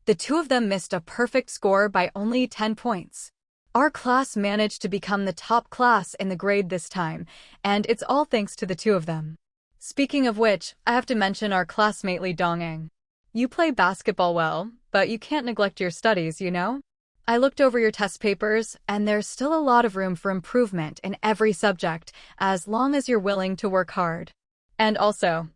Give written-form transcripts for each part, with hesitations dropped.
The two of them missed a perfect score by only 10 points. Our class managed to become the top class in the grade this time, and it's all thanks to the two of them. Speaking of which, I have to mention our classmate Li Dongyang. You play basketball well, but you can't neglect your studies, you know? I looked over your test papers, and there's still a lot of room for improvement in every subject, as long as you're willing to work hard. And also,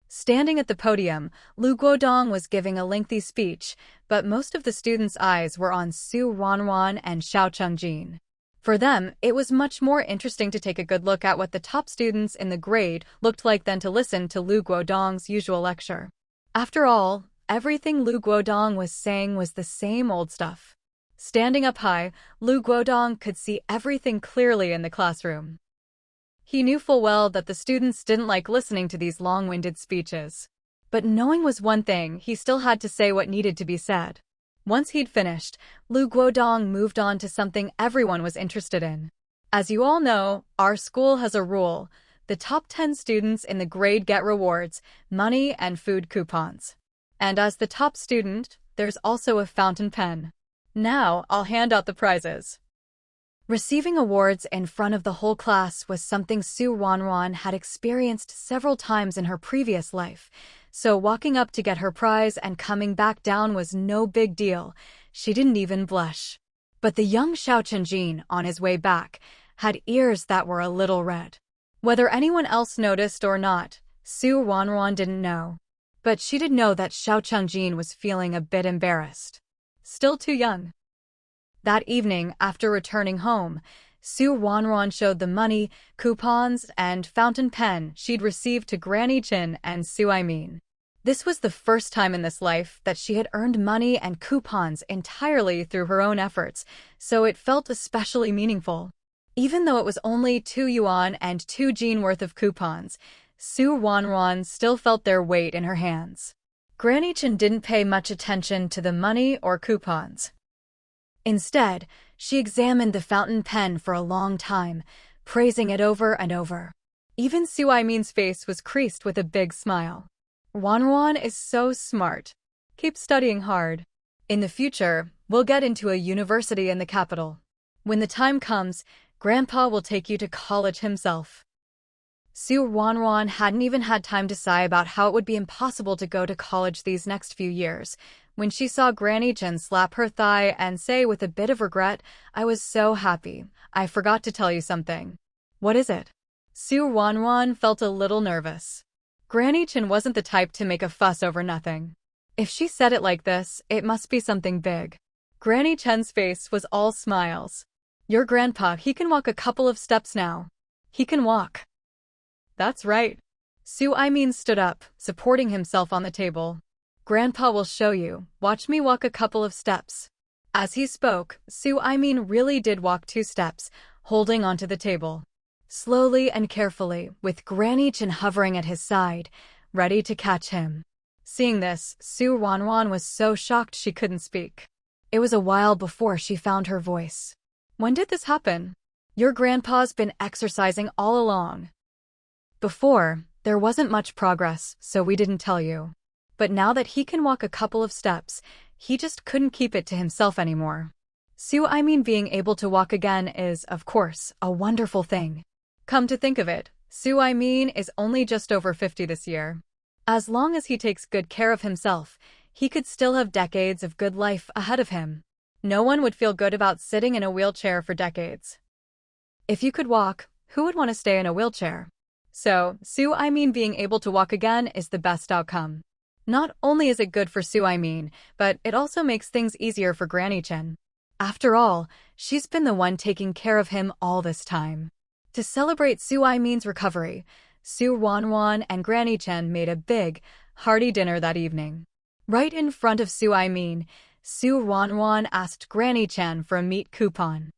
standing at the podium, Lu Guodong was giving a lengthy speech, but most of the students' eyes were on Su Ruanruan and Xiao Chengjin. For them, it was much more interesting to take a good look at what the top students in the grade looked like than to listen to Lu Guodong's usual lecture. After all, everything Lu Guodong was saying was the same old stuff. Standing up high, Lu Guodong could see everything clearly in the classroom. He knew full well that the students didn't like listening to these long-winded speeches. But knowing was one thing, he still had to say what needed to be said. Once he'd finished, Lu Guodong moved on to something everyone was interested in. As you all know, our school has a rule. The top 10 students in the grade get rewards, money, and food coupons. And as the top student, there's also a fountain pen. Now, I'll hand out the prizes. Receiving awards in front of the whole class was something Su Ruanruan had experienced several times in her previous life, so walking up to get her prize and coming back down was no big deal. She didn't even blush. But the young Xiao Chengjin, on his way back, had ears that were a little red. Whether anyone else noticed or not, Su Ruanruan didn't know. But she did know that Xiao Chengjin was feeling a bit embarrassed. Still too young. That evening, after returning home, Su Ruanruan showed the money, coupons, and fountain pen she'd received to Granny Chin and Su Aimin. This was the first time in this life that she had earned money and coupons entirely through her own efforts, so it felt especially meaningful. Even though it was only 2 yuan and 2 jin worth of coupons, Su Ruanruan still felt their weight in her hands. Granny Chin didn't pay much attention to the money or coupons. Instead, she examined the fountain pen for a long time, praising it over and over. Even Su Aimin's face was creased with a big smile. Ruanruan is so smart. Keep studying hard. In the future, we'll get into a university in the capital. When the time comes, Grandpa will take you to college himself. Su Ruanruan hadn't even had time to sigh about how it would be impossible to go to college these next few years, when she saw Granny Chin slap her thigh and say with a bit of regret, "I was so happy. I forgot to tell you something." "What is it?" Su Ruanruan felt a little nervous. Granny Chin wasn't the type to make a fuss over nothing. If she said it like this, it must be something big. Granny Chen's face was all smiles. "Your grandpa, he can walk a couple of steps now. He can walk." "That's right." Su Aimin stood up, supporting himself on the table. "Grandpa will show you. Watch me walk a couple of steps." As he spoke, Su Aimin really did walk 2 steps, holding onto the table. Slowly and carefully, with Granny Chin hovering at his side, ready to catch him. Seeing this, Su Ruanruan was so shocked she couldn't speak. It was a while before she found her voice. "When did this happen?" "Your grandpa's been exercising all along. Before, there wasn't much progress, so we didn't tell you. But now that he can walk a couple of steps, he just couldn't keep it to himself anymore." Su Aimin being able to walk again is, of course, a wonderful thing. Come to think of it, Su Aimin is only just over 50 this year. As long as he takes good care of himself, he could still have decades of good life ahead of him. No one would feel good about sitting in a wheelchair for decades. If you could walk, who would want to stay in a wheelchair? So, Su Aimin being able to walk again is the best outcome. Not only is it good for Su Aimin, but it also makes things easier for Granny Chin. After all, she's been the one taking care of him all this time. To celebrate Su Aimin's recovery, Su Ruanruan and Granny Chin made a big, hearty dinner that evening. Right in front of Su Aimin, Su Ruanruan asked Granny Chin for a meat coupon.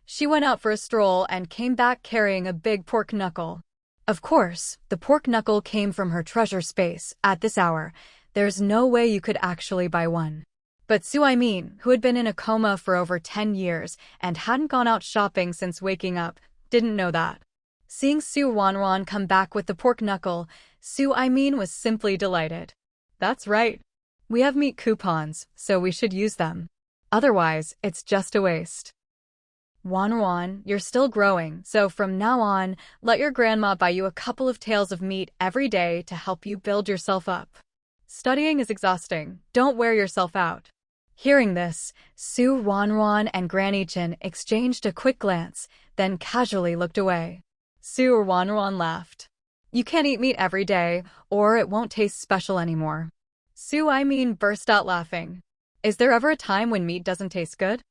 She went out for a stroll and came back carrying a big pork knuckle. Of course, the pork knuckle came from her treasure space. At this hour, there's no way you could actually buy one. But Su Aimin, who had been in a coma for over 10 years and hadn't gone out shopping since waking up, didn't know that. Seeing Su Ruanruan come back with the pork knuckle, Su Aimin was simply delighted. "That's right. We have meat coupons, so we should use them. Otherwise, it's just a waste. Ruanruan, you're still growing, so from now on, let your grandma buy you a couple of tails of meat every day to help you build yourself up. Studying is exhausting. Don't wear yourself out. Hearing this, Ruanruan and Granny Chin exchanged a quick glance, then casually looked away. Ruanruan laughed. You can't eat meat every day, or it won't taste special anymore. Burst out laughing. Is there ever a time when meat doesn't taste good?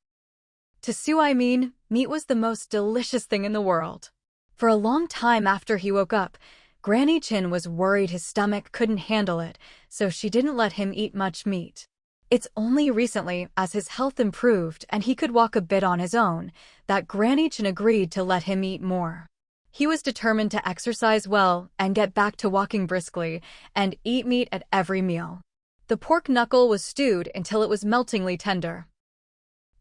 To meat was the most delicious thing in the world. For a long time after he woke up, Granny Chin was worried his stomach couldn't handle it, so she didn't let him eat much meat. It's only recently, as his health improved and he could walk a bit on his own, that Granny Chin agreed to let him eat more. He was determined to exercise well and get back to walking briskly and eat meat at every meal. The pork knuckle was stewed until it was meltingly tender.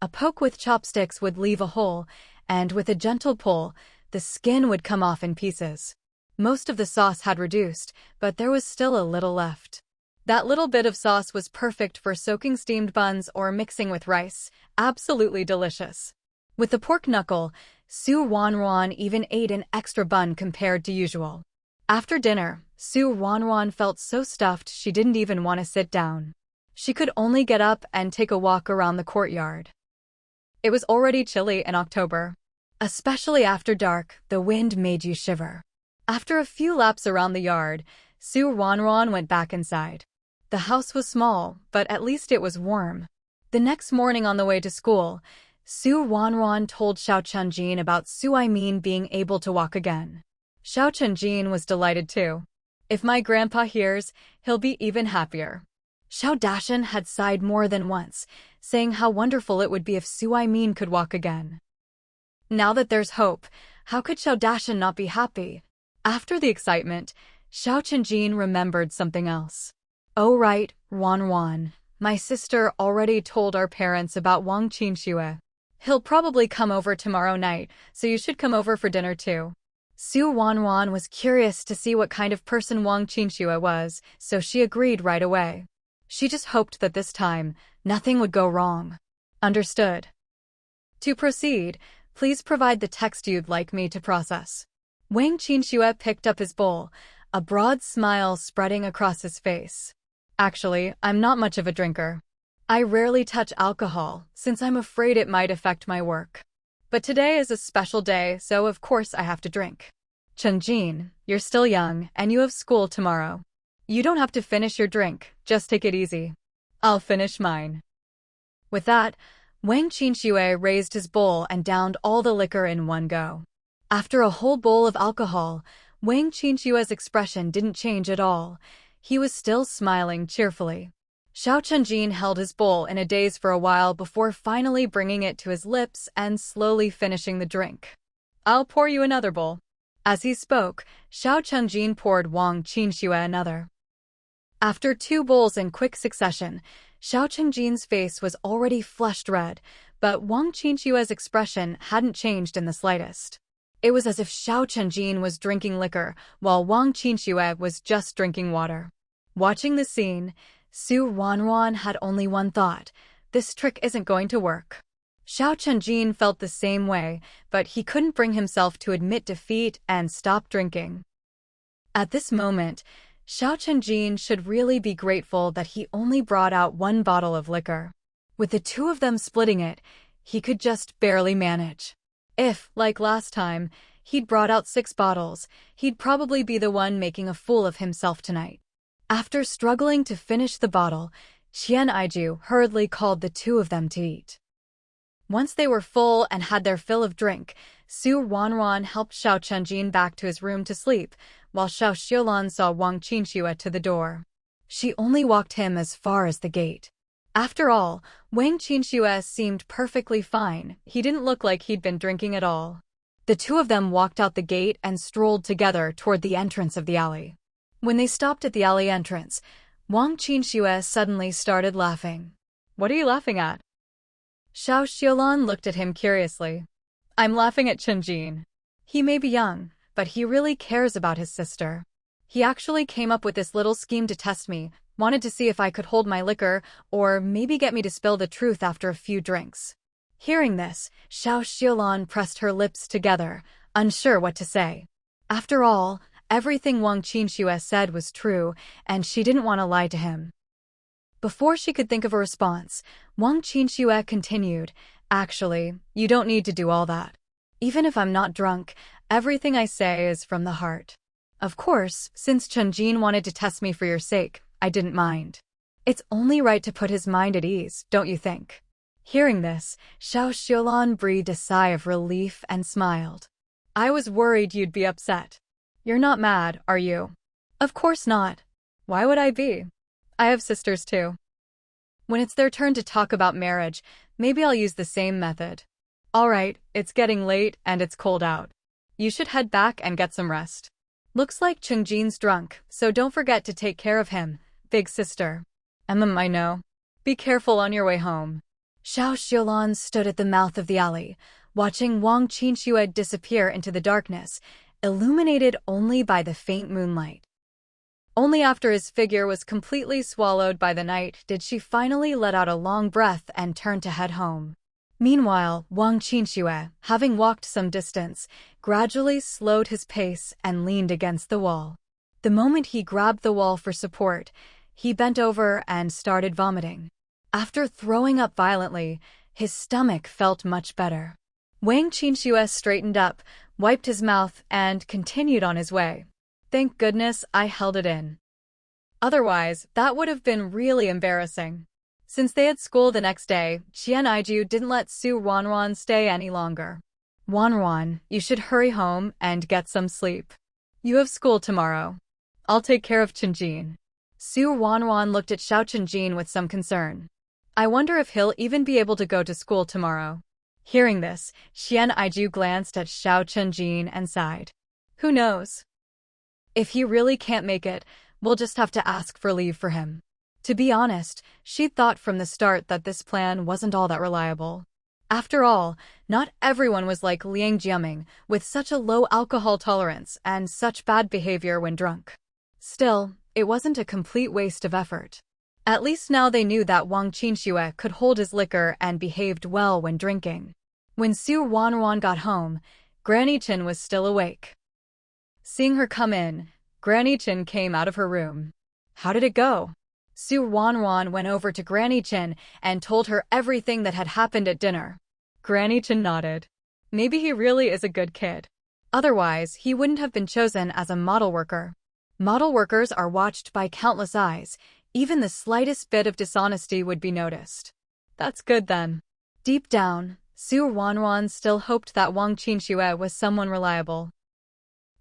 A poke with chopsticks would leave a hole, and with a gentle pull, the skin would come off in pieces. Most of the sauce had reduced, but there was still a little left. That little bit of sauce was perfect for soaking steamed buns or mixing with rice. Absolutely delicious. With the pork knuckle, Ruanruan even ate an extra bun compared to usual. After dinner, Ruanruan felt so stuffed she didn't even want to sit down. She could only get up and take a walk around the courtyard. It was already chilly in October. Especially after dark, the wind made you shiver. After a few laps around the yard, Ruanruan went back inside. The house was small, but at least it was warm. The next morning on the way to school, Ruanruan told Xiao Chunjin about being able to walk again. Xiao Chunjin was delighted too. If my grandpa hears, he'll be even happier. Xiao Dashan had sighed more than once, saying how wonderful it would be if could walk again. Now that there's hope, how could Xiao Dashan not be happy? After the excitement, Xiao Chunjin remembered something else. Oh right, Ruanruan. My sister already told our parents about Wang Qinxue. He'll probably come over tomorrow night, so you should come over for dinner too. Ruanruan was curious to see what kind of person Wang Qinxue was, so she agreed right away. She just hoped that this time, nothing would go wrong. Understood. To proceed, please provide the text you'd like me to process. Wang Qinxue picked up his bowl, a broad smile spreading across his face. Actually, I'm not much of a drinker. I rarely touch alcohol, since I'm afraid it might affect my work. But today is a special day, so of course I have to drink. Chunjin, you're still young, and you have school tomorrow. You don't have to finish your drink, just take it easy. I'll finish mine. With that, Wang Qinxue raised his bowl and downed all the liquor in one go. After a whole bowl of alcohol, Wang Qinxue's expression didn't change at all. He was still smiling cheerfully. Xiao Chunjin held his bowl in a daze for a while before finally bringing it to his lips and slowly finishing the drink. I'll pour you another bowl. As he spoke, Xiao Chunjin poured Wang Qinxue another. After 2 bowls in quick succession, Xiao Chunjin's face was already flushed red, but Wang Qinxue's expression hadn't changed in the slightest. It was as if Xiao Chunjin was drinking liquor, while Wang Qinxue was just drinking water. Watching the scene, Ruanruan had only one thought: this trick isn't going to work. Xiao Chunjin felt the same way, but he couldn't bring himself to admit defeat and stop drinking. At this moment, Xiao Chunjin should really be grateful that he only brought out 1 bottle of liquor. With the 2 of them splitting it, he could just barely manage. If, like last time, he'd brought out 6 bottles, he'd probably be the one making a fool of himself tonight. After struggling to finish the bottle, Qian Aiju hurriedly called the 2 of them to eat. Once they were full and had their fill of drink, Ruanruan helped Xiao Chunjin back to his room to sleep, while Xiao Xiulan saw Wang Qinxue to the door. She only walked him as far as the gate. After all, Wang Qinxue seemed perfectly fine. He didn't look like he'd been drinking at all. The 2 of them walked out the gate and strolled together toward the entrance of the alley. When they stopped at the alley entrance, Wang Qinxue suddenly started laughing. What are you laughing at? Xiao Xiulan looked at him curiously. I'm laughing at Chunjin. He may be young, but he really cares about his sister. He actually came up with this little scheme to test me. Wanted to see if I could hold my liquor, or maybe get me to spill the truth after a few drinks. Hearing this, Xiao Xiaolan pressed her lips together, unsure what to say. After all, everything Wang Qinxue said was true, and she didn't want to lie to him. Before she could think of a response, Wang Qinxue continued, "Actually, you don't need to do all that. Even if I'm not drunk, everything I say is from the heart. Of course, since Chenjin wanted to test me for your sake, I didn't mind. It's only right to put his mind at ease, don't you think?" Hearing this, Xiao Xiaolan breathed a sigh of relief and smiled. "I was worried you'd be upset. You're not mad, are you?" "Of course not. Why would I be? I have sisters too. When it's their turn to talk about marriage, maybe I'll use the same method. All right, it's getting late and it's cold out. You should head back and get some rest. Looks like Chengjin's drunk, so don't forget to take care of him, big sister." I know. Be careful on your way home." Xiao Xiaolan stood at the mouth of the alley, watching Wang Qinxue disappear into the darkness, illuminated only by the faint moonlight. Only after his figure was completely swallowed by the night did she finally let out a long breath and turn to head home. Meanwhile, Wang Qinxue, having walked some distance, gradually slowed his pace and leaned against the wall. The moment he grabbed the wall for support, he bent over and started vomiting. After throwing up violently, his stomach felt much better. Wang Qinxue straightened up, wiped his mouth, and continued on his way. "Thank goodness I held it in. Otherwise, that would have been really embarrassing." Since they had school the next day, Qian Aiju didn't let Su Ruanruan stay any longer. "Ruanruan, you should hurry home and get some sleep. You have school tomorrow. I'll take care of Chenjin." Su Ruanruan looked at Xiao Chenjin with some concern. "I wonder if he'll even be able to go to school tomorrow." Hearing this, Qian Aiju glanced at Xiao Chenjin and sighed. "Who knows? If he really can't make it, we'll just have to ask for leave for him." To be honest, she'd thought from the start that this plan wasn't all that reliable. After all, not everyone was like Liang Jiaming, with such a low alcohol tolerance and such bad behavior when drunk. Still, it wasn't a complete waste of effort. At least now they knew that Wang Qinxue could hold his liquor and behaved well when drinking. When Su Ruanruan got home, Granny Chen was still awake. Seeing her come in, Granny Chen came out of her room. "How did it go?" Su Ruanruan went over to Granny Chen and told her everything that had happened at dinner. Granny Chen nodded. Maybe he really is a good kid. Otherwise, he wouldn't have been chosen as a model worker. Model workers are watched by countless eyes. Even the slightest bit of dishonesty would be noticed. That's good then. Deep down, Su Ruanruan still hoped that Wang Qinxue was someone reliable.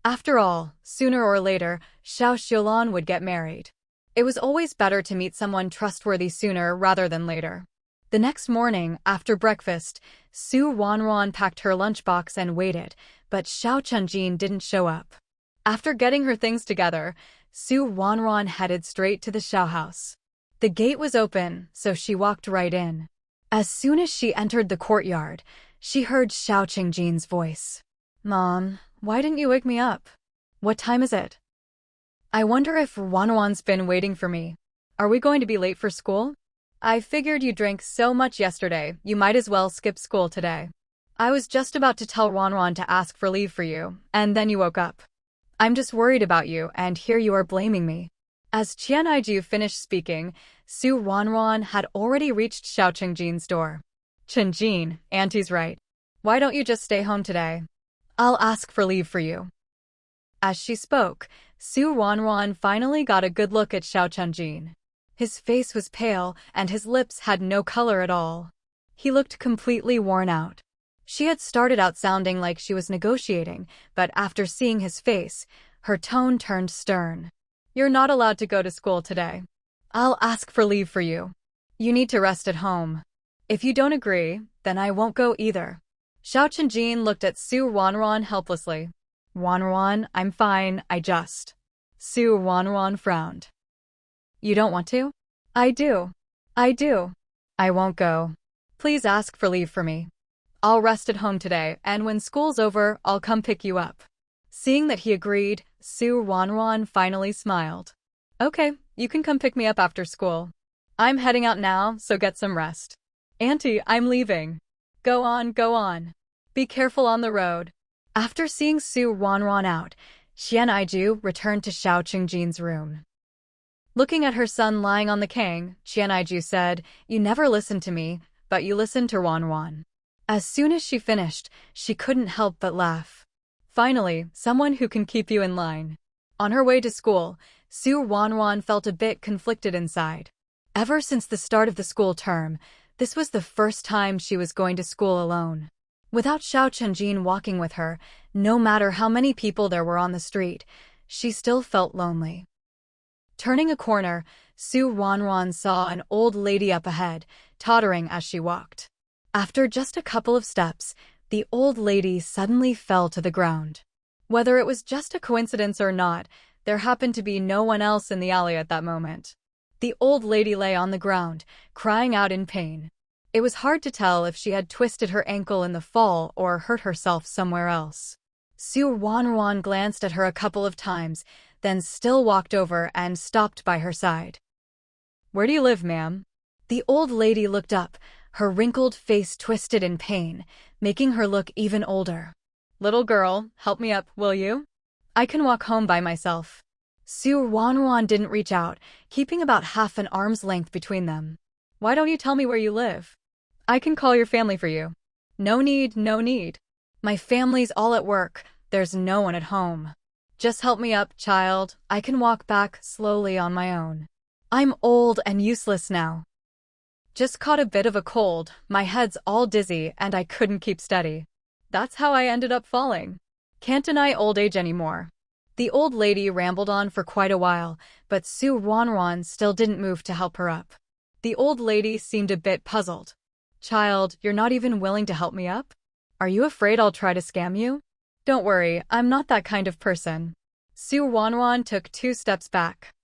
After all, sooner or later, Xiao Xiaolan would get married. It was always better to meet someone trustworthy sooner rather than later. The next morning, after breakfast, Su Ruanruan packed her lunchbox and waited, but Xiao Chenjin didn't show up. After getting her things together, Su Ruanruan headed straight to the Xiao house. The gate was open, so she walked right in. As soon as she entered the courtyard, she heard Xiao Chenjin's voice. "Mom, why didn't you wake me up? What time is it? I wonder if Ruanruan's been waiting for me. Are we going to be late for school? I figured you drank so much yesterday, you might as well skip school today. I was just about to tell Ruanruan to ask for leave for you, and then you woke up. I'm just worried about you, and here you are blaming me." As Qian Aiju finished speaking, Su Ruanruan had already reached Xiao Chenjin's door. "Chenjin, Auntie's right. Why don't you just stay home today? I'll ask for leave for you." As she spoke, Su Ruanruan finally got a good look at Xiao Chenjin. His face was pale, and his lips had no color at all. He looked completely worn out. She had started out sounding like she was negotiating, but after seeing his face, her tone turned stern. "You're not allowed to go to school today. I'll ask for leave for you. You need to rest at home. If you don't agree, then I won't go either." Xiao Chenjin looked at Su Ruanruan helplessly. "Ruanruan, I'm fine, I just..." Su Ruanruan frowned. "You don't want to?" I do. I won't go. Please ask for leave for me. I'll rest at home today, and when school's over, I'll come pick you up." Seeing that he agreed, Su Ruanruan finally smiled. "Okay, You can come pick me up after school. I'm heading out now, so get some rest. Auntie, I'm leaving. Go on, go on. Be careful on the road. After seeing Ruanruan out, Qianaiju returned to Xiao Qingjin's room. Looking at her son lying on the kang, Qianaiju said, "You never listened to me, but you listened to Ruanruan." As soon as she finished, she couldn't help but laugh. Finally, someone who can keep you in line. On her way to school, Ruanruan felt a bit conflicted inside. Ever since the start of the school term, this was the first time she was going to school alone. Without Xiao Qingjin walking with her, no matter how many people there were on the street, she still felt lonely. Turning a corner, Ruanruan saw an old lady up ahead, tottering as she walked. After just a couple of steps, the old lady suddenly fell to the ground. Whether it was just a coincidence or not, there happened to be no one else in the alley at that moment. The old lady lay on the ground, crying out in pain. It was hard to tell if she had twisted her ankle in the fall or hurt herself somewhere else. Ruanruan glanced at her a couple of times, then still walked over and stopped by her side. "Where do you live, ma'am?" The old lady looked up, her wrinkled face twisted in pain, making her look even older. "Little girl, help me up, will you? I can walk home by myself." Ruanruan didn't reach out, keeping about half an arm's length between them. "Why don't you tell me where you live? I can call your family for you." "No need, no need. My family's all at work, there's no one at home. Just help me up, child, I can walk back slowly on my own. I'm old and useless now. Just caught a bit of a cold, my head's all dizzy and I couldn't keep steady. That's how I ended up falling. Can't deny old age anymore." The old lady rambled on for quite a while, but Ruanruan still didn't move to help her up. The old lady seemed a bit puzzled. "Child, you're not even willing to help me up? Are you afraid I'll try to scam you?" "Don't worry, I'm not that kind of person." Ruanruan took 2 steps back.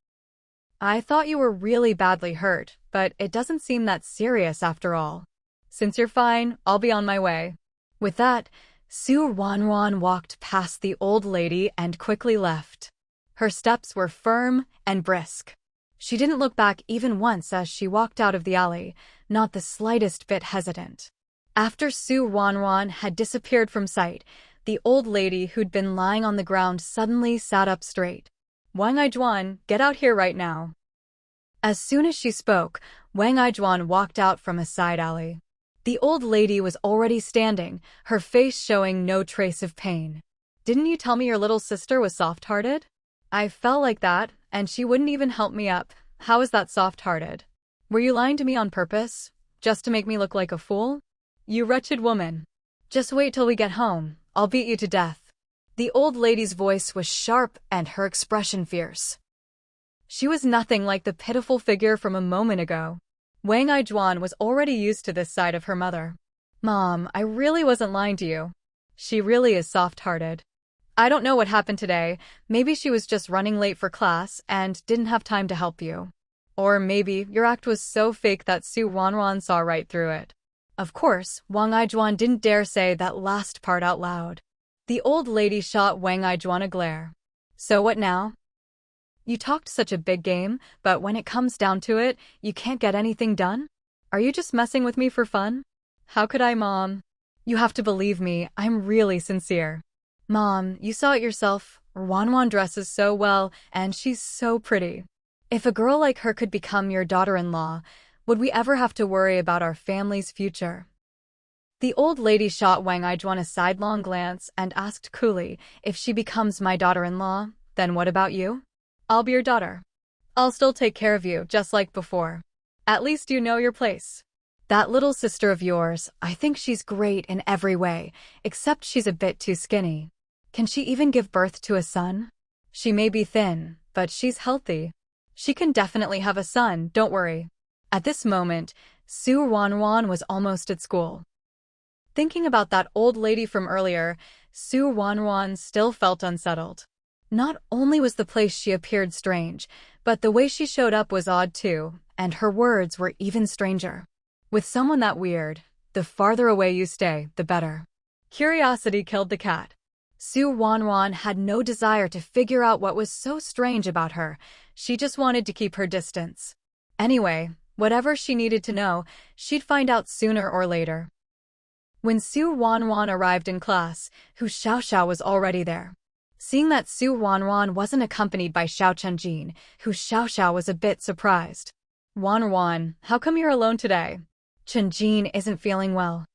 "I thought you were really badly hurt, but it doesn't seem that serious after all. Since you're fine, I'll be on my way." With that, Ruanruan walked past the old lady and quickly left. Her steps were firm and brisk. She didn't look back even once as she walked out of the alley, not the slightest bit hesitant. After Ruanruan had disappeared from sight, the old lady who'd been lying on the ground suddenly sat up straight. "Wang Aijuan, get out here right now." As soon as she spoke, Wang Aijuan walked out from a side alley. The old lady was already standing, her face showing no trace of pain. "Didn't you tell me your little sister was soft-hearted? I fell like that, and she wouldn't even help me up. How is that soft-hearted? Were you lying to me on purpose, just to make me look like a fool? You wretched woman. Just wait till we get home, I'll beat you to death." The old lady's voice was sharp and her expression fierce. She was nothing like the pitiful figure from a moment ago. Wang Aijuan was already used to this side of her mother. "Mom, I really wasn't lying to you. She really is soft-hearted. I don't know what happened today. Maybe she was just running late for class and didn't have time to help you. Or maybe your act was so fake that Ruanruan saw right through it." Of course, Wang Aijuan didn't dare say that last part out loud. The old lady shot Wang Aijuan a glare. "So what now? You talked such a big game, but when it comes down to it, you can't get anything done? Are you just messing with me for fun?" "How could I, Mom? You have to believe me, I'm really sincere." "Mom, you saw it yourself. Ruanruan dresses so well, and she's so pretty. If a girl like her could become your daughter-in-law, would we ever have to worry about our family's future?" The old lady shot Wang Aijuan a sidelong glance and asked coolly, "If she becomes my daughter-in-law, then what about you? I'll be your daughter. I'll still take care of you, just like before. At least you know your place. That little sister of yours, I think she's great in every way, except she's a bit too skinny. Can she even give birth to a son? She may be thin, but she's healthy. She can definitely have a son, don't worry." At this moment, Ruanruan was almost at school. Thinking about that old lady from earlier, Ruanruan still felt unsettled. Not only was the place she appeared strange, but the way she showed up was odd too, and her words were even stranger. With someone that weird, the farther away you stay, the better. Curiosity killed the cat. Ruanruan had no desire to figure out what was so strange about her. She just wanted to keep her distance. Anyway, whatever she needed to know, she'd find out sooner or later. When Ruanruan arrived in class, Xiao was already there. Seeing that Ruanruan wasn't accompanied by Chunjin, Xiao was a bit surprised. Ruanruan, how come you're alone today? Chunjin isn't feeling well.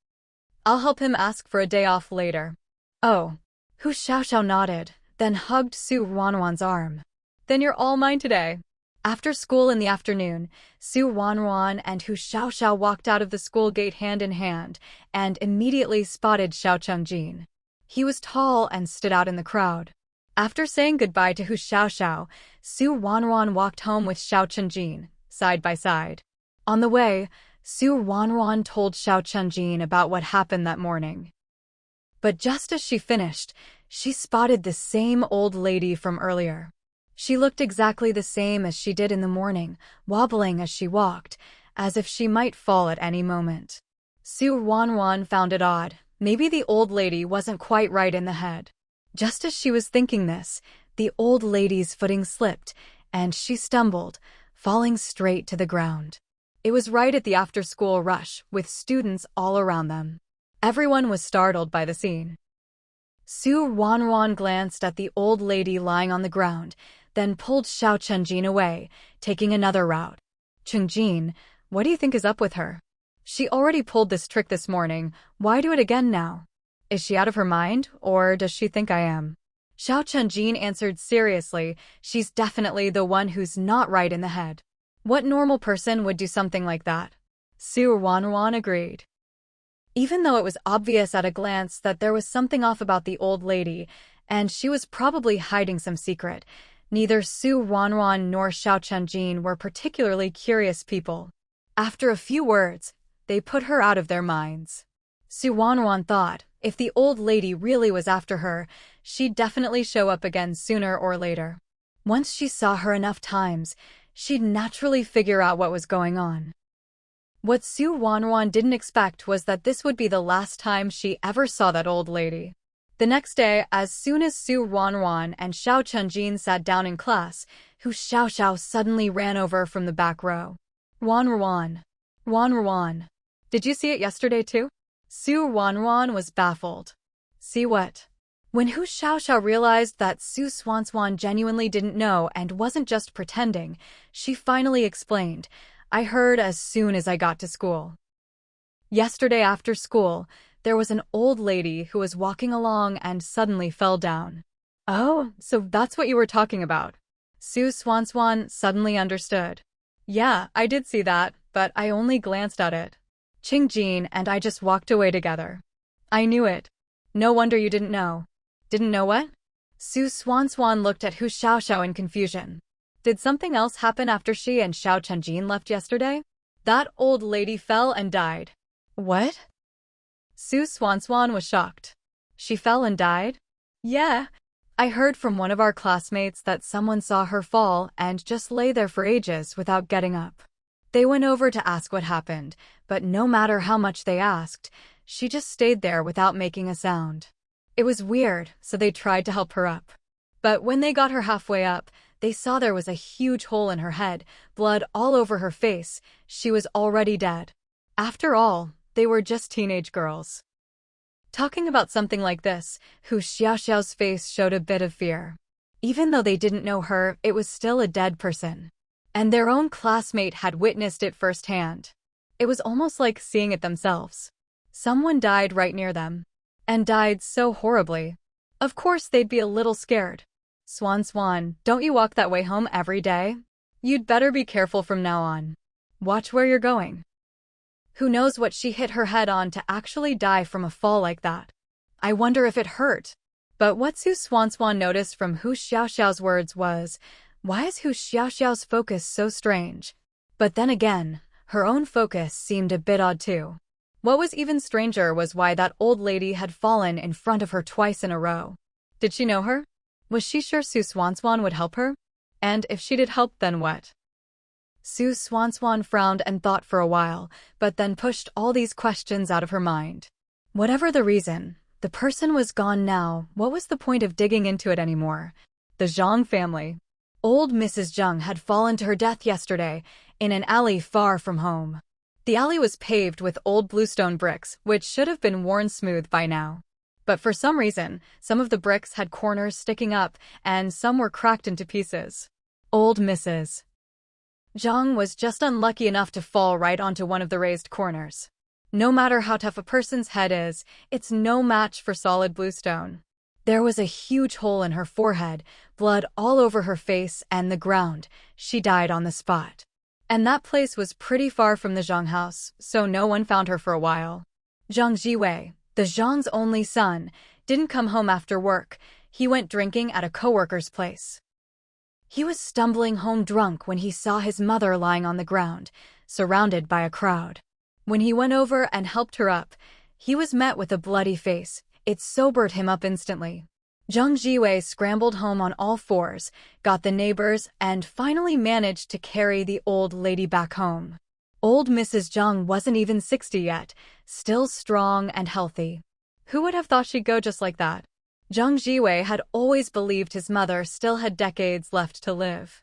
I'll help him ask for a day off later. Oh. Xiao nodded, then hugged Ruanruan's arm. Then you're all mine today. After school in the afternoon, Ruanruan and Xiao walked out of the school gate hand in hand and immediately spotted Chunjin. He was tall and stood out in the crowd. After saying goodbye to Xiao, Ruanruan walked home with Chunjin, side by side. On the way, Ruanruan told Chunjin about what happened that morning. But just as she finished, she spotted the same old lady from earlier. She looked exactly the same as she did in the morning, wobbling as she walked, as if she might fall at any moment. Ruanruan found it odd. Maybe the old lady wasn't quite right in the head. Just as she was thinking this, the old lady's footing slipped, and she stumbled, falling straight to the ground. It was right at the after-school rush, with students all around them. Everyone was startled by the scene. Ruanruan glanced at the old lady lying on the ground, then pulled Chunjin away, taking another route. Chunjin, what do you think is up with her? She already pulled this trick this morning, why do it again now? Is she out of her mind, or does she think I am? Chunjin answered seriously, she's definitely the one who's not right in the head. What normal person would do something like that? Ruanruan agreed. Even though it was obvious at a glance that there was something off about the old lady, and she was probably hiding some secret, neither Ruanruan nor Chunjin were particularly curious people. After a few words, they put her out of their minds. Ruanruan thought, if the old lady really was after her, she'd definitely show up again sooner or later. Once she saw her enough times, she'd naturally figure out what was going on. What Ruanruan didn't expect was that this would be the last time she ever saw that old lady. The next day, as soon as Ruanruan and Chunjin sat down in class, Xiao suddenly ran over from the back row. Ruanruan. Ruanruan. Did you see it yesterday too? Ruanruan was baffled. See what? When Xiao realized that Ruanruan genuinely didn't know and wasn't just pretending, she finally explained, I heard as soon as I got to school. Yesterday after school, there was an old lady who was walking along and suddenly fell down. Oh, so that's what you were talking about. Ruanruan suddenly understood. Yeah, I did see that, but I only glanced at it. Chunjin and I just walked away together. I knew it. No wonder you didn't know. Didn't know what? Ruanruan looked at Xiao in confusion. Did something else happen after she and Chunjin left yesterday? That old lady fell and died. What? Ruanruan was shocked. She fell and died? Yeah. I heard from one of our classmates that someone saw her fall and just lay there for ages without getting up. They went over to ask what happened, but no matter how much they asked, she just stayed there without making a sound. It was weird, so they tried to help her up. But when they got her halfway up, they saw there was a huge hole in her head, blood all over her face. She was already dead. After all, they were just teenage girls. Talking about something like this, Xiao's face showed a bit of fear. Even though they didn't know her, it was still a dead person. And their own classmate had witnessed it firsthand. It was almost like seeing it themselves. Someone died right near them. And died so horribly. Of course they'd be a little scared. Swan, don't you walk that way home every day? You'd better be careful from now on. Watch where you're going. Who knows what she hit her head on to actually die from a fall like that? I wonder if it hurt. But what Swan noticed from Xiao's words was, why is Xiao's focus so strange? But then again, her own focus seemed a bit odd too. What was even stranger was why that old lady had fallen in front of her twice in a row. Did she know her? Was she sure Swan would help her? And if she did help, then what? Swan frowned and thought for a while, but then pushed all these questions out of her mind. Whatever the reason, the person was gone now. What was the point of digging into it anymore? The Zhang family. Old Mrs. Zheng had fallen to her death yesterday in an alley far from home. The alley was paved with old bluestone bricks, which should have been worn smooth by now. But for some reason, some of the bricks had corners sticking up, and some were cracked into pieces. Old Mrs. Zhang was just unlucky enough to fall right onto one of the raised corners. No matter how tough a person's head is, it's no match for solid bluestone. There was a huge hole in her forehead, blood all over her face and the ground. She died on the spot. And that place was pretty far from the Zhang house, so no one found her for a while. Zhang Jiwei, the Zhang's only son, didn't come home after work. He went drinking at a coworker's place. He was stumbling home drunk when he saw his mother lying on the ground, surrounded by a crowd. When he went over and helped her up, he was met with a bloody face. It sobered him up instantly. Zhang Jiwei scrambled home on all fours, got the neighbors, and finally managed to carry the old lady back home. Old Mrs. Zhang wasn't even 60 yet, still strong and healthy. Who would have thought she'd go just like that? Zhang Jiwei had always believed his mother still had decades left to live.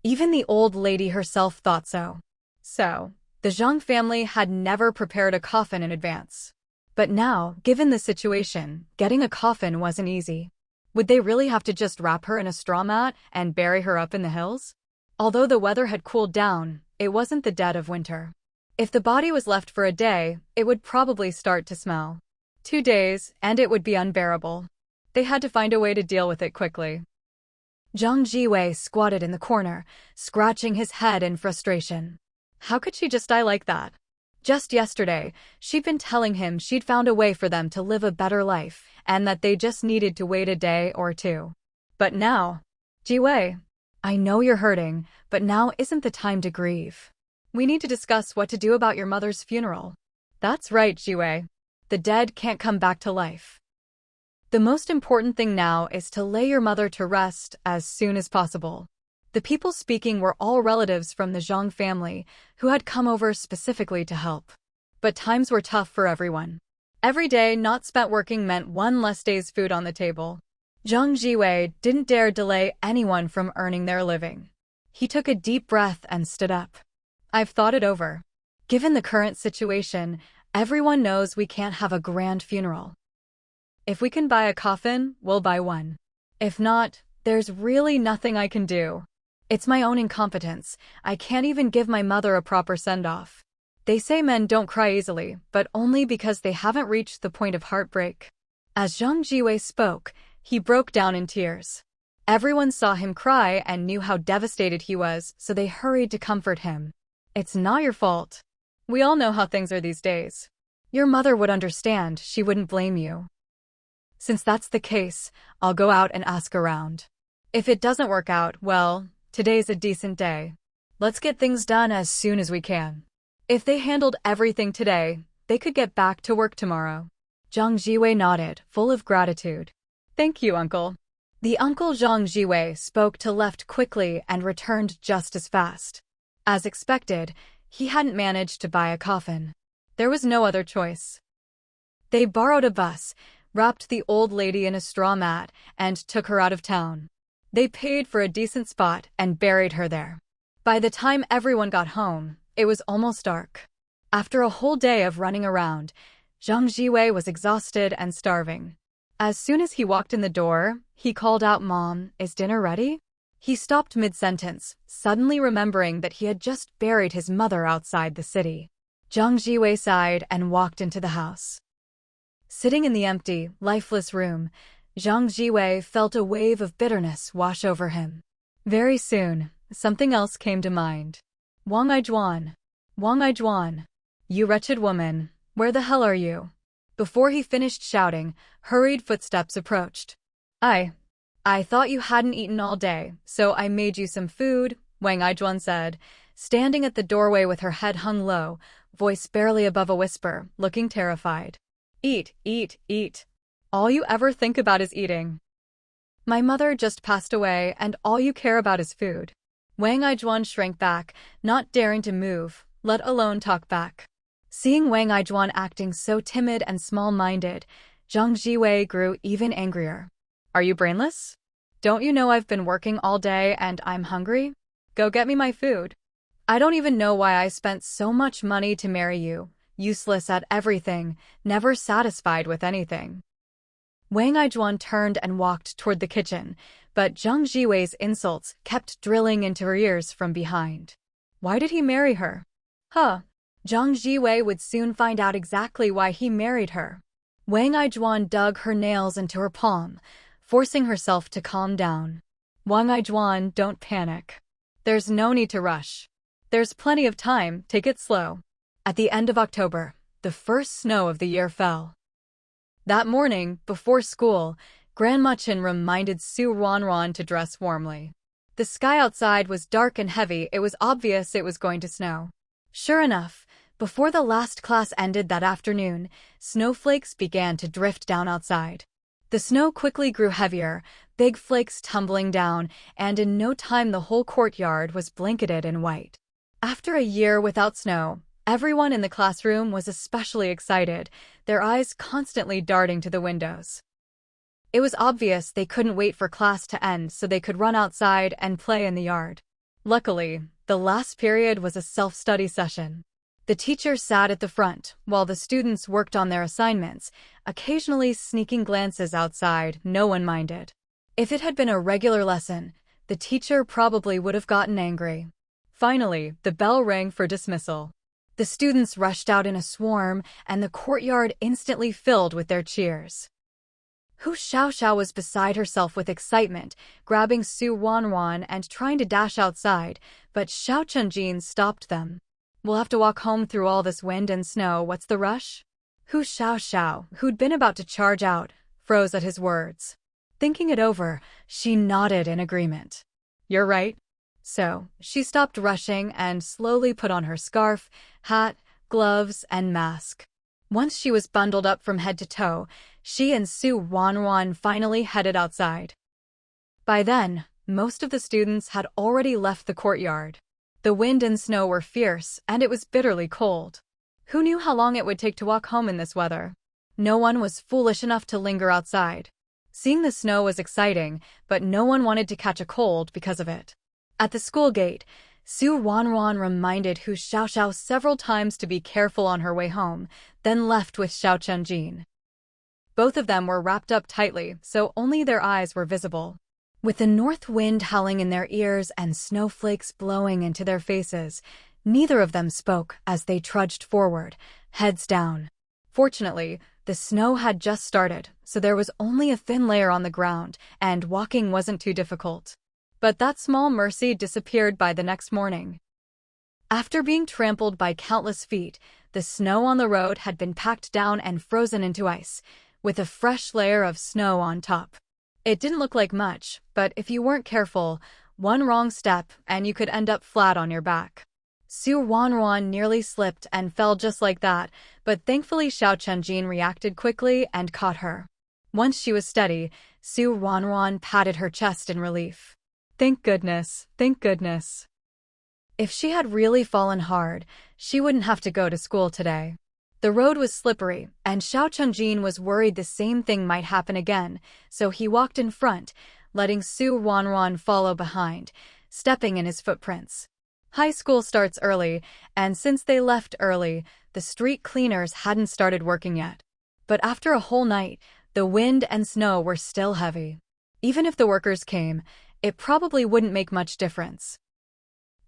Even the old lady herself thought so. So, the Zhang family had never prepared a coffin in advance. But now, given the situation, getting a coffin wasn't easy. Would they really have to just wrap her in a straw mat and bury her up in the hills? Although the weather had cooled down, it wasn't the dead of winter. If the body was left for a day, it would probably start to smell. 2 days, and it would be unbearable. They had to find a way to deal with it quickly. Zhang Jiwei squatted in the corner, scratching his head in frustration. How could she just die like that? Just yesterday, she'd been telling him she'd found a way for them to live a better life, and that they just needed to wait a day or two. But now, Jiwei, I know you're hurting, but now isn't the time to grieve. We need to discuss what to do about your mother's funeral. That's right, Jiwei. The dead can't come back to life. The most important thing now is to lay your mother to rest as soon as possible. The people speaking were all relatives from the Zhang family who had come over specifically to help. But times were tough for everyone. Every day not spent working meant one less day's food on the table. Zhang Jiwei didn't dare delay anyone from earning their living. He took a deep breath and stood up. I've thought it over. Given the current situation, everyone knows we can't have a grand funeral. If we can buy a coffin, we'll buy one. If not, there's really nothing I can do. It's my own incompetence. I can't even give my mother a proper send-off. They say men don't cry easily, but only because they haven't reached the point of heartbreak. As Zhang Jiwei spoke, he broke down in tears. Everyone saw him cry and knew how devastated he was, so they hurried to comfort him. It's not your fault. We all know how things are these days. Your mother would understand, she wouldn't blame you. Since that's the case, I'll go out and ask around. If it doesn't work out, well, today's a decent day. Let's get things done as soon as we can. If they handled everything today, they could get back to work tomorrow. Zhang Jiwei nodded, full of gratitude. Thank you, uncle. The uncle Zhang Jiwei spoke to left quickly and returned just as fast. As expected, he hadn't managed to buy a coffin. There was no other choice. They borrowed a bus, wrapped the old lady in a straw mat, and took her out of town. They paid for a decent spot and buried her there. By the time everyone got home, it was almost dark. After a whole day of running around, Zhang Jiwei was exhausted and starving. As soon as he walked in the door, he called out, "Mom, is dinner ready?" He stopped mid-sentence, suddenly remembering that he had just buried his mother outside the city. Zhang Jiwei sighed and walked into the house. Sitting in the empty, lifeless room, Zhang Jiwei felt a wave of bitterness wash over him. Very soon, something else came to mind. Wang Aijuan. Wang Aijuan. You wretched woman, where the hell are you? Before he finished shouting, hurried footsteps approached. I thought you hadn't eaten all day, so I made you some food, Wang Aijuan said, standing at the doorway with her head hung low, voice barely above a whisper, looking terrified. Eat, eat, eat. All you ever think about is eating. My mother just passed away and all you care about is food. Wang Aijuan shrank back, not daring to move, let alone talk back. Seeing Wang Aijuan acting so timid and small-minded, Zhang Jiwei grew even angrier. Are you brainless? Don't you know I've been working all day and I'm hungry? Go get me my food. I don't even know why I spent so much money to marry you, useless at everything, never satisfied with anything. Wang Aijuan turned and walked toward the kitchen, but Zhang Jiwei's insults kept drilling into her ears from behind. Why did he marry her? Huh. Zhang Jiwei would soon find out exactly why he married her. Wang Aijuan dug her nails into her palm, forcing herself to calm down. Wang Aijuan, don't panic. There's no need to rush. There's plenty of time, take it slow. At the end of October, the first snow of the year fell. That morning, before school, Grandma Chen reminded Su Ruanruan to dress warmly. The sky outside was dark and heavy, it was obvious it was going to snow. Sure enough, before the last class ended that afternoon, snowflakes began to drift down outside. The snow quickly grew heavier, big flakes tumbling down, and in no time the whole courtyard was blanketed in white. After a year without snow, everyone in the classroom was especially excited, their eyes constantly darting to the windows. It was obvious they couldn't wait for class to end so they could run outside and play in the yard. Luckily, the last period was a self-study session. The teacher sat at the front, while the students worked on their assignments, occasionally sneaking glances outside, no one minded. If it had been a regular lesson, the teacher probably would have gotten angry. Finally, the bell rang for dismissal. The students rushed out in a swarm, and the courtyard instantly filled with their cheers. Hu Xiaoxiao was beside herself with excitement, grabbing Su Ruanruan and trying to dash outside, but Xiao Chenjin stopped them. We'll have to walk home through all this wind and snow, what's the rush? Hu Xiaoxiao, who'd been about to charge out, froze at his words. Thinking it over, she nodded in agreement. You're right. So, she stopped rushing and slowly put on her scarf, hat, gloves, and mask. Once she was bundled up from head to toe, she and Su Ruanruan finally headed outside. By then, most of the students had already left the courtyard. The wind and snow were fierce, and it was bitterly cold. Who knew how long it would take to walk home in this weather? No one was foolish enough to linger outside. Seeing the snow was exciting, but no one wanted to catch a cold because of it. At the school gate, Su Ruanruan reminded Hu Xiaoxiao several times to be careful on her way home, then left with Xiao Chenjin. Both of them were wrapped up tightly, so only their eyes were visible. With the north wind howling in their ears and snowflakes blowing into their faces, neither of them spoke as they trudged forward, heads down. Fortunately, the snow had just started, so there was only a thin layer on the ground, and walking wasn't too difficult. But that small mercy disappeared by the next morning. After being trampled by countless feet, the snow on the road had been packed down and frozen into ice, with a fresh layer of snow on top. It didn't look like much, but if you weren't careful, one wrong step and you could end up flat on your back. Su Ruanruan nearly slipped and fell just like that, but thankfully Xiao Chenjin reacted quickly and caught her. Once she was steady, Su Ruanruan patted her chest in relief. Thank goodness, thank goodness. If she had really fallen hard, she wouldn't have to go to school today. The road was slippery, and Xiao Chenjin was worried the same thing might happen again, so he walked in front, letting Su Ruanruan follow behind, stepping in his footprints. High school starts early, and since they left early, the street cleaners hadn't started working yet. But after a whole night, the wind and snow were still heavy. Even if the workers came, it probably wouldn't make much difference.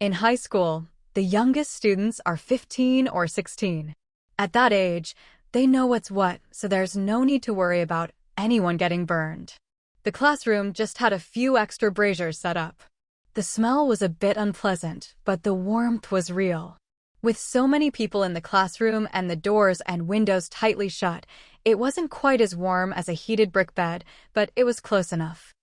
In high school, the youngest students are 15 or 16. At that age, they know what's what, so there's no need to worry about anyone getting burned. The classroom just had a few extra braziers set up. The smell was a bit unpleasant, but the warmth was real. With so many people in the classroom and the doors and windows tightly shut, it wasn't quite as warm as a heated brick bed, but it was close enough.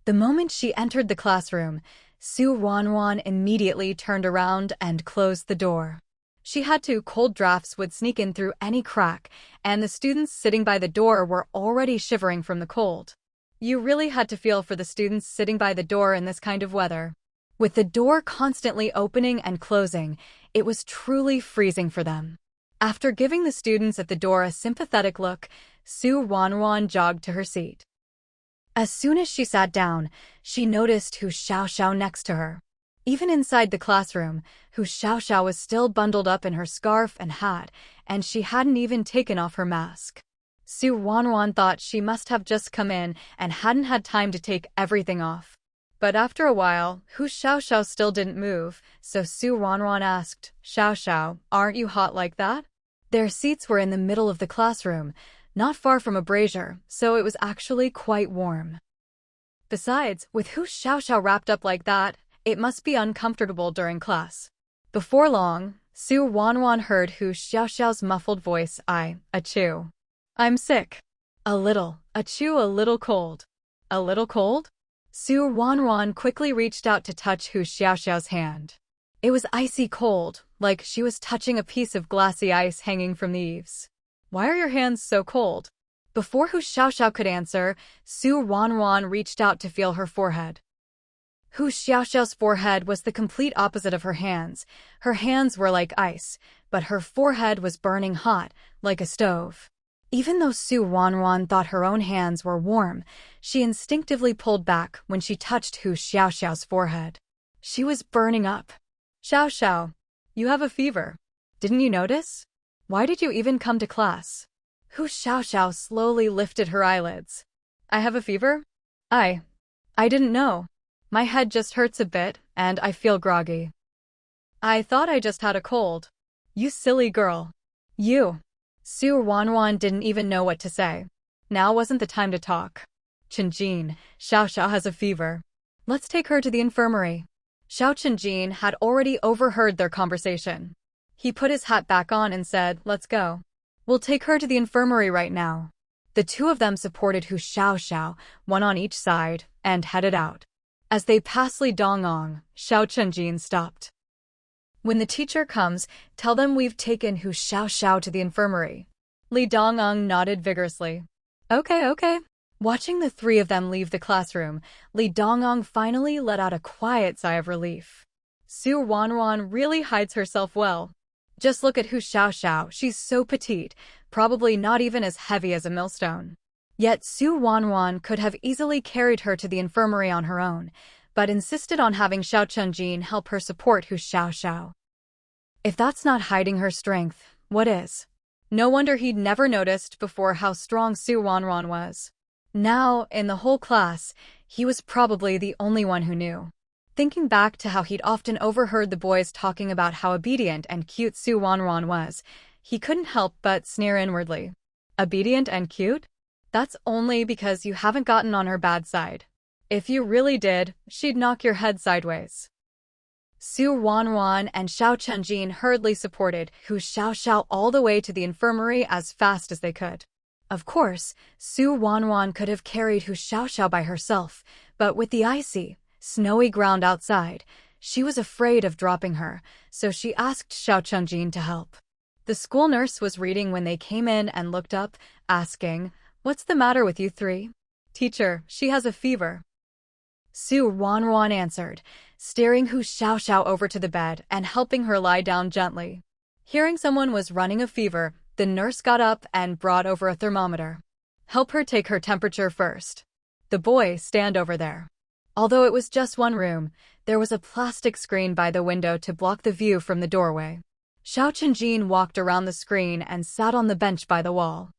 The moment she entered the classroom, Su Ruanruan immediately turned around and closed the door. She had to, cold drafts would sneak in through any crack, and the students sitting by the door were already shivering from the cold. You really had to feel for the students sitting by the door in this kind of weather. With the door constantly opening and closing, it was truly freezing for them. After giving the students at the door a sympathetic look, Su Ruanruan jogged to her seat. As soon as she sat down, she noticed Hu Xiaoxiao next to her. Even inside the classroom, Hu Xiaoxiao was still bundled up in her scarf and hat, and she hadn't even taken off her mask. Ruanruan thought she must have just come in and hadn't had time to take everything off. But after a while, Hu Xiaoxiao still didn't move, so Ruanruan asked, "Xiaoxiao, aren't you hot like that?" Their seats were in the middle of the classroom, not far from a brazier, so it was actually quite warm. Besides, with Hu Xiaoxiao wrapped up like that, it must be uncomfortable during class. Before long, Ruanruan heard Hu Xiaoxiao's muffled voice, achoo. I'm sick. Achoo, a little cold. A little cold? Ruanruan quickly reached out to touch Hu Xiaoxiao's hand. It was icy cold, like she was touching a piece of glassy ice hanging from the eaves. Why are your hands so cold? Before Hu Xiaoxiao could answer, Ruanruan reached out to feel her forehead. Hu Xiaoxiao's forehead was the complete opposite of her hands. Her hands were like ice, but her forehead was burning hot, like a stove. Even though Ruanruan thought her own hands were warm, she instinctively pulled back when she touched Hu Xiaoxiao's forehead. She was burning up. Xiaoxiao, you have a fever. Didn't you notice? Why did you even come to class? Hu Xiaoxiao slowly lifted her eyelids. I have a fever? I didn't know. My head just hurts a bit, and I feel groggy. I thought I just had a cold. You silly girl. You. Ruanruan didn't even know what to say. Now wasn't the time to talk. Chenjin, Xiaoxiao has a fever. Let's take her to the infirmary. Xiao Chenjin had already overheard their conversation. He put his hat back on and said, let's go. We'll take her to the infirmary right now. The two of them supported Hu Xiaoxiao, one on each side, and headed out. As they passed Li Dongong, Xiao Chenjin stopped. When the teacher comes, tell them we've taken Hu Xiaoxiao to the infirmary. Li Dongong nodded vigorously. Okay. Watching the three of them leave the classroom, Li Dongong finally let out a quiet sigh of relief. Ruanruan really hides herself well. Just look at Hu Xiaoxiao, she's so petite, probably not even as heavy as a millstone. Yet Ruanruan could have easily carried her to the infirmary on her own, but insisted on having Xiao Chenjin help her support Hu Xiaoxiao. If that's not hiding her strength, what is? No wonder he'd never noticed before how strong Ruanruan was. Now, in the whole class, he was probably the only one who knew. Thinking back to how he'd often overheard the boys talking about how obedient and cute Ruanruan was, he couldn't help but sneer inwardly. Obedient and cute? That's only because you haven't gotten on her bad side. If you really did, she'd knock your head sideways. Ruanruan and Xiao Chenjin hurriedly supported Hu Xiaoxiao all the way to the infirmary as fast as they could. Of course, Ruanruan could have carried Hu Xiaoxiao by herself, but with the icy, snowy ground outside, she was afraid of dropping her, so she asked Xiao Chenjin to help. The school nurse was reading when they came in and looked up, asking, "What's the matter with you three?" "Teacher, she has a fever." Ruanruan answered, steering Hu Xiaoxiao over to the bed and helping her lie down gently. Hearing someone was running a fever, the nurse got up and brought over a thermometer. "Help her take her temperature first. The boy, stand over there." Although it was just one room, there was a plastic screen by the window to block the view from the doorway. Xiao Chenjin walked around the screen and sat on the bench by the wall.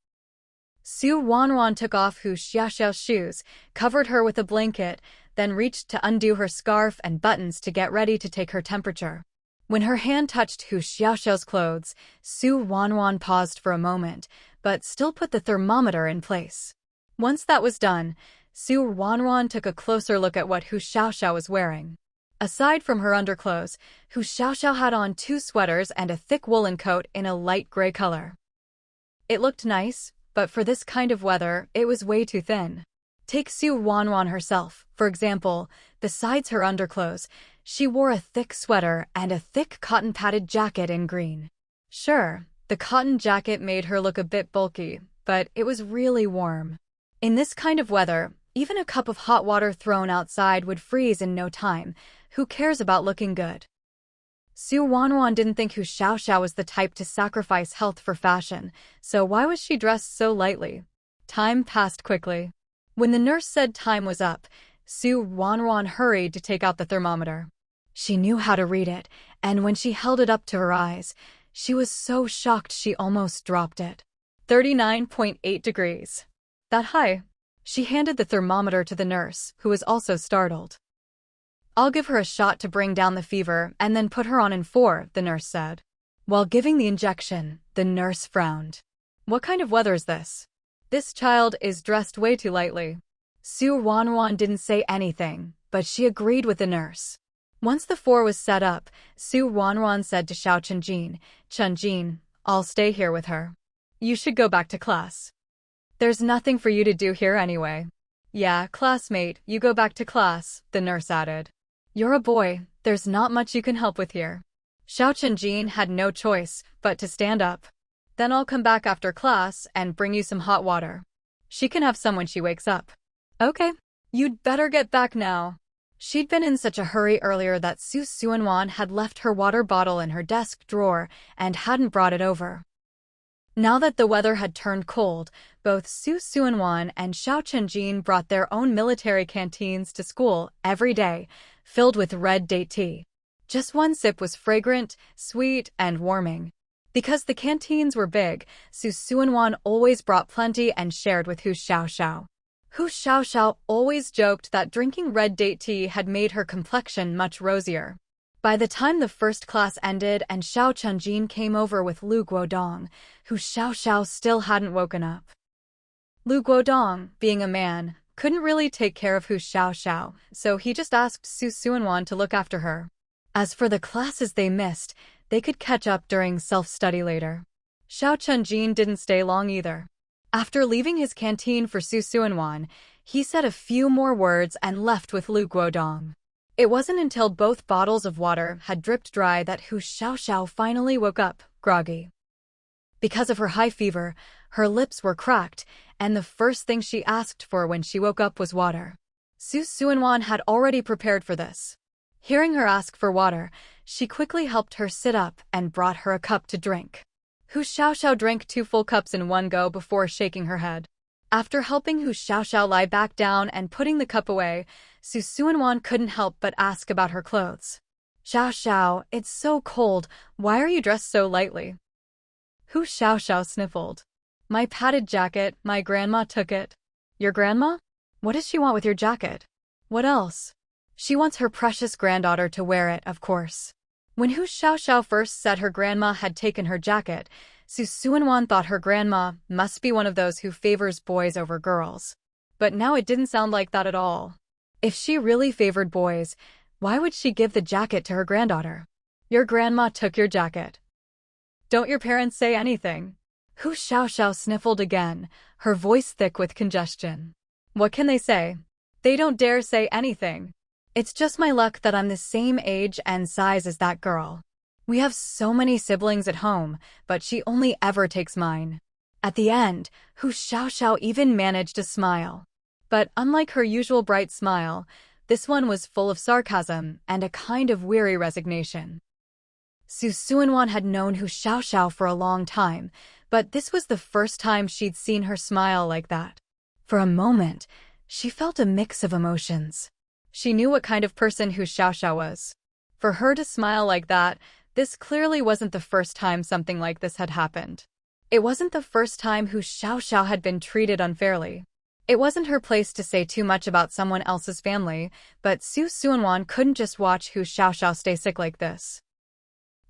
Ruanruan took off Hu Xiaoxiao's shoes, covered her with a blanket, then reached to undo her scarf and buttons to get ready to take her temperature. When her hand touched Hu Xiaoxiao's clothes, Ruanruan paused for a moment, but still put the thermometer in place. Once that was done, Ruanruan took a closer look at what Hu Xiaoxiao was wearing. Aside from her underclothes, Hu Xiaoxiao had on 2 sweaters and a thick woolen coat in a light gray color. It looked nice, but for this kind of weather, it was way too thin. Take Ruanruan herself, for example. Besides her underclothes, she wore a thick sweater and a thick cotton-padded jacket in green. Sure, the cotton jacket made her look a bit bulky, but it was really warm. In this kind of weather, even a cup of hot water thrown outside would freeze in no time. Who cares about looking good? Ruanruan didn't think Hu Xiaoxiao was the type to sacrifice health for fashion, so why was she dressed so lightly? Time passed quickly. When the nurse said time was up, Ruanruan hurried to take out the thermometer. She knew how to read it, and when she held it up to her eyes, she was so shocked she almost dropped it. 39.8 degrees. That high? She handed the thermometer to the nurse, who was also startled. I'll give her a shot to bring down the fever and then put her on in 4, the nurse said. While giving the injection, the nurse frowned. What kind of weather is this? This child is dressed way too lightly. Ruanruan didn't say anything, but she agreed with the nurse. Once the 4 was set up, Ruanruan said to Xiao Chunjin, I'll stay here with her. You should go back to class. There's nothing for you to do here anyway. Yeah, classmate, you go back to class, the nurse added. You're a boy, there's not much you can help with here. Xiao Chunjin had no choice but to stand up. Then I'll come back after class and bring you some hot water. She can have some when she wakes up. Okay, you'd better get back now. She'd been in such a hurry earlier that Ruanruan had left her water bottle in her desk drawer and hadn't brought it over. Now that the weather had turned cold, both Ruanruan and Xiao Chunjin brought their own military canteens to school every day, filled with red date tea. Just one sip was fragrant, sweet, and warming. Because the canteens were big, Ruanruan always brought plenty and shared with Hu Xiaoxiao. Hu Xiaoxiao always joked that drinking red date tea had made her complexion much rosier. By the time the first class ended and Xiao Chunjin came over with Lu Guodong, Hu Xiaoxiao still hadn't woken up. Lu Guodong, being a man, couldn't really take care of Hu Xiaoxiao, so he just asked Ruanruan to look after her. As for the classes they missed, they could catch up during self-study later. Xiao Chunjin didn't stay long either. After leaving his canteen for Ruanruan, he said a few more words and left with Lu Guodong. It wasn't until both bottles of water had dripped dry that Hu Xiaoxiao finally woke up, groggy. Because of her high fever, her lips were cracked, and the first thing she asked for when she woke up was water. Ruanruan had already prepared for this. Hearing her ask for water, she quickly helped her sit up and brought her a cup to drink. Hu Xiaoxiao drank 2 full cups in one go before shaking her head. After helping Hu Xiaoxiao lie back down and putting the cup away, Ruanruan couldn't help but ask about her clothes. Xiaoxiao, it's so cold, why are you dressed so lightly? Hu Xiaoxiao sniffled. My padded jacket, my grandma took it. Your grandma? What does she want with your jacket? What else? She wants her precious granddaughter to wear it, of course. When Hu Xiaoxiao first said her grandma had taken her jacket, Ruanruan thought her grandma must be one of those who favors boys over girls. But now it didn't sound like that at all. If she really favored boys, why would she give the jacket to her granddaughter? Your grandma took your jacket. Don't your parents say anything? Hu Xiaoxiao sniffled again, her voice thick with congestion. What can they say? They don't dare say anything. It's just my luck that I'm the same age and size as that girl. We have so many siblings at home, but she only ever takes mine. At the end, Hu Xiaoxiao even managed to smile. But unlike her usual bright smile, this one was full of sarcasm and a kind of weary resignation. Ruanruan had known Hu Xiaoxiao for a long time, but this was the first time she'd seen her smile like that. For a moment, she felt a mix of emotions. She knew what kind of person Hu Xiaoxiao was. For her to smile like that, this clearly wasn't the first time something like this had happened. It wasn't the first time Hu Xiaoxiao had been treated unfairly. It wasn't her place to say too much about someone else's family, but Ruanruan couldn't just watch Hu Xiaoxiao stay sick like this.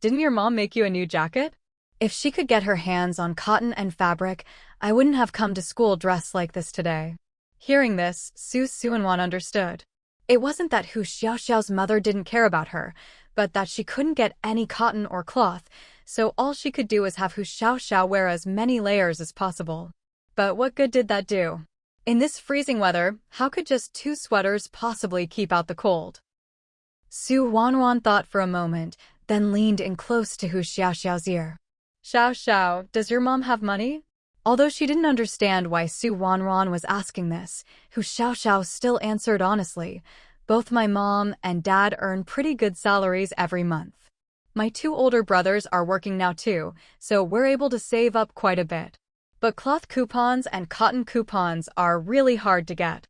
Didn't your mom make you a new jacket? If she could get her hands on cotton and fabric, I wouldn't have come to school dressed like this today. Hearing this, Ruanruan understood. It wasn't that Hu Xiaoxiao's mother didn't care about her, but that she couldn't get any cotton or cloth, so all she could do was have Hu Xiaoxiao wear as many layers as possible. But what good did that do? In this freezing weather, how could just 2 sweaters possibly keep out the cold? Ruanruan thought for a moment, then leaned in close to Hu Xiaoxiao's ear. Xiaoxiao, does your mom have money? Although she didn't understand why Ruanruan was asking this, Hu Xiaoxiao still answered honestly. Both my mom and dad earn pretty good salaries every month. My 2 older brothers are working now too, so we're able to save up quite a bit. but cloth coupons and cotton coupons are really hard to get.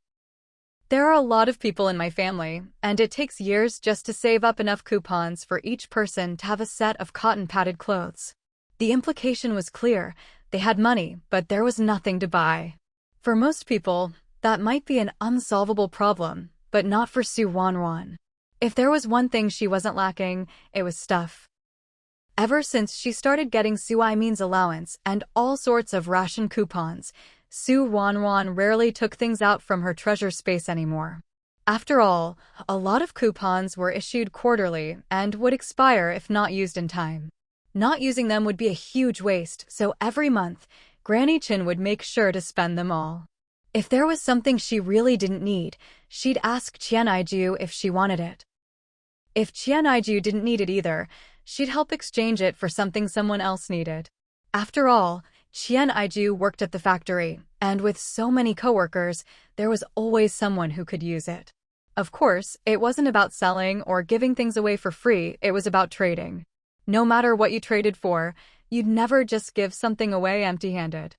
There are a lot of people in my family, and it takes years just to save up enough coupons for each person to have a set of cotton-padded clothes. The implication was clear. They had money, but there was nothing to buy. For most people, that might be an unsolvable problem, but not for Ruanruan. If there was one thing she wasn't lacking, it was stuff. Ever since she started getting Suimin's allowance and all sorts of ration coupons, Ruanruan rarely took things out from her treasure space anymore. After all, a lot of coupons were issued quarterly and would expire if not used in time. Not using them would be a huge waste, so every month, Granny Chin would make sure to spend them all. If there was something she really didn't need, she'd ask Qianaiju if she wanted it. If Qianaiju didn't need it either, she'd help exchange it for something someone else needed. After all, Qianaiju worked at the factory, and with so many coworkers, there was always someone who could use it. Of course, it wasn't about selling or giving things away for free, it was about trading. No matter what you traded for, you'd never just give something away empty-handed.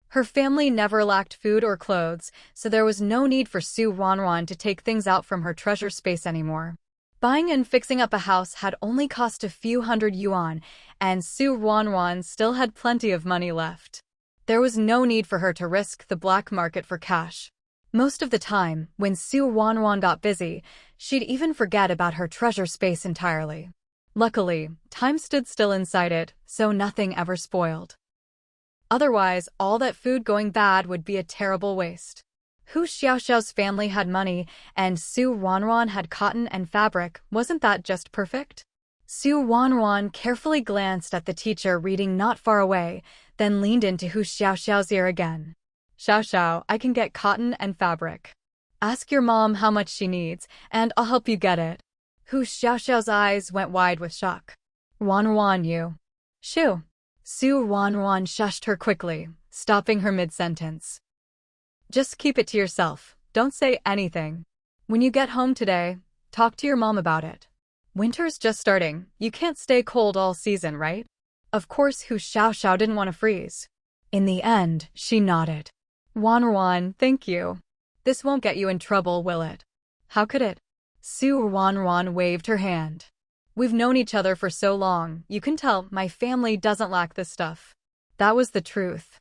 Her family never lacked food or clothes, so there was no need for Ruanruan to take things out from her treasure space anymore. Buying and fixing up a house had only cost a few hundred yuan, and Ruanruan still had plenty of money left. There was no need for her to risk the black market for cash. Most of the time, when Ruanruan got busy, she'd even forget about her treasure space entirely. Luckily, time stood still inside it, so nothing ever spoiled. Otherwise, all that food going bad would be a terrible waste. Hu Xiaoxiao's family had money, and Ruanruan had cotton and fabric. Wasn't that just perfect? Ruanruan carefully glanced at the teacher reading not far away, then leaned into Hu Xiaoxiao's ear again. Xiaoxiao, I can get cotton and fabric. Ask your mom how much she needs, and I'll help you get it. Hu Xiaoxiao's eyes went wide with shock. Ruanruan, you. Shoo. Ruanruan shushed her quickly, stopping her mid-sentence. Just keep it to yourself, don't say anything. When you get home today, talk to your mom about it. Winter's just starting, you can't stay cold all season, right? Of course Hu Xiaoxiao didn't want to freeze. In the end, she nodded. Ruanruan, thank you. This won't get you in trouble, will it? How could it? Ruanruan waved her hand. We've known each other for so long, you can tell my family doesn't lack this stuff. That was the truth.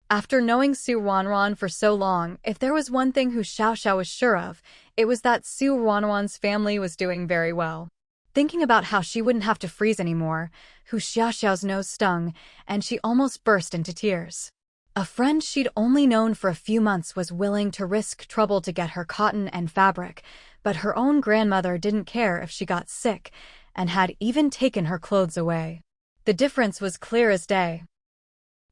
After knowing Ruanruan for so long, if there was one thing Hu Xiaoxiao was sure of, it was that Ruanruan's family was doing very well. Thinking about how she wouldn't have to freeze anymore, Hu Xiaoxiao's nose stung, and she almost burst into tears. A friend she'd only known for a few months was willing to risk trouble to get her cotton and fabric, but her own grandmother didn't care if she got sick, and had even taken her clothes away. The difference was clear as day.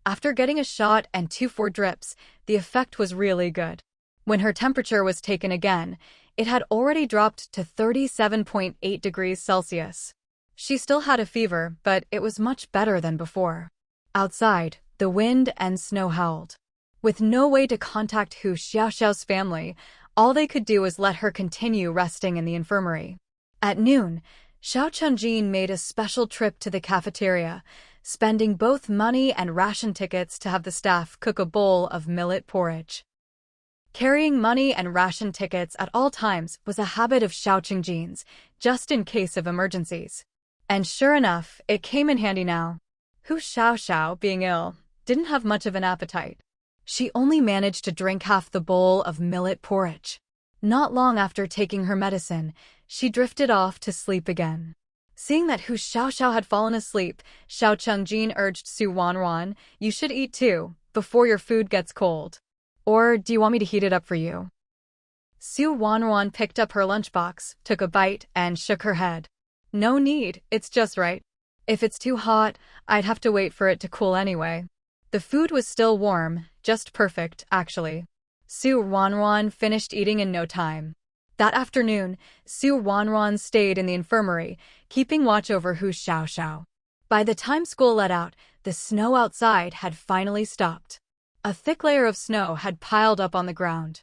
After getting a shot and 2 drips, the effect was really good. When her temperature was taken again, it had already dropped to 37.8 degrees Celsius. She still had a fever, but it was much better than before. Outside, the wind and snow howled. With no way to contact Hu Xiaoxiao's family, all they could do was let her continue resting in the infirmary. At noon, Xiao Chunjin made a special trip to the cafeteria, spending both money and ration tickets to have the staff cook a bowl of millet porridge. Carrying money and ration tickets at all times was a habit of Xiao Chunjin's, just in case of emergencies. And sure enough, it came in handy now. Hu Xiaoxiao, being ill, didn't have much of an appetite. She only managed to drink half the bowl of millet porridge. Not long after taking her medicine, she drifted off to sleep again. Seeing that Hu Xiaoxiao had fallen asleep, Xiao Chungjin urged Ruanruan, you should eat too, before your food gets cold. Or do you want me to heat it up for you? Ruanruan picked up her lunchbox, took a bite, and shook her head. No need, it's just right. If it's too hot, I'd have to wait for it to cool anyway. The food was still warm, just perfect, actually. Ruanruan finished eating in no time. That afternoon, Ruanruan stayed in the infirmary, keeping watch over Hu Xiaoxiao. By the time school let out, the snow outside had finally stopped. A thick layer of snow had piled up on the ground.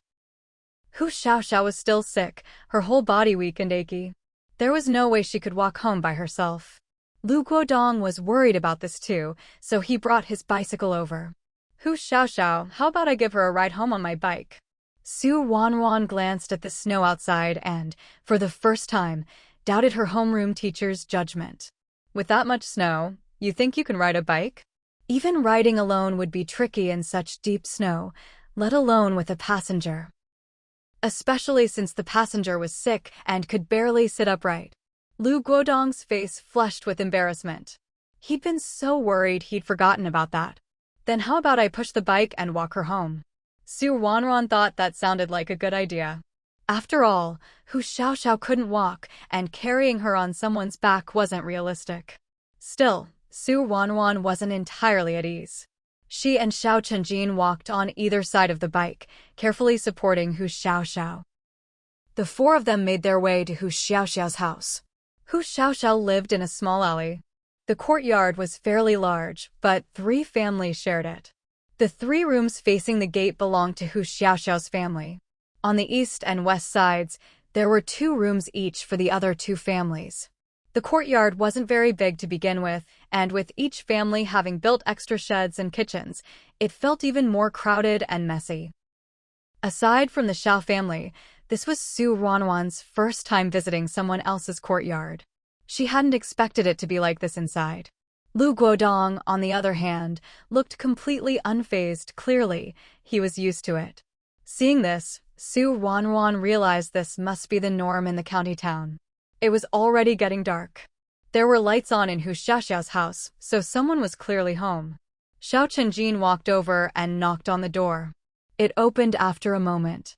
Hu Xiaoxiao was still sick, her whole body weak and achy. There was no way she could walk home by herself. Lu Guodong was worried about this too, so he brought his bicycle over. Who's Xiao Xiao? How about I give her a ride home on my bike? Su Ruanruan glanced at the snow outside and, for the first time, doubted her homeroom teacher's judgment. With that much snow, you think you can ride a bike? Even riding alone would be tricky in such deep snow, let alone with a passenger. Especially since the passenger was sick and could barely sit upright. Lu Guodong's face flushed with embarrassment. He'd been so worried he'd forgotten about that. Then how about I push the bike and walk her home? Su Ruanruan thought that sounded like a good idea. After all, Hu Xiaoxiao couldn't walk, and carrying her on someone's back wasn't realistic. Still, Su Ruanruan wasn't entirely at ease. She and Xiao Chenjin walked on either side of the bike, carefully supporting Hu Xiaoxiao. The four of them made their way to Hu Xiaoxiao's house. Hu Xiaoxiao lived in a small alley. The courtyard was fairly large, but 3 families shared it. The 3 rooms facing the gate belonged to Hu Xiaoxiao's family. On the east and west sides, there were 2 rooms each for the other 2 families. The courtyard wasn't very big to begin with, and with each family having built extra sheds and kitchens, it felt even more crowded and messy. Aside from the Xiao family, this was Su Ruanruan's first time visiting someone else's courtyard. She hadn't expected it to be like this inside. Lu Guodong, on the other hand, looked completely unfazed. Clearly, he was used to it. Seeing this, Su Ruanruan realized this must be the norm in the county town. It was already getting dark. There were lights on in Hu Xiaoxiao's house, so someone was clearly home. Xiao Chenjin walked over and knocked on the door. It opened after a moment.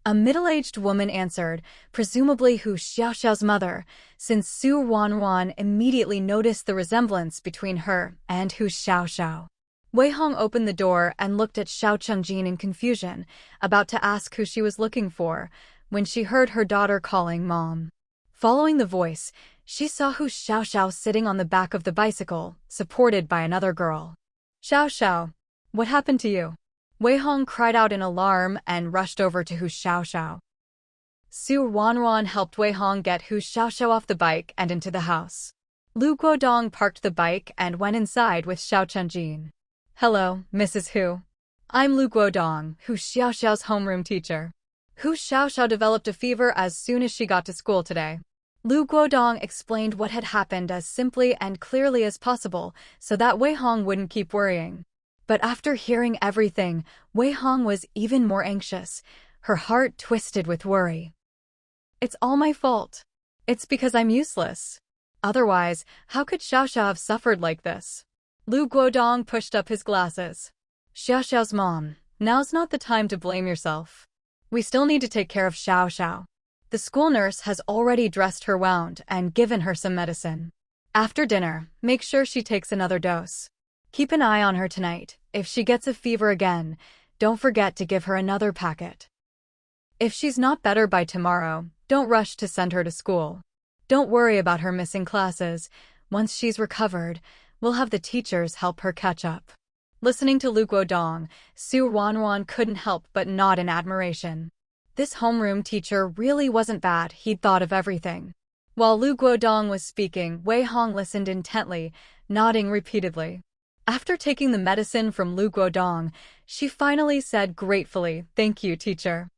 A middle-aged woman answered, presumably Hu Xiaoxiao's mother, since Su Ruanruan immediately noticed the resemblance between her and Hu Xiaoxiao. Wei Hong opened the door and looked at Xiao Chenjin in confusion, about to ask who she was looking for, when she heard her daughter calling Mom. Following the voice, she saw Hu Xiaoxiao sitting on the back of the bicycle, supported by another girl. Xiao Xiao, what happened to you? Wei Hong cried out in alarm and rushed over to Hu Xiaoxiao. Su Ruanruan helped Wei Hong get Hu Xiaoxiao off the bike and into the house. Lu Guodong parked the bike and went inside with Xiao Chenjin. Hello, Mrs. Hu. I'm Lu Guodong, Hu Xiaoxiao's homeroom teacher. Hu Xiaoxiao developed a fever as soon as she got to school today. Lu Guodong explained what had happened as simply and clearly as possible so that Wei Hong wouldn't keep worrying. But after hearing everything, Wei Hong was even more anxious, her heart twisted with worry. It's all my fault. It's because I'm useless. Otherwise, how could Xiao Xiao have suffered like this? Lu Guodong pushed up his glasses. Xiao Xiao's mom, now's not the time to blame yourself. We still need to take care of Xiao Xiao. The school nurse has already dressed her wound and given her some medicine. After dinner, make sure she takes another dose. Keep an eye on her tonight. If she gets a fever again, don't forget to give her another packet. If she's not better by tomorrow, don't rush to send her to school. Don't worry about her missing classes. Once she's recovered, we'll have the teachers help her catch up. Listening to Lu Guodong, Su Ruanruan couldn't help but nod in admiration. This homeroom teacher really wasn't bad. He'd thought of everything. While Lu Guodong was speaking, Wei Hong listened intently, nodding repeatedly. After taking the medicine from Lu Guodong, she finally said gratefully, "Thank you, teacher."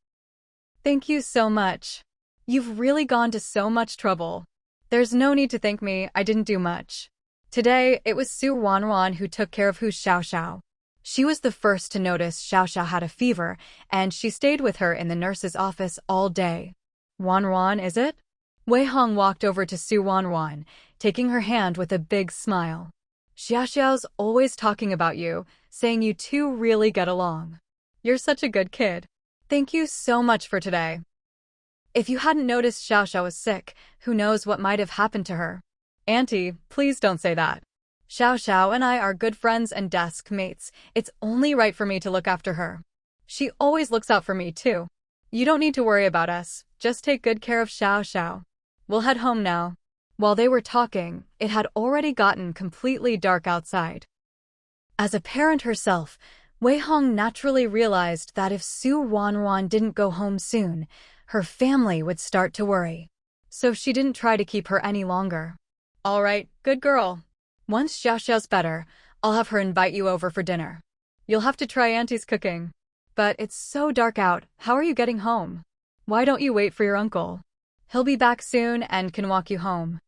"Thank you so much. You've really gone to so much trouble." "There's no need to thank me, I didn't do much." Today, it was Su Ruanruan who took care of Hu Xiaoxiao. She was the first to notice Xiao Xiao had a fever, and she stayed with her in the nurse's office all day. "Ruanruan, is it?" Wei Hong walked over to Su Ruanruan, taking her hand with a big smile. "Xiao Xiao's always talking about you, saying you two really get along. You're such a good kid. Thank you so much for today." If you hadn't noticed Xiao Xiao was sick, who knows what might have happened to her. "Auntie, please don't say that. Xiao Xiao and I are good friends and desk mates. It's only right for me to look after her. She always looks out for me too. You don't need to worry about us, just take good care of Xiao Xiao. We'll head home now." While they were talking, it had already gotten completely dark outside. As a parent herself, Wei Hong naturally realized that if Su Ruanruan didn't go home soon, her family would start to worry. So she didn't try to keep her any longer. "All right, good girl. Once Xiao Xiao's better, I'll have her invite you over for dinner." You'll have to try Auntie's cooking. But it's so dark out, how are you getting home? Why don't you wait for your uncle? He'll be back soon and can walk you home.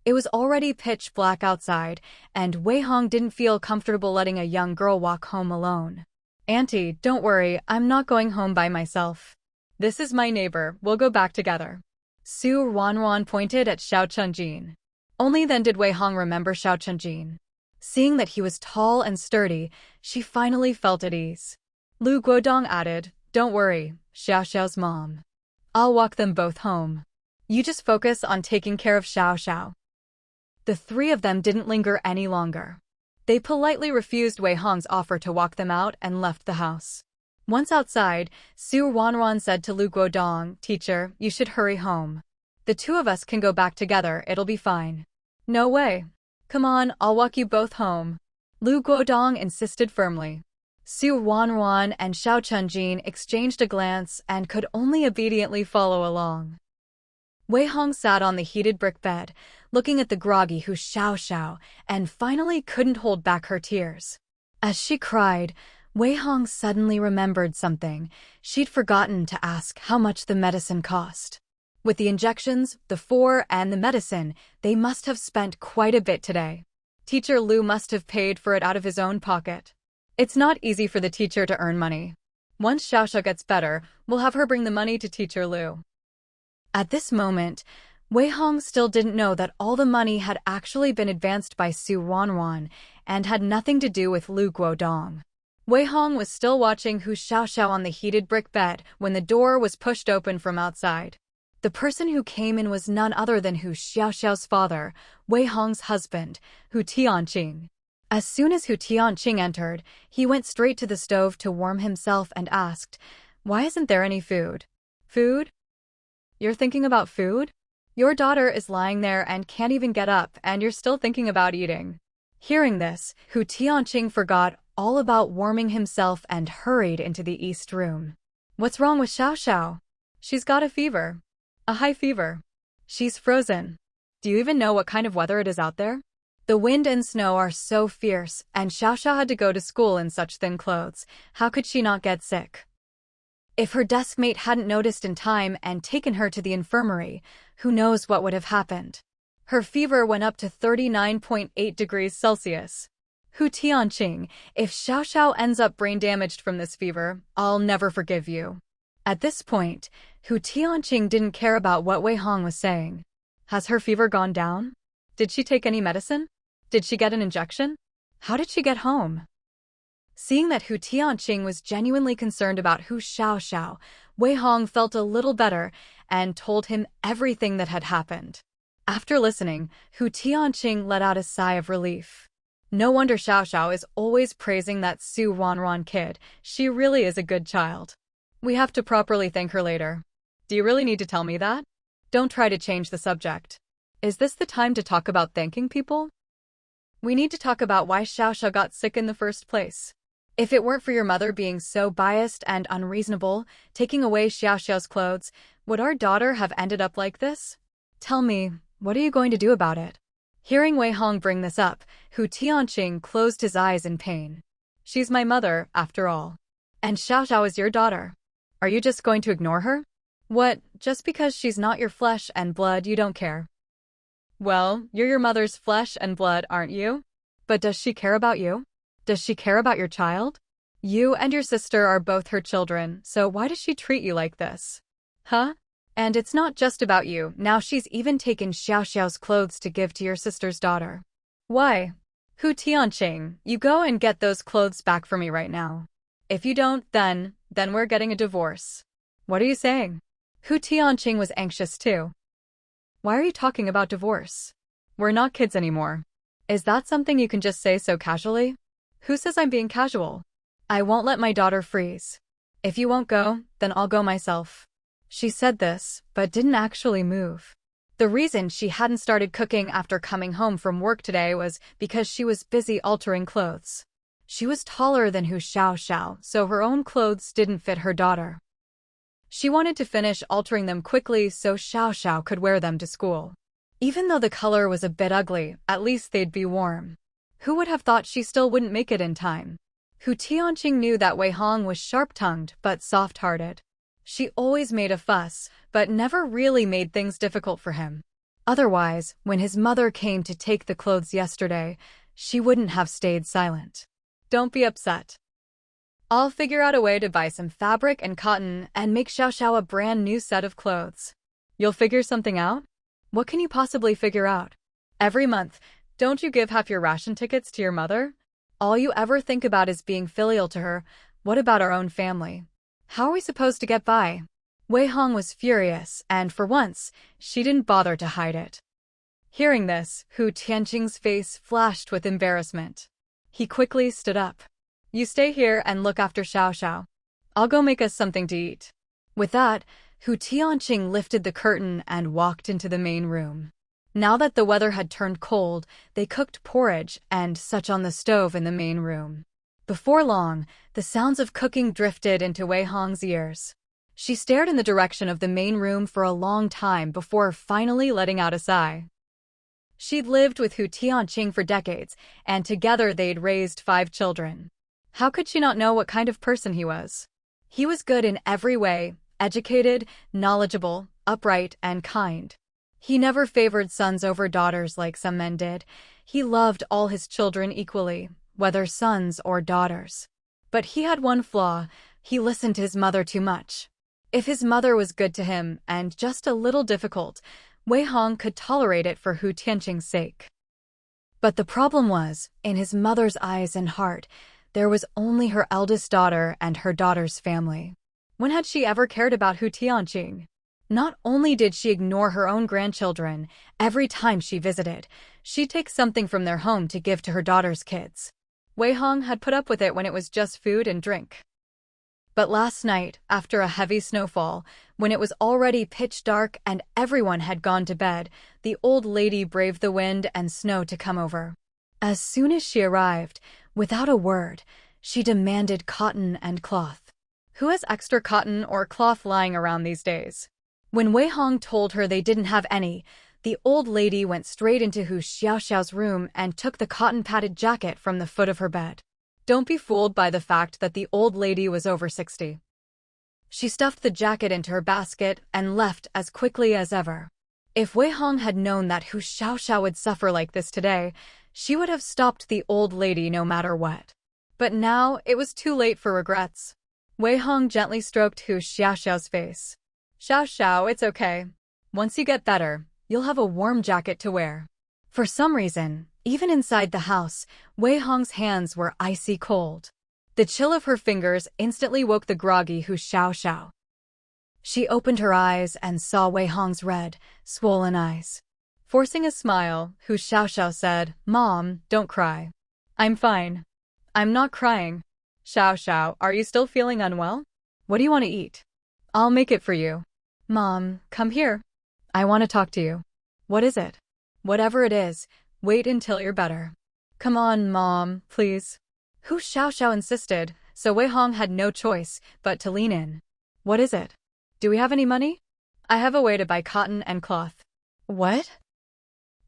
It was already pitch black outside, and Wei Hong didn't feel comfortable letting a young girl walk home alone. Auntie, don't worry, I'm not going home by myself. This is my neighbor, we'll go back together. Su Ruanruan pointed at Xiao Chunjin. Only then did Wei Hong remember Xiao Chunjin. Seeing that he was tall and sturdy, she finally felt at ease. Lu Guodong added, don't worry, Xiao Xiao's mom. I'll walk them both home. You just focus on taking care of Xiao Xiao. The three of them didn't linger any longer. They politely refused Wei Hong's offer to walk them out and left the house. Once outside, Su Ruanruan said to Lu Guodong, teacher, you should hurry home. The two of us can go back together, it'll be fine. No way. Come on, I'll walk you both home. Lu Guodong insisted firmly. Su Ruanruan and Xiao Chunjin exchanged a glance and could only obediently follow along. Wei Hong sat on the heated brick bed, looking at the groggy Hu Xiao Xiao, and finally couldn't hold back her tears. As she cried, Wei Hong suddenly remembered something. She'd forgotten to ask how much the medicine cost. With the injections, the four, and the medicine, they must have spent quite a bit today. Teacher Lu must have paid for it out of his own pocket. It's not easy for the teacher to earn money. Once Xiao Xiao gets better, we'll have her bring the money to Teacher Lu. At this moment, Wei Hong still didn't know that all the money had actually been advanced by Su Ruanruan and had nothing to do with Lu Guodong. Wei Hong was still watching Hu Xiao Xiao on the heated brick bed when the door was pushed open from outside. The person who came in was none other than Hu Xiao Xiao's father, Wei Hong's husband, Hu Tianqing. As soon as Hu Tianqing entered, he went straight to the stove to warm himself and asked, why isn't there any food? Food? You're thinking about food? Your daughter is lying there and can't even get up, and you're still thinking about eating. Hearing this, Hu Tianqing forgot all about warming himself and hurried into the east room. What's wrong with Xiao Xiao? She's got a fever. A high fever. She's frozen. Do you even know what kind of weather it is out there? The wind and snow are so fierce, and Xiao Xiao had to go to school in such thin clothes. How could she not get sick? If her deskmate hadn't noticed in time and taken her to the infirmary, who knows what would have happened. Her fever went up to 39.8 degrees Celsius. Hu Tianqing, if Xiao Xiao ends up brain damaged from this fever, I'll never forgive you. At this point, Hu Tianqing didn't care about what Wei Hong was saying. Has her fever gone down? Did she take any medicine? Did she get an injection? How did she get home? Seeing that Hu Tianqing was genuinely concerned about Hu Xiao Xiao, Wei Hong felt a little better and told him everything that had happened. After listening, Hu Tianqing let out a sigh of relief. No wonder Xiao Xiao is always praising that Su Ruanruan kid. She really is a good child. We have to properly thank her later. Do you really need to tell me that? Don't try to change the subject. Is this the time to talk about thanking people? We need to talk about why Xiao Xiao got sick in the first place. If it weren't for your mother being so biased and unreasonable, taking away Xiao Xiao's clothes, would our daughter have ended up like this? Tell me, what are you going to do about it? Hearing Wei Hong bring this up, Hu Tianqing closed his eyes in pain. She's my mother, after all. And Xiao Xiao is your daughter. Are you just going to ignore her? What, just because she's not your flesh and blood you don't care? Well, you're your mother's flesh and blood, aren't you? But does she care about you? Does she care about your child? You and your sister are both her children, so why does she treat you like this? Huh? And it's not just about you, now she's even taken Xiao Xiao's clothes to give to your sister's daughter. Why? Hu Tianqing, you go and get those clothes back for me right now. If you don't, then we're getting a divorce. What are you saying? Hu Tianqing was anxious too. Why are you talking about divorce? We're not kids anymore. Is that something you can just say so casually? Who says I'm being casual? I won't let my daughter freeze. If you won't go, then I'll go myself. She said this, but didn't actually move. The reason she hadn't started cooking after coming home from work today was because she was busy altering clothes. She was taller than Hu Xiao Xiao, so her own clothes didn't fit her daughter. She wanted to finish altering them quickly so Xiao Xiao could wear them to school. Even though the color was a bit ugly, at least they'd be warm. Who would have thought she still wouldn't make it in time? Hu Tianqing knew that Wei Hong was sharp-tongued but soft-hearted. She always made a fuss, but never really made things difficult for him. Otherwise, when his mother came to take the clothes yesterday, she wouldn't have stayed silent. Don't be upset. I'll figure out a way to buy some fabric and cotton and make Xiao Xiao a brand new set of clothes. You'll figure something out? What can you possibly figure out? Every month, don't you give half your ration tickets to your mother? All you ever think about is being filial to her. What about our own family? How are we supposed to get by? Wei Hong was furious, and for once, she didn't bother to hide it. Hearing this, Hu Tianqing's face flashed with embarrassment. He quickly stood up. You stay here and look after Xiao Xiao. I'll go make us something to eat. With that, Hu Tianqing lifted the curtain and walked into the main room. Now that the weather had turned cold, they cooked porridge and such on the stove in the main room. Before long, the sounds of cooking drifted into Wei Hong's ears. She stared in the direction of the main room for a long time before finally letting out a sigh. She'd lived with Hu Tianqing for decades, and together they'd raised 5 children. How could she not know what kind of person he was? He was good in every way, educated, knowledgeable, upright, and kind. He never favored sons over daughters like some men did. He loved all his children equally, whether sons or daughters. But he had one flaw: he listened to his mother too much. If his mother was good to him and just a little difficult, Wei Hong could tolerate it for Hu Tianqing's sake. But the problem was, in his mother's eyes and heart, there was only her eldest daughter and her daughter's family. When had she ever cared about Hu Tianqing? Not only did she ignore her own grandchildren, every time she visited, she'd take something from their home to give to her daughter's kids. Wei Hong had put up with it when it was just food and drink. But last night, after a heavy snowfall, when it was already pitch dark and everyone had gone to bed, the old lady braved the wind and snow to come over. As soon as she arrived, without a word, she demanded cotton and cloth. Who has extra cotton or cloth lying around these days? When Wei Hong told her they didn't have any, the old lady went straight into Hu Xiaoxiao's room and took the cotton-padded jacket from the foot of her bed. Don't be fooled by the fact that the old lady was over 60. She stuffed the jacket into her basket and left as quickly as ever. If Wei Hong had known that Hu Xiaoxiao would suffer like this today, she would have stopped the old lady no matter what. But now it was too late for regrets. Wei Hong gently stroked Hu Xiaoxiao's face. Xiao Xiao, it's okay. Once you get better, you'll have a warm jacket to wear. For some reason, even inside the house, Wei Hong's hands were icy cold. The chill of her fingers instantly woke the groggy Hu Xiaoxiao. She opened her eyes and saw Wei Hong's red, swollen eyes. Forcing a smile, Hu Xiaoxiao said, "Mom, don't cry. I'm fine. I'm not crying. Xiao Xiao, are you still feeling unwell? What do you want to eat? I'll make it for you." "Mom, come here. I want to talk to you." "What is it?" "Whatever it is, wait until you're better." "Come on, Mom, please." Hu Xiaoxiao insisted, so Wei Hong had no choice but to lean in. "What is it? Do we have any money?" "I have a way to buy cotton and cloth." "What?"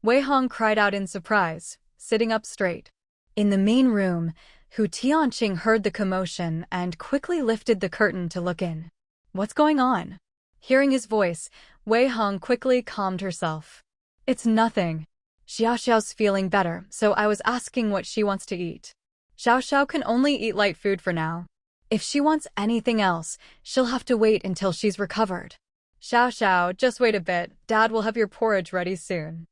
Wei Hong cried out in surprise, sitting up straight. In the main room, Hu Tianqing heard the commotion and quickly lifted the curtain to look in. "What's going on?" Hearing his voice, Wei Hong quickly calmed herself. "It's nothing. Xiao Xiao's feeling better, so I was asking what she wants to eat. Xiao Xiao can only eat light food for now. If she wants anything else, she'll have to wait until she's recovered." "Xiao Xiao, just wait a bit. Dad will have your porridge ready soon."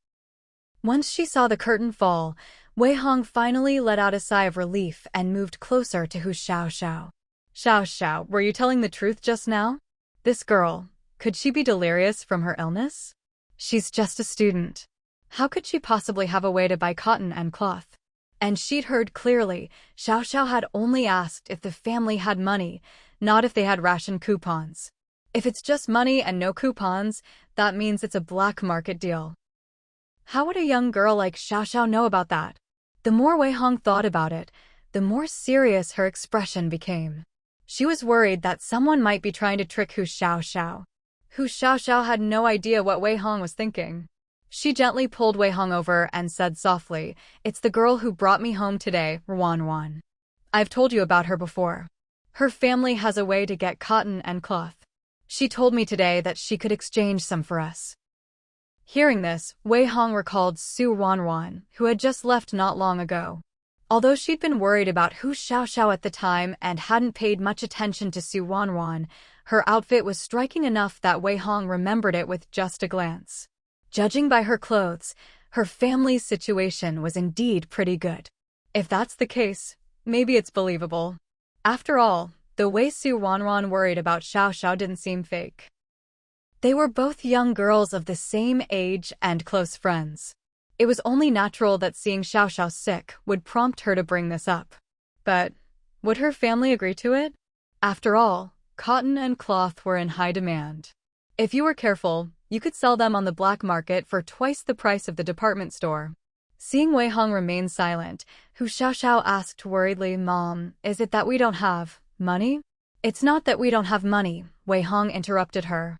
Once she saw the curtain fall, Wei Hong finally let out a sigh of relief and moved closer to Hu Xiaoxiao. "Xiao Xiao, were you telling the truth just now? This girl, could she be delirious from her illness? She's just a student. How could she possibly have a way to buy cotton and cloth?" And she'd heard clearly, Xiao Xiao had only asked if the family had money, not if they had ration coupons. If it's just money and no coupons, that means it's a black market deal. How would a young girl like Xiao Xiao know about that? The more Wei Hong thought about it, the more serious her expression became. She was worried that someone might be trying to trick Hu Xiaoxiao. Hu Xiaoxiao had no idea what Wei Hong was thinking. She gently pulled Wei Hong over and said softly, "It's the girl who brought me home today, Ruanruan. I've told you about her before. Her family has a way to get cotton and cloth. She told me today that she could exchange some for us. Hearing this, Wei Hong recalled Ruanruan, who had just left not long ago. Although she'd been worried about Hu Xiaoxiao at the time and hadn't paid much attention to Ruanruan, her outfit was striking enough that Wei Hong remembered it with just a glance. Judging by her clothes, her family's situation was indeed pretty good. If that's the case, maybe it's believable. After all, the way Ruanruan worried about Xiaoxiao didn't seem fake. They were both young girls of the same age and close friends. It was only natural that seeing Xiaoxiao sick would prompt her to bring this up. But would her family agree to it? After all, cotton and cloth were in high demand. If you were careful, you could sell them on the black market for twice the price of the department store. Seeing Wei Hong remain silent, Hu Xiaoxiao asked worriedly, "Mom, is it that we don't have money?" "It's not that we don't have money," Wei Hong interrupted her.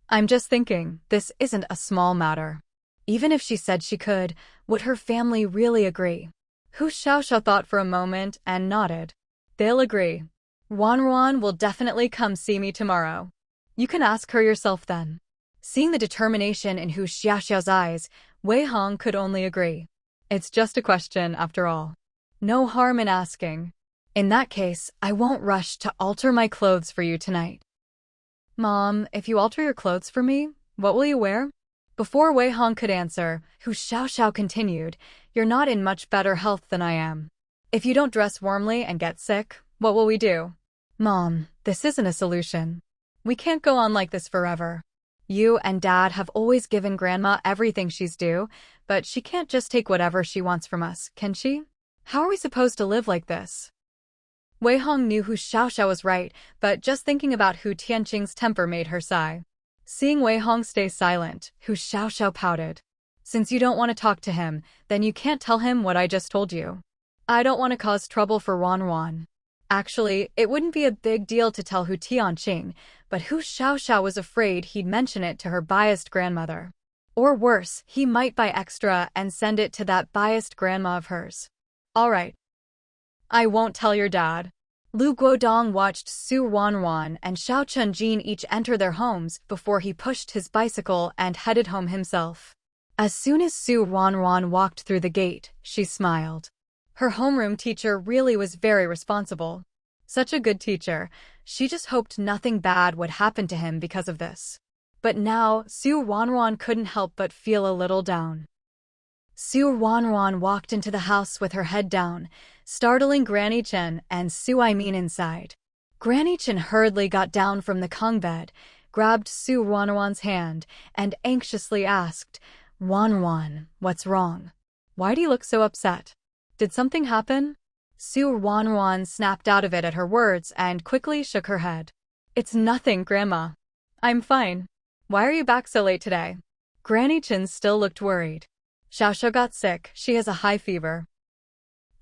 "I'm just thinking, this isn't a small matter." Even if she said she could, would her family really agree? Hu Xiaoxiao thought for a moment and nodded. "They'll agree. Ruanruan will definitely come see me tomorrow. You can ask her yourself then." Seeing the determination in Hu Xiaoxiao's eyes, Wei Hong could only agree. It's just a question, after all. No harm in asking. In that case, I won't rush to alter my clothes for you tonight. "Mom, if you alter your clothes for me, what will you wear?" Before Wei Hong could answer, Hu Xiaoxiao continued, "You're not in much better health than I am. If you don't dress warmly and get sick, what will we do?" "Mom, this isn't a solution. We can't go on like this forever. You and Dad have always given Grandma everything she's due, but she can't just take whatever she wants from us, can she? How are we supposed to live like this?" Wei Hong knew Hu Xiaoxiao was right, but just thinking about Hu Tianqing's temper made her sigh. Seeing Wei Hong stay silent, Hu Xiaoxiao pouted. "Since you don't want to talk to him, then you can't tell him what I just told you. I don't want to cause trouble for Ruanruan. Actually, it wouldn't be a big deal to tell Hu Tianqing, but Hu Xiaoxiao was afraid he'd mention it to her biased grandmother. Or worse, he might buy extra and send it to that biased grandma of hers. All right. I won't tell your dad." Lu Guodong watched Ruanruan and Xiao Chunjin each enter their homes before he pushed his bicycle and headed home himself. As soon as Ruanruan walked through the gate, she smiled. Her homeroom teacher really was very responsible. Such a good teacher, she just hoped nothing bad would happen to him because of this. But now, Ruanruan couldn't help but feel a little down. Ruanruan walked into the house with her head down, startling Granny Chen and Su Aimin inside. Granny Chen hurriedly got down from the Kong bed, grabbed Ruanruan's hand, and anxiously asked, "Ruanruan, what's wrong? Why do you look so upset? Did something happen?" Ruanruan snapped out of it at her words and quickly shook her head. "It's nothing, Grandma. I'm fine. Why are you back so late today?" Granny Chen still looked worried. "Xiaoxiao got sick, she has a high fever.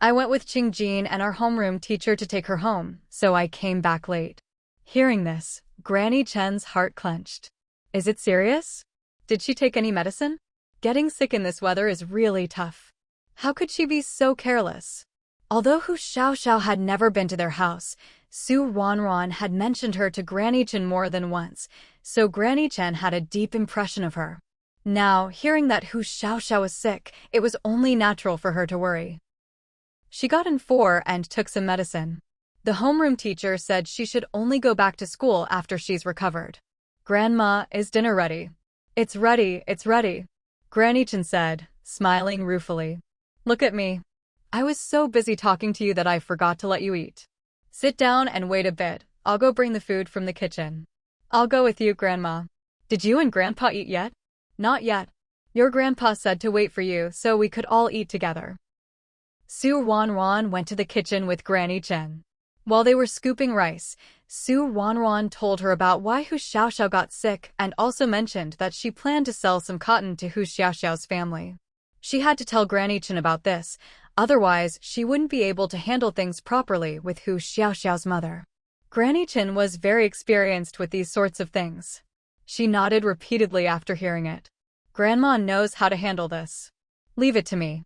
I went with Qingjin and our homeroom teacher to take her home, so I came back late." Hearing this, Granny Chen's heart clenched. Is it serious? Did she take any medicine? Getting sick in this weather is really tough. How could she be so careless? Although Hu Xiaoxiao had never been to their house, Ruanruan had mentioned her to Granny Chen more than once, so Granny Chen had a deep impression of her. Now, hearing that Hu Xiaoxiao was sick, it was only natural for her to worry. She got in 4 and took some medicine. The homeroom teacher said she should only go back to school after she's recovered. "Grandma, is dinner ready?" It's ready, it's ready," Granny Chen said, smiling ruefully. "Look at me. I was so busy talking to you that I forgot to let you eat. Sit down and wait a bit, I'll go bring the food from the kitchen." "I'll go with you, Grandma. Did you and Grandpa eat yet?" "Not yet. Your grandpa said to wait for you so we could all eat together." Ruanruan went to the kitchen with Granny Chen. While they were scooping rice, Ruanruan told her about why Hu Xiaoxiao got sick and also mentioned that she planned to sell some cotton to Hu Xiaoxiao's family. She had to tell Granny Chen about this, otherwise she wouldn't be able to handle things properly with Hu Xiaoxiao's mother. Granny Chen was very experienced with these sorts of things. She nodded repeatedly after hearing it. "Grandma knows how to handle this. Leave it to me."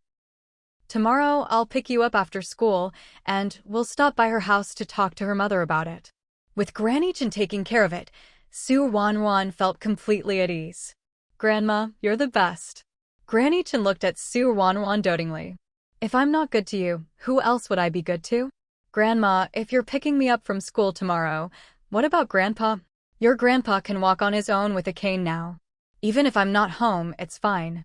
Tomorrow, I'll pick you up after school, and we'll stop by her house to talk to her mother about it. With Granny Chen taking care of it, Ruanruan felt completely at ease. Grandma, you're the best. Granny Chen looked at Ruanruan dotingly. If I'm not good to you, who else would I be good to? Grandma, if you're picking me up from school tomorrow, what about Grandpa? Your grandpa can walk on his own with a cane now. Even if I'm not home, it's fine.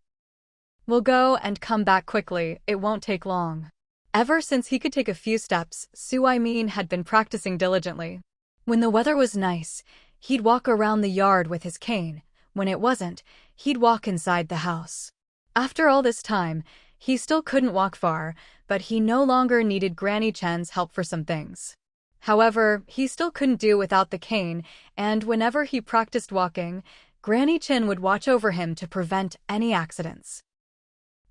We'll go and come back quickly, it won't take long. Ever since he could take a few steps, Suaimin had been practicing diligently. When the weather was nice, he'd walk around the yard with his cane. When it wasn't, he'd walk inside the house. After all this time, he still couldn't walk far, but he no longer needed Granny Chen's help for some things. However, he still couldn't do without the cane, and whenever he practiced walking, Granny Chen would watch over him to prevent any accidents.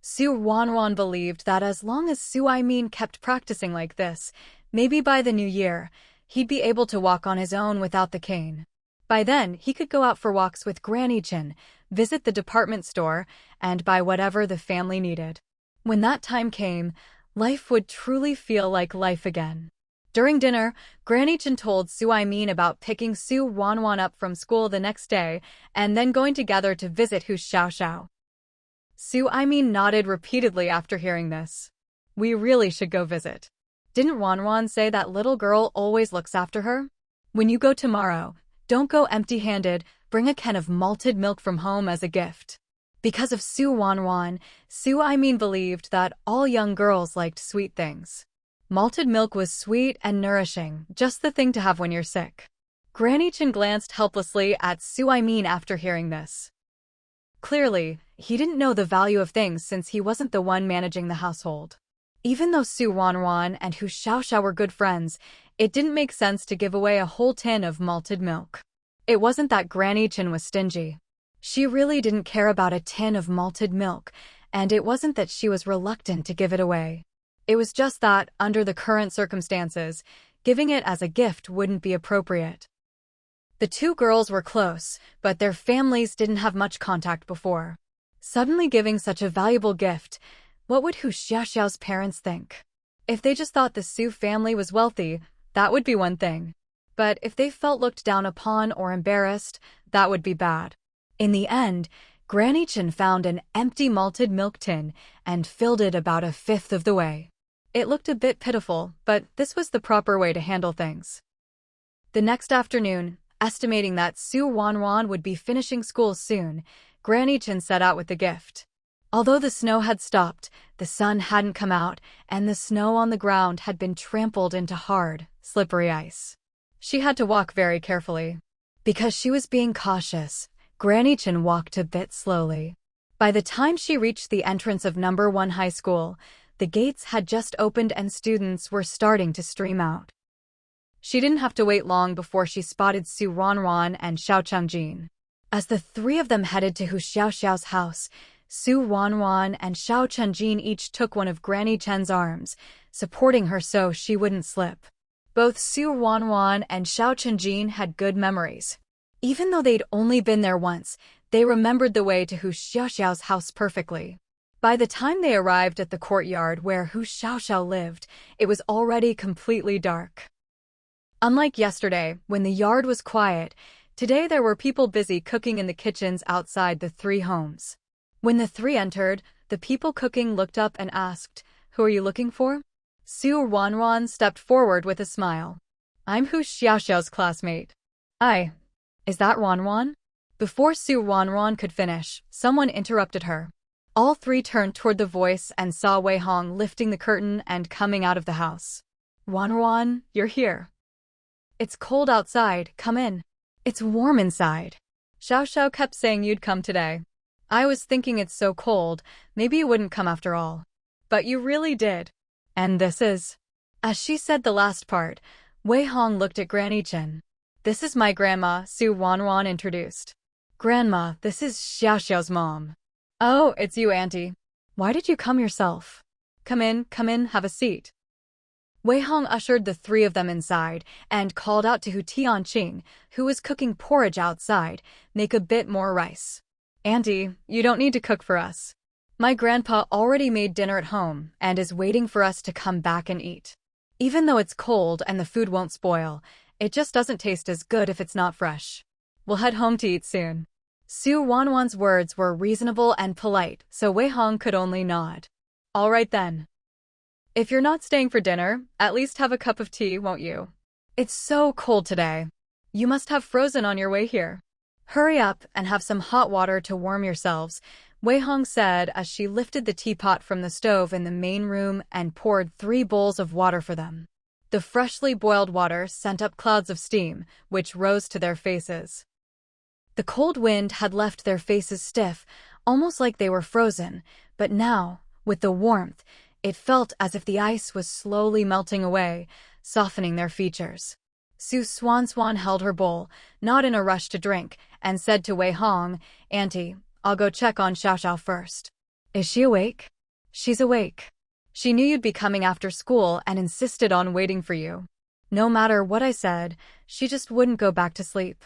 Ruanruan believed that as long as Suaimin kept practicing like this, maybe by the new year, he'd be able to walk on his own without the cane. By then, he could go out for walks with Granny Chen, visit the department store, and buy whatever the family needed. When that time came, life would truly feel like life again. During dinner, Granny Chen told Suaimin about picking Ruanruan up from school the next day and then going together to visit Hu Xiaoxiao. Suaimin nodded repeatedly after hearing this. We really should go visit. Didn't Ruanruan say that little girl always looks after her? When you go tomorrow, don't go empty-handed, bring a can of malted milk from home as a gift. Because of Ruanruan, Suaimin believed that all young girls liked sweet things. Malted milk was sweet and nourishing, just the thing to have when you're sick. Granny Chen glanced helplessly at Suaimin after hearing this. Clearly, he didn't know the value of things since he wasn't the one managing the household. Even though Ruanruan and Hu Xiaoxiao were good friends, it didn't make sense to give away a whole tin of malted milk. It wasn't that Granny Chen was stingy. She really didn't care about a tin of malted milk, and it wasn't that she was reluctant to give it away. It was just that, under the current circumstances, giving it as a gift wouldn't be appropriate. The two girls were close, but their families didn't have much contact before. Suddenly giving such a valuable gift, what would Hu Xiaoxiao's parents think? If they just thought the Su family was wealthy, that would be one thing. But if they felt looked down upon or embarrassed, that would be bad. In the end, Granny Chen found an empty malted milk tin and filled it about a fifth of the way. It looked a bit pitiful, but this was the proper way to handle things. The next afternoon, estimating that Ruanruan would be finishing school soon, Granny Chen set out with the gift. Although the snow had stopped, the sun hadn't come out, and the snow on the ground had been trampled into hard, slippery ice. She had to walk very carefully. Because she was being cautious, Granny Chen walked a bit slowly. By the time she reached the entrance of No. 1 high school, the gates had just opened and students were starting to stream out. She didn't have to wait long before she spotted Ruanruan and Xiao Changjin. As the three of them headed to Hu Xiaoxiao's house, Ruanruan and Xiao Changjin each took one of Granny Chen's arms, supporting her so she wouldn't slip. Both Ruanruan and Xiao Changjin had good memories. Even though they'd only been there once, they remembered the way to Hu Xiaoxiao's house perfectly. By the time they arrived at the courtyard where Hu Xiaoxiao lived, it was already completely dark. Unlike yesterday, when the yard was quiet, today there were people busy cooking in the kitchens outside the three homes. When the three entered, the people cooking looked up and asked, "Who are you looking for?" Ruanruan stepped forward with a smile. "I'm Hu Xiaoxiao's classmate." Is that Ruanruan?" Before Ruanruan could finish, someone interrupted her. All three turned toward the voice and saw Wei Hong lifting the curtain and coming out of the house. "Ruanruan, you're here. It's cold outside, come in. It's warm inside. Xiaoxiao kept saying you'd come today. I was thinking it's so cold, maybe you wouldn't come after all. But you really did. And this is..." As she said the last part, Wei Hong looked at Granny Chen. "This is my grandma," Ruanruan introduced. "Grandma, this is Xiaoxiao's mom." "Oh, it's you, Auntie. Why did you come yourself? Come in, have a seat." Wei Hong ushered the three of them inside and called out to Hu Tianqing, who was cooking porridge outside, "Make a bit more rice." "Auntie, you don't need to cook for us. My grandpa already made dinner at home and is waiting for us to come back and eat. Even though it's cold and the food won't spoil, it just doesn't taste as good if it's not fresh. We'll head home to eat soon. Ruanruan's words were reasonable and polite, so Wei Hong could only nod. All right then. If you're not staying for dinner, at least have a cup of tea, won't you? It's so cold today. You must have frozen on your way here. Hurry up and have some hot water to warm yourselves, Wei Hong said as she lifted the teapot from the stove in the main room and poured 3 bowls of water for them. The freshly boiled water sent up clouds of steam, which rose to their faces. The cold wind had left their faces stiff, almost like they were frozen, but now, with the warmth, it felt as if the ice was slowly melting away, softening their features. Su Swan held her bowl, not in a rush to drink, and said to Wei Hong, "Auntie, I'll go check on Xiao Xiao first." "Is she awake?" "She's awake. She knew you'd be coming after school and insisted on waiting for you. No matter what I said, she just wouldn't go back to sleep."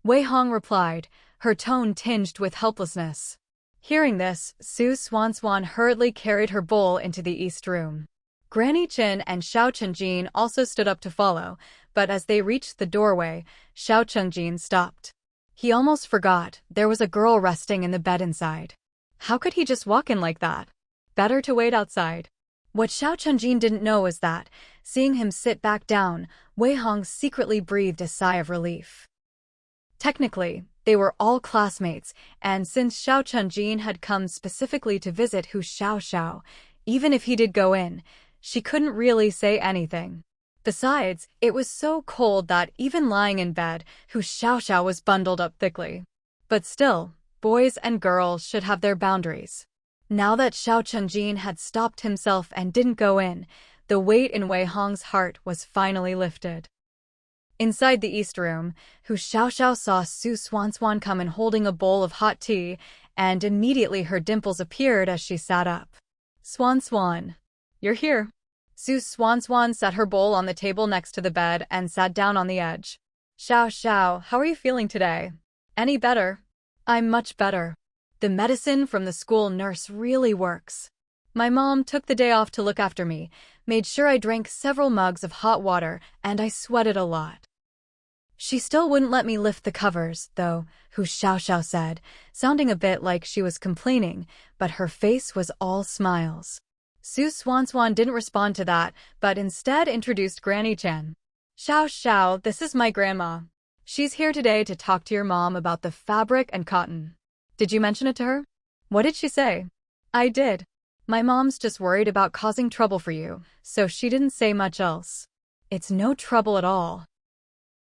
Wei Hong replied, her tone tinged with helplessness. Hearing this, Su Swan hurriedly carried her bowl into the east room. Granny Chin and Xiao Chengjin also stood up to follow, but as they reached the doorway, Xiao Chengjin stopped. He almost forgot there was a girl resting in the bed inside. How could he just walk in like that? Better to wait outside. What Xiao Chengjin didn't know was that, seeing him sit back down, Wei Hong secretly breathed a sigh of relief. Technically, they were all classmates, and since Xiao Chengjin had come specifically to visit Hu Xiaoxiao, even if he did go in, she couldn't really say anything. Besides, it was so cold that even lying in bed, Hu Xiaoxiao was bundled up thickly. But still, boys and girls should have their boundaries. Now that Xiao Chengjin had stopped himself and didn't go in, the weight in Wei Hong's heart was finally lifted. Inside the east room, Hu Xiaoxiao saw Su Swan come in holding a bowl of hot tea, and immediately her dimples appeared as she sat up. Swan, you're here." Su Swan set her bowl on the table next to the bed and sat down on the edge. "Xiao, how are you feeling today? Any better?" "I'm much better. The medicine from the school nurse really works. My mom took the day off to look after me, made sure I drank several mugs of hot water, and I sweated a lot. She still wouldn't let me lift the covers, though," Hu Xiaoxiao said, sounding a bit like she was complaining, but her face was all smiles. Su Swan didn't respond to that, but instead introduced Granny Chen. "Xiao, this is my grandma. She's here today to talk to your mom about the fabric and cotton. Did you mention it to her?" "What did she say?" "I did. My mom's just worried about causing trouble for you, so she didn't say much else." "It's no trouble at all.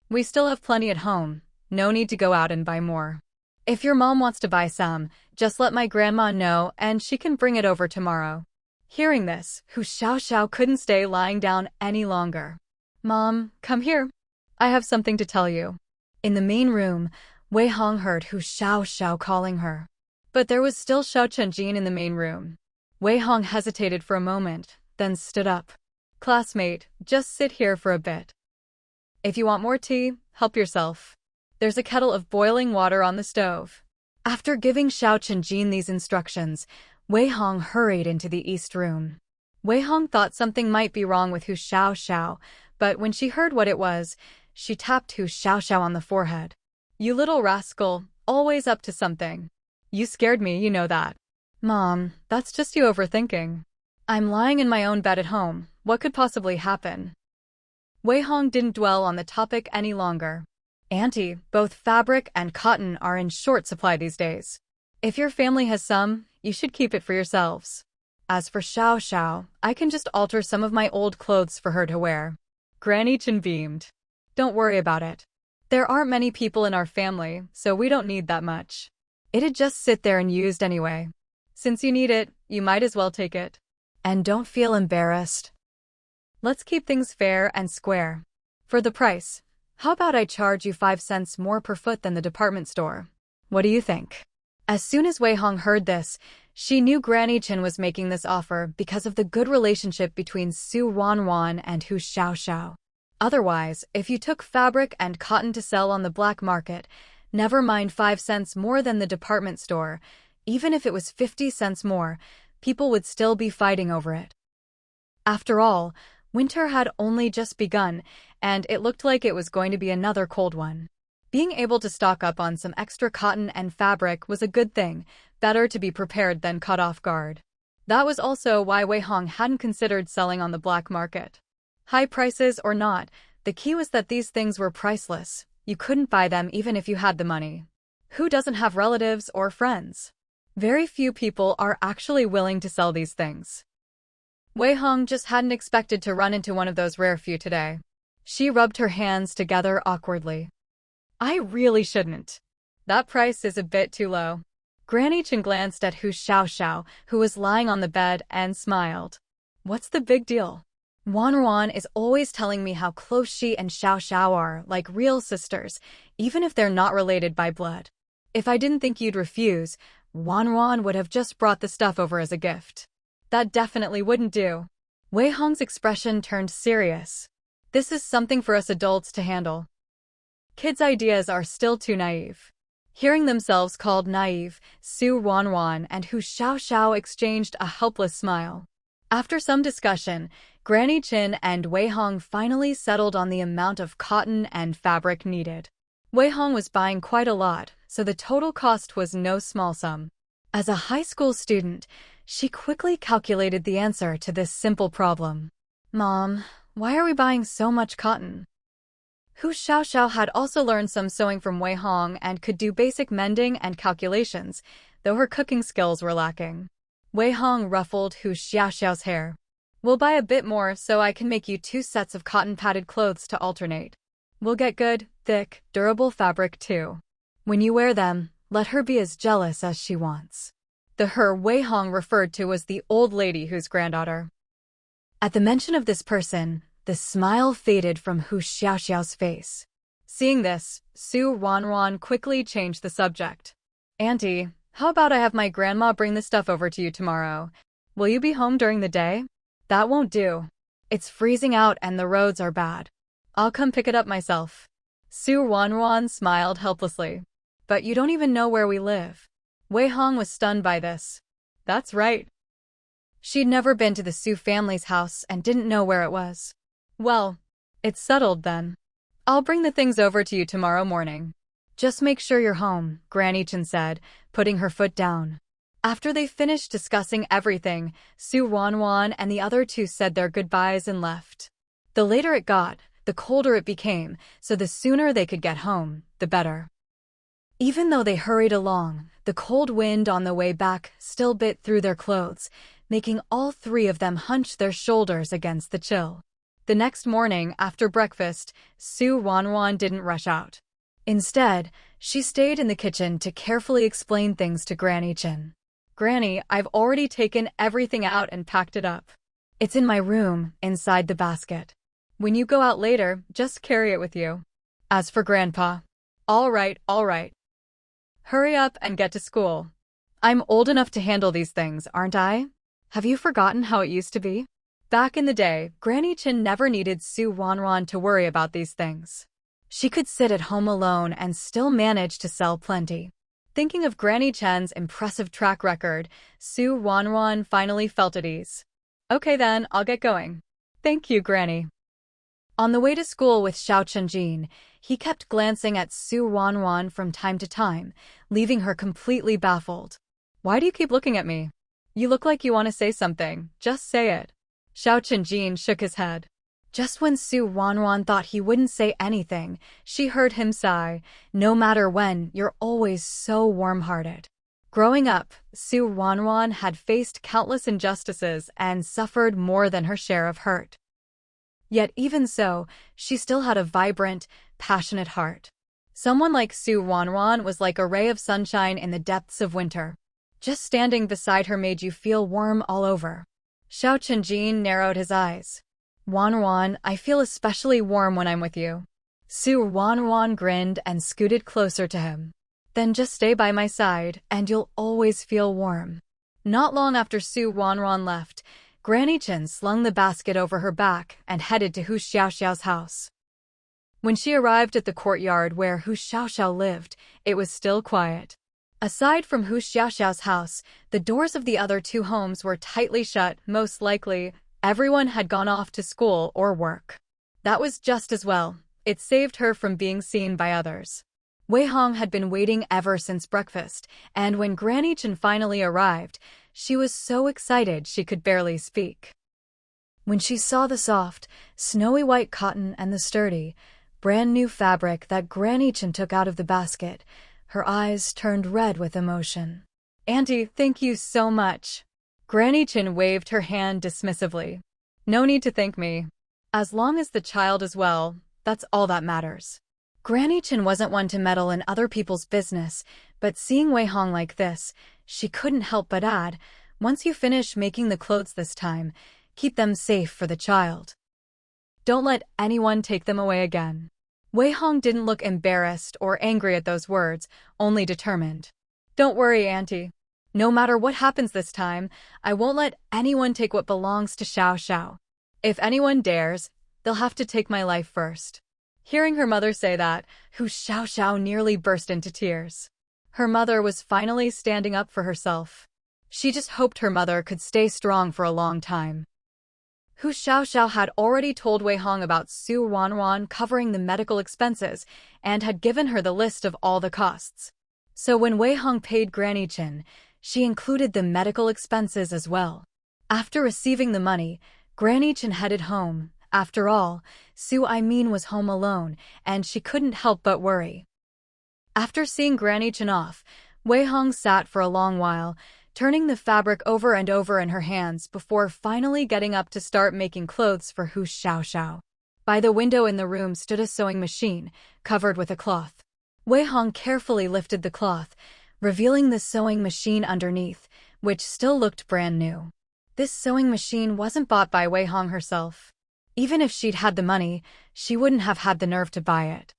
We still have plenty at home, no need to go out and buy more. If your mom wants to buy some, just let my grandma know and she can bring it over tomorrow." Hearing this, Hu Xiaoxiao couldn't stay lying down any longer. "Mom, come here. I have something to tell you." In the main room, Wei Hong heard Hu Xiaoxiao calling her. But there was still Xiao Chengjin in the main room. Wei Hong hesitated for a moment, then stood up. "Classmate, just sit here for a bit. If you want more tea, help yourself. There's a kettle of boiling water on the stove." After giving Xiao Chengjin these instructions, Wei Hong hurried into the east room. Wei Hong thought something might be wrong with Hu Xiaoxiao, but when she heard what it was, she tapped Hu Xiaoxiao on the forehead. "You little rascal, always up to something. You scared me, you know that." "Mom, that's just you overthinking. I'm lying in my own bed at home. What could possibly happen?" Wei Hong didn't dwell on the topic any longer. "Auntie, both fabric and cotton are in short supply these days. If your family has some, you should keep it for yourselves. As for Xiao, I can just alter some of my old clothes for her to wear." Granny Chen beamed. "Don't worry about it. There aren't many people in our family, so we don't need that much. It'd just sit there and used anyway. Since you need it, you might as well take it. And don't feel embarrassed. Let's keep things fair and square. For the price, how about I charge you 5 cents more per foot than the department store? What do you think?" As soon as Wei Hong heard this, she knew Granny Chen was making this offer because of the good relationship between Su Ruanruan and Hu Xiaoxiao. Otherwise, if you took fabric and cotton to sell on the black market, never mind 5 cents more than the department store, Even if it was 50 cents more, people would still be fighting over it. After all, winter had only just begun, and it looked like it was going to be another cold one. Being able to stock up on some extra cotton and fabric was a good thing, better to be prepared than caught off guard. That was also why Wei Hong hadn't considered selling on the black market. High prices or not, the key was that these things were priceless. You couldn't buy them even if you had the money. Who doesn't have relatives or friends? Very few people are actually willing to sell these things. Wei Hong just hadn't expected to run into one of those rare few today. She rubbed her hands together awkwardly. I really shouldn't. That price is a bit too low. Granny Chen glanced at Hu Xiaoxiao, who was lying on the bed, and smiled. What's the big deal? Ruanruan is always telling me how close she and Xiaoxiao are, like real sisters, even if they're not related by blood. If I didn't think you'd refuse, Ruanruan would have just brought the stuff over as a gift. That definitely wouldn't do. Wei Hong's expression turned serious. This is something for us adults to handle. Kids' ideas are still too naive. Hearing themselves called naive, Su Ruanruan and Hu Xiaoxiao exchanged a helpless smile. After some discussion, Granny Chen and Wei Hong finally settled on the amount of cotton and fabric needed. Wei Hong was buying quite a lot, so the total cost was no small sum. As a high school student, she quickly calculated the answer to this simple problem. Mom, why are we buying so much cotton? Hu Xiaoxiao had also learned some sewing from Wei Hong and could do basic mending and calculations, though her cooking skills were lacking. Wei Hong ruffled Hu Xiaoxiao's hair. We'll buy a bit more so I can make you 2 sets of cotton-padded clothes to alternate. We'll get good, thick, durable fabric too. When you wear them, let her be as jealous as she wants. The her Wei Hong referred to was the old lady whose granddaughter. At the mention of this person, the smile faded from Hu Xiaoxiao's face. Seeing this, Su Ruanruan quickly changed the subject. Auntie, how about I have my grandma bring the stuff over to you tomorrow? Will you be home during the day? That won't do. It's freezing out and the roads are bad. I'll come pick it up myself. Su Ruanruan smiled helplessly. But you don't even know where we live. Wei Hong was stunned by this. That's right. She'd never been to the Su family's house and didn't know where it was. Well, it's settled then. I'll bring the things over to you tomorrow morning. Just make sure you're home, Granny Chen said, putting her foot down. After they finished discussing everything, Su Ruanruan and the other two said their goodbyes and left. The later it got, the colder it became, so the sooner they could get home, the better. Even though they hurried along, the cold wind on the way back still bit through their clothes, making all three of them hunch their shoulders against the chill. The next morning, after breakfast, Su Ruanruan didn't rush out. Instead, she stayed in the kitchen to carefully explain things to Granny Chen. Granny, I've already taken everything out and packed it up. It's in my room, inside the basket. When you go out later, just carry it with you. As for Grandpa, all right. Hurry up and get to school. I'm old enough to handle these things, aren't I? Have you forgotten how it used to be? Back in the day, Granny Chen never needed Su Ruanruan to worry about these things. She could sit at home alone and still manage to sell plenty. Thinking of Granny Chen's impressive track record, Su Ruanruan finally felt at ease. Okay then, I'll get going. Thank you, Granny. On the way to school with Xiao Chenjin, he kept glancing at Su Ruanruan from time to time, leaving her completely baffled. Why do you keep looking at me? You look like you want to say something, just say it. Xiao Chenjin shook his head. Just when Su Ruanruan thought he wouldn't say anything, she heard him sigh, no matter when, you're always so warm-hearted. Growing up, Su Ruanruan had faced countless injustices and suffered more than her share of hurt. Yet even so, she still had a vibrant, passionate heart. Someone like Su Ruanruan was like a ray of sunshine in the depths of winter. Just standing beside her made you feel warm all over. Xiao Chenjin narrowed his eyes. Ruanruan, I feel especially warm when I'm with you. Su Ruanruan grinned and scooted closer to him. Then just stay by my side, and you'll always feel warm. Not long after Su Ruanruan left, Granny Chen slung the basket over her back and headed to Hu Xiaoxiao's house. When she arrived at the courtyard where Hu Xiaoxiao lived, it was still quiet. Aside from Hu Xiaoxiao's house, the doors of the other two homes were tightly shut. Most likely, everyone had gone off to school or work. That was just as well. It saved her from being seen by others. Wei Hong had been waiting ever since breakfast, and when Granny Chen finally arrived, she was so excited she could barely speak. When she saw the soft, snowy white cotton and the sturdy, brand-new fabric that Granny Chen took out of the basket, her eyes turned red with emotion. "Auntie, thank you so much." Granny Chen waved her hand dismissively. "No need to thank me. As long as the child is well, that's all that matters." Granny Chen wasn't one to meddle in other people's business, but seeing Wei Hong like this, she couldn't help but add, "Once you finish making the clothes this time, keep them safe for the child. Don't let anyone take them away again." Wei Hong didn't look embarrassed or angry at those words, only determined. "Don't worry, Auntie. No matter what happens this time, I won't let anyone take what belongs to Xiao Xiao. If anyone dares, they'll have to take my life first." Hearing her mother say that, Hu Xiaoxiao nearly burst into tears. Her mother was finally standing up for herself. She just hoped her mother could stay strong for a long time. Hu Xiaoxiao had already told Wei Hong about Ruanruan covering the medical expenses and had given her the list of all the costs. So when Wei Hong paid Granny Chen, she included the medical expenses as well. After receiving the money, Granny Chen headed home. After all, Su Aimin was home alone, and she couldn't help but worry. After seeing Granny Chen off, Wei Hong sat for a long while, turning the fabric over and over in her hands before finally getting up to start making clothes for Hu Xiaoxiao. By the window in the room stood a sewing machine, covered with a cloth. Wei Hong carefully lifted the cloth, revealing the sewing machine underneath, which still looked brand new. This sewing machine wasn't bought by Wei Hong herself. Even if she'd had the money, she wouldn't have had the nerve to buy it.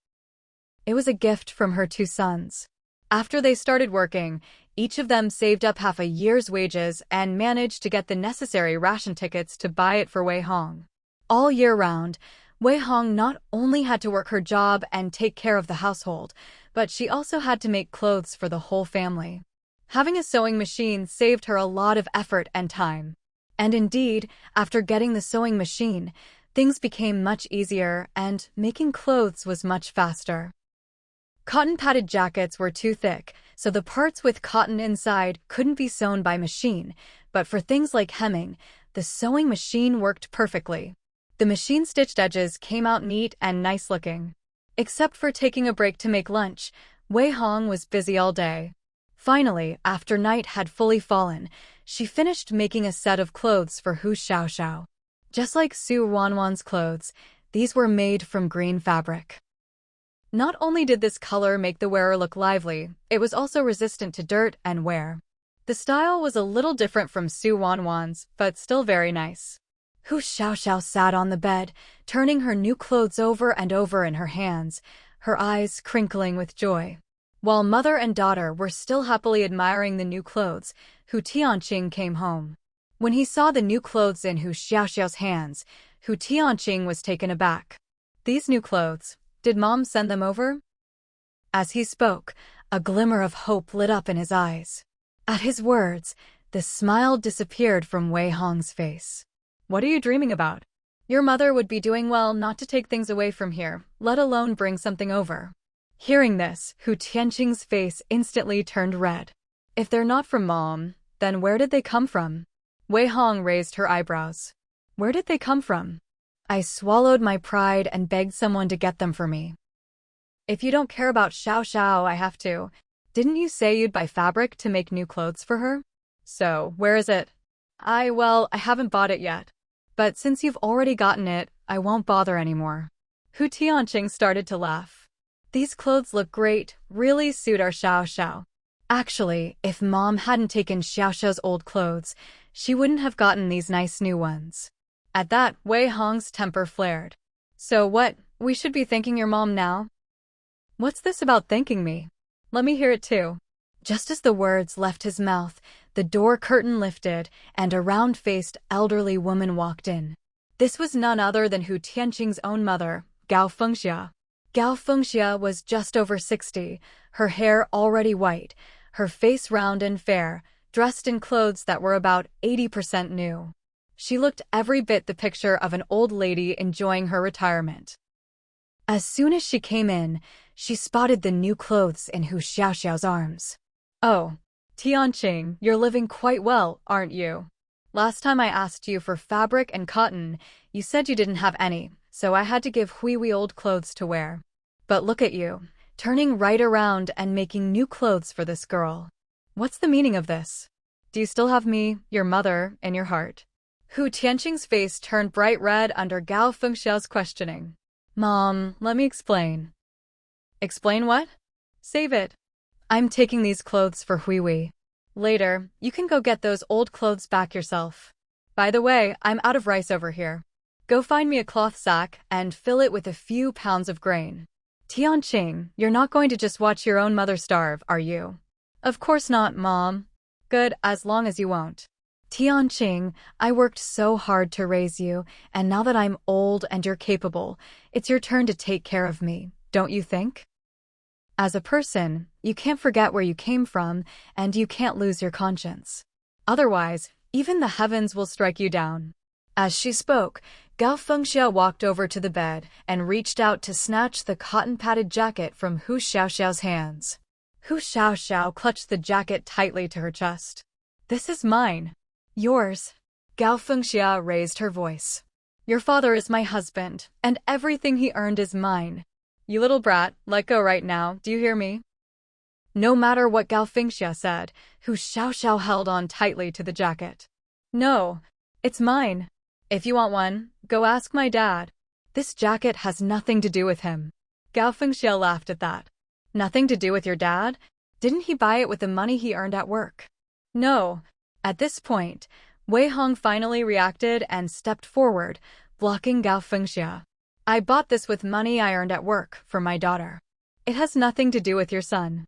It was a gift from her two sons. After they started working, each of them saved up half a year's wages and managed to get the necessary ration tickets to buy it for Wei Hong. All year round, Wei Hong not only had to work her job and take care of the household, but she also had to make clothes for the whole family. Having a sewing machine saved her a lot of effort and time. And indeed, after getting the sewing machine, things became much easier and making clothes was much faster. Cotton-padded jackets were too thick, so the parts with cotton inside couldn't be sewn by machine, but for things like hemming, the sewing machine worked perfectly. The machine-stitched edges came out neat and nice-looking. Except for taking a break to make lunch, Wei Hong was busy all day. Finally, after night had fully fallen, she finished making a set of clothes for Hu Xiaoxiao. Just like Su Ruanruan's clothes, these were made from green fabric. Not only did this color make the wearer look lively, it was also resistant to dirt and wear. The style was a little different from Su Ruanruan's, but still very nice. Hu Xiaoxiao sat on the bed, turning her new clothes over and over in her hands, her eyes crinkling with joy. While mother and daughter were still happily admiring the new clothes, Hu Tianqing came home. When he saw the new clothes in Hu Xiaoxiao's hands, Hu Tianqing was taken aback. "These new clothes, did Mom send them over?" As he spoke, a glimmer of hope lit up in his eyes. At his words, the smile disappeared from Wei Hong's face. "What are you dreaming about? Your mother would be doing well not to take things away from here, let alone bring something over." Hearing this, Hu Tianqing's face instantly turned red. "If they're not from Mom, then where did they come from?" Wei Hong raised her eyebrows. "Where did they come from?" "I swallowed my pride and begged someone to get them for me." "If you don't care about Xiao Xiao, I have to. Didn't you say you'd buy fabric to make new clothes for her? So, where is it?" I haven't bought it yet. But since you've already gotten it, I won't bother anymore." Hu Tianqing started to laugh. "These clothes look great, really suit our Xiao Xiao. Actually, if Mom hadn't taken Xiao Xiao's old clothes, she wouldn't have gotten these nice new ones." At that, Wei Hong's temper flared. "So what, we should be thanking your mom now?" "What's this about thanking me? Let me hear it too." Just as the words left his mouth, the door curtain lifted, and a round-faced elderly woman walked in. This was none other than Hu Tianqing's own mother, Gao Fengxia. Gao Fengxia was just over 60, her hair already white, her face round and fair, dressed in clothes that were about 80% new. She looked every bit the picture of an old lady enjoying her retirement. As soon as she came in, she spotted the new clothes in Hu Xiaoxiao's arms. "Oh, Tianqing, you're living quite well, aren't you? Last time I asked you for fabric and cotton, you said you didn't have any, so I had to give Hui old clothes to wear. But look at you, turning right around and making new clothes for this girl. What's the meaning of this? Do you still have me, your mother, in your heart?" Hu Tianqing's face turned bright red under Gao Fengxiao's questioning. "Mom, let me explain." "Explain what?" "Save it. I'm taking these clothes for Hui. Later, you can go get those old clothes back yourself. By the way, I'm out of rice over here. Go find me a cloth sack and fill it with a few pounds of grain." "Tianqing, you're not going to just watch your own mother starve, are you?" "Of course not, Mom." "Good, as long as you won't." "Tianqing, I worked so hard to raise you, and now that I'm old and you're capable, it's your turn to take care of me, don't you think? As a person, you can't forget where you came from, and you can't lose your conscience. Otherwise, even the heavens will strike you down." As she spoke, Gao Fengxia walked over to the bed and reached out to snatch the cotton-padded jacket from Hu Xiaoxiao's hands. Hu Xiaoxiao clutched the jacket tightly to her chest. "This is mine." "Yours." Gao Fengxia raised her voice. "Your father is my husband, and everything he earned is mine. You little brat, let go right now, do you hear me?" No matter what Gao Fengxia said, Hu Xiaoxiao held on tightly to the jacket. "No, it's mine. If you want one, go ask my dad. This jacket has nothing to do with him." Gao Fengxia laughed at that. "Nothing to do with your dad? Didn't he buy it with the money he earned at work?" "No." At this point, Wei Hong finally reacted and stepped forward, blocking Gao Fengxia. "I bought this with money I earned at work for my daughter. It has nothing to do with your son.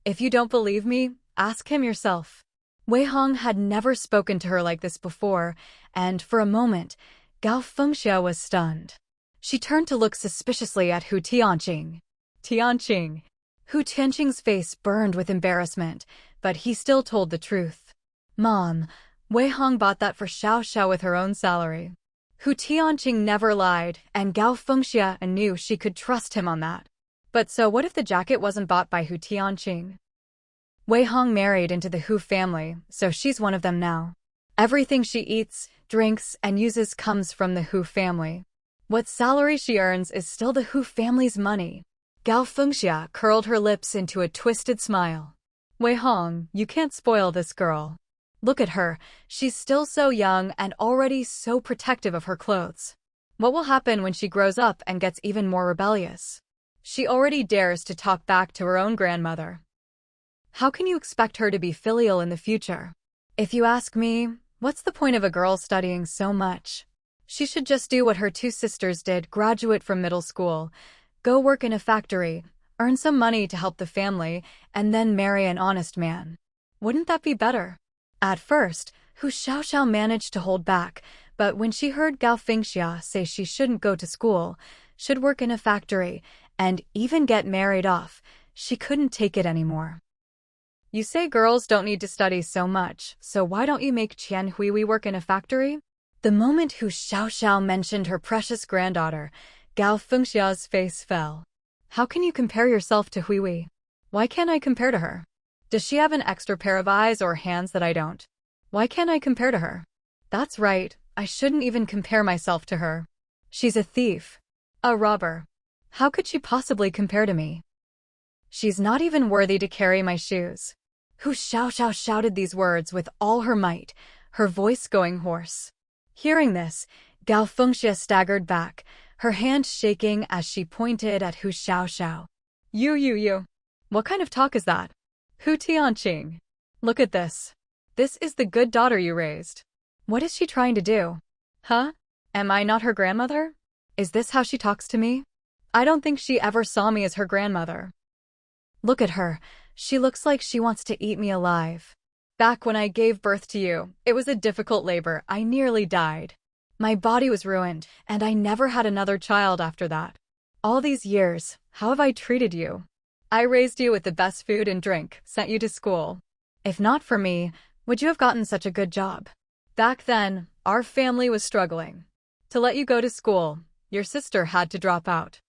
If you don't believe me, ask him yourself." Wei Hong had never spoken to her like this before, and for a moment, Gao Fengxia was stunned. She turned to look suspiciously at Hu Tianqing. "Tianqing." Hu Tianqing's face burned with embarrassment, but he still told the truth. "Mom, Wei Hong bought that for Xiao Xiao with her own salary." Hu Tianqing never lied, and Gao Fengxia knew she could trust him on that. But so what if the jacket wasn't bought by Hu Tianqing? Wei Hong married into the Hu family, so she's one of them now. Everything she eats, drinks, and uses comes from the Hu family. What salary she earns is still the Hu family's money. Gao Fengxia curled her lips into a twisted smile. "Wei Hong, you can't spoil this girl. Look at her, she's still so young and already so protective of her clothes. What will happen when she grows up and gets even more rebellious? She already dares to talk back to her own grandmother. How can you expect her to be filial in the future? If you ask me, what's the point of a girl studying so much? She should just do what her two sisters did, graduate from middle school, go work in a factory, earn some money to help the family, and then marry an honest man. Wouldn't that be better?" At first, Hu Xiaoxiao managed to hold back, but when she heard Gao Fengxia say she shouldn't go to school, should work in a factory, and even get married off, she couldn't take it anymore. "You say girls don't need to study so much, so why don't you make Qian Hui work in a factory?" The moment Hu Xiaoxiao mentioned her precious granddaughter, Gao Fengxia's face fell. "How can you compare yourself to Hui? Why can't I compare to her? Does she have an extra pair of eyes or hands that I don't? Why can't I compare to her? That's right, I shouldn't even compare myself to her. She's a thief. A robber. How could she possibly compare to me? She's not even worthy to carry my shoes." Hu Xiaoxiao shouted these words with all her might, her voice going hoarse. Hearing this, Gao Fengxia staggered back, her hand shaking as she pointed at Hu Xiaoxiao. You. What kind of talk is that? Hu Tianqing. Look at this. This is the good daughter you raised. What is she trying to do? Huh? Am I not her grandmother? Is this how she talks to me? I don't think she ever saw me as her grandmother. Look at her. She looks like she wants to eat me alive. Back when I gave birth to you, it was a difficult labor. I nearly died. My body was ruined, and I never had another child after that. All these years, how have I treated you? I raised you with the best food and drink, sent you to school. If not for me, would you have gotten such a good job? Back then, our family was struggling. To let you go to school, your sister had to drop out.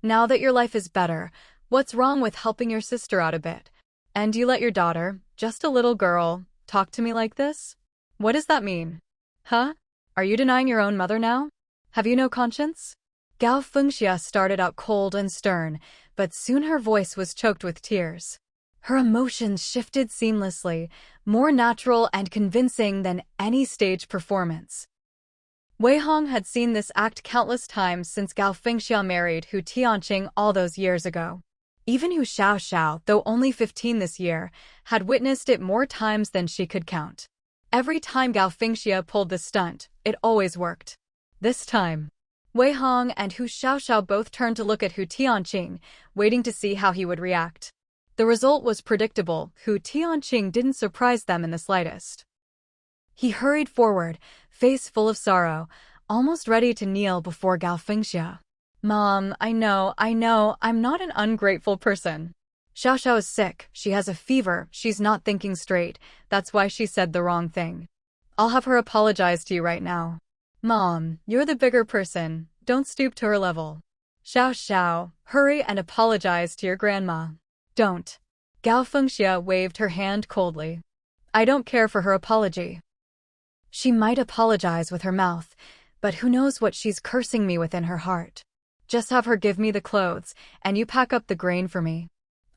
Now that your life is better, what's wrong with helping your sister out a bit? And you let your daughter, just a little girl, talk to me like this? What does that mean? Huh? Are you denying your own mother now? Have you no conscience? Gao Fengxia started out cold and stern, but soon her voice was choked with tears. Her emotions shifted seamlessly, more natural and convincing than any stage performance. Wei Hong had seen this act countless times since Gao Fengxia married Hu Tianqing all those years ago. Even Hu Xiaoxiao, though only 15 this year, had witnessed it more times than she could count. Every time Gao Fengxia pulled the stunt, it always worked. This time, Wei Hong and Hu Xiaoxiao both turned to look at Hu Tianqing, waiting to see how he would react. The result was predictable. Hu Tianqing didn't surprise them in the slightest. He hurried forward, face full of sorrow, almost ready to kneel before Gao Fengxia. Mom, I know, I'm not an ungrateful person. Xiaoxiao is sick, she has a fever, she's not thinking straight, that's why she said the wrong thing. I'll have her apologize to you right now. Mom, you're the bigger person, don't stoop to her level. Xiaoxiao, hurry and apologize to your grandma. Don't. Gao Fengxia waved her hand coldly. I don't care for her apology. She might apologize with her mouth, but who knows what she's cursing me within her heart. Just have her give me the clothes, and you pack up the grain for me.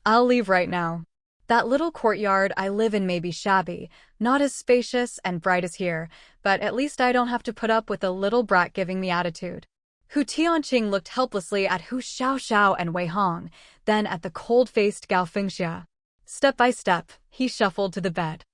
I'll leave right now. That little courtyard I live in may be shabby, not as spacious and bright as here, but at least I don't have to put up with a little brat giving me attitude. Hu Tianqing looked helplessly at Hu Xiaoxiao and Wei Hong, then at the cold-faced Gao Fengxia. Step by step, he shuffled to the bed.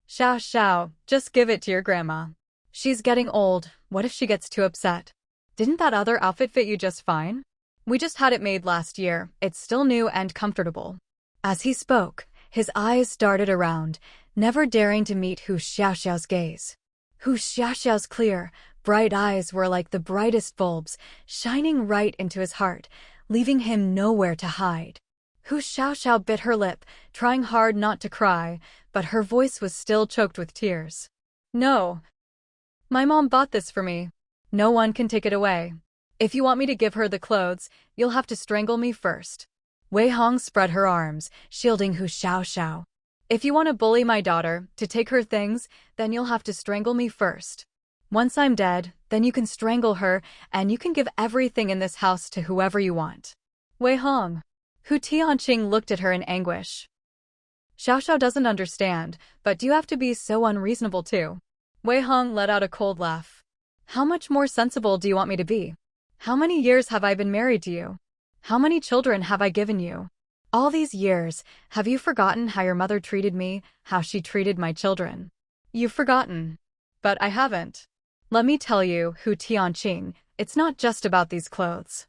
Xiaoxiao, just give it to your grandma. She's getting old, what if she gets too upset? Didn't that other outfit fit you just fine? We just had it made last year, it's still new and comfortable. As he spoke, his eyes darted around, never daring to meet Hu Xiaoxiao's gaze. Hu Xiaoxiao's clear, bright eyes were like the brightest bulbs, shining right into his heart, leaving him nowhere to hide. Hu Xiaoxiao bit her lip, trying hard not to cry, but her voice was still choked with tears. No. My mom bought this for me. No one can take it away. If you want me to give her the clothes, you'll have to strangle me first. Wei Hong spread her arms, shielding Hu Xiaoxiao. If you want to bully my daughter, to take her things, then you'll have to strangle me first. Once I'm dead, then you can strangle her, and you can give everything in this house to whoever you want. Wei Hong. Hu Tianqing looked at her in anguish. Xiaoxiao doesn't understand, but do you have to be so unreasonable too? Wei Hong let out a cold laugh. How much more sensible do you want me to be? How many years have I been married to you? How many children have I given you? All these years, have you forgotten how your mother treated me, how she treated my children? You've forgotten. But I haven't. Let me tell you, Hu Tianqing, it's not just about these clothes.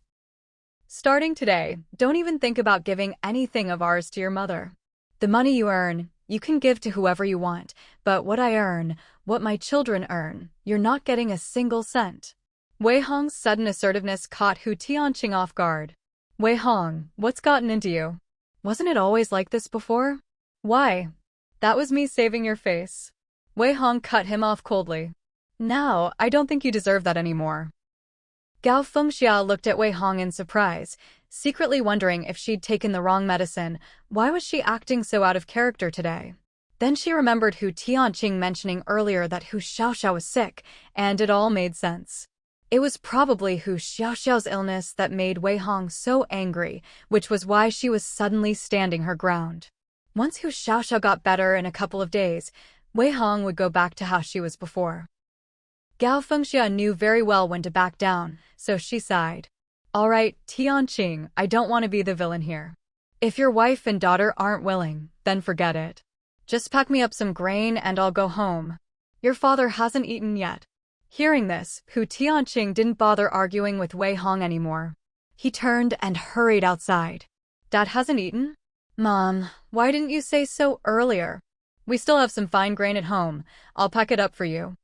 Starting today, don't even think about giving anything of ours to your mother. The money you earn, you can give to whoever you want, but what I earn, what my children earn, you're not getting a single cent. Wei Hong's sudden assertiveness caught Hu Tianqing off guard. Wei Hong, what's gotten into you? Wasn't it always like this before? Why? That was me saving your face. Wei Hong cut him off coldly. Now, I don't think you deserve that anymore. Gao Fengxia looked at Wei Hong in surprise, secretly wondering if she'd taken the wrong medicine. Why was she acting so out of character today? Then she remembered Hu Tianqing mentioning earlier that Hu Xiaoxiao was sick, and it all made sense. It was probably Hu Xiaoxiao's illness that made Wei Hong so angry, which was why she was suddenly standing her ground. Once Hu Xiaoxiao got better in a couple of days, Wei Hong would go back to how she was before. Gao Fengxia knew very well when to back down, so she sighed. All right, Tianqing, I don't want to be the villain here. If your wife and daughter aren't willing, then forget it. Just pack me up some grain and I'll go home. Your father hasn't eaten yet. Hearing this, Hu Tianqing didn't bother arguing with Wei Hong anymore. He turned and hurried outside. Dad hasn't eaten? Mom, why didn't you say so earlier? We still have some fine grain at home. I'll pack it up for you.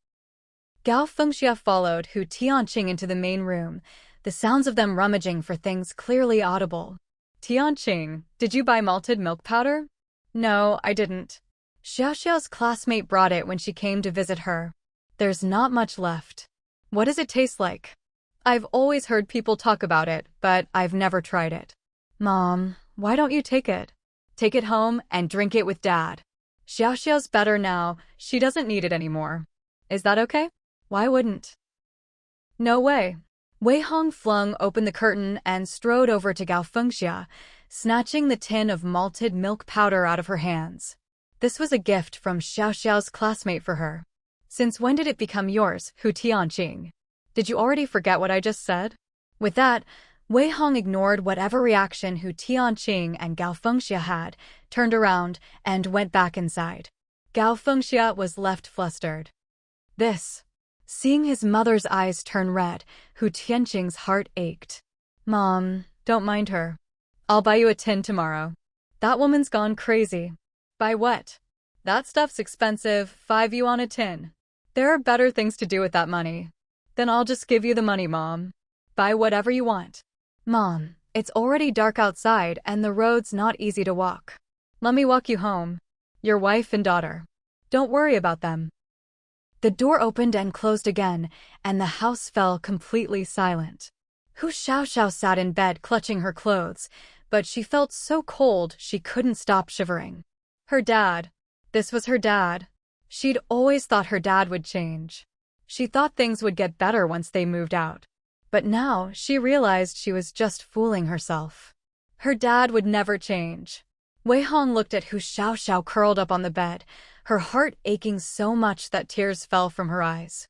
Gao Fengxia followed Hu Tianqing into the main room, the sounds of them rummaging for things clearly audible. Tianqing, did you buy malted milk powder? No, I didn't. Xiaoxiao's classmate brought it when she came to visit her. There's not much left. What does it taste like? I've always heard people talk about it, but I've never tried it. Mom, why don't you take it? Take it home and drink it with Dad. Xiaoxiao's better now, she doesn't need it anymore. Is that okay? Why wouldn't? No way. Wei Hong flung open the curtain and strode over to Gao Fengxia, snatching the tin of malted milk powder out of her hands. This was a gift from Xiaoxiao's classmate for her. Since when did it become yours, Hu Tianqing? Did you already forget what I just said? With that, Wei Hong ignored whatever reaction Hu Tianqing and Gao Fengxia had, turned around, and went back inside. Gao Fengxia was left flustered. Seeing his mother's eyes turn red, Hu Tianqing's heart ached. Mom, don't mind her. I'll buy you a tin tomorrow. That woman's gone crazy. Buy what? That stuff's expensive, 5 yuan a tin. There are better things to do with that money. Then I'll just give you the money, Mom. Buy whatever you want. Mom, it's already dark outside and the road's not easy to walk. Let me walk you home. Your wife and daughter. Don't worry about them. The door opened and closed again, and the house fell completely silent. Hu Xiaoxiao sat in bed clutching her clothes, but she felt so cold she couldn't stop shivering. Her dad. This was her dad. She'd always thought her dad would change. She thought things would get better once they moved out. But now she realized she was just fooling herself. Her dad would never change. Wei Hong looked at Hu Xiaoxiao curled up on the bed, her heart aching so much that tears fell from her eyes.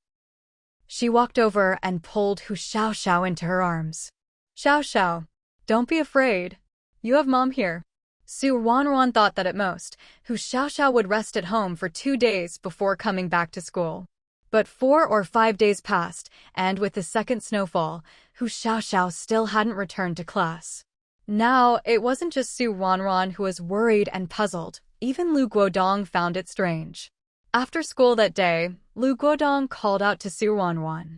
She walked over and pulled Hu Xiaoxiao into her arms. Xiaoxiao, don't be afraid. You have Mom here. Ruanruan thought that at most, Hu Xiaoxiao would rest at home for 2 days before coming back to school. But 4 or 5 days passed, and with the second snowfall, Hu Xiaoxiao still hadn't returned to class. Now, it wasn't just Ruanruan who was worried and puzzled. Even Lu Guodong found it strange. After school that day, Lu Guodong called out to Ruanruan.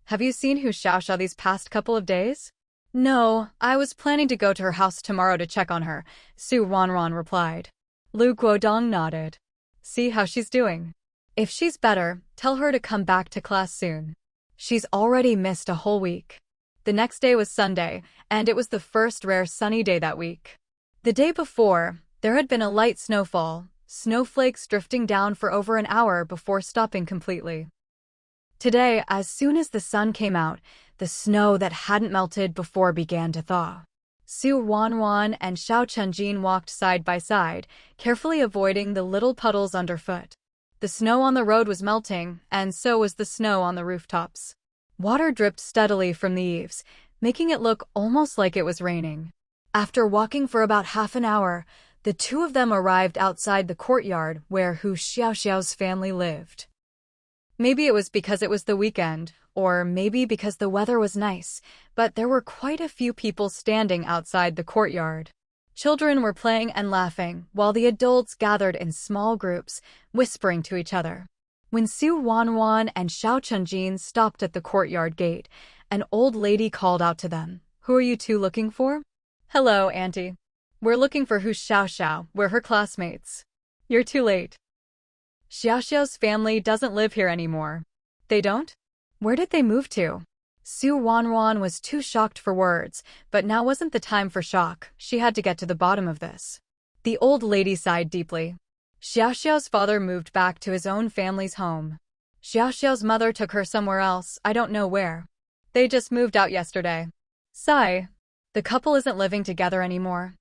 Have you seen Hu Xiaoxiao these past couple of days? No, I was planning to go to her house tomorrow to check on her, Ruanruan replied. Lu Guodong nodded. See how she's doing. If she's better, tell her to come back to class soon. She's already missed a whole week. The next day was Sunday, and it was the first rare sunny day that week. The day before, there had been a light snowfall, snowflakes drifting down for over an hour before stopping completely. Today, as soon as the sun came out, the snow that hadn't melted before began to thaw. Ruanruan and Xiao Chenjin walked side by side, carefully avoiding the little puddles underfoot. The snow on the road was melting, and so was the snow on the rooftops. Water dripped steadily from the eaves, making it look almost like it was raining. After walking for about half an hour, the two of them arrived outside the courtyard where Hu Xiaoxiao's family lived. Maybe it was because it was the weekend, or maybe because the weather was nice, but there were quite a few people standing outside the courtyard. Children were playing and laughing, while the adults gathered in small groups, whispering to each other. When Ruanruan and Xiao Chenjin stopped at the courtyard gate, an old lady called out to them. Who are you two looking for? Hello, Auntie. We're looking for Hu Xiaoxiao, we're her classmates. You're too late. Xiaoxiao's family doesn't live here anymore. They don't? Where did they move to? Ruanruan was too shocked for words, but now wasn't the time for shock. She had to get to the bottom of this. The old lady sighed deeply. Xiaoxiao's father moved back to his own family's home. Xiaoxiao's mother took her somewhere else, I don't know where. They just moved out yesterday. Sigh. The couple isn't living together anymore.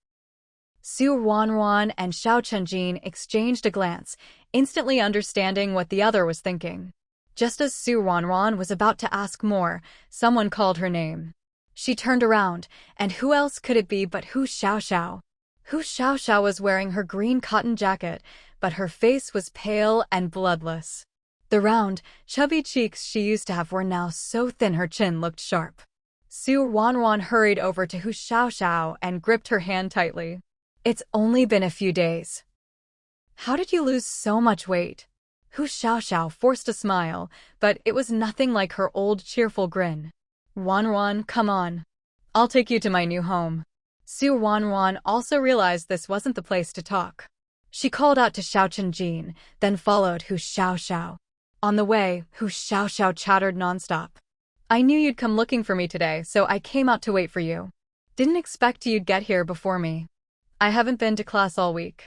Ruanruan and Xiao Chenjin exchanged a glance, instantly understanding what the other was thinking. Just as Ruanruan was about to ask more, someone called her name. She turned around, and who else could it be but Hu Xiaoxiao? Hu Xiaoxiao was wearing her green cotton jacket, but her face was pale and bloodless. The round, chubby cheeks she used to have were now so thin her chin looked sharp. Ruanruan hurried over to Hu Xiaoxiao and gripped her hand tightly. It's only been a few days. How did you lose so much weight? Hu Xiaoxiao forced a smile, but it was nothing like her old cheerful grin. Ruanruan, come on. I'll take you to my new home. Su Ruanruan also realized this wasn't the place to talk. She called out to Xiao Chenjin, then followed Hu Xiaoxiao. On the way, Hu Xiaoxiao chattered nonstop. I knew you'd come looking for me today, so I came out to wait for you. Didn't expect you'd get here before me. I haven't been to class all week.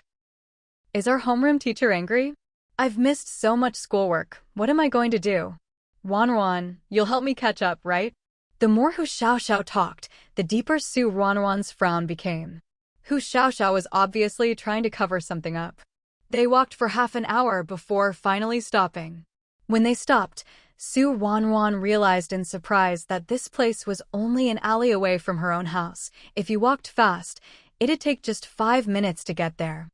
Is our homeroom teacher angry? I've missed so much schoolwork. What am I going to do? Ruanruan, you'll help me catch up, right? The more Hu Xiaoxiao talked, the deeper Su Ruanruan's frown became. Hu Xiaoxiao was obviously trying to cover something up. They walked for half an hour before finally stopping. When they stopped, Su Ruanruan realized in surprise that this place was only an alley away from her own house. If you walked fast, it'd take just 5 minutes to get there.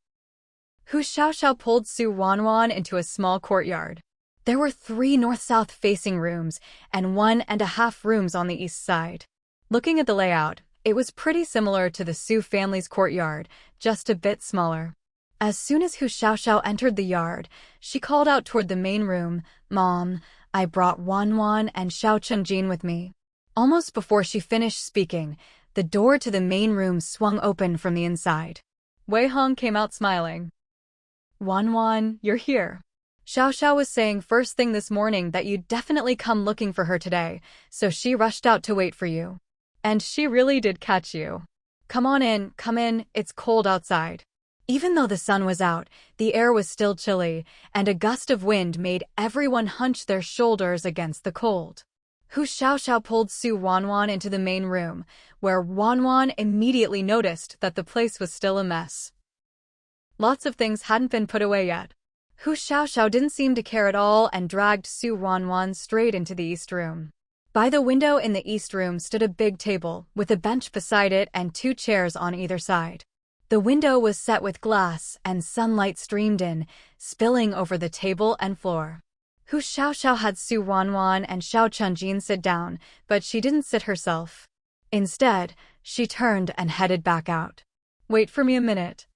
Hu Xiaoxiao pulled Su Ruanruan into a small courtyard. There were 3 north-south facing rooms and 1.5 rooms on the east side. Looking at the layout, it was pretty similar to the Su family's courtyard, just a bit smaller. As soon as Hu Xiaoxiao entered the yard, she called out toward the main room, "Mom, I brought Ruanruan and Xiao Chenjin with me." Almost before she finished speaking, the door to the main room swung open from the inside. Wei Hong came out smiling. "Ruanruan, you're here. Xiaoxiao was saying first thing this morning that you'd definitely come looking for her today, so she rushed out to wait for you. And she really did catch you. Come in, it's cold outside." Even though the sun was out, the air was still chilly, and a gust of wind made everyone hunch their shoulders against the cold. Hu Xiaoxiao pulled Su Ruanruan into the main room, where Ruanruan immediately noticed that the place was still a mess. Lots of things hadn't been put away yet. Hu Xiaoxiao didn't seem to care at all and dragged Su Ruanruan straight into the east room. By the window in the east room stood a big table, with a bench beside it and 2 chairs on either side. The window was set with glass, and sunlight streamed in, spilling over the table and floor. Hu Xiaoxiao had Su Ruanruan and Xiao Chenjin sit down, but she didn't sit herself. Instead, she turned and headed back out. "Wait for me a minute."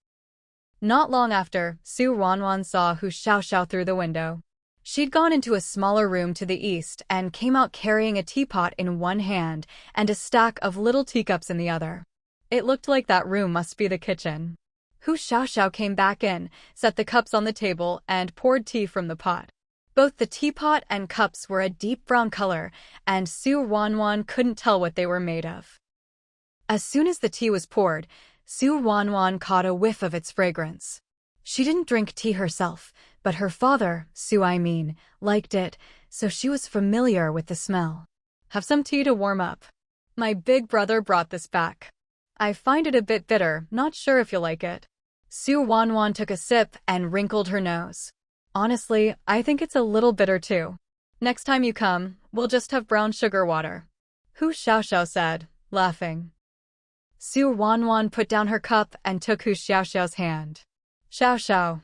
Not long after, Su Ruanruan saw Hu Xiaoxiao through the window. She'd gone into a smaller room to the east and came out carrying a teapot in one hand and a stack of little teacups in the other. It looked like that room must be the kitchen. Hu Xiaoxiao came back in, set the cups on the table, and poured tea from the pot. Both the teapot and cups were a deep brown color, and Su Ruanruan couldn't tell what they were made of. As soon as the tea was poured, Su Ruanruan caught a whiff of its fragrance. She didn't drink tea herself, but her father, liked it, so she was familiar with the smell. "Have some tea to warm up. My big brother brought this back. I find it a bit bitter, not sure if you'll like it." Su Ruanruan took a sip and wrinkled her nose. "Honestly, I think it's a little bitter too. Next time you come, we'll just have brown sugar water," Hu Xiaoxiao said, laughing. Su Ruanruan put down her cup and took Hu Xiaoxiao's hand. "Xiaoxiao."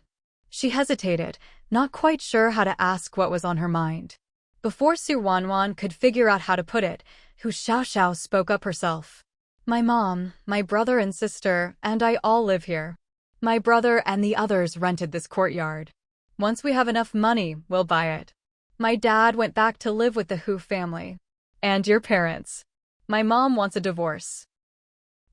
She hesitated, not quite sure how to ask what was on her mind. Before Su Ruanruan could figure out how to put it, Hu Xiaoxiao spoke up herself. "My mom, my brother and sister, and I all live here. My brother and the others rented this courtyard. Once we have enough money, we'll buy it. My dad went back to live with the Hu family. And your parents. My mom wants a divorce.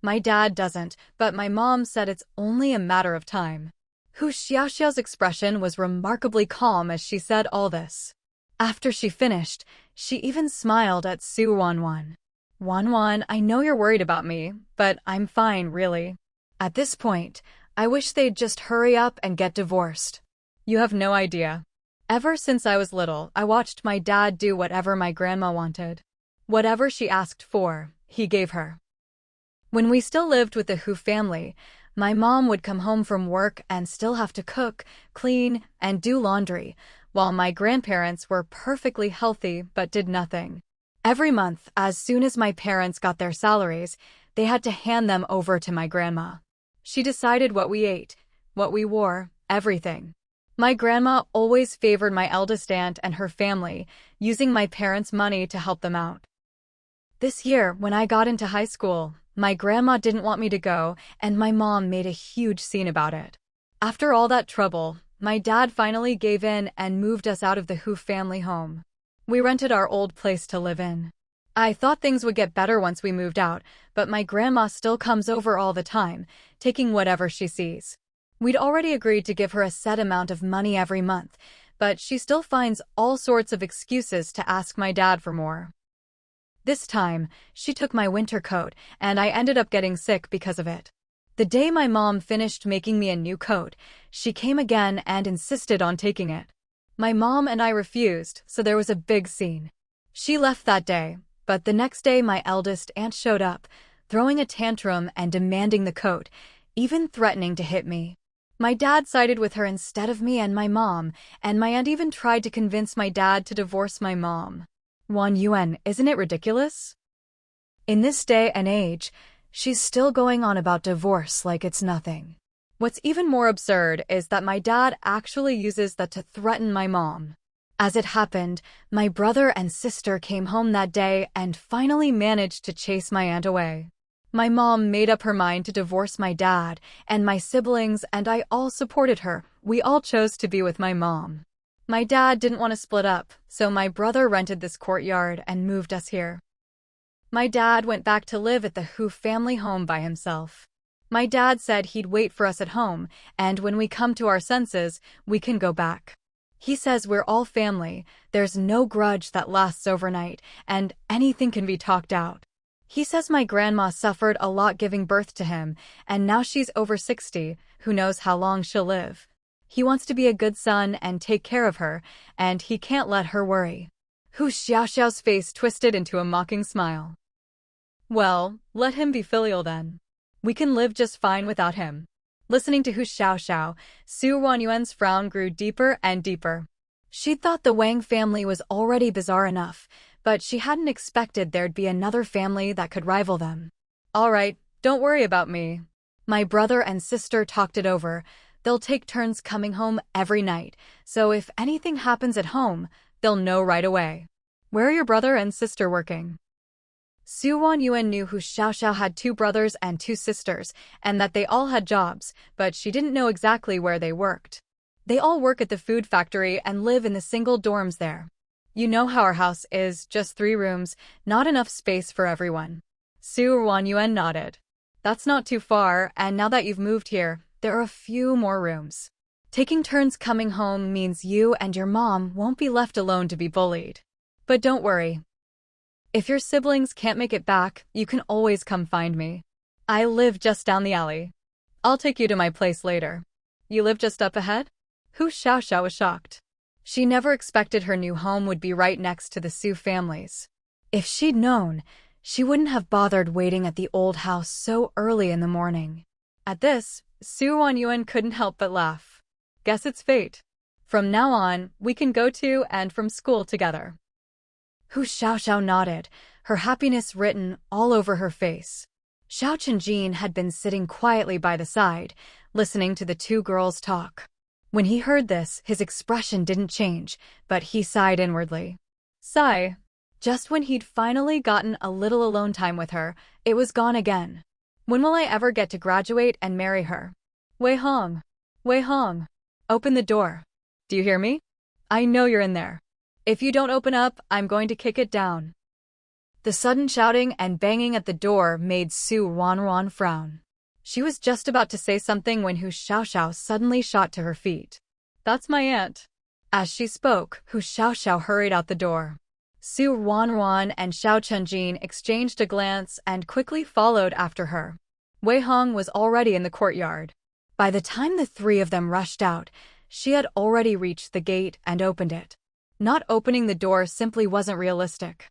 My dad doesn't, but my mom said it's only a matter of time." Hu Xiaoxiao's expression was remarkably calm as she said all this. After she finished, she even smiled at Su Ruanruan. "Ruanruan, I know you're worried about me, but I'm fine, really. At this point, I wish they'd just hurry up and get divorced. You have no idea. Ever since I was little, I watched my dad do whatever my grandma wanted. Whatever she asked for, he gave her. When we still lived with the Hu family, my mom would come home from work and still have to cook, clean, and do laundry, while my grandparents were perfectly healthy but did nothing. Every month, as soon as my parents got their salaries, they had to hand them over to my grandma. She decided what we ate, what we wore, everything. My grandma always favored my eldest aunt and her family, using my parents' money to help them out. This year, when I got into high school, my grandma didn't want me to go, and my mom made a huge scene about it. After all that trouble, my dad finally gave in and moved us out of the Hu family home. We rented our old place to live in. I thought things would get better once we moved out, but my grandma still comes over all the time, taking whatever she sees. We'd already agreed to give her a set amount of money every month, but she still finds all sorts of excuses to ask my dad for more. This time, she took my winter coat, and I ended up getting sick because of it. The day my mom finished making me a new coat, she came again and insisted on taking it. My mom and I refused, so there was a big scene. She left that day, but the next day my eldest aunt showed up, throwing a tantrum and demanding the coat, even threatening to hit me. My dad sided with her instead of me and my aunt even tried to convince my dad to divorce my mom. Ruanruan, isn't it ridiculous? In this day and age, she's still going on about divorce like it's nothing. What's even more absurd is that my dad actually uses that to threaten my mom. As it happened, my brother and sister came home that day and finally managed to chase my aunt away. My mom made up her mind to divorce my dad, and my siblings and I all supported her. We all chose to be with my mom. My dad didn't want to split up, so my brother rented this courtyard and moved us here. My dad went back to live at the Hu family home by himself. My dad said he'd wait for us at home, and when we come to our senses, we can go back. He says we're all family, there's no grudge that lasts overnight, and anything can be talked out. He says my grandma suffered a lot giving birth to him, and now she's over 60, who knows how long she'll live. He wants to be a good son and take care of her, and he can't let her worry. Hu Xiaoxiao's face twisted into a mocking smile. Well, let him be filial then. We can live just fine without him. Listening to Hu Xiaoxiao, Su Ruanruan's frown grew deeper and deeper. She'd thought the Wang family was already bizarre enough, but she hadn't expected there'd be another family that could rival them. All right, don't worry about me. My brother and sister talked it over. They'll take turns coming home every night, so if anything happens at home, they'll know right away. Where are your brother and sister working? Su Ruanruan knew Hu Xiaoxiao had 2 brothers and 2 sisters, and that they all had jobs, but she didn't know exactly where they worked. They all work at the food factory and live in the single dorms there. You know how our house is, just 3 rooms, not enough space for everyone. Su Ruanruan nodded. That's not too far, and now that you've moved here, there are a few more rooms. Taking turns coming home means you and your mom won't be left alone to be bullied. But don't worry. If your siblings can't make it back, you can always come find me. I live just down the alley. I'll take you to my place later. You live just up ahead? Hu Xiaoxiao was shocked. She never expected her new home would be right next to the Su families. If she'd known, she wouldn't have bothered waiting at the old house so early in the morning. At this, Su Ruanruan couldn't help but laugh. Guess it's fate. From now on, we can go to and from school together. Hu Xiaoxiao nodded, her happiness written all over her face. Xiao Chenjin had been sitting quietly by the side, listening to the 2 girls talk. When he heard this, his expression didn't change, but he sighed inwardly. Sigh. Just when he'd finally gotten a little alone time with her, it was gone again. When will I ever get to graduate and marry her? Wei Hong. Wei Hong. Open the door. Do you hear me? I know you're in there. If you don't open up, I'm going to kick it down. The sudden shouting and banging at the door made Su Ruanruan frown. She was just about to say something when Hu Xiaoxiao suddenly shot to her feet. That's my aunt. As she spoke, Hu Xiaoxiao hurried out the door. Su Ruanruan and Xiao Chenjin exchanged a glance and quickly followed after her. Wei Hong was already in the courtyard. By the time the 3 of them rushed out, she had already reached the gate and opened it. Not opening the door simply wasn't realistic.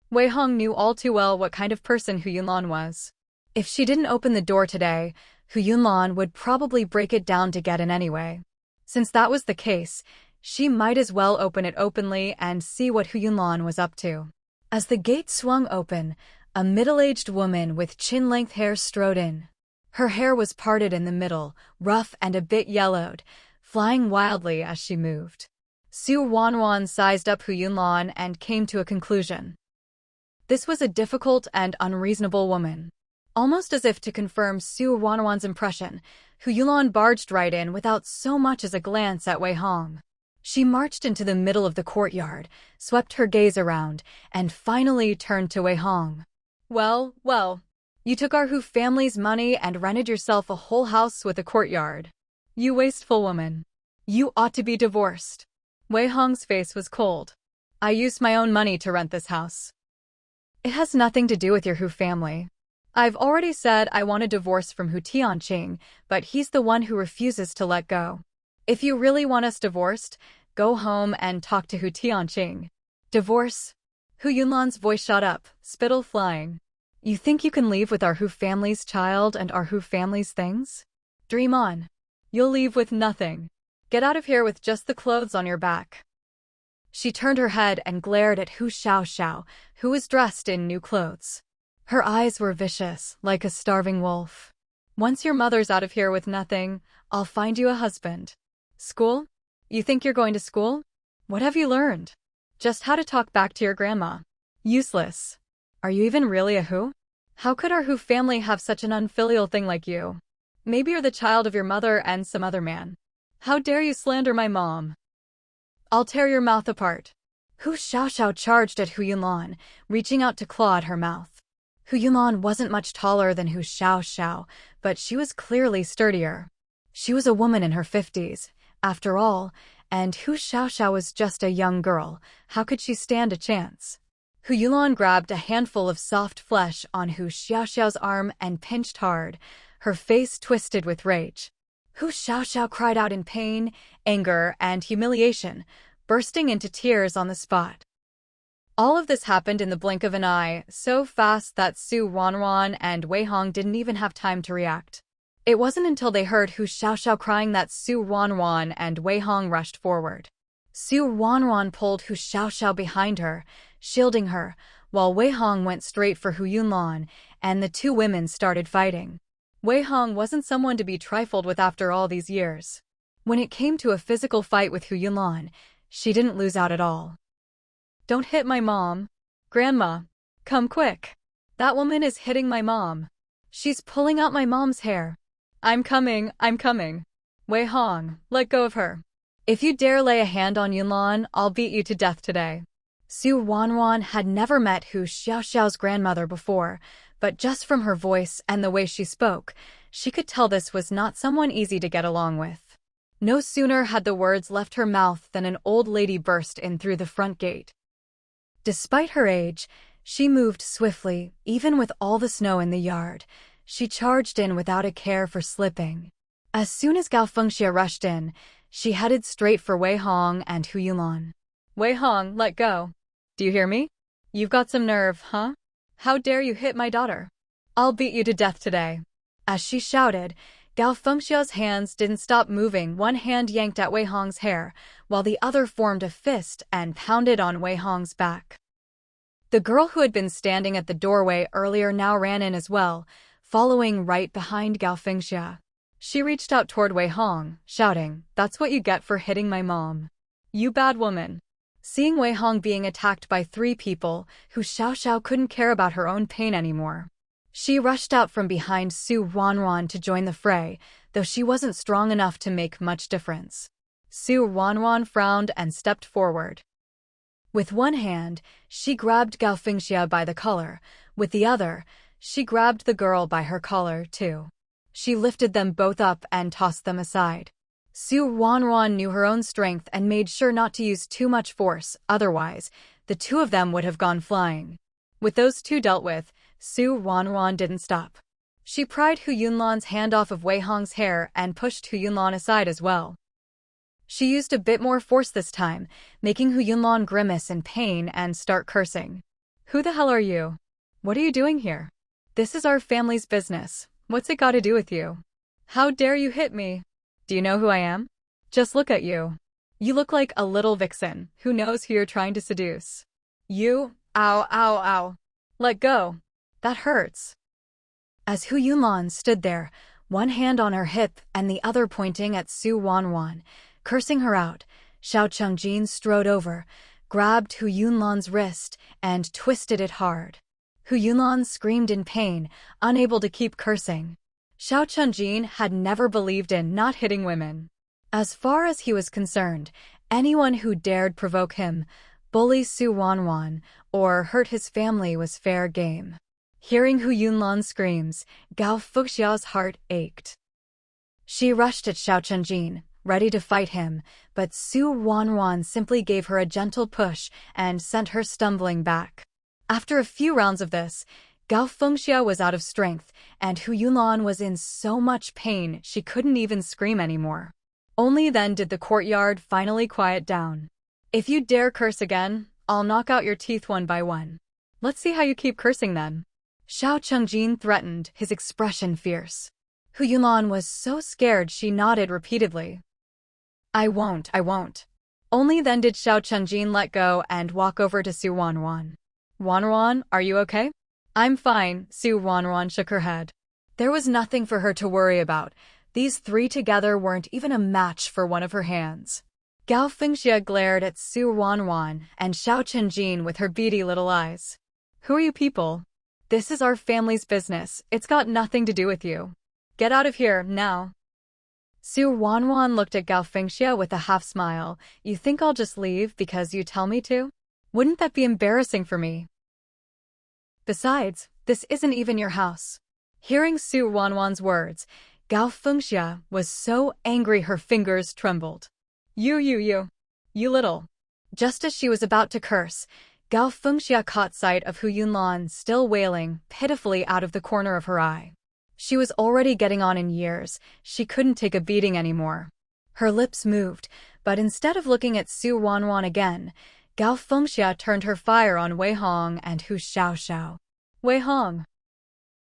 Wei Hong knew all too well what kind of person Hu Yunlan was. If she didn't open the door today, Hu Yunlan would probably break it down to get in anyway. Since that was the case, she might as well open it openly and see what Hu Yunlan was up to. As the gate swung open, a middle-aged woman with chin-length hair strode in. Her hair was parted in the middle, rough and a bit yellowed, flying wildly as she moved. Su Ruanruan sized up Hu Yunlan and came to a conclusion. This was a difficult and unreasonable woman. Almost as if to confirm Su Ruanruan's impression, Hu Yunlan barged right in without so much as a glance at Wei Hong. She marched into the middle of the courtyard, swept her gaze around, and finally turned to Wei Hong. Well, well. You took our Hu family's money and rented yourself a whole house with a courtyard. You wasteful woman. You ought to be divorced. Wei Hong's face was cold. I used my own money to rent this house. It has nothing to do with your Hu family. I've already said I want a divorce from Hu Tianqing, but he's the one who refuses to let go. If you really want us divorced, go home and talk to Hu Tianqing. Divorce? Hu Yunlan's voice shot up, spittle flying. You think you can leave with our Hu family's child and our Hu family's things? Dream on. You'll leave with nothing. Get out of here with just the clothes on your back. She turned her head and glared at Hu Xiaoxiao, who was dressed in new clothes. Her eyes were vicious, like a starving wolf. Once your mother's out of here with nothing, I'll find you a husband. School? You think you're going to school? What have you learned? Just how to talk back to your grandma. Useless. Are you even really a Hu? How could our Hu family have such an unfilial thing like you? Maybe you're the child of your mother and some other man. How dare you slander my mom? I'll tear your mouth apart. Hu Xiaoxiao charged at Hu Yunlan, reaching out to claw at her mouth. Hu Yunlan wasn't much taller than Hu Xiaoxiao, but she was clearly sturdier. She was a woman in her 50s, after all, and Hu Xiaoxiao was just a young girl. How could she stand a chance? Hu Yunlan grabbed a handful of soft flesh on Hu Xiaoxiao's arm and pinched hard, her face twisted with rage. Hu Xiaoxiao cried out in pain, anger, and humiliation, bursting into tears on the spot. All of this happened in the blink of an eye, so fast that Ruanruan and Wei Hong didn't even have time to react. It wasn't until they heard Hu Xiaoxiao crying that Ruanruan and Wei Hong rushed forward. Ruanruan pulled Hu Xiaoxiao behind her, shielding her, while Wei Hong went straight for Hu Yunlan, and the two women started fighting. Wei Hong wasn't someone to be trifled with after all these years. When it came to a physical fight with Hu Yunlan, she didn't lose out at all. Don't hit my mom. Grandma, come quick. That woman is hitting my mom. She's pulling out my mom's hair. I'm coming. Wei Hong, let go of her. If you dare lay a hand on Yunlan, I'll beat you to death today. Ruanruan had never met Hu Xiaoxiao's grandmother before, but just from her voice and the way she spoke, she could tell this was not someone easy to get along with. No sooner had the words left her mouth than an old lady burst in through the front gate. Despite her age, she moved swiftly, even with all the snow in the yard. She charged in without a care for slipping. As soon as Gao Fengxia rushed in, she headed straight for Wei Hong and Hu Yunlan. Wei Hong, let go. Do you hear me? You've got some nerve, huh? How dare you hit my daughter? I'll beat you to death today. As she shouted, Gao Fengxia's hands didn't stop moving. One hand yanked at Wei Hong's hair, while the other formed a fist and pounded on Wei Hong's back. The girl who had been standing at the doorway earlier now ran in as well, following right behind Gao Fengxia. She reached out toward Wei Hong, shouting, "That's what you get for hitting my mom. You bad woman." Seeing Wei Hong being attacked by three people, Hu Xiaoxiao couldn't care about her own pain anymore. She rushed out from behind Ruanruan to join the fray, though she wasn't strong enough to make much difference. Ruanruan frowned and stepped forward. With one hand, she grabbed Gao Fengxia by the collar. With the other, she grabbed the girl by her collar, too. She lifted them both up and tossed them aside. Ruanruan knew her own strength and made sure not to use too much force, otherwise, the two of them would have gone flying. With those two dealt with, Ruanruan didn't stop. She pried Hu Yunlan's hand off of Wei Hong's hair and pushed Hu Yunlan aside as well. She used a bit more force this time, making Hu Yunlan grimace in pain and start cursing. Who the hell are you? What are you doing here? This is our family's business. What's it got to do with you? How dare you hit me? Do you know who I am? Just look at you. You look like a little vixen who knows who you're trying to seduce. You, ow, ow, ow. Let go. That hurts. As Hu Yunlan stood there, one hand on her hip and the other pointing at Ruanruan, cursing her out, Xiao Chengjin strode over, grabbed Hu Yunlan's wrist, and twisted it hard. Hu Yunlan screamed in pain, unable to keep cursing. Xiao Chengjin had never believed in not hitting women. As far as he was concerned, Anyone who dared provoke him, bully Ruanruan, or hurt his family was fair game. Hearing Hu Yunlan's screams, Gao Fuxiao's heart ached. She rushed at Xiao Chenjin, ready to fight him, but Ruanruan simply gave her a gentle push and sent her stumbling back. After a few rounds of this, Gao Fengxia was out of strength, and Hu Yunlan was in so much pain she couldn't even scream anymore. Only then did the courtyard finally quiet down. If you dare curse again, I'll knock out your teeth one by one. Let's see how you keep cursing then. Xiao Chengjin threatened, his expression fierce. Hu Yunlan was so scared she nodded repeatedly. I won't. Only then did Xiao Chengjin let go and walk over to Ruanruan. Ruanruan, are you okay? I'm fine, Ruanruan shook her head. There was nothing for her to worry about. These three together weren't even a match for one of her hands. Gao Fengxia glared at Ruanruan and Xiao Chenjin with her beady little eyes. Who are you people? This is our family's business. It's got nothing to do with you. Get out of here, now. Ruanruan looked at Gao Fengxia with a half-smile. You think I'll just leave because you tell me to? Wouldn't that be embarrassing for me? Besides, this isn't even your house. Hearing Ruanruan's words, Gao Fengxia was so angry her fingers trembled. You little. Just as she was about to curse, Gao Fengxia caught sight of Hu Yunlan still wailing pitifully out of the corner of her eye. She was already getting on in years, she couldn't take a beating anymore. Her lips moved, but instead of looking at Ruanruan again, Gao Fengxia turned her fire on Wei Hong and Hu Xiaoxiao. Wei Hong.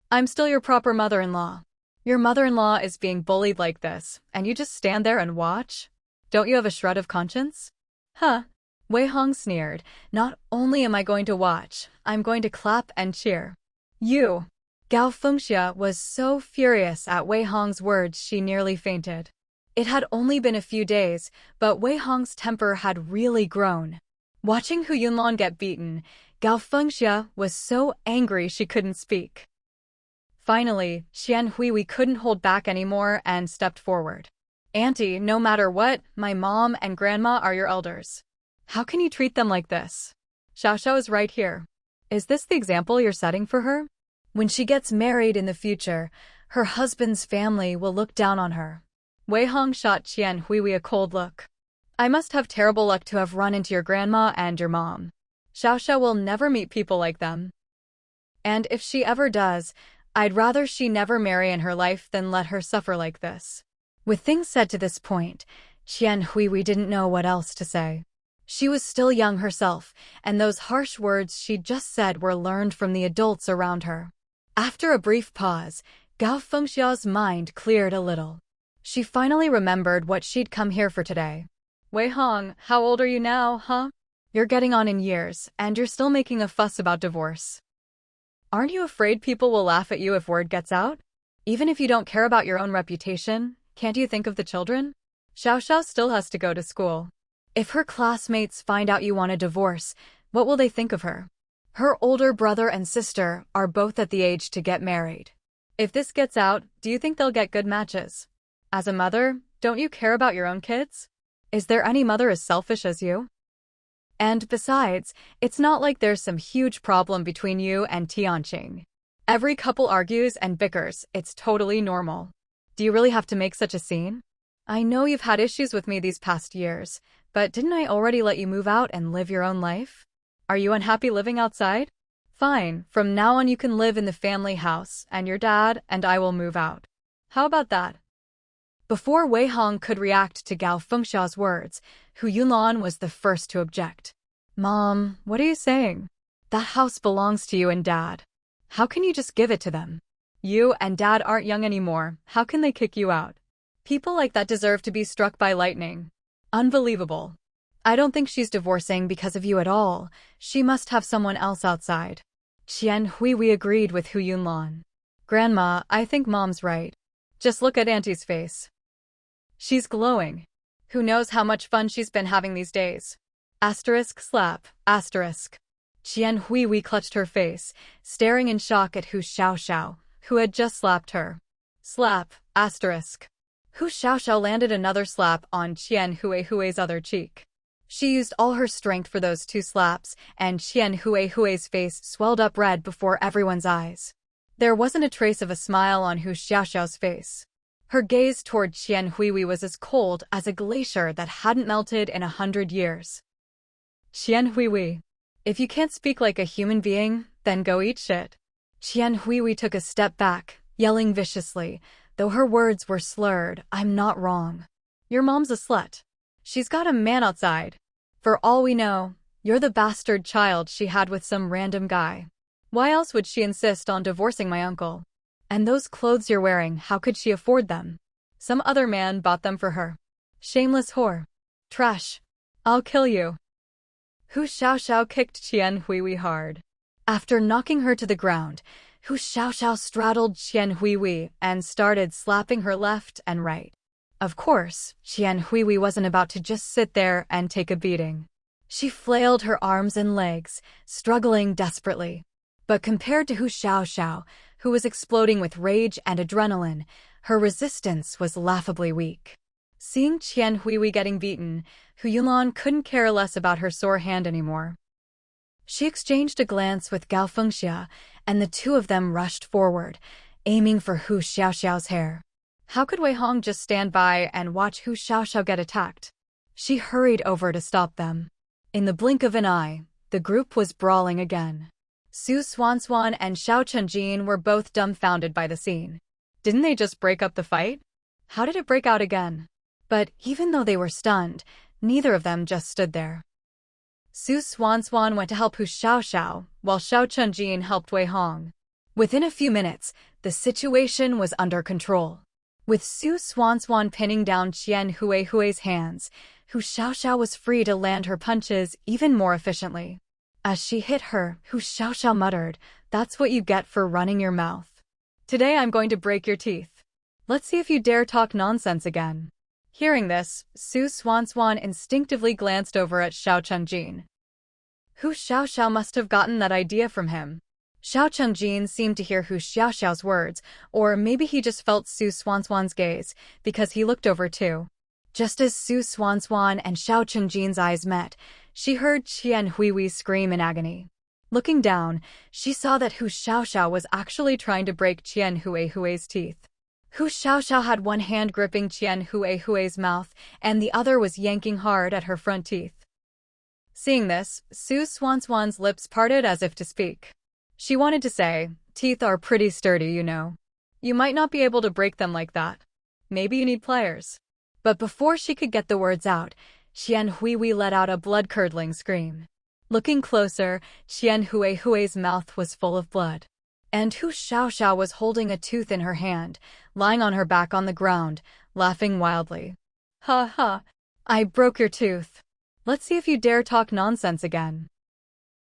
I'm still your proper mother-in-law. Your mother-in-law is being bullied like this, and you just stand there and watch? Don't you have a shred of conscience? Huh? Wei Hong sneered. Not only am I going to watch, I'm going to clap and cheer. You! Gao Fengxia was so furious at Wei Hong's words she nearly fainted. It had only been a few days, but Wei Hong's temper had really grown. Watching Hu Yunlan get beaten, Gao Fengxia was so angry she couldn't speak. Finally, Xian Huihui couldn't hold back anymore and stepped forward. Auntie, no matter what, my mom and grandma are your elders. How can you treat them like this? Xiaoxiao is right here. Is this the example you're setting for her? When she gets married in the future, her husband's family will look down on her. Wei Hong shot Xian Huihui a cold look. I must have terrible luck to have run into your grandma and your mom. Xiaoxiao will never meet people like them. And if she ever does, I'd rather she never marry in her life than let her suffer like this. With things said to this point, Xian Huihui didn't know what else to say. She was still young herself, and those harsh words she'd just said were learned from the adults around her. After a brief pause, Gao Fengxia's mind cleared a little. She finally remembered what she'd come here for today. Wei Hong, how old are you now, huh? You're getting on in years, and you're still making a fuss about divorce. Aren't you afraid people will laugh at you if word gets out? Even if you don't care about your own reputation, can't you think of the children? Xiaoxiao still has to go to school. If her classmates find out you want a divorce, what will they think of her? Her older brother and sister are both at the age to get married. If this gets out, do you think they'll get good matches? As a mother, don't you care about your own kids? Is there any mother as selfish as you? And besides, it's not like there's some huge problem between you and Tianqing. Every couple argues and bickers, it's totally normal. Do you really have to make such a scene? I know you've had issues with me these past years, but didn't I already let you move out and live your own life? Are you unhappy living outside? Fine, from now on you can live in the family house, and your dad and I will move out. How about that? Before Wei Hong could react to Gao Fengxia's words, Hu Yunlan was the first to object. Mom, what are you saying? That house belongs to you and Dad. How can you just give it to them? You and Dad aren't young anymore, how can they kick you out? People like that deserve to be struck by lightning. Unbelievable. I don't think she's divorcing because of you at all, she must have someone else outside. Qian Huihui agreed with Hu Yunlan. Grandma, I think Mom's right. Just look at Auntie's face. She's glowing. Who knows how much fun she's been having these days. Asterisk slap, asterisk. Qian Huihui clutched her face, staring in shock at Hu Xiaoxiao, who had just slapped her. Slap, asterisk. Hu Xiaoxiao landed another slap on Qian Huihui's other cheek. She used all her strength for those 2 slaps, and Hui's face swelled up red before everyone's eyes. There wasn't a trace of a smile on Hu Xiaoxiao's face. Her gaze toward Hui was as cold as a glacier that hadn't melted in 100 years. Hui, if you can't speak like a human being, then go eat shit. Hui took a step back, yelling viciously, though her words were slurred. I'm not wrong. Your mom's a slut. She's got a man outside. For all we know, you're the bastard child she had with some random guy. Why else would she insist on divorcing my uncle? And those clothes you're wearing, how could she afford them? Some other man bought them for her. Shameless whore. Trash. I'll kill you. Hu Xiaoxiao kicked Hui hard. After knocking her to the ground, Hu Xiaoxiao straddled Hui and started slapping her left and right. Of course, Hui wasn't about to just sit there and take a beating. She flailed her arms and legs, struggling desperately. But compared to Hu Xiaoxiao, who was exploding with rage and adrenaline, her resistance was laughably weak. Seeing Hui getting beaten, Hu Yunlan couldn't care less about her sore hand anymore. She exchanged a glance with Gao Fengxia, and the 2 of them rushed forward, aiming for Hu Xiaoxiao's hair. How could Wei Hong just stand by and watch Hu Xiaoxiao get attacked? She hurried over to stop them. In the blink of an eye, the group was brawling again. Su Xuanxuan and Xiao Chenjin were both dumbfounded by the scene. Didn't they just break up the fight? How did it break out again? But even though they were stunned, neither of them just stood there. Su Xuanxuan went to help Hu Xiaoxiao, while Xiao Chenjin helped Wei Hong. Within a few minutes, the situation was under control. With Su Xuanxuan pinning down Hui's hands, Hu Xiaoxiao was free to land her punches even more efficiently. As she hit her, Hu Xiaoxiao muttered, "That's what you get for running your mouth. Today I'm going to break your teeth. Let's see if you dare talk nonsense again." Hearing this, Su Xuanxuan instinctively glanced over at Xiao Chenjin. Hu Xiaoxiao must have gotten that idea from him. Xiao Chenjin seemed to hear Hu Xiaoxiao's words, or maybe he just felt Su Xuanxuan's gaze, because he looked over too. Just as Su Xuanxuan and Xiao Chenjin's eyes met, she heard Hui scream in agony. Looking down, she saw that Hu Xiaoxiao was actually trying to break Hui's teeth. Hu Xiaoxiao had one hand gripping Hui's mouth, and the other was yanking hard at her front teeth. Seeing this, Su Xuanxuan's lips parted as if to speak. She wanted to say, "Teeth are pretty sturdy, you know. You might not be able to break them like that. Maybe you need pliers." But before she could get the words out, Hui let out a blood-curdling scream. Looking closer, Hui's mouth was full of blood. And Hu Xiaoxiao was holding a tooth in her hand, lying on her back on the ground, laughing wildly. "Ha ha! I broke your tooth. Let's see if you dare talk nonsense again.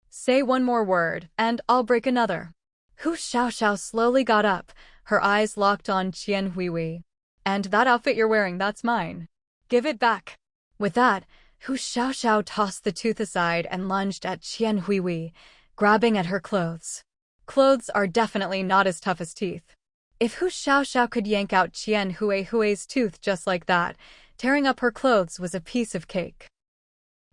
Say one more word, and I'll break another." Hu Xiaoxiao slowly got up, her eyes locked on Hui. "And that outfit you're wearing, that's mine. Give it back." With that, Hu Xiaoxiao tossed the tooth aside and lunged at Hui, grabbing at her clothes. Clothes are definitely not as tough as teeth. If Hu Xiaoxiao could yank out Hui's tooth just like that, tearing up her clothes was a piece of cake.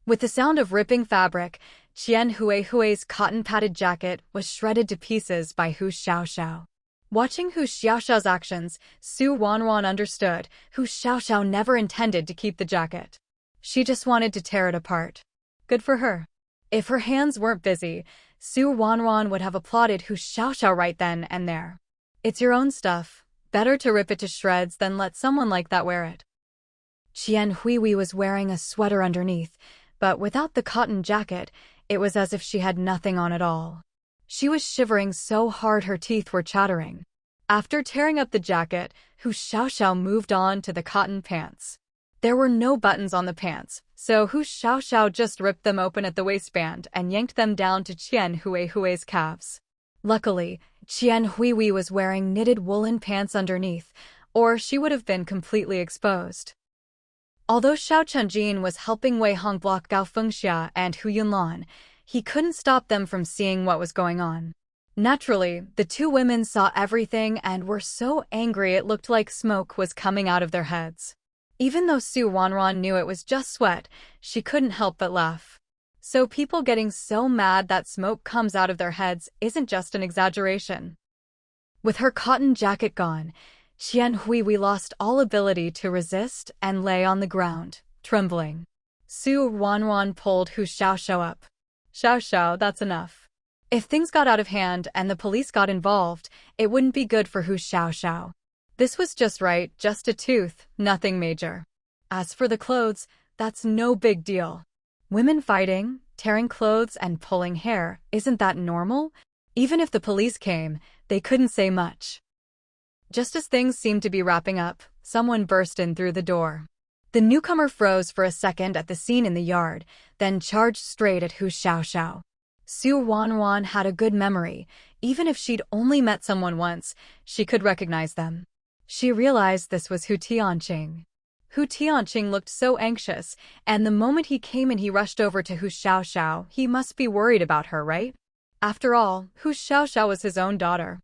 With the sound of ripping fabric, Hui's cotton-padded jacket was shredded to pieces by Hu Xiaoxiao. Watching Hu Xiaoxiao's actions, Su Ruanruan understood Hu Xiaoxiao never intended to keep the jacket. She just wanted to tear it apart. Good for her. If her hands weren't busy, Su Ruanruan would have applauded Hu Xiaoxiao right then and there. It's your own stuff. Better to rip it to shreds than let someone like that wear it. Hui was wearing a sweater underneath, but without the cotton jacket, it was as if she had nothing on at all. She was shivering so hard her teeth were chattering. After tearing up the jacket, Hu Xiaoxiao moved on to the cotton pants. There were no buttons on the pants, so Hu Xiaoxiao just ripped them open at the waistband and yanked them down to Hui's calves. Luckily, Hui was wearing knitted woolen pants underneath, or she would have been completely exposed. Although Xiao Chenjin was helping Wei Hong block Gao Fengxia and Hu Yunlan, he couldn't stop them from seeing what was going on. Naturally, the 2 women saw everything and were so angry it looked like smoke was coming out of their heads. Even though Ruanruan knew it was just sweat, she couldn't help but laugh. So people getting so mad that smoke comes out of their heads isn't just an exaggeration. With her cotton jacket gone, Qianhui lost all ability to resist and lay on the ground, trembling. Ruanruan pulled Hu Xiaoxiao up. Xiaoxiao, that's enough. If things got out of hand and the police got involved, it wouldn't be good for Hu Xiaoxiao. This was just right, just a tooth, nothing major. As for the clothes, that's no big deal. Women fighting, tearing clothes and pulling hair, isn't that normal? Even if the police came, they couldn't say much. Just as things seemed to be wrapping up, someone burst in through the door. The newcomer froze for a second at the scene in the yard, then charged straight at Hu Xiaoxiao. Ruanruan had a good memory. Even if she'd only met someone once, she could recognize them. She realized this was Hu Tianqing. Hu Tianqing looked so anxious, and the moment he came in he rushed over to Hu Xiaoxiao. He must be worried about her, right? After all, Hu Xiaoxiao was his own daughter.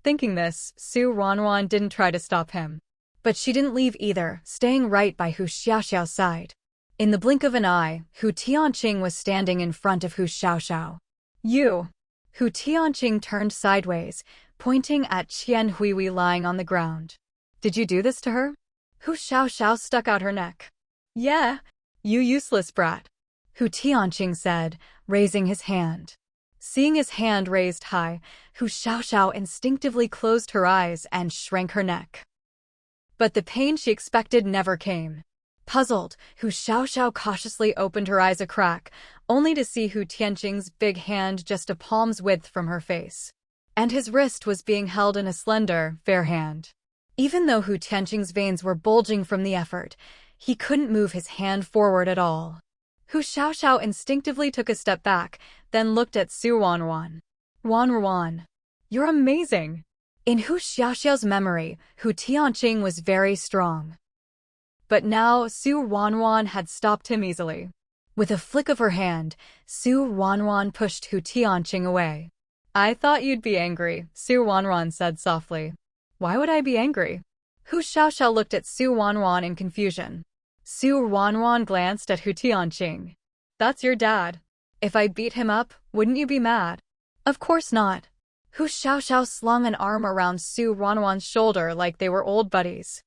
Thinking this, Ruanruan didn't try to stop him. But she didn't leave either, staying right by Hu Xiaoxiao's side. In the blink of an eye, Hu Tianqing was standing in front of Hu Xiaoxiao. You! Hu Tianqing turned sideways, pointing at Qianhui lying on the ground. Did you do this to her? Hu Xiaoxiao stuck out her neck. Yeah, you useless brat, Hu Tianqing said, raising his hand. Seeing his hand raised high, Hu Xiaoxiao instinctively closed her eyes and shrank her neck. But the pain she expected never came. Puzzled, Hu Xiaoxiao cautiously opened her eyes a crack, only to see Hu Tianqing's big hand just a palm's width from her face. And his wrist was being held in a slender, fair hand. Even though Hu Tianqing's veins were bulging from the effort, he couldn't move his hand forward at all. Hu Xiaoxiao instinctively took a step back, then looked at Ruanruan. Ruanruan, you're amazing! In Hu Xiaoxiao's memory, Hu Tianqing was very strong. But now, Ruanruan had stopped him easily. With a flick of her hand, Ruanruan pushed Hu Tianqing away. I thought you'd be angry, Ruanruan said softly. Why would I be angry? Hu Xiaoxiao looked at Ruanruan in confusion. Ruanruan glanced at Hu Tianqing. That's your dad. If I beat him up, wouldn't you be mad? Of course not. Hu Xiaoxiao slung an arm around Ruanruan's shoulder like they were old buddies.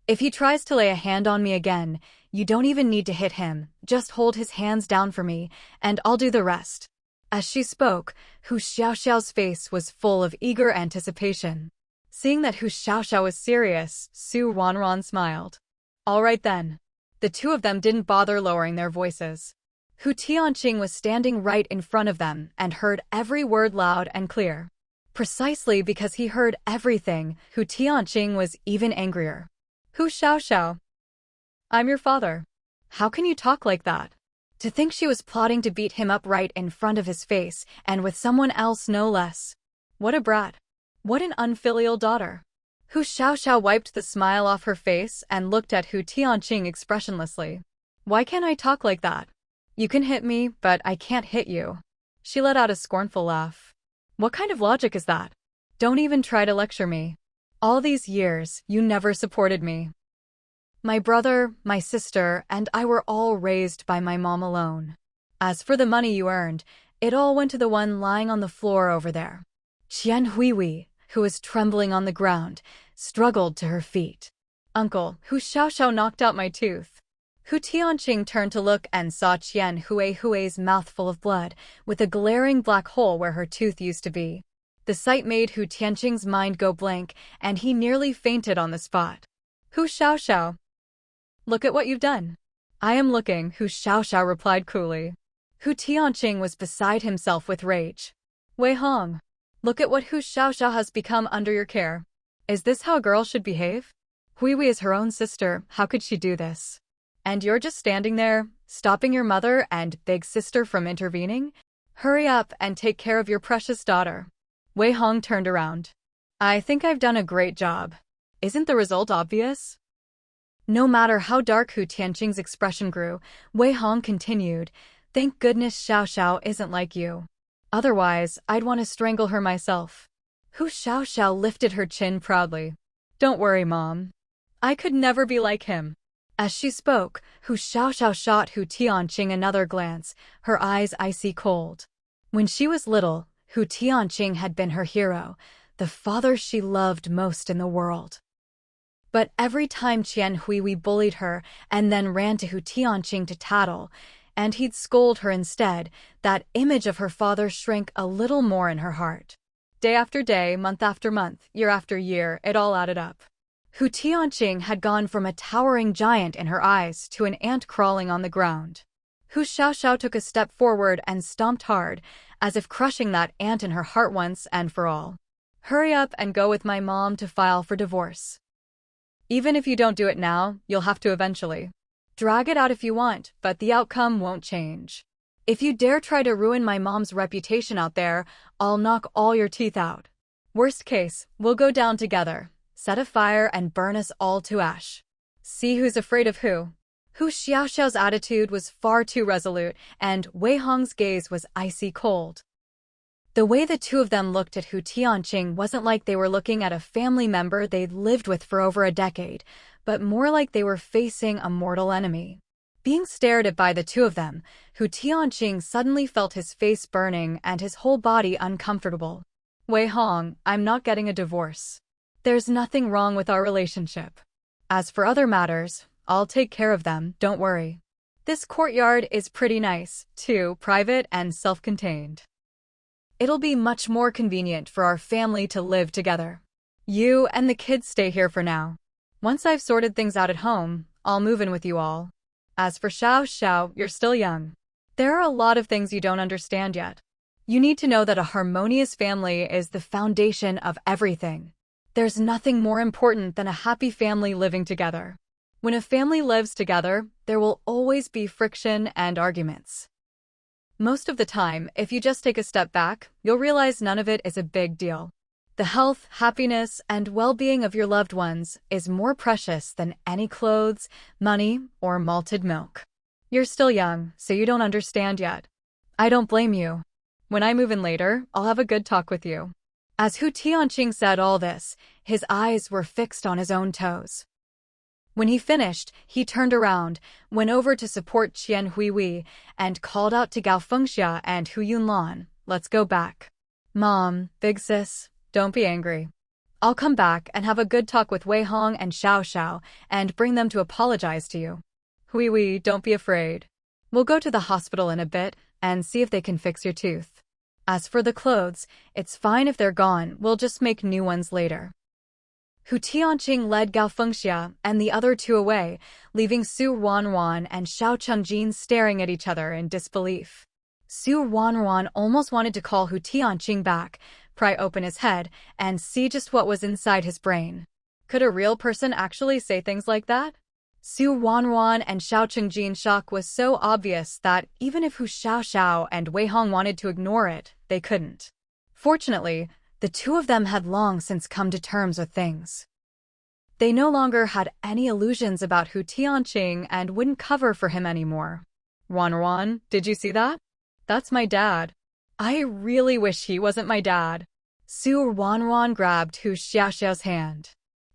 If he tries to lay a hand on me again, you don't even need to hit him, just hold his hands down for me, and I'll do the rest. As she spoke, Hu Xiaoxiao's face was full of eager anticipation. Seeing that Hu Xiaoxiao was serious, Ruanruan smiled. All right then. The two of them didn't bother lowering their voices. Hu Tianqing was standing right in front of them and heard every word loud and clear. Precisely because he heard everything, Hu Tianqing was even angrier. Hu Xiaoxiao, I'm your father. How can you talk like that? To think she was plotting to beat him up right in front of his face, and with someone else no less. What a brat. What an unfilial daughter. Hu Xiaoxiao wiped the smile off her face and looked at Hu Tianqing expressionlessly. Why can't I talk like that? You can hit me, but I can't hit you. She let out a scornful laugh. What kind of logic is that? Don't even try to lecture me. All these years, you never supported me. My brother, my sister, and I were all raised by my mom alone. As for the money you earned, it all went to the one lying on the floor over there. Qianhui, who was trembling on the ground, struggled to her feet. Uncle, Hu Xiaoxiao knocked out my tooth. Hu Tianqing turned to look and saw Qianhui's mouth full of blood, with a glaring black hole where her tooth used to be. The sight made Hu Tianqing's mind go blank, and he nearly fainted on the spot. Hu Xiaoxiao, look at what you've done. I am looking, Hu Xiaoxiao replied coolly. Hu Tianqing was beside himself with rage. Wei Hong, look at what Hu Xiaoxiao has become under your care. Is this how a girl should behave? Hui is her own sister, how could she do this? And you're just standing there, stopping your mother and big sister from intervening? Hurry up and take care of your precious daughter. Wei Hong turned around. I think I've done a great job. Isn't the result obvious? No matter how dark Hu Tianqing's expression grew, Wei Hong continued, Thank goodness Xiaoxiao isn't like you. Otherwise, I'd want to strangle her myself. Hu Xiaoxiao lifted her chin proudly. Don't worry, Mom. I could never be like him. As she spoke, Hu Xiaoxiao shot Hu Tianqing another glance, her eyes icy cold. When she was little, Hu Tianqing had been her hero, the father she loved most in the world. But every time Qian Huihui bullied her and then ran to Hu Tianqing to tattle, and he'd scold her instead, that image of her father shrank a little more in her heart. Day after day, month after month, year after year, it all added up. Hu Tianqing had gone from a towering giant in her eyes to an ant crawling on the ground. Hu Xiaoxiao took a step forward and stomped hard, as if crushing that ant in her heart once and for all. Hurry up and go with my mom to file for divorce. Even if you don't do it now, you'll have to eventually. Drag it out if you want, but the outcome won't change. If you dare try to ruin my mom's reputation out there, I'll knock all your teeth out. Worst case, we'll go down together, set a fire and burn us all to ash. See who's afraid of who. Hu Xiaoxiao's attitude was far too resolute, and Wei Hong's gaze was icy cold. The way the two of them looked at Hu Tianqing wasn't like they were looking at a family member they'd lived with for over a decade, but more like they were facing a mortal enemy. Being stared at by the two of them, Hu Tianqing suddenly felt his face burning and his whole body uncomfortable. Wei Hong, I'm not getting a divorce. There's nothing wrong with our relationship. As for other matters, I'll take care of them, don't worry. This courtyard is pretty nice, too, private and self-contained. It'll be much more convenient for our family to live together. You and the kids stay here for now. Once I've sorted things out at home, I'll move in with you all. As for Xiao, you're still young. There are a lot of things you don't understand yet. You need to know that a harmonious family is the foundation of everything. There's nothing more important than a happy family living together. When a family lives together, there will always be friction and arguments. Most of the time, if you just take a step back, you'll realize none of it is a big deal. The health, happiness, and well-being of your loved ones is more precious than any clothes, money, or malted milk. You're still young, so you don't understand yet. I don't blame you. When I move in later, I'll have a good talk with you. As Hu Tianqing said all this, his eyes were fixed on his own toes. When he finished, he turned around, went over to support Qian Huihui, and called out to Gao Fengxia and Hu Yunlan, "Let's go back." Mom, big sis, don't be angry. I'll come back and have a good talk with Wei Hong and Xiao and bring them to apologize to you. Huihui, don't be afraid. We'll go to the hospital in a bit and see if they can fix your tooth. As for the clothes, it's fine if they're gone, we'll just make new ones later. Hu Tianqing led Gao Fengxia and the other two away, leaving Su Ruanruan and Xiao Chengjin staring at each other in disbelief. Su Ruanruan almost wanted to call Hu Tianqing back, pry open his head, and see just what was inside his brain. Could a real person actually say things like that? Su Ruanruan and Xiao Chengjin's shock was so obvious that even if Hu Xiaoxiao and Wei Hong wanted to ignore it, they couldn't. Fortunately, the two of them had long since come to terms with things. They no longer had any illusions about Hu Tianqing and wouldn't cover for him anymore. Ruanruan, did you see that? That's my dad. I really wish he wasn't my dad. Su Ruanruan grabbed Hu Xiaoxiao's hand.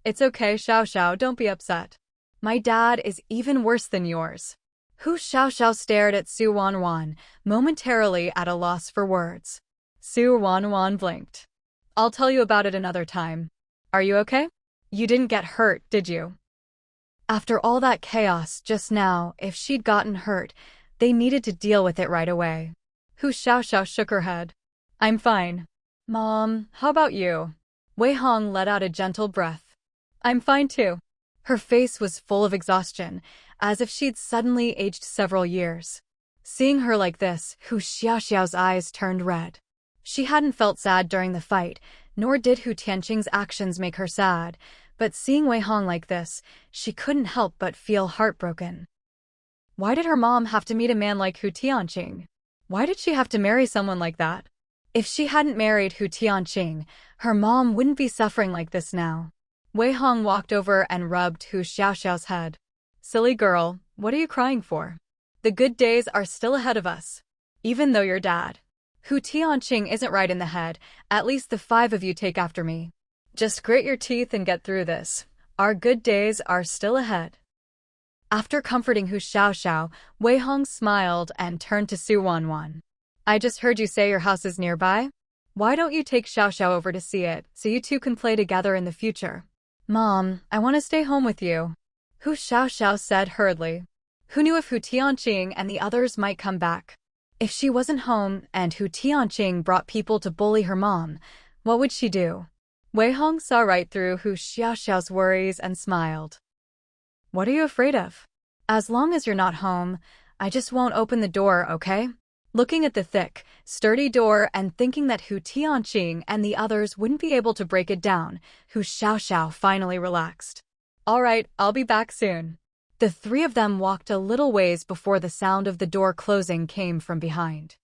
It's okay, Xiao, don't be upset. My dad is even worse than yours. Hu Xiaoxiao stared at Su Ruanruan, momentarily at a loss for words. Su Ruanruan blinked. I'll tell you about it another time. Are you okay? You didn't get hurt, did you? After all that chaos just now, if she'd gotten hurt, they needed to deal with it right away. Hu Xiaoxiao shook her head. I'm fine. Mom, how about you? Wei Hong let out a gentle breath. I'm fine too. Her face was full of exhaustion, as if she'd suddenly aged several years. Seeing her like this, Hu Xiaoxiao's eyes turned red. She hadn't felt sad during the fight, nor did Hu Tianqing's actions make her sad, but seeing Wei Hong like this, she couldn't help but feel heartbroken. Why did her mom have to meet a man like Hu Tianqing? Why did she have to marry someone like that? If she hadn't married Hu Tianqing, her mom wouldn't be suffering like this now. Wei Hong walked over and rubbed Hu Xiaoxiao's head. Silly girl, what are you crying for? The good days are still ahead of us. Even though you're dad. Hu Tianqing isn't right in the head, at least the five of you take after me. Just grit your teeth and get through this. Our good days are still ahead. After comforting Hu Xiaoxiao, Wei Hong smiled and turned to Su Wanwan. I just heard you say your house is nearby. Why don't you take Xiaoxiao over to see it, so you two can play together in the future? Mom, I want to stay home with you, Hu Xiaoxiao said hurriedly. Who knew if Hu Tianqing and the others might come back? If she wasn't home and Hu Tianqing brought people to bully her mom, what would she do? Wei Hong saw right through Hu Xiaoxiao's worries and smiled. What are you afraid of? As long as you're not home, I just won't open the door, okay? Looking at the thick, sturdy door and thinking that Hu Tianqing and the others wouldn't be able to break it down, Hu Xiaoxiao finally relaxed. All right, I'll be back soon. The three of them walked a little ways before the sound of the door closing came from behind.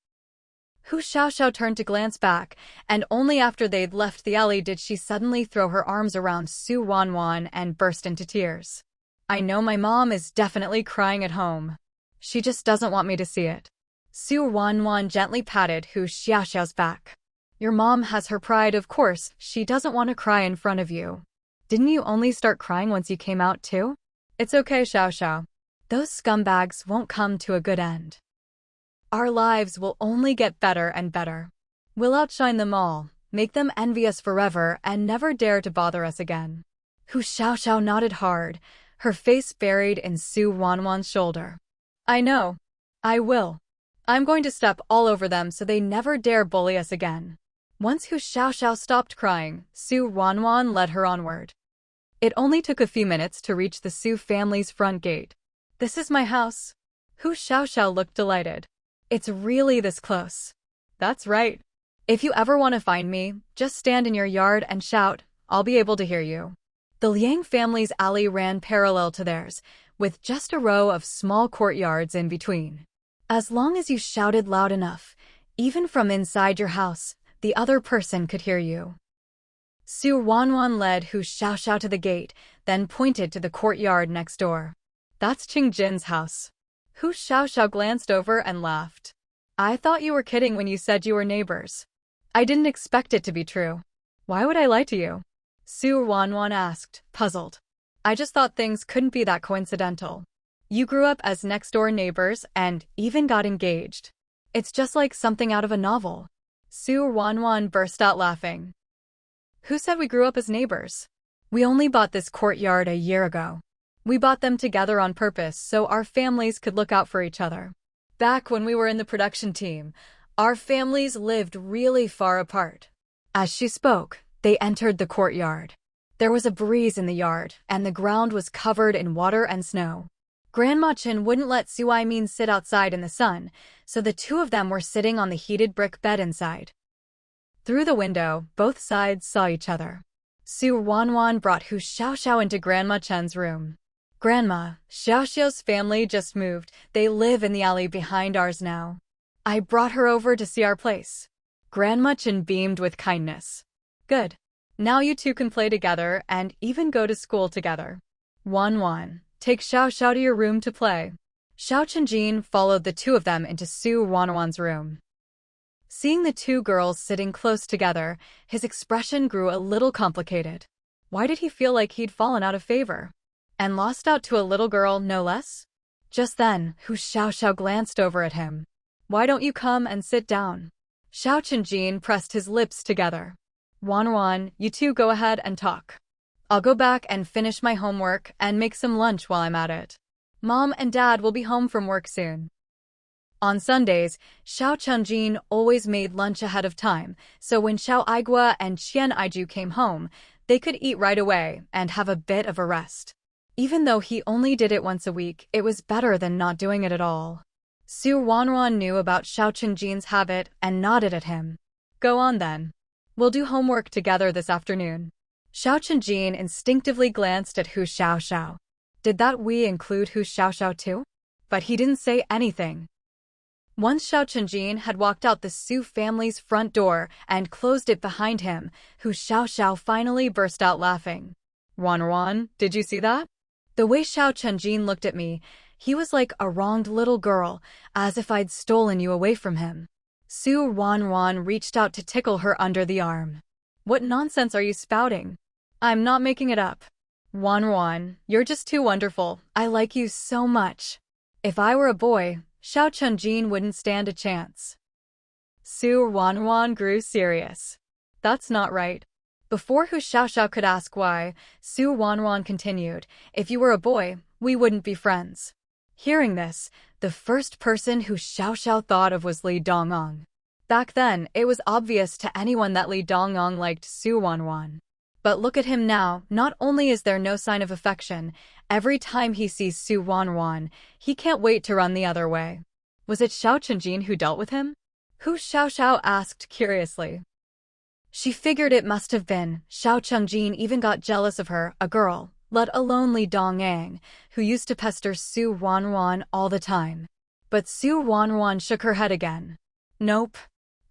Hu Xiaoxiao turned to glance back, and only after they'd left the alley did she suddenly throw her arms around Su Wanwan and burst into tears. I know my mom is definitely crying at home. She just doesn't want me to see it. Su Wanwan gently patted Hu Xiaoxiao's back. Your mom has her pride, of course. She doesn't want to cry in front of you. Didn't you only start crying once you came out too? It's okay, Xiaoxiao. Those scumbags won't come to a good end. Our lives will only get better and better. We'll outshine them all, make them envy us forever, and never dare to bother us again. Hu Xiaoxiao nodded hard, her face buried in Su Wanwan's shoulder. I know. I will. I'm going to step all over them so they never dare bully us again. Once Hu Xiaoxiao stopped crying, Su Wanwan led her onward. It only took a few minutes to reach the Su family's front gate. This is my house. Hu Xiaoxiao looked delighted. It's really this close. That's right. If you ever want to find me, just stand in your yard and shout. I'll be able to hear you. The Liang family's alley ran parallel to theirs, with just a row of small courtyards in between. As long as you shouted loud enough, even from inside your house, the other person could hear you. Su Wanwan led Hu Xiaoxiao to the gate, then pointed to the courtyard next door. That's Qing Jin's house. Hu Xiaoxiao glanced over and laughed. I thought you were kidding when you said you were neighbors. I didn't expect it to be true. Why would I lie to you? Su Wanwan asked, puzzled. I just thought things couldn't be that coincidental. You grew up as next-door neighbors and even got engaged. It's just like something out of a novel. Su Wanwan burst out laughing. Who said we grew up as neighbors? We only bought this courtyard a year ago. We bought them together on purpose so our families could look out for each other. Back when we were in the production team, our families lived really far apart. As she spoke, they entered the courtyard. There was a breeze in the yard, and the ground was covered in water and snow. Grandma Chen wouldn't let Su Aimin sit outside in the sun, so the two of them were sitting on the heated brick bed inside. Through the window, both sides saw each other. Su Wanwan brought Hu Xiaoxiao into Grandma Chen's room. Grandma, Xiaoxiao's family just moved. They live in the alley behind ours now. I brought her over to see our place. Grandma Chen beamed with kindness. Good. Now you two can play together and even go to school together. Wanwan, take Xiaoxiao to your room to play. Xiao Chenjin followed the two of them into Su Wanwan's room. Seeing the two girls sitting close together, his expression grew a little complicated. Why did he feel like he'd fallen out of favor? And lost out to a little girl, no less? Just then, Hu Xiaoxiao glanced over at him. Why don't you come and sit down? Xiao Chenjin pressed his lips together. Ruanruan, you two go ahead and talk. I'll go back and finish my homework and make some lunch while I'm at it. Mom and Dad will be home from work soon. On Sundays, Xiao Chenjin always made lunch ahead of time, so when Xiao Aigua and Qian Aiju came home, they could eat right away and have a bit of a rest. Even though he only did it once a week, it was better than not doing it at all. Su Wanruan knew about Xiao Chenjin's habit and nodded at him. Go on then. We'll do homework together this afternoon. Xiao Chenjin instinctively glanced at Hu Xiaoxiao. Did that we include Hu Xiaoxiao too? But he didn't say anything. Once Xiao Chenjin had walked out the Su family's front door and closed it behind him, Hu Xiaoxiao finally burst out laughing. Ruanruan, did you see that? The way Xiao Chenjin looked at me, he was like a wronged little girl, as if I'd stolen you away from him. Su Ruanruan reached out to tickle her under the arm. What nonsense are you spouting? I'm not making it up. Ruanruan, you're just too wonderful. I like you so much. If I were a boy, Xiao Chunjin wouldn't stand a chance. Su Ruanruan grew serious. That's not right. Before Hu Xiaoxiao could ask why, Su Ruanruan continued, if you were a boy, we wouldn't be friends. Hearing this, the first person Hu Xiaoxiao thought of was Li Dongong. Back then, it was obvious to anyone that Li Dongong liked Su Ruanruan. But look at him now, not only is there no sign of affection, every time he sees Su Ruanruan, he can't wait to run the other way. Was it Xiao Chunjin who dealt with him? Hu Xiaoxiao asked curiously. She figured it must have been. Xiao Chunjin even got jealous of her, a girl, let alone Li Dongyang, who used to pester Su Ruanruan all the time. But Su Ruanruan shook her head again. Nope.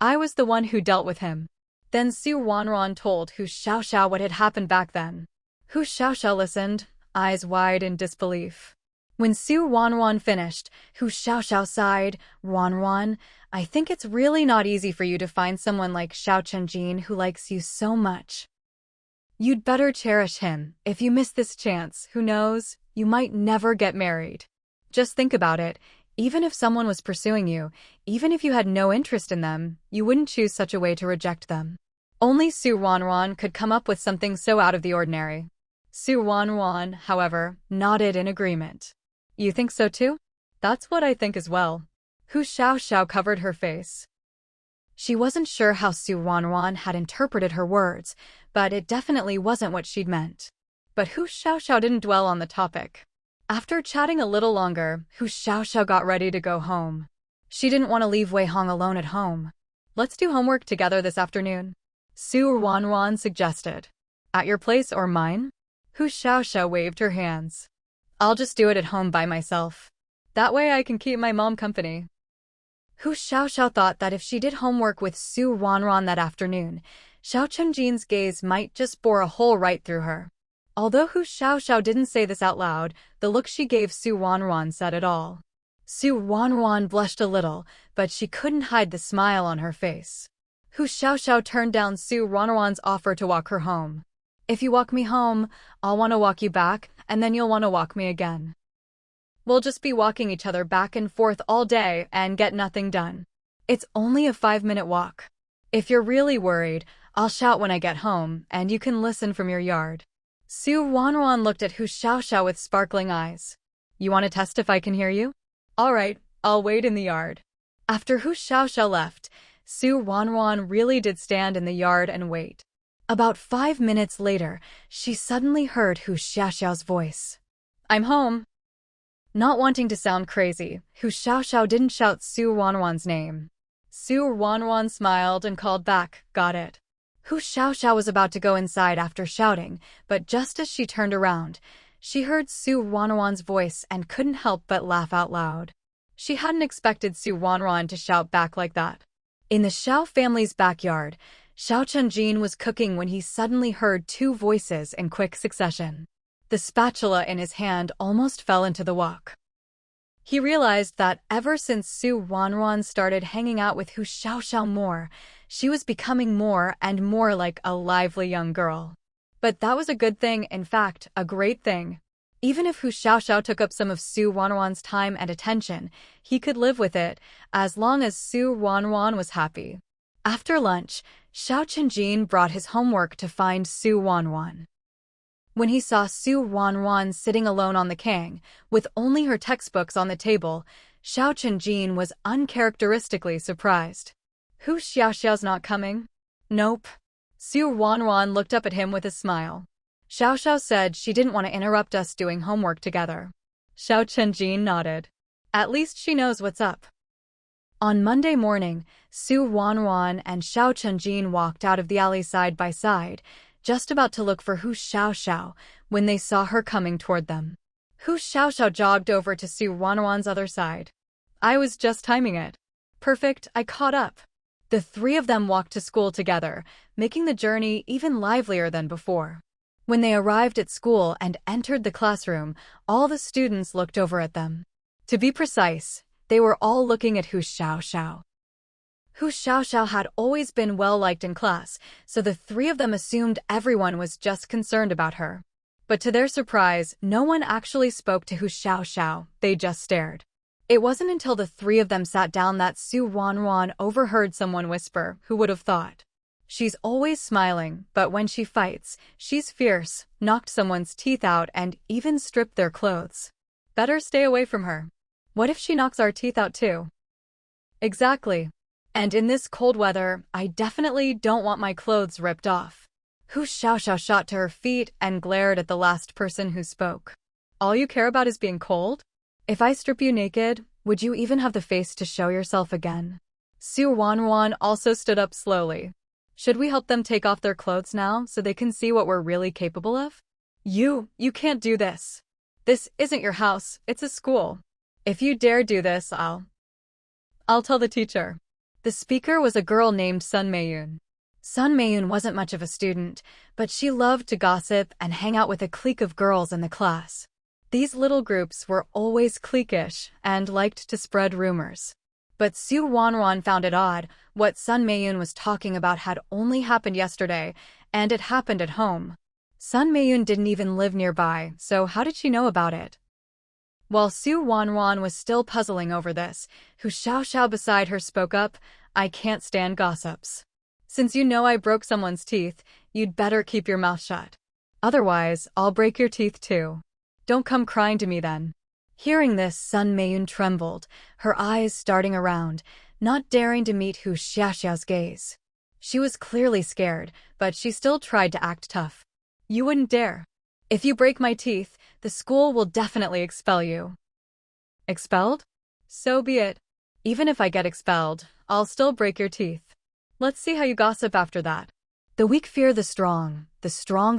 I was the one who dealt with him. Then Su Ruanruan told Hu Xiaoxiao what had happened back then. Hu Xiaoxiao listened, eyes wide in disbelief. When Su Ruanruan finished, Hu Xiaoxiao sighed, Ruanruan, I think it's really not easy for you to find someone like Xiao Chunjin who likes you so much. You'd better cherish him. If you miss this chance, who knows, you might never get married. Just think about it. Even if someone was pursuing you, even if you had no interest in them, you wouldn't choose such a way to reject them. Only Su Ruanruan could come up with something so out of the ordinary. Su Ruanruan, however, nodded in agreement. You think so too? That's what I think as well. Hu Xiaoxiao covered her face. She wasn't sure how Su Ruanruan had interpreted her words, but it definitely wasn't what she'd meant. But Hu Xiaoxiao didn't dwell on the topic. After chatting a little longer, Hu Xiaoxiao got ready to go home. She didn't want to leave Wei Hong alone at home. Let's do homework together this afternoon, Su Ruanruan suggested. At your place or mine? Hu Xiaoxiao waved her hands. I'll just do it at home by myself. That way I can keep my mom company. Hu Xiaoxiao thought that if she did homework with Su Ruanruan that afternoon, Xiao Chunjin's gaze might just bore a hole right through her. Although Hu Xiaoxiao didn't say this out loud, the look she gave Su Ruanruan said it all. Su Ruanruan blushed a little, but she couldn't hide the smile on her face. Hu Xiaoxiao turned down Su Ruanruan's offer to walk her home. If you walk me home, I'll want to walk you back, and then you'll want to walk me again. We'll just be walking each other back and forth all day and get nothing done. It's only a 5-minute walk. If you're really worried, I'll shout when I get home, and you can listen from your yard. Su Ruanruan looked at Hu Xiaoxiao with sparkling eyes. You want to test if I can hear you? All right, I'll wait in the yard. After Hu Xiaoxiao left, Su Ruanruan really did stand in the yard and wait. About 5 minutes later, she suddenly heard Hu Xiaoxiao's voice. I'm home. Not wanting to sound crazy, Hu Xiaoxiao didn't shout Su Ruanruan's name. Su Ruanruan smiled and called back, got it. Hu Xiaoxiao was about to go inside after shouting, but just as she turned around, she heard Su Ruanruan's voice and couldn't help but laugh out loud. She hadn't expected Su Ruanruan to shout back like that. In the Xiao family's backyard, Xiao Chunjin was cooking when he suddenly heard 2 voices in quick succession. The spatula in his hand almost fell into the wok. He realized that ever since Su Ruanruan started hanging out with Hu Xiaoxiao more, she was becoming more and more like a lively young girl. But that was a good thing, in fact, a great thing. Even if Hu Xiaoxiao took up some of Su Ruanruan's time and attention, he could live with it, as long as Su Ruanruan was happy. After lunch, Xiao Chunjin brought his homework to find Su Ruanruan. When he saw Su Ruanruan sitting alone on the kang, with only her textbooks on the table, Xiao Chunjin was uncharacteristically surprised. Hu Xiaoxiao's not coming? Nope. Su Ruanruan looked up at him with a smile. Xiaoxiao said she didn't want to interrupt us doing homework together. Xiao Chunjin nodded. At least she knows what's up. On Monday morning, Su Ruanruan and Xiao Chunjin walked out of the alley side by side, just about to look for Hu Xiaoxiao, when they saw her coming toward them. Hu Xiaoxiao jogged over to Su Ruanruan's other side. I was just timing it. Perfect, I caught up. The 3 of them walked to school together, making the journey even livelier than before. When they arrived at school and entered the classroom, all the students looked over at them. To be precise, they were all looking at Hu Xiaoxiao. Hu Xiaoxiao had always been well-liked in class, so the 3 of them assumed everyone was just concerned about her. But to their surprise, no one actually spoke to Hu Xiaoxiao, they just stared. It wasn't until the three of them sat down that Ruanruan overheard someone whisper, who would have thought. She's always smiling, but when she fights, she's fierce, knocked someone's teeth out and even stripped their clothes. Better stay away from her. What if she knocks our teeth out too? Exactly. And in this cold weather, I definitely don't want my clothes ripped off. Hu Xiaoxiao shot to her feet and glared at the last person who spoke. All you care about is being cold? If I strip you naked, would you even have the face to show yourself again? Ruanruan also stood up slowly. Should we help them take off their clothes now so they can see what we're really capable of? You can't do this. This isn't your house, it's a school. If you dare do this, I'll tell the teacher. The speaker was a girl named Sun Meiyun. Sun Meiyun wasn't much of a student, but she loved to gossip and hang out with a clique of girls in the class. These little groups were always cliquish and liked to spread rumors. But Ruanruan found it odd. What Sun Meiyun was talking about had only happened yesterday, and it happened at home. Sun Meiyun didn't even live nearby, so how did she know about it? While Ruanruan was still puzzling over this, Hu Xiaoxiao beside her spoke up, I can't stand gossips. Since you know I broke someone's teeth, you'd better keep your mouth shut. Otherwise, I'll break your teeth too. Don't come crying to me then. Hearing this, Sun Meiyun trembled, her eyes starting around, not daring to meet Hu Xiaoxiao's gaze. She was clearly scared, but she still tried to act tough. You wouldn't dare. If you break my teeth, the school will definitely expel you. Expelled? So be it. Even if I get expelled, I'll still break your teeth. Let's see how you gossip after that. The weak fear the strong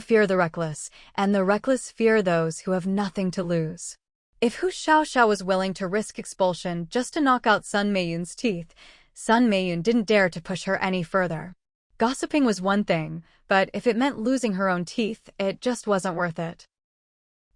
fear the reckless, and the reckless fear those who have nothing to lose. If Hu Xiaoxiao was willing to risk expulsion just to knock out Sun Meiyun's teeth, Sun Meiyun didn't dare to push her any further. Gossiping was one thing, but if it meant losing her own teeth, it just wasn't worth it.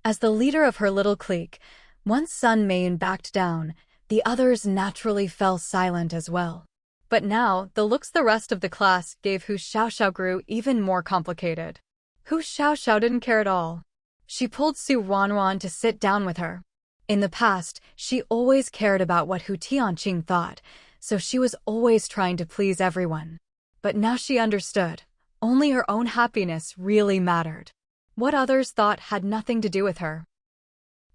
As the leader of her little clique, once Sun Meiyun backed down, the others naturally fell silent as well. But now, the looks the rest of the class gave Hu Xiaoxiao grew even more complicated. Hu Xiaoxiao didn't care at all. She pulled Ruanruan to sit down with her. In the past, she always cared about what Hu Tianqing thought, so she was always trying to please everyone. But now she understood. Only her own happiness really mattered. What others thought had nothing to do with her.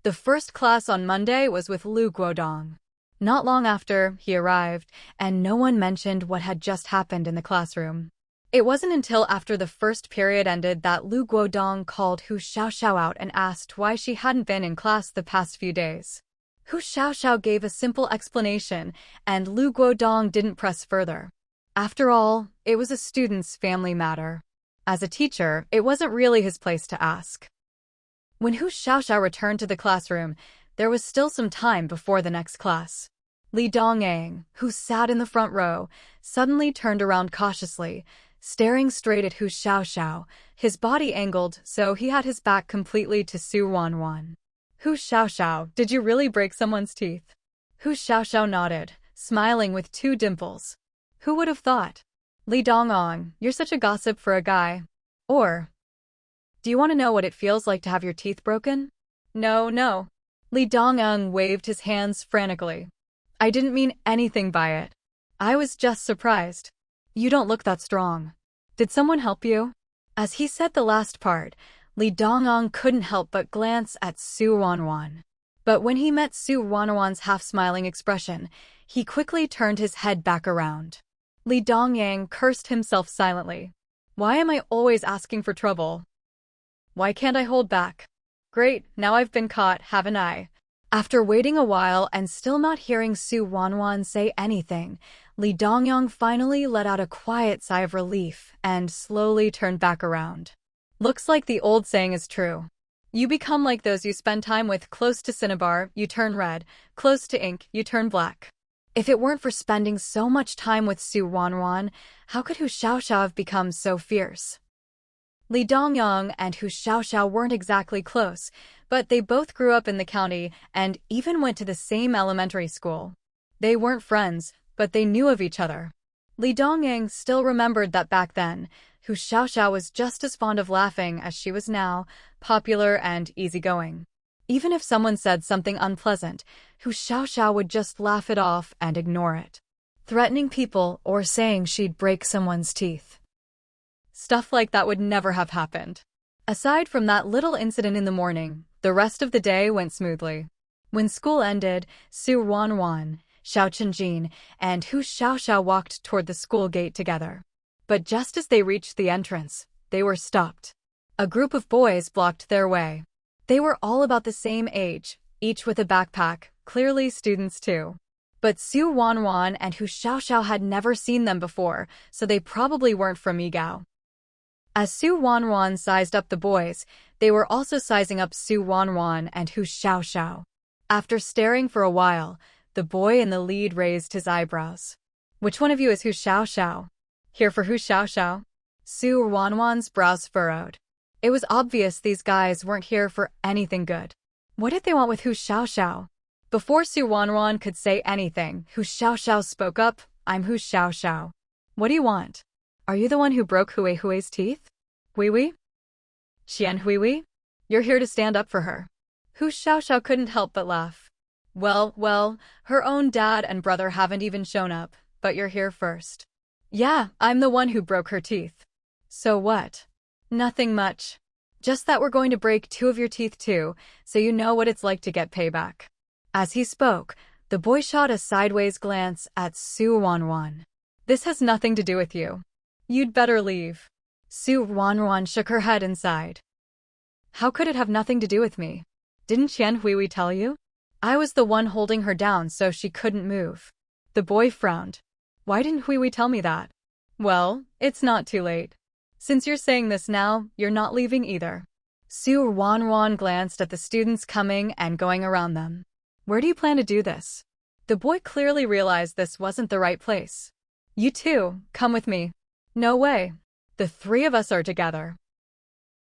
The first class on Monday was with Lu Guodong. Not long after, he arrived, and no one mentioned what had just happened in the classroom. It wasn't until after the first period ended that Lu Guodong called Hu Xiaoxiao out and asked why she hadn't been in class the past few days. Hu Xiaoxiao gave a simple explanation, and Lu Guodong didn't press further. After all, it was a student's family matter. As a teacher, it wasn't really his place to ask. When Hu Xiaoxiao returned to the classroom, there was still some time before the next class. Li Dongyang, who sat in the front row, suddenly turned around cautiously, staring straight at Hu Xiaoxiao, his body angled so he had his back completely to Ruanruan. Hu Xiaoxiao, did you really break someone's teeth? Hu Xiaoxiao nodded, smiling with two dimples. Who would have thought? Li Dongyang, you're such a gossip for a guy. Or, do you want to know what it feels like to have your teeth broken? No. Li Dongyang waved his hands frantically. I didn't mean anything by it. I was just surprised. You don't look that strong. Did someone help you? As he said the last part, Li Dongyang couldn't help but glance at Ruanruan. But when he met Ruanruan's half-smiling expression, he quickly turned his head back around. Li Dongyang cursed himself silently. Why am I always asking for trouble? Why can't I hold back? Great, now I've been caught, haven't I? After waiting a while and still not hearing Ruanruan say anything, Li Dongyang finally let out a quiet sigh of relief and slowly turned back around. Looks like the old saying is true. You become like those you spend time with. Close to cinnabar, you turn red. Close to ink, you turn black. If it weren't for spending so much time with Ruanruan, how could Hu Xiaoxiao have become so fierce? Li Dongyang and Hu Xiaoxiao weren't exactly close, but they both grew up in the county and even went to the same elementary school. They weren't friends, but they knew of each other. Li Dongyang still remembered that back then, Hu Xiaoxiao was just as fond of laughing as she was now, popular and easygoing. Even if someone said something unpleasant, Hu Xiaoxiao would just laugh it off and ignore it. Threatening people or saying she'd break someone's teeth. Stuff like that would never have happened. Aside from that little incident in the morning, the rest of the day went smoothly. When school ended, Ruanruan, Xiao Chenjin, and Hu Xiaoxiao walked toward the school gate together. But just as they reached the entrance, they were stopped. A group of boys blocked their way. They were all about the same age, each with a backpack, clearly students too. But Ruanruan and Hu Xiaoxiao had never seen them before, so they probably weren't from Yigao. As Ruanruan sized up the boys, they were also sizing up Ruanruan and Hu Xiaoxiao. After staring for a while, the boy in the lead raised his eyebrows. Which one of you is Hu Xiaoxiao? Here for Hu Xiaoxiao? Ruanruan's brows furrowed. It was obvious these guys weren't here for anything good. What did they want with Hu Xiaoxiao? Before Ruanruan could say anything, Hu Xiaoxiao spoke up. I'm Hu Xiaoxiao. What do you want? Are you the one who broke Hui's teeth? Hui? Xian Hui? You're here to stand up for her. Hu Xiaoxiao couldn't help but laugh. Well, her own dad and brother haven't even shown up, but you're here first. Yeah, I'm the one who broke her teeth. So what? Nothing much. Just that we're going to break 2 of your teeth too, so you know what it's like to get payback. As he spoke, the boy shot a sideways glance at Ruanruan. This has nothing to do with you. You'd better leave. Ruanruan shook her head and sighed. How could it have nothing to do with me? Didn't Qian Hui tell you? I was the one holding her down so she couldn't move. The boy frowned. Why didn't Hui tell me that? Well, it's not too late. Since you're saying this now, you're not leaving either. Ruanruan glanced at the students coming and going around them. Where do you plan to do this? The boy clearly realized this wasn't the right place. You too, come with me. No way. The 3 of us are together.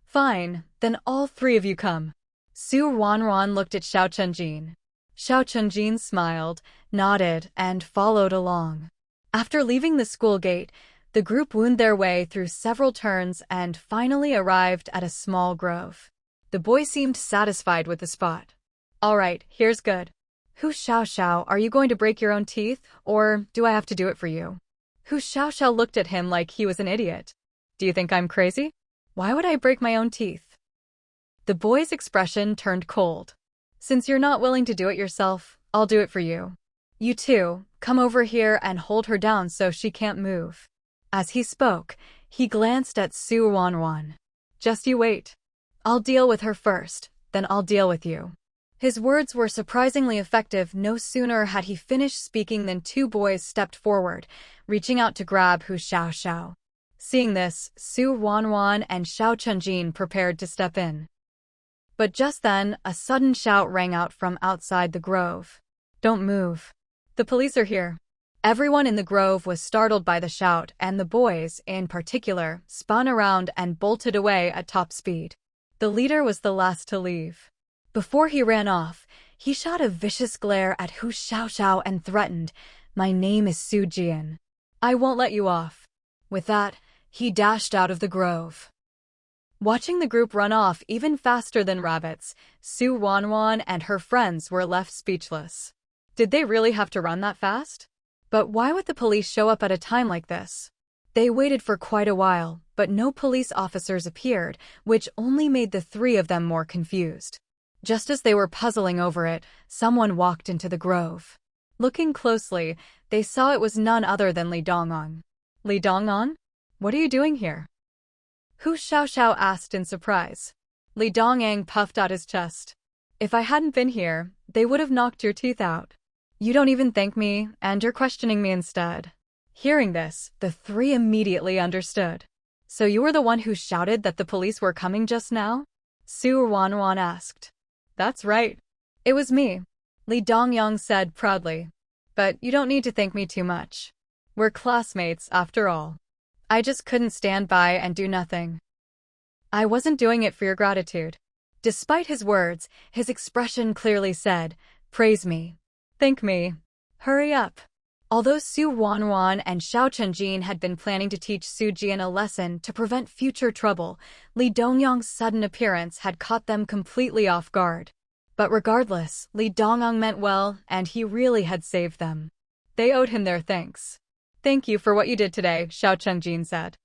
Fine, then all 3 of you come. Ruanruan looked at Xiao Chenjin. Xiao Chenjin smiled, nodded, and followed along. After leaving the school gate, the group wound their way through several turns and finally arrived at a small grove. The boy seemed satisfied with the spot. All right, here's good. Hu Xiaoxiao, are you going to break your own teeth, or do I have to do it for you? Hu Xiaoxiao looked at him like he was an idiot. Do you think I'm crazy? Why would I break my own teeth? The boy's expression turned cold. Since you're not willing to do it yourself, I'll do it for you. You too, come over here and hold her down so she can't move. As he spoke, he glanced at Ruanruan. Just you wait. I'll deal with her first, then I'll deal with you. His words were surprisingly effective. No sooner had he finished speaking than 2 boys stepped forward, reaching out to grab Hu Xiaoxiao. Seeing this, Ruanruan and Xiao Chenjin prepared to step in. But just then, a sudden shout rang out from outside the grove. Don't move. The police are here. Everyone in the grove was startled by the shout, and the boys, in particular, spun around and bolted away at top speed. The leader was the last to leave. Before he ran off, he shot a vicious glare at Hu Xiaoxiao and threatened, "My name is Su Jian. I won't let you off." With that, he dashed out of the grove. Watching the group run off even faster than rabbits, Ruanruan and her friends were left speechless. Did they really have to run that fast? But why would the police show up at a time like this? They waited for quite a while, but no police officers appeared, which only made the 3 of them more confused. Just as they were puzzling over it, someone walked into the grove. Looking closely, they saw it was none other than Li Dongyang. Li Dongyang? What are you doing here? Hu Xiaoxiao asked in surprise. Li Dongyang puffed out his chest. If I hadn't been here, they would have knocked your teeth out. You don't even thank me, and you're questioning me instead. Hearing this, the 3 immediately understood. So you were the one who shouted that the police were coming just now? Ruanruan asked. That's right. It was me, Li Dongyang said proudly. But you don't need to thank me too much. We're classmates, after all. I just couldn't stand by and do nothing. I wasn't doing it for your gratitude. Despite his words, his expression clearly said, praise me. Thank me. Hurry up. Although Su Ruanruan and Xiao Chenjin had been planning to teach Su Jian a lesson to prevent future trouble, Li Dongyang's sudden appearance had caught them completely off guard. But regardless, Li Dongyang meant well, and he really had saved them. They owed him their thanks. "Thank you for what you did today," Xiao Chenjin said.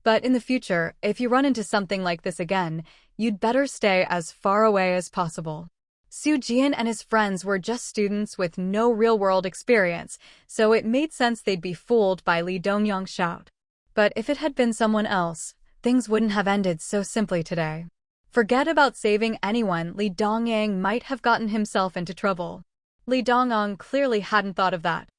"But in the future, if you run into something like this again, you'd better stay as far away as possible." Su Jian and his friends were just students with no real-world experience, so it made sense they'd be fooled by Li Dongyang's shout. But if it had been someone else, things wouldn't have ended so simply today. Forget about saving anyone, Li Dongyang might have gotten himself into trouble. Li Dongyang clearly hadn't thought of that.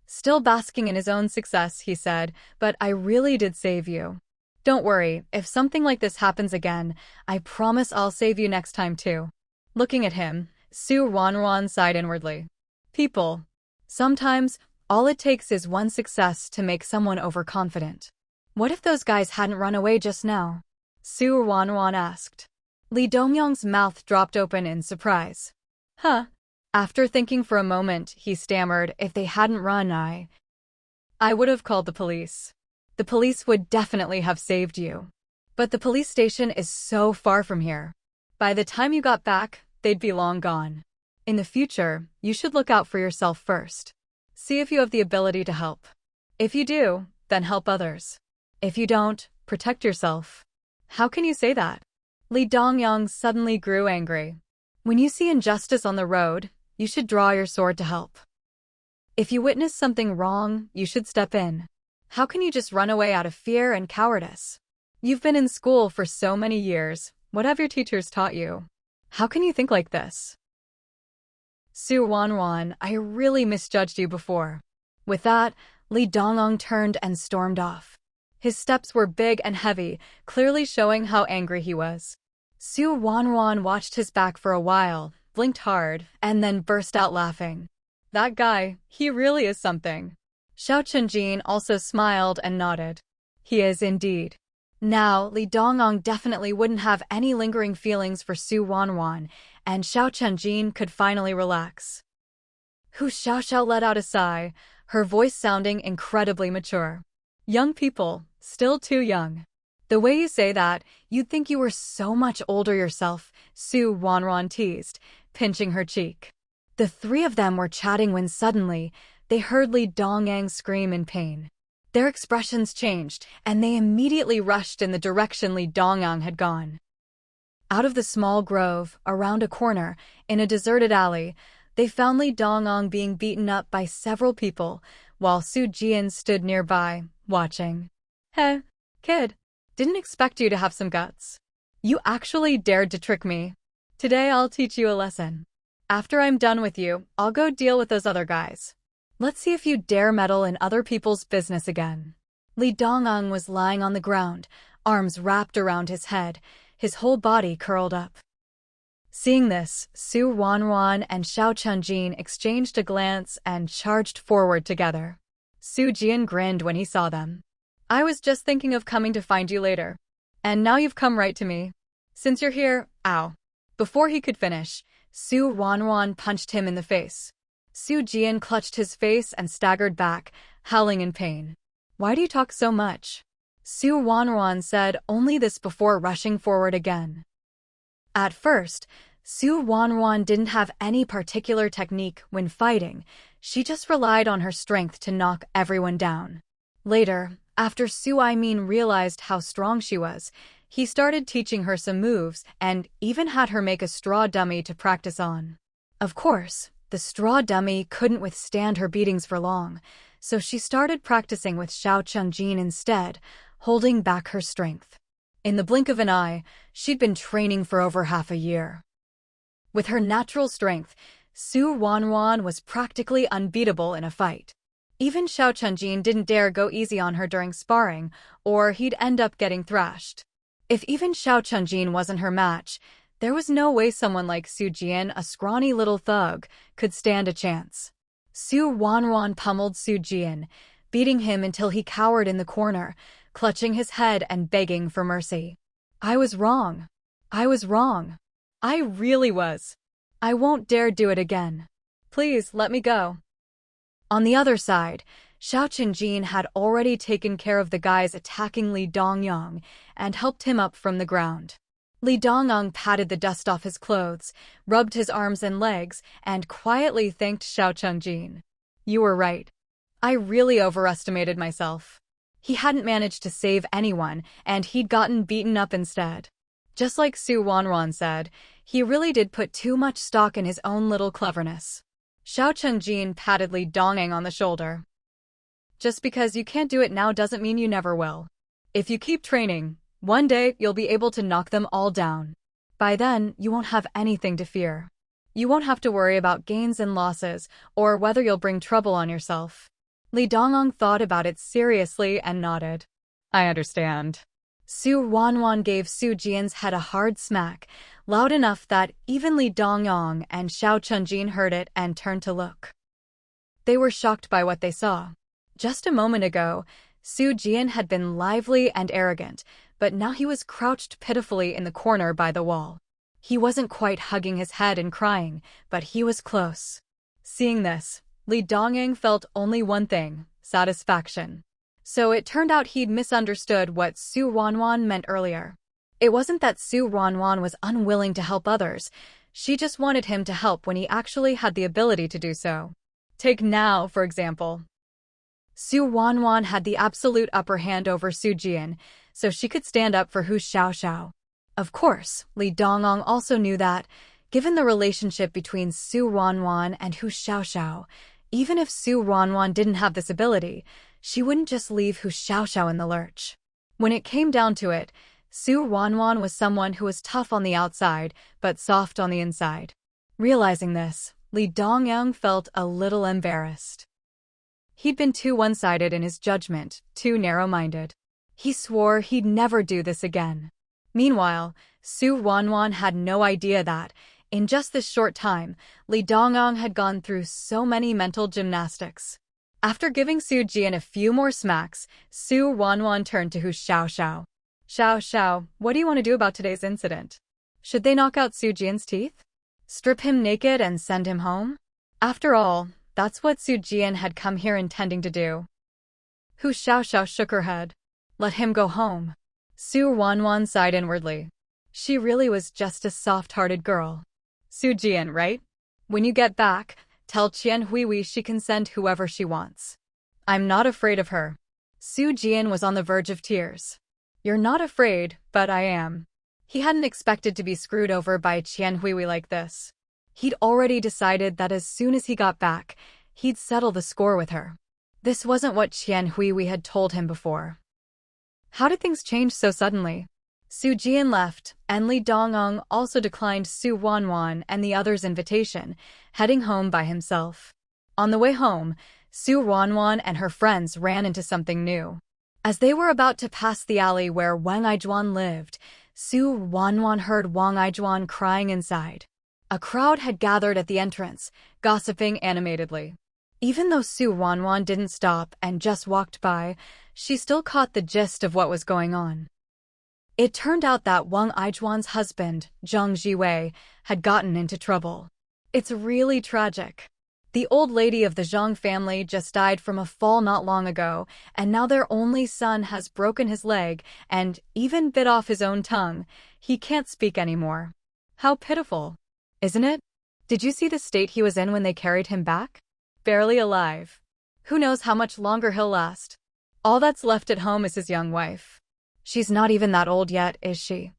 Still basking in his own success, he said, "But I really did save you. Don't worry, if something like this happens again, I promise I'll save you next time too." Looking at him, Su Ruanruan sighed inwardly. People. Sometimes, all it takes is one success to make someone overconfident. What if those guys hadn't run away just now? Su Ruanruan asked. Li Dongyang's mouth dropped open in surprise. Huh? After thinking for a moment, he stammered, "If they hadn't run, I would have called the police. The police would definitely have saved you. But the police station is so far from here. By the time you got back, they'd be long gone. In the future, you should look out for yourself first. See if you have the ability to help. If you do, then help others. If you don't, protect yourself." "How can you say that?" Li Dongyang suddenly grew angry. "When you see injustice on the road, you should draw your sword to help. If you witness something wrong, you should step in. How can you just run away out of fear and cowardice? You've been in school for so many years. What have your teachers taught you? How can you think like this?" "Su Ruanruan, I really misjudged you before." With that, Li Dongyang turned and stormed off. His steps were big and heavy, clearly showing how angry he was. Su Ruanruan watched his back for a while, blinked hard, and then burst out laughing. "That guy, he really is something." Xiao Chenjin also smiled and nodded. "He is indeed." Now, Li Dongyang definitely wouldn't have any lingering feelings for Su Ruanruan, and Xiao Chenjin could finally relax. Hu Xiaoxiao let out a sigh, her voice sounding incredibly mature. "Young people, still too young. The way you say that, you'd think you were so much older yourself," Su Ruanruan teased, pinching her cheek. The three of them were chatting when suddenly, they heard Li Dongyang scream in pain. Their expressions changed, and they immediately rushed in the direction Li Dongyang had gone. Out of the small grove, around a corner, in a deserted alley, they found Li Dongyang being beaten up by several people, while Su Jian stood nearby, watching. "Hey, kid, didn't expect you to have some guts. You actually dared to trick me. Today I'll teach you a lesson. After I'm done with you, I'll go deal with those other guys. Let's see if you dare meddle in other people's business again." Li Dongyang was lying on the ground, arms wrapped around his head, his whole body curled up. Seeing this, Su Ruanruan and Xiao Chenjin exchanged a glance and charged forward together. Su Jian grinned when he saw them. "I was just thinking of coming to find you later. And now you've come right to me. Since you're here, ow." Before he could finish, Su Ruanruan punched him in the face. Su Jian clutched his face and staggered back, howling in pain. "Why do you talk so much?" Su Ruanruan said only this before rushing forward again. At first, Su Ruanruan didn't have any particular technique when fighting. She just relied on her strength to knock everyone down. Later, after Su Aimin realized how strong she was, he started teaching her some moves and even had her make a straw dummy to practice on. Of course, the straw dummy couldn't withstand her beatings for long, so she started practicing with Xiao Chenjin instead, holding back her strength. In the blink of an eye, she'd been training for over half a year. With her natural strength, Su Ruanruan was practically unbeatable in a fight. Even Xiao Chenjin didn't dare go easy on her during sparring, or he'd end up getting thrashed. If even Xiao Chenjin wasn't her match, there was no way someone like Su Jian, a scrawny little thug, could stand a chance. Su Ruanruan pummeled Su Jian, beating him until he cowered in the corner, clutching his head and begging for mercy. "I was wrong. I was wrong. I really was. I won't dare do it again. Please let me go." On the other side, Xiao Qingjin had already taken care of the guys attacking Li Dongyang and helped him up from the ground. Li Dongyang patted the dust off his clothes, rubbed his arms and legs, and quietly thanked Xiao Qingjin. You were right. I really overestimated myself. He hadn't managed to save anyone, and he'd gotten beaten up instead. Just like Ruanruan said, he really did put too much stock in his own little cleverness. Xiao Qingjin patted Li Dongyang on the shoulder. Just because you can't do it now doesn't mean you never will. If you keep training, one day you'll be able to knock them all down. By then, you won't have anything to fear. You won't have to worry about gains and losses, or whether you'll bring trouble on yourself. Li Dongyang thought about it seriously and nodded. I understand. Ruanruan gave Su Jian's head a hard smack, loud enough that even Li Dongyang and Xiao Qingjin heard it and turned to look. They were shocked by what they saw. Just a moment ago, Su Jian had been lively and arrogant, but now he was crouched pitifully in the corner by the wall. He wasn't quite hugging his head and crying, but he was close. Seeing this, Li Dongyang felt only one thing: satisfaction. So it turned out he'd misunderstood what Ruanruan meant earlier. It wasn't that Ruanruan was unwilling to help others, she just wanted him to help when he actually had the ability to do so. Take now, for example. Ruanruan had the absolute upper hand over Su Jian, so she could stand up for Hu Xiaoxiao. Of course, Li Dongyang also knew that, given the relationship between Ruanruan and Hu Xiaoxiao, even if Ruanruan didn't have this ability, she wouldn't just leave Hu Xiaoxiao in the lurch. When it came down to it, Ruanruan was someone who was tough on the outside, but soft on the inside. Realizing this, Li Dongyang felt a little embarrassed. He'd been too one-sided in his judgment, too narrow-minded. He swore he'd never do this again. Meanwhile, Ruanruan had no idea that, in just this short time, Li Dongyang had gone through so many mental gymnastics. After giving Su Jian a few more smacks, Ruanruan turned to Hu Xiaoxiao. Xiao, what do you want to do about today's incident? Should they knock out Su Jian's teeth? Strip him naked and send him home? After all, that's what Su Jian had come here intending to do. Hu Xiaoxiao shook her head. Let him go home. Ruanruan sighed inwardly. She really was just a soft-hearted girl. Su Jian, right? When you get back, tell Qian Huihui she can send whoever she wants. I'm not afraid of her. Su Jian was on the verge of tears. You're not afraid, but I am. He hadn't expected to be screwed over by Qian Huihui like this. He'd already decided that as soon as he got back, he'd settle the score with her. This wasn't what Qian Huihui had told him before. How did things change so suddenly? Su Jian left, and Li Dongyang also declined Ruanruan and the others' invitation, heading home by himself. On the way home, Ruanruan and her friends ran into something new. As they were about to pass the alley where Wang Aizhuan lived, Ruanruan heard Wang Aizhuan crying inside. A crowd had gathered at the entrance, gossiping animatedly. Even though Ruanruan didn't stop and just walked by, she still caught the gist of what was going on. It turned out that Wang Aizhuan's husband, Zhang Jiwei, had gotten into trouble. It's really tragic. The old lady of the Zhang family just died from a fall not long ago, and now their only son has broken his leg and even bit off his own tongue. He can't speak anymore. How pitiful, isn't it? Did you see the state he was in when they carried him back? Barely alive. Who knows how much longer he'll last? All that's left at home is his young wife. She's not even that old yet, is she?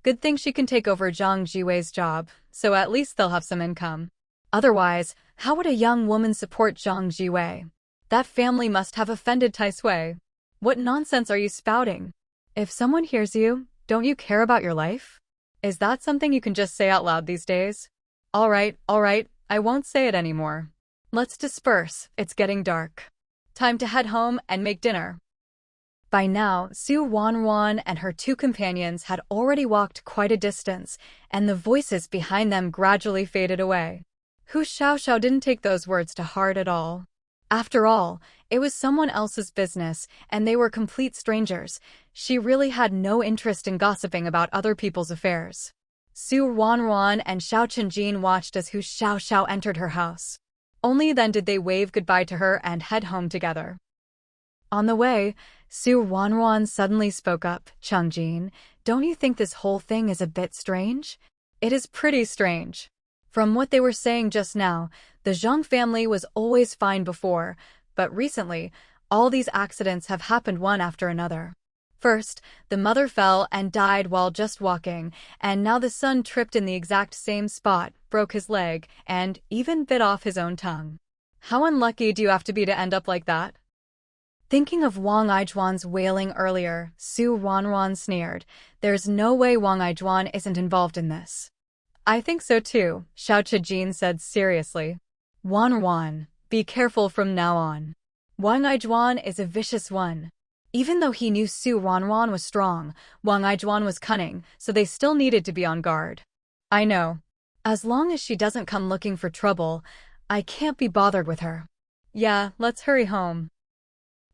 Good thing she can take over Zhang Jiwei's job, so at least they'll have some income. Otherwise, how would a young woman support Zhang Jiwei? That family must have offended Tai Sui. What nonsense are you spouting? If someone hears you, don't you care about your life? Is that something you can just say out loud these days? All right, I won't say it anymore. Let's disperse, it's getting dark. Time to head home and make dinner. By now, Ruanruan and her two companions had already walked quite a distance, and the voices behind them gradually faded away. Hu Xiaoxiao didn't take those words to heart at all. After all, it was someone else's business, and they were complete strangers. She really had no interest in gossiping about other people's affairs. Ruanruan and Xiao Qingjin watched as Hu Xiaoxiao entered her house. Only then did they wave goodbye to her and head home together. On the way, Ruanruan suddenly spoke up. Changjin, don't you think this whole thing is a bit strange? It is pretty strange. From what they were saying just now, the Zhang family was always fine before, but recently, all these accidents have happened one after another. First, the mother fell and died while just walking, and now the son tripped in the exact same spot, broke his leg, and even bit off his own tongue. How unlucky do you have to be to end up like that? Thinking of Wang Ijuan's wailing earlier, Ruanruan sneered. There's no way Wang Ijuan isn't involved in this. I think so too, Xiao Chijin said seriously. Ruanruan, be careful from now on. Wang Ijuan is a vicious one. Even though he knew Ruanruan was strong, Wang Ijuan was cunning, so they still needed to be on guard. I know. As long as she doesn't come looking for trouble, I can't be bothered with her. Yeah, let's hurry home.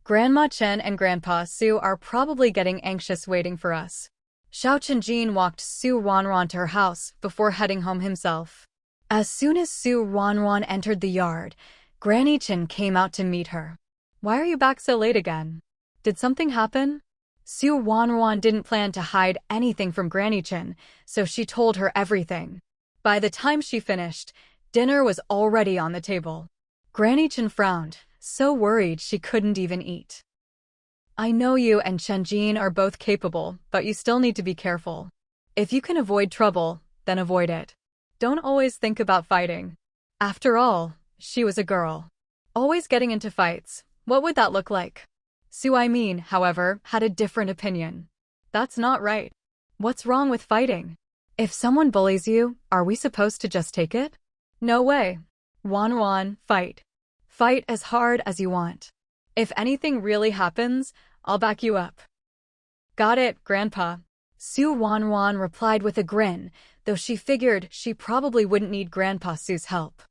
Grandma Chen and Grandpa Su are probably getting anxious waiting for us. Xiao Chenjin walked Ruanruan to her house before heading home himself. As soon as Ruanruan entered the yard, Granny Chen came out to meet her. Why are you back so late again? Did something happen? Ruanruan didn't plan to hide anything from Granny Chen, so she told her everything. By the time she finished, dinner was already on the table. Granny Chen frowned, so worried she couldn't even eat. I know you and Chenjin are both capable, but you still need to be careful. If you can avoid trouble, then avoid it. Don't always think about fighting. After all, she was a girl. Always getting into fights, what would that look like? However, had a different opinion. That's not right. What's wrong with fighting? If someone bullies you, are we supposed to just take it? No way. Ruanruan, fight. Fight as hard as you want. If anything really happens, I'll back you up. Got it, Grandpa. Ruanruan replied with a grin, though she figured she probably wouldn't need Grandpa Su's help.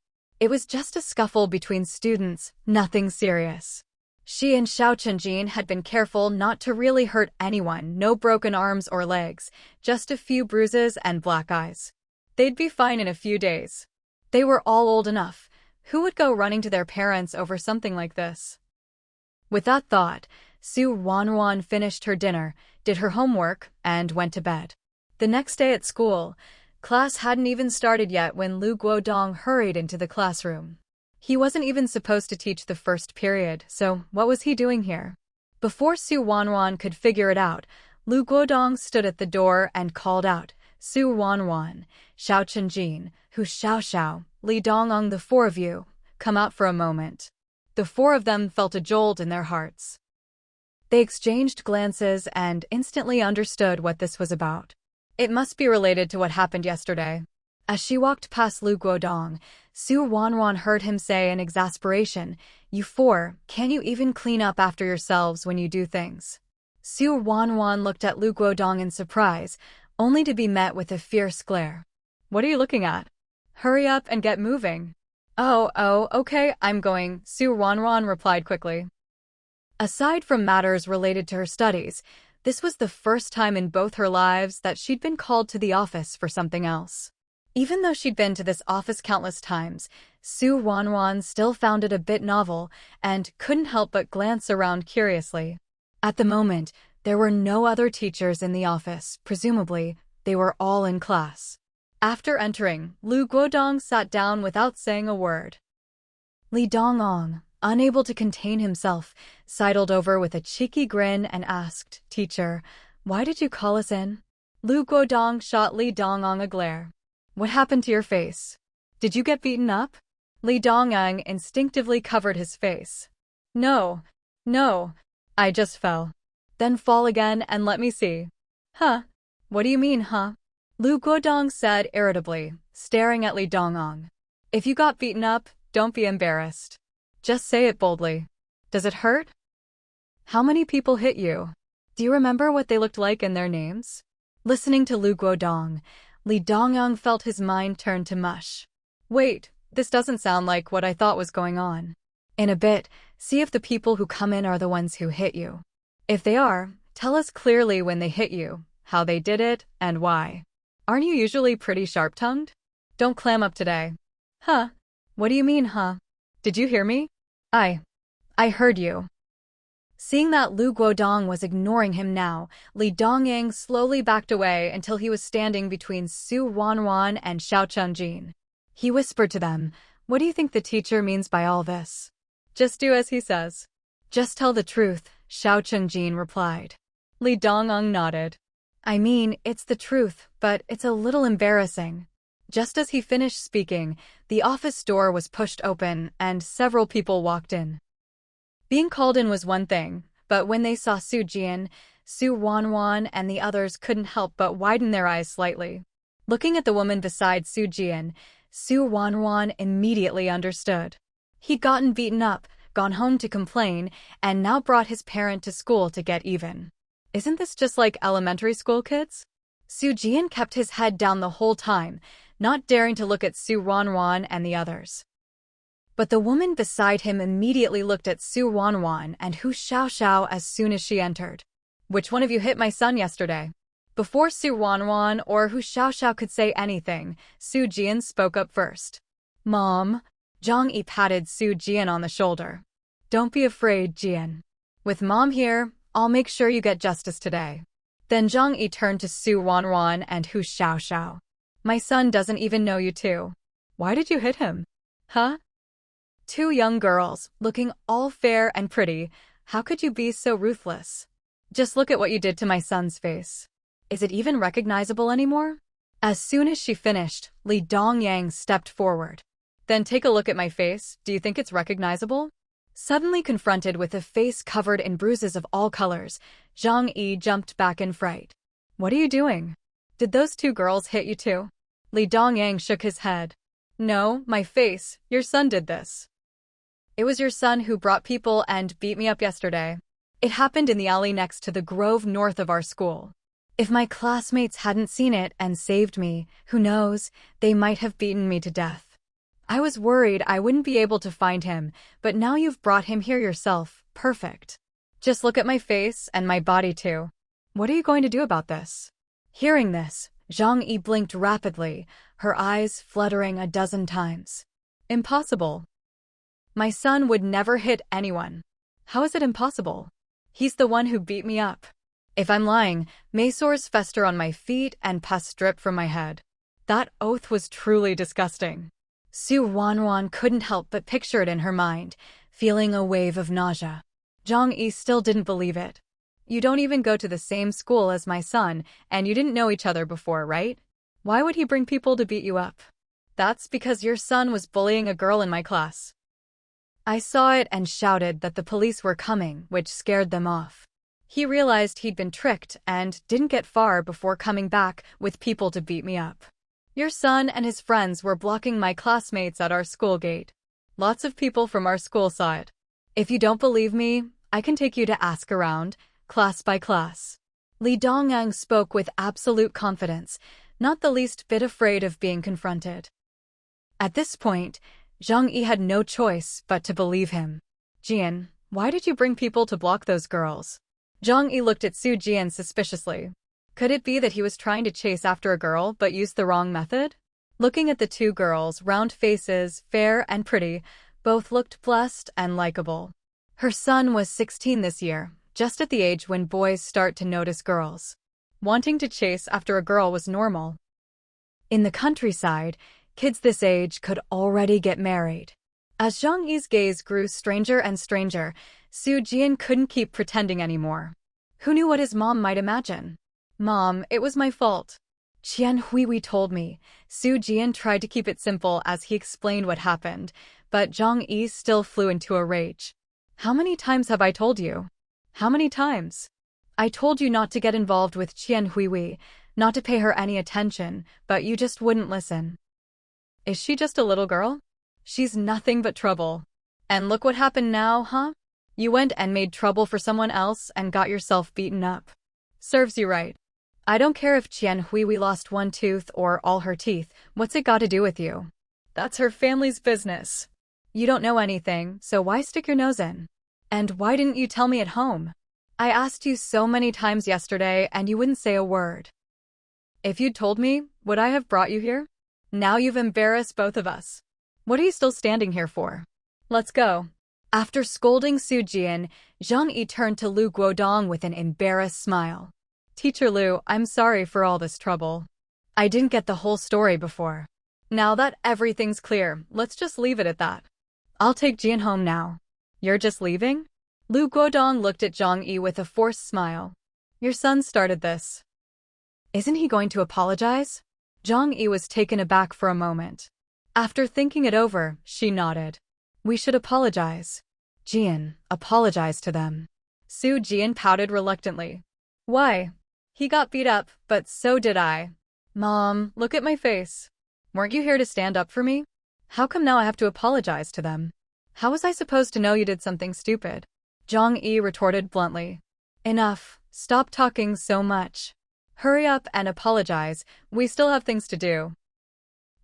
It was just a scuffle between students, nothing serious. She and Xiao Chenjin had been careful not to really hurt anyone, no broken arms or legs, just a few bruises and black eyes. They'd be fine in a few days. They were all old enough. Who would go running to their parents over something like this? With that thought, Ruanruan finished her dinner, did her homework, and went to bed. The next day at school, class hadn't even started yet when Lu Guodong hurried into the classroom. He wasn't even supposed to teach the first period, so what was he doing here? Before Ruanruan could figure it out, Lu Guodong stood at the door and called out, Ruanruan, Xiao Chenjin, Hu Xiao, Li Dongong, the four of you, come out for a moment. The four of them felt a jolt in their hearts. They exchanged glances and instantly understood what this was about. It must be related to what happened yesterday. As she walked past Lu Guodong, Ruanruan heard him say in exasperation, You four, can you even clean up after yourselves when you do things? Ruanruan looked at Lu Guodong in surprise, only to be met with a fierce glare. What are you looking at? Hurry up and get moving. Oh, okay, I'm going, Ruanruan replied quickly. Aside from matters related to her studies, this was the first time in both her lives that she'd been called to the office for something else. Even though she'd been to this office countless times, Ruanruan still found it a bit novel and couldn't help but glance around curiously. At the moment, there were no other teachers in the office. Presumably, they were all in class. After entering, Lu Guodong sat down without saying a word. Li Dongong, unable to contain himself, sidled over with a cheeky grin and asked, Teacher, why did you call us in? Lu Guodong shot Li Dongong a glare. What happened to your face? Did you get beaten up? Li Dongong instinctively covered his face. No, I just fell. Then fall again and let me see. Huh? What do you mean, huh? Lu Guodong said irritably, staring at Li Dongong. If you got beaten up, don't be embarrassed. Just say it boldly. Does it hurt? How many people hit you? Do you remember what they looked like and their names? Listening to Lu Guodong, Li Dongong felt his mind turn to mush. Wait, this doesn't sound like what I thought was going on. In a bit, see if the people who come in are the ones who hit you. If they are, tell us clearly when they hit you, how they did it, and why. Aren't you usually pretty sharp-tongued? Don't clam up today. Huh? What do you mean, huh? Did you hear me? I I heard you. Seeing that Lu Guodong was ignoring him now, Li Dongyang slowly backed away until he was standing between Su Ruanruan and Xiao Chunjin. He whispered to them, "What do you think the teacher means by all this?" "Just do as he says." "Just tell the truth," Xiao Chunjin replied. Li Dongyang nodded. "I mean, it's the truth, but it's a little embarrassing." Just as he finished speaking, the office door was pushed open and several people walked in. Being called in was one thing, but when they saw Su Jian, Su Ruanruan, and the others couldn't help but widen their eyes slightly. Looking at the woman beside Su Jian, Su Ruanruan immediately understood. He'd gotten beaten up, gone home to complain, and now brought his parent to school to get even. Isn't this just like elementary school kids? Su Jian kept his head down the whole time, not daring to look at Su Ruanruan and the others. But the woman beside him immediately looked at Su Ruanruan and Hu Xiaoxiao as soon as she entered. "Which one of you hit my son yesterday?" Before Su Ruanruan or Hu Xiaoxiao could say anything, Su Jian spoke up first. "Mom." Zhang Yi patted Su Jian on the shoulder. "Don't be afraid, Jian. With Mom here, I'll make sure you get justice today." Then Zhang Yi turned to Su Ruanruan and Hu Xiaoxiao. "My son doesn't even know you two. Why did you hit him?" "Huh?" Two young girls, looking all fair and pretty. How could you be so ruthless? Just look at what you did to my son's face. Is it even recognizable anymore? As soon as she finished, Li Dongyang stepped forward. Then take a look at my face. Do you think it's recognizable? Suddenly confronted with a face covered in bruises of all colors, Zhang Yi jumped back in fright. What are you doing? Did those two girls hit you too? Li Dongyang shook his head. No, my face. Your son did this. It was your son who brought people and beat me up yesterday. It happened in the alley next to the grove north of our school. If my classmates hadn't seen it and saved me, who knows, they might have beaten me to death. I was worried I wouldn't be able to find him, but now you've brought him here yourself. Perfect. Just look at my face and my body too. What are you going to do about this? Hearing this, Zhang Yi blinked rapidly, her eyes fluttering a dozen times. Impossible. My son would never hit anyone. How is it impossible? He's the one who beat me up. If I'm lying, may sores fester on my feet and pus drip from my head. That oath was truly disgusting. Su Ruanruan couldn't help but picture it in her mind, feeling a wave of nausea. Zhang Yi still didn't believe it. You don't even go to the same school as my son, and you didn't know each other before, right? Why would he bring people to beat you up? That's because your son was bullying a girl in my class. I saw it and shouted that the police were coming, which scared them off. He realized he'd been tricked and didn't get far before coming back with people to beat me up. Your son and his friends were blocking my classmates at our school gate. Lots of people from our school saw it. If you don't believe me, I can take you to ask around, class by class. Li Dongyang spoke with absolute confidence, not the least bit afraid of being confronted. At this point, Zhang Yi had no choice but to believe him. Jian, why did you bring people to block those girls? Zhang Yi looked at Su Jian suspiciously. Could it be that he was trying to chase after a girl but used the wrong method? Looking at the two girls, round faces, fair and pretty, both looked blessed and likable. Her son was 16 this year, just at the age when boys start to notice girls. Wanting to chase after a girl was normal. In the countryside, kids this age could already get married. As Zhang Yi's gaze grew stranger and stranger, Su Jian couldn't keep pretending anymore. Who knew what his mom might imagine? Mom, it was my fault. Qian Huihui told me. Su Jian tried to keep it simple as he explained what happened, but Zhang Yi still flew into a rage. How many times have I told you? How many times? I told you not to get involved with Qian Huihui, not to pay her any attention, but you just wouldn't listen. Is she just a little girl? She's nothing but trouble. And look what happened now, huh? You went and made trouble for someone else and got yourself beaten up. Serves you right. I don't care if Qian Huihui lost one tooth or all her teeth, what's it got to do with you? That's her family's business. You don't know anything, so why stick your nose in? And why didn't you tell me at home? I asked you so many times yesterday and you wouldn't say a word. If you'd told me, would I have brought you here? Now you've embarrassed both of us. What are you still standing here for? Let's go. After scolding Su Jian, Zhang Yi turned to Lu Guodong with an embarrassed smile. Teacher Lu, I'm sorry for all this trouble. I didn't get the whole story before. Now that everything's clear, let's just leave it at that. I'll take Jian home now. You're just leaving? Lu Guodong looked at Zhang Yi with a forced smile. Your son started this. Isn't he going to apologize? Zhang Yi was taken aback for a moment. After thinking it over, she nodded. We should apologize. Jian, apologize to them. Su Jian pouted reluctantly. Why? He got beat up, but so did I. Mom, look at my face. Weren't you here to stand up for me? How come now I have to apologize to them? How was I supposed to know you did something stupid? Zhang Yi retorted bluntly. Enough, stop talking so much. Hurry up and apologize, we still have things to do.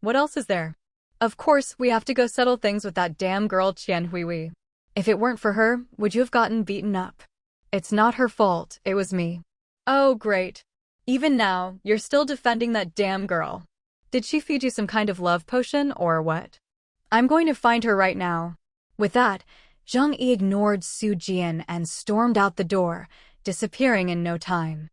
What else is there? Of course, we have to go settle things with that damn girl Qian Huihui. If it weren't for her, would you have gotten beaten up? It's not her fault, it was me. Oh, great. Even now, you're still defending that damn girl. Did she feed you some kind of love potion, or what? I'm going to find her right now. With that, Zhang Yi ignored Su Jian and stormed out the door, disappearing in no time.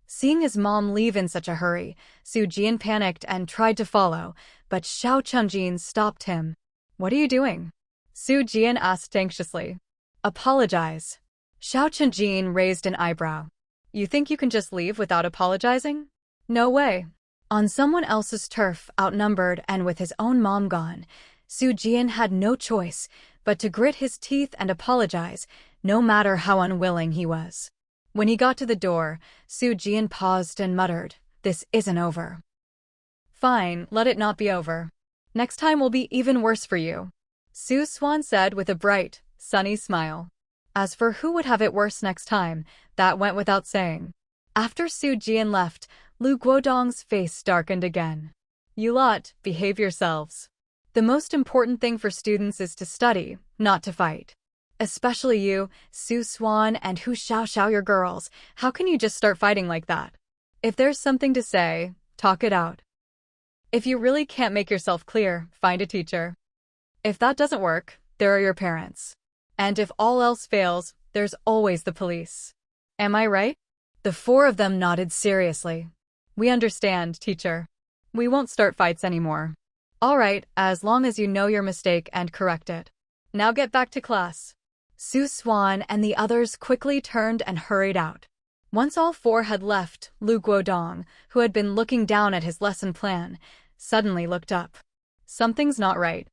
Seeing his mom leave in such a hurry, Su Jian panicked and tried to follow, but Xiao Chengjin stopped him. What are you doing? Su Jian asked anxiously. Apologize. Xiao Chengjin raised an eyebrow. You think you can just leave without apologizing? No way. On someone else's turf, outnumbered and with his own mom gone, Su Jian had no choice but to grit his teeth and apologize, no matter how unwilling he was. When he got to the door, Su Jian paused and muttered, This isn't over. Fine, let it not be over. Next time will be even worse for you. Su Swan said with a bright, sunny smile. As for who would have it worse next time, that went without saying. After Su Jian left, Lu Guodong's face darkened again. You lot, behave yourselves. The most important thing for students is to study, not to fight. Especially you, Su Swan and Hu Xiaoxiao, your girls. How can you just start fighting like that? If there's something to say, talk it out. If you really can't make yourself clear, find a teacher. If that doesn't work, there are your parents. And if all else fails, there's always the police. Am I right? The four of them nodded seriously. We understand, teacher. We won't start fights anymore. All right, as long as you know your mistake and correct it. Now get back to class. Su Swan and the others quickly turned and hurried out. Once all four had left, Lu Guodong, who had been looking down at his lesson plan, suddenly looked up. Something's not right.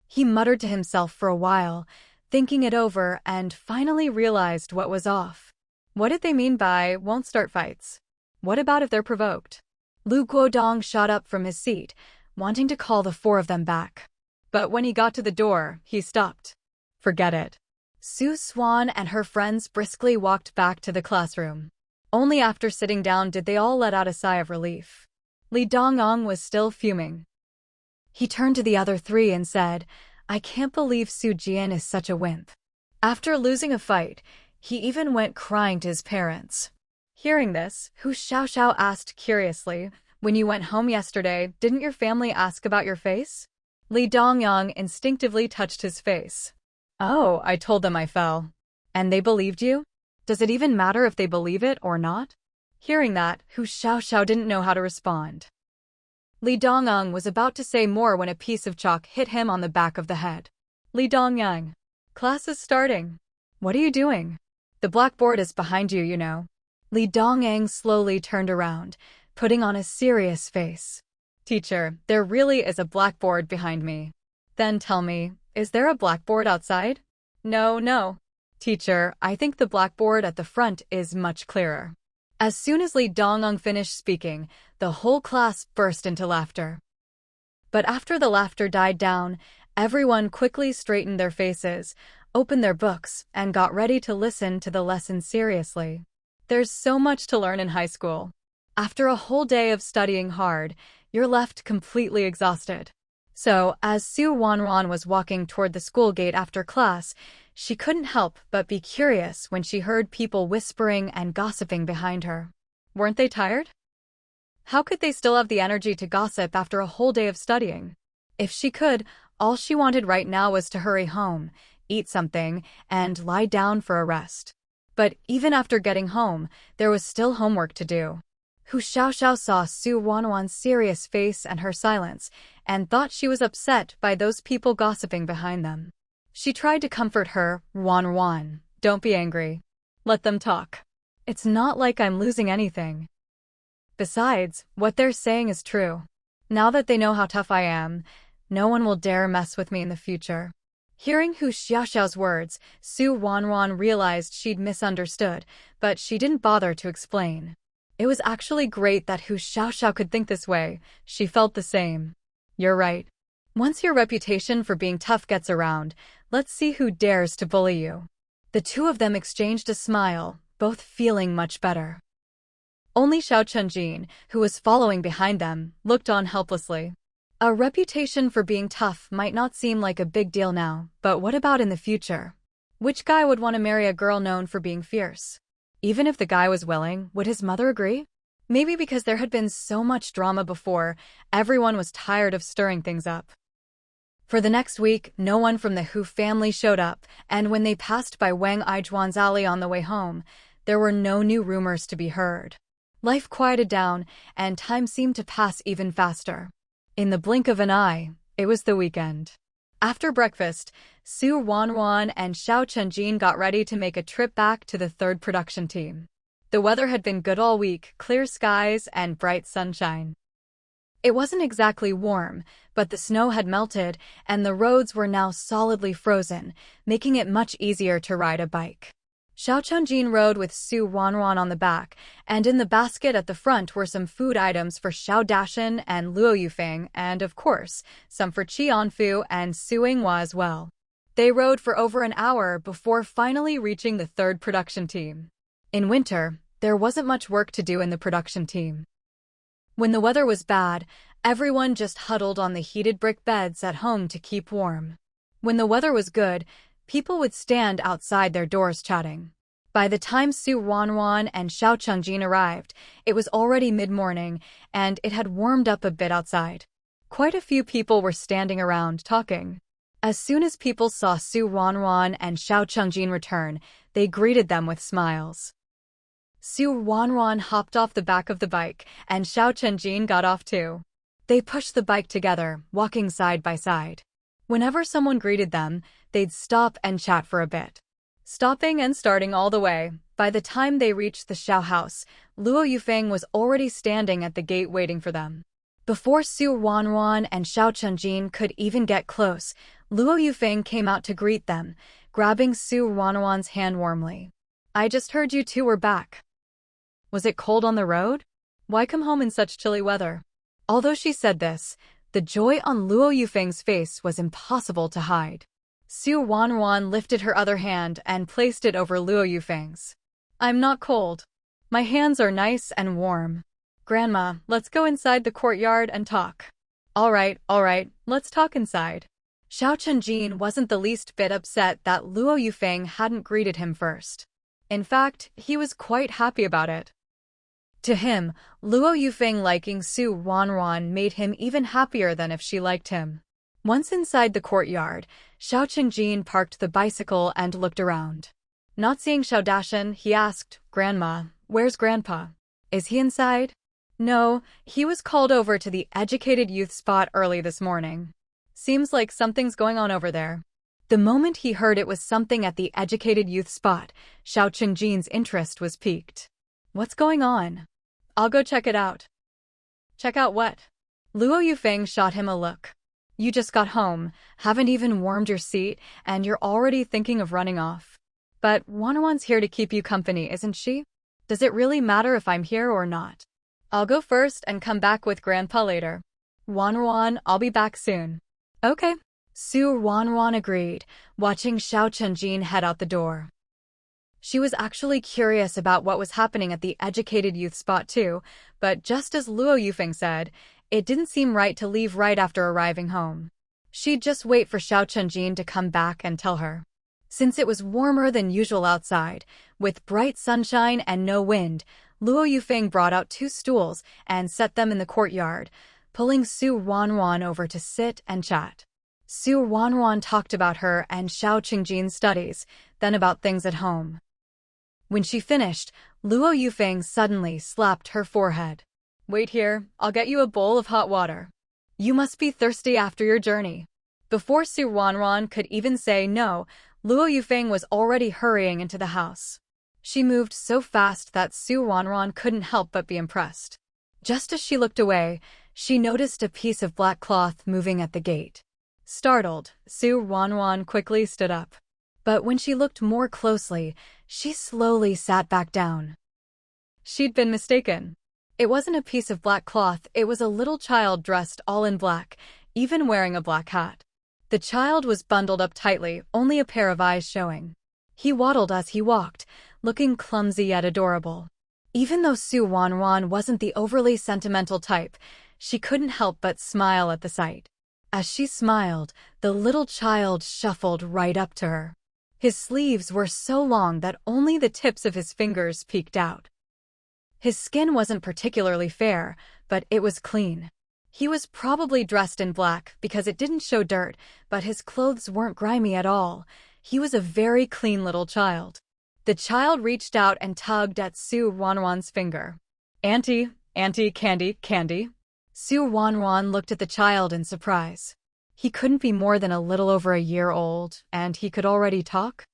He muttered to himself for a while, thinking it over, and finally realized what was off. What did they mean by won't start fights? What about if they're provoked? Lu Guodong shot up from his seat, wanting to call the four of them back. But when he got to the door, he stopped. Forget it. Su Swan and her friends briskly walked back to the classroom. Only after sitting down did they all let out a sigh of relief. Li Dongyong was still fuming. He turned to the other three and said, I can't believe Su Jian is such a wimp. After losing a fight, he even went crying to his parents. Hearing this, Hu Xiaoxiao asked curiously, When you went home yesterday, didn't your family ask about your face? Li Dongyong instinctively touched his face. Oh, I told them I fell. And they believed you? Does it even matter if they believe it or not? Hearing that, Hu Xiaoxiao didn't know how to respond. Li Dongyong was about to say more when a piece of chalk hit him on the back of the head. Li Dongyong. Class is starting. What are you doing? The blackboard is behind you, you know. Li Dongyong slowly turned around, putting on a serious face. Teacher, there really is a blackboard behind me. Then tell me, is there a blackboard outside? No. Teacher, I think the blackboard at the front is much clearer. As soon as Li Dongyong finished speaking, the whole class burst into laughter. But after the laughter died down, everyone quickly straightened their faces, opened their books, and got ready to listen to the lesson seriously. There's so much to learn in high school. After a whole day of studying hard, you're left completely exhausted. So, as Ruanruan was walking toward the school gate after class, she couldn't help but be curious when she heard people whispering and gossiping behind her. Weren't they tired? How could they still have the energy to gossip after a whole day of studying? If she could, All she wanted right now was to hurry home, eat something, and lie down for a rest. But even after getting home, there was still homework to do. Hu Xiaoxiao saw Ruanruan's serious face and her silence, and thought she was upset by those people gossiping behind them. She tried to comfort her. Ruanruan, don't be angry. Let them talk. It's not like I'm losing anything. Besides, what they're saying is true. Now that they know how tough I am, no one will dare mess with me in the future. Hearing Hu Xiaoxiao's words, Ruanruan realized she'd misunderstood, but she didn't bother to explain. It was actually great that Hu Xiaoxiao could think this way. She felt the same. You're right. Once your reputation for being tough gets around, let's see who dares to bully you. The two of them exchanged a smile, both feeling much better. Only Xiao Chenjin, who was following behind them, looked on helplessly. A reputation for being tough might not seem like a big deal now, but what about in the future? Which guy would want to marry a girl known for being fierce? Even if the guy was willing, would his mother agree? Maybe because there had been so much drama before, everyone was tired of stirring things up. For the next week, no one from the Hu family showed up, and when they passed by Wang Aizhuan's alley on the way home, there were no new rumors to be heard. Life quieted down, and time seemed to pass even faster. In the blink of an eye, it was the weekend. After breakfast, Ruanruan and Xiao Chenjin got ready to make a trip back to the third production team. The weather had been good all week, clear skies and bright sunshine. It wasn't exactly warm, but the snow had melted and the roads were now solidly frozen, making it much easier to ride a bike. Xiao Chenjin rode with Ruanruan on the back, and in the basket at the front were some food items for Xiao Dashan and Luo Yufeng, and, of course, some for Qianfu and Su Yinghua as well. They rode for over an hour before finally reaching the third production team. In winter, there wasn't much work to do in the production team. When the weather was bad, everyone just huddled on the heated brick beds at home to keep warm. When the weather was good, people would stand outside their doors chatting. By the time Ruanruan and Xiao Chenjin arrived, it was already mid-morning, and it had warmed up a bit outside. Quite a few people were standing around talking. As soon as people saw Ruanruan and Xiao Chenjin return, they greeted them with smiles. Ruanruan hopped off the back of the bike, and Xiao Chenjin got off too. They pushed the bike together, walking side by side. Whenever someone greeted them, they'd stop and chat for a bit. Stopping and starting all the way, by the time they reached the Xiao house, Luo Yufeng was already standing at the gate waiting for them. Before Ruanruan and Xiao Chenjin could even get close, Luo Yufeng came out to greet them, grabbing Ruanruan's hand warmly. I just heard you two were back. Was it cold on the road? Why come home in such chilly weather? Although she said this, the joy on Luo Yufeng's face was impossible to hide. Ruanruan lifted her other hand and placed it over Luo Yufeng's. I'm not cold. My hands are nice and warm. Grandma, let's go inside the courtyard and talk. All right, let's talk inside. Xiao Chenjin wasn't the least bit upset that Luo Yufeng hadn't greeted him first. In fact, he was quite happy about it. To him, Luo Yufeng liking Ruanruan made him even happier than if she liked him. Once inside the courtyard, Xiao Chenjin parked the bicycle and looked around. Not seeing Xiao Dashan, he asked, Grandma, where's Grandpa? Is he inside? No, he was called over to the educated youth spot early this morning. Seems like something's going on over there. The moment he heard it was something at the educated youth spot, Xiao Chenjin's interest was piqued. What's going on? I'll go check it out. Check out what? Luo Yufeng shot him a look. You just got home, haven't even warmed your seat, and you're already thinking of running off. But Ruanruan's here to keep you company, isn't she? Does it really matter if I'm here or not? I'll go first and come back with Grandpa later. Ruanruan, I'll be back soon. Okay. Ruanruan agreed, watching Xiao Chenjin head out the door. She was actually curious about what was happening at the educated youth spot too, but just as Luo Yufeng said, it didn't seem right to leave right after arriving home. She'd just wait for Xiao Chenjin to come back and tell her. Since it was warmer than usual outside, with bright sunshine and no wind, Luo Yufeng brought out 2 stools and set them in the courtyard, pulling Ruanruan over to sit and chat. Su Ruanruan talked about her and Xiao Qingjin's studies, then about things at home. When she finished, Luo Yufeng suddenly slapped her forehead. "Wait here, I'll get you a bowl of hot water. You must be thirsty after your journey." Before Su Ruanruan could even say no, Luo Yufeng was already hurrying into the house. She moved so fast that Su Ruanruan couldn't help but be impressed. Just as she looked away, she noticed a piece of black cloth moving at the gate. Startled, Su Ruanruan quickly stood up. But when she looked more closely, she slowly sat back down. She'd been mistaken. It wasn't a piece of black cloth, it was a little child dressed all in black, even wearing a black hat. The child was bundled up tightly, only a pair of eyes showing. He waddled as he walked, looking clumsy yet adorable. Even though Su Ruanruan wasn't the overly sentimental type, she couldn't help but smile at the sight. As she smiled, the little child shuffled right up to her. His sleeves were so long that only the tips of his fingers peeked out. His skin wasn't particularly fair, but it was clean. He was probably dressed in black because it didn't show dirt, but his clothes weren't grimy at all. He was a very clean little child. The child reached out and tugged at Su Ruanruan's finger. "Auntie, Auntie, candy, candy." Su Ruanruan looked at the child in surprise. He couldn't be more than a little over a year old, and he could already talk?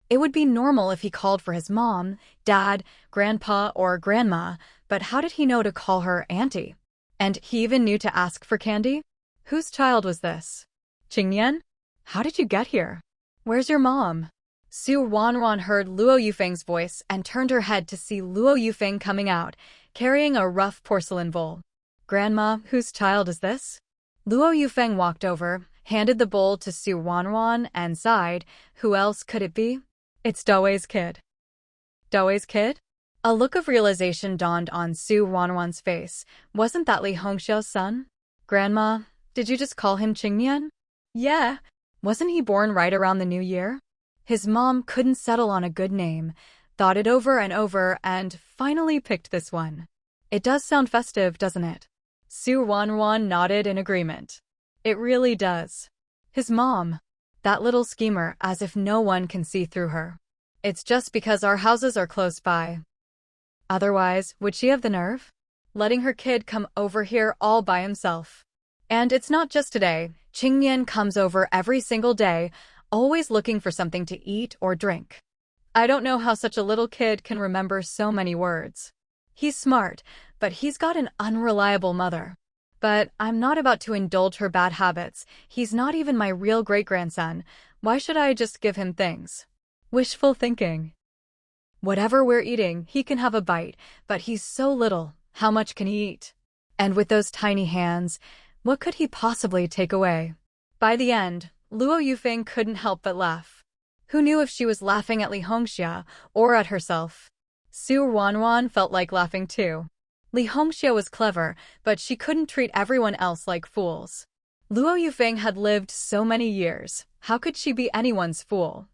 It would be normal if he called for his mom, dad, grandpa, or grandma, but how did he know to call her auntie? And he even knew to ask for candy? Whose child was this? Qingyan? How did you get here? Where's your mom? Su Ruanruan heard Luo Yufeng's voice and turned her head to see Luo Yufeng coming out, carrying a rough porcelain bowl. "Grandma, whose child is this?" Luo Yufeng walked over, handed the bowl to Su Ruanruan, and sighed. Who else could it be? "It's Douei's kid." "Douei's kid?" A look of realization dawned on Su Ruanruan's face. Wasn't that Li Hongxiao's son? "Grandma, did you just call him Qingyan?" "Yeah. Wasn't he born right around the new year?" His mom couldn't settle on a good name, thought it over and over, and finally picked this one. "It does sound festive, doesn't it?" Su Ruanruan nodded in agreement. "It really does." His mom. That little schemer, as if no one can see through her. "It's just because our houses are close by. Otherwise, would she have the nerve? Letting her kid come over here all by himself. And it's not just today. Qingyan comes over every single day, always looking for something to eat or drink. I don't know how such a little kid can remember so many words. He's smart, but he's got an unreliable mother. But I'm not about to indulge her bad habits. He's not even my real great-grandson. Why should I just give him things?" Wishful thinking. Whatever we're eating, he can have a bite, but he's so little. How much can he eat? And with those tiny hands, what could he possibly take away? By the end, Luo Yufeng couldn't help but laugh. Who knew if she was laughing at Li Hongxia or at herself? Su Ruanruan felt like laughing too. Li Hongxia was clever, but she couldn't treat everyone else like fools. Luo Yufeng had lived so many years. How could she be anyone's fool?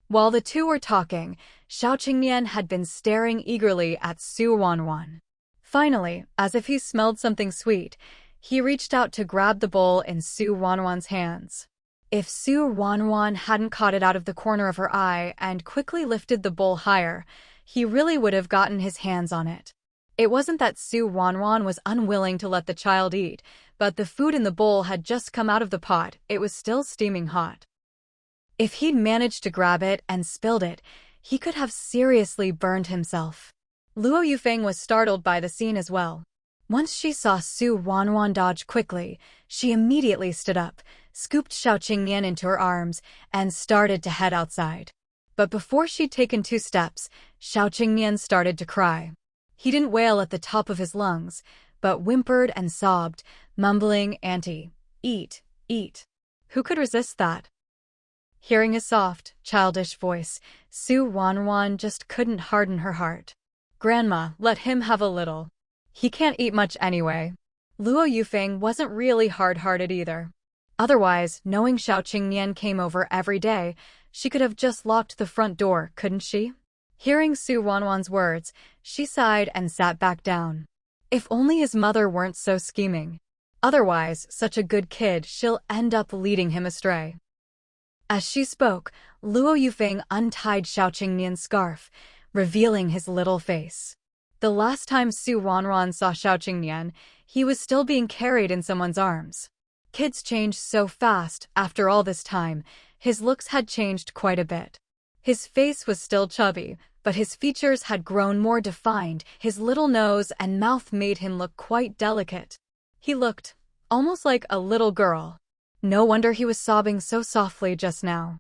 While the two were talking, Xiao Qingyan had been staring eagerly at Su Ruanruan. Finally, as if he smelled something sweet, he reached out to grab the bowl in Su Ruanruan's hands. If Su Ruanruan hadn't caught it out of the corner of her eye and quickly lifted the bowl higher, he really would have gotten his hands on it. It wasn't that Su Ruanruan was unwilling to let the child eat, but the food in the bowl had just come out of the pot. It was still steaming hot. If he'd managed to grab it and spilled it, he could have seriously burned himself. Luo Yufeng was startled by the scene as well. Once she saw Su Ruanruan dodge quickly, she immediately stood up, scooped Xiao Qingyan into her arms, and started to head outside. But before she'd taken 2 steps, Xiao Qingyan started to cry. He didn't wail at the top of his lungs, but whimpered and sobbed, mumbling, "Auntie, eat, eat." Who could resist that? Hearing his soft, childish voice, Su Ruanruan just couldn't harden her heart. "Grandma, let him have a little. He can't eat much anyway." Luo Yufeng wasn't really hard-hearted either. Otherwise, knowing Xiao Qingyan came over every day, she could have just locked the front door, couldn't she? Hearing Su Ruanruan's words, she sighed and sat back down. If only his mother weren't so scheming. Otherwise, such a good kid, she'll end up leading him astray. As she spoke, Luo Yufeng untied Xiao Qingnian's scarf, revealing his little face. The last time Su Ruanruan saw Xiao Qingnian, he was still being carried in someone's arms. Kids change so fast. After all this time, his looks had changed quite a bit. His face was still chubby, but his features had grown more defined. His little nose and mouth made him look quite delicate. He looked almost like a little girl. No wonder he was sobbing so softly just now.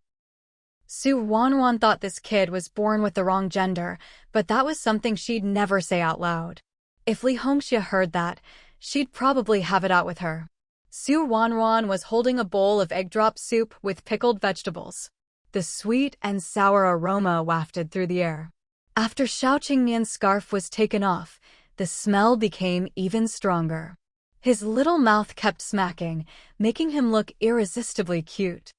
Su Ruanruan thought this kid was born with the wrong gender, but that was something she'd never say out loud. If Li Hongxia heard that, she'd probably have it out with her. Su Ruanruan was holding a bowl of egg drop soup with pickled vegetables. The sweet and sour aroma wafted through the air. After Xiao Qingnian's scarf was taken off, the smell became even stronger. His little mouth kept smacking, making him look irresistibly cute.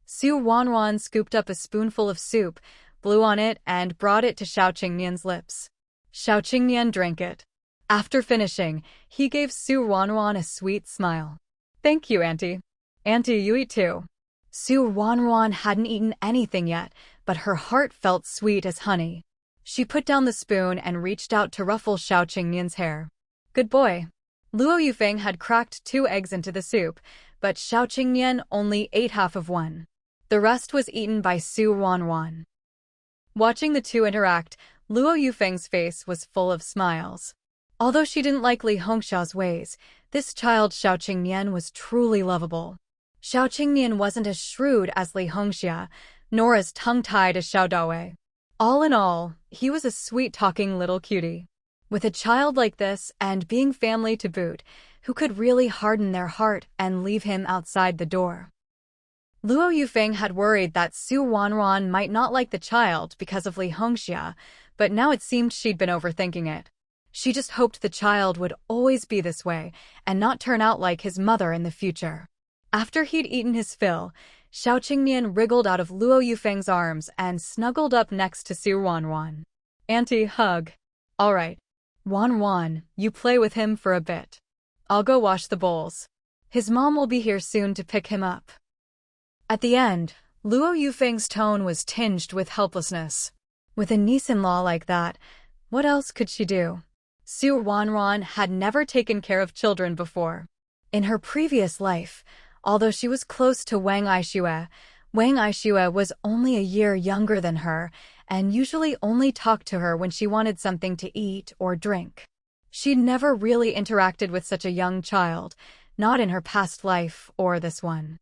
Su Ruanruan scooped up a spoonful of soup, blew on it, and brought it to Xiao Qingnian's lips. Xiao Qingnian drank it. After finishing, he gave Su Ruanruan a sweet smile. "Thank you, Auntie. Auntie, you eat too." Su Ruanruan hadn't eaten anything yet, but her heart felt sweet as honey. She put down the spoon and reached out to ruffle Xiao Qingnian's hair. "Good boy." Luo Yufeng had cracked 2 eggs into the soup, but Xiao Qingnian only ate half of one. The rest was eaten by Su Ruanruan. Watching the two interact, Luo Yufeng's face was full of smiles. Although she didn't like Li Hongxia's ways, this child Xiao Qingnian was truly lovable. Xiao Qingnian wasn't as shrewd as Li Hongxia, nor as tongue-tied as Xiao Dawei. All in all, he was a sweet-talking little cutie. With a child like this, and being family to boot, who could really harden their heart and leave him outside the door? Luo Yufeng had worried that Su Ruanruan might not like the child because of Li Hongxia, but now it seemed she'd been overthinking it. She just hoped the child would always be this way, and not turn out like his mother in the future. After he'd eaten his fill, Xiao Qingnian wriggled out of Luo Yufeng's arms and snuggled up next to Su Ruanruan. "Auntie, hug." "All right. Ruanruan, you play with him for a bit. I'll go wash the bowls. His mom will be here soon to pick him up." At the end, Luo Yufeng's tone was tinged with helplessness. With a niece-in-law like that, what else could she do? Su Ruanruan had never taken care of children before. In her previous life, although she was close to Wang Aishue was only a year younger than her, and usually only talked to her when she wanted something to eat or drink. She'd never really interacted with such a young child, not in her past life or this one.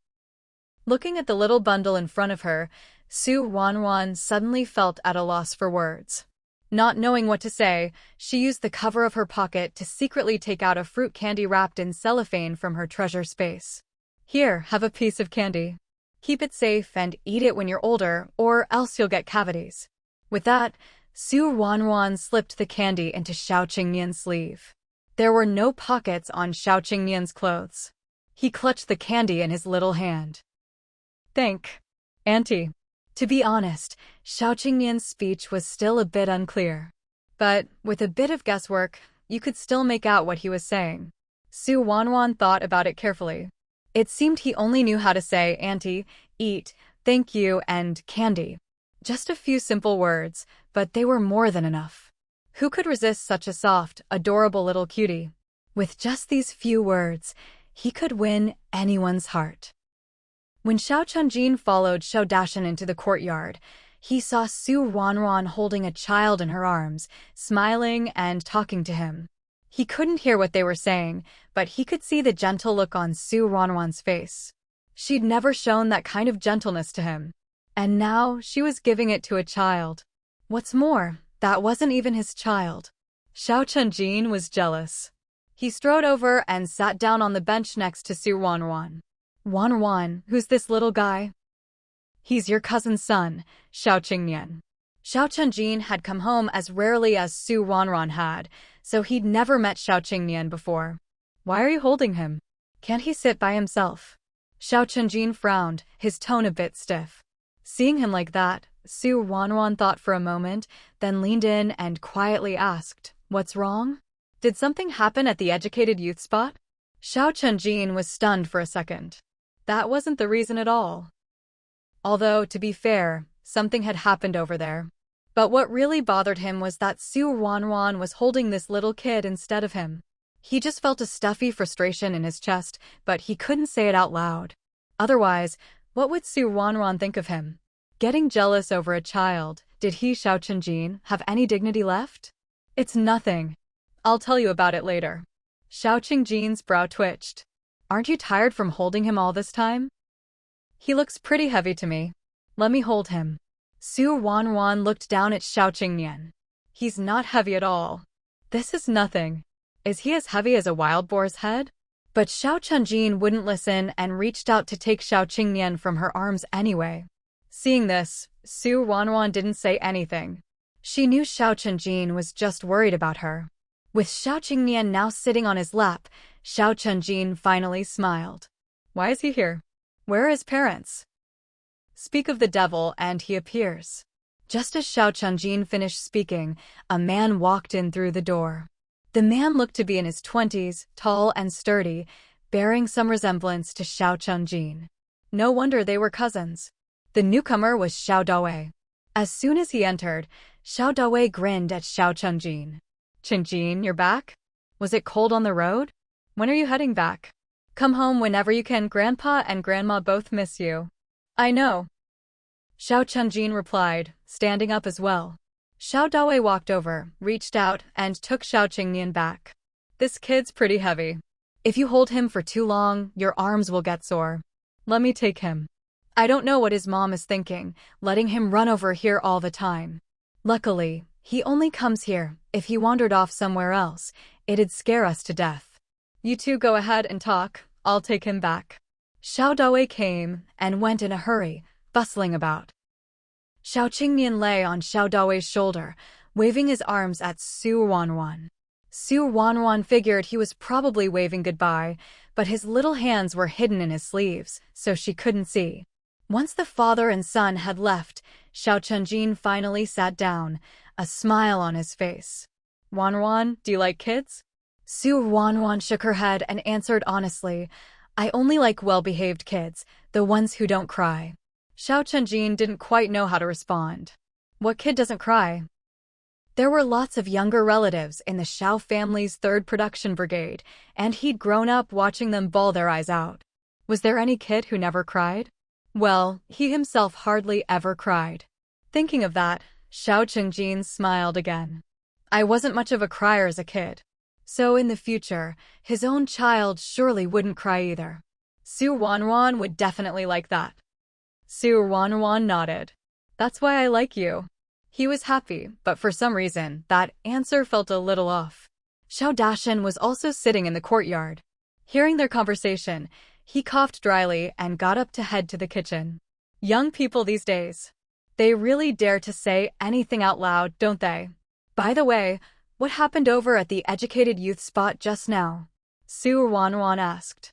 Looking at the little bundle in front of her, Su Ruanruan suddenly felt at a loss for words. Not knowing what to say, she used the cover of her pocket to secretly take out a fruit candy wrapped in cellophane from her treasure space. "Here, have a piece of candy. Keep it safe and eat it when you're older, or else you'll get cavities." With that, Su Ruanruan slipped the candy into Xiao Qingnian's sleeve. There were no pockets on Xiao Qingnian's clothes. He clutched the candy in his little hand. "Thank Auntie." To be honest, Xiao Qingnian's speech was still a bit unclear. But, with a bit of guesswork, you could still make out what he was saying. Su Ruanruan thought about it carefully. It seemed he only knew how to say "Auntie," "eat," "thank you," and "candy." Just a few simple words, but they were more than enough. Who could resist such a soft, adorable little cutie? With just these few words, he could win anyone's heart. When Xiao Chunjin followed Xiao Dashan into the courtyard, he saw Su Ruanruan holding a child in her arms, smiling and talking to him. He couldn't hear what they were saying, but he could see the gentle look on Su Ruanruan's face. She'd never shown that kind of gentleness to him. And now she was giving it to a child. What's more, that wasn't even his child. Xiao Chunjin was jealous. He strode over and sat down on the bench next to Su Ruanruan. "Ruanruan, who's this little guy?" "He's your cousin's son, Xiao Qingnian." Xiao Chunjin had come home as rarely as Su Ruanruan had, so he'd never met Xiao Qingnian before. "Why are you holding him? Can't he sit by himself?" Xiao Chunjin frowned, his tone a bit stiff. Seeing him like that, Su Ruanruan thought for a moment, then leaned in and quietly asked, "What's wrong? Did something happen at the educated youth spot?" Xiao Chunjin was stunned for a second. That wasn't the reason at all. Although, to be fair, something had happened over there. But what really bothered him was that Ruanruan was holding this little kid instead of him. He just felt a stuffy frustration in his chest, but he couldn't say it out loud. Otherwise, what would Ruanruan think of him? Getting jealous over a child, did he, Xiao Chunjin, have any dignity left? It's nothing. I'll tell you about it later. Xiao Chunjin's brow twitched. Aren't you tired from holding him all this time? He looks pretty heavy to me. Let me hold him. Ruanruan looked down at Xiao Chunjin. He's not heavy at all. This is nothing. Is he as heavy as a wild boar's head? But Xiao Chunjin wouldn't listen and reached out to take Xiao Chunjin from her arms anyway. Seeing this, Ruanruan didn't say anything. She knew Xiao Chunjin was just worried about her. With Xiao Chunjin now sitting on his lap, Xiao Chunjin finally smiled. Why is he here? Where are his parents? Speak of the devil and he appears. Just as Xiao Chunjin finished speaking, a man walked in through the door. The man looked to be in his 20s, tall and sturdy, bearing some resemblance to Xiao Chunjin. No wonder they were cousins. The newcomer was Xiao Dawei. As soon as he entered, Xiao Dawei grinned at Xiao Chunjin. Chunjin, you're back? Was it cold on the road? When are you heading back? Come home whenever you can. Grandpa and Grandma both miss you. I know. Xiao Chunjin replied, standing up as well. Xiao Dawei walked over, reached out, and took Xiao Chunjin back. This kid's pretty heavy. If you hold him for too long, your arms will get sore. Let me take him. I don't know what his mom is thinking, letting him run over here all the time. Luckily, he only comes here. If he wandered off somewhere else, it'd scare us to death. You two go ahead and talk, I'll take him back. Xiao Dawei came and went in a hurry, bustling about. Xiao Chunjin lay on Xiao Dawei's shoulder, waving his arms at Ruanruan. Ruanruan figured he was probably waving goodbye, but his little hands were hidden in his sleeves, so she couldn't see. Once the father and son had left, Xiao Chunjin finally sat down, a smile on his face. Ruanruan, do you like kids? Ruanruan shook her head and answered honestly, I only like well-behaved kids, the ones who don't cry. Xiao Chunjin didn't quite know how to respond. What kid doesn't cry? There were lots of younger relatives in the Xiao family's 3rd production brigade, and he'd grown up watching them bawl their eyes out. Was there any kid who never cried? Well, he himself hardly ever cried. Thinking of that, Xiao Chunjin smiled again. I wasn't much of a crier as a kid. So in the future, his own child surely wouldn't cry either. Ruanruan would definitely like that. Ruanruan nodded. That's why I like you. He was happy, but for some reason, that answer felt a little off. Xiao Dashan was also sitting in the courtyard. Hearing their conversation, he coughed dryly and got up to head to the kitchen. Young people these days. They really dare to say anything out loud, don't they? By the way, what happened over at the educated youth spot just now? Ruanruan asked.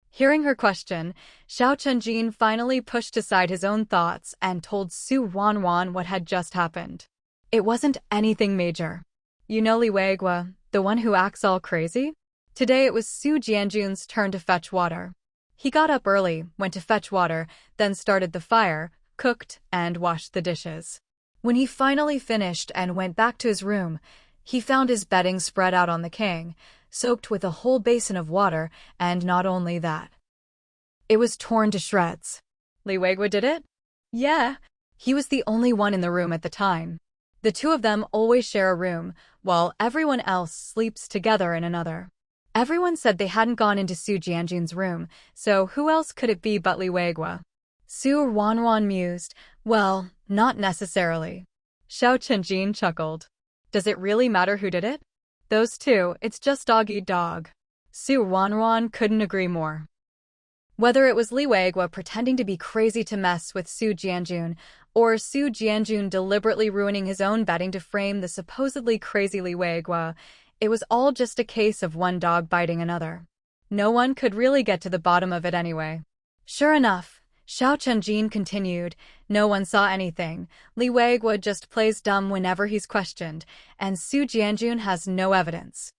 Hearing her question, Xiao Chunjin finally pushed aside his own thoughts and told Ruanruan what had just happened. It wasn't anything major. You know Li Weigua, the one who acts all crazy? Today it was Su Jianjun's turn to fetch water. He got up early, went to fetch water, then started the fire, cooked, and washed the dishes. When he finally finished and went back to his room, he found his bedding spread out on the king, soaked with a whole basin of water, and not only that. It was torn to shreds. Li Weigua did it? Yeah. He was the only one in the room at the time. The two of them always share a room, while everyone else sleeps together in another. Everyone said they hadn't gone into Su Jianjun's room, so who else could it be but Li Weigua? Ruanruan mused, well, not necessarily. Xiao Chunjin chuckled. Does it really matter who did it? Those two, it's just dog eat dog. Ruanruan couldn't agree more. Whether it was Li Weigua pretending to be crazy to mess with Su Jianjun, or Su Jianjun deliberately ruining his own bedding to frame the supposedly crazy Li Weigua, it was all just a case of one dog biting another. No one could really get to the bottom of it anyway. Sure enough, Xiao Chunjin continued, no one saw anything. Li Weigua just plays dumb whenever he's questioned, and Su Jianjun has no evidence.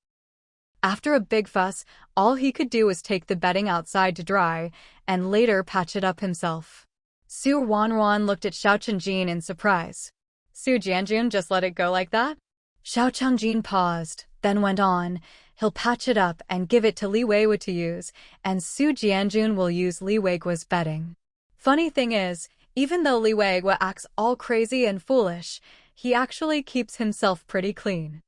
After a big fuss, all he could do was take the bedding outside to dry, and later patch it up himself. Ruanruan looked at Xiao Chenjin in surprise. Su Jianjun just let it go like that? Xiao Chenjin paused, then went on, he'll patch it up and give it to Li Weiwa to use, and Su Jianjun will use Li Weiwa's bedding. Funny thing is, even though Li Weiwa acts all crazy and foolish, he actually keeps himself pretty clean.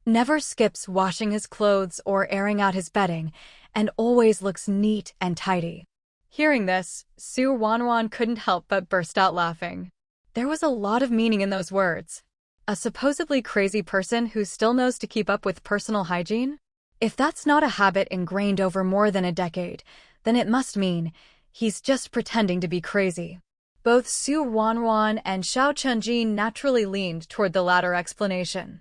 Never skips washing his clothes or airing out his bedding, and always looks neat and tidy. Hearing this, Su Ruanruan couldn't help but burst out laughing. There was a lot of meaning in those words. A supposedly crazy person who still knows to keep up with personal hygiene? If that's not a habit ingrained over more than a decade, then it must mean he's just pretending to be crazy. Both Su Ruanruan and Xiao Chenjin naturally leaned toward the latter explanation.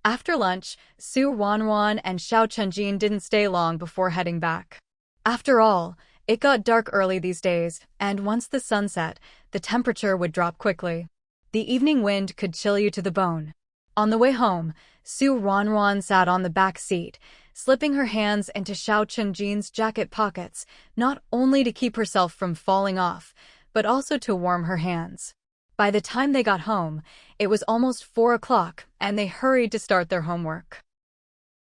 After lunch, Su Ruanruan and Xiao Chenjin didn't stay long before heading back. After all, it got dark early these days, and once the sun set, the temperature would drop quickly. The evening wind could chill you to the bone. On the way home, Su Ruanruan sat on the back seat, slipping her hands into Xiao Chenjin's jacket pockets, not only to keep herself from falling off, but also to warm her hands. By the time they got home, it was almost 4 o'clock, and they hurried to start their homework.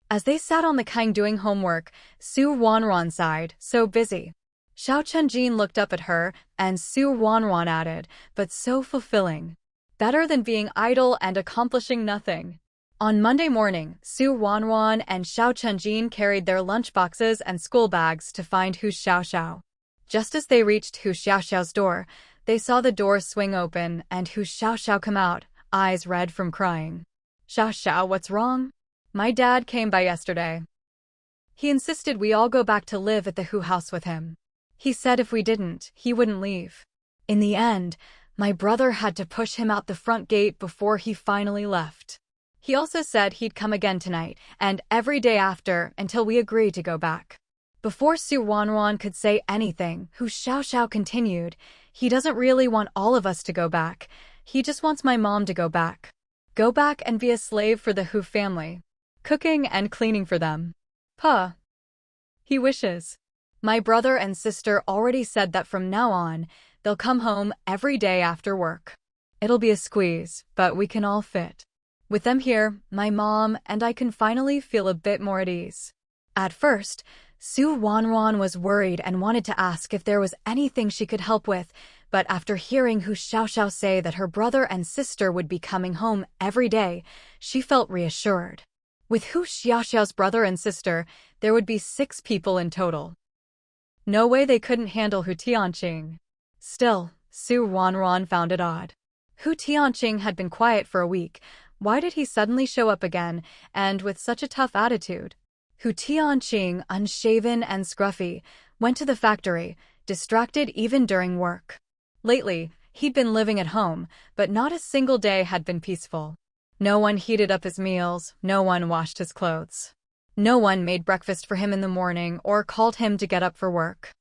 As they sat on the kang doing homework, Su Ruanruan sighed, so busy. Xiao Chenjin looked up at her, and Su Ruanruan added, but so fulfilling. Better than being idle and accomplishing nothing. On Monday morning, Su Ruanruan and Xiao Chenjin carried their lunchboxes and school bags to find Hu Xiaoxiao. Just as they reached Hu Xiaoxiao's door, they saw the door swing open and Hu Xiaoxiao come out, eyes red from crying. Xiaoxiao, what's wrong? My dad came by yesterday. He insisted we all go back to live at the Hu house with him. He said if we didn't, he wouldn't leave. In the end, my brother had to push him out the front gate before he finally left. He also said he'd come again tonight, and every day after, until we agreed to go back. Before Su Ruanruan could say anything, Hu Xiaoxiao continued, he doesn't really want all of us to go back. He just wants my mom to go back. Go back and be a slave for the Hu family. Cooking and cleaning for them. Puh. He wishes. My brother and sister already said that from now on, they'll come home every day after work. It'll be a squeeze, but we can all fit. With them here, my mom and I can finally feel a bit more at ease. At first, Su Ruanruan was worried and wanted to ask if there was anything she could help with, but after hearing Hu Xiaoxiao say that her brother and sister would be coming home every day, she felt reassured. With Hu Xiaoxiao's brother and sister, there would be 6 people in total. No way they couldn't handle Hu Tianqing. Still, Su Ruanruan found it odd. Hu Tianqing had been quiet for a week. Why did he suddenly show up again, and with such a tough attitude? Hu Tianqing, unshaven and scruffy, went to the factory, distracted even during work. Lately, he'd been living at home, but not a single day had been peaceful. No one heated up his meals, no one washed his clothes. No one made breakfast for him in the morning or called him to get up for work.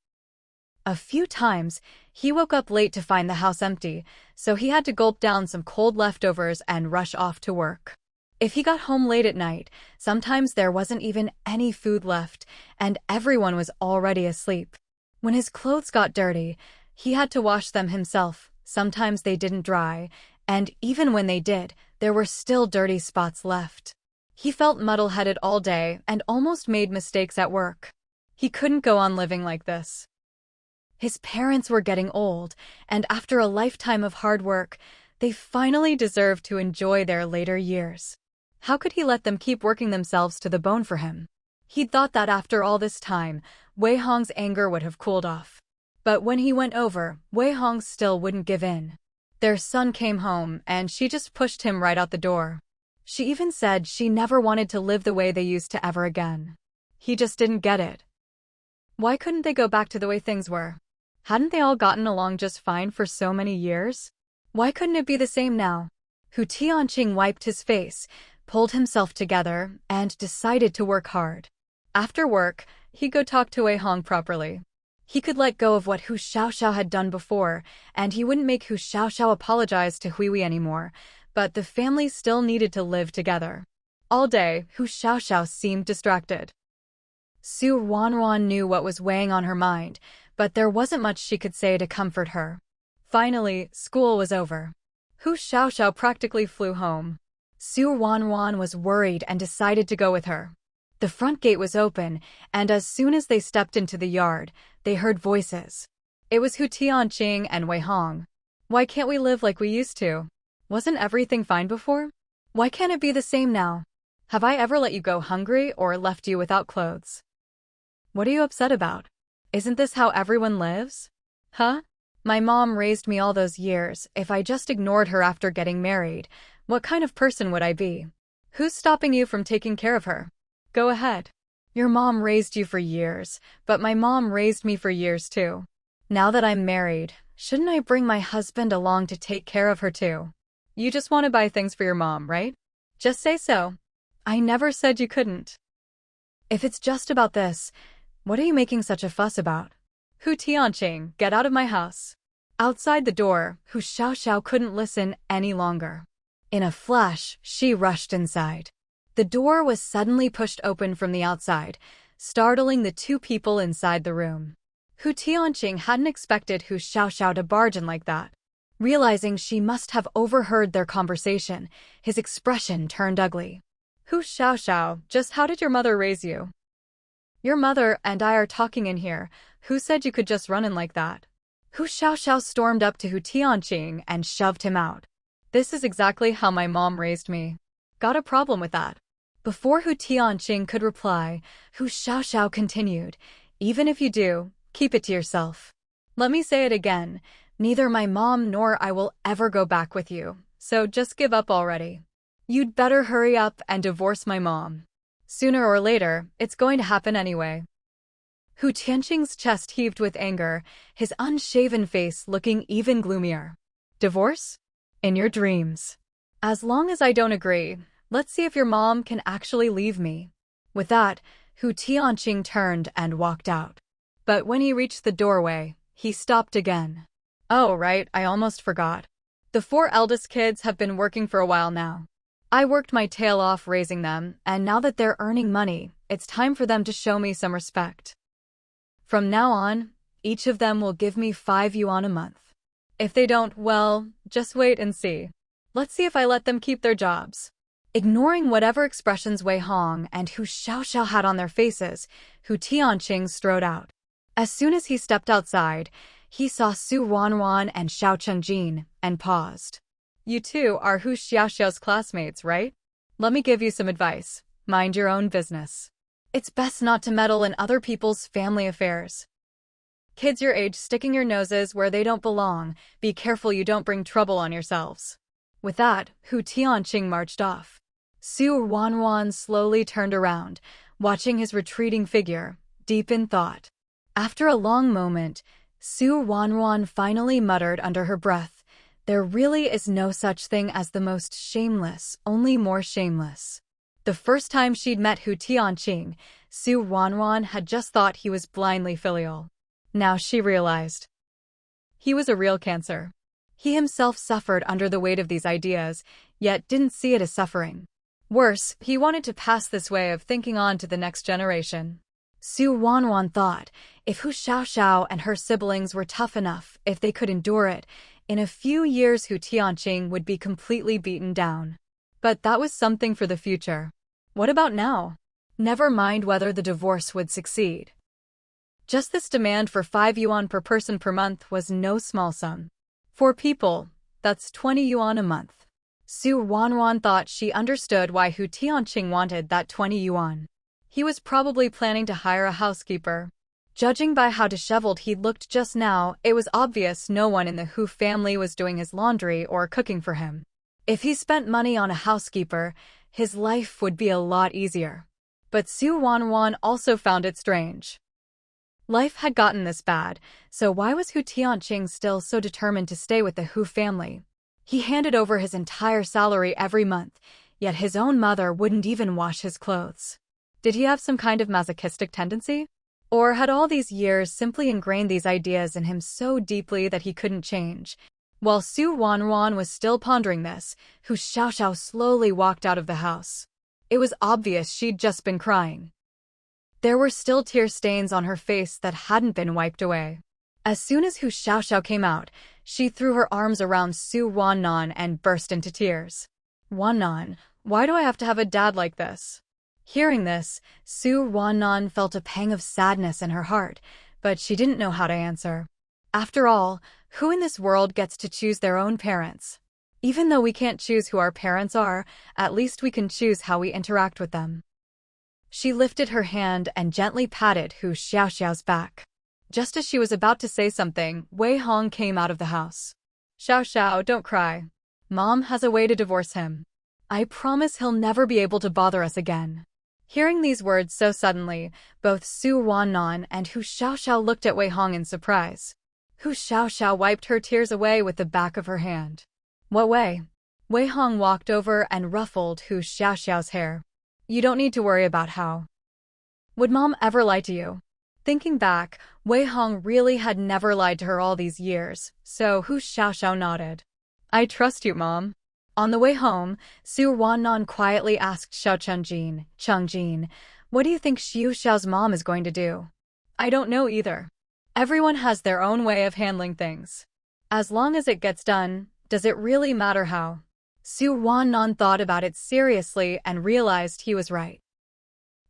A few times, he woke up late to find the house empty, so he had to gulp down some cold leftovers and rush off to work. If he got home late at night, sometimes there wasn't even any food left, and everyone was already asleep. When his clothes got dirty, he had to wash them himself. Sometimes they didn't dry, and even when they did, there were still dirty spots left. He felt muddle-headed all day and almost made mistakes at work. He couldn't go on living like this. His parents were getting old, and after a lifetime of hard work, they finally deserved to enjoy their later years. How could he let them keep working themselves to the bone for him? He'd thought that after all this time, Wei Hong's anger would have cooled off. But when he went over, Wei Hong still wouldn't give in. Their son came home, and she just pushed him right out the door. She even said she never wanted to live the way they used to ever again. He just didn't get it. Why couldn't they go back to the way things were? Hadn't they all gotten along just fine for so many years? Why couldn't it be the same now? Hu Tianqing wiped his face, pulled himself together, and decided to work hard. After work, he'd go talk to Wei Hong properly. He could let go of what Hu Xiaoxiao had done before, and he wouldn't make Hu Xiaoxiao apologize to Hui Hui anymore, but the family still needed to live together. All day, Hu Xiaoxiao seemed distracted. Su Ruanruan knew what was weighing on her mind, but there wasn't much she could say to comfort her. Finally, school was over. Hu Xiaoxiao practically flew home. Su Ruanruan was worried and decided to go with her. The front gate was open, and as soon as they stepped into the yard, they heard voices. It was Hu Tianqing and Wei Hong. Why can't we live like we used to? Wasn't everything fine before? Why can't it be the same now? Have I ever let you go hungry or left you without clothes? What are you upset about? Isn't this how everyone lives? Huh? My mom raised me all those years. If I just ignored her after getting married, what kind of person would I be? Who's stopping you from taking care of her? Go ahead. Your mom raised you for years, but my mom raised me for years too. Now that I'm married, shouldn't I bring my husband along to take care of her too? You just want to buy things for your mom, right? Just say so. I never said you couldn't. If it's just about this, what are you making such a fuss about? Hu Tianqing, get out of my house. Outside the door, Hu Xiaoxiao couldn't listen any longer. In a flash, she rushed inside. The door was suddenly pushed open from the outside, startling the two people inside the room. Hu Tianqing hadn't expected Hu Xiaoxiao to barge in like that. Realizing she must have overheard their conversation, his expression turned ugly. Hu Xiaoxiao, just how did your mother raise you? Your mother and I are talking in here. Who said you could just run in like that? Hu Xiaoxiao stormed up to Hu Tianqing and shoved him out. This is exactly how my mom raised me. Got a problem with that? Before Hu Tianqing could reply, Hu Xiaoxiao continued, even if you do, keep it to yourself. Let me say it again, neither my mom nor I will ever go back with you, so just give up already. You'd better hurry up and divorce my mom. Sooner or later, it's going to happen anyway. Hu Tianqing's chest heaved with anger, his unshaven face looking even gloomier. Divorce? In your dreams. As long as I don't agree, let's see if your mom can actually leave me. With that, Hu Tianqing turned and walked out. But when he reached the doorway, he stopped again. Oh, right, I almost forgot. The 4 eldest kids have been working for a while now. I worked my tail off raising them, and now that they're earning money, it's time for them to show me some respect. From now on, each of them will give me 5 yuan a month. If they don't, well, just wait and see. Let's see if I let them keep their jobs. Ignoring whatever expressions Wei Hong and Hu Xiaoxiao had on their faces, Hu Tianqing strode out. As soon as he stepped outside, he saw Su Ruanruan and Xiao Chengjin, and paused. You two are Hu Xiaoxiao's classmates, right? Let me give you some advice. Mind your own business. It's best not to meddle in other people's family affairs. Kids your age sticking your noses where they don't belong, be careful you don't bring trouble on yourselves. With that, Hu Tianqing marched off. Su Ruanruan slowly turned around, watching his retreating figure, deep in thought. After a long moment, Su Ruanruan finally muttered under her breath, there really is no such thing as the most shameless, only more shameless. The first time she'd met Hu Tianqing, Su Ruanruan had just thought he was blindly filial. Now she realized. He was a real cancer. He himself suffered under the weight of these ideas, yet didn't see it as suffering. Worse, he wanted to pass this way of thinking on to the next generation. Su Ruanruan thought, if Hu Xiaoxiao and her siblings were tough enough, if they could endure it, in a few years Hu Tianqing would be completely beaten down. But that was something for the future. What about now? Never mind whether the divorce would succeed. Just this demand for 5 yuan per person per month was no small sum. 4 people, that's 20 yuan a month. Su Ruanruan thought she understood why Hu Tianqing wanted that 20 yuan. He was probably planning to hire a housekeeper. Judging by how disheveled he looked just now, it was obvious no one in the Hu family was doing his laundry or cooking for him. If he spent money on a housekeeper, his life would be a lot easier. But Su Ruanruan also found it strange. Life had gotten this bad, so why was Hu Tianqing still so determined to stay with the Hu family? He handed over his entire salary every month, yet his own mother wouldn't even wash his clothes. Did he have some kind of masochistic tendency? Or had all these years simply ingrained these ideas in him so deeply that he couldn't change? While Su Ruanruan was still pondering this, Hu Xiaoxiao slowly walked out of the house. It was obvious she'd just been crying. There were still tear stains on her face that hadn't been wiped away. As soon as Hu Xiaoxiao came out, she threw her arms around Su Ruanruan and burst into tears. Ruanruan, why do I have to have a dad like this? Hearing this, Su Ruanruan felt a pang of sadness in her heart, but she didn't know how to answer. After all, who in this world gets to choose their own parents? Even though we can't choose who our parents are, at least we can choose how we interact with them. She lifted her hand and gently patted Hu Xiaoxiao's back. Just as she was about to say something, Wei Hong came out of the house. Xiaoxiao, don't cry. Mom has a way to divorce him. I promise he'll never be able to bother us again. Hearing these words so suddenly, both Su Ruanruan and Hu Xiaoxiao looked at Wei Hong in surprise. Hu Xiaoxiao wiped her tears away with the back of her hand. What way? Wei Hong walked over and ruffled Hu Xiaoxiao's hair. You don't need to worry about how. Would Mom ever lie to you? Thinking back, Wei Hong really had never lied to her all these years, so Hu Xiaoxiao nodded. I trust you, Mom. On the way home, Su Ruanruan quietly asked Xiao Chengjin, what do you think Xiu Xiao's mom is going to do? I don't know either. Everyone has their own way of handling things. As long as it gets done, does it really matter how? Su Ruanruan thought about it seriously and realized he was right.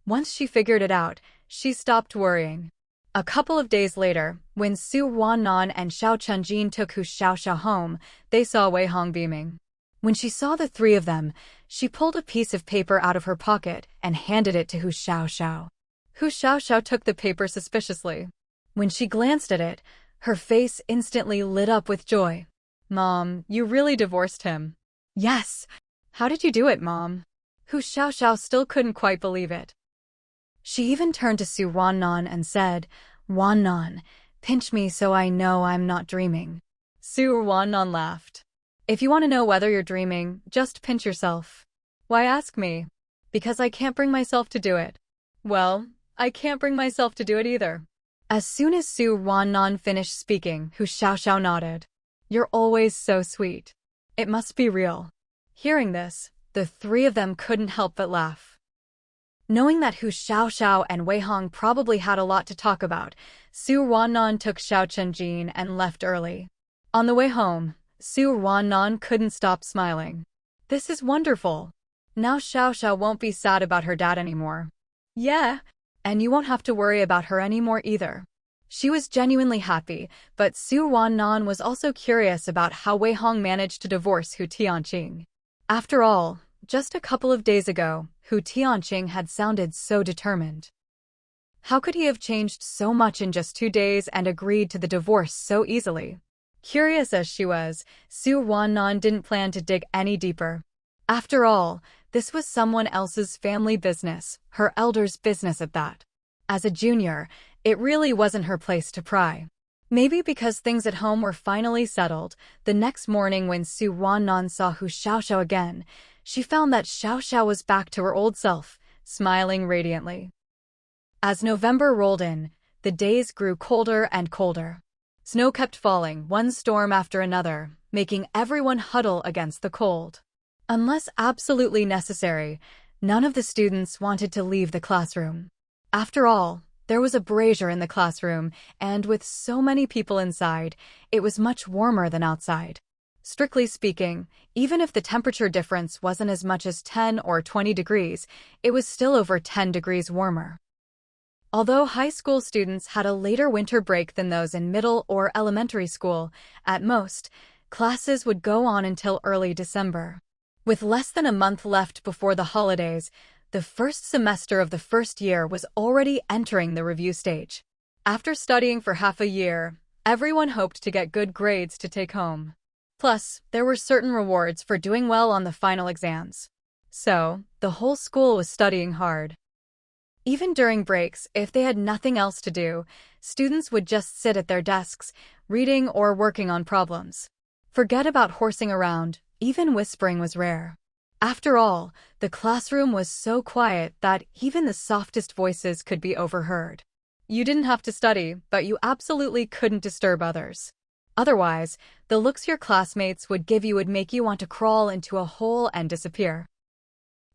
Once she figured it out, she stopped worrying. A couple of days later, when Su Ruanruan and Xiao Chengjin took Hu Xiaoxiao home, they saw Wei Hong beaming. When she saw the three of them, she pulled a piece of paper out of her pocket and handed it to Hu Xiaoxiao. Hu Xiaoxiao took the paper suspiciously. When she glanced at it, her face instantly lit up with joy. Mom, you really divorced him. Yes. How did you do it, Mom? Hu Xiaoxiao still couldn't quite believe it. She even turned to Su Ruanruan and said, Ruanruan, pinch me so I know I'm not dreaming. Su Ruanruan laughed. If you want to know whether you're dreaming, just pinch yourself. Why ask me? Because I can't bring myself to do it. Well, I can't bring myself to do it either. As soon as Su Ruanruan finished speaking, Hu Xiaoxiao nodded. You're always so sweet. It must be real. Hearing this, the three of them couldn't help but laugh. Knowing that Hu Xiaoxiao and Wei Hong probably had a lot to talk about, Su Ruanruan took Xiao Chengjin and left early. On the way home, Su Ruanruan couldn't stop smiling. This is wonderful. Now Xiaoxiao won't be sad about her dad anymore. Yeah, and you won't have to worry about her anymore either. She was genuinely happy, but Su Ruanruan was also curious about how Wei Hong managed to divorce Hu Tianqing. After all, just a couple of days ago, Hu Tianqing had sounded so determined. How could he have changed so much in just 2 days and agreed to the divorce so easily? Curious as she was, Su Ruanruan didn't plan to dig any deeper. After all, this was someone else's family business, her elder's business at that. As a junior, it really wasn't her place to pry. Maybe because things at home were finally settled, the next morning when Su Ruanruan saw Hu Xiaoxiao again, she found that Xiaoxiao was back to her old self, smiling radiantly. As November rolled in, the days grew colder and colder. Snow kept falling, one storm after another, making everyone huddle against the cold. Unless absolutely necessary, none of the students wanted to leave the classroom. After all, there was a brazier in the classroom, and with so many people inside, it was much warmer than outside. Strictly speaking, even if the temperature difference wasn't as much as 10 or 20 degrees, it was still over 10 degrees warmer. Although high school students had a later winter break than those in middle or elementary school, at most, classes would go on until early December. With less than a month left before the holidays, the first semester of the first year was already entering the review stage. After studying for half a year, everyone hoped to get good grades to take home. Plus, there were certain rewards for doing well on the final exams. So, the whole school was studying hard. Even during breaks, if they had nothing else to do, students would just sit at their desks, reading or working on problems. Forget about horsing around, even whispering was rare. After all, the classroom was so quiet that even the softest voices could be overheard. You didn't have to study, but you absolutely couldn't disturb others. Otherwise, the looks your classmates would give you would make you want to crawl into a hole and disappear.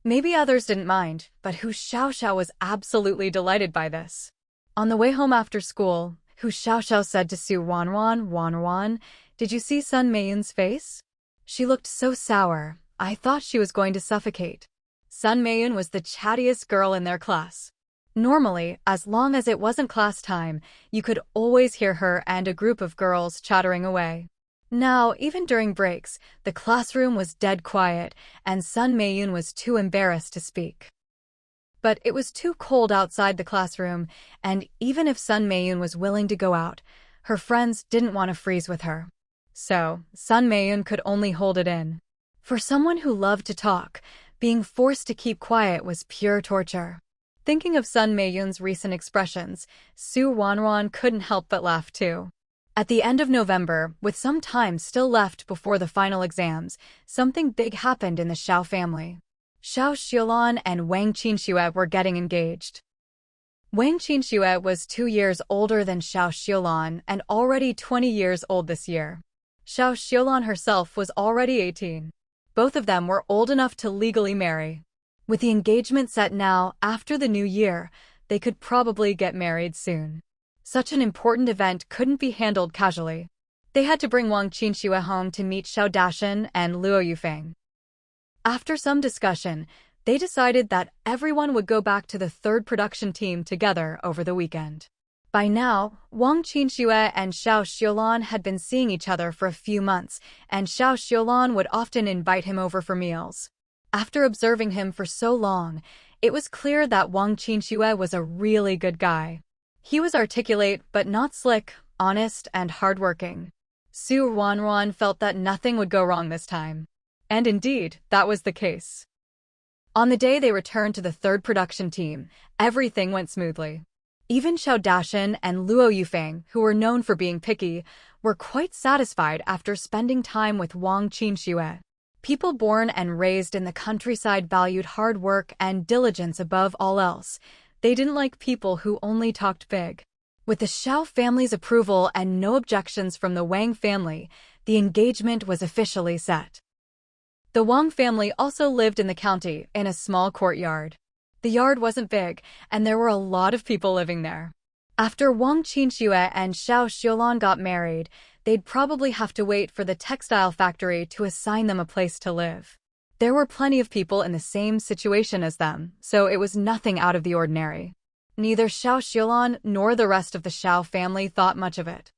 Maybe others didn't mind, but Hu Xiaoxiao was absolutely delighted by this. On the way home after school, Hu Xiaoxiao said to Su Ruanruan, Ruanruan, "Did you see Sun Meiyun's face? She looked so sour, I thought she was going to suffocate." Sun Meiyun was the chattiest girl in their class. Normally, as long as it wasn't class time, you could always hear her and a group of girls chattering away. Now, even during breaks, the classroom was dead quiet, and Sun Meiyun was too embarrassed to speak. But it was too cold outside the classroom, and even if Sun Meiyun was willing to go out, her friends didn't want to freeze with her. So, Sun Meiyun could only hold it in. For someone who loved to talk, being forced to keep quiet was pure torture. Thinking of Sun Meiyun's recent expressions, Su Ruanruan couldn't help but laugh too. At the end of November, with some time still left before the final exams, something big happened in the Xiao family. Xiao Xiulan and Wang Qinxue were getting engaged. Wang Qinxue was 2 years older than Xiao Xiulan and already 20 years old this year. Xiao Xiulan herself was already 18. Both of them were old enough to legally marry. With the engagement set now, after the new year, they could probably get married soon. Such an important event couldn't be handled casually. They had to bring Wang Qinxue home to meet Xiao Dashan and Luo Yufeng. After some discussion, they decided that everyone would go back to the third production team together over the weekend. By now, Wang Qinxue and Xiao Xiulan had been seeing each other for a few months, and Xiao Xiulan would often invite him over for meals. After observing him for so long, it was clear that Wang Qinxue was a really good guy. He was articulate but not slick, honest, and hardworking. Su Ruanruan felt that nothing would go wrong this time. And indeed, that was the case. On the day they returned to the third production team, everything went smoothly. Even Xiao Dashan and Luo Yufeng, who were known for being picky, were quite satisfied after spending time with Wang Qinxue. People born and raised in the countryside valued hard work and diligence above all else. They didn't like people who only talked big. With the Xiao family's approval and no objections from the Wang family, the engagement was officially set. The Wang family also lived in the county, in a small courtyard. The yard wasn't big, and there were a lot of people living there. After Wang Qinxue and Xiao Xiulan got married, they'd probably have to wait for the textile factory to assign them a place to live. There were plenty of people in the same situation as them, so it was nothing out of the ordinary. Neither Xiao Xiulan nor the rest of the Xiao family thought much of it.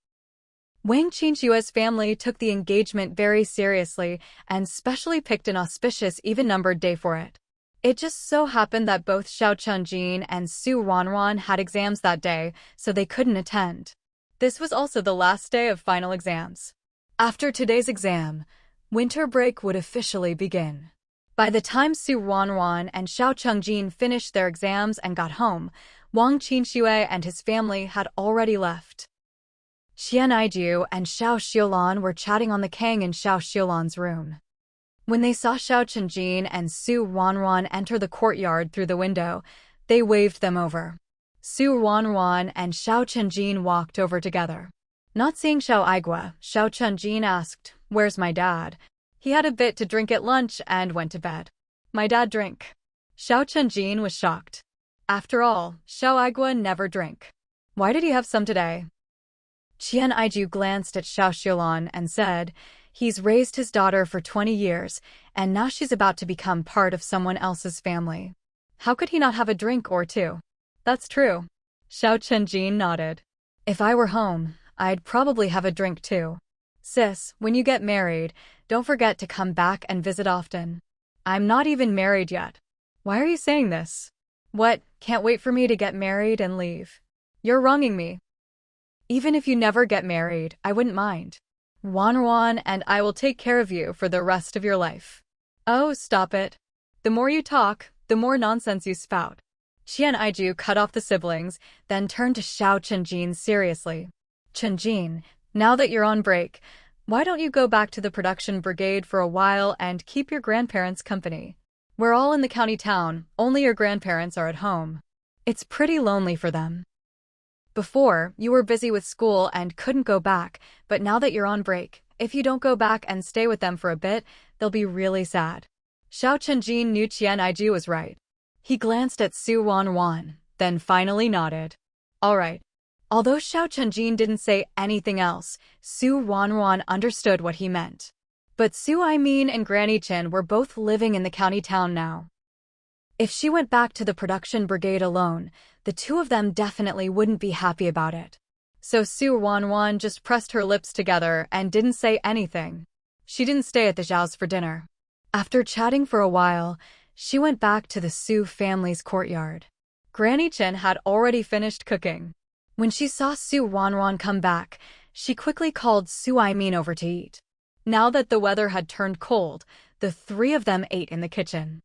Wang Qinxue's family took the engagement very seriously and specially picked an auspicious even-numbered day for it. It just so happened that both Xiao Chunjin and Su Ruanruan had exams that day, so they couldn't attend. This was also the last day of final exams. After today's exam, winter break would officially begin. By the time Su Ruanruan and Xiao Chunjin finished their exams and got home, Wang Qinxue and his family had already left. Qian Aiju and Xiao Xiulan were chatting on the kang in Xiao Xiulan's room. When they saw Xiao Chunjin and Su Ruanruan enter the courtyard through the window, they waved them over. Su Ruanruan and Xiao Chunjin walked over together. Not seeing Xiao Aigua, Xiao Chunjin asked, "Where's my dad?" "He had a bit to drink at lunch and went to bed." "My dad drink?" Xiao Chunjin was shocked. After all, Xiao Aigua never drank. Why did he have some today? Qian Aiju glanced at Xiao Xiulan and said, "He's raised his daughter for 20 years, and now she's about to become part of someone else's family. How could he not have a drink or two?" "That's true." Xiao Chunjin nodded. "If I were home, I'd probably have a drink too. Sis, when you get married, don't forget to come back and visit often." "I'm not even married yet." "Why are you saying this?" "What, can't wait for me to get married and leave?" "You're wronging me." "Even if you never get married, I wouldn't mind. Ruanruan and I will take care of you for the rest of your life." "Oh, stop it. The more you talk, the more nonsense you spout." Qian Aiju cut off the siblings, then turned to Xiao Chunjin seriously. "Chunjin, now that you're on break, why don't you go back to the production brigade for a while and keep your grandparents company? We're all in the county town, only your grandparents are at home. It's pretty lonely for them. Before, you were busy with school and couldn't go back, but now that you're on break, if you don't go back and stay with them for a bit, they'll be really sad." Xiao Chenjin knew Qian Aiju was right. He glanced at Su Ruanruan, then finally nodded. All right. Although Xiao Chenjin didn't say anything else, Su Ruanruan understood what he meant. But Su Aimin and Granny Chen were both living in the county town now. If she went back to the production brigade alone, the two of them definitely wouldn't be happy about it. So Su Ruanruan just pressed her lips together and didn't say anything. She didn't stay at the Zhao's for dinner. After chatting for a while, she went back to the Su family's courtyard. Granny Chen had already finished cooking. When she saw Su Ruanruan come back, she quickly called Su Aimin over to eat. Now that the weather had turned cold, the three of them ate in the kitchen.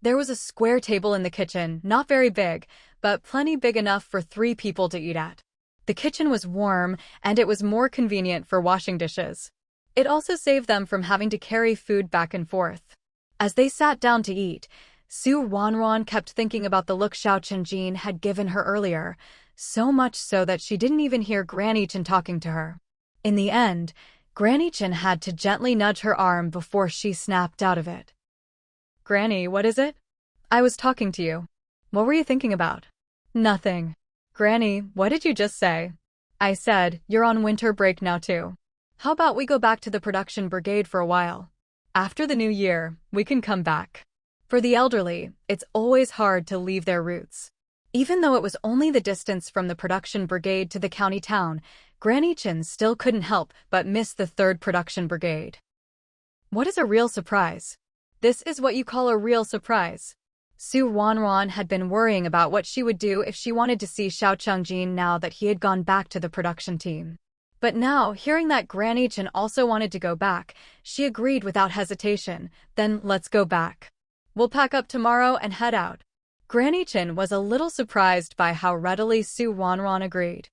There was a square table in the kitchen, not very big, but plenty big enough for 3 people to eat at. The kitchen was warm, and it was more convenient for washing dishes. It also saved them from having to carry food back and forth. As they sat down to eat, Su Ruanruan kept thinking about the look Xiao Chenjin had given her earlier, so much so that she didn't even hear Granny Chen talking to her. In the end, Granny Chen had to gently nudge her arm before she snapped out of it. Granny, what is it? I was talking to you. What were you thinking about? Nothing. Granny, what did you just say? I said, you're on winter break now too. How about we go back to the production brigade for a while? After the new year, we can come back. For the elderly, it's always hard to leave their roots. Even though it was only the distance from the production brigade to the county town, Granny Chen still couldn't help but miss the 3rd production brigade. What is a real surprise? This is what you call a real surprise. Su Ruanruan had been worrying about what she would do if she wanted to see Xiao Chenjin now that he had gone back to the production team. But now, hearing that Granny Chen also wanted to go back, she agreed without hesitation. Then let's go back. We'll pack up tomorrow and head out. Granny Chen was a little surprised by how readily Su Ruanruan agreed.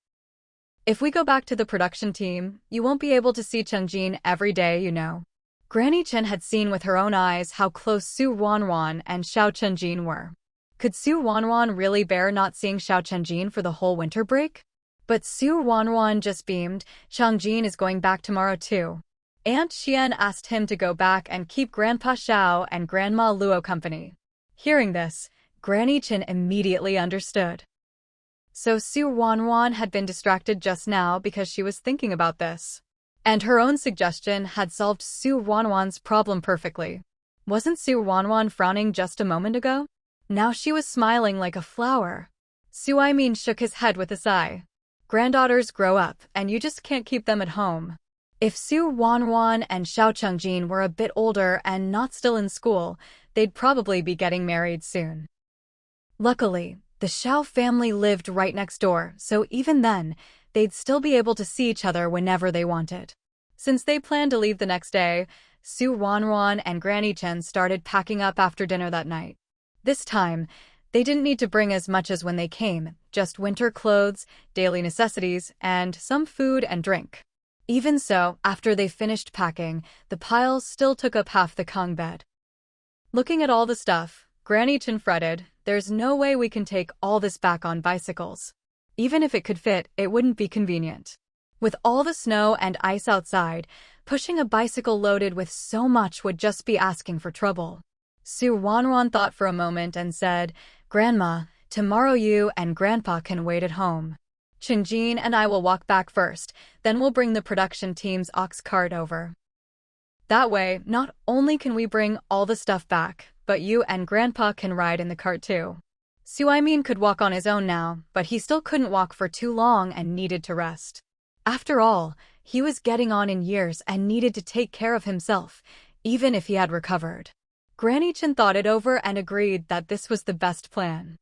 If we go back to the production team, you won't be able to see Chenjin every day, you know. Granny Chen had seen with her own eyes how close Su Ruanruan and Xiao Chenjin were. Could Su Ruanruan really bear not seeing Xiao Chenjin for the whole winter break? But Su Ruanruan just beamed. Chenjin is going back tomorrow too. Aunt Xian asked him to go back and keep Grandpa Xiao and Grandma Luo company. Hearing this, Granny Chen immediately understood. So Su Ruanruan had been distracted just now because she was thinking about this. And her own suggestion had solved Su Ruanruan's problem perfectly. Wasn't Su Ruanruan frowning just a moment ago? Now she was smiling like a flower. Su Aimin shook his head with a sigh. Granddaughters grow up, and you just can't keep them at home. If Su Ruanruan and Xiao Chenjin were a bit older and not still in school, they'd probably be getting married soon. Luckily, the Xiao family lived right next door, so even then, they'd still be able to see each other whenever they wanted. Since they planned to leave the next day, Su Ruanruan and Granny Chen started packing up after dinner that night. This time, they didn't need to bring as much as when they came, just winter clothes, daily necessities, and some food and drink. Even so, after they finished packing, the piles still took up half the Kong bed. Looking at all the stuff, Granny Chen fretted, there's no way we can take all this back on bicycles. Even if it could fit, it wouldn't be convenient. With all the snow and ice outside, pushing a bicycle loaded with so much would just be asking for trouble. Su Ruanruan thought for a moment and said, Grandma, tomorrow you and Grandpa can wait at home. Chenjin and I will walk back first, then we'll bring the production team's ox cart over. That way, not only can we bring all the stuff back, but you and Grandpa can ride in the cart too. Su Aimin could walk on his own now, but he still couldn't walk for too long and needed to rest. After all, he was getting on in years and needed to take care of himself, even if he had recovered. Granny Chen thought it over and agreed that this was the best plan.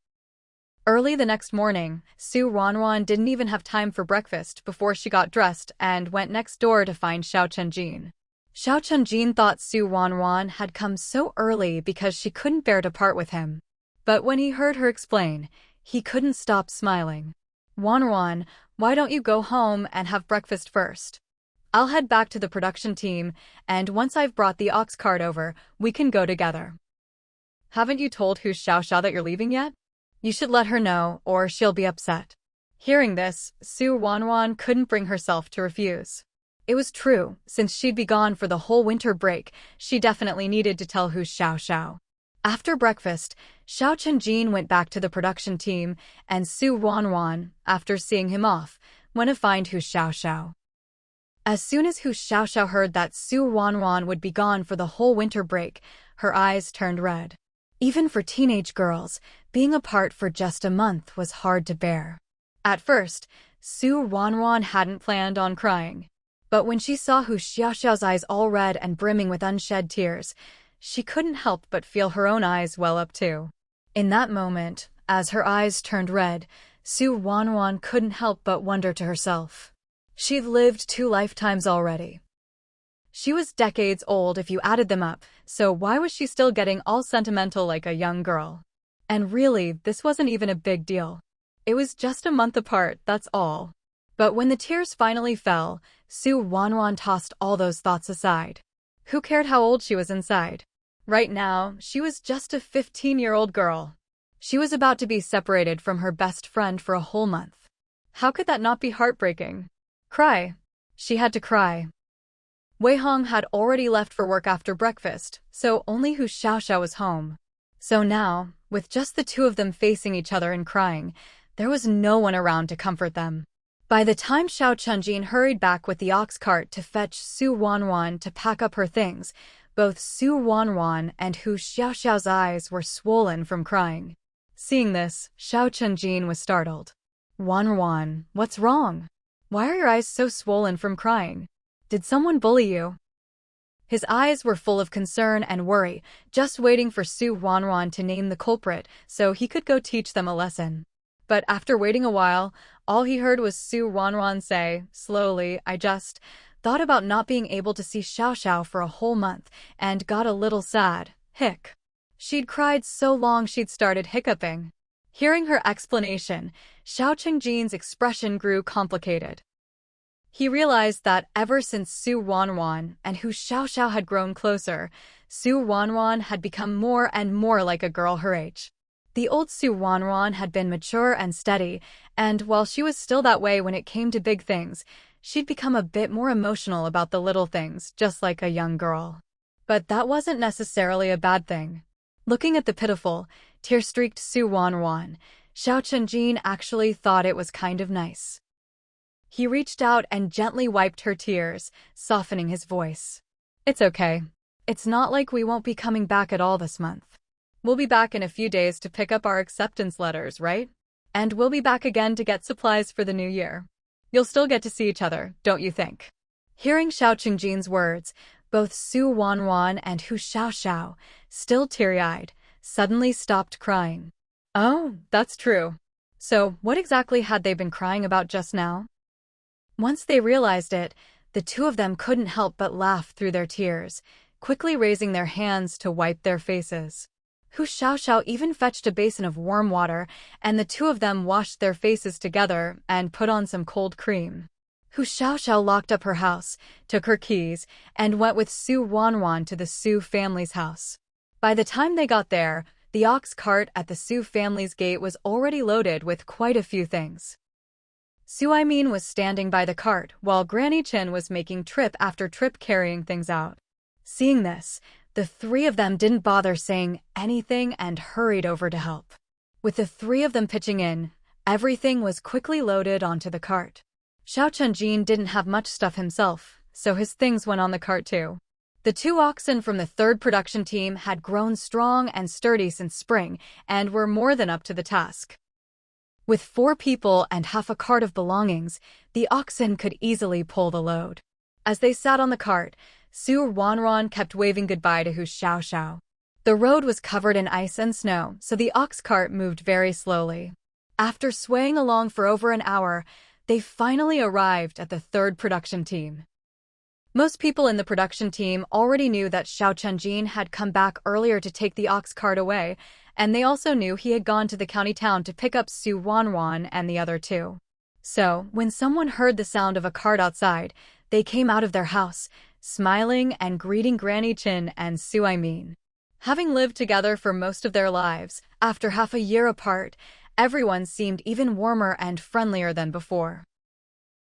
Early the next morning, Su Ruanruan didn't even have time for breakfast before she got dressed and went next door to find Xiao Chenjin. Xiao Chenjin thought Su Ruanruan had come so early because she couldn't bear to part with him. But when he heard her explain, he couldn't stop smiling. Ruanruan, why don't you go home and have breakfast first? I'll head back to the production team, and once I've brought the ox cart over, we can go together. Haven't you told Hu Xiaoxia that you're leaving yet? You should let her know, or she'll be upset. Hearing this, Su Ruanruan couldn't bring herself to refuse. It was true, since she'd be gone for the whole winter break, she definitely needed to tell Hu Xiaoxiao. After breakfast, Xiao Chenjin went back to the production team, and Su Ruanruan, after seeing him off, went to find Hu Xiaoxiao. As soon as Hu Xiaoxiao heard that Su Ruanruan would be gone for the whole winter break, her eyes turned red. Even for teenage girls, being apart for just a month was hard to bear. At first, Su Ruanruan hadn't planned on crying. But when she saw Hu Xiaoxiao's eyes all red and brimming with unshed tears, she couldn't help but feel her own eyes well up too. In that moment, as her eyes turned red, Su Ruanruan couldn't help but wonder to herself. She'd lived 2 lifetimes already. She was decades old if you added them up, so why was she still getting all sentimental like a young girl? And really, this wasn't even a big deal. It was just a month apart, that's all. But when the tears finally fell, Su Ruanruan tossed all those thoughts aside. Who cared how old she was inside? Right now, she was just a 15-year-old girl. She was about to be separated from her best friend for a whole month. How could that not be heartbreaking? Cry. She had to cry. Wei Hong had already left for work after breakfast, so only Hu Xiaoxiao was home. So now, with just the 2 of them facing each other and crying, there was no one around to comfort them. By the time Xiao Chenjin hurried back with the ox cart to fetch Su Ruanruan to pack up her things, both Su Ruanruan and Hu Xiaoxiao's eyes were swollen from crying. Seeing this, Xiao Chenjin was startled. Ruanruan, what's wrong? Why are your eyes so swollen from crying? Did someone bully you? His eyes were full of concern and worry, just waiting for Su Ruanruan to name the culprit so he could go teach them a lesson. But after waiting a while, all he heard was Su Ruanruan say, slowly, I just thought about not being able to see Xiaoxiao for a whole month and got a little sad. Hic. She'd cried so long she'd started hiccuping. Hearing her explanation, Xiao Chenjin's expression grew complicated. He realized that ever since Su Ruanruan and Hu Xiaoxiao had grown closer, Su Ruanruan had become more and more like a girl her age. The old Su Ruanruan had been mature and steady, and while she was still that way when it came to big things, she'd become a bit more emotional about the little things, just like a young girl. But that wasn't necessarily a bad thing. Looking at the pitiful, tear-streaked Su Ruanruan, Xiao Chenjin actually thought it was kind of nice. He reached out and gently wiped her tears, softening his voice. It's okay. It's not like we won't be coming back at all this month. We'll be back in a few days to pick up our acceptance letters, right? And we'll be back again to get supplies for the new year. You'll still get to see each other, don't you think? Hearing Xiao Chenjin's words, both Su Ruanruan and Hu Xiaoxiao, still teary-eyed, suddenly stopped crying. Oh, that's true. So, what exactly had they been crying about just now? Once they realized it, the 2 of them couldn't help but laugh through their tears, quickly raising their hands to wipe their faces. Hu Xiaoxiao even fetched a basin of warm water, and the 2 of them washed their faces together and put on some cold cream. Hu Xiaoxiao locked up her house, took her keys, and went with Su Ruanruan to the Su family's house. By the time they got there, the ox cart at the Su family's gate was already loaded with quite a few things. Su Aimin was standing by the cart while Granny Chin was making trip after trip carrying things out. Seeing this, the 3 of them didn't bother saying anything and hurried over to help. With the 3 of them pitching in, everything was quickly loaded onto the cart. Xiao Chenjin didn't have much stuff himself, so his things went on the cart too. The 2 oxen from the 3rd production team had grown strong and sturdy since spring and were more than up to the task. With 4 people and half a cart of belongings, the oxen could easily pull the load. As they sat on the cart, Su Ruanruan kept waving goodbye to Hu Xiaoxiao. The road was covered in ice and snow, so the ox cart moved very slowly. After swaying along for over an hour, they finally arrived at the 3rd production team. Most people in the production team already knew that Xiao Chenjin had come back earlier to take the ox cart away, and they also knew he had gone to the county town to pick up Su Ruanruan and the other 2. So, when someone heard the sound of a cart outside, they came out of their house, smiling and greeting Granny Chin and Su Aimin. Having lived together for most of their lives, after half a year apart, everyone seemed even warmer and friendlier than before.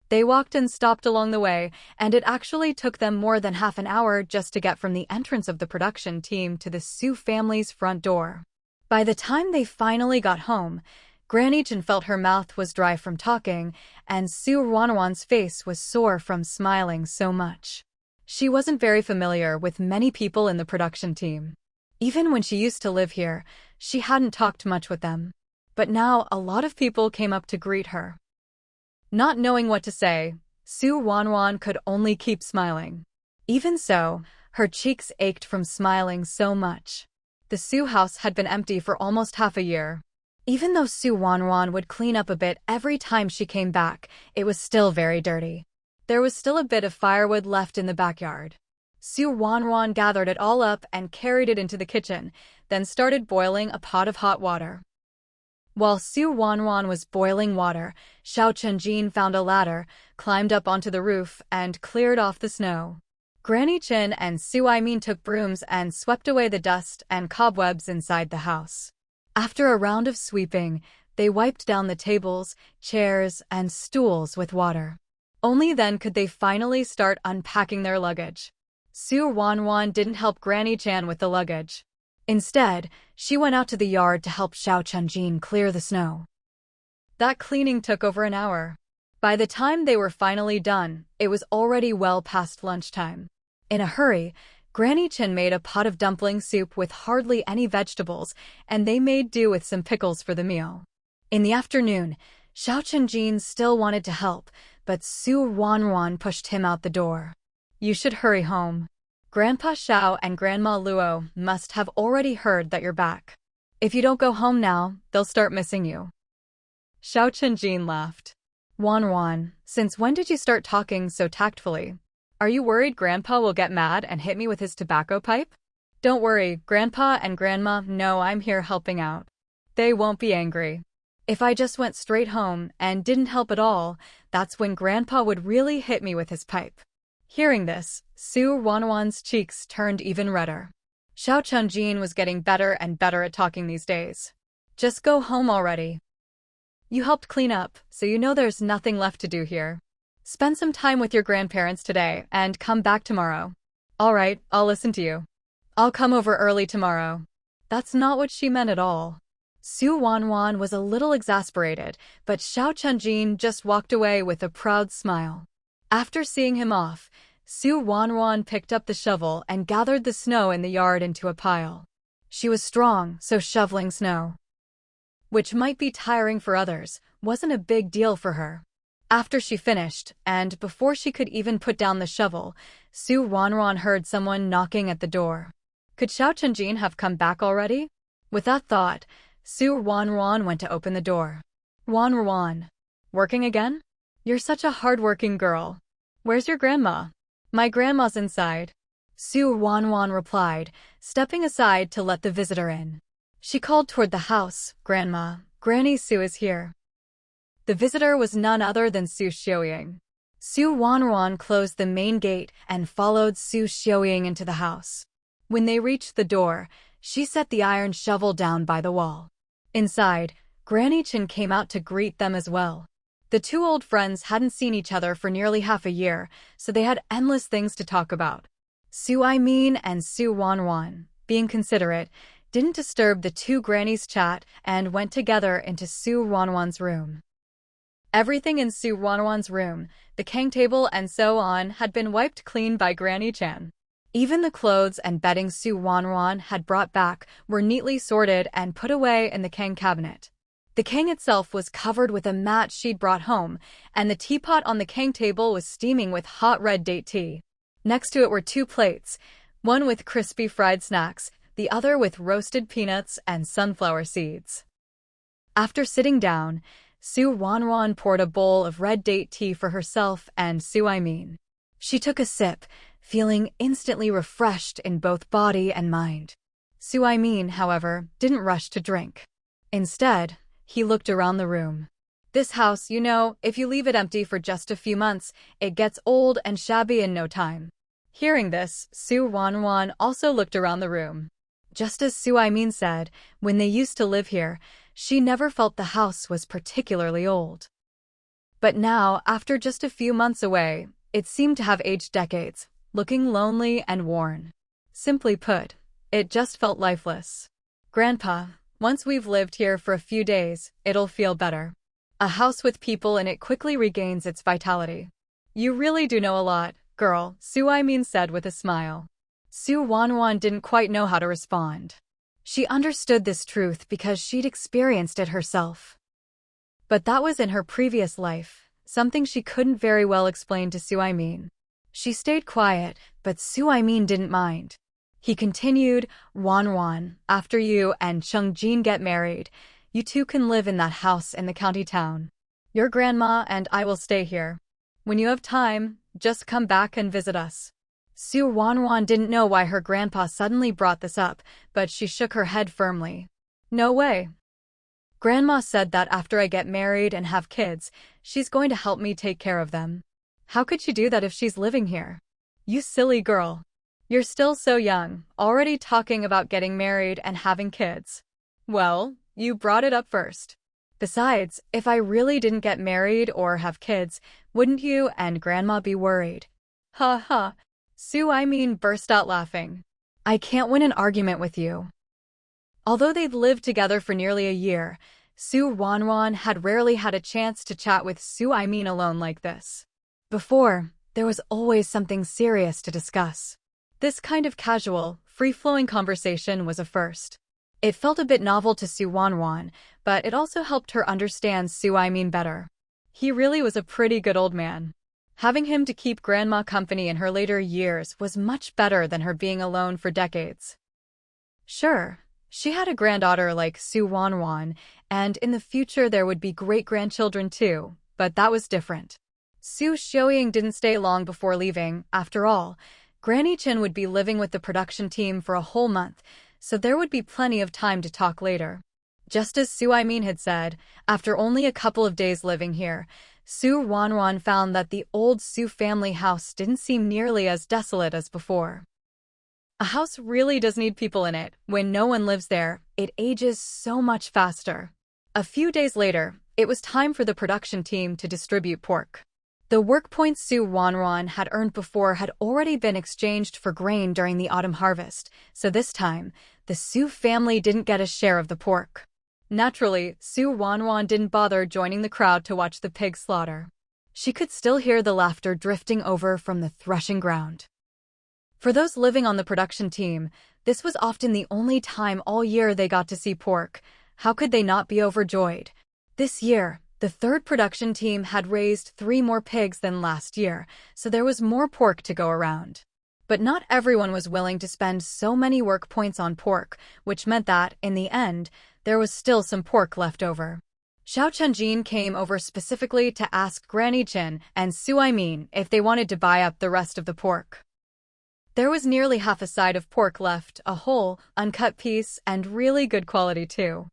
They walked and stopped along the way, and it actually took them more than half an hour just to get from the entrance of the production team to the Su family's front door. By the time they finally got home, Granny Chen felt her mouth was dry from talking, and Su Ruanruan's face was sore from smiling so much. She wasn't very familiar with many people in the production team. Even when she used to live here, she hadn't talked much with them. But now a lot of people came up to greet her. Not knowing what to say, Su Ruanruan could only keep smiling. Even so, her cheeks ached from smiling so much. The Su house had been empty for almost half a year. Even though Su Ruanruan would clean up a bit every time she came back, it was still very dirty. There was still a bit of firewood left in the backyard. Su Ruanruan gathered it all up and carried it into the kitchen, then started boiling a pot of hot water. While Su Ruanruan was boiling water, Xiao Chenjin found a ladder, climbed up onto the roof, and cleared off the snow. Granny Chen and Su Aimin took brooms and swept away the dust and cobwebs inside the house. After a round of sweeping, they wiped down the tables, chairs, and stools with water. Only then could they finally start unpacking their luggage. Su Ruanruan didn't help Granny Chan with the luggage. Instead, she went out to the yard to help Xiao Chenjin clear the snow. That cleaning took over an hour. By the time they were finally done, it was already well past lunchtime. In a hurry, Granny Chen made a pot of dumpling soup with hardly any vegetables, and they made do with some pickles for the meal. In the afternoon, Xiao Chenjin still wanted to help, but Su Ruanruan pushed him out the door. You should hurry home. Grandpa Xiao and Grandma Luo must have already heard that you're back. If you don't go home now, they'll start missing you. Xiao Chenjin laughed. Ruanruan, since when did you start talking so tactfully? Are you worried Grandpa will get mad and hit me with his tobacco pipe? Don't worry, Grandpa and Grandma know I'm here helping out. They won't be angry. If I just went straight home and didn't help at all, that's when Grandpa would really hit me with his pipe. Hearing this, Su Ruanruan's cheeks turned even redder. Xiao Chenjin was getting better and better at talking these days. Just go home already. You helped clean up, so you know there's nothing left to do here. Spend some time with your grandparents today and come back tomorrow. All right, I'll listen to you. I'll come over early tomorrow. That's not what she meant at all. Su Ruanruan was a little exasperated, but Xiao Chenjin just walked away with a proud smile. After seeing him off, Su Ruanruan picked up the shovel and gathered the snow in the yard into a pile. She was strong, so shoveling snow, which might be tiring for others, wasn't a big deal for her. After she finished, and before she could even put down the shovel, Su Ruanruan heard someone knocking at the door. Could Xiao Chenjin have come back already? With that thought, Su Ruanruan went to open the door. Ruanruan, working again? You're such a hard-working girl. Where's your grandma? My grandma's inside. Su Ruanruan replied, stepping aside to let the visitor in. She called toward the house, Grandma, Granny Su is here. The visitor was none other than Su Xiaoying. Su Ruanruan closed the main gate and followed Su Xiaoying into the house. When they reached the door, she set the iron shovel down by the wall. Inside, Granny Chen came out to greet them as well. The two old friends hadn't seen each other for nearly half a year, so they had endless things to talk about. Su Aimin and Su Ruanruan, being considerate, didn't disturb the two grannies' chat and went together into Su Ruanruan's room. Everything in Su Ruanruan's room, the kang table and so on, had been wiped clean by Granny Chan. Even the clothes and bedding Su Ruanruan had brought back were neatly sorted and put away in the kang cabinet. The kang itself was covered with a mat she'd brought home, and the teapot on the kang table was steaming with hot red date tea. Next to it were two plates, one with crispy fried snacks, the other with roasted peanuts and sunflower seeds. After sitting down, Su Ruanruan poured a bowl of red date tea for herself and Su Aimin. She took a sip, feeling instantly refreshed in both body and mind. Su Aimin, however, didn't rush to drink. Instead, he looked around the room. This house, you know, if you leave it empty for just a few months, it gets old and shabby in no time. Hearing this, Su Ruanruan also looked around the room. Just as Su Aimin said, when they used to live here, she never felt the house was particularly old. But now, after just a few months away, it seemed to have aged decades, looking lonely and worn. Simply put, it just felt lifeless. Grandpa, once we've lived here for a few days, it'll feel better. A house with people in it quickly regains its vitality. You really do know a lot, girl, Ruanruan said with a smile. Ruanruan didn't quite know how to respond. She understood this truth because she'd experienced it herself. But that was in her previous life, something she couldn't very well explain to Ruanruan. She stayed quiet, but Ruanruan didn't mind. He continued, Ruanruan, after you and Chungjin get married, you two can live in that house in the county town. Your grandma and I will stay here. When you have time, just come back and visit us. Ruanruan didn't know why her grandpa suddenly brought this up, but she shook her head firmly. No way. Grandma said that after I get married and have kids, she's going to help me take care of them. How could she do that if she's living here? You silly girl. You're still so young, already talking about getting married and having kids. Well, you brought it up first. Besides, if I really didn't get married or have kids, wouldn't you and Grandma be worried? Ha ha. Ruanruan burst out laughing. I can't win an argument with you. Although they'd lived together for nearly a year, Ruanruan had rarely had a chance to chat with Ruanruan alone like this. Before, there was always something serious to discuss. This kind of casual, free-flowing conversation was a first. It felt a bit novel to Ruanruan, but it also helped her understand Ruanruan better. He really was a pretty good old man. Having him to keep Grandma company in her later years was much better than her being alone for decades. Sure, she had a granddaughter like Ruanruan, and in the future there would be great-grandchildren too, but that was different. Su Xiaoying didn't stay long before leaving. After all, Granny Chen would be living with the production team for a whole month, so there would be plenty of time to talk later. Just as Ruanruan had said, after only a couple of days living here, Ruanruan found that the old Su family house didn't seem nearly as desolate as before. A house really does need people in it. When no one lives there, it ages so much faster. A few days later, it was time for the production team to distribute pork. The work points Ruanruan had earned before had already been exchanged for grain during the autumn harvest, so this time, the Su family didn't get a share of the pork. Naturally, Ruanruan didn't bother joining the crowd to watch the pig slaughter. She could still hear the laughter drifting over from the threshing ground. For those living on the production team, this was often the only time all year they got to see pork. How could they not be overjoyed? This year, the third production team had raised 3 more pigs than last year, so there was more pork to go around. But not everyone was willing to spend so many work points on pork, which meant that, in the end, there was still some pork left over. Xiao Chunjin came over specifically to ask Granny Chen and Ruanruan if they wanted to buy up the rest of the pork. There was nearly half a side of pork left, a whole, uncut piece, and really good quality too.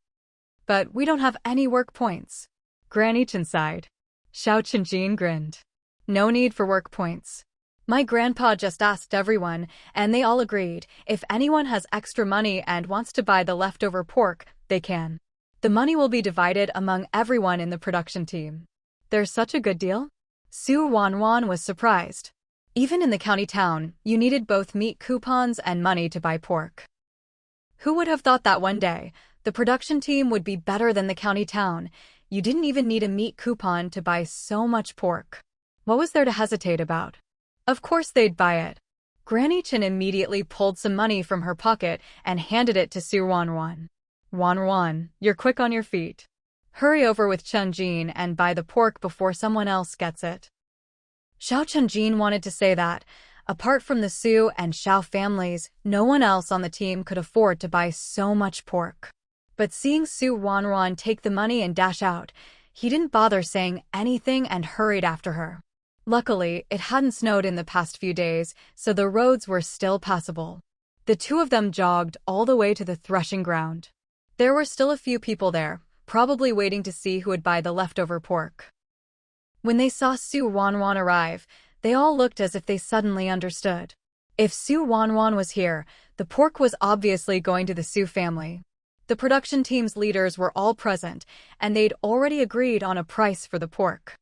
But we don't have any work points. Granny Chen sighed. Xiao Chunjin grinned. No need for work points. My grandpa just asked everyone, and they all agreed. If anyone has extra money and wants to buy the leftover pork, they can. The money will be divided among everyone in the production team. There's such a good deal? Ruanruan was surprised. Even in the county town, you needed both meat coupons and money to buy pork. Who would have thought that one day, the production team would be better than the county town? You didn't even need a meat coupon to buy so much pork. What was there to hesitate about? Of course they'd buy it. Granny Chen immediately pulled some money from her pocket and handed it to Ruanruan. Ruanruan, you're quick on your feet. Hurry over with Chunjin and buy the pork before someone else gets it. Xiao Chunjin wanted to say that, apart from the Su and Xiao families, no one else on the team could afford to buy so much pork. But seeing Ruanruan take the money and dash out, he didn't bother saying anything and hurried after her. Luckily, it hadn't snowed in the past few days, so the roads were still passable. The two of them jogged all the way to the threshing ground. There were still a few people there, probably waiting to see who would buy the leftover pork. When they saw Ruanruan arrive, they all looked as if they suddenly understood. If Ruanruan was here, the pork was obviously going to the Su family. The production team's leaders were all present, and they'd already agreed on a price for the pork.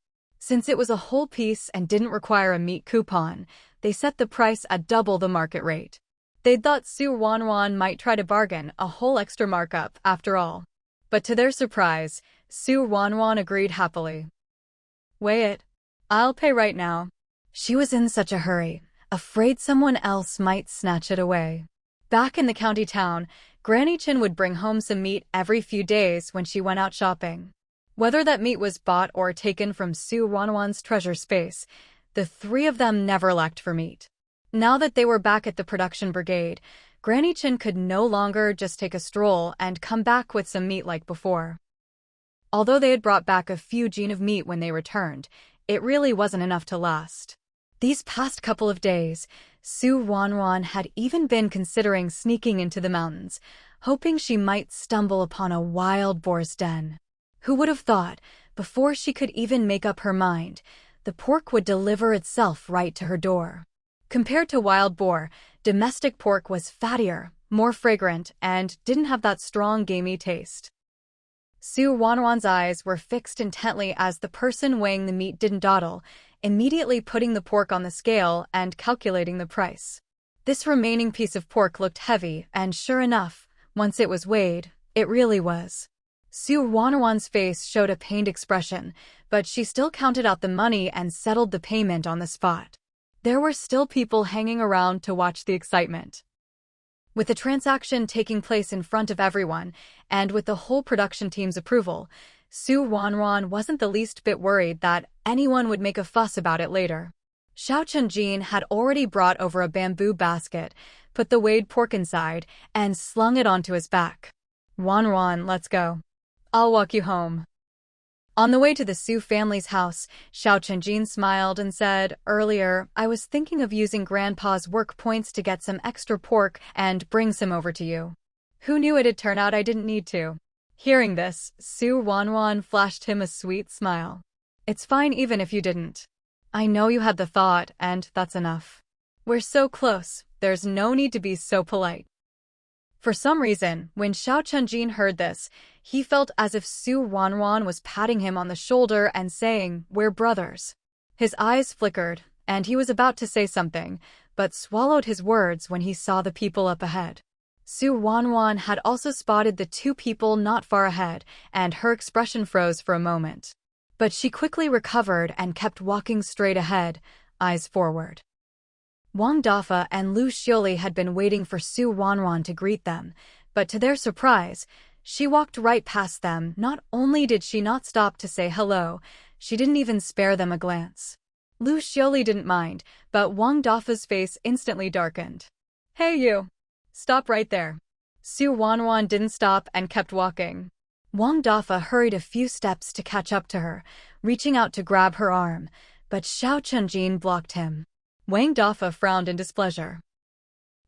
Since it was a whole piece and didn't require a meat coupon, they set the price at double the market rate. They'd thought Ruanruan might try to bargain a whole extra markup after all. But to their surprise, Ruanruan agreed happily. "Weigh it. I'll pay right now." She was in such a hurry, afraid someone else might snatch it away. Back in the county town, Granny Chin would bring home some meat every few days when she went out shopping. Whether that meat was bought or taken from Ruanruan's treasure space, the three of them never lacked for meat. Now that they were back at the production brigade, Granny Chin could no longer just take a stroll and come back with some meat like before. Although they had brought back a few jean of meat when they returned, it really wasn't enough to last. These past couple of days, Ruanruan had even been considering sneaking into the mountains, hoping she might stumble upon a wild boar's den. Who would have thought, before she could even make up her mind, the pork would deliver itself right to her door? Compared to wild boar, domestic pork was fattier, more fragrant, and didn't have that strong gamey taste. Ruanruan's eyes were fixed intently as the person weighing the meat didn't dawdle, immediately putting the pork on the scale and calculating the price. This remaining piece of pork looked heavy, and sure enough, once it was weighed, it really was. Ruanruan's face showed a pained expression, but she still counted out the money and settled the payment on the spot. There were still people hanging around to watch the excitement. With the transaction taking place in front of everyone, and with the whole production team's approval, Ruanruan wasn't the least bit worried that anyone would make a fuss about it later. Xiao Chunjin had already brought over a bamboo basket, put the weighed pork inside, and slung it onto his back. "Ruanruan, let's go. I'll walk you home." On the way to the Su family's house, Xiao Chunjin smiled and said, "Earlier, I was thinking of using Grandpa's work points to get some extra pork and bring some over to you. Who knew it'd turn out I didn't need to?" Hearing this, Ruanruan flashed him a sweet smile. "It's fine even if you didn't. I know you had the thought, and that's enough. We're so close, there's no need to be so polite." For some reason, when Xiao Chunjin heard this, he felt as if Ruanruan was patting him on the shoulder and saying, "We're brothers." His eyes flickered, and he was about to say something, but swallowed his words when he saw the people up ahead. Ruanruan had also spotted the two people not far ahead, and her expression froze for a moment. But she quickly recovered and kept walking straight ahead, eyes forward. Wang Dafa and Lu Xioli had been waiting for Ruanruan to greet them, but to their surprise, she walked right past them. Not only did she not stop to say hello, she didn't even spare them a glance. Lu Xioli didn't mind, but Wang Dafa's face instantly darkened. "Hey you! Stop right there." Ruanruan didn't stop and kept walking. Wang Dafa hurried a few steps to catch up to her, reaching out to grab her arm, but Xiao Chunjin blocked him. Wang Dafa frowned in displeasure.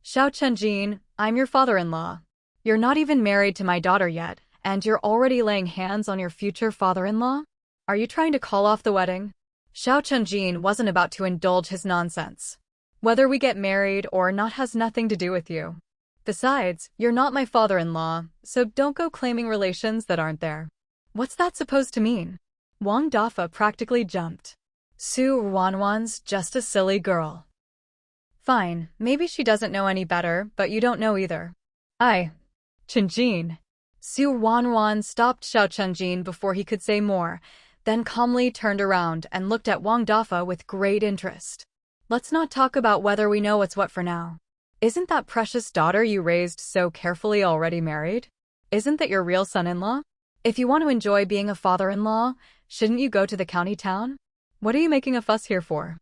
"Xiao Chunjin, I'm your father-in-law. You're not even married to my daughter yet, and you're already laying hands on your future father-in-law? Are you trying to call off the wedding?" Xiao Chunjin wasn't about to indulge his nonsense. "Whether we get married or not has nothing to do with you. Besides, you're not my father-in-law, so don't go claiming relations that aren't there." "What's that supposed to mean?" Wang Dafa practically jumped. Ruanruan's just a silly girl. "Fine, maybe she doesn't know any better, but you don't know either." Chunjin." Ruanruan stopped Xiao Chunjin before he could say more, then calmly turned around and looked at Wang Dafa with great interest. "Let's not talk about whether we know what's what for now. Isn't that precious daughter you raised so carefully already married? Isn't that your real son-in-law? If you want to enjoy being a father-in-law, shouldn't you go to the county town? What are you making a fuss here for?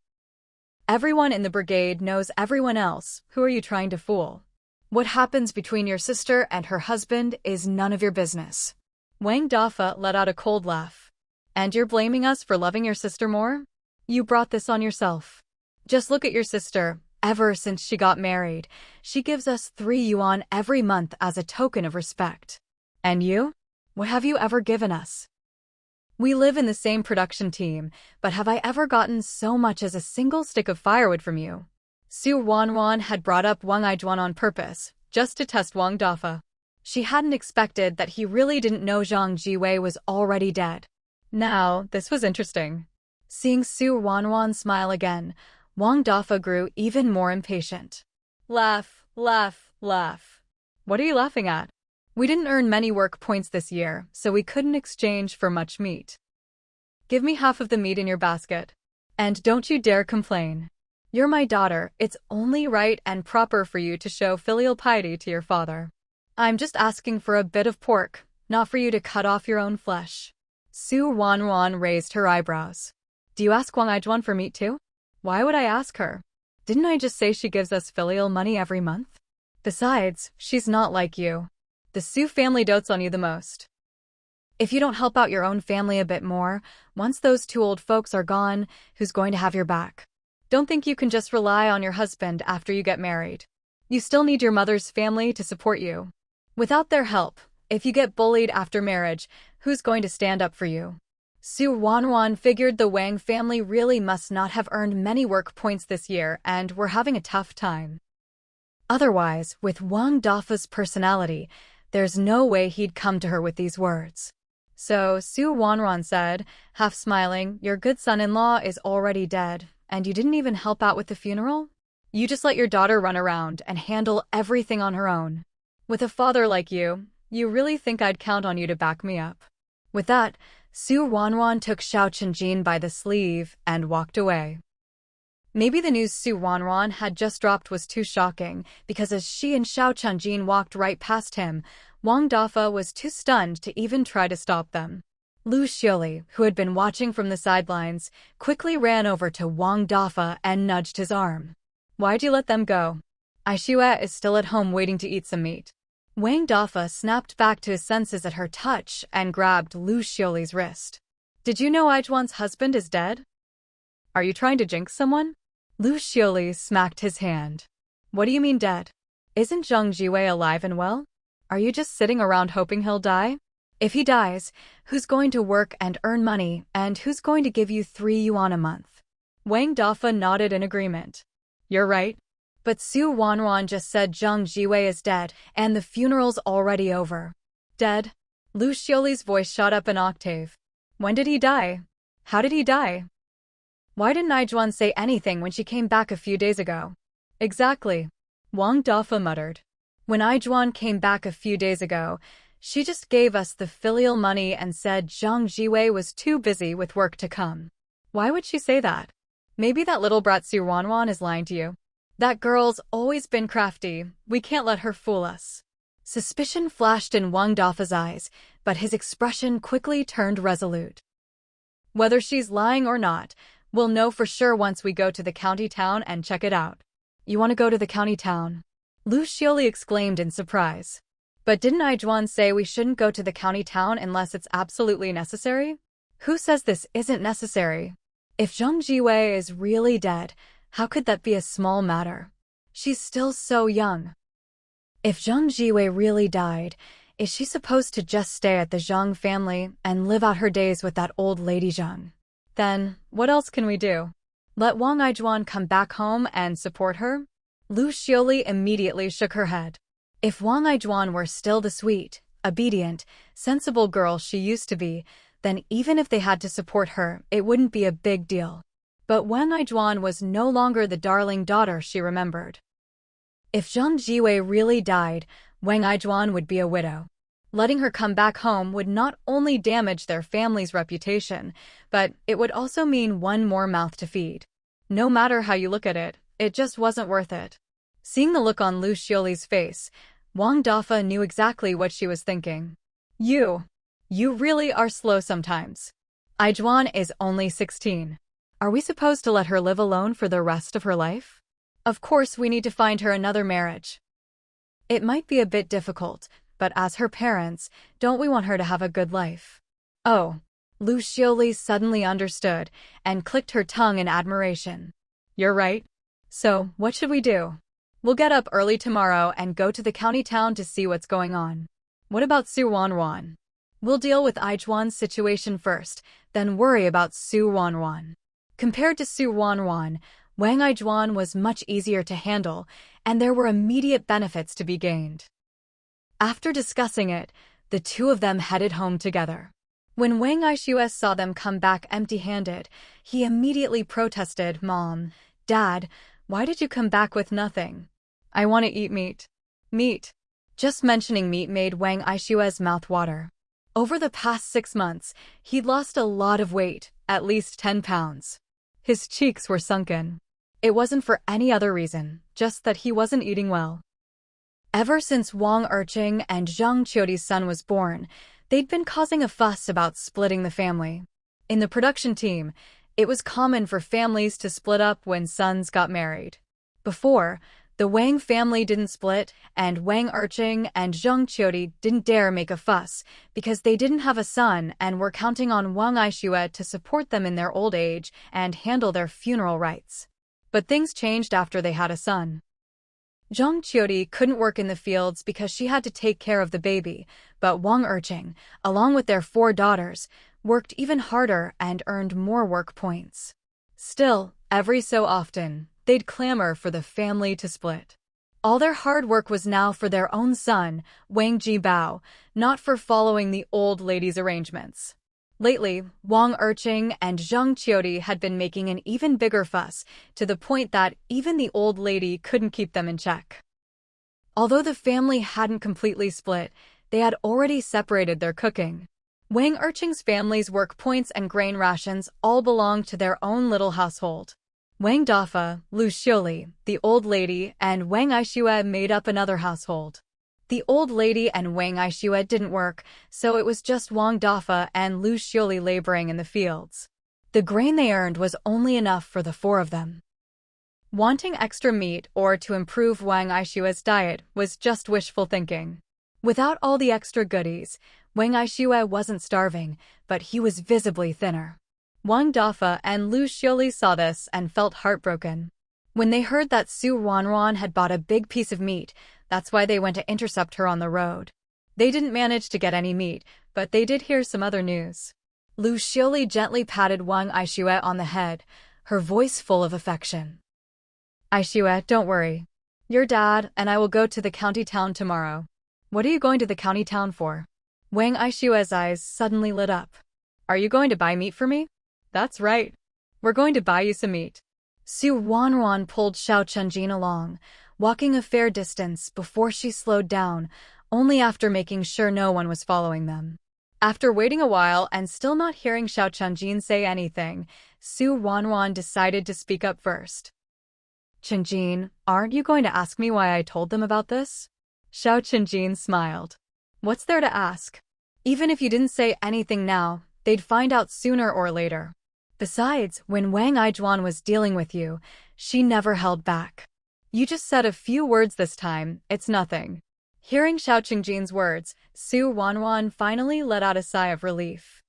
Everyone in the brigade knows everyone else. Who are you trying to fool? What happens between your sister and her husband is none of your business." Wang Dafa let out a cold laugh. "And you're blaming us for loving your sister more? You brought this on yourself. Just look at your sister. Ever since she got married, she gives us 3 yuan every month as a token of respect. And you? What have you ever given us? We live in the same production team, but have I ever gotten so much as a single stick of firewood from you?" Ruanruan had brought up Wang Ijuan on purpose, just to test Wang Dafa. She hadn't expected that he really didn't know Zhang Jiwei was already dead. Now, this was interesting. Seeing Su Ruanruan smile again, Wang Dafa grew even more impatient. Laugh, laugh, laugh. What are you laughing at? We didn't earn many work points this year, so we couldn't exchange for much meat. Give me half of the meat in your basket. And don't you dare complain. You're my daughter, it's only right and proper for you to show filial piety to your father. I'm just asking for a bit of pork, not for you to cut off your own flesh. Su Ruanruan raised her eyebrows. Do you ask Wang Aijuan for meat too? Why would I ask her? Didn't I just say she gives us filial money every month? Besides, she's not like you. The Su family dotes on you the most. If you don't help out your own family a bit more, once those two old folks are gone, who's going to have your back? Don't think you can just rely on your husband after you get married. You still need your mother's family to support you. Without their help, if you get bullied after marriage, who's going to stand up for you? Su Ruanruan figured the Wang family really must not have earned many work points this year and were having a tough time. Otherwise, with Wang Dafa's personality, there's no way he'd come to her with these words. So Su Ruanruan said, half smiling, your good son-in-law is already dead, and you didn't even help out with the funeral? You just let your daughter run around and handle everything on her own. With a father like you really think I'd count on you to back me up? With that, Su Ruanruan took Xiao Chenjin by the sleeve and walked away. Maybe the news Su Ruanruan had just dropped was too shocking, because as she and Xiao Chenjin walked right past him, Wang Dafa was too stunned to even try to stop them. Lu Xiuli, who had been watching from the sidelines, quickly ran over to Wang Dafa and nudged his arm. Why'd you let them go? Aishue is still at home waiting to eat some meat. Wang Dafa snapped back to his senses at her touch and grabbed Lu Xiuli's wrist. Did you know Aijuan's husband is dead? Are you trying to jinx someone? Lu Xiuli smacked his hand. What do you mean dead? Isn't Zhang Jiwei alive and well? Are you just sitting around hoping he'll die? If he dies, who's going to work and earn money, and who's going to give you 3 yuan a month? Wang Dafa nodded in agreement. You're right. But Su Ruanruan just said Zhang Jiwei is dead, and the funeral's already over. Dead? Lu Xiuli's voice shot up an octave. When did he die? How did he die? Why didn't Aijuan say anything when she came back a few days ago? Exactly. Wang Dafa muttered. When Aijuan came back a few days ago, she just gave us the filial money and said Zhang Jiwei was too busy with work to come. Why would she say that? Maybe that little brat Su Ruanruan is lying to you. That girl's always been crafty. We can't let her fool us. Suspicion flashed in Wang Dafa's eyes, but his expression quickly turned resolute. Whether she's lying or not, we'll know for sure once we go to the county town and check it out. You want to go to the county town? Lu Xiuli exclaimed in surprise. But didn't Aijuan say we shouldn't go to the county town unless it's absolutely necessary? Who says this isn't necessary? If Zhang Jiwei is really dead, how could that be a small matter? She's still so young. If Zhang Jiwei really died, is she supposed to just stay at the Zhang family and live out her days with that old lady Zhang? Then, what else can we do? Let Wang Aijuan come back home and support her? Lu Xiuli immediately shook her head. If Wang Aijuan were still the sweet, obedient, sensible girl she used to be, then even if they had to support her, it wouldn't be a big deal. But Wang Aijuan was no longer the darling daughter she remembered. If Zhang Jiwei really died, Wang Aijuan would be a widow. Letting her come back home would not only damage their family's reputation, but it would also mean one more mouth to feed. No matter how you look at it, it just wasn't worth it. Seeing the look on Lu Xiuli's face, Wang Dafa knew exactly what she was thinking. You really are slow sometimes. Aijuan is only 16. Are we supposed to let her live alone for the rest of her life? Of course we need to find her another marriage. It might be a bit difficult, but as her parents, don't we want her to have a good life? Oh, Lu Xiuli suddenly understood and clicked her tongue in admiration. You're right. So, what should we do? We'll get up early tomorrow and go to the county town to see what's going on. What about Su Ruanruan? We'll deal with Aijuan's situation first, then worry about Su Ruanruan. Compared to Su Ruanruan, Wang Aijuan was much easier to handle, and there were immediate benefits to be gained. After discussing it, the two of them headed home together. When Wang Aishues saw them come back empty-handed, he immediately protested, "Mom, Dad, why did you come back with nothing? I want to eat meat." Meat. Just mentioning meat made Wang Aishues' mouth water. Over the past 6 months, he'd lost a lot of weight, at least 10 pounds. His cheeks were sunken. It wasn't for any other reason, just that he wasn't eating well. Ever since Wang Urqing and Zhang Qiudi's son was born, they'd been causing a fuss about splitting the family. In the production team, it was common for families to split up when sons got married. Before, the Wang family didn't split, and Wang Urqing and Zhang Qiudi didn't dare make a fuss because they didn't have a son and were counting on Wang Aishue to support them in their old age and handle their funeral rites. But things changed after they had a son. Zhang Qiudi couldn't work in the fields because she had to take care of the baby, but Wang Urqing, along with their 4 daughters, worked even harder and earned more work points. Still, every so often, they'd clamor for the family to split. All their hard work was now for their own son, Wang Jibao, not for following the old lady's arrangements. Lately, Wang Urqing and Zhang Qiudi had been making an even bigger fuss, to the point that even the old lady couldn't keep them in check. Although the family hadn't completely split, they had already separated their cooking. Wang Urqing's family's work points and grain rations all belonged to their own little household. Wang Dafa, Lu Xiuli, the old lady, and Wang Aishue made up another household. The old lady and Wang Aishue didn't work, so it was just Wang Dafa and Lu Xiuli laboring in the fields. The grain they earned was only enough for the 4 of them. Wanting extra meat or to improve Wang Aishue's diet was just wishful thinking. Without all the extra goodies, Wang Aishue wasn't starving, but he was visibly thinner. Wang Dafa and Lu Xiuli saw this and felt heartbroken. When they heard that Ruanruan had bought a big piece of meat, that's why they went to intercept her on the road. They didn't manage to get any meat, but they did hear some other news. Lu Xiuli gently patted Wang Aishue on the head, her voice full of affection. "Aishue, don't worry. Your dad and I will go to the county town tomorrow." "What are you going to the county town for?" Wang Aishue's eyes suddenly lit up. "Are you going to buy meat for me?" "That's right. We're going to buy you some meat." Ruanruan pulled Xiao Chenjin along, walking a fair distance before she slowed down, only after making sure no one was following them. After waiting a while and still not hearing Xiao Chenjin say anything, Ruanruan decided to speak up first. "Chenjin, aren't you going to ask me why I told them about this?" Xiao Chenjin smiled. "What's there to ask? Even if you didn't say anything now, they'd find out sooner or later. Besides, when Wang Aijuan was dealing with you, she never held back. You just said a few words this time, it's nothing." Hearing Xiao Chenjin's words, Ruanruan finally let out a sigh of relief.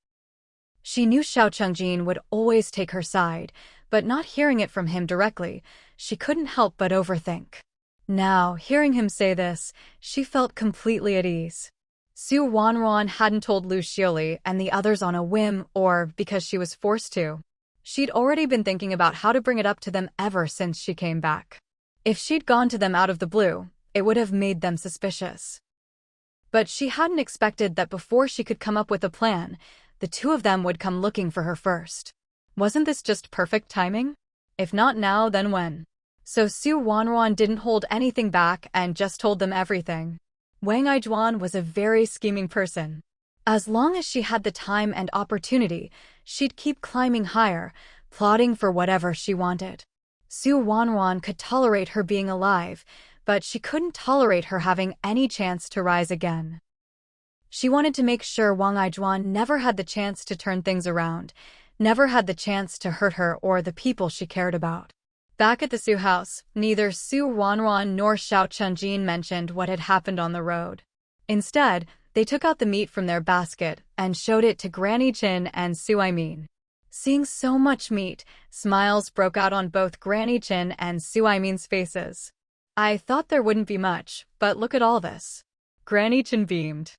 She knew Xiao Chenjin would always take her side, but not hearing it from him directly, she couldn't help but overthink. Now, hearing him say this, she felt completely at ease. Ruanruan hadn't told Lu Xiuli and the others on a whim or because she was forced to. She'd already been thinking about how to bring it up to them ever since she came back. If she'd gone to them out of the blue, it would have made them suspicious. But she hadn't expected that before she could come up with a plan, the 2 of them would come looking for her first. Wasn't this just perfect timing? If not now, then when? So Ruanruan didn't hold anything back and just told them everything. Wang Aijuan was a very scheming person. As long as she had the time and opportunity, she'd keep climbing higher, plotting for whatever she wanted. Ruanruan could tolerate her being alive, but she couldn't tolerate her having any chance to rise again. She wanted to make sure Wang Aijuan never had the chance to turn things around, never had the chance to hurt her or the people she cared about. Back at the Su house, neither Ruanruan nor Xiao Chenjin mentioned what had happened on the road. Instead, they took out the meat from their basket and showed it to Granny Chin and Su Aimin. Seeing so much meat, smiles broke out on both Granny Chin and Su Aimin's faces. "I thought there wouldn't be much, but look at all this." Granny Chin beamed.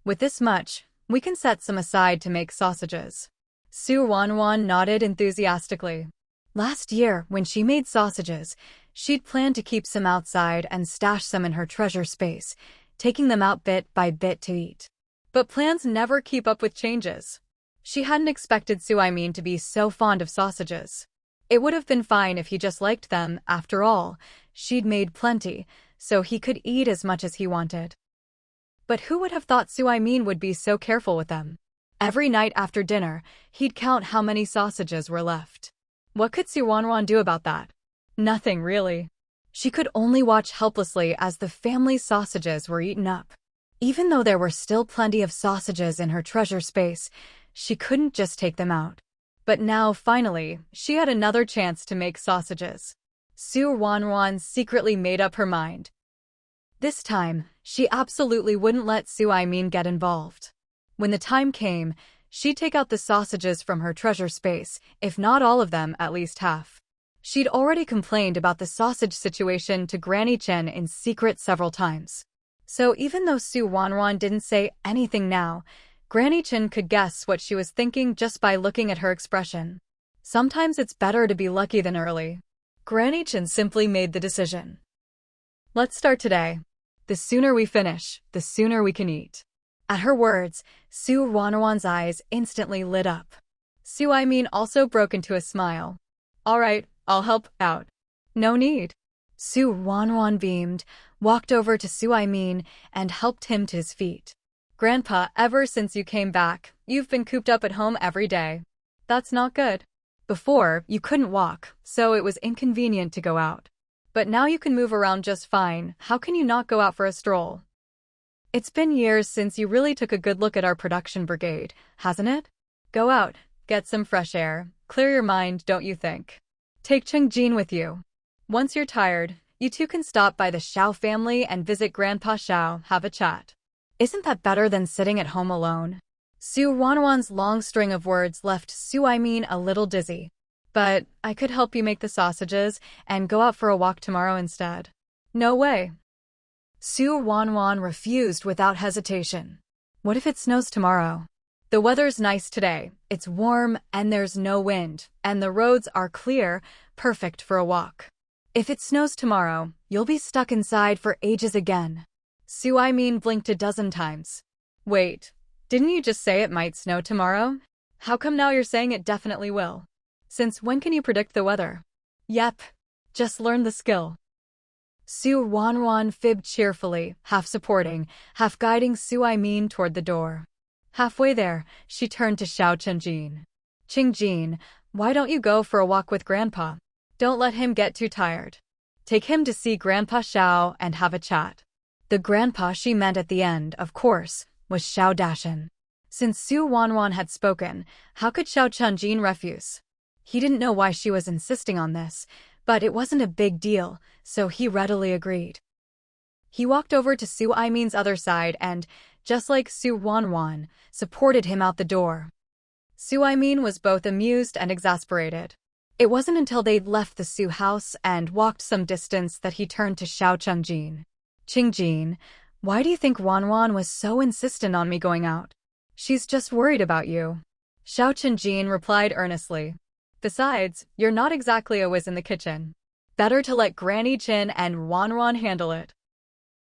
"With this much, we can set some aside to make sausages." Ruanruan nodded enthusiastically. Last year, when she made sausages, she'd planned to keep some outside and stash some in her treasure space, taking them out bit by bit to eat. But plans never keep up with changes. She hadn't expected Su Aimin to be so fond of sausages. It would have been fine if he just liked them, after all. She'd made plenty, so he could eat as much as he wanted. But who would have thought Su Aimin would be so careful with them? Every night after dinner, he'd count how many sausages were left. What could Ruanruan do about that? Nothing, really. She could only watch helplessly as the family's sausages were eaten up. Even though there were still plenty of sausages in her treasure space, she couldn't just take them out. But now, finally, she had another chance to make sausages. Ruanruan secretly made up her mind. This time, she absolutely wouldn't let Su Aimin get involved. When the time came, she'd take out the sausages from her treasure space, if not all of them, at least half. She'd already complained about the sausage situation to Granny Chen in secret several times. So even though Ruanruan didn't say anything now, Granny Chen could guess what she was thinking just by looking at her expression. Sometimes it's better to be lucky than early. Granny Chen simply made the decision. Let's start today. The sooner we finish, the sooner we can eat. At her words, Ruanruan's eyes instantly lit up. Su Aimin also broke into a smile. All right, I'll help out. No need. Ruanruan beamed, walked over to Su Aimin, and helped him to his feet. Grandpa, ever since you came back, you've been cooped up at home every day. That's not good. Before, you couldn't walk, so it was inconvenient to go out. But now you can move around just fine. How can you not go out for a stroll? It's been years since you really took a good look at our production brigade, hasn't it? Go out, get some fresh air, clear your mind, don't you think? Take Chengjin with you. Once you're tired, you two can stop by the Xiao family and visit Grandpa Xiao, have a chat. Isn't that better than sitting at home alone? Ruanruan's long string of words left Su Aimin a little dizzy. But I could help you make the sausages and go out for a walk tomorrow instead. No way. Ruanruan refused without hesitation. What if it snows tomorrow? The weather's nice today, it's warm and there's no wind, and the roads are clear, perfect for a walk. If it snows tomorrow, you'll be stuck inside for ages again. Su Aimin blinked a dozen times. Wait, didn't you just say it might snow tomorrow? How come now you're saying it definitely will? Since when can you predict the weather? Yep, just learn the skill. Ruanruan fibbed cheerfully, half supporting, half guiding Su Aimin toward the door. Halfway there, she turned to Xiao Chengjin. Chengjin, why don't you go for a walk with Grandpa? Don't let him get too tired. Take him to see Grandpa Xiao and have a chat. The grandpa she meant at the end, of course, was Xiao Dashan. Since Ruanruan had spoken, how could Xiao Chengjin refuse? He didn't know why she was insisting on this, but it wasn't a big deal, so he readily agreed. He walked over to Su Aimin's other side and, just like Ruanruan, supported him out the door. Su Aimin was both amused and exasperated. It wasn't until they'd left the Su house and walked some distance that he turned to Xiao Chengjin. Chengjin, why do you think Ruanruan was so insistent on me going out? She's just worried about you. Xiao Chengjin replied earnestly. Besides, you're not exactly a whiz in the kitchen. Better to let Granny Chen and Ruanruan handle it.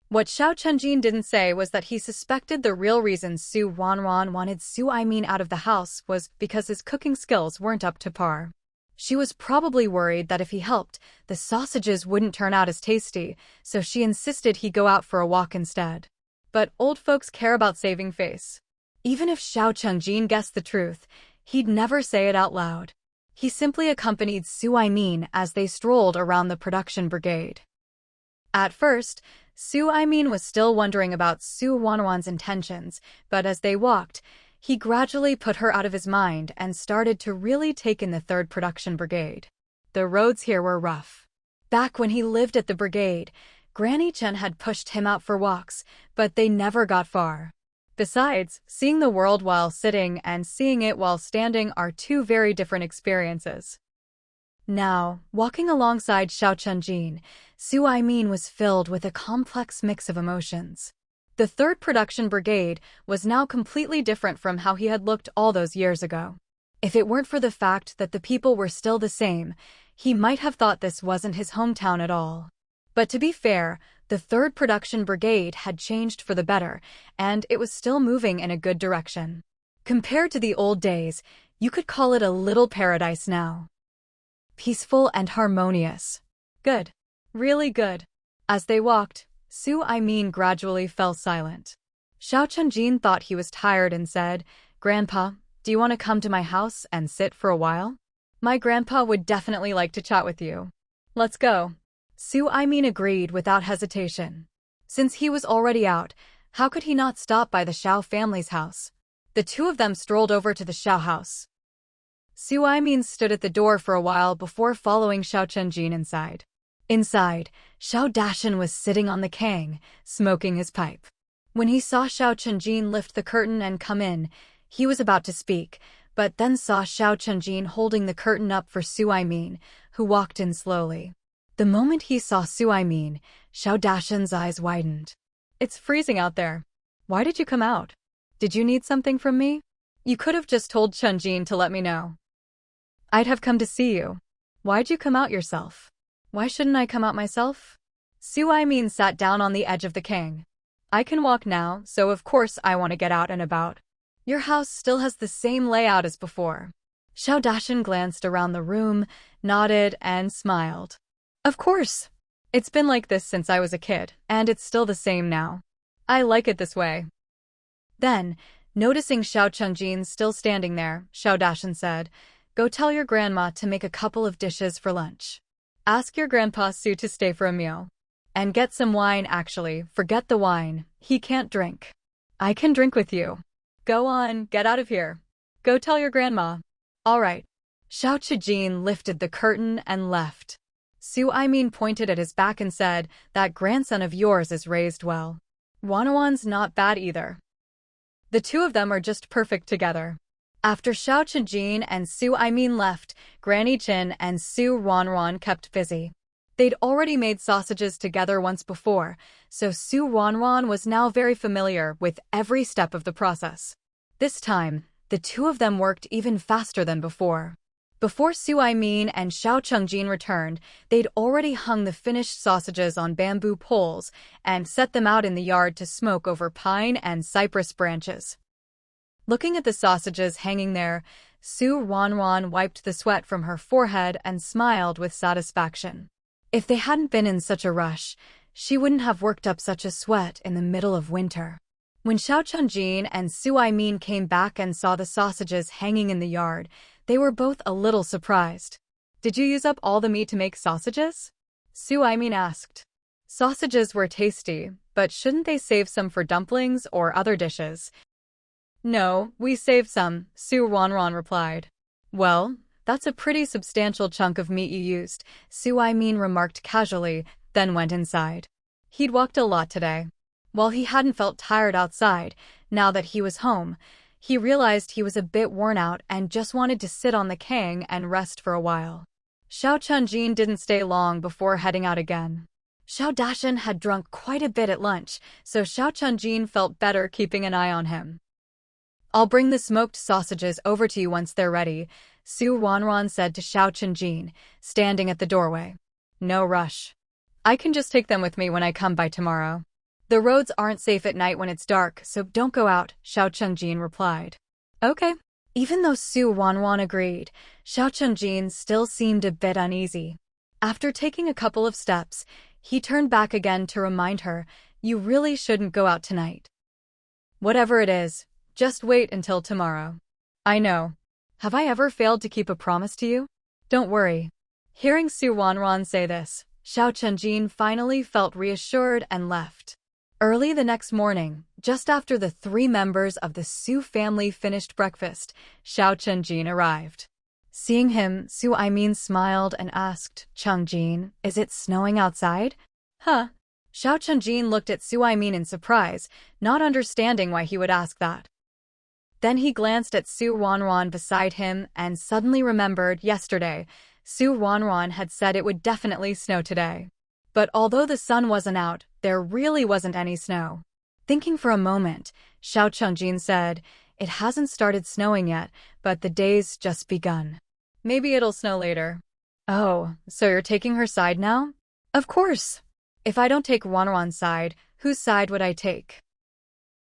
What Xiao Chengjin didn't say was that he suspected the real reason Ruanruan wanted Su Aimin out of the house was because his cooking skills weren't up to par. She was probably worried that if he helped, the sausages wouldn't turn out as tasty, so she insisted he go out for a walk instead. But old folks care about saving face. Even if Xiao Chengjin guessed the truth, he'd never say it out loud. He simply accompanied Su Aimin as they strolled around the production brigade. At first, Su Aimin was still wondering about Ruanruan's intentions, but as they walked, he gradually put her out of his mind and started to really take in the 3rd Production Brigade. The roads here were rough. Back when he lived at the brigade, Granny Chen had pushed him out for walks, but they never got far. Besides, seeing the world while sitting and seeing it while standing are two very different experiences. Now, walking alongside Xiao Chengjin, Su Aimin was filled with a complex mix of emotions. The 3rd Production Brigade was now completely different from how he had looked all those years ago. If it weren't for the fact that the people were still the same, he might have thought this wasn't his hometown at all. But to be fair, the 3rd Production Brigade had changed for the better, and it was still moving in a good direction. Compared to the old days, you could call it a little paradise now. Peaceful and harmonious. Good. Really good. As they walked, Su Aimin gradually fell silent. Xiao Chenjin thought he was tired and said, "Grandpa, do you want to come to my house and sit for a while? My grandpa would definitely like to chat with you. Let's go." Su Aimin agreed without hesitation. Since he was already out, how could he not stop by the Xiao family's house? The two of them strolled over to the Xiao house. Su Aimin stood at the door for a while before following Xiao Chenjin inside. Inside, Xiao Dashan was sitting on the kang, smoking his pipe. When he saw Xiao Chenjin lift the curtain and come in, he was about to speak, but then saw Xiao Chenjin holding the curtain up for Su Aimin, who walked in slowly. The moment he saw Su Aimin, Xiao Dashan's eyes widened. "It's freezing out there. Why did you come out? Did you need something from me? You could have just told Chenjin to let me know. I'd have come to see you. Why'd you come out yourself? Why shouldn't I come out myself?" Su Aimin sat down on the edge of the kang. "I can walk now, so of course I want to get out and about. Your house still has the same layout as before." Xiao Dashan glanced around the room, nodded, and smiled. "Of course. It's been like this since I was a kid, and it's still the same now. I like it this way." Then, noticing Xiao Chenjin still standing there, Xiao Dashan said, "Go tell your grandma to make a couple of dishes for lunch. Ask your grandpa Su to stay for a meal. And get some wine actually, forget the wine, he can't drink. I can drink with you. Go on, get out of here. Go tell your grandma." "All right." Xiao Chenjin lifted the curtain and left. Su Aimin pointed at his back and said, "That grandson of yours is raised well. Ruanruan's not bad either. The two of them are just perfect together." After Xiao Chenjin and Su Aimin left, Granny Chin and Su Ruanruan kept busy. They'd already made sausages together once before, so Su Ruanruan was now very familiar with every step of the process. This time, the two of them worked even faster than before. Before Su Aimin and Xiao Chenjin returned, they'd already hung the finished sausages on bamboo poles and set them out in the yard to smoke over pine and cypress branches. Looking at the sausages hanging there, Su Ruanruan wiped the sweat from her forehead and smiled with satisfaction. If they hadn't been in such a rush, she wouldn't have worked up such a sweat in the middle of winter. When Xiao Chenjin and Su Aimin came back and saw the sausages hanging in the yard, they were both a little surprised. "Did you use up all the meat to make sausages?" Su Aimin asked. Sausages were tasty, but shouldn't they save some for dumplings or other dishes? "No, we saved some," Su Ruanruan replied. "Well, that's a pretty substantial chunk of meat you used," Su Aimin remarked casually, then went inside. He'd walked a lot today. While he hadn't felt tired outside, now that he was home, he realized he was a bit worn out and just wanted to sit on the kang and rest for a while. Xiao Chenjin didn't stay long before heading out again. Xiao Dashan had drunk quite a bit at lunch, so Xiao Chenjin felt better keeping an eye on him. "I'll bring the smoked sausages over to you once they're ready," Su Ruanruan said to Xiao Chenjin, standing at the doorway. "No rush. I can just take them with me when I come by tomorrow. The roads aren't safe at night when it's dark, so don't go out," Xiao Chenjin replied. "Okay." Even though Su Ruanruan agreed, Xiao Chenjin still seemed a bit uneasy. After taking a couple of steps, he turned back again to remind her, "You really shouldn't go out tonight. Whatever it is, just wait until tomorrow." "I know. Have I ever failed to keep a promise to you? Don't worry." Hearing Su Ruanruan say this, Xiao Chenjin finally felt reassured and left. Early the next morning, just after the 3 members of the Su family finished breakfast, Xiao Chenjin arrived. Seeing him, Su Aimin smiled and asked, "Chenjin, is it snowing outside?" "Huh?" Xiao Chenjin looked at Su Aimin in surprise, not understanding why he would ask that. Then he glanced at Su Ruanruan beside him and suddenly remembered yesterday, Su Ruanruan had said it would definitely snow today. But although the sun wasn't out, there really wasn't any snow. Thinking for a moment, Xiao Chenjin said, "It hasn't started snowing yet, but the day's just begun. Maybe it'll snow later." "Oh, so you're taking her side now?" "Of course. If I don't take Ruanruan's side, whose side would I take?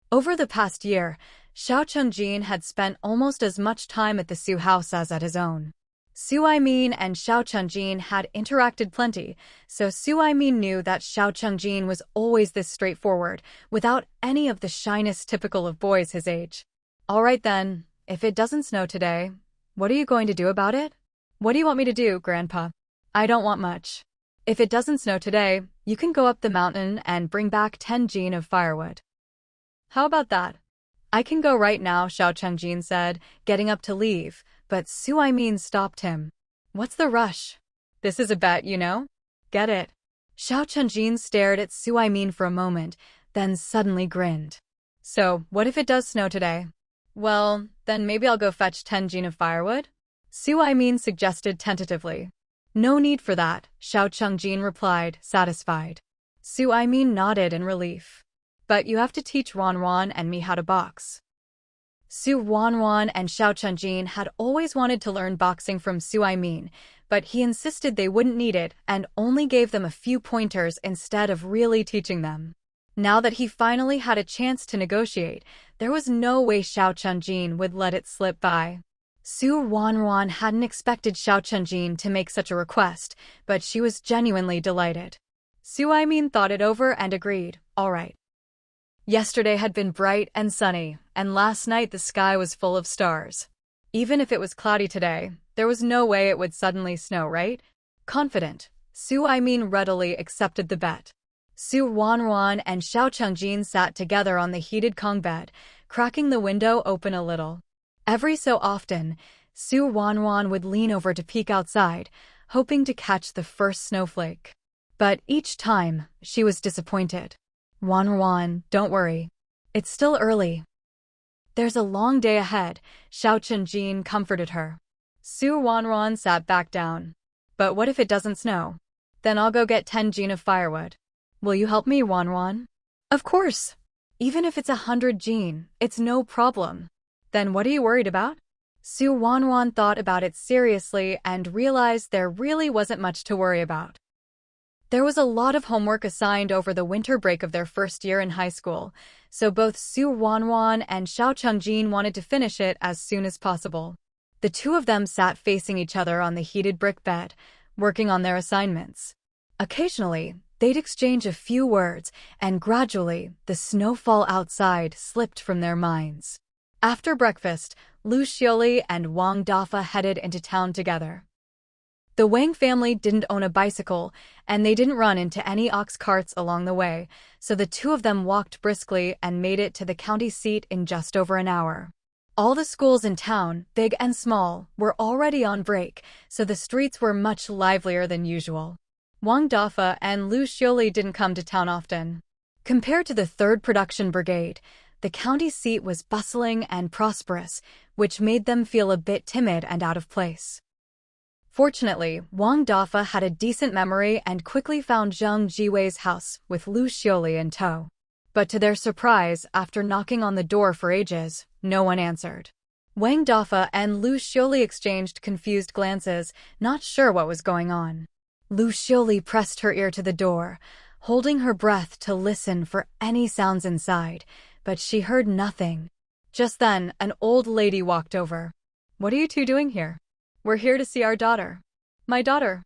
Over the past year, Xiao Chengjin had spent almost as much time at the Su house as at his own. Su Aimin and Xiao Chengjin had interacted plenty, so Su Aimin knew that Xiao Chengjin was always this straightforward, without any of the shyness typical of boys his age. All right then, if it doesn't snow today, what are you going to do about it? What do you want me to do, Grandpa? I don't want much. If it doesn't snow today, you can go up the mountain and bring back 10 jin of firewood. How about that? I can go right now, Xiao Chengjin said, getting up to leave, but Su Aimin stopped him. What's the rush? This is a bet, you know? Get it? Xiao Chengjin stared at Su Aimin for a moment, then suddenly grinned. So, what if it does snow today? Well, then maybe I'll go fetch 10 jin of firewood? Su Aimin suggested tentatively. No need for that, Xiao Chengjin replied, satisfied. Su Aimin nodded in relief. But you have to teach Ruanruan and me how to box. Su Ruanruan and Xiao Chengjin had always wanted to learn boxing from Su Aimin, but he insisted they wouldn't need it and only gave them a few pointers instead of really teaching them. Now that he finally had a chance to negotiate, there was no way Xiao Chengjin would let it slip by. Su Ruanruan hadn't expected Xiao Chengjin to make such a request, but she was genuinely delighted. Su Aimin thought it over and agreed, all right. Yesterday had been bright and sunny, and last night the sky was full of stars. Even if it was cloudy today, there was no way it would suddenly snow, right? Confident, Su Aimin readily accepted the bet. Su Ruanruan and Xiao Chengjin sat together on the heated Kong bed, cracking the window open a little. Every so often, Su Ruanruan would lean over to peek outside, hoping to catch the first snowflake. But each time, she was disappointed. Ruanruan, don't worry. It's still early. There's a long day ahead, Xiao Chengjin comforted her. Su Ruanruan sat back down. But what if it doesn't snow? Then I'll go get 10 jin of firewood. Will you help me, Ruanruan? Of course. Even if it's 100 jin, it's no problem. Then what are you worried about? Su Ruanruan thought about it seriously and realized there really wasn't much to worry about. There was a lot of homework assigned over the winter break of their first year in high school, so both Su Ruanruan and Xiao Chengjin wanted to finish it as soon as possible. The two of them sat facing each other on the heated brick bed, working on their assignments. Occasionally, they'd exchange a few words, and gradually, the snowfall outside slipped from their minds. After breakfast, Lu Xioli and Wang Dafa headed into town together. The Wang family didn't own a bicycle, and they didn't run into any ox carts along the way, so the two of them walked briskly and made it to the county seat in just over an hour. All the schools in town, big and small, were already on break, so the streets were much livelier than usual. Wang Dafa and Lu Xioli didn't come to town often. Compared to the 3rd Production Brigade, the county seat was bustling and prosperous, which made them feel a bit timid and out of place. Fortunately, Wang Dafa had a decent memory and quickly found Zheng Jiwei's house with Lu Xioli in tow. But to their surprise, after knocking on the door for ages, no one answered. Wang Dafa and Lu Xioli exchanged confused glances, not sure what was going on. Lu Xioli pressed her ear to the door, holding her breath to listen for any sounds inside, but she heard nothing. Just then, an old lady walked over. What are you two doing here? We're here to see our daughter. My daughter.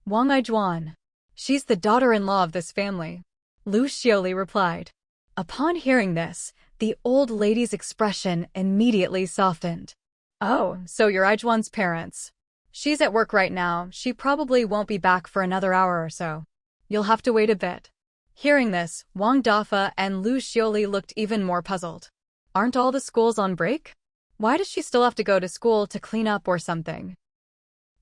Wang Aijuan. She's the daughter-in-law of this family. Lu Xioli replied. Upon hearing this, the old lady's expression immediately softened. Oh, so you're Aijuan's parents. She's at work right now. She probably won't be back for another hour or so. You'll have to wait a bit. Hearing this, Wang Dafa and Lu Xioli looked even more puzzled. Aren't all the schools on break? Why does she still have to go to school to clean up or something?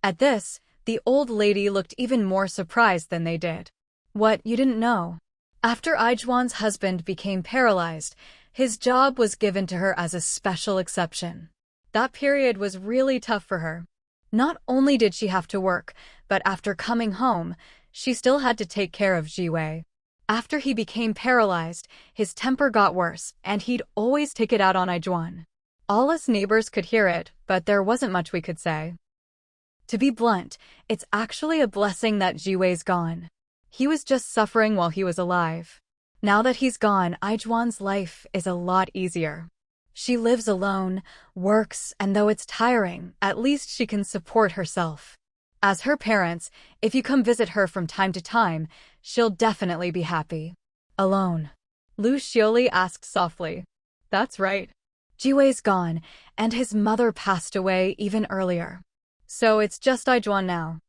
At this, the old lady looked even more surprised than they did. What, you didn't know? After Aijuan's husband became paralyzed, his job was given to her as a special exception. That period was really tough for her. Not only did she have to work, but after coming home, she still had to take care of Jiwei. After he became paralyzed, his temper got worse, and he'd always take it out on Aijuan. All us neighbors could hear it, but there wasn't much we could say. To be blunt, it's actually a blessing that Jiwei's gone. He was just suffering while he was alive. Now that he's gone, Aijuan's life is a lot easier. She lives alone, works, and though it's tiring, at least she can support herself. As her parents, if you come visit her from time to time, she'll definitely be happy. Alone. Lu Xioli asked softly. That's right. Jiwei's gone, and his mother passed away even earlier. So it's just Aijuan now.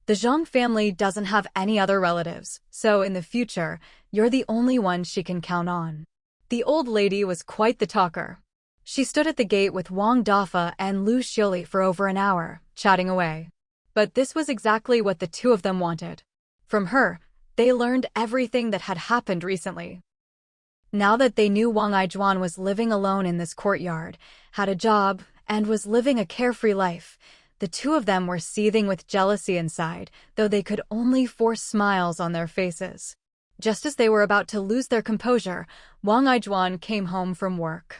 The Zhang family doesn't have any other relatives, so in the future, you're the only one she can count on. The old lady was quite the talker. She stood at the gate with Wang Dafa and Lu Xioli for over an hour, chatting away. But this was exactly what the two of them wanted. From her, they learned everything that had happened recently. Now that they knew Wang Aijuan was living alone in this courtyard, had a job, and was living a carefree life, the two of them were seething with jealousy inside, though they could only force smiles on their faces. Just as they were about to lose their composure, Wang Aijuan came home from work.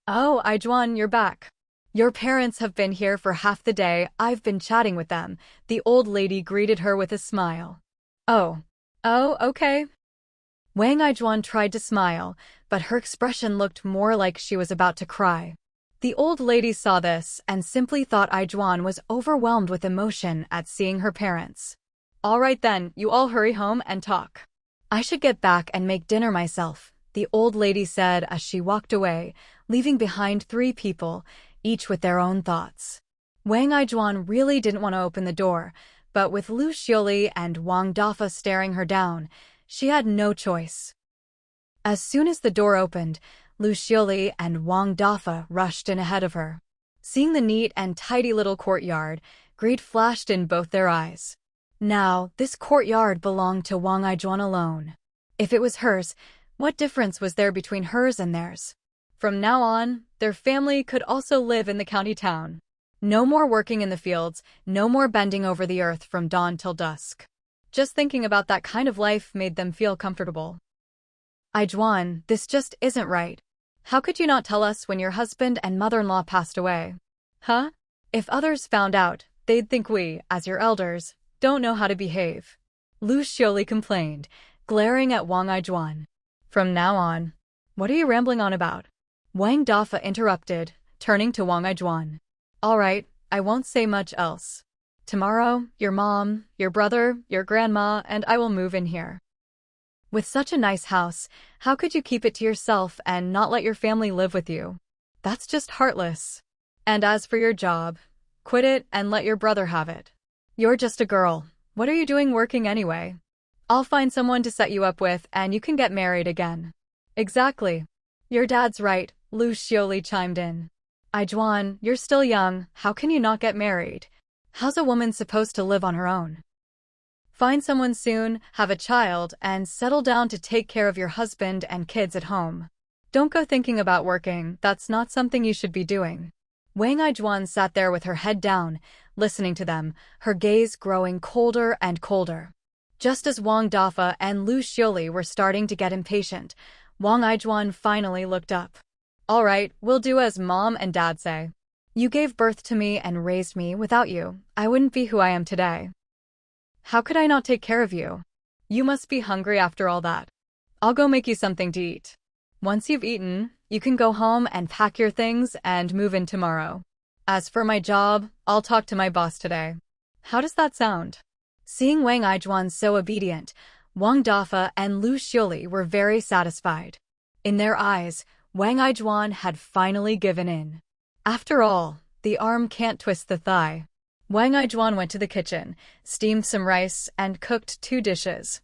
Oh, Aijuan, you're back. Your parents have been here for half the day. I've been chatting with them. The old lady greeted her with a smile. Oh, okay. Wang Aijuan tried to smile, but her expression looked more like she was about to cry. The old lady saw this and simply thought Aijuan was overwhelmed with emotion at seeing her parents. All right then, you all hurry home and talk. I should get back and make dinner myself, the old lady said as she walked away, leaving behind 3 people, each with their own thoughts. Wang Aijuan really didn't want to open the door, but with Lu Xioli and Wang Dafa staring her down, she had no choice. As soon as the door opened, Lu Xioli and Wang Dafa rushed in ahead of her. Seeing the neat and tidy little courtyard, greed flashed in both their eyes. Now, this courtyard belonged to Wang Aijuan alone. If it was hers, what difference was there between hers and theirs? From now on, their family could also live in the county town. No more working in the fields, no more bending over the earth from dawn till dusk. Just thinking about that kind of life made them feel comfortable. Aijuan, this just isn't right. How could you not tell us when your husband and mother-in-law passed away? Huh? If others found out, they'd think we, as your elders, don't know how to behave. Lu Xioli complained, glaring at Wang Aijuan. From now on, what are you rambling on about? Wang Dafa interrupted, turning to Wang Aijuan. All right, I won't say much else. Tomorrow, your mom, your brother, your grandma, and I will move in here. With such a nice house, how could you keep it to yourself and not let your family live with you? That's just heartless. And as for your job, quit it and let your brother have it. You're just a girl. What are you doing working anyway? I'll find someone to set you up with and you can get married again. Exactly. Your dad's right, Lu Xioli chimed in. Aijuan, you're still young, how can you not get married? How's a woman supposed to live on her own? Find someone soon, have a child, and settle down to take care of your husband and kids at home. Don't go thinking about working, that's not something you should be doing. Wang Aijuan sat there with her head down, listening to them, her gaze growing colder and colder. Just as Wang Dafa and Lu Xioli were starting to get impatient, Wang Aijuan finally looked up. All right, we'll do as Mom and Dad say. You gave birth to me and raised me. Without you, I wouldn't be who I am today. How could I not take care of you? You must be hungry after all that. I'll go make you something to eat. Once you've eaten, you can go home and pack your things and move in tomorrow. As for my job, I'll talk to my boss today. How does that sound? Seeing Wang Aijuan so obedient, Wang Dafa and Lu Xioli were very satisfied. In their eyes, Wang Aijuan had finally given in. After all, the arm can't twist the thigh. Wang Aijuan went to the kitchen, steamed some rice, and cooked 2 dishes.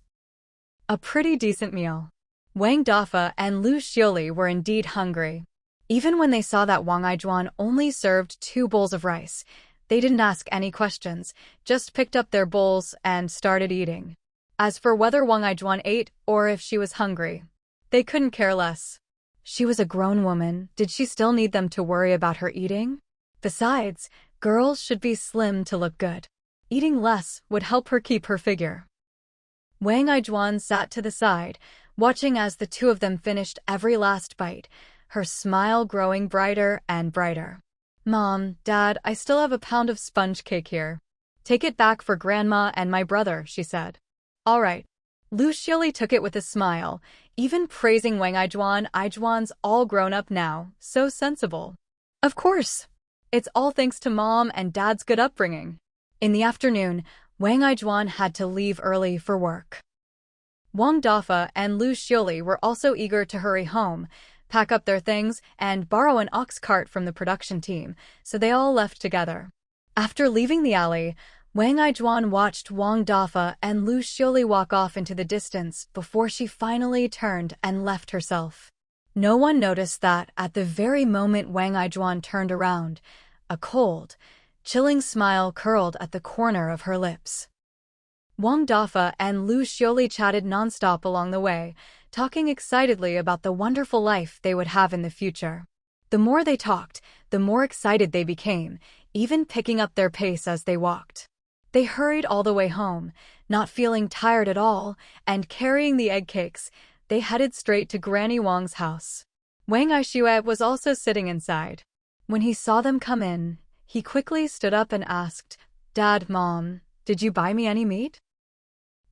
A pretty decent meal. Wang Dafa and Lu Xioli were indeed hungry. Even when they saw that Wang Aijuan only served 2 bowls of rice, they didn't ask any questions, just picked up their bowls and started eating. As for whether Wang Aijuan ate or if she was hungry, they couldn't care less. She was a grown woman, did she still need them to worry about her eating? Besides, girls should be slim to look good. Eating less would help her keep her figure. Wang Aijuan sat to the side, watching as the two of them finished every last bite, her smile growing brighter and brighter. Mom, Dad, I still have a pound of sponge cake here. Take it back for Grandma and my brother, she said. All right. Lu Xiaoli took it with a smile, even praising Wang Aijuan. Aijuan's all grown up now, so sensible. Of course. It's all thanks to Mom and Dad's good upbringing. In the afternoon, Wang Aijuan had to leave early for work. Wang Dafa and Lu Xiaoli were also eager to hurry home, pack up their things, and borrow an ox cart from the production team, so they all left together. After leaving the alley, Wang Aijuan watched Wang Dafa and Lu Xiaoli walk off into the distance before she finally turned and left herself. No one noticed that at the very moment Wang Aijuan turned around, a cold, chilling smile curled at the corner of her lips. Wang Dafa and Lu Xiaoli chatted nonstop along the way, talking excitedly about the wonderful life they would have in the future. The more they talked, the more excited they became, even picking up their pace as they walked. They hurried all the way home, not feeling tired at all, and carrying the egg cakes, they headed straight to Granny Wang's house. Wang Aishue was also sitting inside. When he saw them come in, he quickly stood up and asked, "Dad, Mom, did you buy me any meat?"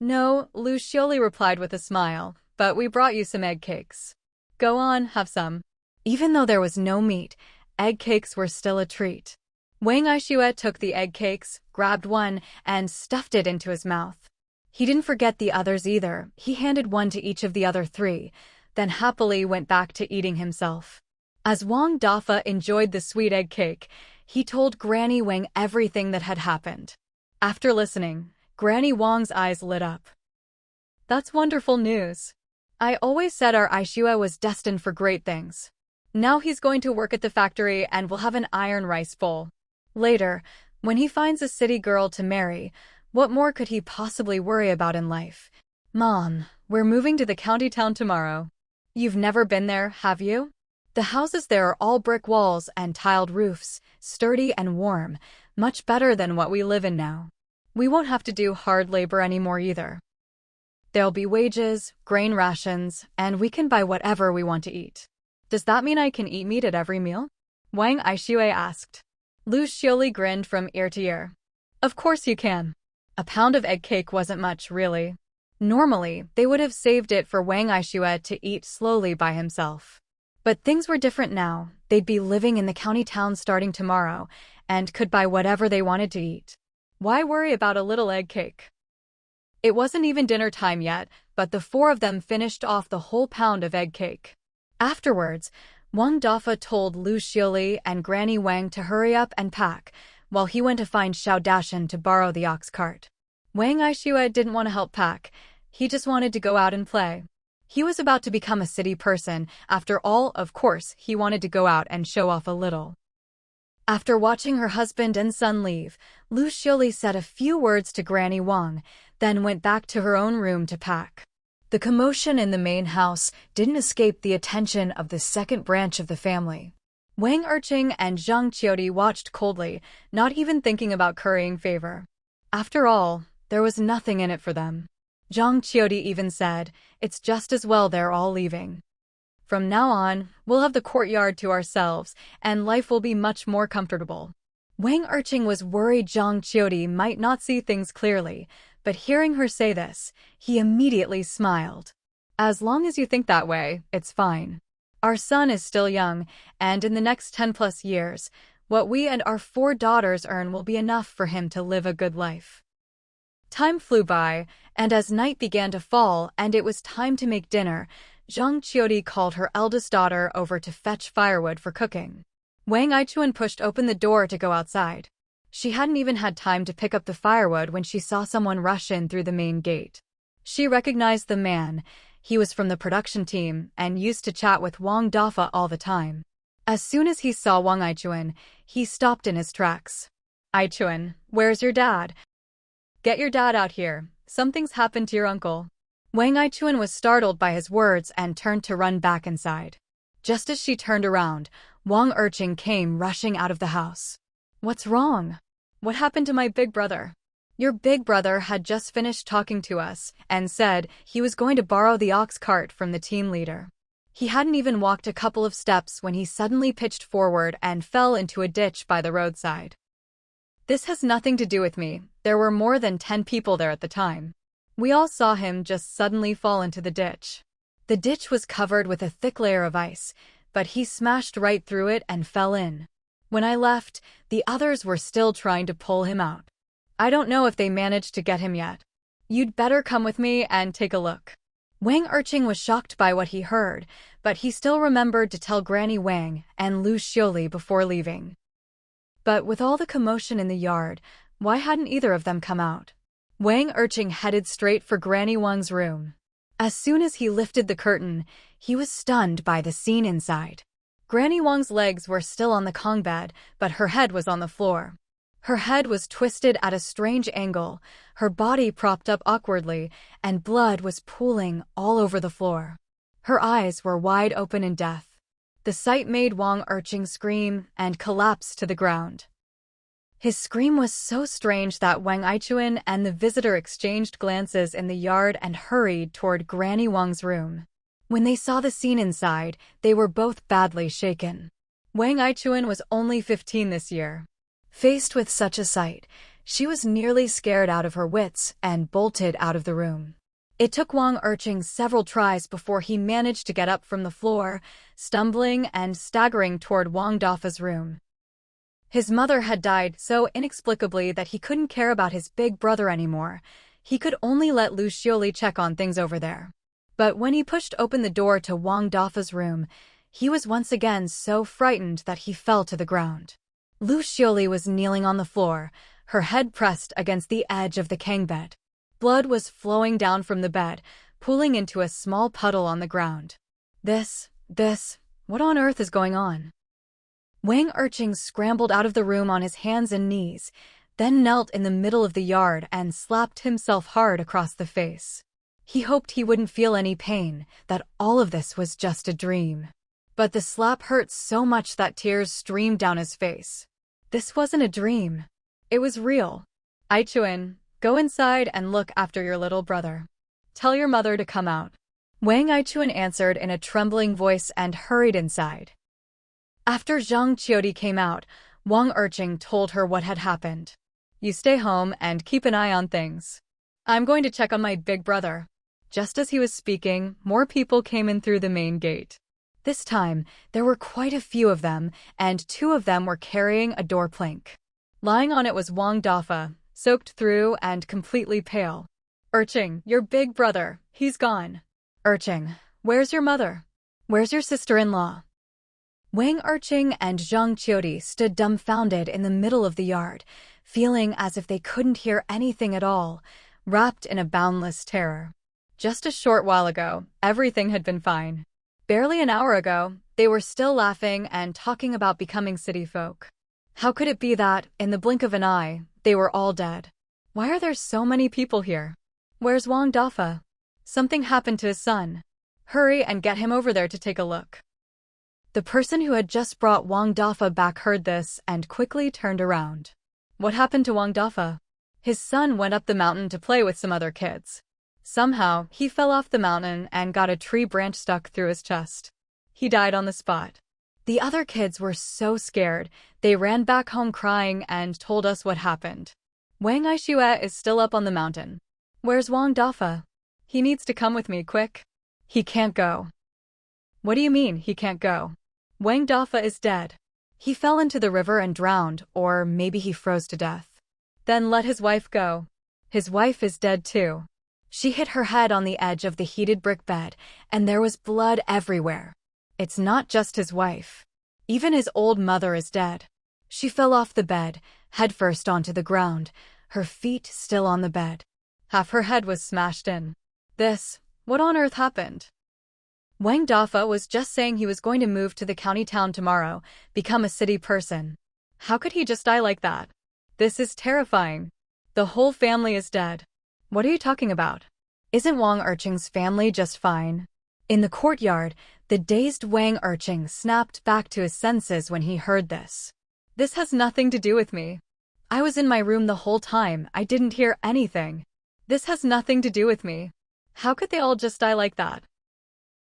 "No," Lu Xiaoli replied with a smile, "but we brought you some egg cakes. Go on, have some." Even though there was no meat, egg cakes were still a treat. Wang Aishue took the egg cakes, grabbed one, and stuffed it into his mouth. He didn't forget the others either. He handed one to each of the other three, then happily went back to eating himself. As Wang Dafa enjoyed the sweet egg cake, he told Granny Wang everything that had happened. After listening, Granny Wang's eyes lit up. "That's wonderful news. I always said our Aishue was destined for great things. Now he's going to work at the factory and will have an iron rice bowl. Later, when he finds a city girl to marry, what more could he possibly worry about in life? Mom, we're moving to the county town tomorrow. You've never been there, have you? The houses there are all brick walls and tiled roofs, sturdy and warm, much better than what we live in now. We won't have to do hard labor anymore either. There'll be wages, grain rations, and we can buy whatever we want to eat. Does that mean I can eat meat at every meal?" Wang Aishue asked. Lu Xiaoli grinned from ear to ear. "Of course you can." A pound of egg cake wasn't much, really. Normally, they would have saved it for Wang Aishue to eat slowly by himself. But things were different now. They'd be living in the county town starting tomorrow, and could buy whatever they wanted to eat. Why worry about a little egg cake? It wasn't even dinner time yet, but the four of them finished off the whole pound of egg cake. Afterwards, Wang Dafa told Lu Xiaoli and Granny Wang to hurry up and pack, while he went to find Xiao Dashan to borrow the ox cart. Wang Aishue didn't want to help pack. He just wanted to go out and play. He was about to become a city person. After all, of course, he wanted to go out and show off a little. After watching her husband and son leave, Lu Xiaoli said a few words to Granny Wang, then went back to her own room to pack. The commotion in the main house didn't escape the attention of the second branch of the family. Wang Erqing and Zhang Qiudi watched coldly, not even thinking about currying favor. After all, there was nothing in it for them. Zhang Qiudi even said, "It's just as well they're all leaving. From now on, we'll have the courtyard to ourselves, and life will be much more comfortable." Wang Erqing was worried Zhang Qiudi might not see things clearly, but hearing her say this, he immediately smiled. "As long as you think that way, it's fine. Our son is still young, and in the next 10+ years, what we and our 4 daughters earn will be enough for him to live a good life." Time flew by, and as night began to fall and it was time to make dinner, Zhang Qiudi called her eldest daughter over to fetch firewood for cooking. Wang Aichuan pushed open the door to go outside. She hadn't even had time to pick up the firewood when she saw someone rush in through the main gate. She recognized the man. He was from the production team and used to chat with Wang Dafa all the time. As soon as he saw Wang Aichuan, he stopped in his tracks. "Aichuan, where's your dad? Get your dad out here. Something's happened to your uncle." Wang Aichuan was startled by his words and turned to run back inside. Just as she turned around, Wang Erqing came rushing out of the house. "What's wrong? What happened to my big brother?" "Your big brother had just finished talking to us and said he was going to borrow the ox cart from the team leader. He hadn't even walked a couple of steps when he suddenly pitched forward and fell into a ditch by the roadside. This has nothing to do with me. There were more than 10 people there at the time. We all saw him just suddenly fall into the ditch. The ditch was covered with a thick layer of ice, but he smashed right through it and fell in. When I left, the others were still trying to pull him out. I don't know if they managed to get him yet. You'd better come with me and take a look. Wang Urching was shocked by what he heard, but he still remembered to tell Granny Wang and Lu Xiuli before leaving. But with all the commotion in the yard, why hadn't either of them come out? Wang Urching headed straight for Granny Wang's room. As soon as he lifted the curtain, he was stunned by the scene inside. Granny Wang's legs were still on the Kong bed, but her head was on the floor. Her head was twisted at a strange angle, her body propped up awkwardly, and blood was pooling all over the floor. Her eyes were wide open in death. The sight made Wang Urching scream and collapse to the ground. His scream was so strange that Wang Ichuan and the visitor exchanged glances in the yard and hurried toward Granny Wang's room. When they saw the scene inside, they were both badly shaken. Wang Ichuan was only 15 this year. Faced with such a sight, she was nearly scared out of her wits and bolted out of the room. It took Wang Urching several tries before he managed to get up from the floor, stumbling and staggering toward Wang Dafa's room. His mother had died so inexplicably that he couldn't care about his big brother anymore. He could only let Lu Xiuli check on things over there. But when he pushed open the door to Wang Dafa's room, he was once again so frightened that he fell to the ground. Lu Xiuli was kneeling on the floor, her head pressed against the edge of the Kang bed. Blood was flowing down from the bed, pooling into a small puddle on the ground. What on earth is going on? Wang Urching scrambled out of the room on his hands and knees, then knelt in the middle of the yard and slapped himself hard across the face. He hoped he wouldn't feel any pain, that all of this was just a dream. But the slap hurt so much that tears streamed down his face. This wasn't a dream. It was real. Ichuan, go inside and look after your little brother. Tell your mother to come out. Wang Ichuan answered in a trembling voice and hurried inside. After Zhang Qiudi came out, Wang Urching told her what had happened. You stay home and keep an eye on things. I'm going to check on my big brother. Just as he was speaking, more people came in through the main gate. This time, there were quite a few of them, and 2 of them were carrying a door plank. Lying on it was Wang Dafa, soaked through and completely pale. Urching, your big brother, he's gone. Urching, where's your mother? Where's your sister-in-law? Wang Urching and Zhang Qiudi stood dumbfounded in the middle of the yard, feeling as if they couldn't hear anything at all, wrapped in a boundless terror. Just a short while ago, everything had been fine. Barely an hour ago, they were still laughing and talking about becoming city folk. How could it be that, in the blink of an eye, they were all dead? Why are there so many people here? Where's Wang Dafa? Something happened to his son. Hurry and get him over there to take a look. The person who had just brought Wang Dafa back heard this and quickly turned around. What happened to Wang Dafa? His son went up the mountain to play with some other kids. Somehow, he fell off the mountain and got a tree branch stuck through his chest. He died on the spot. The other kids were so scared, they ran back home crying and told us what happened. Wang Aishue is still up on the mountain. Where's Wang Dafa? He needs to come with me, quick. He can't go. What do you mean, he can't go? Wang Dafa is dead. He fell into the river and drowned, or maybe he froze to death. Then let his wife go. His wife is dead too. She hit her head on the edge of the heated brick bed, and there was blood everywhere. It's not just his wife. Even his old mother is dead. She fell off the bed, headfirst onto the ground, her feet still on the bed. Half her head was smashed in. What on earth happened? Wang Dafa was just saying he was going to move to the county town tomorrow, become a city person. How could he just die like that? This is terrifying. The whole family is dead. What are you talking about? Isn't Wang Urching's family just fine? In the courtyard, the dazed Wang Urching snapped back to his senses when he heard this. This has nothing to do with me. I was in my room the whole time, I didn't hear anything. This has nothing to do with me. How could they all just die like that?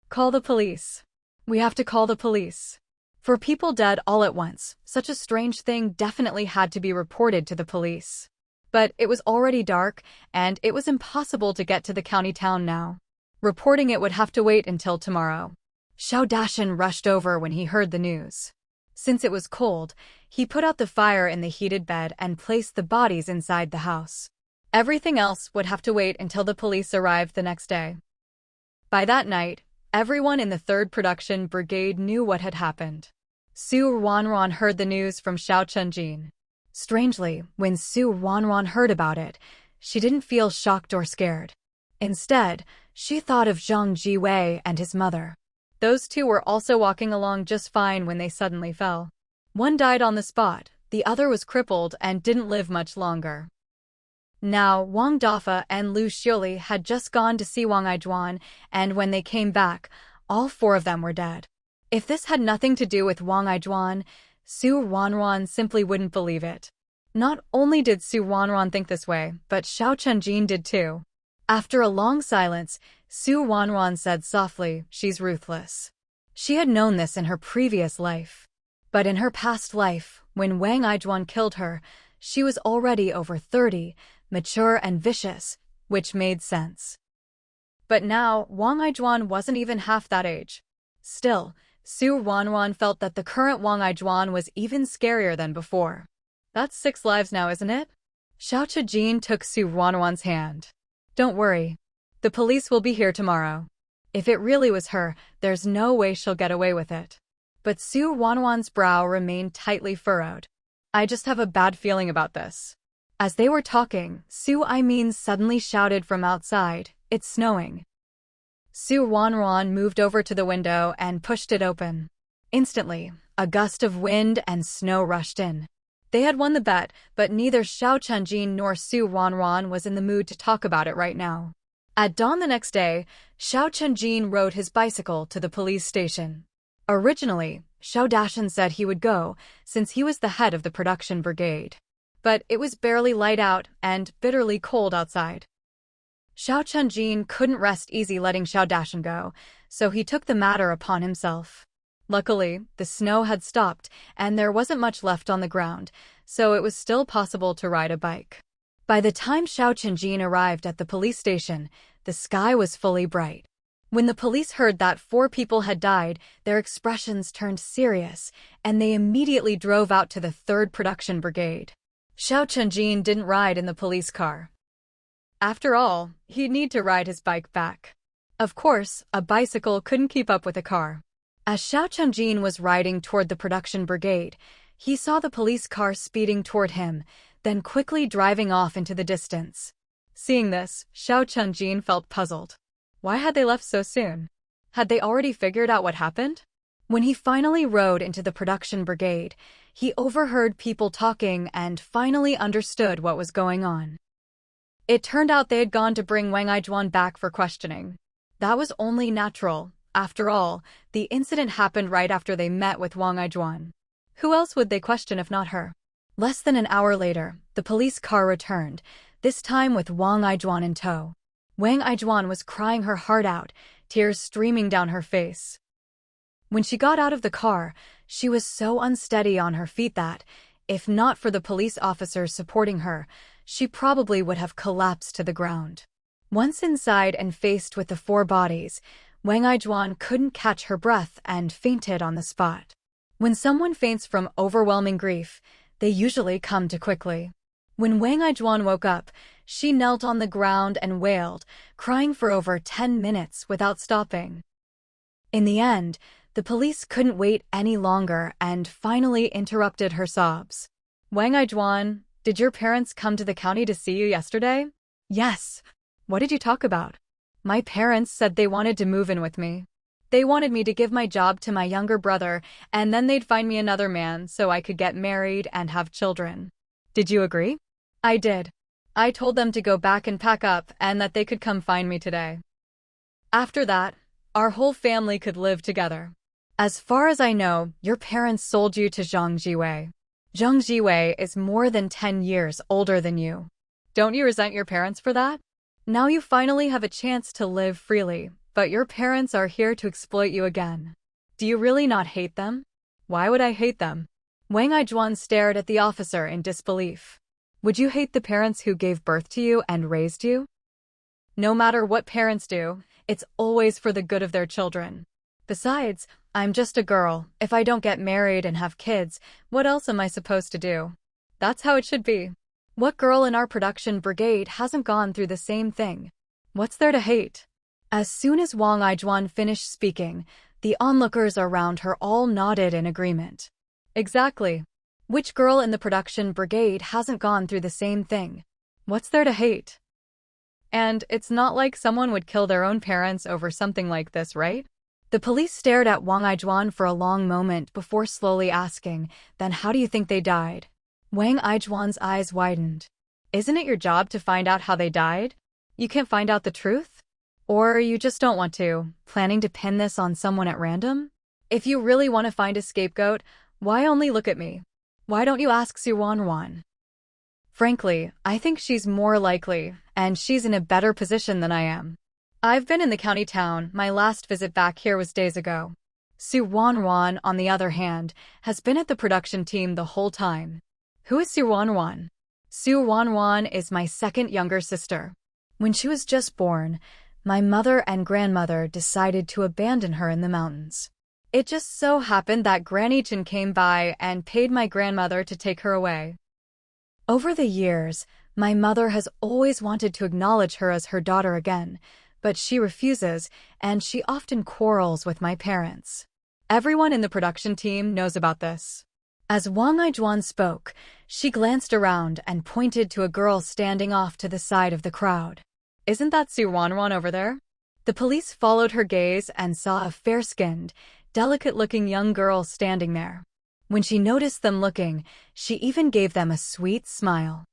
Call the police. We have to call the police. For people dead all at once, such a strange thing definitely had to be reported to the police. But it was already dark, and it was impossible to get to the county town now. Reporting it would have to wait until tomorrow. Xiao Dashan rushed over when he heard the news. Since it was cold, he put out the fire in the heated bed and placed the bodies inside the house. Everything else would have to wait until the police arrived the next day. By that night, everyone in the 3rd Production Brigade knew what had happened. Su Ruanruan heard the news from Xiao Chunjin. Strangely, when Su Ruanruan heard about it, she didn't feel shocked or scared. Instead, she thought of Zhang Jiwei and his mother. Those two were also walking along just fine when they suddenly fell. One died on the spot, the other was crippled and didn't live much longer. Now, Wang Dafa and Lu Xiuli had just gone to see Wang Aijuan, and when they came back, all 4 of them were dead. If this had nothing to do with Wang Aijuan, Su Ruanruan simply wouldn't believe it. Not only did Su Ruanruan think this way, but Xiao Chunjin did too. After a long silence, Su Ruanruan said softly, "She's ruthless." She had known this in her previous life. But in her past life, when Wang Aijuan killed her, she was already over 30, mature and vicious, which made sense. But now, Wang Aijuan wasn't even half that age. Still, Su Ruanruan felt that the current Wang Aijuan was even scarier than before. That's 6 lives now, isn't it? Xiao Chijin took Su Ruanruan's hand. Don't worry. The police will be here tomorrow. If it really was her, there's no way she'll get away with it. But Su Ruanruan's brow remained tightly furrowed. I just have a bad feeling about this. As they were talking, Su Aimin suddenly shouted from outside, "It's snowing." Su Ruanruan moved over to the window and pushed it open. Instantly, a gust of wind and snow rushed in. They had won the bet, but neither Xiao Chunjin nor Su Ruanruan was in the mood to talk about it right now. At dawn the next day, Xiao Chunjin rode his bicycle to the police station. Originally, Xiao Dashan said he would go, since he was the head of the production brigade. But it was barely light out and bitterly cold outside. Xiao Chunjin couldn't rest easy letting Xiao Dashan go, so he took the matter upon himself. Luckily, the snow had stopped, and there wasn't much left on the ground, so it was still possible to ride a bike. By the time Xiao Chunjin arrived at the police station, the sky was fully bright. When the police heard that 4 people had died, their expressions turned serious, and they immediately drove out to the 3rd Production Brigade. Xiao Chunjin didn't ride in the police car. After all, he'd need to ride his bike back. Of course, a bicycle couldn't keep up with a car. As Xiao Chunjin was riding toward the production brigade, he saw the police car speeding toward him, then quickly driving off into the distance. Seeing this, Xiao Chunjin felt puzzled. Why had they left so soon? Had they already figured out what happened? When he finally rode into the production brigade, he overheard people talking and finally understood what was going on. It turned out they had gone to bring Wang Aijuan back for questioning. That was only natural. After all, the incident happened right after they met with Wang Aijuan. Who else would they question if not her? Less than an hour later, the police car returned, this time with Wang Aijuan in tow. Wang Aijuan was crying her heart out, tears streaming down her face. When she got out of the car, she was so unsteady on her feet that, if not for the police officers supporting her, she probably would have collapsed to the ground. Once inside and faced with the 4 bodies, Wang Aijuan couldn't catch her breath and fainted on the spot. When someone faints from overwhelming grief, they usually come to quickly. When Wang Aijuan woke up, she knelt on the ground and wailed, crying for over 10 minutes without stopping. In the end, the police couldn't wait any longer and finally interrupted her sobs. Wang Aijuan, did your parents come to the county to see you yesterday? Yes. What did you talk about? My parents said they wanted to move in with me. They wanted me to give my job to my younger brother, and then they'd find me another man so I could get married and have children. Did you agree? I did. I told them to go back and pack up and that they could come find me today. After that, our whole family could live together. As far as I know, your parents sold you to Zhang Jiwei. Zhang Jiwei is more than 10 years older than you. Don't you resent your parents for that? Now you finally have a chance to live freely, but your parents are here to exploit you again. Do you really not hate them? Why would I hate them? Wang Aijuan stared at the officer in disbelief. Would you hate the parents who gave birth to you and raised you? No matter what parents do, it's always for the good of their children. Besides, I'm just a girl. If I don't get married and have kids, what else am I supposed to do? That's how it should be. What girl in our production brigade hasn't gone through the same thing? What's there to hate? As soon as Wang Aijuan finished speaking, the onlookers around her all nodded in agreement. Exactly. Which girl in the production brigade hasn't gone through the same thing? What's there to hate? And it's not like someone would kill their own parents over something like this, right? The police stared at Wang Aijuan for a long moment before slowly asking, then how do you think they died? Wang Aijuan's eyes widened. Isn't it your job to find out how they died? You can't find out the truth? Or you just don't want to, planning to pin this on someone at random? If you really want to find a scapegoat, why only look at me? Why don't you ask Ruanruan? Frankly, I think she's more likely, and she's in a better position than I am. I've been in the county town. My last visit back here was days ago. Ruanruan, on the other hand, has been at the production team the whole time. Who is Ruanruan? Ruanruan is my second younger sister. When she was just born, my mother and grandmother decided to abandon her in the mountains. It just so happened that Granny Chin came by and paid my grandmother to take her away. Over the years, my mother has always wanted to acknowledge her as her daughter again, but she refuses, and she often quarrels with my parents. Everyone in the production team knows about this. As Wang Aijuan spoke, she glanced around and pointed to a girl standing off to the side of the crowd. Isn't that Ruanruan over there? The police followed her gaze and saw a fair-skinned, delicate-looking young girl standing there. When she noticed them looking, she even gave them a sweet smile.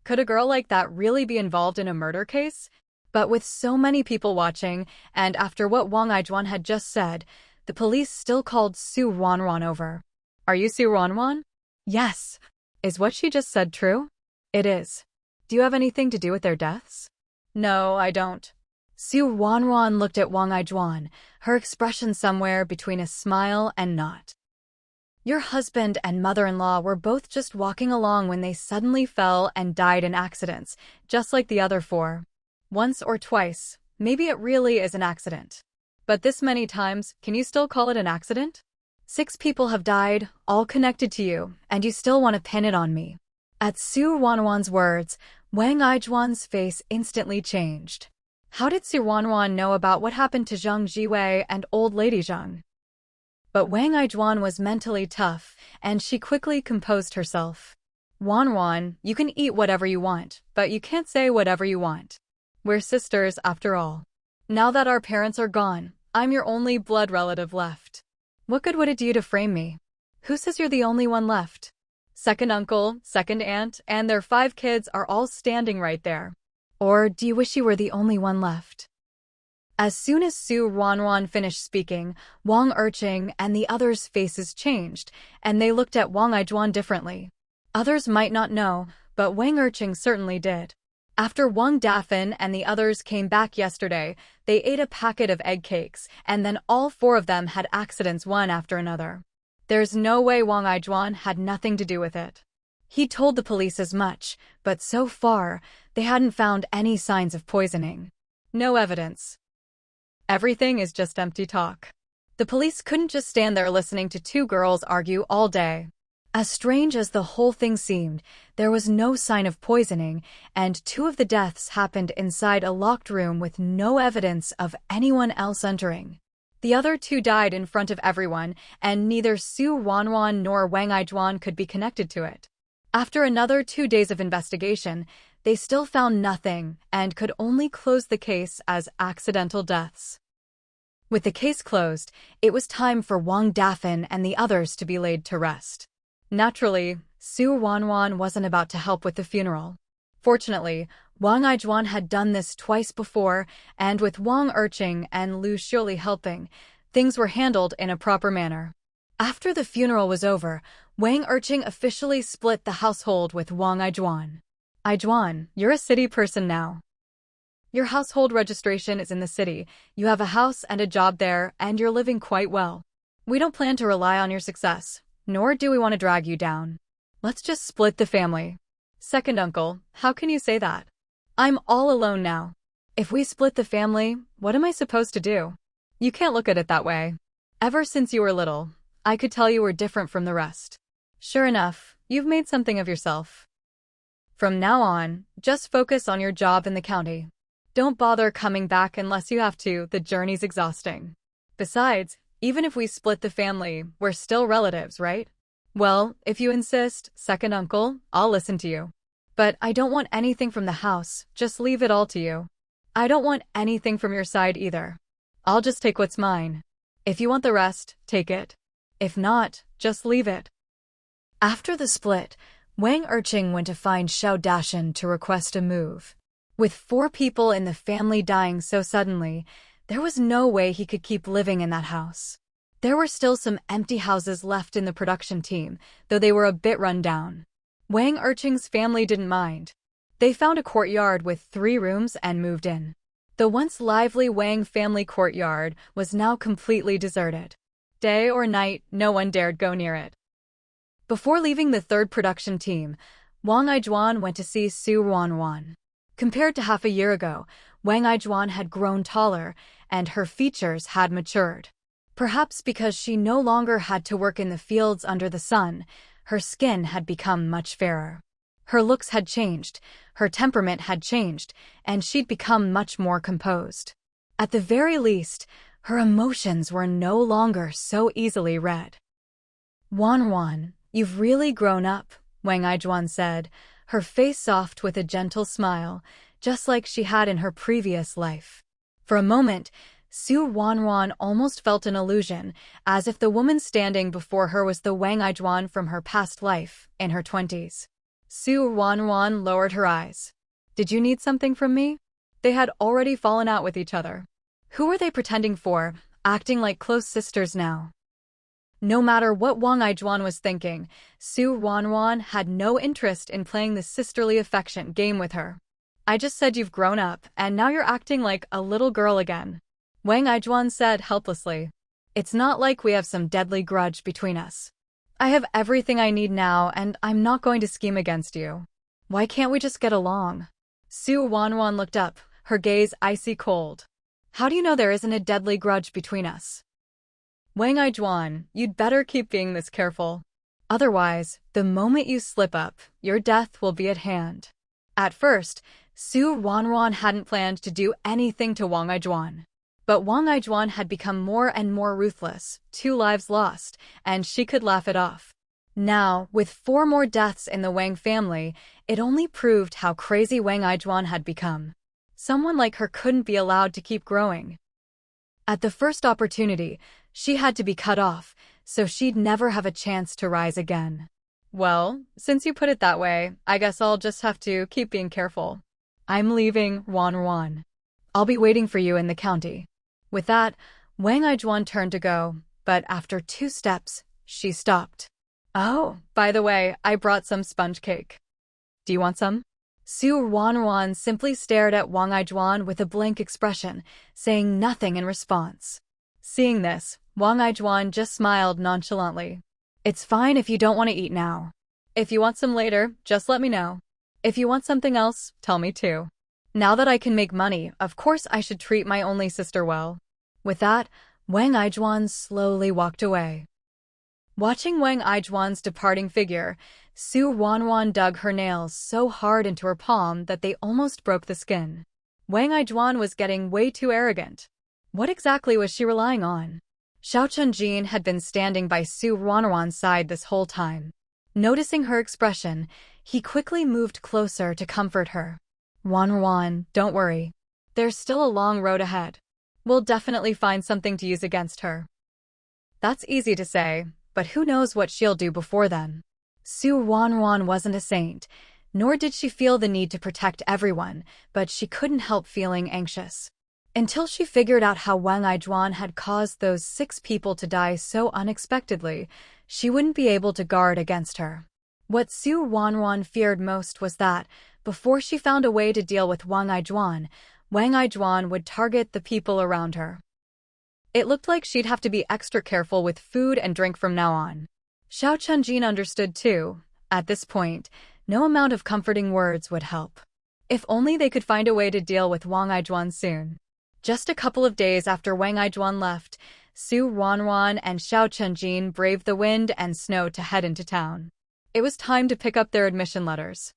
Could a girl like that really be involved in a murder case? But with so many people watching, and after what Wang Aijuan had just said, the police still called Ruanruan over. Are you Ruanruan? Yes. Is what she just said true? It is. Do you have anything to do with their deaths? No, I don't. Ruanruan looked at Wang Aijuan, her expression somewhere between a smile and not. Your husband and mother-in-law were both just walking along when they suddenly fell and died in accidents, just like the other four. Once or twice, maybe it really is an accident. But this many times, can you still call it an accident? 6 people have died, all connected to you, and you still want to pin it on me. At Ruanruan's words, Wang Aijuan's face instantly changed. How did Ruanruan know about what happened to Zhang Jiwei and old lady Zhang? But Wang Aijuan was mentally tough, and she quickly composed herself. Ruanruan, you can eat whatever you want, but you can't say whatever you want. We're sisters after all. Now that our parents are gone, I'm your only blood relative left. What good would it do you to frame me? Who says you're the only one left? Second uncle, second aunt, and their 5 kids are all standing right there. Or do you wish you were the only one left? As soon as Ruanruan finished speaking, Wang Erqing and the others' faces changed, and they looked at Wang Aijuan differently. Others might not know, but Wang Erqing certainly did. After Wang Dafin and the others came back yesterday, they ate a packet of egg cakes, and then all 4 of them had accidents one after another. There's no way Wang Aijuan had nothing to do with it. He told the police as much, but so far, they hadn't found any signs of poisoning. No evidence. Everything is just empty talk. The police couldn't just stand there listening to 2 girls argue all day. As strange as the whole thing seemed, there was no sign of poisoning, and 2 of the deaths happened inside a locked room with no evidence of anyone else entering. The other 2 died in front of everyone, and neither Ruanruan nor Wang Aijuan could be connected to it. After another 2 days of investigation, they still found nothing and could only close the case as accidental deaths. With the case closed, it was time for Wang Dafin and the others to be laid to rest. Naturally, Ruanruan wasn't about to help with the funeral. Fortunately, Wang Aijuan had done this twice before, and with Wang Erqing and Lu Xiuli helping, things were handled in a proper manner. After the funeral was over, Wang Erqing officially split the household with Wang Aijuan. Aijuan, you're a city person now. Your household registration is in the city, you have a house and a job there, and you're living quite well. We don't plan to rely on your success, nor do we want to drag you down. Let's just split the family. Second uncle, how can you say that? I'm all alone now. If we split the family, what am I supposed to do? You can't look at it that way. Ever since you were little, I could tell you were different from the rest. Sure enough, you've made something of yourself. From now on, just focus on your job in the county. Don't bother coming back unless you have to, the journey's exhausting. Besides, even if we split the family, we're still relatives, right? Well, if you insist, second uncle, I'll listen to you. But I don't want anything from the house, just leave it all to you. I don't want anything from your side either. I'll just take what's mine. If you want the rest, take it. If not, just leave it. After the split, Wang Erqing went to find Xiao Dashan to request a move. With 4 people in the family dying so suddenly, there was no way he could keep living in that house. There were still some empty houses left in the production team, though they were a bit run down. Wang Erqing's family didn't mind. They found a courtyard with 3 rooms and moved in. The once lively Wang family courtyard was now completely deserted. Day or night, no one dared go near it. Before leaving the 3rd production team, Wang Aijuan went to see Su Ruanruan. Compared to half a year ago, Wang Aijuan had grown taller, and her features had matured. Perhaps because she no longer had to work in the fields under the sun, her skin had become much fairer. Her looks had changed, her temperament had changed, and she'd become much more composed. At the very least, her emotions were no longer so easily read. Ruanruan, you've really grown up, Wang Aijuan said, her face soft with a gentle smile, just like she had in her previous life. For a moment, Su Ruanruan almost felt an illusion, as if the woman standing before her was the Wang Aijuan from her past life, in her 20s. Su Ruanruan lowered her eyes. Did you need something from me? They had already fallen out with each other. Who were they pretending for, acting like close sisters now? No matter what Wang Aijuan was thinking, Su Ruanruan had no interest in playing the sisterly affection game with her. I just said you've grown up, and now you're acting like a little girl again, Wang Aijuan said helplessly. It's not like we have some deadly grudge between us. I have everything I need now, and I'm not going to scheme against you. Why can't we just get along? Su Ruanruan looked up, her gaze icy cold. How do you know there isn't a deadly grudge between us? Wang Aijuan, you'd better keep being this careful. Otherwise, the moment you slip up, your death will be at hand. At first, Su Ruanruan hadn't planned to do anything to Wang Aijuan. But Wang Aijuan had become more and more ruthless, 2 lives lost, and she could laugh it off. Now, with 4 more deaths in the Wang family, it only proved how crazy Wang Aijuan had become. Someone like her couldn't be allowed to keep growing. At the first opportunity, she had to be cut off, so she'd never have a chance to rise again. Well, since you put it that way, I guess I'll just have to keep being careful. I'm leaving Ruanruan. I'll be waiting for you in the county. With that, Wang Aijuan turned to go, but after 2 steps, she stopped. Oh, by the way, I brought some sponge cake. Do you want some? Su Ruanruan simply stared at Wang Aijuan with a blank expression, saying nothing in response. Seeing this, Wang Aijuan just smiled nonchalantly. It's fine if you don't want to eat now. If you want some later, just let me know. If you want something else, tell me too. Now that I can make money, of course I should treat my only sister well. With that, Wang Aijuan slowly walked away. Watching Wang Aijuan's departing figure, Su Ruanruan dug her nails so hard into her palm that they almost broke the skin. Wang Aijuan was getting way too arrogant. What exactly was she relying on? Xiao Chunjin had been standing by Su Ruanruan's side this whole time. Noticing her expression, he quickly moved closer to comfort her. Ruanruan, don't worry. There's still a long road ahead. We'll definitely find something to use against her. That's easy to say, but who knows what she'll do before then. Su Ruanruan wasn't a saint, nor did she feel the need to protect everyone, but she couldn't help feeling anxious. Until she figured out how Wang Aijuan had caused those 6 people to die so unexpectedly, she wouldn't be able to guard against her. What Su Ruanruan feared most was that, before she found a way to deal with Wang Aijuan would target the people around her. It looked like she'd have to be extra careful with food and drink from now on. Xiao Chunjin understood too. At this point, No amount of comforting words would help. If only they could find a way to deal with Wang Ijuan soon. Just a couple of days after Wang Ijuan left, Su Ruanruan and Xiao Chenjin braved the wind and snow to head into town. It was time to pick up their admission letters.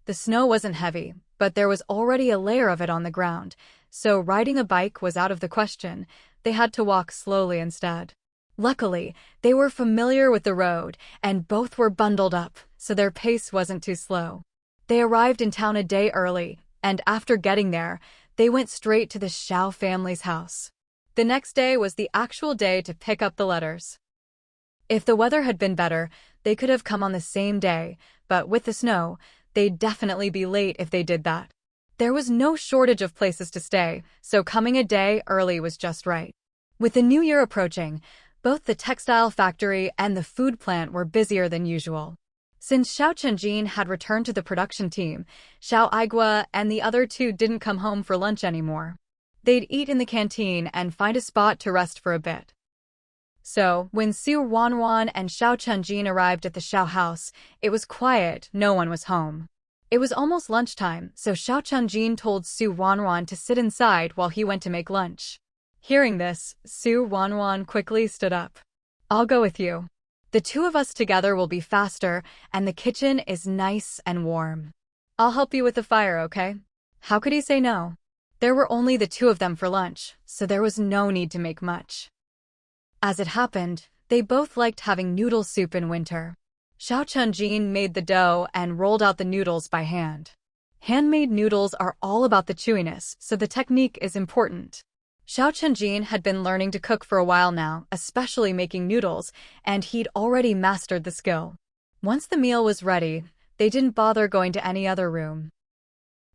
The snow wasn't heavy, but there was already a layer of it on the ground, so riding a bike was out of the question. They had to walk slowly instead. Luckily, they were familiar with the road, and both were bundled up, so their pace wasn't too slow. They arrived in town a day early, and after getting there, they went straight to the Xiao family's house. The next day was the actual day to pick up the letters. If the weather had been better, they could have come on the same day, but with the snow, they'd definitely be late if they did that. There was no shortage of places to stay, so coming a day early was just right. With the new year approaching, both the textile factory and the food plant were busier than usual. Since Xiao Chenjin had returned to the production team, Xiao Aigua and the other two didn't come home for lunch anymore. They'd eat in the canteen and find a spot to rest for a bit. So, when Su Ruanruan and Xiao Chenjin arrived at the Xiao house, it was quiet, no one was home. It was almost lunchtime, so Xiao Chenjin told Su Ruanruan to sit inside while he went to make lunch. Hearing this, Su Ruanruan quickly stood up. I'll go with you. The two of us together will be faster, and the kitchen is nice and warm. I'll help you with the fire, okay? How could he say no? There were only the two of them for lunch, so there was no need to make much. As it happened, they both liked having noodle soup in winter. Xiao Chenjin made the dough and rolled out the noodles by hand. Handmade noodles are all about the chewiness, so the technique is important. Xiao Chenjin had been learning to cook for a while now, especially making noodles, and he'd already mastered the skill. Once the meal was ready, they didn't bother going to any other room.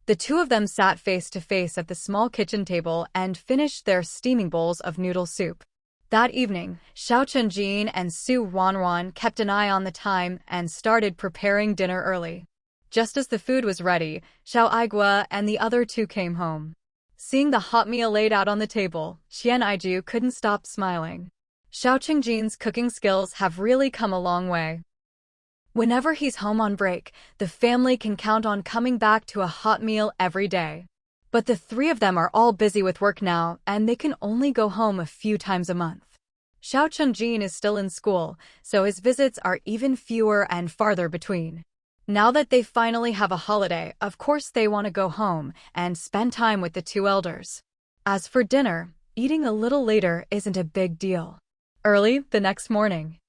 The two of them sat face to face at the small kitchen table and finished their steaming bowls of noodle soup. That evening, Xiao Chenjin and Su Ruanruan kept an eye on the time and started preparing dinner early. Just as the food was ready, Xiao Aigua and the other two came home. Seeing the hot meal laid out on the table, Xian Aiju couldn't stop smiling. Xiao Chenjin's cooking skills have really come a long way. Whenever he's home on break, the family can count on coming back to a hot meal every day. But the three of them are all busy with work now, and they can only go home a few times a month. Xiao Chenjin is still in school, so his visits are even fewer and farther between. Now that they finally have a holiday, of course they want to go home and spend time with the two elders. As for dinner, eating a little later isn't a big deal. Early the next morning,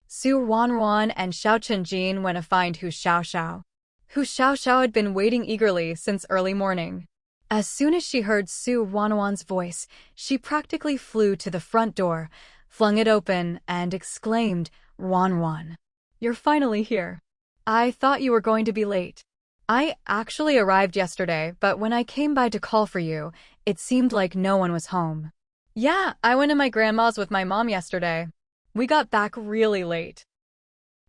Su Ruanruan and Xiao Chenjin went to find Hu Xiaoxiao. Hu Xiaoxiao had been waiting eagerly since early morning. As soon as she heard Su Ruanruan's voice, she practically flew to the front door, flung it open, and exclaimed, "Ruanruan, you're finally here. I thought you were going to be late. I actually arrived yesterday, but when I came by to call for you, it seemed like no one was home." "Yeah, I went to my grandma's with my mom yesterday. We got back really late."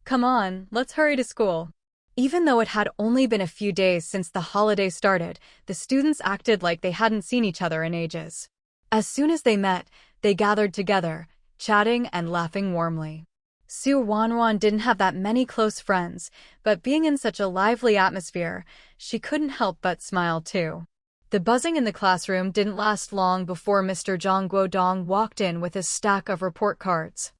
"Come on, let's hurry to school." Even though it had only been a few days since the holiday started, the students acted like they hadn't seen each other in ages. As soon as they met, they gathered together, chatting and laughing warmly. Su Ruanruan didn't have that many close friends, but being in such a lively atmosphere, she couldn't help but smile too. The buzzing in the classroom didn't last long before Mr. Zhang Guodong walked in with a stack of report cards.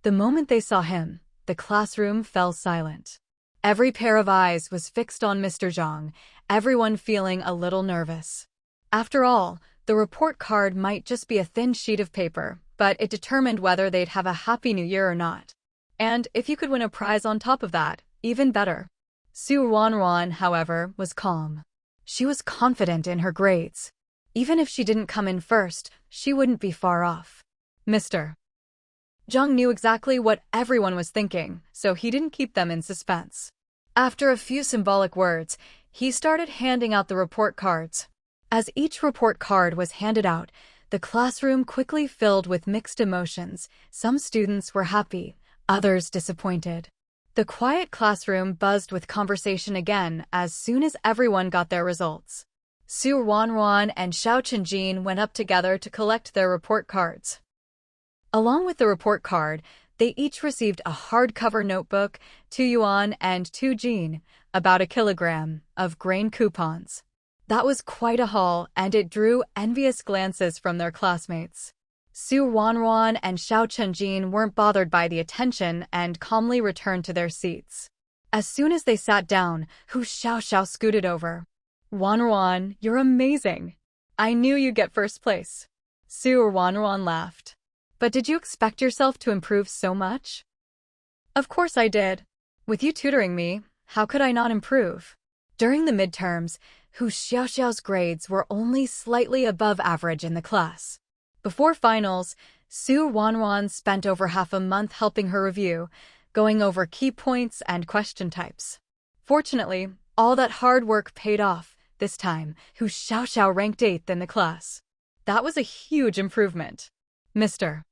The moment they saw him, the classroom fell silent. Every pair of eyes was fixed on Mr. Zhang, everyone feeling a little nervous. After all, the report card might just be a thin sheet of paper, but it determined whether they'd have a happy new year or not. And if you could win a prize on top of that, even better. Su Ruanruan, however, was calm. She was confident in her grades. Even if she didn't come in first, she wouldn't be far off. Mr. Zhang knew exactly what everyone was thinking, so he didn't keep them in suspense. After a few symbolic words, he started handing out the report cards. As each report card was handed out, the classroom quickly filled with mixed emotions. Some students were happy, others disappointed. The quiet classroom buzzed with conversation again as soon as everyone got their results. Su Ruanruan and Xiao Chenjin went up together to collect their report cards. Along with the report card, They each received a hardcover notebook, 2 yuan and 2 jin, about a kilogram, of grain coupons. That was quite a haul, and it drew envious glances from their classmates. Ruanruan and Xiao weren't bothered by the attention and calmly returned to their seats. As soon as they sat down, Xiao scooted over. Ruanruan, you're amazing. I knew you'd get first place. Ruanruan laughed. But did you expect yourself to improve so much? Of course I did. With you tutoring me, how could I not improve? During the midterms, Xiao's grades were only slightly above average in the class. Before finals, Ruanruan spent over half a month helping her review, going over key points and question types. Fortunately, all that hard work paid off. This time, Xiao ranked 8th in the class. That was a huge improvement. Mr.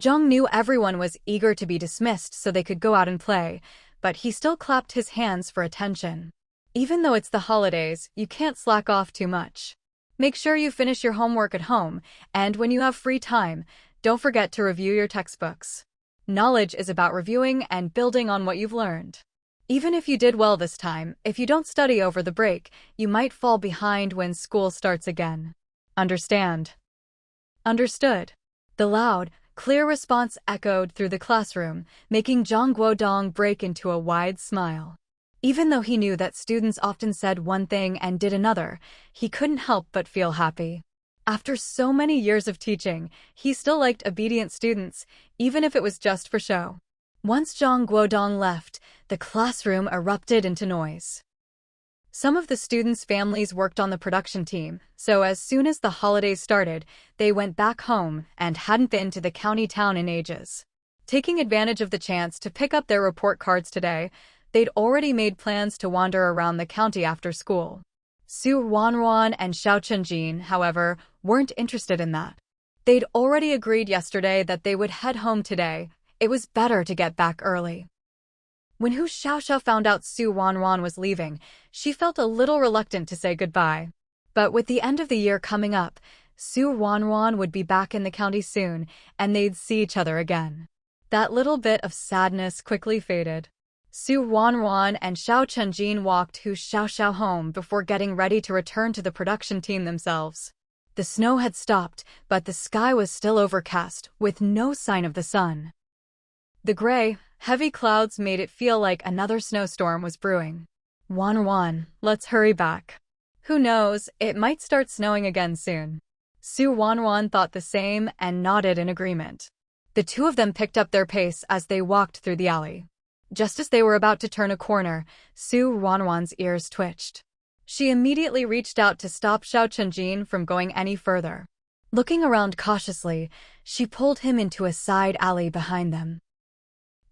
Zhang knew everyone was eager to be dismissed so they could go out and play, but he still clapped his hands for attention. Even though it's the holidays, you can't slack off too much. Make sure you finish your homework at home, and when you have free time, don't forget to review your textbooks. Knowledge is about reviewing and building on what you've learned. Even if you did well this time, if you don't study over the break, you might fall behind when school starts again. Understand? Understood. The loud, clear response echoed through the classroom, making Zhang Guodong break into a wide smile. Even though he knew that students often said one thing and did another, he couldn't help but feel happy. After so many years of teaching, he still liked obedient students, even if it was just for show. Once Zhang Guodong left, the classroom erupted into noise. Some of the students' families worked on the production team, so as soon as the holidays started, they went back home and hadn't been to the county town in ages. Taking advantage of the chance to pick up their report cards today, they'd already made plans to wander around the county after school. Ruanruan and Xiao, however, weren't interested in that. They'd already agreed yesterday that they would head home today. It was better to get back early. When Xiao found out Ruanruan was leaving, she felt a little reluctant to say goodbye. But with the end of the year coming up, Ruanruan would be back in the county soon, and they'd see each other again. That little bit of sadness quickly faded. Ruanruan and Xiao walked Xiao home before getting ready to return to the production team themselves. The snow had stopped, but the sky was still overcast, with no sign of the sun. The gray, heavy clouds made it feel like another snowstorm was brewing. Ruanruan, let's hurry back. Who knows, it might start snowing again soon. Ruanruan thought the same and nodded in agreement. The two of them picked up their pace as they walked through the alley. Just as they were about to turn a corner, Ruanruan's ears twitched. She immediately reached out to stop Xiao from going any further. Looking around cautiously, she pulled him into a side alley behind them.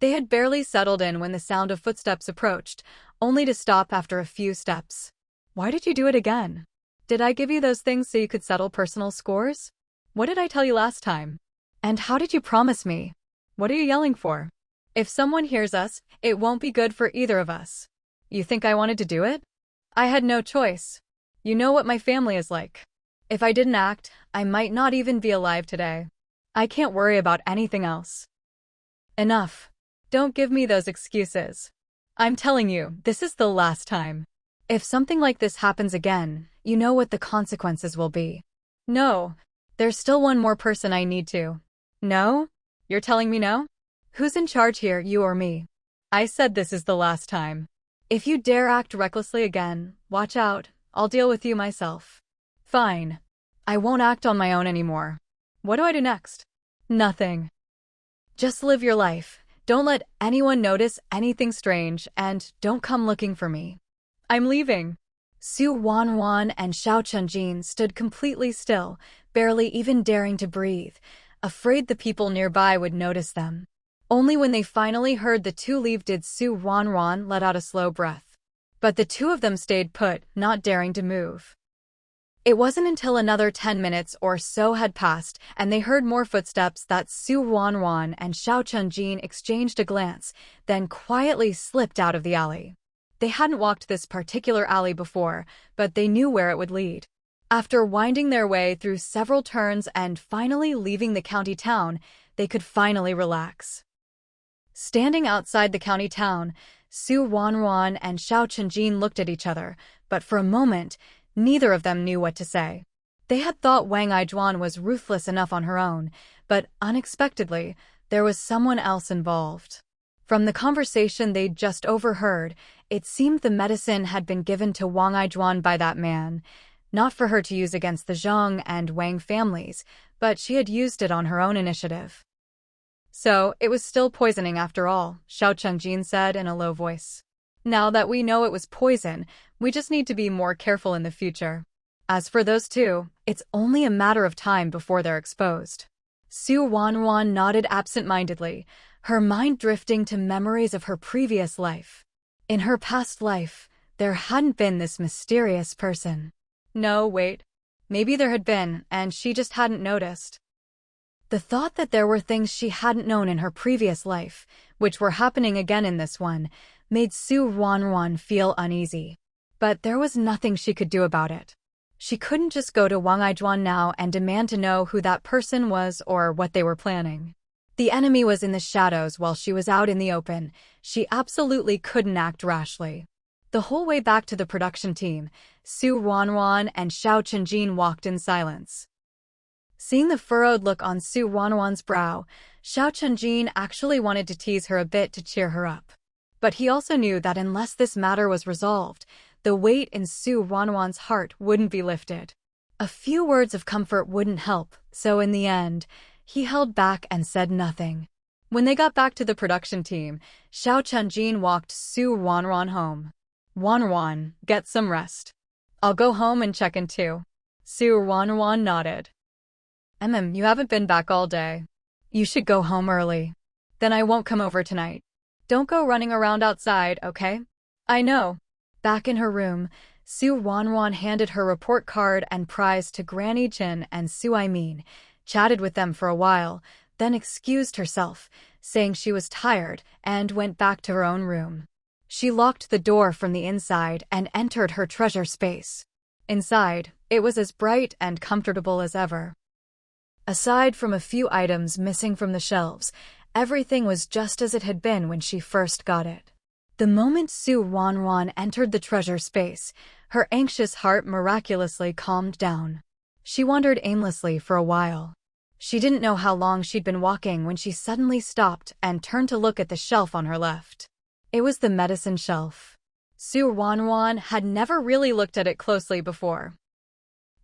They had barely settled in when the sound of footsteps approached, only to stop after a few steps. Why did you do it again? Did I give you those things so you could settle personal scores? What did I tell you last time? And how did you promise me? What are you yelling for? If someone hears us, it won't be good for either of us. You think I wanted to do it? I had no choice. You know what my family is like. If I didn't act, I might not even be alive today. I can't worry about anything else. Enough. Don't give me those excuses. I'm telling you, this is the last time. If something like this happens again, you know what the consequences will be. No. There's still one more person I need to. No? You're telling me no? Who's in charge here, you or me? I said this is the last time. If you dare act recklessly again, watch out, I'll deal with you myself. Fine. I won't act on my own anymore. What do I do next? Nothing. Just live your life. Don't let anyone notice anything strange, and don't come looking for me. I'm leaving. Ruanruan and Xiao stood completely still, barely even daring to breathe, afraid the people nearby would notice them. Only when they finally heard the two leave did Ruanruan let out a slow breath. But the two of them stayed put, not daring to move. It wasn't until another 10 minutes or so had passed and they heard more footsteps that Ruanruan and Xiao exchanged a glance, then quietly slipped out of the alley. They hadn't walked this particular alley before, but they knew where it would lead. After winding their way through several turns and finally leaving the county town, they could finally relax. Standing outside the county town, Ruanruan and Xiao Chenjin looked at each other, but for a moment, neither of them knew what to say. They had thought Wang Aijuan was ruthless enough on her own, but unexpectedly, there was someone else involved. From the conversation they'd just overheard, it seemed the medicine had been given to Wang Aijuan by that man, not for her to use against the Zhang and Wang families, but she had used it on her own initiative. So, it was still poisoning after all, Xiao Chengjin said in a low voice. Now that we know it was poison, we just need to be more careful in the future. As for those two, it's only a matter of time before they're exposed. Ruanruan nodded absent-mindedly, her mind drifting to memories of her previous life. In her past life, there hadn't been this mysterious person. No, wait. Maybe there had been, and she just hadn't noticed. The thought that there were things she hadn't known in her previous life, which were happening again in this one, made Ruanruan feel uneasy. But there was nothing she could do about it. She couldn't just go to Wang Aijuan now and demand to know who that person was or what they were planning. The enemy was in the shadows while she was out in the open. She absolutely couldn't act rashly. The whole way back to the production team, Ruanruan and Xiao Chenjin walked in silence. Seeing the furrowed look on Ruanruan's brow, Xiao Chenjin actually wanted to tease her a bit to cheer her up. But he also knew that unless this matter was resolved, the weight in Ruanruan's heart wouldn't be lifted. A few words of comfort wouldn't help, so in the end, he held back and said nothing. When they got back to the production team, Xiao Chenjin walked Ruanruan home. Ruanruan, get some rest. I'll go home and check in too. Ruanruan nodded. You haven't been back all day. You should go home early. Then I won't come over tonight. Don't go running around outside, okay? I know. Back in her room, Ruanruan handed her report card and prize to Granny Chen and Su Aimin, chatted with them for a while, then excused herself, saying she was tired, and went back to her own room. She locked the door from the inside and entered her treasure space. Inside, it was as bright and comfortable as ever. Aside from a few items missing from the shelves, everything was just as it had been when she first got it. The moment Ruanruan entered the treasure space, her anxious heart miraculously calmed down. She wandered aimlessly for a while. She didn't know how long she'd been walking when she suddenly stopped and turned to look at the shelf on her left. It was the medicine shelf. Ruanruan had never really looked at it closely before.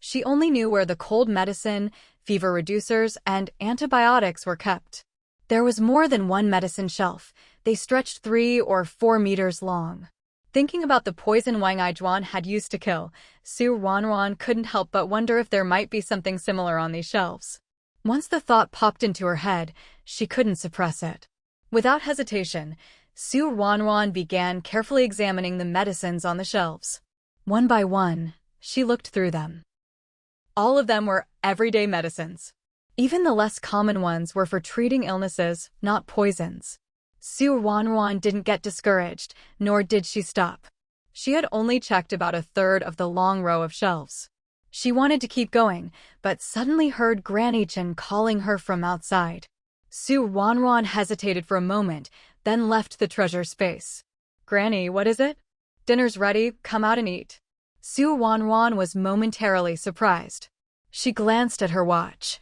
She only knew where the cold medicine, fever reducers, and antibiotics were kept. There was more than one medicine shelf. They stretched 3 or 4 meters long. Thinking about the poison Wang Aijuan had used to kill, Ruanruan couldn't help but wonder if there might be something similar on these shelves. Once the thought popped into her head, she couldn't suppress it. Without hesitation, Ruanruan began carefully examining the medicines on the shelves. One by one, she looked through them. All of them were everyday medicines. Even the less common ones were for treating illnesses, not poisons. Ruanruan didn't get discouraged, nor did she stop. She had only checked about a third of the long row of shelves. She wanted to keep going, but suddenly heard Granny Chen calling her from outside. Ruanruan hesitated for a moment, then left the treasure space. Granny, what is it? Dinner's ready, come out and eat. Ruanruan was momentarily surprised. She glanced at her watch.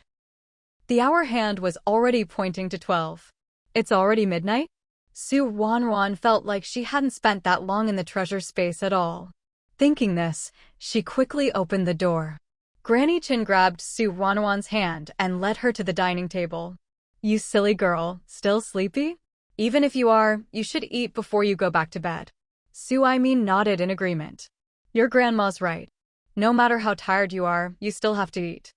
The hour hand was already pointing to 12. It's already midnight? Ruanruan felt like she hadn't spent that long in the treasure space at all. Thinking this, she quickly opened the door. Granny Chen grabbed Ruanruan's hand and led her to the dining table. You silly girl, still sleepy? Even if you are, you should eat before you go back to bed. Su Aimin nodded in agreement. Your grandma's right. No matter how tired you are, you still have to eat.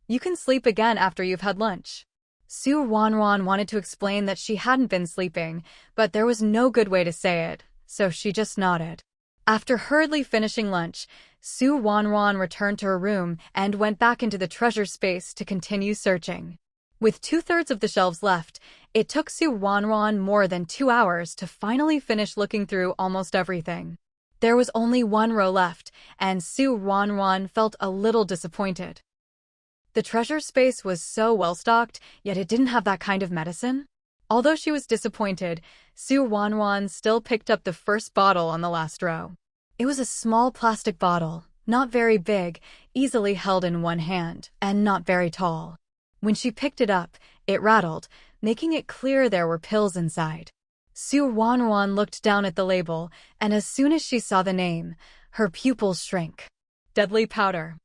You can sleep again after you've had lunch. Ruanruan wanted to explain that she hadn't been sleeping, but there was no good way to say it, so she just nodded. After hurriedly finishing lunch, Ruanruan returned to her room and went back into the treasure space to continue searching. With 2/3 of the shelves left, it took Ruanruan more than 2 hours to finally finish looking through almost everything. There was only one row left, and Ruanruan felt a little disappointed. The treasure space was so well stocked, yet it didn't have that kind of medicine. Although she was disappointed, Ruanruan still picked up the first bottle on the last row. It was a small plastic bottle, not very big, easily held in one hand, and not very tall. When she picked it up, it rattled, making it clear there were pills inside. Ruanruan looked down at the label, and as soon as she saw the name, her pupils shrank. Deadly powder.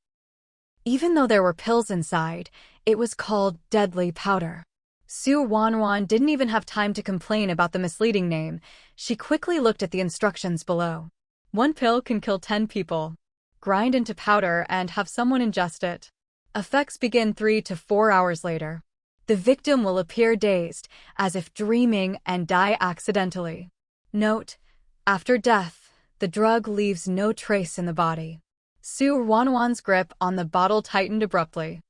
Even though there were pills inside, it was called deadly powder. Ruanruan didn't even have time to complain about the misleading name. She quickly looked at the instructions below. 1 pill can kill 10 people. Grind into powder and have someone ingest it. Effects begin 3 to 4 hours later. The victim will appear dazed, as if dreaming, and die accidentally. Note: after death, the drug leaves no trace in the body. Ruanruan's grip on the bottle tightened abruptly.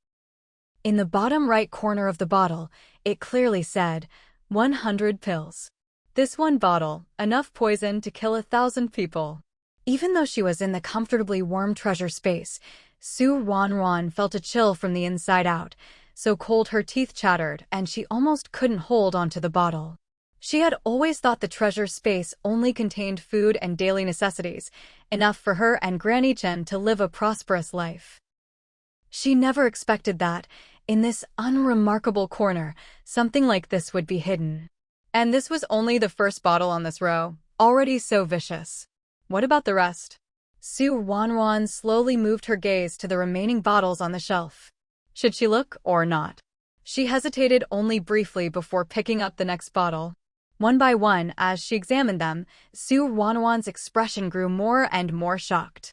In the bottom right corner of the bottle, it clearly said, 100 pills. This one bottle, enough poison to kill 1,000 people. Even though she was in the comfortably warm treasure space, Ruanruan felt a chill from the inside out, so cold her teeth chattered and she almost couldn't hold onto the bottle. She had always thought the treasure space only contained food and daily necessities, enough for her and Granny Chen to live a prosperous life. She never expected that, in this unremarkable corner, something like this would be hidden. And this was only the first bottle on this row, already so vicious. What about the rest? Ruanruan slowly moved her gaze to the remaining bottles on the shelf. Should she look or not? She hesitated only briefly before picking up the next bottle. One by one, as she examined them, Ruanruan's expression grew more and more shocked.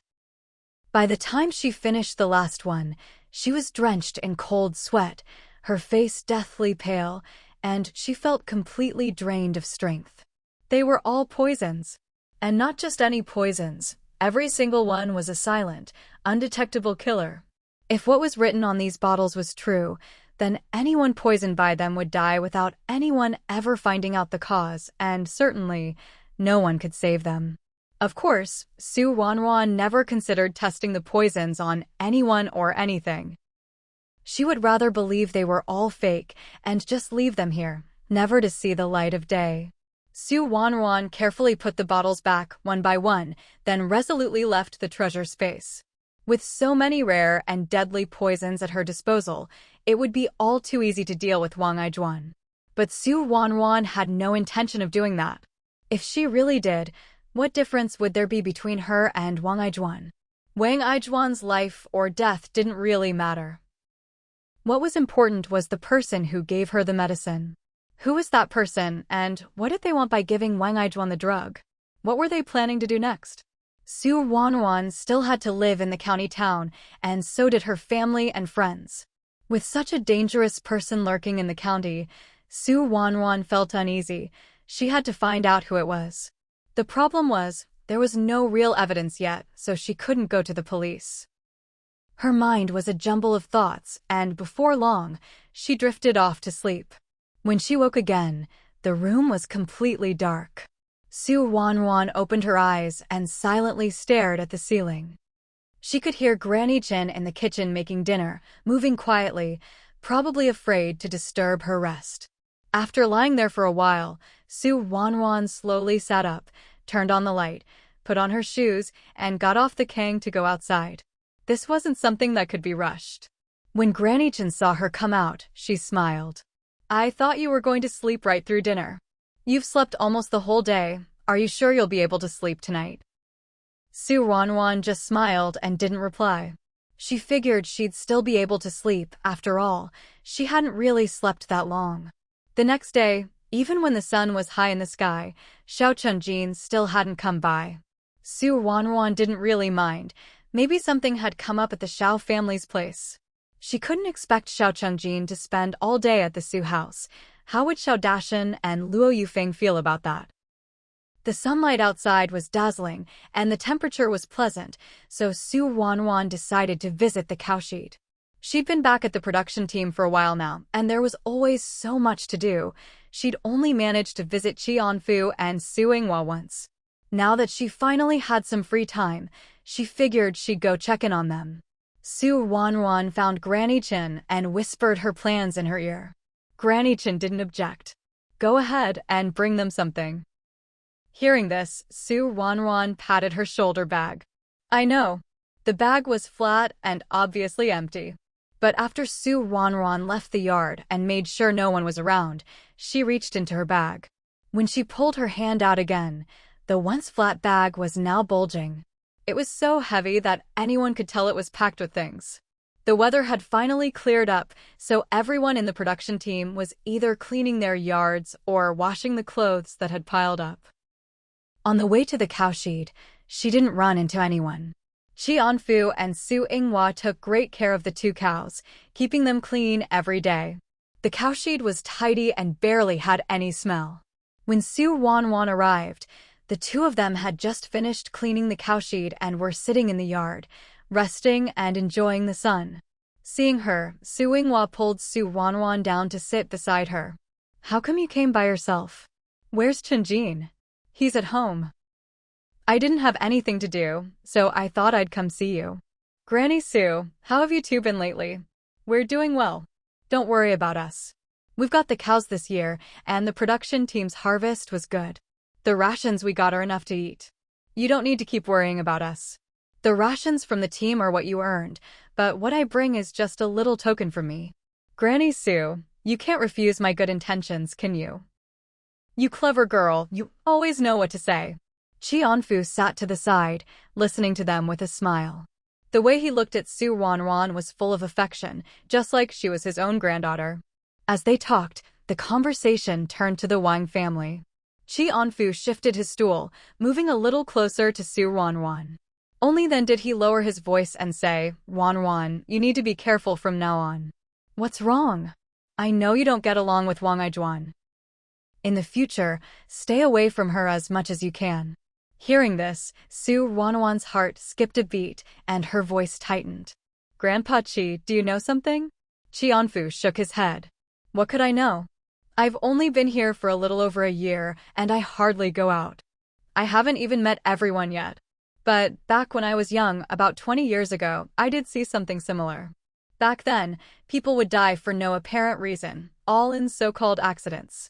By the time she finished the last one, she was drenched in cold sweat, her face deathly pale, and she felt completely drained of strength. They were all poisons. And not just any poisons. Every single one was a silent, undetectable killer. If what was written on these bottles was true, then anyone poisoned by them would die without anyone ever finding out the cause, and certainly, no one could save them. Of course, Ruanruan never considered testing the poisons on anyone or anything. She would rather believe they were all fake and just leave them here, never to see the light of day. Ruanruan carefully put the bottles back one by one, then resolutely left the treasure space. With so many rare and deadly poisons at her disposal, it would be all too easy to deal with Wang Aijuan. But Ruanruan had no intention of doing that. If she really did, what difference would there be between her and Wang Aijuan? Wang Aijuan's life or death didn't really matter. What was important was the person who gave her the medicine. Who was that person, and what did they want by giving Wang Aijuan the drug? What were they planning to do next? Ruanruan still had to live in the county town, and so did her family and friends. With such a dangerous person lurking in the county, Ruanruan felt uneasy. She had to find out who it was. The problem was, there was no real evidence yet, so she couldn't go to the police. Her mind was a jumble of thoughts, and before long, she drifted off to sleep. When she woke again, the room was completely dark. Ruanruan opened her eyes and silently stared at the ceiling. She could hear Granny Chen in the kitchen making dinner, moving quietly, probably afraid to disturb her rest. After lying there for a while, Ruanruan slowly sat up, turned on the light, put on her shoes, and got off the kang to go outside. This wasn't something that could be rushed. When Granny Chen saw her come out, she smiled. I thought you were going to sleep right through dinner. You've slept almost the whole day. Are you sure you'll be able to sleep tonight? Ruanruan just smiled and didn't reply. She figured she'd still be able to sleep. After all, she hadn't really slept that long. The next day, even when the sun was high in the sky, Xiao Chunjin still hadn't come by. Ruanruan didn't really mind. Maybe something had come up at the Xiao family's place. She couldn't expect Xiao Chunjin to spend all day at the Su house. How would Xiao Dashan and Luo Yufeng feel about that? The sunlight outside was dazzling, and the temperature was pleasant, so Ruanruan decided to visit the cowshed. She'd been back at the production team for a while now, and there was always so much to do. She'd only managed to visit Qianfu and Su Yinghua once. Now that she finally had some free time, she figured she'd go check in on them. Ruanruan found Granny Chen and whispered her plans in her ear. Granny Chen didn't object. Go ahead and bring them something. Hearing this, Ruanruan patted her shoulder bag. I know. The bag was flat and obviously empty. But after Ruanruan left the yard and made sure no one was around, she reached into her bag. When she pulled her hand out again, the once flat bag was now bulging. It was so heavy that anyone could tell it was packed with things. The weather had finally cleared up, so everyone in the production team was either cleaning their yards or washing the clothes that had piled up. On the way to the cowshed, she didn't run into anyone. Qianfu and Su Yinghua took great care of the two cows, keeping them clean every day. The cowshed was tidy and barely had any smell. When Ruanruan arrived, the two of them had just finished cleaning the cowshed and were sitting in the yard, resting and enjoying the sun. Seeing her, Su Yinghua pulled Ruanruan down to sit beside her. How come you came by yourself? Where's Chenjin? He's at home. I didn't have anything to do, so I thought I'd come see you. Granny Su, how have you two been lately? We're doing well. Don't worry about us. We've got the cows this year, and the production team's harvest was good. The rations we got are enough to eat. You don't need to keep worrying about us. The rations from the team are what you earned, but what I bring is just a little token from me. Granny Su, you can't refuse my good intentions, can you? You clever girl, you always know what to say. Qianfu sat to the side, listening to them with a smile. The way he looked at Ruanruan was full of affection, just like she was his own granddaughter. As they talked, the conversation turned to the Wang family. Qianfu shifted his stool, moving a little closer to Ruanruan. Only then did he lower his voice and say, Ruanruan, you need to be careful from now on. What's wrong? I know you don't get along with Wang Aijuan. In the future, stay away from her as much as you can. Hearing this, Ruanruan's heart skipped a beat and her voice tightened. Grandpa Qi, do you know something? Qianfu shook his head. What could I know? I've only been here for a little over a year, and I hardly go out. I haven't even met everyone yet. But back when I was young, about 20 years ago, I did see something similar. Back then, people would die for no apparent reason, all in so-called accidents.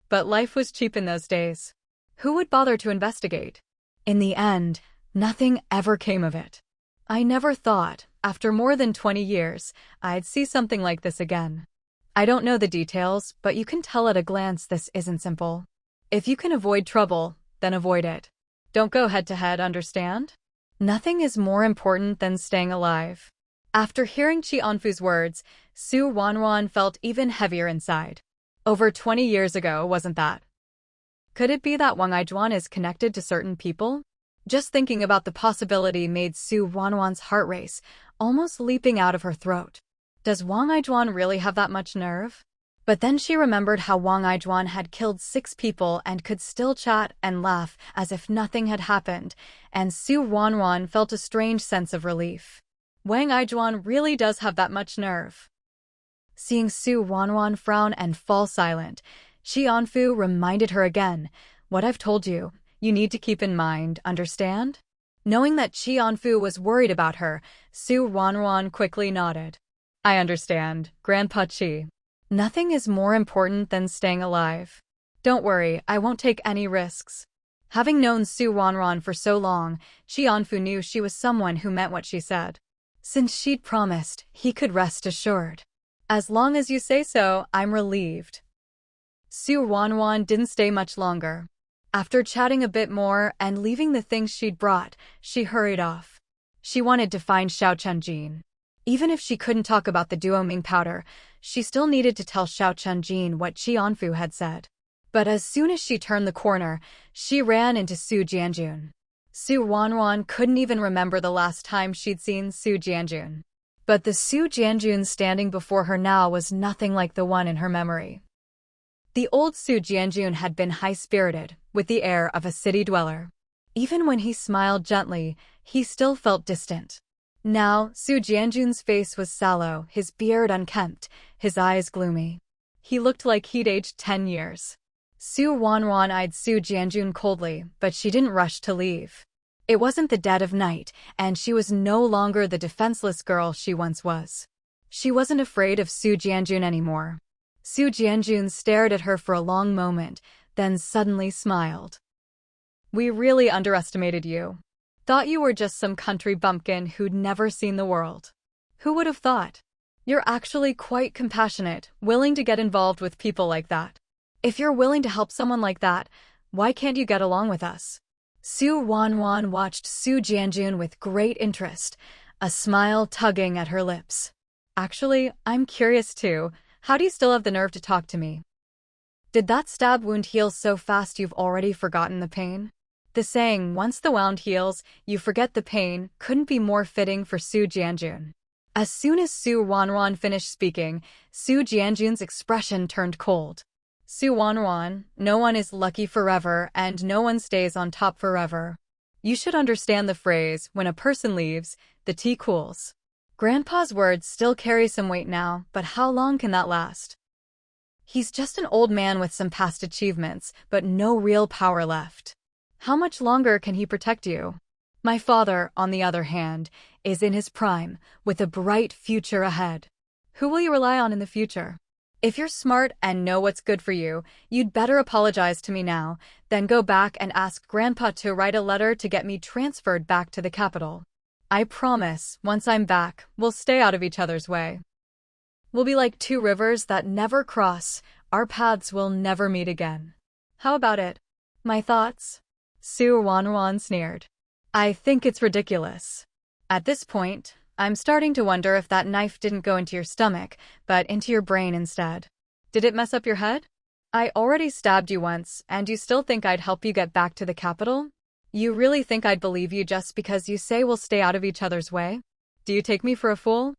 But life was cheap in those days. Who would bother to investigate? In the end, nothing ever came of it. I never thought, after more than 20 years, I'd see something like this again. I don't know the details, but you can tell at a glance this isn't simple. If you can avoid trouble, then avoid it. Don't go head-to-head, understand? Nothing is more important than staying alive. After hearing Qianfu's words, Ruanruan felt even heavier inside. Over 20 years ago, wasn't that? Could it be that Wang Aijuan is connected to certain people? Just thinking about the possibility made Ruanruan's heart race, almost leaping out of her throat. Does Wang Aijuan really have that much nerve? But then she remembered how Wang Aijuan had killed 6 people and could still chat and laugh as if nothing had happened, and Ruanruan felt a strange sense of relief. Wang Aijuan really does have that much nerve. Seeing Ruanruan frown and fall silent, Qianfu reminded her again, what I've told you, you need to keep in mind, understand? Knowing that Qianfu was worried about her, Ruanruan quickly nodded. I understand, Grandpa Qi. Nothing is more important than staying alive. Don't worry, I won't take any risks. Having known Ruanruan for so long, Qianfu knew she was someone who meant what she said. Since she'd promised, he could rest assured. As long as you say so, I'm relieved. Ruanruan didn't stay much longer. After chatting a bit more and leaving the things she'd brought, she hurried off. She wanted to find Xiao Chenjin. Even if she couldn't talk about the duoming powder, she still needed to tell Xiao Chenjin what Qianfu had said. But as soon as she turned the corner, she ran into Su Jianjun. Ruanruan couldn't even remember the last time she'd seen Su Jianjun. But the Su Jianjun standing before her now was nothing like the one in her memory. The old Su Jianjun had been high-spirited, with the air of a city dweller. Even when he smiled gently, he still felt distant. Now, Su Jianjun's face was sallow, his beard unkempt, his eyes gloomy. He looked like he'd aged 10 years. Ruanruan eyed Su Jianjun coldly, but she didn't rush to leave. It wasn't the dead of night, and she was no longer the defenseless girl she once was. She wasn't afraid of Su Jianjun anymore. Su Jianjun stared at her for a long moment, then suddenly smiled. We really underestimated you. Thought you were just some country bumpkin who'd never seen the world. Who would have thought? You're actually quite compassionate, willing to get involved with people like that. If you're willing to help someone like that, why can't you get along with us? Su Ruanruan watched Su Jianjun with great interest, a smile tugging at her lips. Actually, I'm curious too. How do you still have the nerve to talk to me? Did that stab wound heal so fast you've already forgotten the pain? The saying, once the wound heals, you forget the pain, couldn't be more fitting for Su Jianjun. As soon as Su Ruanruan finished speaking, Su Jianjun's expression turned cold. Su Ruanruan, no one is lucky forever and no one stays on top forever. You should understand the phrase, when a person leaves, the tea cools. Grandpa's words still carry some weight now, but how long can that last? He's just an old man with some past achievements, but no real power left. How much longer can he protect you? My father, on the other hand, is in his prime, with a bright future ahead. Who will you rely on in the future? If you're smart and know what's good for you, you'd better apologize to me now, then go back and ask Grandpa to write a letter to get me transferred back to the capital. I promise, once I'm back, we'll stay out of each other's way. We'll be like two rivers that never cross, our paths will never meet again. How about it? My thoughts? Su Ruanruan sneered. I think it's ridiculous. At this point, I'm starting to wonder if that knife didn't go into your stomach, but into your brain instead. Did it mess up your head? I already stabbed you once, and you still think I'd help you get back to the capital? You really think I'd believe you just because you say we'll stay out of each other's way? Do you take me for a fool?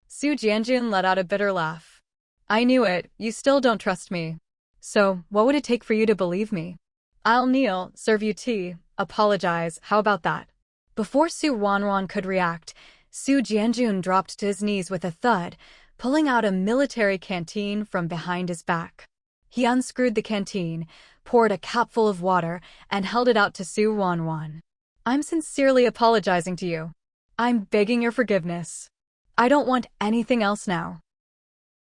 Su Jianjun let out a bitter laugh. I knew it, you still don't trust me. So, what would it take for you to believe me? I'll kneel, serve you tea, apologize, how about that? Before Su Ruanruan could react, Su Jianjun dropped to his knees with a thud, pulling out a military canteen from behind his back. He unscrewed the canteen, poured a cupful of water, and held it out to Su Ruanruan. I'm sincerely apologizing to you. I'm begging your forgiveness. I don't want anything else now.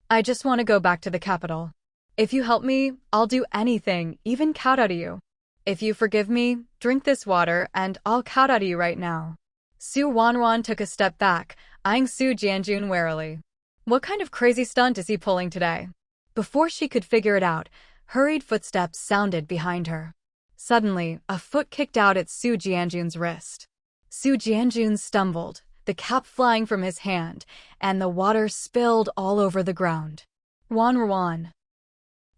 I just want to go back to the capital. If you help me, I'll do anything, even kowtow to you. If you forgive me, drink this water and I'll kowtow to you right now. Su Ruanruan took a step back, eyeing Su Jianjun warily. What kind of crazy stunt is he pulling today? Before she could figure it out, hurried footsteps sounded behind her. Suddenly, a foot kicked out at Su Jianjun's wrist. Su Jianjun stumbled, the cap flying from his hand, and the water spilled all over the ground. Ruanruan.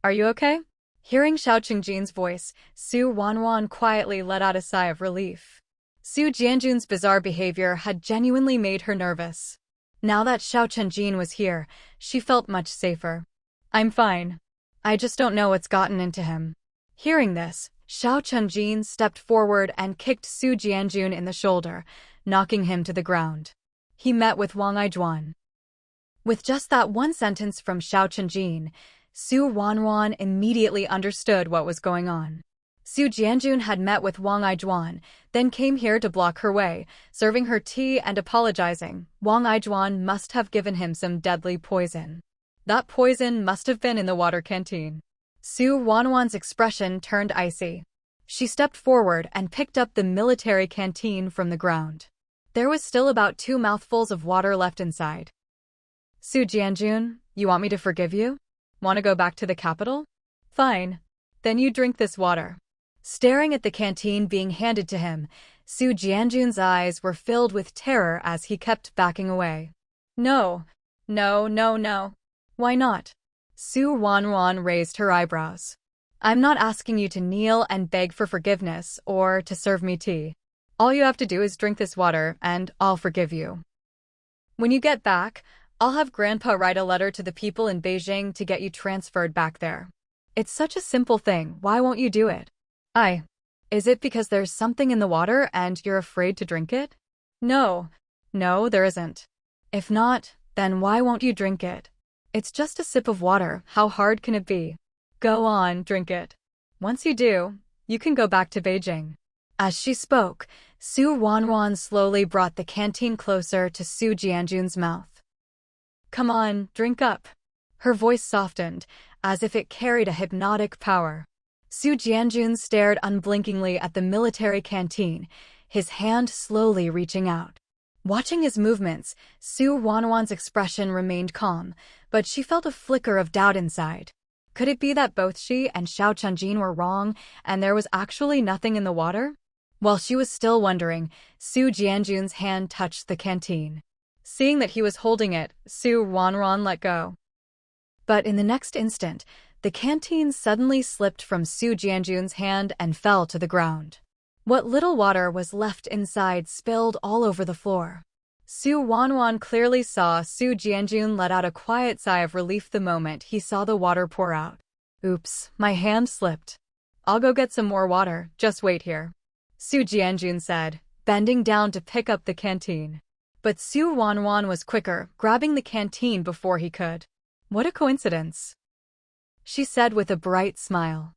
Are you okay? Hearing Xiao Qingjin's voice, Su Ruanruan quietly let out a sigh of relief. Su Jianjun's bizarre behavior had genuinely made her nervous. Now that Xiao Qingjin was here, she felt much safer. I'm fine. I just don't know what's gotten into him. Hearing this, Xiao Qingjin stepped forward and kicked Su Jianjun in the shoulder, knocking him to the ground. He met with Wang Aijuan. With just that one sentence from Xiao Qingjin, Su Ruanruan immediately understood what was going on. Su Jianjun had met with Wang Aijuan, then came here to block her way, serving her tea and apologizing. Wang Aijuan must have given him some deadly poison. That poison must have been in the water canteen. Su Ruanruan's expression turned icy. She stepped forward and picked up the military canteen from the ground. There was still about 2 mouthfuls of water left inside. Su Jianjun, you want me to forgive you? Want to go back to the capital? Fine. Then you drink this water. Staring at the canteen being handed to him, Su Jianjun's eyes were filled with terror as he kept backing away. No. No, no, no. Why not? Su Ruanruan raised her eyebrows. I'm not asking you to kneel and beg for forgiveness or to serve me tea. All you have to do is drink this water and I'll forgive you. When you get back, I'll have Grandpa write a letter to the people in Beijing to get you transferred back there. It's such a simple thing, why won't you do it? Is it because there's something in the water and you're afraid to drink it? No, there isn't. If not, then why won't you drink it? It's just a sip of water, how hard can it be? Go on, drink it. Once you do, you can go back to Beijing. As she spoke, Su Ruanruan slowly brought the canteen closer to Su Jianjun's mouth. Come on, drink up. Her voice softened, as if it carried a hypnotic power. Su Jianjun stared unblinkingly at the military canteen, his hand slowly reaching out. Watching his movements, Su Ruanruan's expression remained calm, but she felt a flicker of doubt inside. Could it be that both she and Xiao Chunjin were wrong, and there was actually nothing in the water? While she was still wondering, Su Jianjun's hand touched the canteen. Seeing that he was holding it, Su Ruanruan let go. But in the next instant, the canteen suddenly slipped from Su Jianjun's hand and fell to the ground. What little water was left inside spilled all over the floor. Su Ruanruan clearly saw Su Jianjun let out a quiet sigh of relief the moment he saw the water pour out. Oops, my hand slipped. I'll go get some more water, just wait here, Su Jianjun said, bending down to pick up the canteen. But Su Ruanruan was quicker, grabbing the canteen before he could. What a coincidence, she said with a bright smile.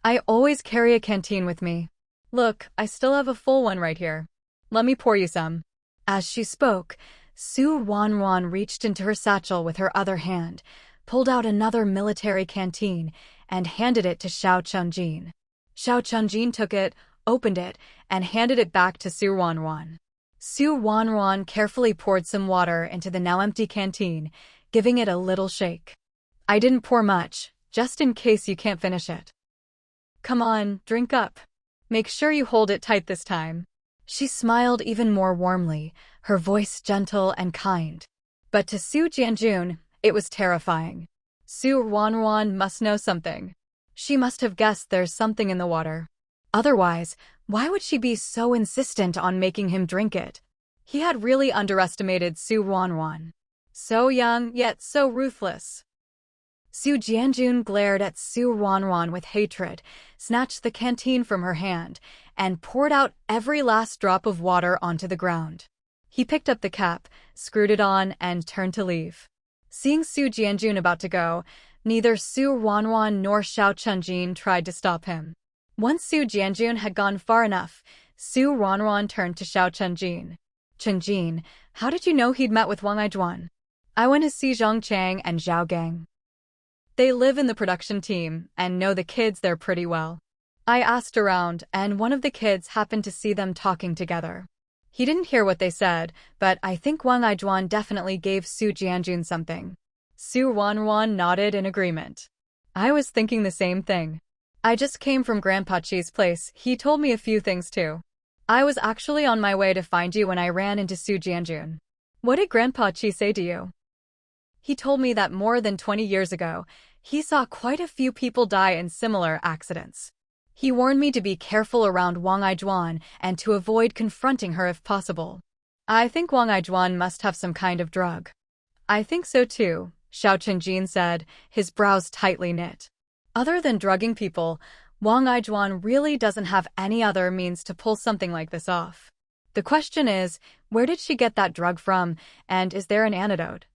I always carry a canteen with me. Look, I still have a full one right here. Let me pour you some. As she spoke, Su Ruanruan reached into her satchel with her other hand, pulled out another military canteen, and handed it to Xiao Chunjin. Xiao Chunjin took it, opened it, and handed it back to Su Ruanruan. Su Ruanruan carefully poured some water into the now empty canteen, giving it a little shake. I didn't pour much, just in case you can't finish it. Come on, drink up. Make sure you hold it tight this time. She smiled even more warmly, her voice gentle and kind. But to Su Jianjun, it was terrifying. Su Ruanruan must know something. She must have guessed there's something in the water. Otherwise, why would she be so insistent on making him drink it? He had really underestimated Su Ruanruan. So young, yet so ruthless. Su Jianjun glared at Su Ruanruan with hatred, snatched the canteen from her hand, and poured out every last drop of water onto the ground. He picked up the cap, screwed it on, and turned to leave. Seeing Su Jianjun about to go, neither Su Ruanruan nor Xiao Chunjin tried to stop him. Once Su Jianjun had gone far enough, Su Ruanruan turned to Xiao Chunjin. Chunjin, how did you know he'd met with Wang Aijuan? I went to see Zhang Chang and Zhao Gang. They live in the production team and know the kids there pretty well. I asked around, and one of the kids happened to see them talking together. He didn't hear what they said, but I think Wang Aijuan definitely gave Su Jianjun something. Su Ruanruan nodded in agreement. I was thinking the same thing. I just came from Grandpa Chi's place. He told me a few things too. I was actually on my way to find you when I ran into Su Jianjun. What did Grandpa Chi say to you? He told me that more than 20 years ago, he saw quite a few people die in similar accidents. He warned me to be careful around Wang Aijuan and to avoid confronting her if possible. I think Wang Aijuan must have some kind of drug. I think so too, Xiao Chunjin said, his brows tightly knit. Other than drugging people, Wang Aijuan really doesn't have any other means to pull something like this off. The question is, where did she get that drug from, and is there an antidote?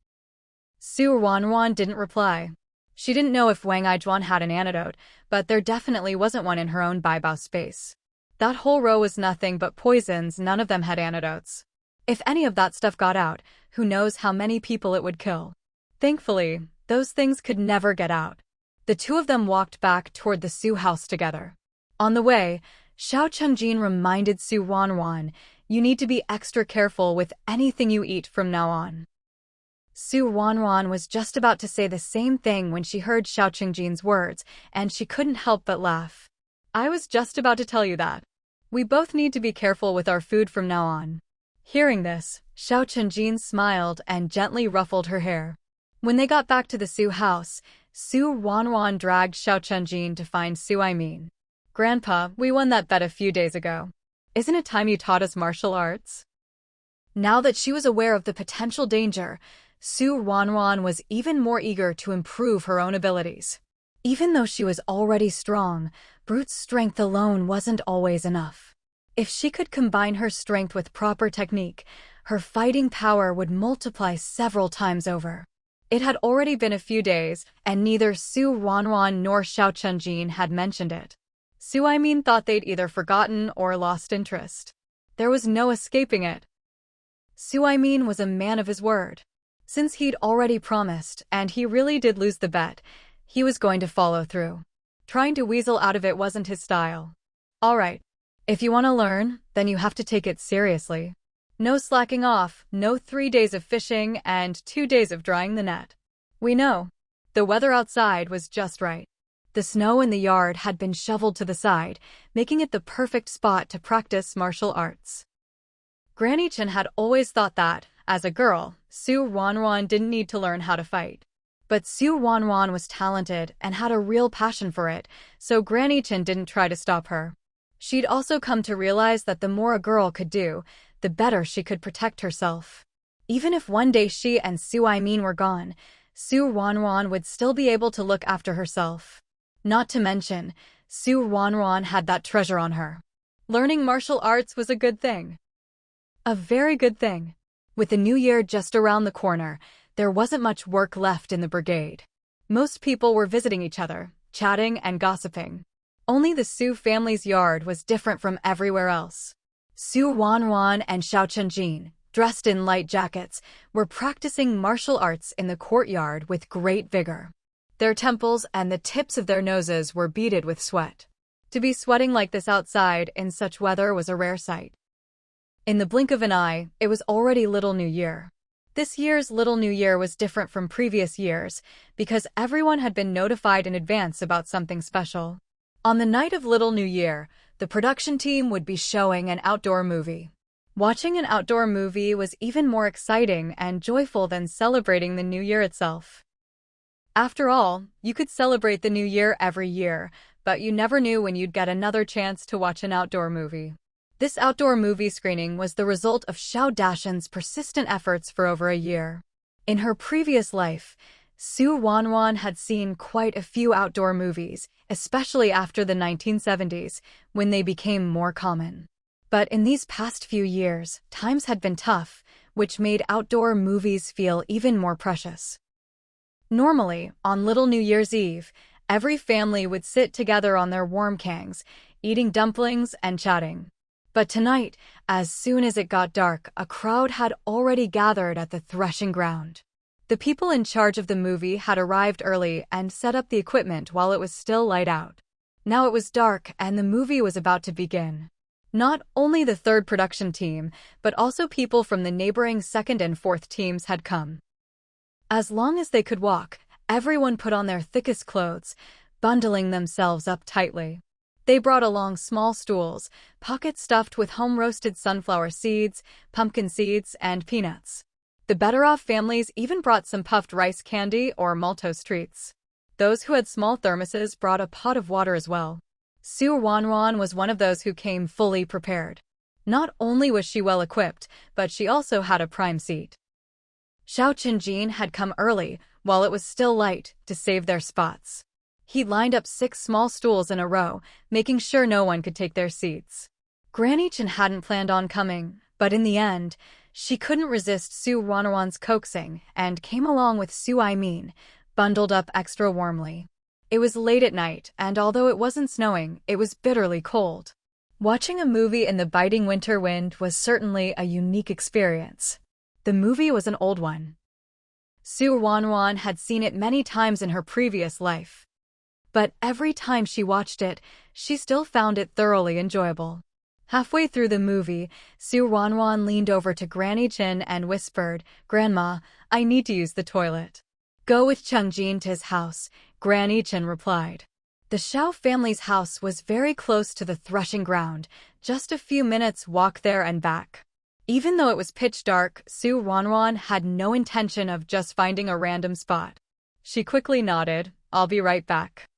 Su Ruanruan didn't reply. She didn't know if Wang Aijuan had an antidote, but there definitely wasn't one in her own Baibao space. That whole row was nothing but poisons, none of them had antidotes. If any of that stuff got out, who knows how many people it would kill. Thankfully, those things could never get out. The two of them walked back toward the Su house together. On the way, Xiao Chunjin reminded Su Ruanruan, you need to be extra careful with anything you eat from now on. Su Ruanruan was just about to say the same thing when she heard Xiao Chunjin's words, and she couldn't help but laugh. I was just about to tell you that. We both need to be careful with our food from now on. Hearing this, Xiao Chunjin smiled and gently ruffled her hair. When they got back to the Su house, Su Ruanruan dragged Xiao Chunjin to find Su Aimin. Grandpa, we won that bet a few days ago. Isn't it time you taught us martial arts? Now that she was aware of the potential danger, Su Ruanruan was even more eager to improve her own abilities. Even though she was already strong, brute strength alone wasn't always enough. If she could combine her strength with proper technique, her fighting power would multiply several times over. It had already been a few days, and neither Su Ruanruan nor Xiao Chunjin had mentioned it. Su Aimin thought they'd either forgotten or lost interest. There was no escaping it. Su Aimin was a man of his word. Since he'd already promised, and he really did lose the bet, he was going to follow through. Trying to weasel out of it wasn't his style. Alright, if you want to learn, then you have to take it seriously. No slacking off, no 3 days of fishing, and 2 days of drying the net. We know. The weather outside was just right. The snow in the yard had been shoveled to the side, making it the perfect spot to practice martial arts. Granny Chen had always thought that, as a girl, Ruanruan didn't need to learn how to fight. But Ruanruan was talented and had a real passion for it, so Granny Chen didn't try to stop her. She'd also come to realize that the more a girl could do, the better she could protect herself. Even if one day she and Min were gone, Ruanruan would still be able to look after herself. Not to mention, Ruanruan had that treasure on her. Learning martial arts was a good thing. A very good thing. With the new year just around the corner, there wasn't much work left in the brigade. Most people were visiting each other, chatting and gossiping. Only the Su family's yard was different from everywhere else. Ruanruan and Xiaochunjin, dressed in light jackets, were practicing martial arts in the courtyard with great vigor. Their temples and the tips of their noses were beaded with sweat. To be sweating like this outside in such weather was a rare sight. In the blink of an eye, it was already Little New Year. This year's Little New Year was different from previous years because everyone had been notified in advance about something special. On the night of Little New Year, the production team would be showing an outdoor movie. Watching an outdoor movie was even more exciting and joyful than celebrating the New Year itself. After all, you could celebrate the New Year every year, but you never knew when you'd get another chance to watch an outdoor movie. This outdoor movie screening was the result of Xiao Dashan's persistent efforts for over a year. In her previous life, Ruanruan had seen quite a few outdoor movies, especially after the 1970s, when they became more common. But in these past few years, times had been tough, which made outdoor movies feel even more precious. Normally, on Little New Year's Eve, every family would sit together on their warm kangs, eating dumplings and chatting. But tonight, as soon as it got dark, a crowd had already gathered at the threshing ground. The people in charge of the movie had arrived early and set up the equipment while it was still light out. Now it was dark and the movie was about to begin. Not only the third production team, but also people from the neighboring second and fourth teams had come. As long as they could walk, everyone put on their thickest clothes, bundling themselves up tightly. They brought along small stools, pockets stuffed with home-roasted sunflower seeds, pumpkin seeds, and peanuts. The better-off families even brought some puffed rice candy or maltose treats. Those who had small thermoses brought a pot of water as well. Ruanruan was one of those who came fully prepared. Not only was she well-equipped, but she also had a prime seat. Xiaochunjin had come early, while it was still light, to save their spots. He lined up 6 small stools in a row, making sure no one could take their seats. Granny Chen hadn't planned on coming, but in the end, she couldn't resist Ruanruan's coaxing and came along with Min, bundled up extra warmly. It was late at night, and although it wasn't snowing, it was bitterly cold. Watching a movie in the biting winter wind was certainly a unique experience. The movie was an old one. Ruanruan had seen it many times in her previous life. But every time she watched it, she still found it thoroughly enjoyable. Halfway through the movie, Ruanruan leaned over to Granny Chen and whispered, "Grandma, I need to use the toilet." "Go with Chungjin to his house," Granny Chen replied. The Xiao family's house was very close to the threshing ground, just a few minutes' walk there and back. Even though it was pitch dark, Ruanruan had no intention of just finding a random spot. She quickly nodded, "I'll be right back."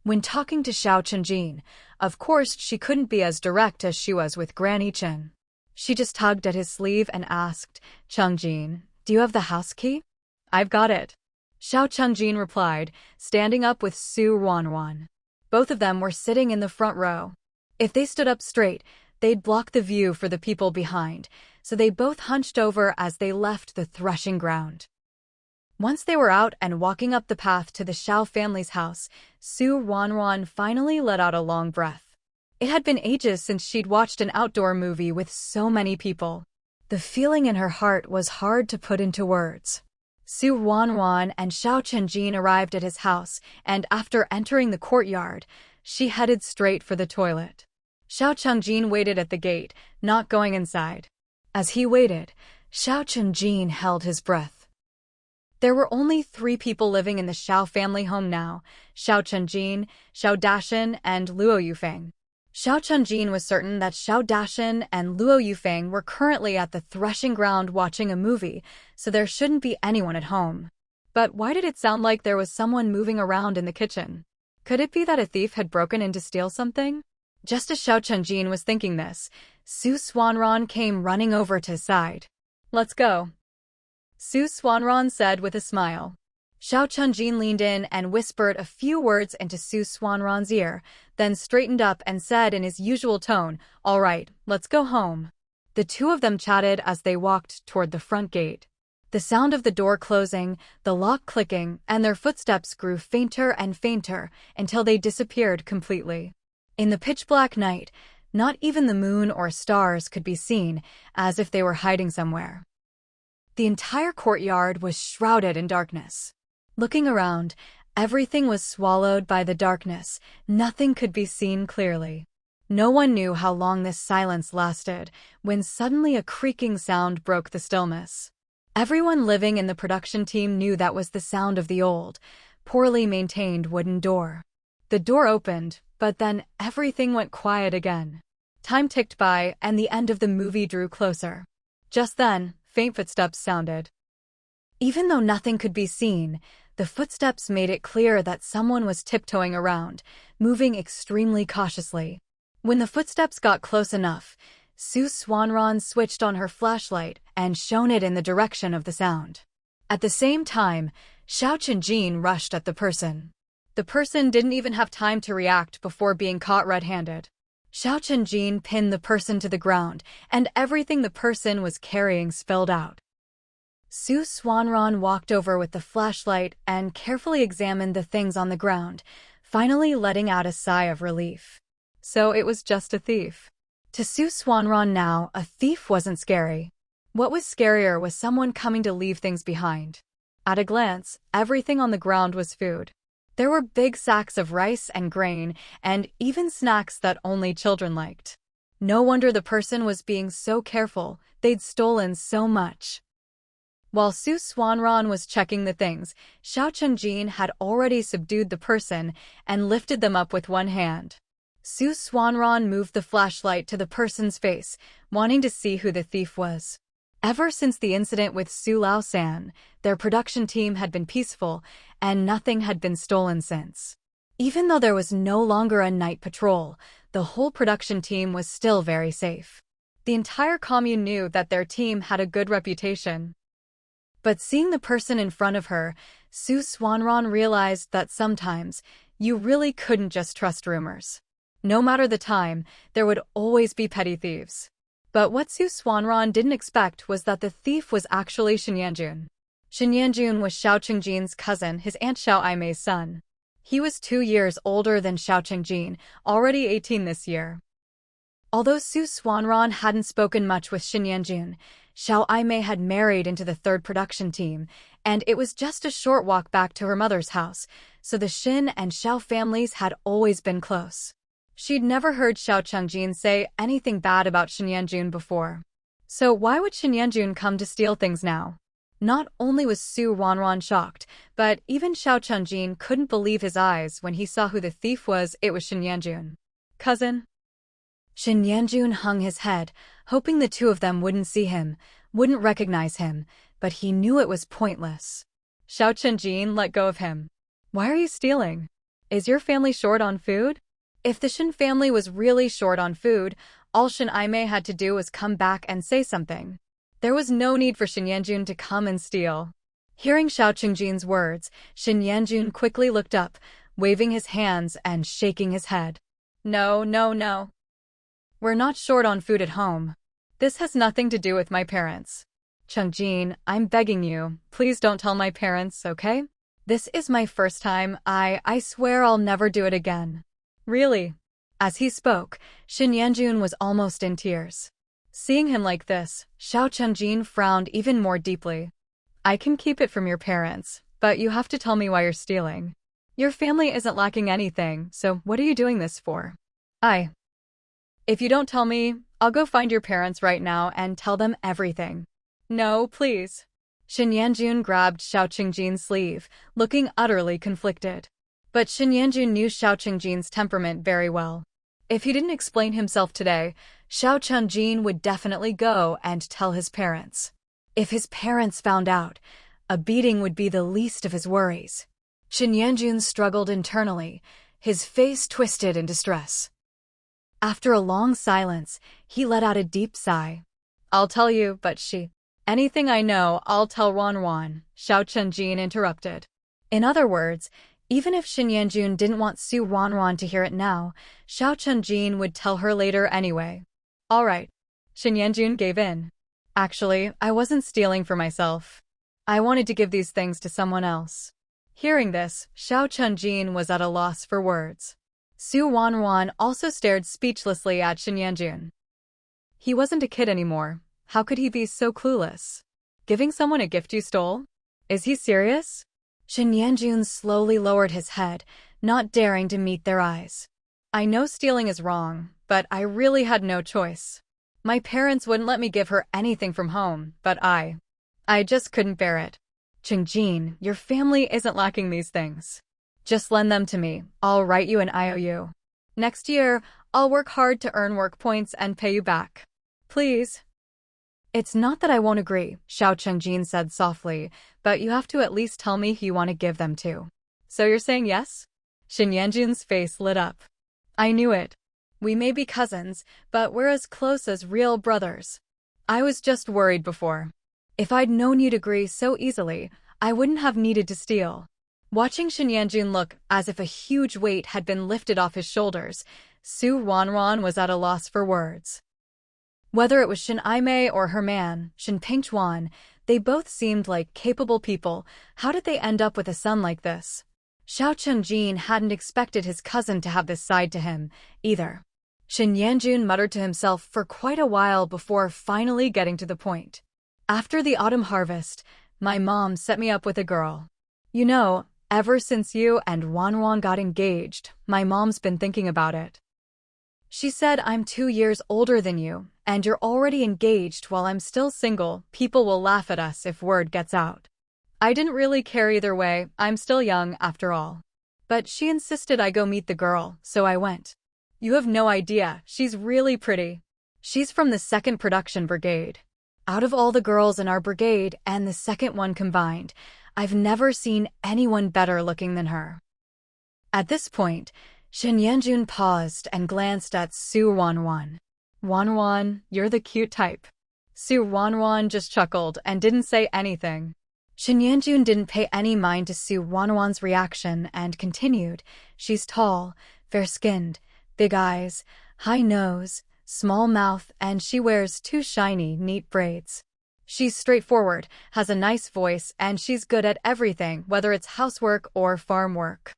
When talking to Xiaochunjin, of course she couldn't be as direct as she was with Granny Chen. She just tugged at his sleeve and asked, "Chungjin, do you have the house key?" "I've got it," Xiaochunjin replied, standing up with Ruanruan. Both of them were sitting in the front row. If they stood up straight, they'd block the view for the people behind, so they both hunched over as they left the threshing ground. Once they were out and walking up the path to the Xiao family's house, Ruanruan finally let out a long breath. It had been ages since she'd watched an outdoor movie with so many people. The feeling in her heart was hard to put into words. Su Ruanruan and Xiao Chenjin arrived at his house, and after entering the courtyard, she headed straight for the toilet. Xiao Chenjin waited at the gate, not going inside. As he waited, Xiao Chenjin held his breath. There were only 3 people living in the Xiao family home now: Xiao Chenjin, Xiao Dashan, and Luo Yufeng. Xiao Chenjin was certain that Xiao Dashan and Luo Yufeng were currently at the threshing ground watching a movie, so there shouldn't be anyone at home. But why did it sound like there was someone moving around in the kitchen? Could it be that a thief had broken in to steal something? Just as Xiao Chenjin was thinking this, Su Ruanruan came running over to his side. "Let's go," Su Ruanruan said with a smile. Xiao Chenjin leaned in and whispered a few words into Su Ruanruan's ear, then straightened up and said in his usual tone, "All right, let's go home." The two of them chatted as they walked toward the front gate. The sound of the door closing, the lock clicking, and their footsteps grew fainter and fainter until they disappeared completely. In the pitch-black night, not even the moon or stars could be seen, as if they were hiding somewhere. The entire courtyard was shrouded in darkness. Looking around, everything was swallowed by the darkness. Nothing could be seen clearly. No one knew how long this silence lasted, when suddenly a creaking sound broke the stillness. Everyone living in the production team knew that was the sound of the old, poorly maintained wooden door. The door opened, but then everything went quiet again. Time ticked by, and the end of the movie drew closer. Just then, faint footsteps sounded. Even though nothing could be seen, the footsteps made it clear that someone was tiptoeing around, moving extremely cautiously. When the footsteps got close enough, Su Ruanruan switched on her flashlight and shone it in the direction of the sound. At the same time, Xiao Chenjin rushed at the person. The person didn't even have time to react before being caught red-handed. Xiao Chenjin pinned the person to the ground, and everything the person was carrying spilled out. Su Ruanruan walked over with the flashlight and carefully examined the things on the ground, finally letting out a sigh of relief. So it was just a thief. To Su Ruanruan now, a thief wasn't scary. What was scarier was someone coming to leave things behind. At a glance, everything on the ground was food. There were big sacks of rice and grain, and even snacks that only children liked. No wonder the person was being so careful, they'd stolen so much. While Su Ruanruan was checking the things, Xiao Chenjin had already subdued the person and lifted them up with one hand. Su Ruanruan moved the flashlight to the person's face, wanting to see who the thief was. Ever since the incident with Su Lao-san, their production team had been peaceful, and nothing had been stolen since. Even though there was no longer a night patrol, the whole production team was still very safe. The entire commune knew that their team had a good reputation. But seeing the person in front of her, Su Ruanruan realized that sometimes you really couldn't just trust rumors. No matter the time, there would always be petty thieves. But what Su Ruanruan didn't expect was that the thief was actually Xinyanjun. Xinyanjun was Xiao Chenjin's cousin, his aunt Xiao Aimei's son. He was 2 years older than Xiao Chenjin, already 18 this year. Although Su Ruanruan hadn't spoken much with Xinyanjun, Xiao Aimei had married into the 3rd production team, and it was just a short walk back to her mother's house, so the Xin and Xiao families had always been close. She'd never heard Xiao Chenjin say anything bad about Xinyanjun before. So why would Xinyanjun come to steal things now? Not only was Su Ruanruan shocked, but even Xiao Chenjin couldn't believe his eyes when he saw who the thief was. It was Xinyanjun. "Cousin?" Xinyanjun hung his head, hoping the two of them wouldn't see him, wouldn't recognize him, but he knew it was pointless. Xiao Chenjin let go of him. "Why are you stealing? Is your family short on food?" If the Xin family was really short on food, all Xin Aimei had to do was come back and say something. There was no need for Xinyanjun to come and steal. Hearing Xiao Chenjin's words, Xinyanjun quickly looked up, waving his hands and shaking his head. "No, no, no. We're not short on food at home. This has nothing to do with my parents. Chenjin, I'm begging you, please don't tell my parents, okay? This is my first time. I swear I'll never do it again." "Really?" As he spoke, Xinyanjun was almost in tears. Seeing him like this, Xiao Chenjin frowned even more deeply. I can keep it from your parents, but you have to tell me why you're stealing. Your family isn't lacking anything, so what are you doing this for? I. If you don't tell me, I'll go find your parents right now and tell them everything. No, please. Shin Yanjun grabbed Xiao Qingjin's sleeve, looking utterly conflicted. But Shin Yanjun knew Xiao Qingjin's temperament very well. If he didn't explain himself today, Xiao Qingjin would definitely go and tell his parents. If his parents found out, a beating would be the least of his worries. Shin Yanjun struggled internally, his face twisted in distress. After a long silence, he let out a deep sigh. I'll tell you, but anything I know, I'll tell Ruanruan, Xiao Qingjin interrupted. In other words, even if Shin Yanjun didn't want Su Ruanruan to hear it now, Xiao Qingjin would tell her later anyway. All right. Shin Yanjun gave in. Actually, I wasn't stealing for myself. I wanted to give these things to someone else. Hearing this, Xiao Qingjin was at a loss for words. Su Ruanruan also stared speechlessly at Shin Yanjun. He wasn't a kid anymore. How could he be so clueless? Giving someone a gift you stole? Is he serious? Shin Yanjun slowly lowered his head, not daring to meet their eyes. I know stealing is wrong, but I really had no choice. My parents wouldn't let me give her anything from home, but I just couldn't bear it. Qingjin, your family isn't lacking these things. Just lend them to me, I'll write you an IOU. Next year, I'll work hard to earn work points and pay you back. Please. It's not that I won't agree, Xiao Qingjin said softly, but you have to at least tell me who you want to give them to. So you're saying yes? Shin Yanjun's face lit up. I knew it. We may be cousins, but we're as close as real brothers. I was just worried before. If I'd known you'd agree so easily, I wouldn't have needed to steal. Watching Shin Yanjun look as if a huge weight had been lifted off his shoulders, Su Ruanruan was at a loss for words. Whether it was Shin Aimei or her man, Shin Pingchuan, they both seemed like capable people. How did they end up with a son like this? Xiao Qingjin hadn't expected his cousin to have this side to him, either. Shin Yanjun muttered to himself for quite a while before finally getting to the point. After the autumn harvest, my mom set me up with a girl. You know, ever since you and Ruanruan got engaged, my mom's been thinking about it. She said I'm 2 years older than you, and you're already engaged while I'm still single. People will laugh at us if word gets out. I didn't really care either way, I'm still young after all. But she insisted I go meet the girl, so I went. You have no idea, she's really pretty. She's from the 2nd production brigade. Out of all the girls in our brigade and the 2nd one combined, I've never seen anyone better looking than her. At this point, Shin Yanjun paused and glanced at Su Ruanruan. Ruanruan, you're the cute type. Su Ruanruan just chuckled and didn't say anything. Shin Yanjun didn't pay any mind to Su Ruanruan's reaction and continued. She's tall, fair-skinned, big eyes, high nose, small mouth, and she wears 2 shiny, neat braids. She's straightforward, has a nice voice, and she's good at everything, whether it's housework or farm work.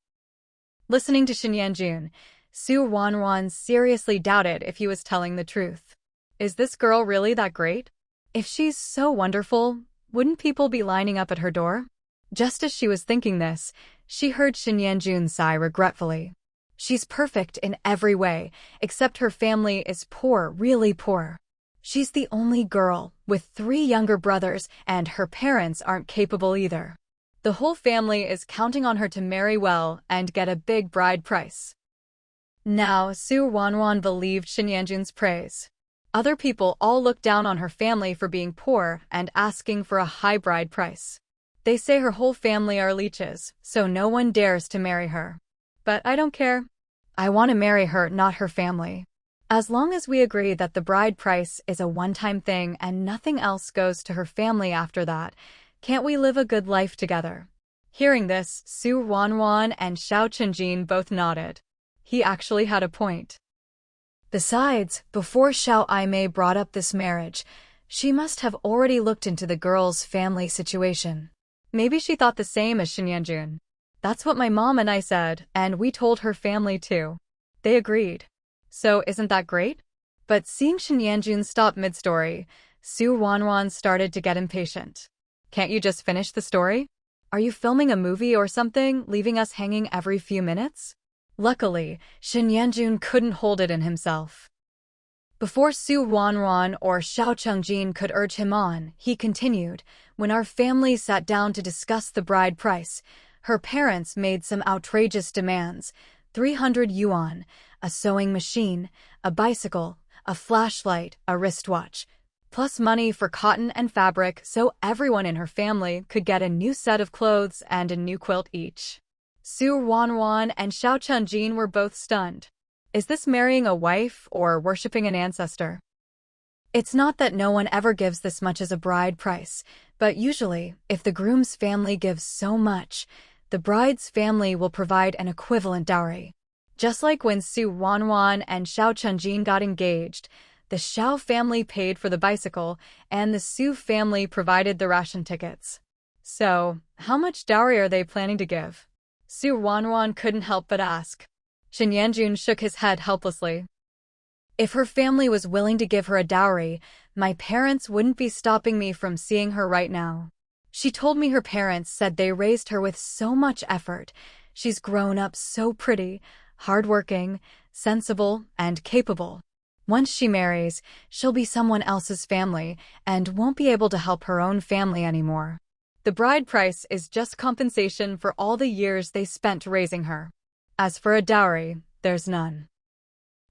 Listening to Shin Yanjun, Su Ruanruan seriously doubted if he was telling the truth. Is this girl really that great? If she's so wonderful, wouldn't people be lining up at her door? Just as she was thinking this, she heard Shin Yanjun sigh regretfully. She's perfect in every way, except her family is poor, really poor. She's the only girl, with 3 younger brothers, and her parents aren't capable either. The whole family is counting on her to marry well and get a big bride price. Now, Su Ruanruan believed Shin Yanjun's praise. Other people all look down on her family for being poor and asking for a high bride price. They say her whole family are leeches, so no one dares to marry her. But I don't care. I want to marry her, not her family. As long as we agree that the bride price is a one-time thing and nothing else goes to her family after that, can't we live a good life together? Hearing this, Su Ruanruan and Xiao Qingjin both nodded. He actually had a point. Besides, before Xiao Aimei brought up this marriage, she must have already looked into the girl's family situation. Maybe she thought the same as Shin Yanjun. That's what my mom and I said, and we told her family too. They agreed. So isn't that great? But seeing Shin Yanjun stop mid-story, Su Ruanruan started to get impatient. Can't you just finish the story? Are you filming a movie or something, leaving us hanging every few minutes? Luckily, Shin Yanjun couldn't hold it in himself. Before Su Ruanruan or Xiao Chengjin could urge him on, he continued, when our family sat down to discuss the bride price, her parents made some outrageous demands: 300 yuan, a sewing machine, a bicycle, a flashlight, a wristwatch, plus money for cotton and fabric so everyone in her family could get a new set of clothes and a new quilt each. Su Ruanruan and Xiao Chengjin were both stunned. Is this marrying a wife or worshipping an ancestor? It's not that no one ever gives this much as a bride price, but usually, if the groom's family gives so much, the bride's family will provide an equivalent dowry. Just like when Su Ruanruan and Xiao Chengjin got engaged, the Xiao family paid for the bicycle, and the Su family provided the ration tickets. So, how much dowry are they planning to give? Su Ruanruan couldn't help but ask. Shin Yanjun shook his head helplessly. If her family was willing to give her a dowry, my parents wouldn't be stopping me from seeing her right now. She told me her parents said they raised her with so much effort. She's grown up so pretty, hardworking, sensible, and capable. Once she marries, she'll be someone else's family and won't be able to help her own family anymore. The bride price is just compensation for all the years they spent raising her. As for a dowry, there's none.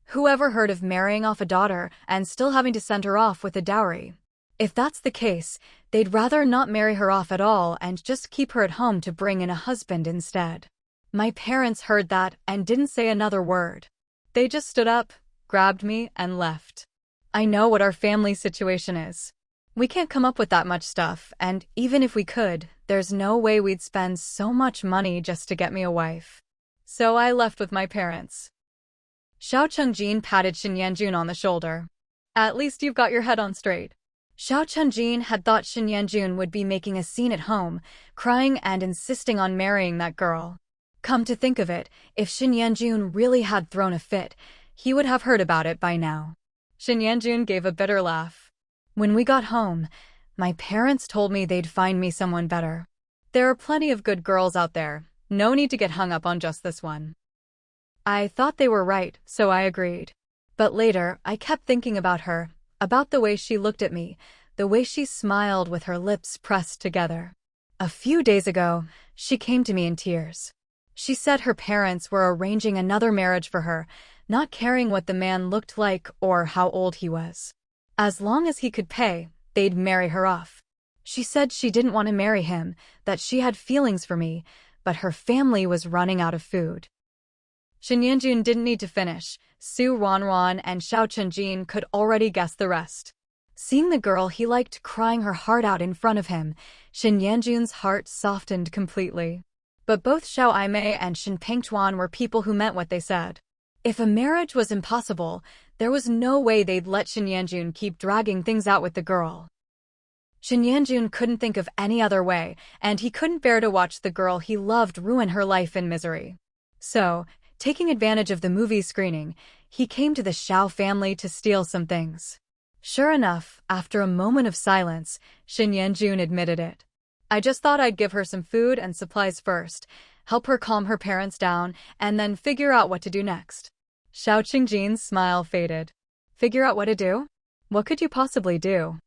Whoever heard of marrying off a daughter and still having to send her off with a dowry? If that's the case, they'd rather not marry her off at all and just keep her at home to bring in a husband instead. My parents heard that and didn't say another word. They just stood up, grabbed me, and left. I know what our family situation is. We can't come up with that much stuff, and even if we could, there's no way we'd spend so much money just to get me a wife. So I left with my parents. Xiao Chengjin patted Shin Yanjun on the shoulder. At least you've got your head on straight. Xiao Chengjin had thought Shin Yanjun would be making a scene at home, crying and insisting on marrying that girl. Come to think of it, if Shin Yanjun really had thrown a fit, he would have heard about it by now. Shin Yanjun gave a bitter laugh. When we got home, my parents told me they'd find me someone better. There are plenty of good girls out there. No need to get hung up on just this one. I thought they were right, so I agreed. But later, I kept thinking about her, about the way she looked at me, the way she smiled with her lips pressed together. A few days ago, she came to me in tears. She said her parents were arranging another marriage for her, not caring what the man looked like or how old he was. As long as he could pay, they'd marry her off. She said she didn't want to marry him, that she had feelings for me, but her family was running out of food. Shin Yanjun didn't need to finish. Su Ruanruan and Xiao Chengjin could already guess the rest. Seeing the girl he liked crying her heart out in front of him, Shin Yanjun's heart softened completely. But both Xiao Aimei and Shin Pengtuan were people who meant what they said. If a marriage was impossible, there was no way they'd let Shin Yanjun keep dragging things out with the girl. Shin Yanjun couldn't think of any other way, and he couldn't bear to watch the girl he loved ruin her life in misery. So, taking advantage of the movie screening, he came to the Xiao family to steal some things. Sure enough, after a moment of silence, Shin Yanjun admitted it. I just thought I'd give her some food and supplies first, help her calm her parents down, and then figure out what to do next. Xiao Chengjin's smile faded. Figure out what to do? What could you possibly do?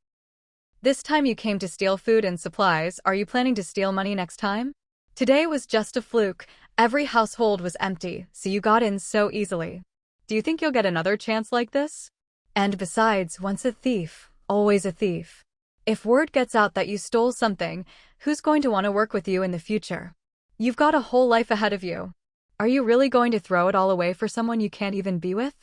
This time you came to steal food and supplies, are you planning to steal money next time? Today was just a fluke, every household was empty, so you got in so easily. Do you think you'll get another chance like this? And besides, once a thief, always a thief. If word gets out that you stole something, who's going to want to work with you in the future? You've got a whole life ahead of you. Are you really going to throw it all away for someone you can't even be with?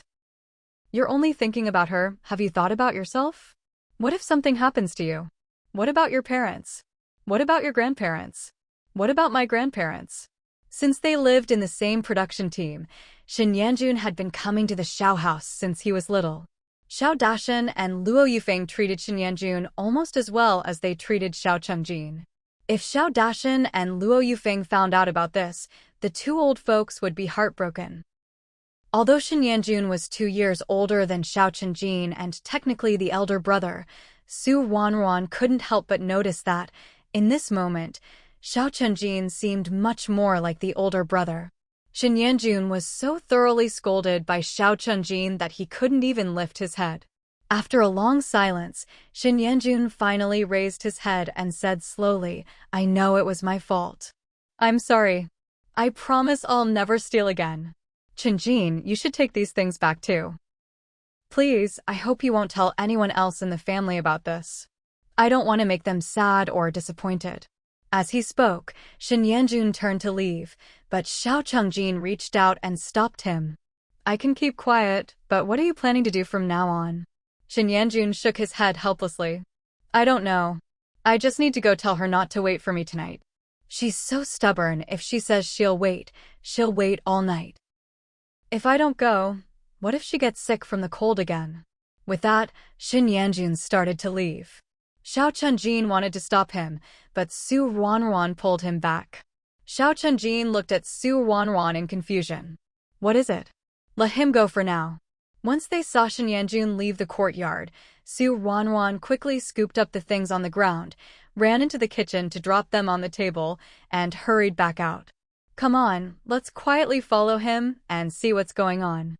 You're only thinking about her, have you thought about yourself? What if something happens to you? What about your parents? What about your grandparents? What about my grandparents? Since they lived in the same production team, Shin Yanjun had been coming to the Xiao house since he was little. Xiao Dashan and Luo Yufeng treated Shin Yanjun almost as well as they treated Xiao Chengjin. If Xiao Dashan and Luo Yufeng found out about this, the two old folks would be heartbroken. Although Shin Yanjun was 2 years older than Xiao Chengjin and technically the elder brother, Su Ruanruan couldn't help but notice that, In this moment, Xiao Chenjin seemed much more like the older brother. Shen Yanjun was so thoroughly scolded by Xiao Chenjin that he couldn't even lift his head. After a long silence, Shen Yanjun finally raised his head and said slowly, "I know it was my fault. I'm sorry. I promise I'll never steal again. Chenjin, you should take these things back too. Please, I hope you won't tell anyone else in the family about this. I don't want to make them sad or disappointed." As he spoke, Shen Yanjun turned to leave, but Xiao Chenjin reached out and stopped him. "I can keep quiet, but what are you planning to do from now on?" Shen Yanjun shook his head helplessly. "I don't know. I just need to go tell her not to wait for me tonight. She's so stubborn. If she says she'll wait all night. If I don't go, what if she gets sick from the cold again?" With that, Shen Yanjun started to leave. Xiao Chenjin wanted to stop him, but Su Ruanruan pulled him back. Xiao Chenjin looked at Su Ruanruan in confusion. "What is it?" "Let him go for now." Once they saw Shen Yanjun leave the courtyard, Su Ruanruan quickly scooped up the things on the ground, ran into the kitchen to drop them on the table, and hurried back out. "Come on, let's quietly follow him and see what's going on."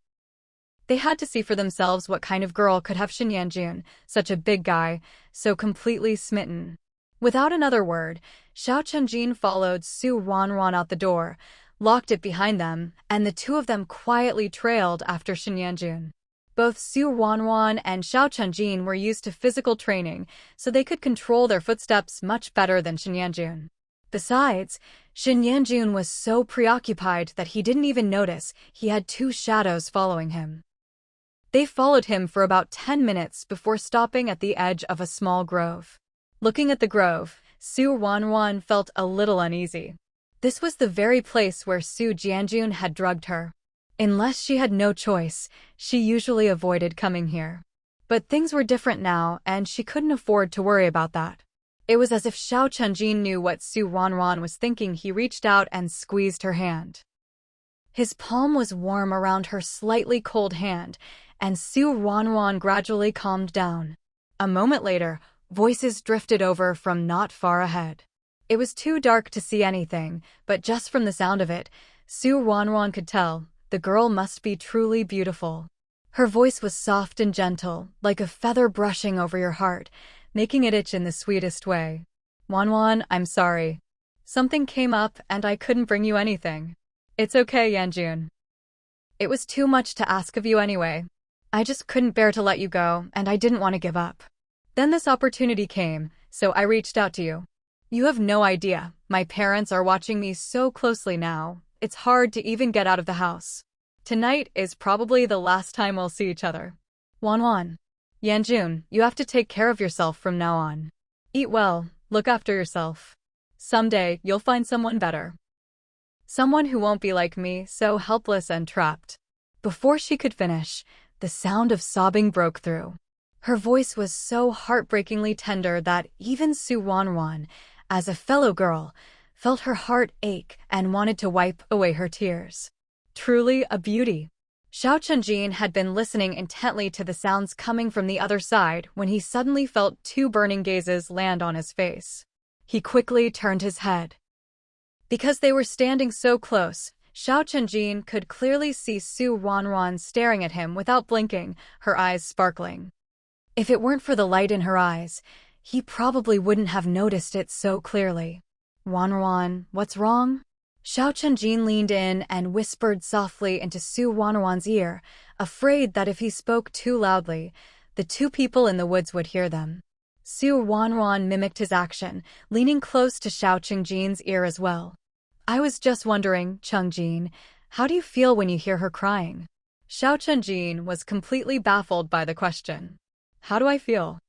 They had to see for themselves what kind of girl could have Shen Yanjun, such a big guy, so completely smitten. Without another word, Xiao Chenjin followed Su Ruanruan out the door, locked it behind them, and the two of them quietly trailed after Shen Yanjun. Both Su Ruanruan and Xiao Chenjin were used to physical training, so they could control their footsteps much better than Shen Yanjun. Besides, Shen Yanjun was so preoccupied that he didn't even notice he had two shadows following him. They followed him for about 10 minutes before stopping at the edge of a small grove. Looking at the grove, Su Ruanruan felt a little uneasy. This was the very place where Su Jianjun had drugged her. Unless she had no choice, she usually avoided coming here. But things were different now, and she couldn't afford to worry about that. It was as if Xiao Chenjin knew what Su Ruanruan was thinking. He reached out and squeezed her hand. His palm was warm around her slightly cold hand, and Su Ruanruan gradually calmed down. A moment later, voices drifted over from not far ahead. It was too dark to see anything, but just from the sound of it, Su Ruanruan could tell the girl must be truly beautiful. Her voice was soft and gentle, like a feather brushing over your heart, making it itch in the sweetest way. "Ruanruan, I'm sorry. Something came up and I couldn't bring you anything. It's okay, Yanjun. It was too much to ask of you anyway. I just couldn't bear to let you go, and I didn't want to give up. Then this opportunity came, so I reached out to you. You have no idea, my parents are watching me so closely now, it's hard to even get out of the house. Tonight is probably the last time we'll see each other. Ruanruan. Yanjun, you have to take care of yourself from now on. Eat well, look after yourself. Someday, you'll find someone better. Someone who won't be like me, so helpless and trapped." Before she could finish, the sound of sobbing broke through. Her voice was so heartbreakingly tender that even Su Ruanruan, as a fellow girl, felt her heart ache and wanted to wipe away her tears. Truly a beauty. Xiao Chenjin had been listening intently to the sounds coming from the other side when he suddenly felt two burning gazes land on his face. He quickly turned his head. Because they were standing so close, Xiao Chenjin could clearly see Su Ruanruan staring at him without blinking, her eyes sparkling. If it weren't for the light in her eyes, he probably wouldn't have noticed it so clearly. "Ruanruan, what's wrong?" Xiao Chenjin leaned in and whispered softly into Su Ruanruan's ear, afraid that if he spoke too loudly, the two people in the woods would hear them. Su Ruanruan mimicked his action, leaning close to Xiao Chenjin's ear as well. "I was just wondering, Chenjin, how do you feel when you hear her crying?" Xiao Chenjin was completely baffled by the question. "How do I feel?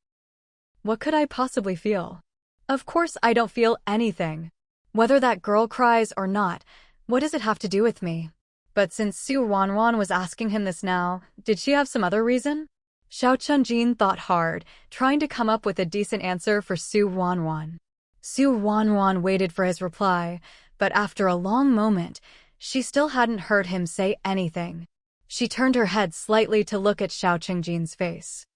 What could I possibly feel? Of course I don't feel anything. Whether that girl cries or not, what does it have to do with me?" But since Su Ruanruan was asking him this now, did she have some other reason? Xiao Chenjin thought hard, trying to come up with a decent answer for Su Ruanruan. Su Ruanruan waited for his reply, but after a long moment, she still hadn't heard him say anything. She turned her head slightly to look at Xiao Chenjin's face.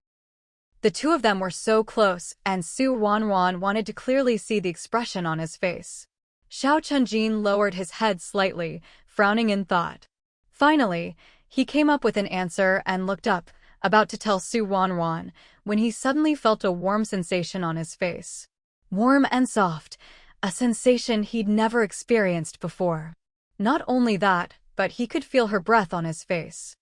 The two of them were so close, and Ruanruan wanted to clearly see the expression on his face. Xiao Chunjin lowered his head slightly, frowning in thought. Finally, he came up with an answer and looked up, about to tell Ruanruan, when he suddenly felt a warm sensation on his face. Warm and soft, a sensation he'd never experienced before. Not only that, but he could feel her breath on his face.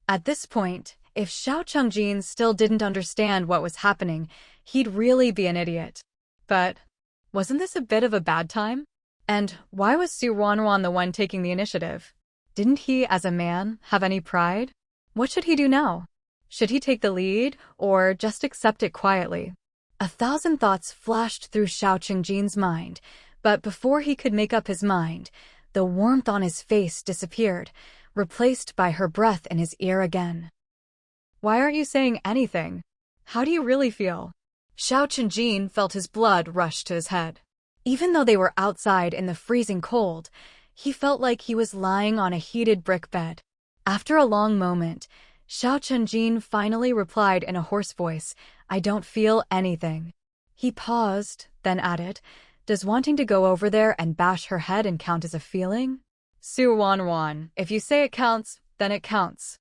At this point, if Xiao Chungjin still didn't understand what was happening, he'd really be an idiot. But wasn't this a bit of a bad time? And why was Ruanruan the one taking the initiative? Didn't he, as a man, have any pride? What should he do now? Should he take the lead, or just accept it quietly? 1,000 thoughts flashed through Xiao Chungjin's mind, but before he could make up his mind, the warmth on his face disappeared, replaced by her breath in his ear again. Why aren't you saying anything? How do you really feel? Xiao Chunjin felt his blood rush to his head. Even though they were outside in the freezing cold, he felt like he was lying on a heated brick bed. After a long moment, Xiao Chunjin finally replied in a hoarse voice, "I don't feel anything." He paused, then added, "Does wanting to go over there and bash her head and count as a feeling?" Ruanruan, if you say it counts, then it counts.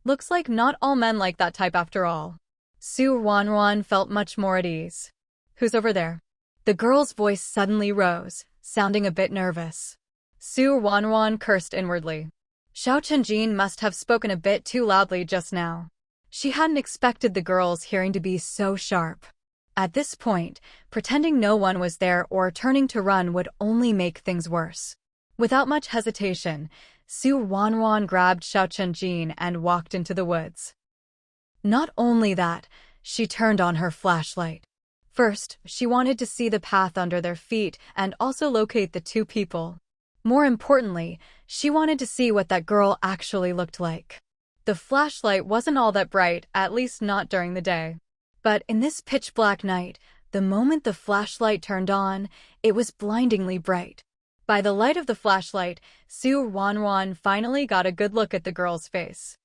Looks like not all men like that type after all. Ruanruan felt much more at ease. Who's over there? The girl's voice suddenly rose, sounding a bit nervous. Ruanruan cursed inwardly. Xiao Chunjin must have spoken a bit too loudly just now. She hadn't expected the girl's hearing to be so sharp. At this point, pretending no one was there or turning to run would only make things worse. Without much hesitation, Ruanruan grabbed Xiao Chunjin and walked into the woods. Not only that, she turned on her flashlight. First, she wanted to see the path under their feet and also locate the two people. More importantly, she wanted to see what that girl actually looked like. The flashlight wasn't all that bright, at least not during the day. But in this pitch-black night, the moment the flashlight turned on, it was blindingly bright. By the light of the flashlight, Ruanruan finally got a good look at the girl's face.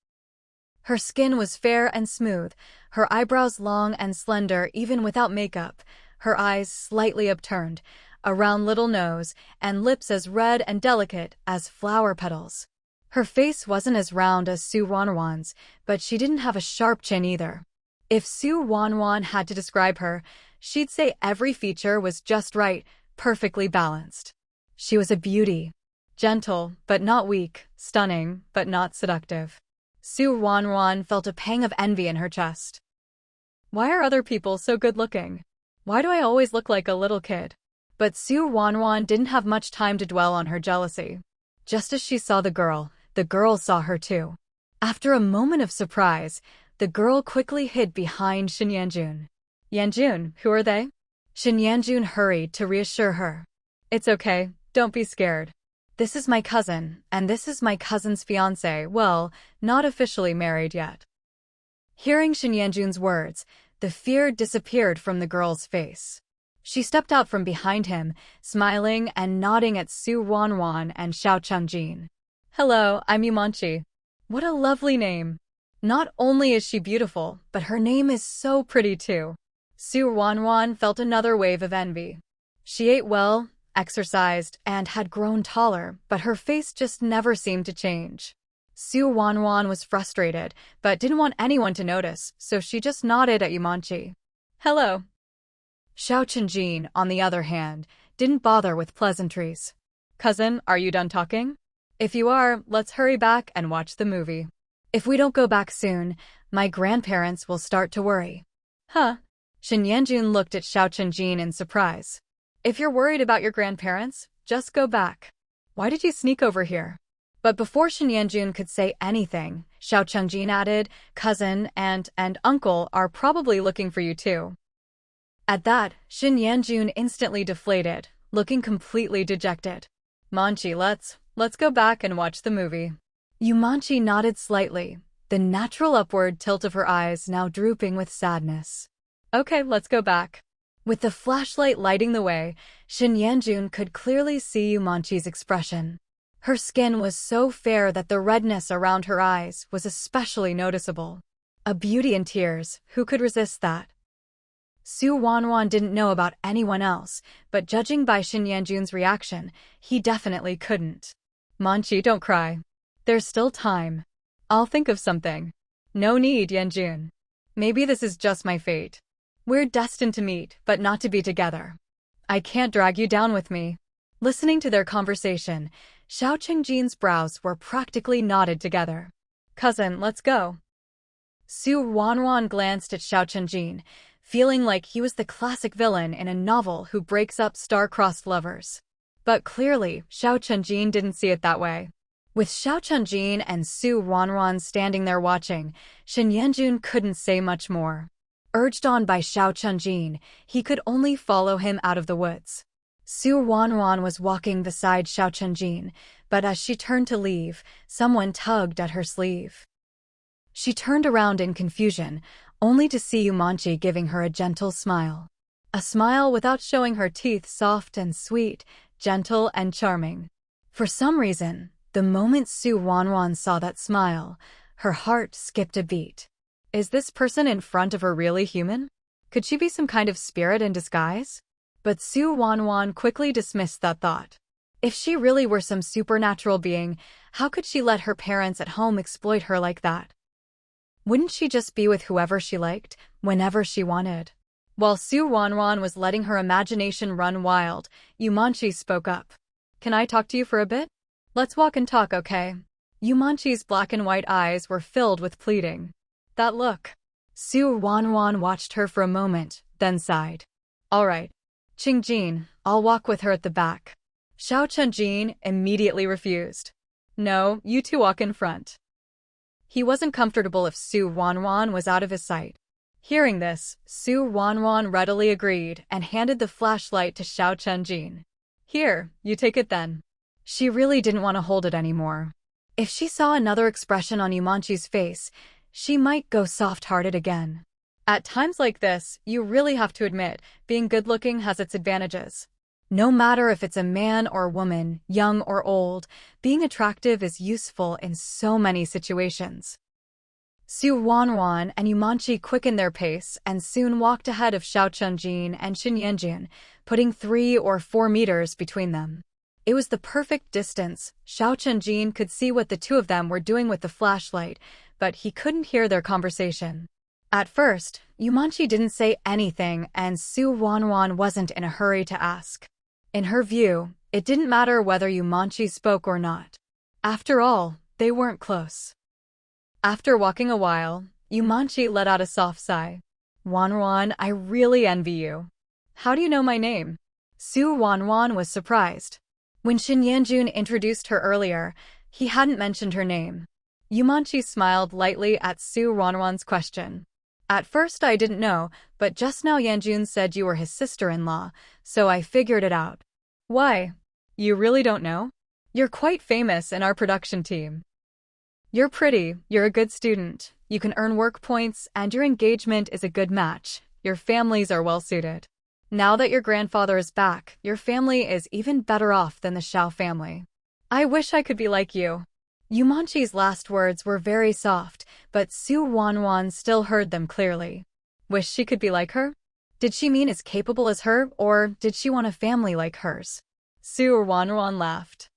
Her skin was fair and smooth, her eyebrows long and slender even without makeup, her eyes slightly upturned, a round little nose, and lips as red and delicate as flower petals. Her face wasn't as round as Ruanruan's, but she didn't have a sharp chin either. If Ruanruan had to describe her, she'd say every feature was just right, perfectly balanced. She was a beauty. Gentle, but not weak, stunning, but not seductive. Ruanruan felt a pang of envy in her chest. Why are other people so good-looking? Why do I always look like a little kid? But Ruanruan didn't have much time to dwell on her jealousy. Just as she saw the girl saw her too. After a moment of surprise, the girl quickly hid behind Shen Yanjun. "Yanjun, who are they?" Shen Yanjun hurried to reassure her. "It's okay, don't be scared. This is my cousin, and this is my cousin's fiancé, well, not officially married yet." Hearing Shen Yanjun's words, the fear disappeared from the girl's face. She stepped out from behind him, smiling and nodding at Ruanruan and Xiao Chunjin. "Hello, I'm Yumanchi. What a lovely name. Not only is she beautiful, but her name is so pretty too." Ruanruan felt another wave of envy. She ate well, exercised, and had grown taller, but her face just never seemed to change. Ruanruan was frustrated, but didn't want anyone to notice, so she just nodded at Yumanchi. "Hello." Xiao Chunjin, on the other hand, didn't bother with pleasantries. "Cousin, are you done talking? If you are, let's hurry back and watch the movie. If we don't go back soon, my grandparents will start to worry." "Huh?" Shen Yanjun looked at Xiao Chunjin in surprise. "If you're worried about your grandparents, just go back. Why did you sneak over here?" But before Shen Yanjun could say anything, Xiao Chunjin added, "Cousin, aunt, and uncle are probably looking for you too." At that, Shen Yanjun instantly deflated, looking completely dejected. "Manchi, let's go back and watch the movie." Yumanchi nodded slightly, the natural upward tilt of her eyes now drooping with sadness. "Okay, let's go back." With the flashlight lighting the way, Shen Yanjun could clearly see Yumanchi's expression. Her skin was so fair that the redness around her eyes was especially noticeable. A beauty in tears, who could resist that? Ruanruan didn't know about anyone else, but judging by Shin Yanjun's reaction, he definitely couldn't. Manchi, don't cry. There's still time. I'll think of something. No need, Yanjun. Maybe this is just my fate. We're destined to meet, but not to be together. I can't drag you down with me. Listening to their conversation, Xiao Chengjin's brows were practically knotted together. Cousin, let's go. Ruanruan glanced at Xiao Chengjin, feeling like he was the classic villain in a novel who breaks up star-crossed lovers. But clearly, Xiao Chengjin didn't see it that way. With Xiao Chengjin and Ruanruan standing there watching, Shin Yanjun couldn't say much more. Urged on by Xiao Chengjin, he could only follow him out of the woods. Ruanruan was walking beside Xiao Chengjin, but as she turned to leave, someone tugged at her sleeve. She turned around in confusion, only to see Yumanchi giving her a gentle smile. A smile without showing her teeth, soft and sweet, gentle and charming. For some reason, the moment Ruanruan saw that smile, her heart skipped a beat. Is this person in front of her really human? Could she be some kind of spirit in disguise? But Ruanruan quickly dismissed that thought. If she really were some supernatural being, how could she let her parents at home exploit her like that? Wouldn't she just be with whoever she liked, whenever she wanted? While Ruanruan was letting her imagination run wild, Yumanchi spoke up. Can I talk to you for a bit? Let's walk and talk, okay? Yumanchi's black and white eyes were filled with pleading. That look. Ruanruan watched her for a moment, then sighed. All right. Chengjin, I'll walk with her at the back. Xiao Chengjin immediately refused. No, you two walk in front. He wasn't comfortable if Ruanruan was out of his sight. Hearing this, Ruanruan readily agreed and handed the flashlight to Xiao Chengjin. Here, you take it then. She really didn't want to hold it anymore. If she saw another expression on Yumanchi's face, she might go soft-hearted again. At times like this, you really have to admit, being good-looking has its advantages. No matter if it's a man or woman, young or old, being attractive is useful in so many situations. Ruanruan and Yumanchi quickened their pace and soon walked ahead of Xiao Chengjin and Shin Yanjun, putting 3 or 4 meters between them. It was the perfect distance. Xiao Chengjin could see what the two of them were doing with the flashlight, but he couldn't hear their conversation. At first, Yumanchi didn't say anything and Ruanruan wasn't in a hurry to ask. In her view, it didn't matter whether Yumanchi spoke or not. After all, they weren't close. After walking a while, Yumanchi let out a soft sigh. Ruanruan, I really envy you. How do you know my name? Ruanruan was surprised. When Shin Yanjun introduced her earlier, he hadn't mentioned her name. Yumanchi smiled lightly at Ruanruan's question. At first I didn't know, but just now Yanjun said you were his sister-in-law, so I figured it out. Why? You really don't know? You're quite famous in our production team. You're pretty, you're a good student, you can earn work points, and your engagement is a good match. Your families are well-suited. Now that your grandfather is back, your family is even better off than the Xiao family. I wish I could be like you. Yumanchi's last words were very soft, but Ruanruan still heard them clearly. Wish she could be like her? Did she mean as capable as her, or did she want a family like hers? Ruanruan laughed.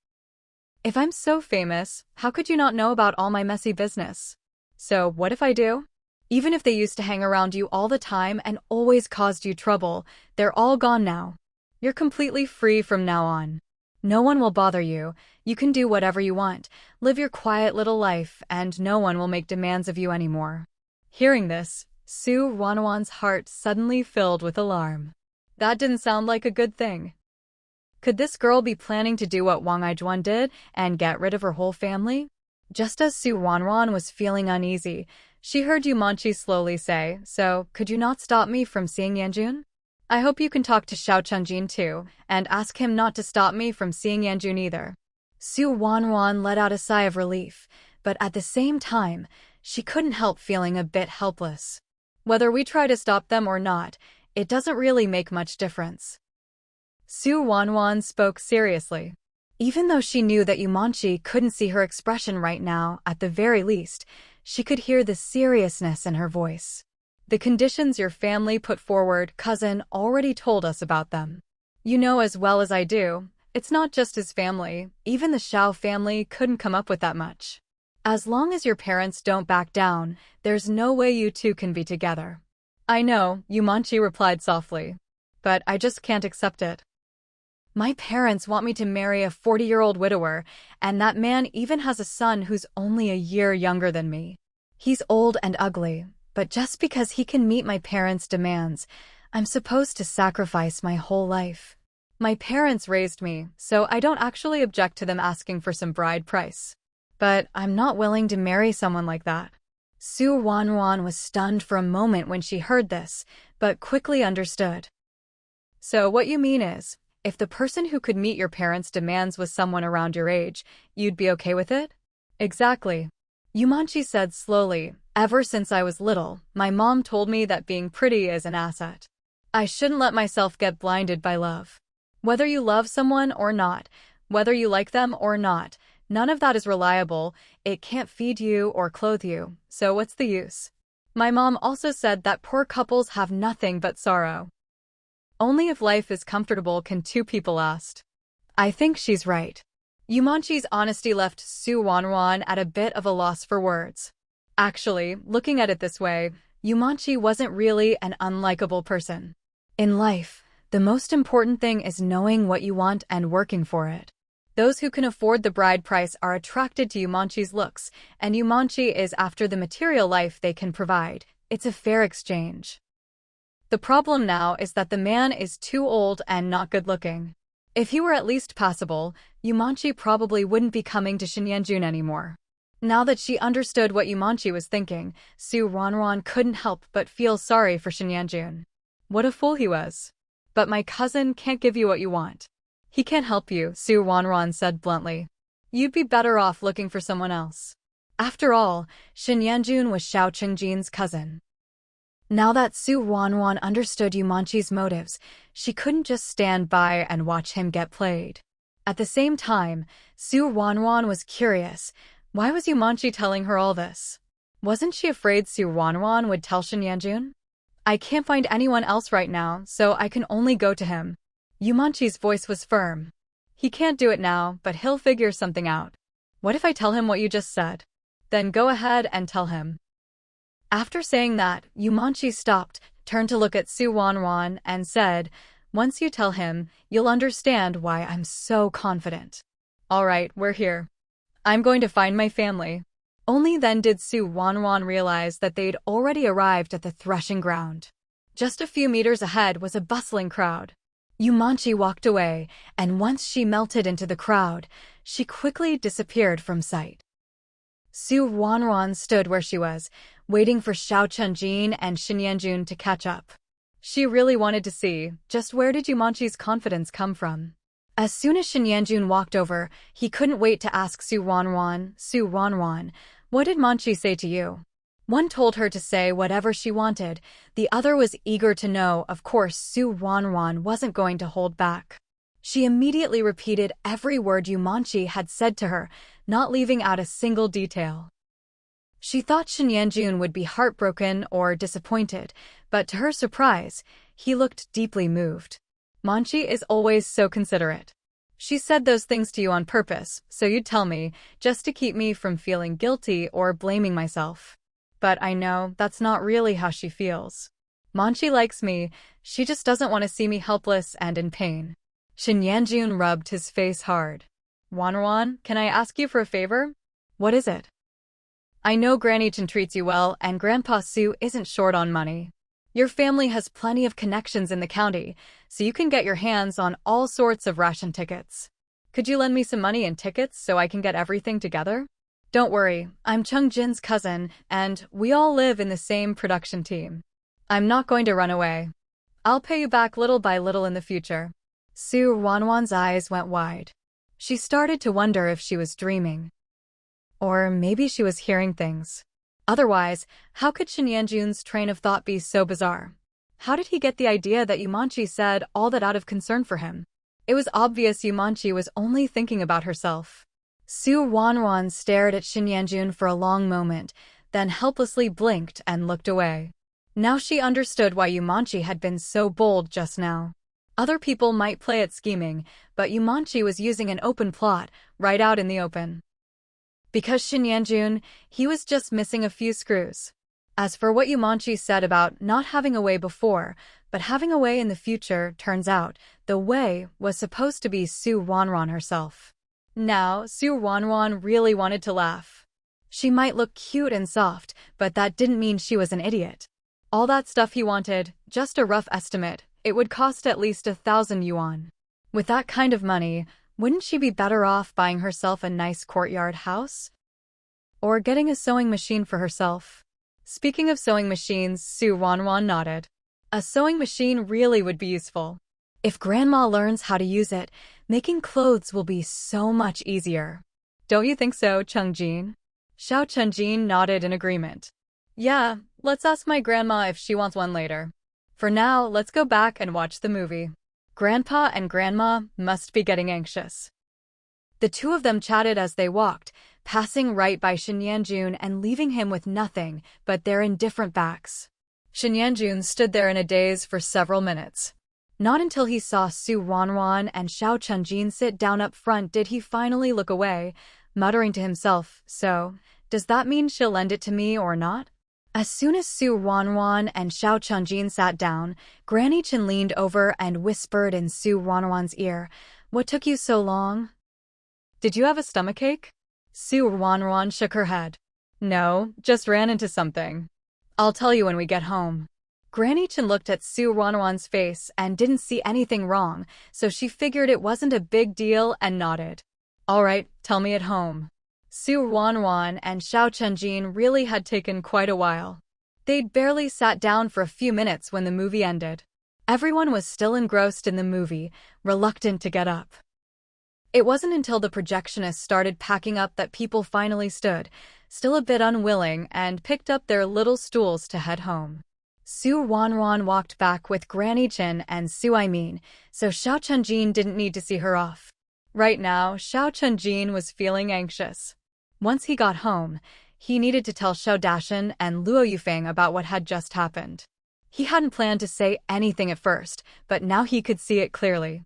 If I'm so famous, how could you not know about all my messy business? So what if I do? Even if they used to hang around you all the time and always caused you trouble, they're all gone now. You're completely free from now on. No one will bother you, you can do whatever you want, live your quiet little life, and no one will make demands of you anymore. Hearing this, Ruanruan's heart suddenly filled with alarm. That didn't sound like a good thing. Could this girl be planning to do what Wang Aijuan did and get rid of her whole family? Just as Ruanruan was feeling uneasy, she heard Yumanchi slowly say, So, could you not stop me from seeing Yanjun? I hope you can talk to Xiao Chengjin too, and ask him not to stop me from seeing Yanjun either. Ruanruan let out a sigh of relief, but at the same time, she couldn't help feeling a bit helpless. Whether we try to stop them or not, it doesn't really make much difference. Ruanruan spoke seriously. Even though she knew that Yumanchi couldn't see her expression right now, at the very least, She could hear the seriousness in her voice. The conditions your family put forward, cousin already told us about them. You know as well as I do, it's not just his family, even the Xiao family couldn't come up with that much. As long as your parents don't back down, there's no way you two can be together. I know, Yumanchi replied softly. But I just can't accept it. My parents want me to marry a 40-year-old widower, and that man even has a son who's only a year younger than me. He's old and ugly, but just because he can meet my parents' demands, I'm supposed to sacrifice my whole life. My parents raised me, so I don't actually object to them asking for some bride price. But I'm not willing to marry someone like that. Ruanruan was stunned for a moment when she heard this, but quickly understood. So what you mean is, if the person who could meet your parents' demands was someone around your age, you'd be okay with it? Exactly. Yumanchi said slowly, ever since I was little, my mom told me that being pretty is an asset. I shouldn't let myself get blinded by love. Whether you love someone or not, whether you like them or not, none of that is reliable, it can't feed you or clothe you, so what's the use? My mom also said that poor couples have nothing but sorrow. Only if life is comfortable can two people last. I think she's right. Yumanchi's honesty left Ruanruan at a bit of a loss for words. Actually, looking at it this way, Yumanchi wasn't really an unlikable person. In life, the most important thing is knowing what you want and working for it. Those who can afford the bride price are attracted to Yumanchi's looks, and Yumanchi is after the material life they can provide. It's a fair exchange. The problem now is that the man is too old and not good-looking. If he were at least passable, Yumanchi probably wouldn't be coming to Shenyanjun anymore. Now that she understood what Yumanchi was thinking, Ruanruan couldn't help but feel sorry for Shenyanjun. What a fool he was. But my cousin can't give you what you want. He can't help you, Ruanruan said bluntly. You'd be better off looking for someone else. After all, Shenyanjun was Xiao Qingjin's cousin. Now that Ruanruan understood Yumanchi's motives, she couldn't just stand by and watch him get played. At the same time, Ruanruan was curious. Why was Yumanchi telling her all this? Wasn't she afraid Ruanruan would tell Shenyanjun? I can't find anyone else right now, so I can only go to him. Yumanchi's voice was firm. He can't do it now, but he'll figure something out. What if I tell him what you just said? Then go ahead and tell him. After saying that, Yumanchi stopped, turned to look at Ruanruan, and said, once you tell him, you'll understand why I'm so confident. All right, we're here. I'm going to find my family. Only then did Ruanruan realize that they'd already arrived at the threshing ground. Just a few meters ahead was a bustling crowd. Yumanchi walked away, and once she melted into the crowd, she quickly disappeared from sight. Ruanruan stood where she was, waiting for Xiao Qingjin and Shenyanjun to catch up. She really wanted to see, just where did Yumanchi's confidence come from? As soon as Shenyanjun walked over, he couldn't wait to ask Ruanruan, what did Manchi say to you? One told her to say whatever she wanted, the other was eager to know. Of course, Ruanruan wasn't going to hold back. She immediately repeated every word Yumanchi had said to her, not leaving out a single detail. She thought Shenyanjun would be heartbroken or disappointed, but to her surprise, he looked deeply moved. Manchi is always so considerate. She said those things to you on purpose, so you'd tell me, just to keep me from feeling guilty or blaming myself. But I know that's not really how she feels. Manchi likes me, she just doesn't want to see me helpless and in pain. Shenyanjun rubbed his face hard. Ruanruan, can I ask you for a favor? What is it? I know Granny Chen treats you well, and Grandpa Su isn't short on money. Your family has plenty of connections in the county, so you can get your hands on all sorts of ration tickets. Could you lend me some money and tickets so I can get everything together? Don't worry, I'm Chung Jin's cousin, and we all live in the same production team. I'm not going to run away. I'll pay you back little by little in the future. Ruanruan's eyes went wide. She started to wonder if she was dreaming. Or maybe she was hearing things. Otherwise, how could Shenyanjun's train of thought be so bizarre? How did he get the idea that Yumanchi said all that out of concern for him? It was obvious Yumanchi was only thinking about herself. Ruanruan stared at Shenyanjun for a long moment, then helplessly blinked and looked away. Now she understood why Yumanchi had been so bold just now. Other people might play at scheming, but Yumanchi was using an open plot, right out in the open. Because Shinyanjun, he was just missing a few screws. As for what Yumanchi said about not having a way before, but having a way in the future, turns out, the way was supposed to be Ruanruan herself. Now, Ruanruan really wanted to laugh. She might look cute and soft, but that didn't mean she was an idiot. All that stuff he wanted, just a rough estimate, it would cost at least 1,000 yuan. With that kind of money, wouldn't she be better off buying herself a nice courtyard house? Or getting a sewing machine for herself? Speaking of sewing machines, Ruanruan nodded. A sewing machine really would be useful. If Grandma learns how to use it, making clothes will be so much easier. Don't you think so, Chungjin? Xiao Chungjin nodded in agreement. Yeah, let's ask my grandma if she wants one later. For now, let's go back and watch the movie. Grandpa and Grandma must be getting anxious. The two of them chatted as they walked, passing right by Shinyanjun and leaving him with nothing but their indifferent backs. Shinyanjun stood there in a daze for several minutes. Not until he saw Ruanruan and Xiao Chungjin sit down up front did he finally look away, muttering to himself, "So, does that mean she'll lend it to me or not?" As soon as Ruanruan and Xiao Chungjin sat down, Granny Chen leaned over and whispered in Ruanruan's ear, "What took you so long? Did you have a stomachache?" Ruanruan shook her head. "No, just ran into something. I'll tell you when we get home." Granny Chen looked at Ruanruan's face and didn't see anything wrong, so she figured it wasn't a big deal and nodded. "All right, tell me at home." Ruanruan and Xiao Chungjin really had taken quite a while. They'd barely sat down for a few minutes when the movie ended. Everyone was still engrossed in the movie, reluctant to get up. It wasn't until the projectionist started packing up that people finally stood, still a bit unwilling, and picked up their little stools to head home. Ruanruan walked back with Granny Chen and Suimin, so Xiao Chungjin didn't need to see her off. Right now, Xiao Chungjin was feeling anxious. Once he got home, he needed to tell Xiao Dashan and Luo Yufeng about what had just happened. He hadn't planned to say anything at first, but now he could see it clearly.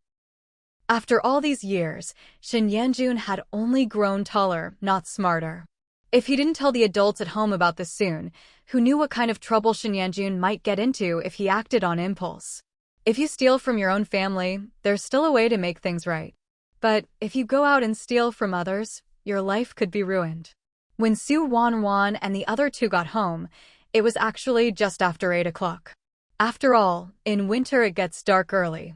After all these years, Shinyanjun had only grown taller, not smarter. If he didn't tell the adults at home about this soon, who knew what kind of trouble Shinyanjun might get into if he acted on impulse? If you steal from your own family, there's still a way to make things right. But if you go out and steal from others, your life could be ruined. When Ruanruan and the other two got home, it was actually just after 8 o'clock. After all, in winter it gets dark early.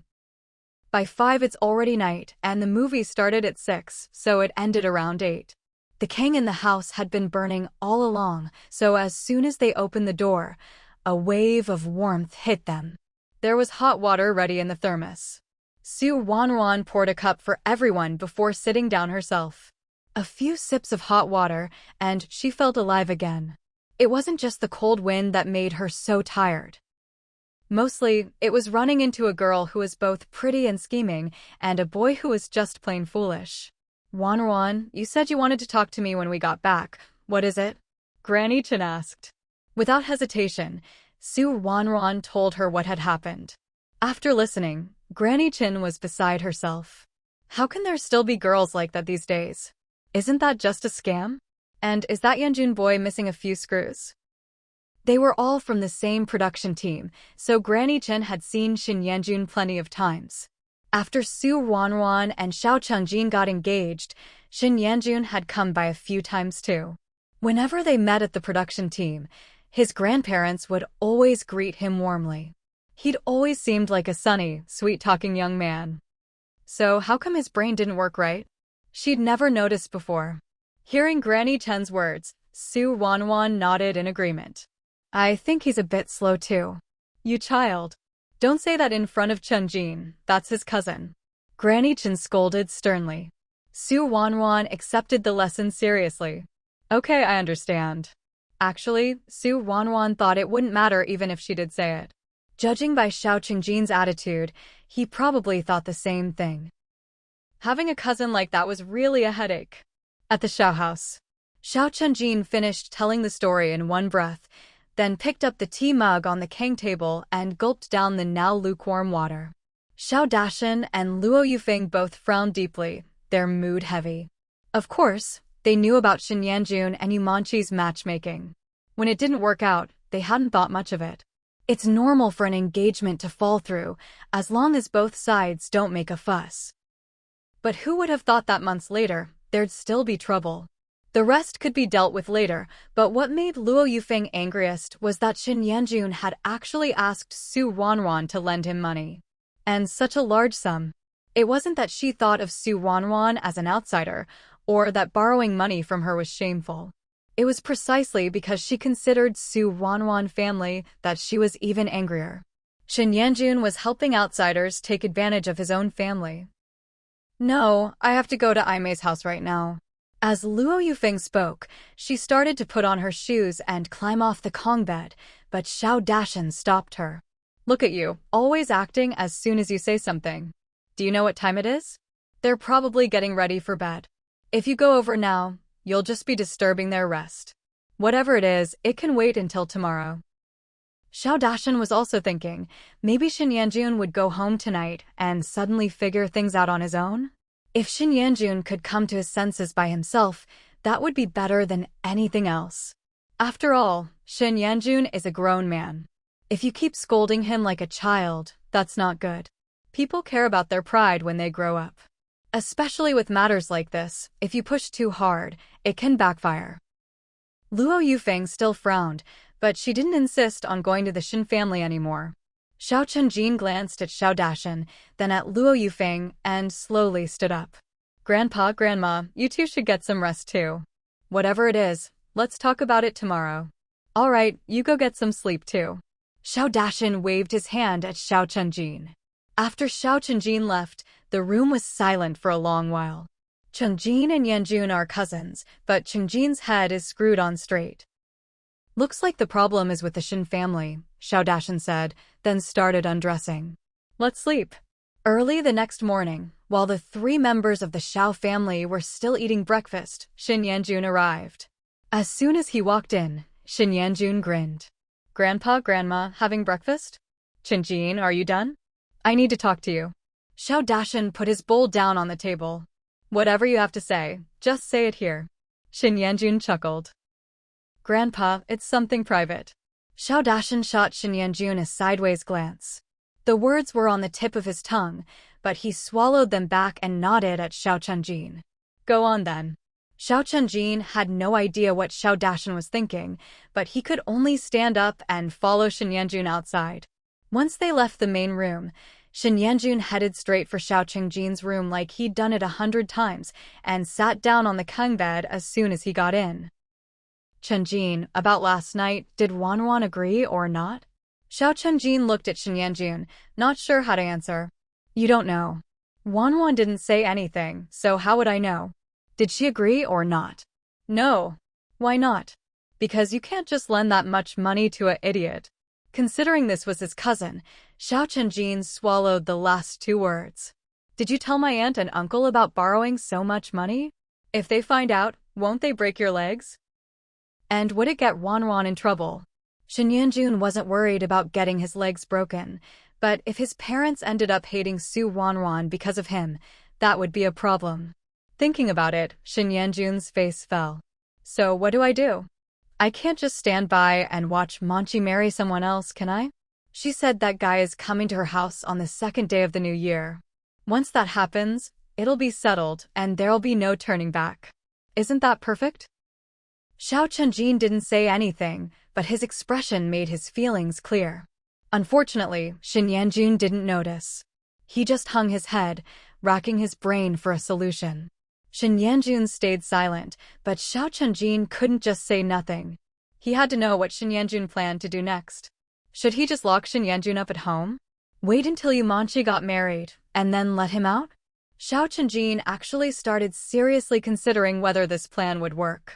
By 5 it's already night, and the movie started at 6, so it ended around 8. The king in the house had been burning all along, so as soon as they opened the door, a wave of warmth hit them. There was hot water ready in the thermos. Ruanruan poured a cup for everyone before sitting down herself. A few sips of hot water, and she felt alive again. It wasn't just the cold wind that made her so tired. Mostly, it was running into a girl who was both pretty and scheming, and a boy who was just plain foolish. "Ruanruan, you said you wanted to talk to me when we got back. What is it?" Granny Chen asked. Without hesitation, Ruanruan told her what had happened. After listening, Granny Chen was beside herself. How can there still be girls like that these days? Isn't that just a scam? And is that Yanjun boy missing a few screws? They were all from the same production team, so Granny Chen had seen Shinyanjun plenty of times. After Ruanruan and Xiao Chungjin got engaged, Shinyanjun had come by a few times too. Whenever they met at the production team, his grandparents would always greet him warmly. He'd always seemed like a sunny, sweet-talking young man. So how come his brain didn't work right? She'd never noticed before. Hearing Granny Chen's words, Ruanruan nodded in agreement. "I think he's a bit slow too." "You child. Don't say that in front of Chunjin, that's his cousin." Granny Chen scolded sternly. Ruanruan accepted the lesson seriously. "Okay, I understand." Actually, Ruanruan thought it wouldn't matter even if she did say it. Judging by Xiao Qingjin's attitude, he probably thought the same thing. Having a cousin like that was really a headache. At the Xiao house, Xiao Chenjin finished telling the story in one breath, then picked up the tea mug on the king table and gulped down the now lukewarm water. Xiao Dashan and Luo Yufeng both frowned deeply, their mood heavy. Of course, they knew about Xin Yanjun and Yumanqi's matchmaking. When it didn't work out, they hadn't thought much of it. It's normal for an engagement to fall through, as long as both sides don't make a fuss. But who would have thought that months later, there'd still be trouble? The rest could be dealt with later, but what made Luo Yufeng angriest was that Xin Yanjun had actually asked Su Ruanruan to lend him money. And such a large sum. It wasn't that she thought of Su Ruanruan as an outsider, or that borrowing money from her was shameful. It was precisely because she considered Su Ruanruan family that she was even angrier. Xin Yanjun was helping outsiders take advantage of his own family. No, I have to go to Aime's house right now. As Luo Yufeng spoke, she started to put on her shoes and climb off the Kong bed, but Xiao Dashan stopped her. Look at you, always acting as soon as you say something. Do you know what time it is? They're probably getting ready for bed. If you go over now, you'll just be disturbing their rest. Whatever it is, it can wait until tomorrow. Xiao Dashan was also thinking, maybe Xin Yanjun would go home tonight and suddenly figure things out on his own? If Xin Yanjun could come to his senses by himself, that would be better than anything else. After all, Xin Yanjun is a grown man. If you keep scolding him like a child, that's not good. People care about their pride when they grow up. Especially with matters like this, if you push too hard, it can backfire. Luo Yufeng still frowned, but she didn't insist on going to the Xin family anymore. Xiao Chenjin glanced at Xiao Dashan, then at Luo Yufeng, and slowly stood up. Grandpa, Grandma, you two should get some rest too. Whatever it is, let's talk about it tomorrow. All right, you go get some sleep too. Xiao Dashan waved his hand at Xiao Chenjin. After Xiao Chenjin left, the room was silent for a long while. Chenjin and Yanjun are cousins, but Chenjin's head is screwed on straight. Looks like the problem is with the Xin family, Xiao Dashan said, then started undressing. Let's sleep. Early the next morning, while the three members of the Xiao family were still eating breakfast, Xin Yanjun arrived. As soon as he walked in, Xin Yanjun grinned. Grandpa, Grandma, having breakfast? Chenjin, are you done? I need to talk to you. Xiao Dashan put his bowl down on the table. Whatever you have to say, just say it here. Xin Yanjun chuckled. Grandpa, it's something private. Xiao Dashan shot Xin Yanjun a sideways glance. The words were on the tip of his tongue, but he swallowed them back and nodded at Xiao Chenjin. Go on then. Xiao Chenjin had no idea what Xiao Dashan was thinking, but he could only stand up and follow Xin Yanjun outside. Once they left the main room, Xin Yanjun headed straight for Xiao Chenjin's room like he'd done it 100 times and sat down on the Kung bed as soon as he got in. Chenjin, about last night, did Ruanruan agree or not? Xiao Chenjin looked at Xin Yanjun, not sure how to answer. You don't know. Ruanruan didn't say anything, so how would I know? Did she agree or not? No. Why not? Because you can't just lend that much money to an idiot. Considering this was his cousin, Xiao Chenjin swallowed the last two words. Did you tell my aunt and uncle about borrowing so much money? If they find out, won't they break your legs? And would it get Ruanruan in trouble? Xin Yanjun wasn't worried about getting his legs broken, but if his parents ended up hating Su Ruanruan because of him, that would be a problem. Thinking about it, Xin Yanjun's face fell. So what do I do? I can't just stand by and watch Manchi marry someone else, can I? She said that guy is coming to her house on the second day of the new year. Once that happens, it'll be settled and there'll be no turning back. Isn't that perfect? Xiao Chenjin didn't say anything, but his expression made his feelings clear. Unfortunately, Xin Yanjun didn't notice. He just hung his head, racking his brain for a solution. Xin Yanjun stayed silent, but Xiao Chenjin couldn't just say nothing. He had to know what Xin Yanjun planned to do next. Should he just lock Xin Yanjun up at home? Wait until Yumanqi got married, and then let him out? Xiao Chenjin actually started seriously considering whether this plan would work.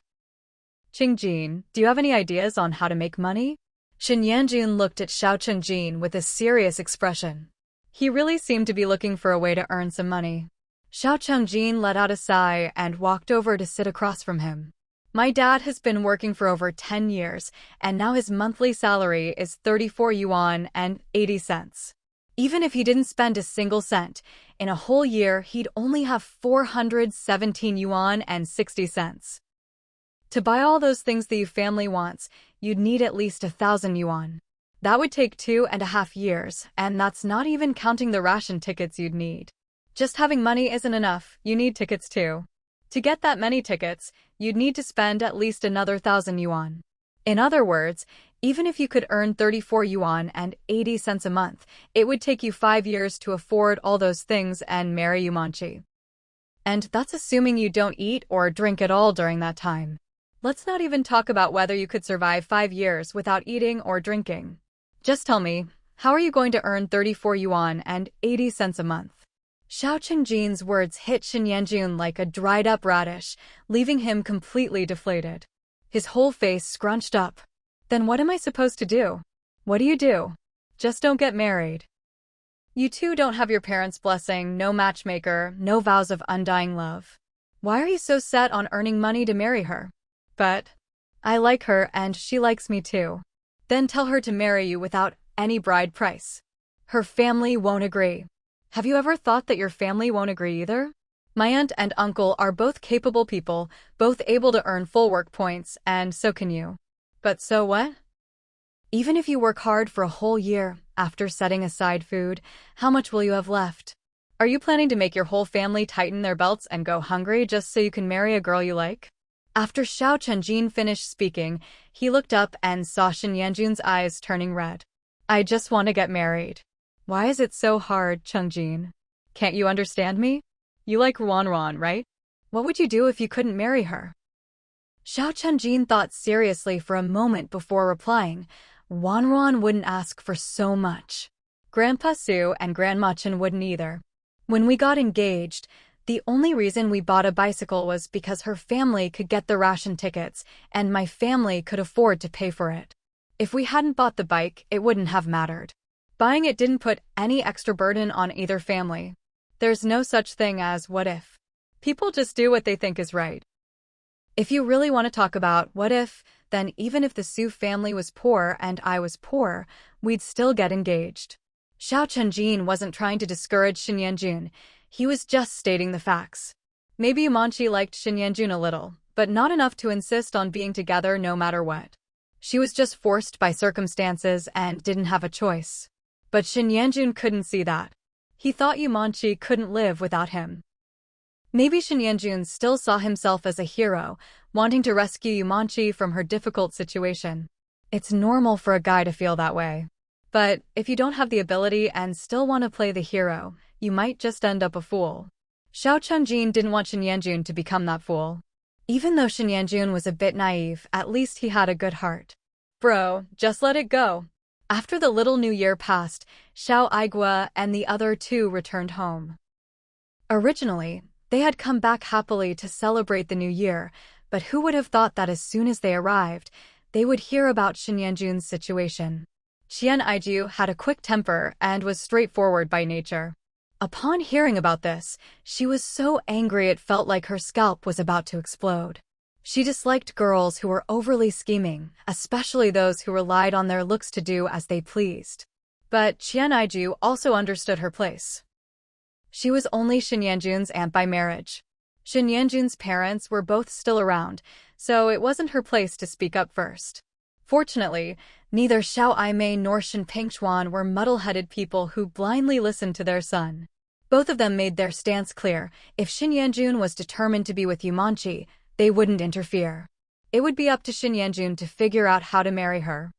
Chenjin, do you have any ideas on how to make money? Xin Yanjun looked at Xiao Chenjin with a serious expression. He really seemed to be looking for a way to earn some money. Xiao Chenjin let out a sigh and walked over to sit across from him. My dad has been working for over 10 years, and now his monthly salary is 34 yuan and 80 cents. Even if he didn't spend a single cent, in a whole year he'd only have 417 yuan and 60 cents. To buy all those things the family wants, you'd need at least 1,000 yuan. That would take 2.5 years, and that's not even counting the ration tickets you'd need. Just having money isn't enough, you need tickets too. To get that many tickets, you'd need to spend at least another 1,000 yuan. In other words, even if you could earn 34 yuan and 80 cents a month, it would take you 5 years to afford all those things and marry Yumanchi. And that's assuming you don't eat or drink at all during that time. Let's not even talk about whether you could survive 5 years without eating or drinking. Just tell me, how are you going to earn 34 yuan and 80 cents a month? Xiao Chengjin's words hit Shen Yanjun like a dried-up radish, leaving him completely deflated. His whole face scrunched up. Then what am I supposed to do? What do you do? Just don't get married. You two don't have your parents' blessing, no matchmaker, no vows of undying love. Why are you so set on earning money to marry her? But I like her and she likes me too. Then tell her to marry you without any bride price. Her family won't agree. Have you ever thought that your family won't agree either? My aunt and uncle are both capable people, both able to earn full work points, and so can you. But so what? Even if you work hard for a whole year, after setting aside food, how much will you have left? Are you planning to make your whole family tighten their belts and go hungry just so you can marry a girl you like? After Xiao Chengjin finished speaking, he looked up and saw Shen Yanjun's eyes turning red. I just want to get married. Why is it so hard, Chengjin? Can't you understand me? You like Ruanruan, right? What would you do if you couldn't marry her? Xiao Chengjin thought seriously for a moment before replying. Ruanruan wouldn't ask for so much. Grandpa Su and Grandma Chen wouldn't either. When we got engaged, the only reason we bought a bicycle was because her family could get the ration tickets, and my family could afford to pay for it. If we hadn't bought the bike, it wouldn't have mattered. Buying it didn't put any extra burden on either family. There's no such thing as what if. People just do what they think is right. If you really want to talk about what if, then even if the Su family was poor and I was poor, we'd still get engaged. Xiao Chengjin wasn't trying to discourage Shen Yanjun. He was just stating the facts. Maybe Yumanchi liked Shen Yanjun a little, but not enough to insist on being together no matter what. She was just forced by circumstances and didn't have a choice. But Shen Yanjun couldn't see that. He thought Yumanchi couldn't live without him. Maybe Shen Yanjun still saw himself as a hero, wanting to rescue Yumanchi from her difficult situation. It's normal for a guy to feel that way. But if you don't have the ability and still want to play the hero, you might just end up a fool. Xiao Chengjin didn't want Shen Yanjun to become that fool. Even though Shen Yanjun was a bit naive, at least he had a good heart. Bro, just let it go. After the little new year passed, Xiao Aigua and the other two returned home. Originally, they had come back happily to celebrate the new year, but who would have thought that as soon as they arrived, they would hear about Shen Yanjun's situation. Xian Aiju had a quick temper and was straightforward by nature. Upon hearing about this, she was so angry it felt like her scalp was about to explode. She disliked girls who were overly scheming, especially those who relied on their looks to do as they pleased. But Xian Aiju also understood her place. She was only Shen Yanjun's aunt by marriage. Shen Yanjun's parents were both still around, so it wasn't her place to speak up first. Fortunately, neither Xiao Aimei nor Shen Pengchuan were muddle-headed people who blindly listened to their son. Both of them made their stance clear. If Shen Yanjun was determined to be with Yumanchi, they wouldn't interfere. It would be up to Shen Yanjun to figure out how to marry her.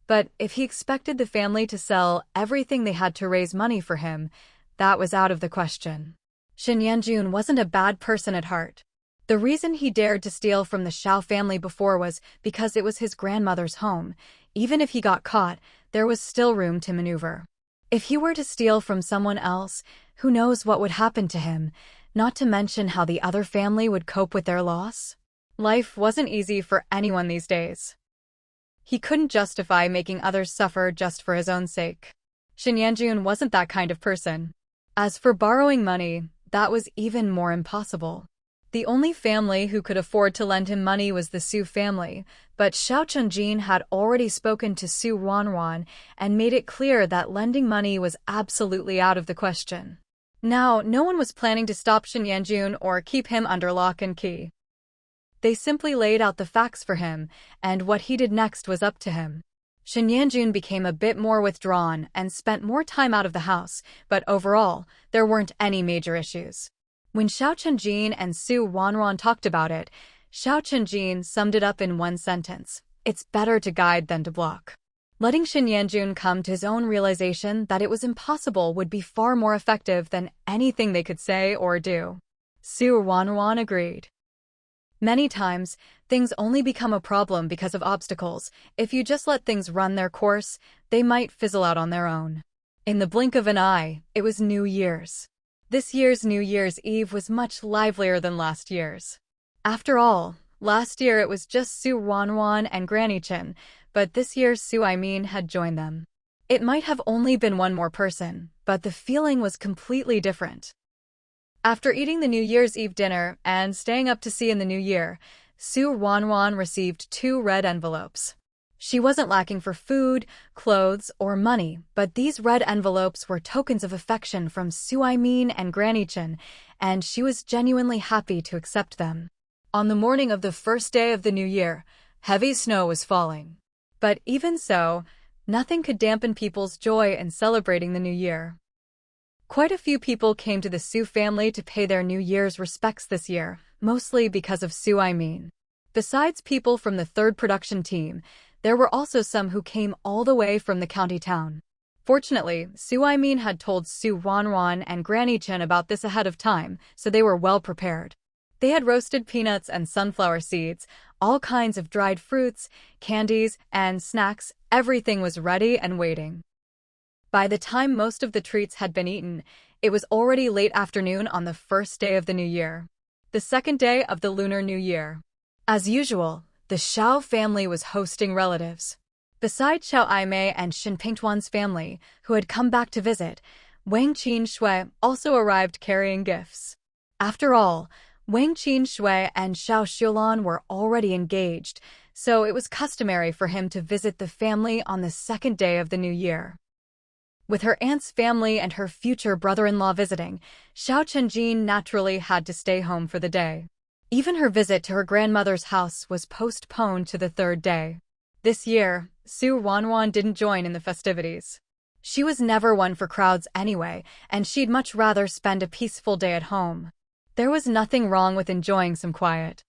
But if he expected the family to sell everything they had to raise money for him, that was out of the question. Shen Yanjun wasn't a bad person at heart. The reason he dared to steal from the Xiao family before was because it was his grandmother's home. Even if he got caught, there was still room to maneuver. If he were to steal from someone else, who knows what would happen to him, not to mention how the other family would cope with their loss? Life wasn't easy for anyone these days. He couldn't justify making others suffer just for his own sake. Shen Yanjun wasn't that kind of person. As for borrowing money, that was even more impossible. The only family who could afford to lend him money was the Su family, but Xiao Chunjin had already spoken to Su Ruanruan and made it clear that lending money was absolutely out of the question. Now, no one was planning to stop Shen Yanjun or keep him under lock and key. They simply laid out the facts for him, and what he did next was up to him. Shen Yanjun became a bit more withdrawn and spent more time out of the house, but overall, there weren't any major issues. When Xiao Chunjin and Su Ruanruan talked about it, Xiao Chunjin summed it up in one sentence: it's better to guide than to block. Letting Shen Yanjun come to his own realization that it was impossible would be far more effective than anything they could say or do. Su Ruanruan agreed. Many times, things only become a problem because of obstacles. If you just let things run their course, they might fizzle out on their own. In the blink of an eye, it was New Year's. This year's New Year's Eve was much livelier than last year's. After all, last year it was just Su Ruanruan and Granny Chen, but this year Su Aimin had joined them. It might have only been one more person, but the feeling was completely different. After eating the New Year's Eve dinner and staying up to see in the new year, Su Ruanruan received 2 red envelopes. She wasn't lacking for food, clothes, or money, but these red envelopes were tokens of affection from Su Aimin and Granny Chen, and she was genuinely happy to accept them. On the morning of the first day of the new year, heavy snow was falling. But even so, nothing could dampen people's joy in celebrating the new year. Quite a few people came to the Su family to pay their New Year's respects this year, mostly because of Su Aimin. Besides people from the 3rd production team, there were also some who came all the way from the county town. Fortunately, Su Aimin had told Su Ruanruan and Granny Chen about this ahead of time, so they were well prepared. They had roasted peanuts and sunflower seeds, all kinds of dried fruits, candies, and snacks. Everything was ready and waiting. By the time most of the treats had been eaten, it was already late afternoon on the first day of the new year, the second day of the Lunar New Year. As usual, the Xiao family was hosting relatives. Besides Xiao Aimei and Shen Pingtuan's family, who had come back to visit, Wang Qinshui also arrived carrying gifts. After all, Wang Qinshui and Xiao Xiulan were already engaged, so it was customary for him to visit the family on the second day of the new year. With her aunt's family and her future brother-in-law visiting, Xiao Chunjin naturally had to stay home for the day. Even her visit to her grandmother's house was postponed to the 3rd day. This year, Su Ruanruan didn't join in the festivities. She was never one for crowds anyway, and she'd much rather spend a peaceful day at home. There was nothing wrong with enjoying some quiet.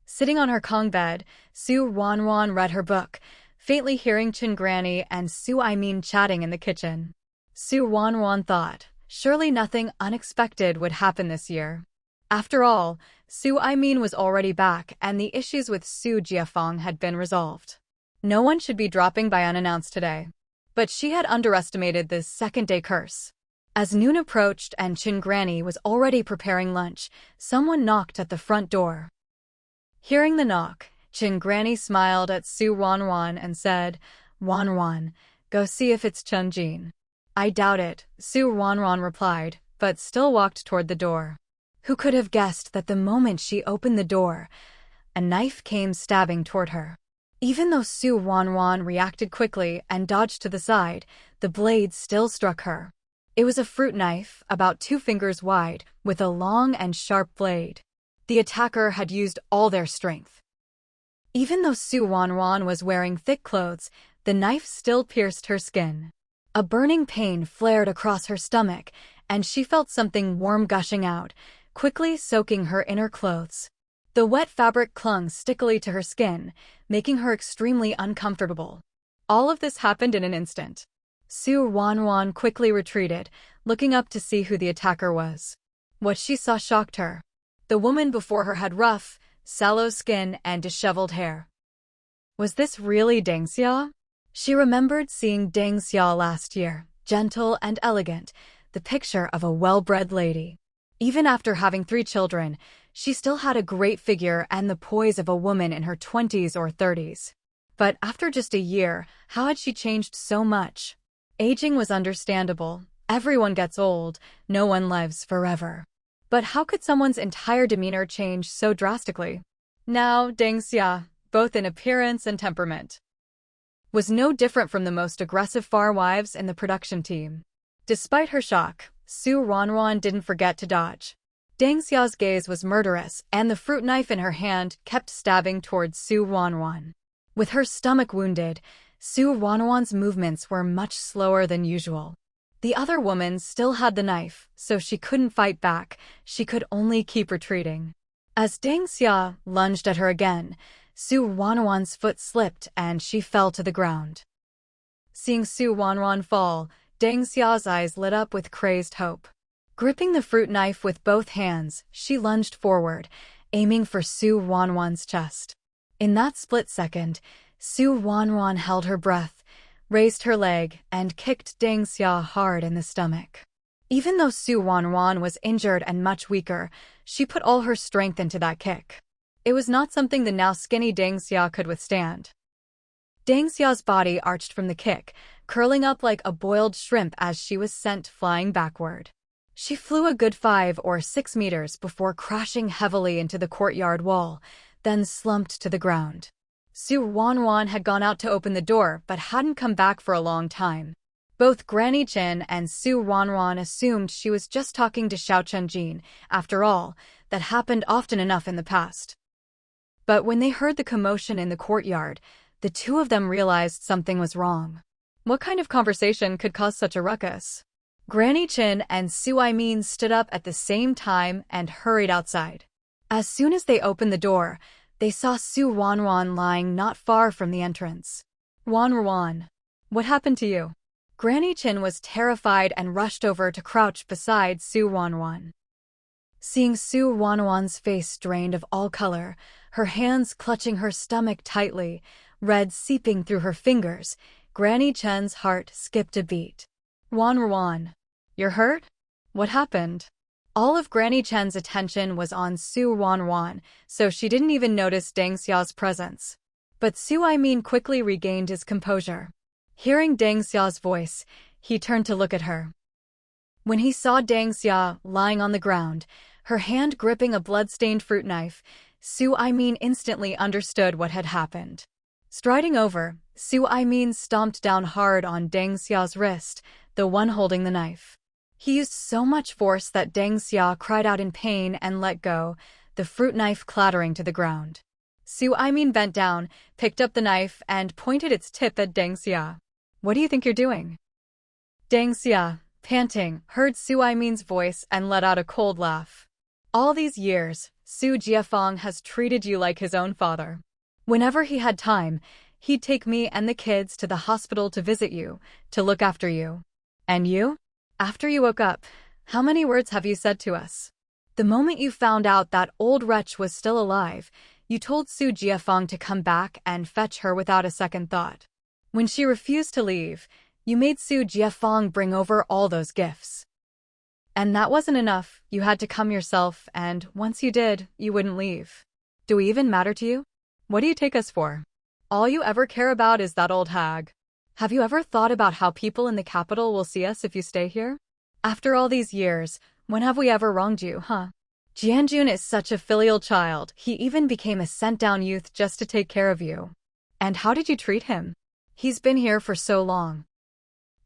Sitting on her Kong bed, Su Ruanruan read her book, faintly hearing Chen Granny and Su Aimin chatting in the kitchen. Su Ruanruan thought, surely nothing unexpected would happen this year. After all, Su Aimin was already back and the issues with Su Jiafeng had been resolved. No one should be dropping by unannounced today. But she had underestimated the second-day curse. As noon approached and Chen Granny was already preparing lunch, someone knocked at the front door. Hearing the knock, Chen Granny smiled at Su Ruanruan and said, "Ruanruan, go see if it's Chunjin." "I doubt it," Su Ruanruan replied, but still walked toward the door. Who could have guessed that the moment she opened the door, a knife came stabbing toward her? Even though Su Ruanruan reacted quickly and dodged to the side, the blade still struck her. It was a fruit knife, about 2 fingers wide, with a long and sharp blade. The attacker had used all their strength. Even though Su Ruanruan was wearing thick clothes, the knife still pierced her skin. A burning pain flared across her stomach, and she felt something warm gushing out, quickly soaking her inner clothes. The wet fabric clung stickily to her skin, making her extremely uncomfortable. All of this happened in an instant. Su Ruanruan quickly retreated, looking up to see who the attacker was. What she saw shocked her. The woman before her had rough, sallow skin and disheveled hair. Was this really Deng Xia? She remembered seeing Deng Xia last year, gentle and elegant, the picture of a well-bred lady. Even after having 3 children, she still had a great figure and the poise of a woman in her 20s or 30s. But after just a year, how had she changed so much? Aging was understandable. Everyone gets old, no one lives forever. But how could someone's entire demeanor change so drastically? Now, Deng Xia, both in appearance and temperament, was no different from the most aggressive far wives in the production team. Despite her shock, Ruanruan didn't forget to dodge. Deng Xia's gaze was murderous, and the fruit knife in her hand kept stabbing towards Ruanruan. With her stomach wounded, Ruanruan's movements were much slower than usual. The other woman still had the knife, so she couldn't fight back, she could only keep retreating. As Deng Xia lunged at her again, Ruanruan's foot slipped and she fell to the ground. Seeing Ruanruan fall, Deng Xia's eyes lit up with crazed hope. Gripping the fruit knife with both hands, she lunged forward, aiming for Ruanruan's chest. In that split second, Ruanruan held her breath, raised her leg, and kicked Deng Xia hard in the stomach. Even though Ruanruan was injured and much weaker, she put all her strength into that kick. It was not something the now skinny Deng Xia could withstand. Deng Xia's body arched from the kick, curling up like a boiled shrimp as she was sent flying backward. She flew a good 5 or 6 meters before crashing heavily into the courtyard wall, then slumped to the ground. Ruanruan had gone out to open the door but hadn't come back for a long time. Both Granny Qin and Ruanruan assumed she was just talking to Xiao Chenjin. After all, that happened often enough in the past. But when they heard the commotion in the courtyard, the two of them realized something was wrong. What kind of conversation could cause such a ruckus? Granny Qin and Min stood up at the same time and hurried outside. As soon as they opened the door, they saw Ruanruan lying not far from the entrance. Ruanruan, what happened to you? Granny Qin was terrified and rushed over to crouch beside Ruanruan. Seeing Ruanruan's face drained of all color, her hands clutching her stomach tightly, red seeping through her fingers, Granny Qin's heart skipped a beat. Ruanruan, you're hurt? What happened? All of Granny Qin's attention was on Ruanruan, so she didn't even notice Deng Xia's presence. But Min quickly regained his composure. Hearing Deng Xia's voice, he turned to look at her. When he saw Deng Xia lying on the ground, her hand gripping a blood-stained fruit knife, Min instantly understood what had happened. Striding over, Min stomped down hard on Deng Xia's wrist, the one holding the knife. He used so much force that Deng Xia cried out in pain and let go, the fruit knife clattering to the ground. Min bent down, picked up the knife, and pointed its tip at Deng Xia. What do you think you're doing? Deng Xia, panting, heard Min's voice and let out a cold laugh. All these years, Su Jiafeng has treated you like his own father. Whenever he had time, he'd take me and the kids to the hospital to visit you, to look after you. And you? After you woke up, how many words have you said to us? The moment you found out that old wretch was still alive, you told Su Jiafeng to come back and fetch her without a second thought. When she refused to leave, you made Su Jiafeng bring over all those gifts. And that wasn't enough, you had to come yourself, and once you did, you wouldn't leave. Do we even matter to you? What do you take us for? All you ever care about is that old hag. Have you ever thought about how people in the capital will see us if you stay here? After all these years, when have we ever wronged you, huh? Jianjun is such a filial child, he even became a sent-down youth just to take care of you. And how did you treat him? He's been here for so long.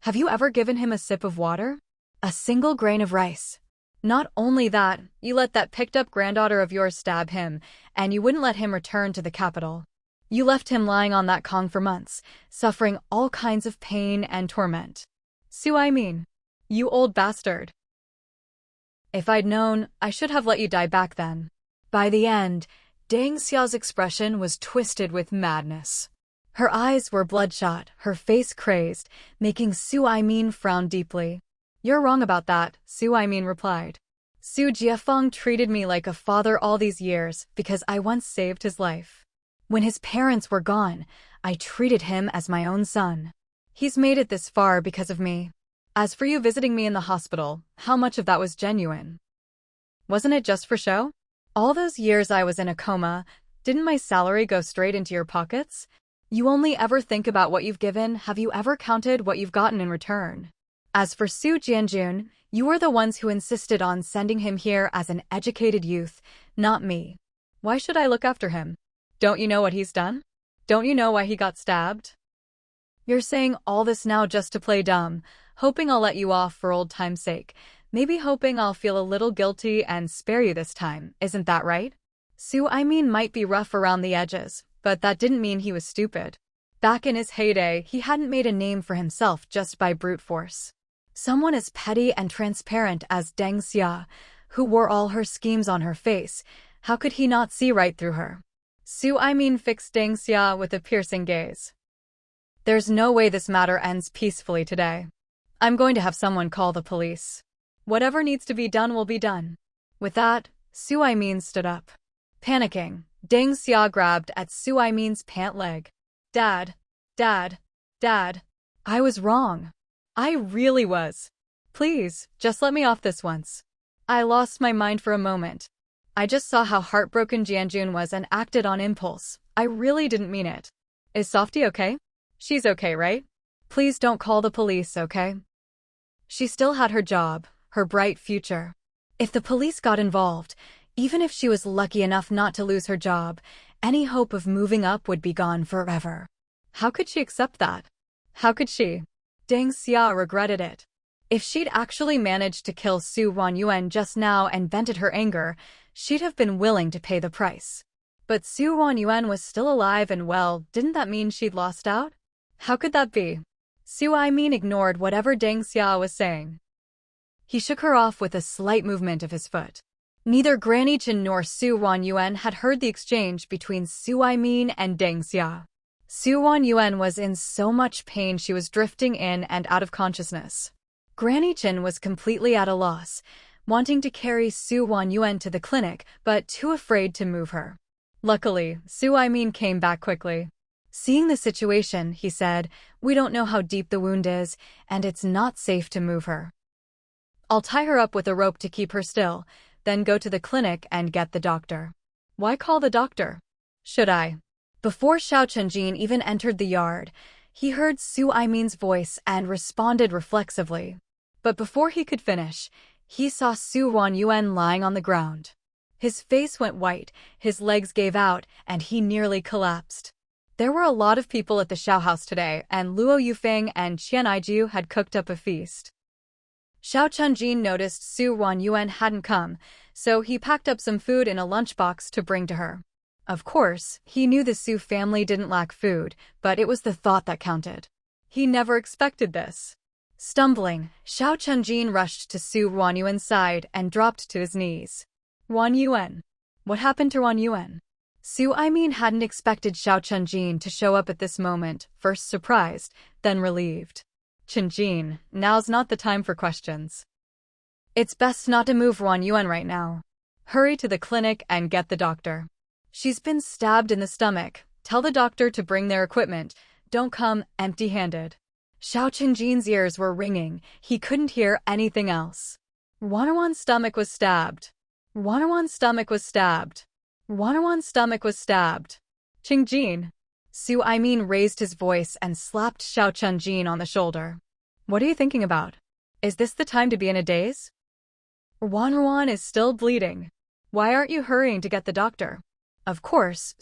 Have you ever given him a sip of water? A single grain of rice? Not only that, you let that picked-up granddaughter of yours stab him, and you wouldn't let him return to the capital. You left him lying on that Kong for months, suffering all kinds of pain and torment. Min, you old bastard. If I'd known, I should have let you die back then. By the end, Deng Xia's expression was twisted with madness. Her eyes were bloodshot, her face crazed, making Min frown deeply. You're wrong about that, Min replied. Su Jiafeng treated me like a father all these years because I once saved his life. When his parents were gone, I treated him as my own son. He's made it this far because of me. As for you visiting me in the hospital, how much of that was genuine? Wasn't it just for show? All those years I was in a coma, didn't my salary go straight into your pockets? You only ever think about what you've given, have you ever counted what you've gotten in return? As for Su Jianjun, You were the ones who insisted on sending him here as an educated youth, not me. Why should I look after him? Don't you know what he's done? Don't you know why he got stabbed? You're saying all this now just to play dumb, hoping I'll let you off for old time's sake. Maybe hoping I'll feel a little guilty and spare you this time, isn't that right? Might be rough around the edges, but that didn't mean he was stupid. Back in his heyday, he hadn't made a name for himself just by brute force. Someone as petty and transparent as Deng Xia, who wore all her schemes on her face, how could he not see right through her? Fixed Deng Xia with a piercing gaze. There's no way this matter ends peacefully today. I'm going to have someone call the police. Whatever needs to be done will be done. With that, stood up. Panicking, Deng Xia grabbed at Min's pant leg. Dad. I was wrong. I really was. Please, just let me off this once. I lost my mind for a moment. I just saw how heartbroken Jianjun was and acted on impulse. I really didn't mean it. Is Softy okay? She's okay, right? Please don't call the police, okay? She still had her job, her bright future. If the police got involved, even if she was lucky enough not to lose her job, any hope of moving up would be gone forever. How could she accept that? How could she? Deng Xia regretted it. If she'd actually managed to kill Ruanruan just now and vented her anger, she'd have been willing to pay the price. But Ruanruan was still alive and well, didn't that mean she'd lost out? How could that be? Ignored whatever Deng Xia was saying. He shook her off with a slight movement of his foot. Neither Granny Chen nor Ruanruan had heard the exchange between and Deng Xia. Ruanruan was in so much pain she was drifting in and out of consciousness. Granny Chen was completely at a loss, wanting to carry Ruanruan to the clinic, but too afraid to move her. Luckily, came back quickly. Seeing the situation, he said, "We don't know how deep the wound is, and it's not safe to move her. I'll tie her up with a rope to keep her still, then go to the clinic and get the doctor." Why call the doctor? Should I? Before Xiao Chenjin even entered the yard, he heard Min's voice and responded reflexively. But before he could finish, he saw Ruanruan lying on the ground. His face went white, his legs gave out, and he nearly collapsed. There were a lot of people at the Xiao house today, and Luo Yufeng and Qian Aiju had cooked up a feast. Xiao Chenjin noticed Ruanruan hadn't come, so he packed up some food in a lunchbox to bring to her. Of course, he knew the Su family didn't lack food, but it was the thought that counted. He never expected this. Stumbling, Xiao Chenjin rushed to Ruanruan's side and dropped to his knees. Ruanruan. What happened to Ruanruan? Hadn't expected Xiao Chenjin to show up at this moment, first surprised, then relieved. Chenjin, now's not the time for questions. It's best not to move Ruanruan right now. Hurry to the clinic and get the doctor. She's been stabbed in the stomach. Tell the doctor to bring their equipment. Don't come empty-handed. Xiao Chenjin's ears were ringing. He couldn't hear anything else. Ruanruan's stomach was stabbed. Ruanruan's stomach was stabbed. Ruanruan's stomach was stabbed. Chenjin. Raised his voice and slapped Xiao Chenjin on the shoulder. What are you thinking about? Is this the time to be in a daze? Ruanruan is still bleeding. Why aren't you hurrying to get the doctor? Of course,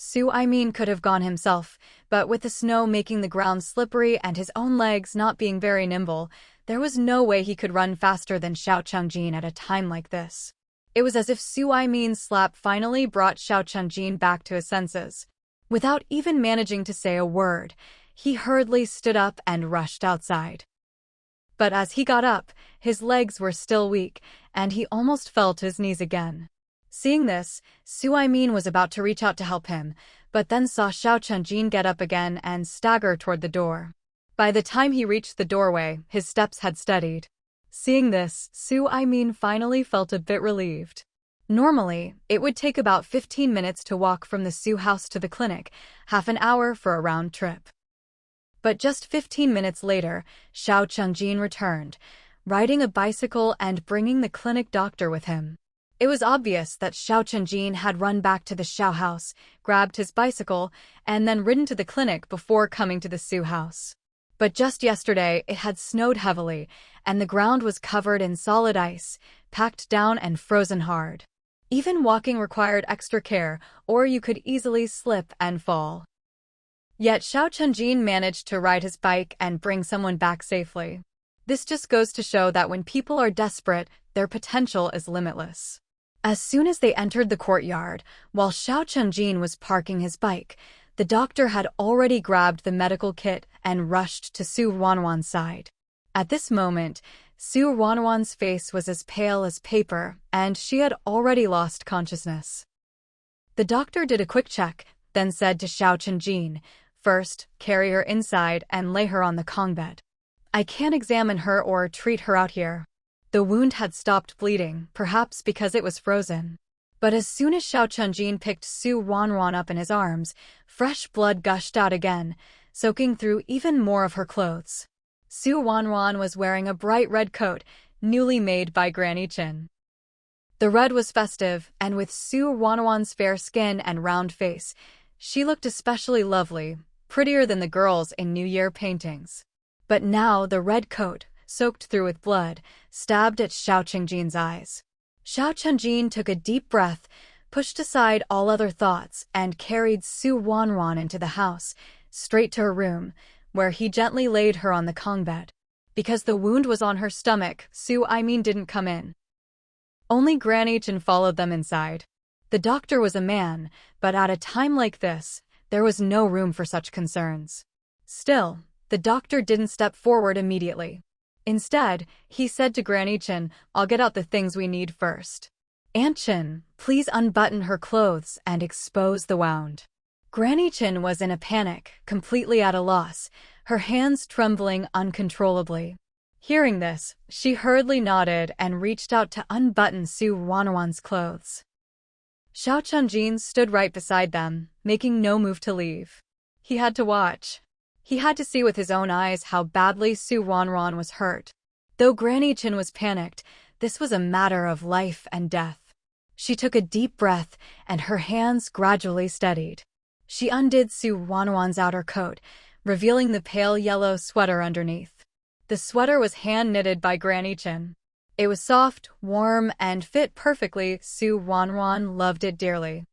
could have gone himself, but with the snow making the ground slippery and his own legs not being very nimble, there was no way he could run faster than Xiao Chenjin at a time like this. It was as if Min's slap finally brought Xiao Chenjin back to his senses. Without even managing to say a word, he hurriedly stood up and rushed outside. But as he got up, his legs were still weak, and he almost fell to his knees again. Seeing this, Min was about to reach out to help him, but then saw Xiao Chenjin get up again and stagger toward the door. By the time he reached the doorway, his steps had steadied. Seeing this, Min finally felt a bit relieved. Normally, it would take about 15 minutes to walk from the Su house to the clinic, half an hour for a round trip. But just 15 minutes later, Xiao Chenjin returned, riding a bicycle and bringing the clinic doctor with him. It was obvious that Xiao Chenjin had run back to the Xiao house, grabbed his bicycle, and then ridden to the clinic before coming to the Su house. But just yesterday, it had snowed heavily, and the ground was covered in solid ice, packed down and frozen hard. Even walking required extra care, or you could easily slip and fall. Yet Xiao Chunjin managed to ride his bike and bring someone back safely. This just goes to show that when people are desperate, their potential is limitless. As soon as they entered the courtyard, while Xiao Chunjin was parking his bike, the doctor had already grabbed the medical kit and rushed to Su Ruanruan's side. At this moment, Su Ruanruan's face was as pale as paper, and she had already lost consciousness. The doctor did a quick check, then said to Xiao Chunjin, "First, carry her inside and lay her on the Kong bed. I can't examine her or treat her out here." The wound had stopped bleeding, perhaps because it was frozen. But as soon as Xiao Chunjin picked Su Ruanruan up in his arms, fresh blood gushed out again, soaking through even more of her clothes. Su Ruanruan was wearing a bright red coat, newly made by Granny Chin. The red was festive, and with Su Ruanruan's fair skin and round face, she looked especially lovely, prettier than the girls in New Year paintings. But now the red coat, soaked through with blood, stabbed at Xiao Chunjin's eyes. Xiao Chunjin took a deep breath, pushed aside all other thoughts, and carried Su Ruanruan into the house, straight to her room, where he gently laid her on the Kong bed. Because the wound was on her stomach, didn't come in. Only Granny Chin followed them inside. The doctor was a man, but at a time like this, there was no room for such concerns. Still, the doctor didn't step forward immediately. Instead, he said to Granny Chin, "I'll get out the things we need first. Aunt Chin, please unbutton her clothes and expose the wound." Granny Chin was in a panic, completely at a loss, her hands trembling uncontrollably. Hearing this, she hurriedly nodded and reached out to unbutton Su Ruanruan's clothes. Xiao Chunjin stood right beside them, making no move to leave. He had to watch. He had to see with his own eyes how badly Su Ruanruan was hurt. Though Granny Chin was panicked, this was a matter of life and death. She took a deep breath, and her hands gradually steadied. She undid Su Ruanruan's outer coat, revealing the pale yellow sweater underneath. The sweater was hand-knitted by Granny Chin. It was soft, warm, and fit perfectly. Su Ruanruan loved it dearly.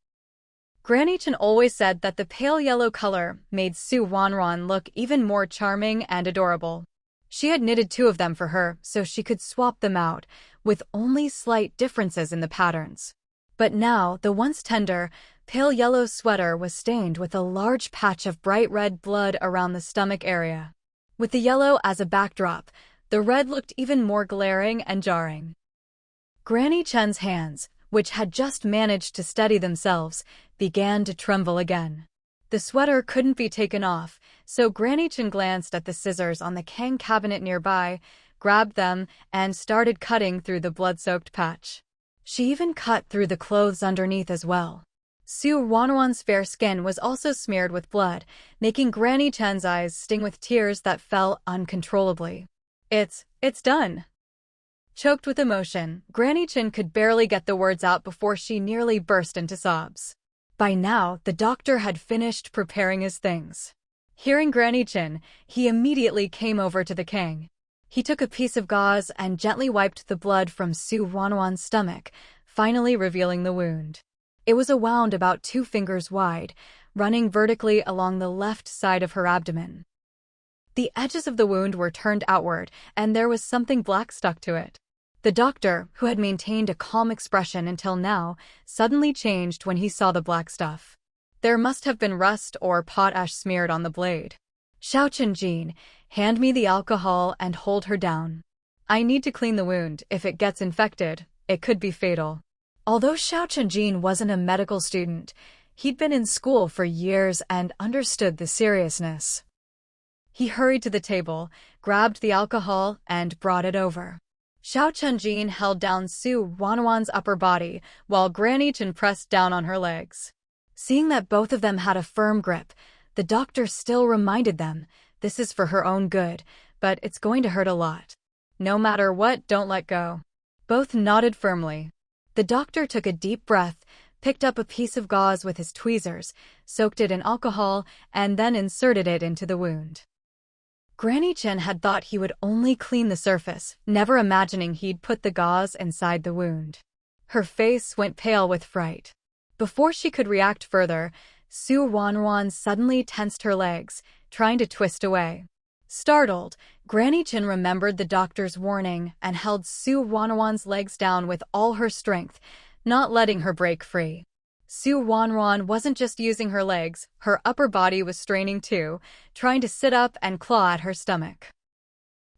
Granny Chin always said that the pale yellow color made Su Ruanruan look even more charming and adorable. She had knitted 2 of them for her so she could swap them out, with only slight differences in the patterns. But now, the once tender, pale yellow sweater was stained with a large patch of bright red blood around the stomach area. With the yellow as a backdrop, the red looked even more glaring and jarring. Granny Chen's hands, which had just managed to steady themselves, began to tremble again. The sweater couldn't be taken off, so Granny Chen glanced at the scissors on the Kang cabinet nearby, grabbed them, and started cutting through the blood-soaked patch. She even cut through the clothes underneath as well. Su Ruanruan's fair skin was also smeared with blood, making Granny Chen's eyes sting with tears that fell uncontrollably. It's done." Choked with emotion, Granny Chin could barely get the words out before she nearly burst into sobs. By now, the doctor had finished preparing his things. Hearing Granny Chin, he immediately came over to the Kang. He took a piece of gauze and gently wiped the blood from Su Ruanruan's stomach, finally revealing the wound. It was a wound about 2 fingers wide, running vertically along the left side of her abdomen. The edges of the wound were turned outward, and there was something black stuck to it. The doctor, who had maintained a calm expression until now, suddenly changed when he saw the black stuff. There must have been rust or potash smeared on the blade. "Xiao Chunjin, hand me the alcohol and hold her down. I need to clean the wound. If it gets infected, it could be fatal." Although Xiao Chunjin wasn't a medical student, he'd been in school for years and understood the seriousness. He hurried to the table, grabbed the alcohol, and brought it over. Xiao Chunjin held down Su Ruanruan's upper body, while Granny Chin pressed down on her legs. Seeing that both of them had a firm grip, the doctor still reminded them, this is for her own good, but it's going to hurt a lot. No matter what, don't let go. Both nodded firmly. The doctor took a deep breath, picked up a piece of gauze with his tweezers, soaked it in alcohol, and then inserted it into the wound. Granny Chin had thought he would only clean the surface, never imagining he'd put the gauze inside the wound. Her face went pale with fright. Before she could react further, Ruanruan suddenly tensed her legs, trying to twist away. Startled, Granny Chin remembered the doctor's warning and held Ruanruan's legs down with all her strength, not letting her break free. Ruanruan wasn't just using her legs, her upper body was straining too, trying to sit up and claw at her stomach.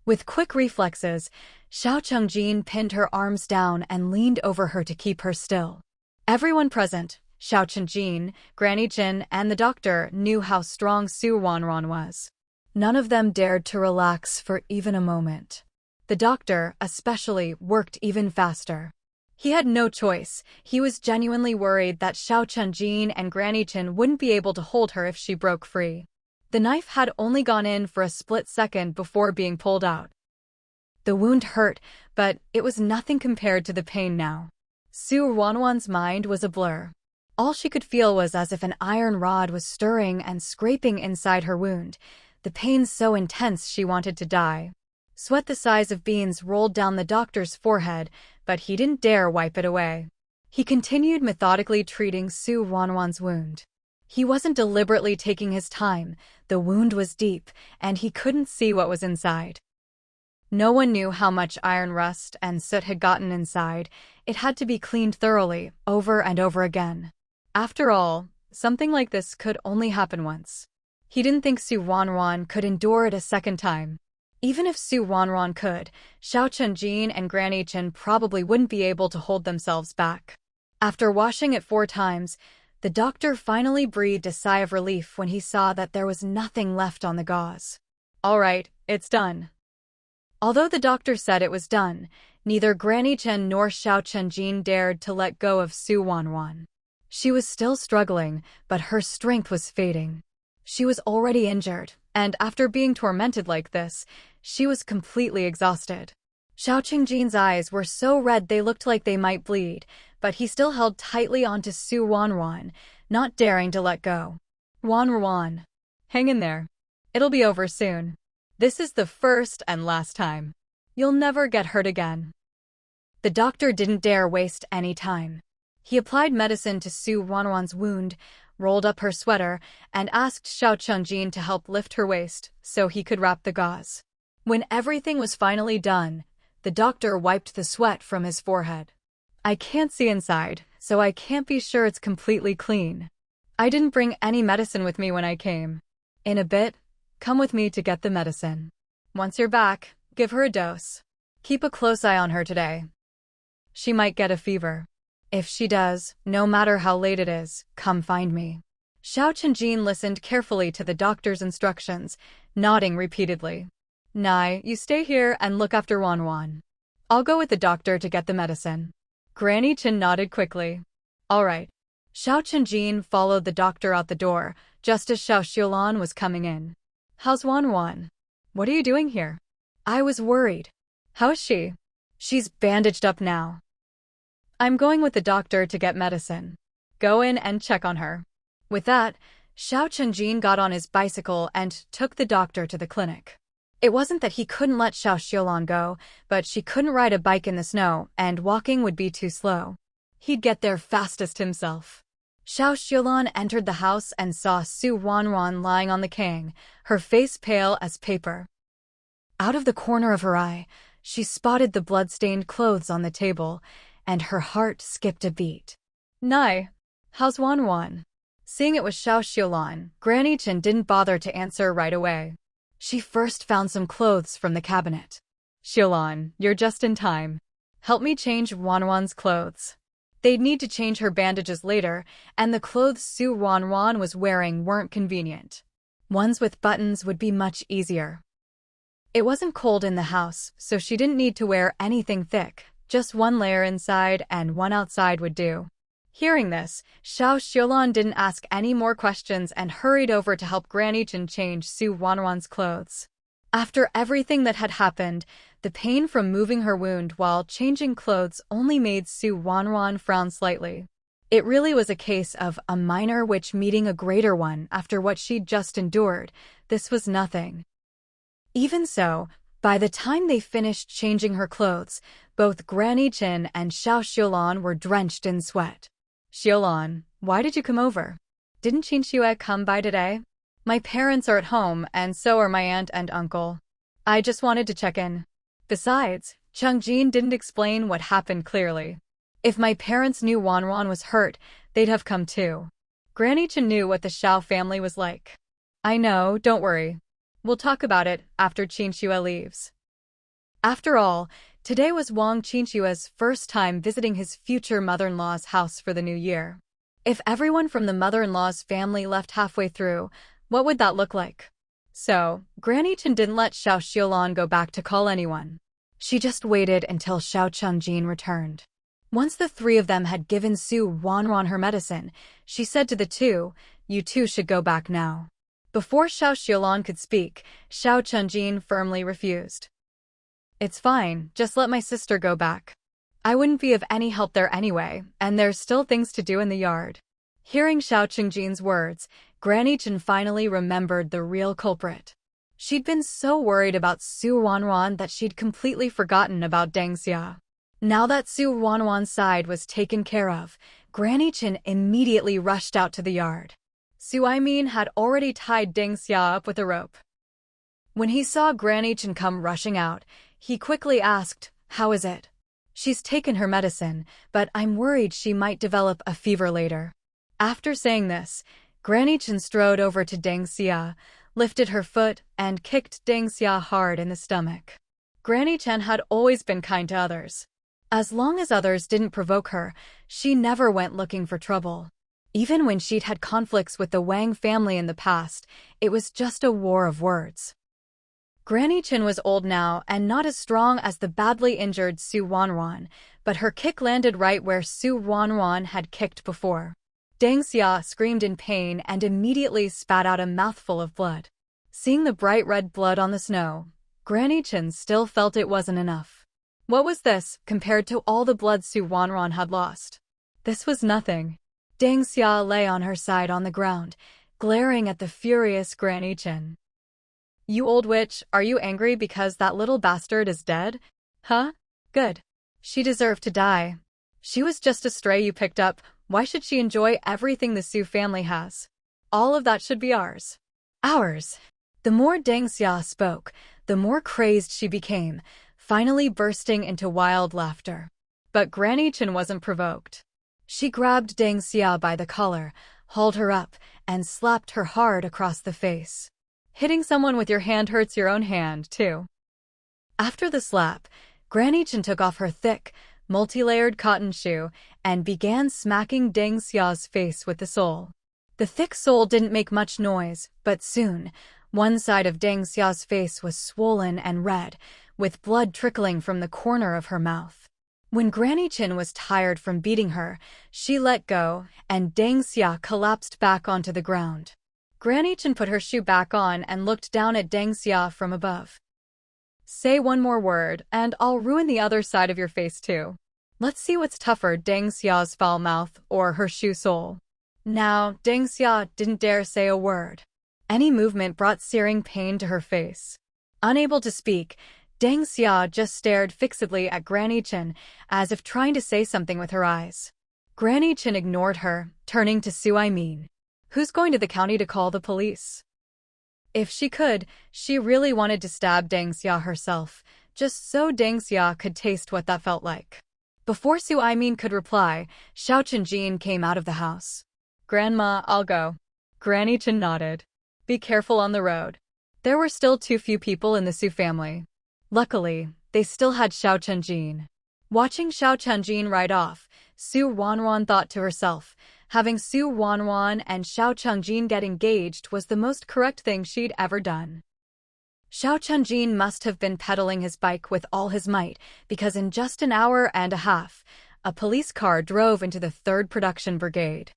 With quick reflexes, Xiao Chengjin pinned her arms down and leaned over her to keep her still. Everyone present, Xiao Chengjin, Granny Chin, and the doctor, knew how strong Ruanruan was. None of them dared to relax for even a moment. The doctor, especially, worked even faster. He had no choice. He was genuinely worried that Xiao Chengjin and Granny Chin wouldn't be able to hold her if she broke free. The knife had only gone in for a split second before being pulled out. The wound hurt, but it was nothing compared to the pain now. Ruanruan's mind was a blur. All she could feel was as if an iron rod was stirring and scraping inside her wound, the pain so intense she wanted to die. Sweat the size of beans rolled down the doctor's forehead, but he didn't dare wipe it away. He continued methodically treating Ruanruan's wound. He wasn't deliberately taking his time, the wound was deep, and he couldn't see what was inside. No one knew how much iron rust and soot had gotten inside. It had to be cleaned thoroughly, over and over again. After all, something like this could only happen once. He didn't think Ruanruan could endure it a second time. Even if Ruanruan could, Xiao Chengjin and Granny Chin probably wouldn't be able to hold themselves back. After washing it 4 times, the doctor finally breathed a sigh of relief when he saw that there was nothing left on the gauze. All right, it's done. Although the doctor said it was done, neither Granny Chin nor Xiao Chengjin dared to let go of Ruanruan. She was still struggling, but her strength was fading. She was already injured, and after being tormented like this, she was completely exhausted. Xiao Chengjin's eyes were so red they looked like they might bleed, but he still held tightly onto Ruanruan, not daring to let go. Ruanruan, hang in there. It'll be over soon. This is the first and last time. You'll never get hurt again. The doctor didn't dare waste any time. He applied medicine to Ruanruan's wound, rolled up her sweater, and asked Xiao Chengjin to help lift her waist so he could wrap the gauze. When everything was finally done, the doctor wiped the sweat from his forehead. I can't see inside, so I can't be sure it's completely clean. I didn't bring any medicine with me when I came. In a bit, come with me to get the medicine. Once you're back, give her a dose. Keep a close eye on her today. She might get a fever. If she does, no matter how late it is, come find me. Xiao Chengjin listened carefully to the doctor's instructions, nodding repeatedly. Nai, you stay here and look after Ruanruan. I'll go with the doctor to get the medicine. Granny Chin nodded quickly. All right. Xiao Chengjin followed the doctor out the door, just as Xiao Xiulan was coming in. How's Ruanruan? What are you doing here? I was worried. How is she? She's bandaged up now. I'm going with the doctor to get medicine. Go in and check on her. With that, Xiao Chengjin got on his bicycle and took the doctor to the clinic. It wasn't that he couldn't let Xiao Xiulan go, but she couldn't ride a bike in the snow, and walking would be too slow. He'd get there fastest himself. Xiao Xiulan entered the house and saw Ruanruan lying on the kang, her face pale as paper. Out of the corner of her eye, she spotted the blood-stained clothes on the table, and her heart skipped a beat. Nai, how's Ruanruan? Seeing it was Xiao Xiulan, Granny Chin didn't bother to answer right away. She first found some clothes from the cabinet. Xiulan, you're just in time. Help me change Ruanruan's clothes. They'd need to change her bandages later, and the clothes Ruanruan was wearing weren't convenient. Ones with buttons would be much easier. It wasn't cold in the house, so she didn't need to wear anything thick. Just 1 layer inside and 1 outside would do. Hearing this, Xiao Xiulan didn't ask any more questions and hurried over to help Granny Chin change Ruanruan's clothes. After everything that had happened, the pain from moving her wound while changing clothes only made Ruanruan frown slightly. It really was a case of a minor witch meeting a greater one after what she'd just endured. This was nothing. Even so, by the time they finished changing her clothes, both Granny Chin and Xiao Xiaolan were drenched in sweat. Xiaolan, why did you come over? Didn't Qin Xue come by today? My parents are at home, and so are my aunt and uncle. I just wanted to check in. Besides, Chungjin didn't explain what happened clearly. If my parents knew Ruanruan was hurt, they'd have come too. Granny Chin knew what the Xiao family was like. I know, don't worry. We'll talk about it after Qin Xue leaves. After all, today was Wang Qinshue's first time visiting his future mother-in-law's house for the new year. If everyone from the mother-in-law's family left halfway through, what would that look like? So, Granny Chin didn't let Xiao Xiaolan go back to call anyone. She just waited until Xiao Chungjin returned. Once the three of them had given Su Ruanruan her medicine, she said to the two, "You two should go back now." Before Xiao Xiaolan could speak, Xiao Chungjin firmly refused. It's fine, just let my sister go back. I wouldn't be of any help there anyway, and there's still things to do in the yard. Hearing Xiao Chungjin's words, Granny Chin finally remembered the real culprit. She'd been so worried about Su Ruanruan that she'd completely forgotten about Deng Xia. Now that Su Ruanruan's side was taken care of, Granny Chin immediately rushed out to the yard. Su Aimin had already tied Deng Xia up with a rope. When he saw Granny Chin come rushing out, he quickly asked, "How is it?" "She's taken her medicine, but I'm worried she might develop a fever later." After saying this, Granny Chin strode over to Deng Xia, lifted her foot, and kicked Deng Xia hard in the stomach. Granny Chin had always been kind to others. As long as others didn't provoke her, she never went looking for trouble. Even when she'd had conflicts with the Wang family in the past, it was just a war of words. Granny Chin was old now and not as strong as the badly injured Su Ruanruan, but her kick landed right where Su Ruanruan had kicked before. Deng Xia screamed in pain and immediately spat out a mouthful of blood. Seeing the bright red blood on the snow, Granny Chin still felt it wasn't enough. What was this compared to all the blood Su Ruanruan had lost? This was nothing. Deng Xia lay on her side on the ground, glaring at the furious Granny Chin. "You old witch, are you angry because that little bastard is dead? Huh? Good. She deserved to die. She was just a stray you picked up. Why should she enjoy everything the Su family has? All of that should be ours." Ours. The more Deng Xia spoke, the more crazed she became, finally bursting into wild laughter. But Granny Chin wasn't provoked. She grabbed Deng Xia by the collar, hauled her up, and slapped her hard across the face. Hitting someone with your hand hurts your own hand, too. After the slap, Granny Chin took off her thick, multi-layered cotton shoe and began smacking Deng Xia's face with the sole. The thick sole didn't make much noise, but soon, one side of Deng Xia's face was swollen and red, with blood trickling from the corner of her mouth. When Granny Chin was tired from beating her, she let go, and Deng Xia collapsed back onto the ground. Granny Chin put her shoe back on and looked down at Deng Xia from above. "Say one more word, and I'll ruin the other side of your face too. Let's see what's tougher, Deng Xia's foul mouth or her shoe sole." Now, Deng Xia didn't dare say a word. Any movement brought searing pain to her face. Unable to speak, Deng Xia just stared fixedly at Granny Chin, as if trying to say something with her eyes. Granny Chin ignored her, turning to Su Aimin. "Who's going to the county to call the police?" If she could, she really wanted to stab Deng Xia herself, just so Deng Xia could taste what that felt like. Before Su Aimin could reply, Xiao Chungjin came out of the house. "Grandma, I'll go." Granny Chin nodded. "Be careful on the road." There were still too few people in the Su family. Luckily, they still had Xiao Chungjin. Watching Xiao Chungjin ride off, Su Ruanruan thought to herself, having Su Ruanruan and Xiao Chungjin get engaged was the most correct thing she'd ever done. Xiao Chungjin must have been pedaling his bike with all his might, because in just an hour and a half, a police car drove into the 3rd Production Brigade.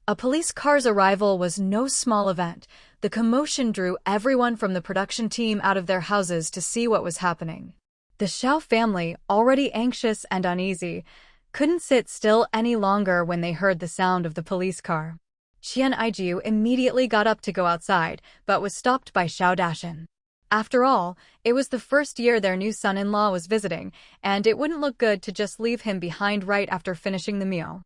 A police car's arrival was no small event. The commotion drew everyone from the production team out of their houses to see what was happening. The Xiao family, already anxious and uneasy, couldn't sit still any longer when they heard the sound of the police car. Qian Aijiu immediately got up to go outside, but was stopped by Xiao Dashan. After all, it was the first year their new son-in-law was visiting, and it wouldn't look good to just leave him behind right after finishing the meal.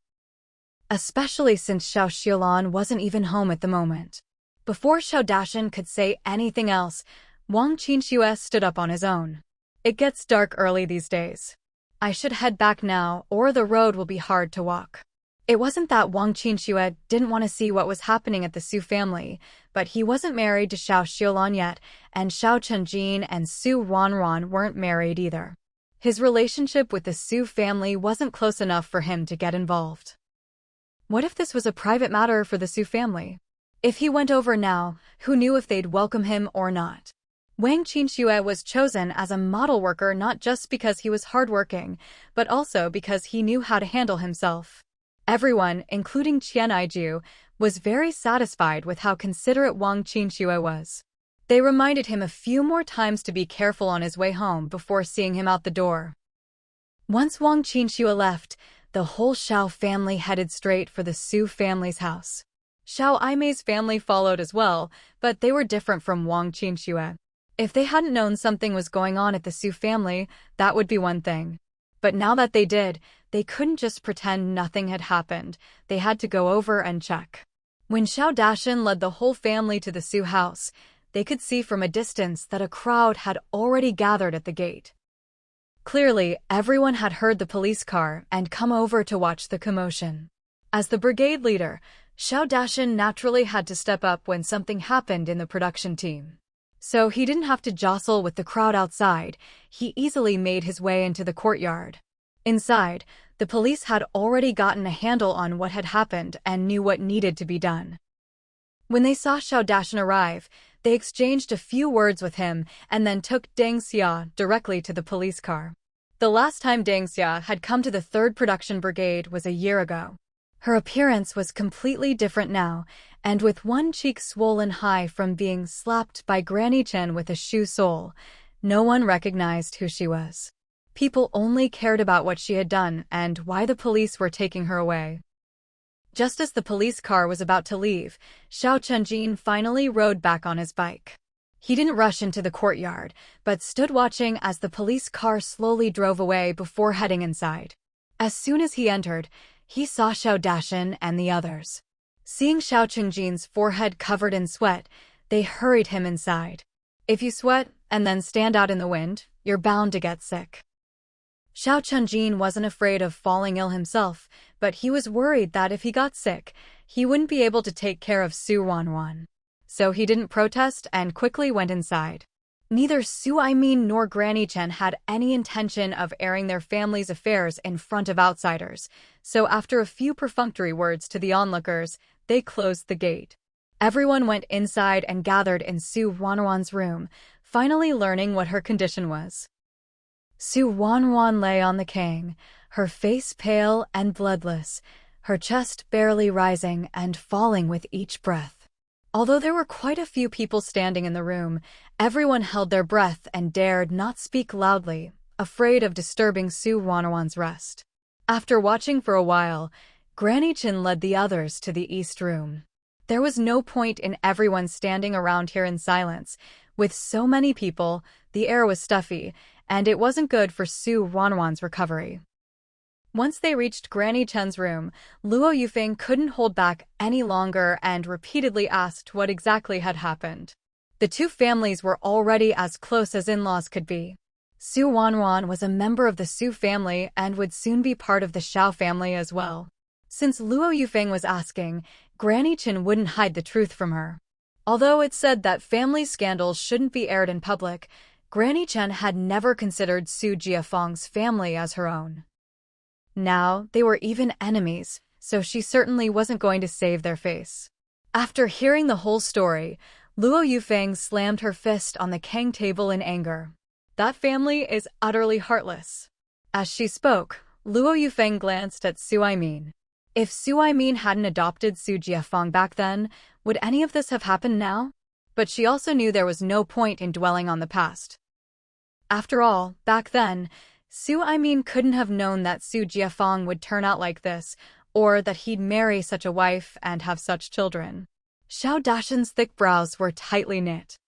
Especially since Xiao Xiaolan wasn't even home at the moment. Before Xiao Dashan could say anything else, Wang Qinxue stood up on his own. It gets dark early these days. I should head back now, or the road will be hard to walk. It wasn't that Wang Qinxue didn't want to see what was happening at the Su family, but he wasn't married to Xiao Xiaolan yet, and Xiao Chenjin and Su Ruanruan weren't married either. His relationship with the Su family wasn't close enough for him to get involved. What if this was a private matter for the Su family? If he went over now, who knew if they'd welcome him or not? Wang Qinxue was chosen as a model worker not just because he was hardworking, but also because he knew how to handle himself. Everyone, including Qian Aiju, was very satisfied with how considerate Wang Qinxue was. They reminded him a few more times to be careful on his way home before seeing him out the door. Once Wang Qinxue left, the whole Xiao family headed straight for the Su family's house. Xiao Aimei's family followed as well, but they were different from Wang Qinxue. If they hadn't known something was going on at the Su family, that would be one thing. But now that they did, they couldn't just pretend nothing had happened. They had to go over and check. When Xiao Dashan led the whole family to the Su house, they could see from a distance that a crowd had already gathered at the gate. Clearly, everyone had heard the police car and come over to watch the commotion. As the brigade leader, Xiao Dashan naturally had to step up when something happened in the production team. So he didn't have to jostle with the crowd outside, he easily made his way into the courtyard. Inside, the police had already gotten a handle on what had happened and knew what needed to be done. When they saw Xiao Dashan arrive, they exchanged a few words with him and then took Deng Xia directly to the police car. The last time Deng Xia had come to the 3rd Production Brigade was a year ago. Her appearance was completely different now, and with one cheek swollen high from being slapped by Granny Chen with a shoe sole, no one recognized who she was. People only cared about what she had done and why the police were taking her away. Just as the police car was about to leave, Xiao Chenjin finally rode back on his bike. He didn't rush into the courtyard, but stood watching as the police car slowly drove away before heading inside. As soon as he entered, he saw Xiao Dashan and the others. Seeing Xiao Chenjin's forehead covered in sweat, they hurried him inside. If you sweat and then stand out in the wind, you're bound to get sick. Xiao Chenjin wasn't afraid of falling ill himself, but he was worried that if he got sick, he wouldn't be able to take care of Su Ruanruan. So he didn't protest and quickly went inside. Neither Su Aimin nor Granny Chen had any intention of airing their family's affairs in front of outsiders, so after a few perfunctory words to the onlookers, they closed the gate. Everyone went inside and gathered in Su Ruanruan's room, finally learning what her condition was. Su Ruanruan lay on the king, her face pale and bloodless, her chest barely rising and falling with each breath. Although there were quite a few people standing in the room, everyone held their breath and dared not speak loudly, afraid of disturbing Su Ruanruan's rest. After watching for a while, Granny Chen led the others to the east room. There was no point in everyone standing around here in silence. With so many people, the air was stuffy, and it wasn't good for Su Ruanruan's recovery. Once they reached Granny Chen's room, Luo Yufeng couldn't hold back any longer and repeatedly asked what exactly had happened. The two families were already as close as in-laws could be. Su Ruanruan was a member of the Su family and would soon be part of the Xiao family as well. Since Luo Yufeng was asking, Granny Chen wouldn't hide the truth from her. Although it said that family scandals shouldn't be aired in public, Granny Chen had never considered Su Jiafeng's family as her own. Now, they were even enemies, so she certainly wasn't going to save their face. After hearing the whole story, Luo Yufeng slammed her fist on the Kang table in anger. That family is utterly heartless. As she spoke, Luo Yufeng glanced at Su Aimin. If Su Aimin hadn't adopted Su Jiafeng back then, would any of this have happened now? But she also knew there was no point in dwelling on the past. After all, back then, Su Aimin couldn't have known that Su Jiafeng would turn out like this, or that he'd marry such a wife and have such children. Xiao Dashan's thick brows were tightly knit.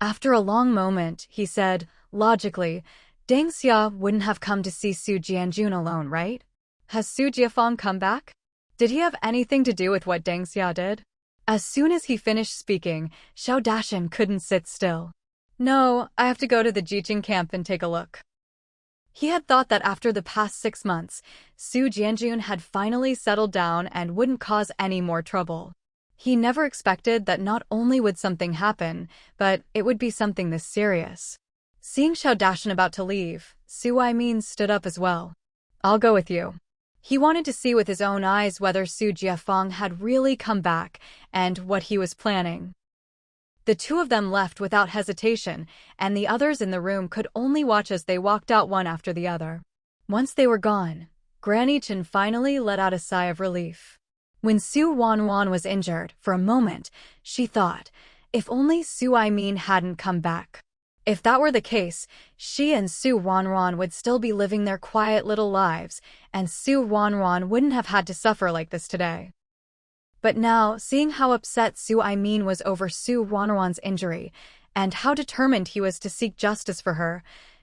After a long moment, he said, logically, Deng Xia wouldn't have come to see Su Jianjun alone, right? Has Su Jiafeng come back? Did he have anything to do with what Deng Xia did? As soon as he finished speaking, Xiao Dashan couldn't sit still. No, I have to go to the Jiqing camp and take a look. He had thought that after the past 6 months, Su Jianjun had finally settled down and wouldn't cause any more trouble. He never expected that not only would something happen, but it would be something this serious. Seeing Xiao Dashan about to leave, Su Aimin stood up as well. I'll go with you. He wanted to see with his own eyes whether Su Jiafeng had really come back and what he was planning. The two of them left without hesitation, and the others in the room could only watch as they walked out one after the other. Once they were gone, Granny Chen finally let out a sigh of relief. When Su Ruanruan was injured, for a moment, she thought, if only Su Aimin hadn't come back. If that were the case, she and Su Ruanruan would still be living their quiet little lives, and Su Ruanruan wouldn't have had to suffer like this today. But now, seeing how upset Su Aimin was over Su Ruanruan's injury, and how determined he was to seek justice for her,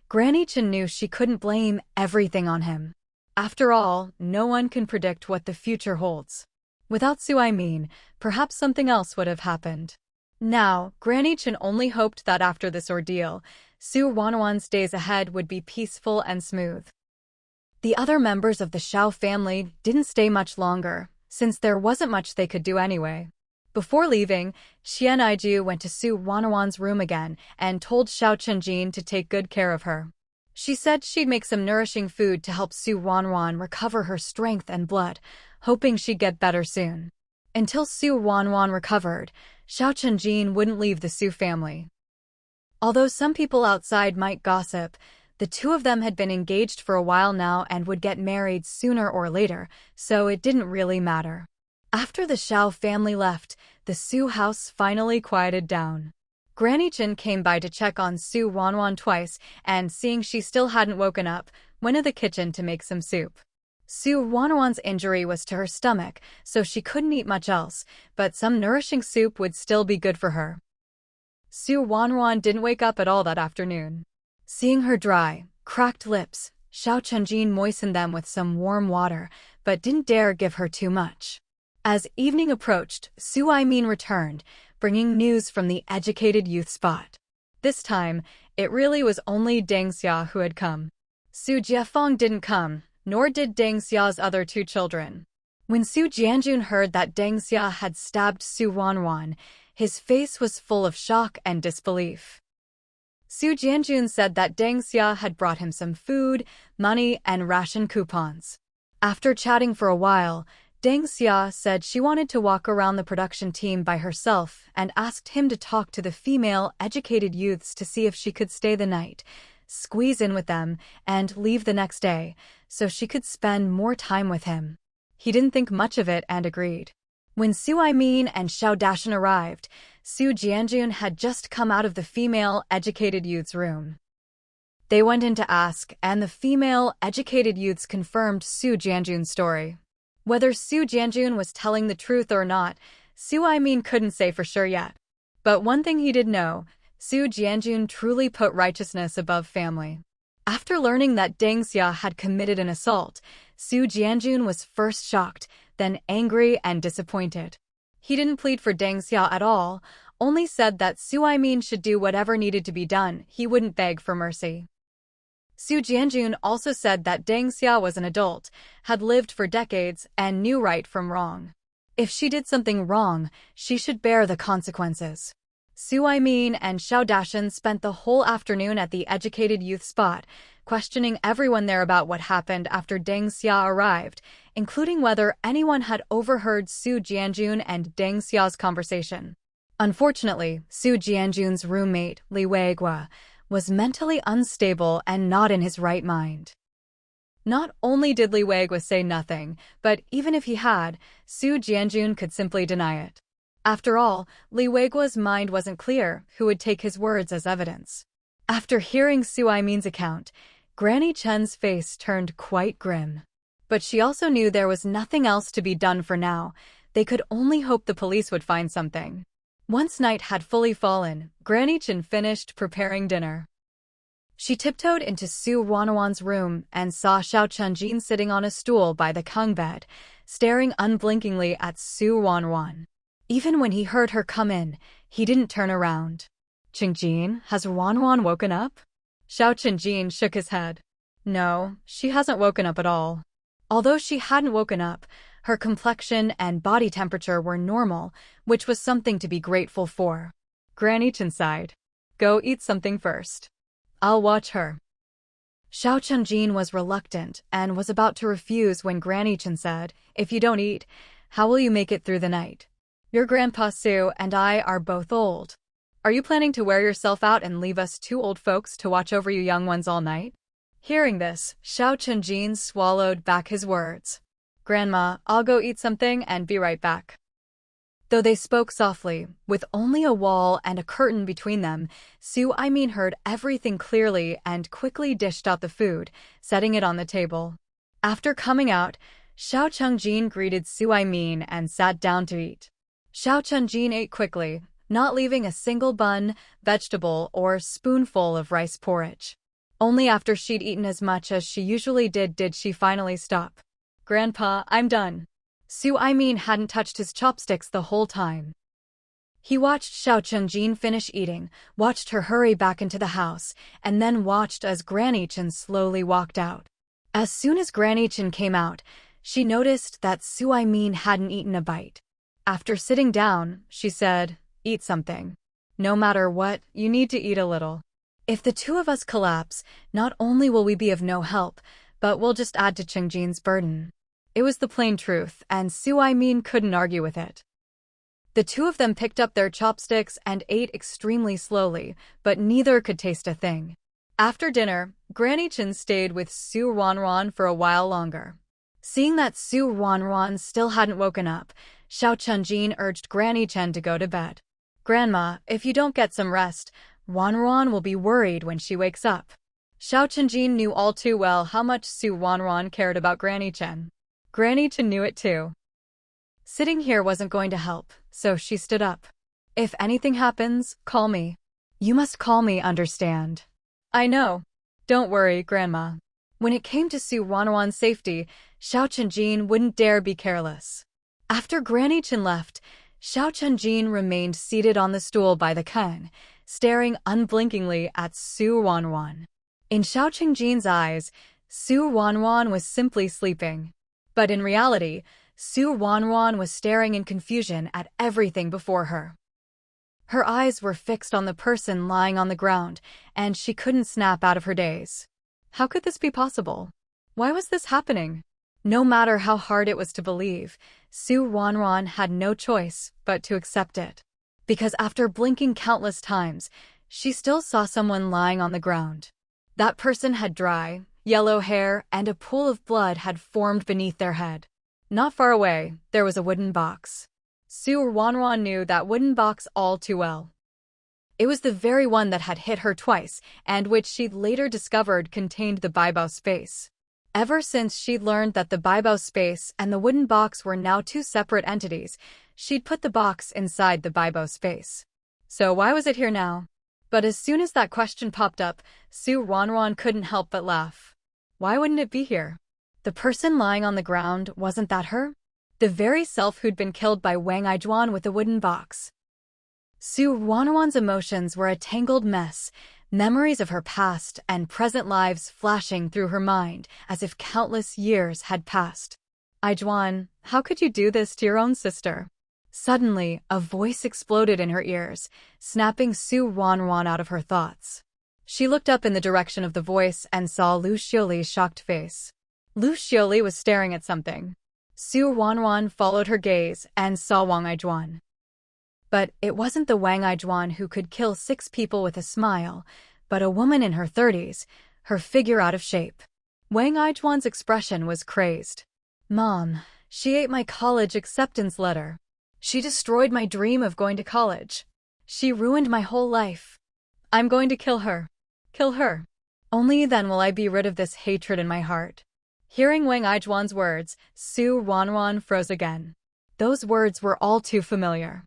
Granny Chen knew she couldn't blame everything on him. After all, no one can predict what the future holds. Without Su Aimin, perhaps something else would have happened. Now, Granny Chen only hoped that after this ordeal, Su Ruanruan's days ahead would be peaceful and smooth. The other members of the Xiao family didn't stay much longer, since there wasn't much they could do anyway. Before leaving, Xian Aiju went to Su Ruanruan's room again and told Xiao Chenjin to take good care of her. She said she'd make some nourishing food to help Su Ruanruan recover her strength and blood, hoping she'd get better soon. Until Su Ruanruan recovered, Xiao Chenjin wouldn't leave the Su family. Although some people outside might gossip, the two of them had been engaged for a while now and would get married sooner or later, so it didn't really matter. After the Xiao family left, the Su house finally quieted down. Granny Chen came by to check on Su Ruanruan twice, and seeing she still hadn't woken up, went to the kitchen to make some soup. Su Ruanruan's injury was to her stomach, so she couldn't eat much else, but some nourishing soup would still be good for her. Su Ruanruan didn't wake up at all that afternoon. Seeing her dry, cracked lips, Xiao Chenjin moistened them with some warm water, but didn't dare give her too much. As evening approached, Su Aimin returned, bringing news from the educated youth spot. This time, it really was only Deng Xia who had come. Su Jiafeng didn't come, nor did Deng Xia's other 2 children. When Su Jianjun heard that Deng Xia had stabbed Su Ruanruan, his face was full of shock and disbelief. Su Jianjun said that Deng Xia had brought him some food, money, and ration coupons. After chatting for a while, Deng Xia said she wanted to walk around the production team by herself and asked him to talk to the female educated youths to see if she could stay the night, squeeze in with them, and leave the next day, so she could spend more time with him. He didn't think much of it and agreed. When Su Aimin and Xiao Dashan arrived, Su Jianjun had just come out of the female educated youth's room. They went in to ask, and the female educated youths confirmed Su Jianjun's story. Whether Su Jianjun was telling the truth or not, Su Aimin couldn't say for sure yet. But one thing he did know, Su Jianjun truly put righteousness above family. After learning that Deng Xia had committed an assault, Su Jianjun was first shocked, then angry and disappointed. He didn't plead for Deng Xia at all, only said that Su Aimin should do whatever needed to be done, he wouldn't beg for mercy. Su Jianjun also said that Deng Xia was an adult, had lived for decades, and knew right from wrong. If she did something wrong, she should bear the consequences. Su Aimin and Xiao Dashan spent the whole afternoon at the educated youth spot, questioning everyone there about what happened after Deng Xia arrived, including whether anyone had overheard Su Jianjun and Deng Xia's conversation. Unfortunately, Su Jianjun's roommate, Li Weigua, was mentally unstable and not in his right mind. Not only did Li Weigua say nothing, but even if he had, Su Jianjun could simply deny it. After all, Li Weigua's mind wasn't clear who would take his words as evidence. After hearing Su Aimin's account, Granny Chen's face turned quite grim. But she also knew there was nothing else to be done for now. They could only hope the police would find something. Once night had fully fallen, Granny Chen finished preparing dinner. She tiptoed into Su Ruanruan's room and saw Xiao Chunjin sitting on a stool by the Kung bed, staring unblinkingly at Su Ruanruan. Even when he heard her come in, he didn't turn around. "Qingjin, has Ruanruan woken up?" Xiao Chunjin shook his head. "No, she hasn't woken up at all." Although she hadn't woken up, her complexion and body temperature were normal, which was something to be grateful for. Granny Chen sighed. "Go eat something first. I'll watch her." Xiao Chunjin was reluctant and was about to refuse when Granny Chen said, "If you don't eat, how will you make it through the night? Your Grandpa Su and I are both old. Are you planning to wear yourself out and leave us two old folks to watch over you young ones all night?" Hearing this, Xiao Chunjin swallowed back his words. "Grandma, I'll go eat something and be right back." Though they spoke softly, with only a wall and a curtain between them, Su Aimin heard everything clearly and quickly dished out the food, setting it on the table. After coming out, Xiao Chunjin greeted Su Aimin and sat down to eat. Xiao Chunjin ate quickly, not leaving a single bun, vegetable, or spoonful of rice porridge. Only after she'd eaten as much as she usually did she finally stop. "Grandpa, I'm done." Su Aimin hadn't touched his chopsticks the whole time. He watched Xiao Chunjin finish eating, watched her hurry back into the house, and then watched as Granny Chen slowly walked out. As soon as Granny Chen came out, she noticed that Su Aimin hadn't eaten a bite. After sitting down, she said, "Eat something. No matter what, you need to eat a little. If the two of us collapse, not only will we be of no help, but we'll just add to Qingjin's burden." It was the plain truth, and Su Aimin couldn't argue with it. The two of them picked up their chopsticks and ate extremely slowly, but neither could taste a thing. After dinner, Granny Chen stayed with Su Ruanruan for a while longer. Seeing that Su Ruanruan still hadn't woken up, Xiao Chunjin urged Granny Chen to go to bed. "Grandma, if you don't get some rest, Ruanruan will be worried when she wakes up." Xiao Chunjin knew all too well how much Su Ruanruan cared about Granny Chen. Granny Chen knew it too. Sitting here wasn't going to help, so she stood up. "If anything happens, call me. You must call me, understand?" "I know. Don't worry, Grandma." When it came to Su Ruanruan's safety, Xiao Chunjin wouldn't dare be careless. After Granny Chen left, Xiao Chunjin remained seated on the stool by the kun, staring unblinkingly at Su Ruanruan. In Xiao Chunjin's eyes, Su Ruanruan was simply sleeping. But in reality, Su Ruanruan was staring in confusion at everything before her. Her eyes were fixed on the person lying on the ground, and she couldn't snap out of her daze. How could this be possible? Why was this happening? No matter how hard it was to believe, Su Ruanruan had no choice but to accept it. Because after blinking countless times, she still saw someone lying on the ground. That person had dry, yellow hair, and a pool of blood had formed beneath their head. Not far away, there was a wooden box. Su Ruanruan knew that wooden box all too well. It was the very one that had hit her twice, and which she'd later discovered contained the Baibao space. Ever since she'd learned that the Baibao space and the wooden box were now two separate entities, she'd put the box inside the Baibao space. So why was it here now? But as soon as that question popped up, Su Ruanruan couldn't help but laugh. Why wouldn't it be here? The person lying on the ground, wasn't that her? The very self who'd been killed by Wang Aijuan with the wooden box. Su Ruanruan's emotions were a tangled mess, memories of her past and present lives flashing through her mind as if countless years had passed. "Aijuan, how could you do this to your own sister?" Suddenly, a voice exploded in her ears, snapping Su Ruanruan out of her thoughts. She looked up in the direction of the voice and saw Lu Xiuli's shocked face. Lu Xiuli was staring at something. Su Ruanruan followed her gaze and saw Wang Aijuan. But it wasn't the Wang Aijuan who could kill 6 people with a smile, but a woman in her 30s, her figure out of shape. Wang Aijuan's expression was crazed. "Mom, she ate my college acceptance letter. She destroyed my dream of going to college. She ruined my whole life. I'm going to kill her. Kill her. Only then will I be rid of this hatred in my heart." Hearing Wang Aijuan's words, Su Ruanruan froze again. Those words were all too familiar.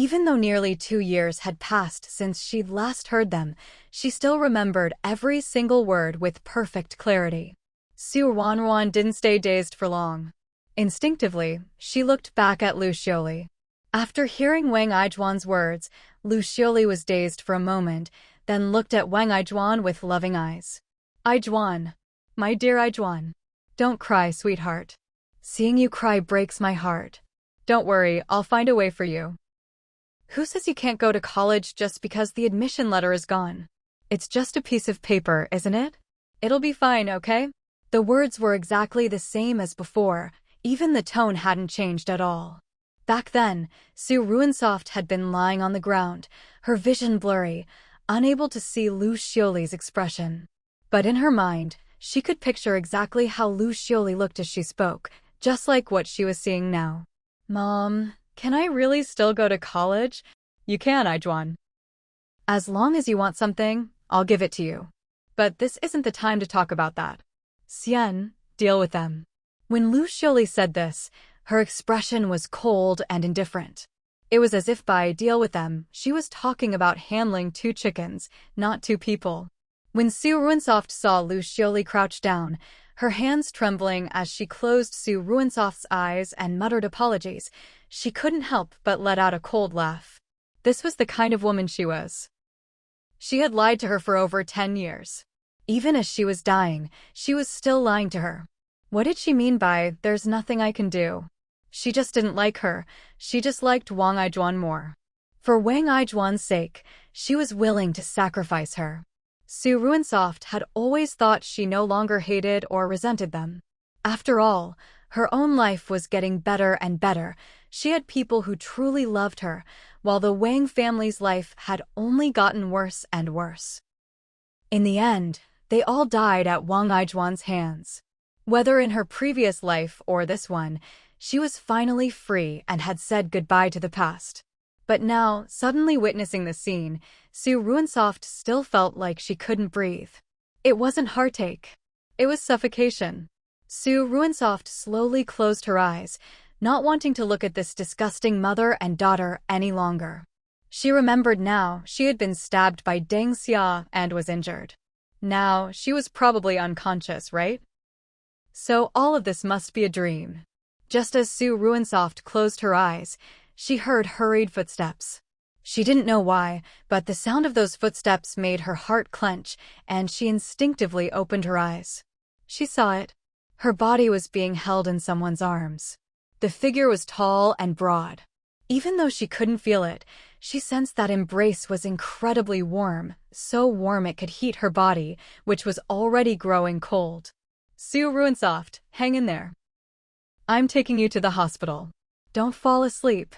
Even though nearly 2 years had passed since she'd last heard them, she still remembered every single word with perfect clarity. Ruanruan didn't stay dazed for long. Instinctively, she looked back at Lu Xioli. After hearing Wang Ijuan's words, Lu Xioli was dazed for a moment, then looked at Wang Ijuan with loving eyes. Ijuan. My dear Ijuan. Don't cry, sweetheart. Seeing you cry breaks my heart. Don't worry, I'll find a way for you. Who says you can't go to college just because the admission letter is gone? It's just a piece of paper, isn't it? It'll be fine, okay? The words were exactly the same as before, even the tone hadn't changed at all. Back then, Ruansoft had been lying on the ground, her vision blurry, unable to see Lu Xioli's expression. But in her mind, she could picture exactly how Lu Xioli looked as she spoke, just like what she was seeing now. Mom, can I really still go to college? You can, Ijuan. As long as you want something, I'll give it to you. But this isn't the time to talk about that. Xian, deal with them. When Lu Xioli said this, her expression was cold and indifferent. It was as if by deal with them, she was talking about handling 2 chickens, not 2 people. When Ruansoft saw Lu Xioli crouch down, her hands trembling as she closed Ruansoft's eyes and muttered apologies, she couldn't help but let out a cold laugh. This was the kind of woman she was. She had lied to her for over 10 years. Even as she was dying, she was still lying to her. What did she mean by, there's nothing I can do? She just didn't like her, she just liked Wang Ijuan more. For Wang Ijuan's sake, she was willing to sacrifice her. Ruansoft had always thought she no longer hated or resented them. After all, her own life was getting better and better. She had people who truly loved her, while the Wang family's life had only gotten worse and worse. In the end, they all died at Wang Ijuan's hands. Whether in her previous life or this one, she was finally free and had said goodbye to the past. But now, suddenly witnessing the scene, Ruansoft still felt like she couldn't breathe. It wasn't heartache. It was suffocation. Ruansoft slowly closed her eyes, not wanting to look at this disgusting mother and daughter any longer. She remembered now she had been stabbed by Deng Xia and was injured. Now, she was probably unconscious, right? So all of this must be a dream. Just as Ruansoft closed her eyes, she heard hurried footsteps. She didn't know why, but the sound of those footsteps made her heart clench, and she instinctively opened her eyes. She saw it. Her body was being held in someone's arms. The figure was tall and broad. Even though she couldn't feel it, she sensed that embrace was incredibly warm, so warm it could heat her body, which was already growing cold. Ruansoft, hang in there. I'm taking you to the hospital. Don't fall asleep.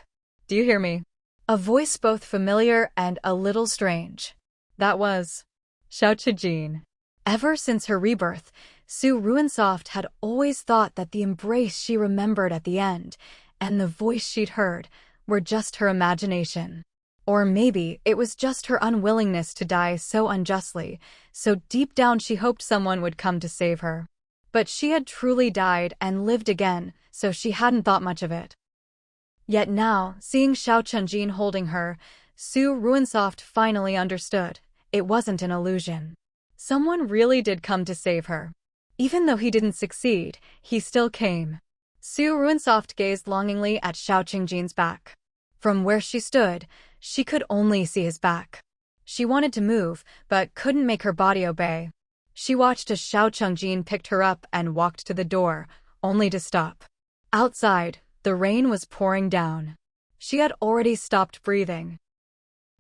Do you hear me? A voice both familiar and a little strange. That was Xiao Qijin. Ever since her rebirth, Ruansoft had always thought that the embrace she remembered at the end and the voice she'd heard were just her imagination. Or maybe it was just her unwillingness to die so unjustly, so deep down she hoped someone would come to save her. But she had truly died and lived again, so she hadn't thought much of it. Yet now, seeing Xiao Qijin holding her, Ruansoft finally understood. It wasn't an illusion. Someone really did come to save her. Even though he didn't succeed, he still came. Ruansoft gazed longingly at Xiao Qijin's back. From where she stood, she could only see his back. She wanted to move, but couldn't make her body obey. She watched as Xiao Qijin picked her up and walked to the door, only to stop. Outside, the rain was pouring down. She had already stopped breathing.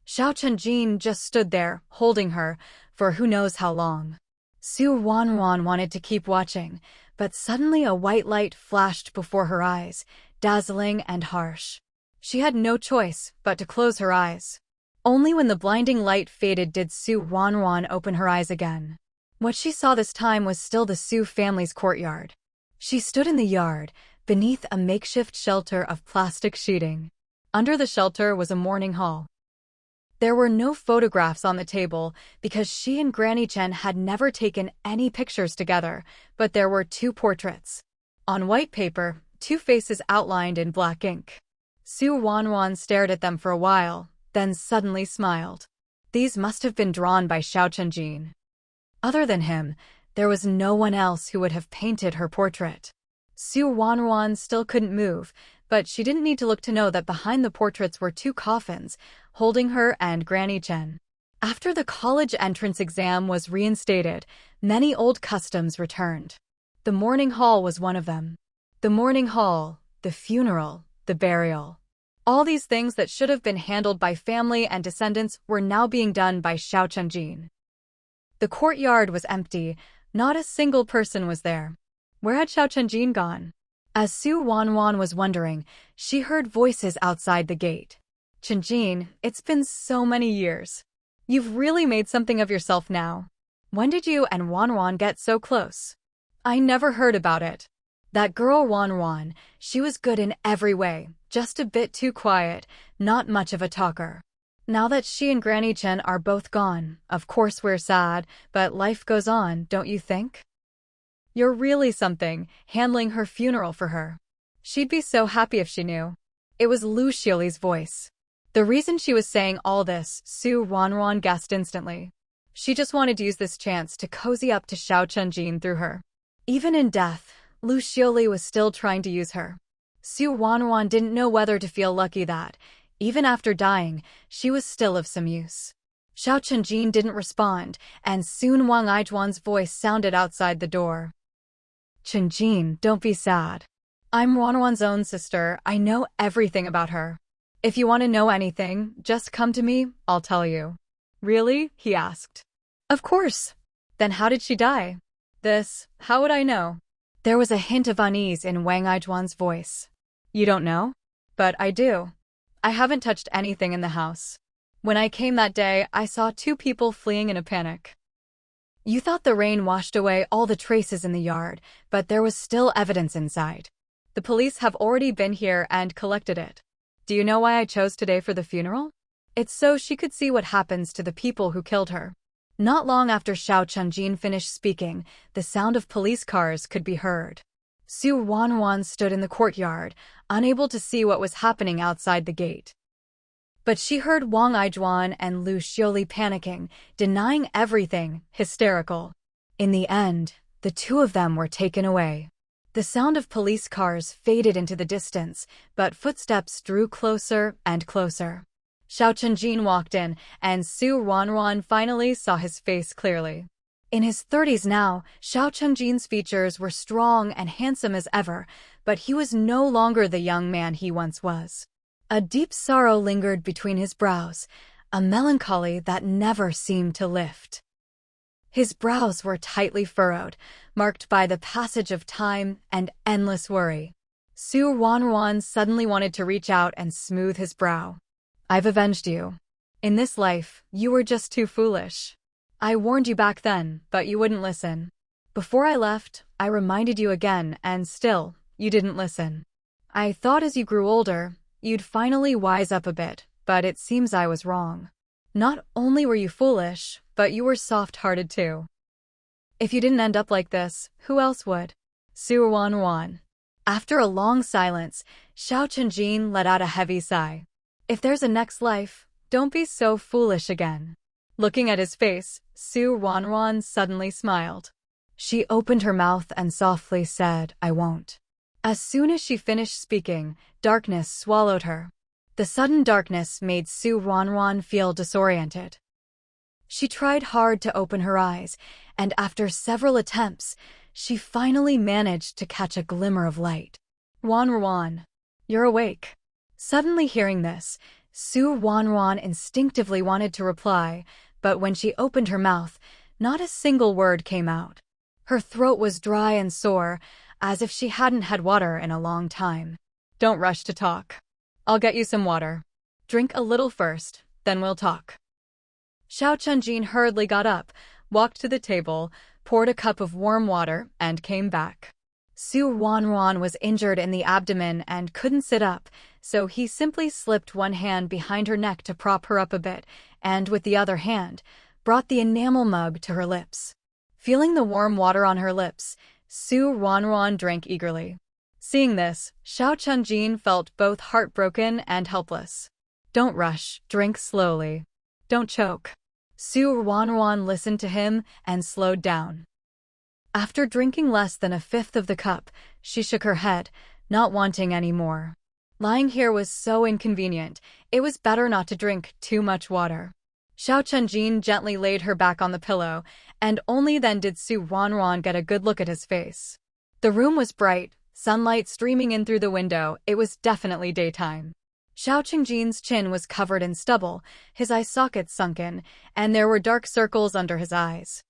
Xiao Qijin just stood there, holding her, for who knows how long. Ruanruan wanted to keep watching, but suddenly a white light flashed before her eyes, dazzling and harsh. She had no choice but to close her eyes. Only when the blinding light faded did Ruanruan open her eyes again. What she saw this time was still the Su family's courtyard. She stood in the yard, beneath a makeshift shelter of plastic sheeting. Under the shelter was a mourning hall. There were no photographs on the table because she and Granny Chen had never taken any pictures together, but there were 2 portraits. On white paper, 2 faces outlined in black ink. Su Ruanruan stared at them for a while, then suddenly smiled. These must have been drawn by Xiao Chenjin. Other than him, there was no one else who would have painted her portrait. Su Ruanruan still couldn't move, but she didn't need to look to know that behind the portraits were two coffins, holding her and Granny Chen. After the college entrance exam was reinstated, many old customs returned. The mourning hall was one of them. The mourning hall, the funeral, the burial. All these things that should have been handled by family and descendants were now being done by Xiao Chenjin. The courtyard was empty, not a single person was there. Where had Xiao Chenjin gone? As Su Ruanruan was wondering, she heard voices outside the gate. Chenjin, it's been so many years. You've really made something of yourself now. When did you and Ruanruan get so close? I never heard about it. That girl Ruanruan, she was good in every way, just a bit too quiet, not much of a talker. Now that she and Granny Chen are both gone, of course we're sad, but life goes on, don't you think? You're really something, handling her funeral for her. She'd be so happy if she knew. It was Lu Xiuli's voice. The reason she was saying all this, Su Ruanruan guessed instantly. She just wanted to use this chance to cozy up to Xiao Chenjin through her. Even in death, Lu Xiuli was still trying to use her. Su Ruanruan didn't know whether to feel lucky that, even after dying, she was still of some use. Xiao Chenjin didn't respond, and soon Wang Aijuan's voice sounded outside the door. Chenjin, don't be sad. I'm Ruanruan's own sister, I know everything about her. If you want to know anything, just come to me, I'll tell you. Really? He asked. Of course. Then how did she die? How would I know? There was a hint of unease in Wang Aijuan's voice. You don't know? But I do. I haven't touched anything in the house. When I came that day, I saw two people fleeing in a panic. You thought the rain washed away all the traces in the yard, but there was still evidence inside. The police have already been here and collected it. Do you know why I chose today for the funeral? It's so she could see what happens to the people who killed her. Not long after Xiao Chenjin finished speaking, the sound of police cars could be heard. Su Ruanruan stood in the courtyard, unable to see what was happening outside the gate. But she heard Wang Aijuan and Lu Xiuli panicking, denying everything, hysterical. In the end, the two of them were taken away. The sound of police cars faded into the distance, but footsteps drew closer and closer. Xiao Chenjin walked in, and Su Ruanruan finally saw his face clearly. In his 30s now, Xiao Chenjin's features were strong and handsome as ever, but he was no longer the young man he once was. A deep sorrow lingered between his brows, a melancholy that never seemed to lift. His brows were tightly furrowed, marked by the passage of time and endless worry. Su Ruanruan suddenly wanted to reach out and smooth his brow. I've avenged you. In this life, you were just too foolish. I warned you back then, but you wouldn't listen. Before I left, I reminded you again, and still, you didn't listen. I thought as you grew older, you'd finally wise up a bit, but it seems I was wrong. Not only were you foolish, but you were soft-hearted too. If you didn't end up like this, who else would? Su Ruanruan. After a long silence, Xiao Chenjin let out a heavy sigh. If there's a next life, don't be so foolish again. Looking at his face, Su Ruanruan suddenly smiled. She opened her mouth and softly said, I won't. As soon as she finished speaking, darkness swallowed her. The sudden darkness made Su Ruanruan feel disoriented. She tried hard to open her eyes, and after several attempts, she finally managed to catch a glimmer of light. Ruanruan, you're awake. Suddenly hearing this, Su Ruanruan instinctively wanted to reply, but when she opened her mouth, not a single word came out. Her throat was dry and sore, as if she hadn't had water in a long time. Don't rush to talk. I'll get you some water. Drink a little first, then we'll talk. Xiao Chenjin hurriedly got up, walked to the table, poured a cup of warm water, and came back. Su Ruanruan was injured in the abdomen and couldn't sit up, so he simply slipped one hand behind her neck to prop her up a bit, and with the other hand, brought the enamel mug to her lips. Feeling the warm water on her lips, Su Ruanruan drank eagerly. Seeing this, Xiao Chunjin felt both heartbroken and helpless. Don't rush, drink slowly. Don't choke. Su Ruanruan listened to him and slowed down. After drinking less than a fifth of the cup, she shook her head, not wanting any more. Lying here was so inconvenient, it was better not to drink too much water. Xiao Chunjin gently laid her back on the pillow, and only then did Su Ruanruan get a good look at his face. The room was bright, sunlight streaming in through the window. It was definitely daytime. Xiao Chunjin's chin was covered in stubble, his eye sockets sunken, and there were dark circles under his eyes.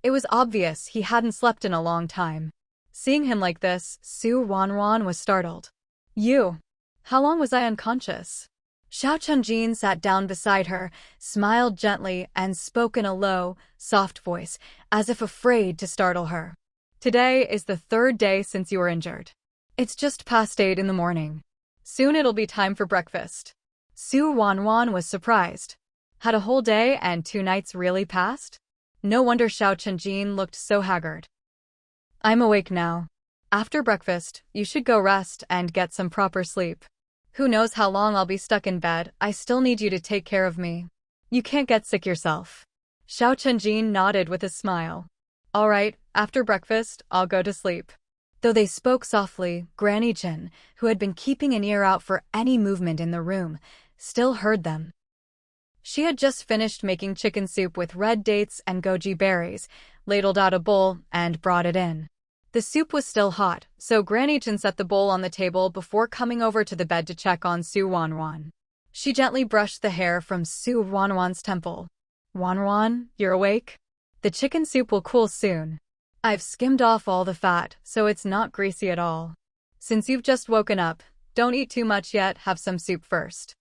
It was obvious he hadn't slept in a long time. Seeing him like this, Su Ruanruan was startled. You. How long was I unconscious? Xiao Chunjin sat down beside her, smiled gently, and spoke in a low, soft voice, as if afraid to startle her. Today is the 3rd day since you were injured. It's just past 8 in the morning. Soon it'll be time for breakfast. Su Ruanruan was surprised. Had a whole day and 2 nights really passed? No wonder Xiao Chunjin looked so haggard. I'm awake now. After breakfast, you should go rest and get some proper sleep. Who knows how long I'll be stuck in bed. I still need you to take care of me. You can't get sick yourself. Xiao Chunjin nodded with a smile. All right, after breakfast, I'll go to sleep. Though they spoke softly, Granny Chen, who had been keeping an ear out for any movement in the room, still heard them. She had just finished making chicken soup with red dates and goji berries, ladled out a bowl, and brought it in. The soup was still hot, so Granny Chen set the bowl on the table before coming over to the bed to check on Su Ruanruan. She gently brushed the hair from Su Ruanruan's temple. Ruanruan, you're awake? The chicken soup will cool soon. I've skimmed off all the fat, so it's not greasy at all. Since you've just woken up, don't eat too much yet, have some soup first.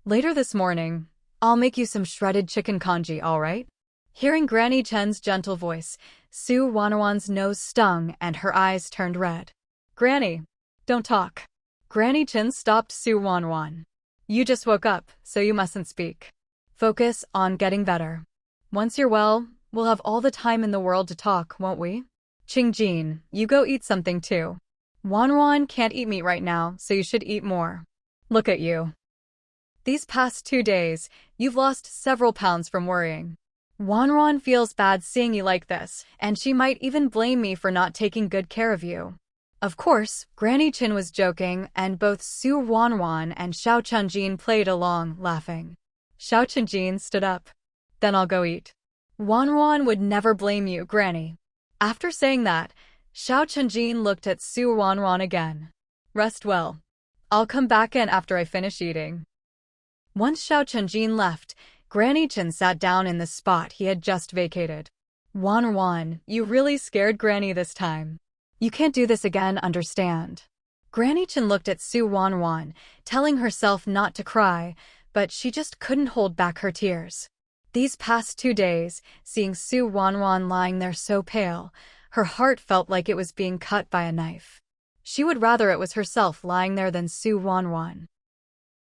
Later this morning, I'll make you some shredded chicken congee, all right? Hearing Granny Chen's gentle voice, Su Ruanruan's nose stung and her eyes turned red. Granny, don't talk. Granny Chen stopped Su Ruanruan. You just woke up, so you mustn't speak. Focus on getting better. Once you're well, we'll have all the time in the world to talk, won't we? Qingjin, you go eat something too. Ruanruan can't eat meat right now, so you should eat more. Look at you. These past 2 days, you've lost several pounds from worrying. Ruanruan feels bad seeing you like this, and she might even blame me for not taking good care of you. Of course, Granny Chen was joking, and both Su Ruanruan and Xiao Chunjin played along, laughing. Xiao Chunjin stood up. Then I'll go eat. Ruanruan would never blame you, Granny. After saying that, Xiao Chunjin looked at Su Ruanruan again. Rest well. I'll come back in after I finish eating. Once Xiao Chunjin left, Granny Chen sat down in the spot he had just vacated. Ruanruan, you really scared Granny this time. You can't do this again, understand? Granny Chen looked at Su Ruanruan, telling herself not to cry, but she just couldn't hold back her tears. These past 2 days, seeing Su Ruanruan lying there so pale, her heart felt like it was being cut by a knife. She would rather it was herself lying there than Su Ruanruan.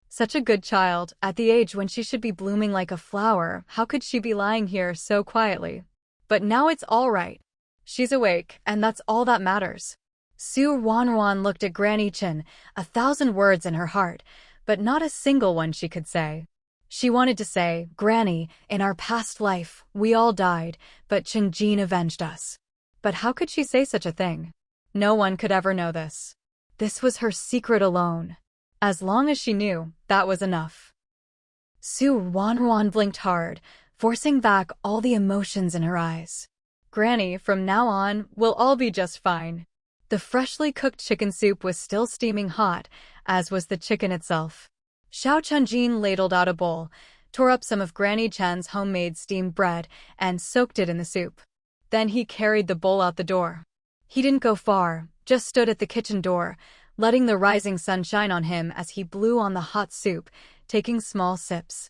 Such a good child, at the age when she should be blooming like a flower, how could she be lying here so quietly? But now it's all right. She's awake, and that's all that matters. Su Ruanruan looked at Granny Chen, 1,000 words in her heart, but not a single one she could say. She wanted to say, Granny, in our past life, we all died, but Qingjin avenged us. But how could she say such a thing? No one could ever know this. This was her secret alone. As long as she knew, that was enough. Su Ruanruan blinked hard, forcing back all the emotions in her eyes. Granny, from now on, we'll all be just fine. The freshly cooked chicken soup was still steaming hot, as was the chicken itself. Xiao Chunjin ladled out a bowl, tore up some of Granny Chen's homemade steamed bread, and soaked it in the soup. Then he carried the bowl out the door. He didn't go far, just stood at the kitchen door, letting the rising sun shine on him as he blew on the hot soup, taking small sips.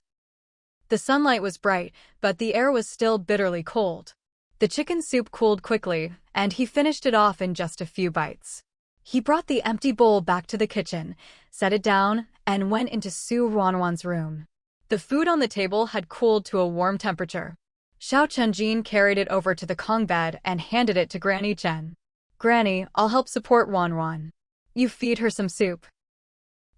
The sunlight was bright, but the air was still bitterly cold. The chicken soup cooled quickly, and he finished it off in just a few bites. He brought the empty bowl back to the kitchen, set it down, and went into Su Ruanruan's room. The food on the table had cooled to a warm temperature. Xiao Chunjin carried it over to the Kong bed and handed it to Granny Chen. Granny, I'll help support Ruanruan. You feed her some soup.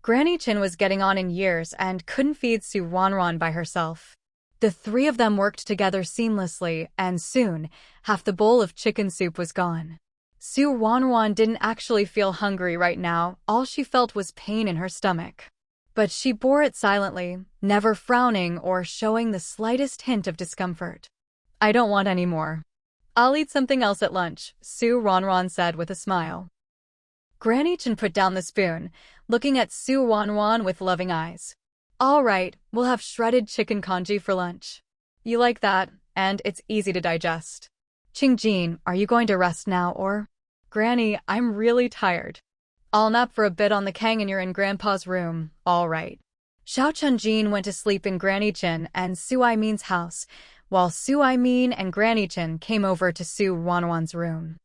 Granny Chin was getting on in years and couldn't feed Su Ruanruan by herself. The three of them worked together seamlessly, and soon, half the bowl of chicken soup was gone. Su Ruanruan didn't actually feel hungry right now, all she felt was pain in her stomach. But she bore it silently, never frowning or showing the slightest hint of discomfort. I don't want any more. I'll eat something else at lunch, Su Ruanruan said with a smile. Granny Chin put down the spoon, looking at Su Ruanruan with loving eyes. All right, we'll have shredded chicken congee for lunch. You like that, and it's easy to digest. Qingjin, are you going to rest now or? Granny, I'm really tired. I'll nap for a bit on the canyon in Grandpa's room, all right. Xiao Chunjin went to sleep in Granny Chin and Su Aimin's house, while Su Aimin and Granny Chin came over to Su Ruanruan's room.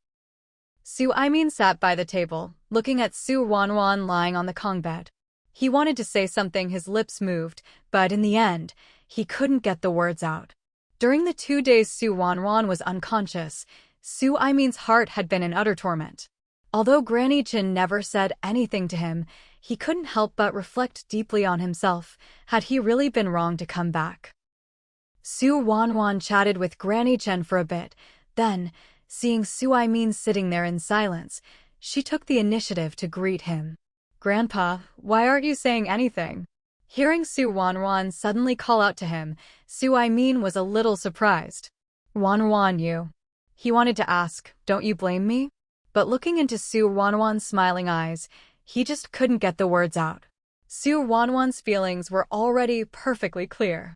Su Aimin sat by the table, looking at Su Ruanruan lying on the Kong bed. He wanted to say something, his lips moved, but in the end, he couldn't get the words out. During the 2 days Su Ruanruan was unconscious, Su Aimin's heart had been in utter torment. Although Granny Chin never said anything to him, he couldn't help but reflect deeply on himself. Had he really been wrong to come back? Su Ruanruan chatted with Granny Chin for a bit, then, seeing Su Aimin sitting there in silence, she took the initiative to greet him. Grandpa, why aren't you saying anything? Hearing Su Ruanruan suddenly call out to him, Su Aimin was a little surprised. Ruanruan, you. He wanted to ask, don't you blame me? But looking into Su Ruanruan's smiling eyes, he just couldn't get the words out. Su Ruanruan's feelings were already perfectly clear.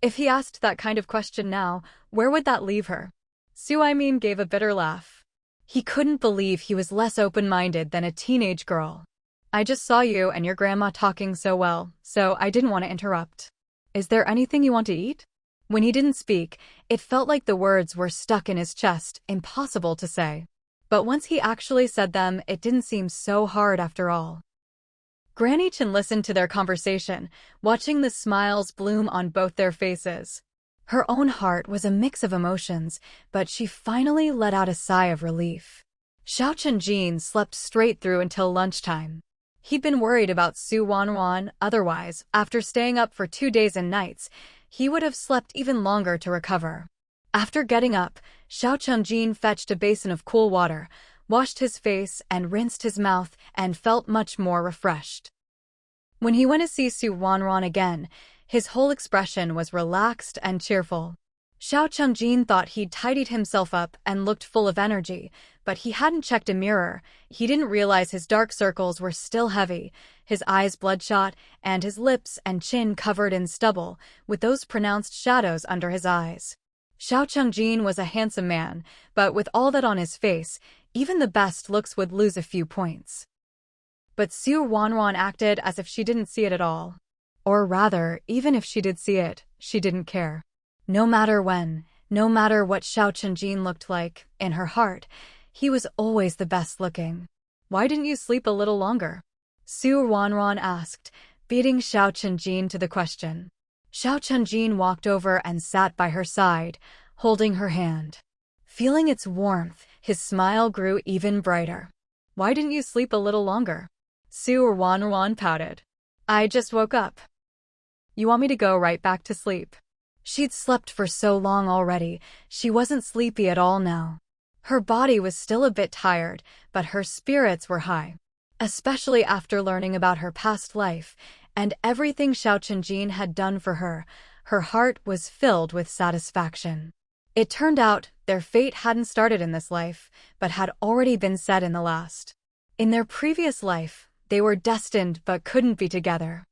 If he asked that kind of question now, where would that leave her? Su Aimin gave a bitter laugh. He couldn't believe he was less open-minded than a teenage girl. I just saw you and your grandma talking so well, so I didn't want to interrupt. Is there anything you want to eat? When he didn't speak, it felt like the words were stuck in his chest, impossible to say. But once he actually said them, it didn't seem so hard after all. Granny Chin listened to their conversation, watching the smiles bloom on both their faces. Her own heart was a mix of emotions, but she finally let out a sigh of relief. Xiao Chunjin slept straight through until lunchtime. He'd been worried about Su Ruanruan, otherwise, after staying up for 2 days and nights, he would have slept even longer to recover. After getting up, Xiao Chunjin fetched a basin of cool water, washed his face and rinsed his mouth, and felt much more refreshed. When he went to see Su Ruanruan again, his whole expression was relaxed and cheerful. Xiao Chunjin thought he'd tidied himself up and looked full of energy, but he hadn't checked a mirror. He didn't realize his dark circles were still heavy, his eyes bloodshot, and his lips and chin covered in stubble, with those pronounced shadows under his eyes. Xiao Chunjin was a handsome man, but with all that on his face, even the best looks would lose a few points. But Su Ruanruan acted as if she didn't see it at all. Or rather, even if she did see it, she didn't care. No matter when, no matter what Xiao Chunjin looked like, in her heart, he was always the best looking. Why didn't you sleep a little longer? Su Ruanruan asked, beating Xiao Chunjin to the question. Xiao Chunjin walked over and sat by her side, holding her hand. Feeling its warmth, his smile grew even brighter. Why didn't you sleep a little longer? Su Ruanruan pouted. I just woke up. You want me to go right back to sleep? She'd slept for so long already, she wasn't sleepy at all now. Her body was still a bit tired, but her spirits were high. Especially after learning about her past life, and everything Xiao Chunjin had done for her, her heart was filled with satisfaction. It turned out their fate hadn't started in this life, but had already been set in the last. In their previous life, they were destined but couldn't be together.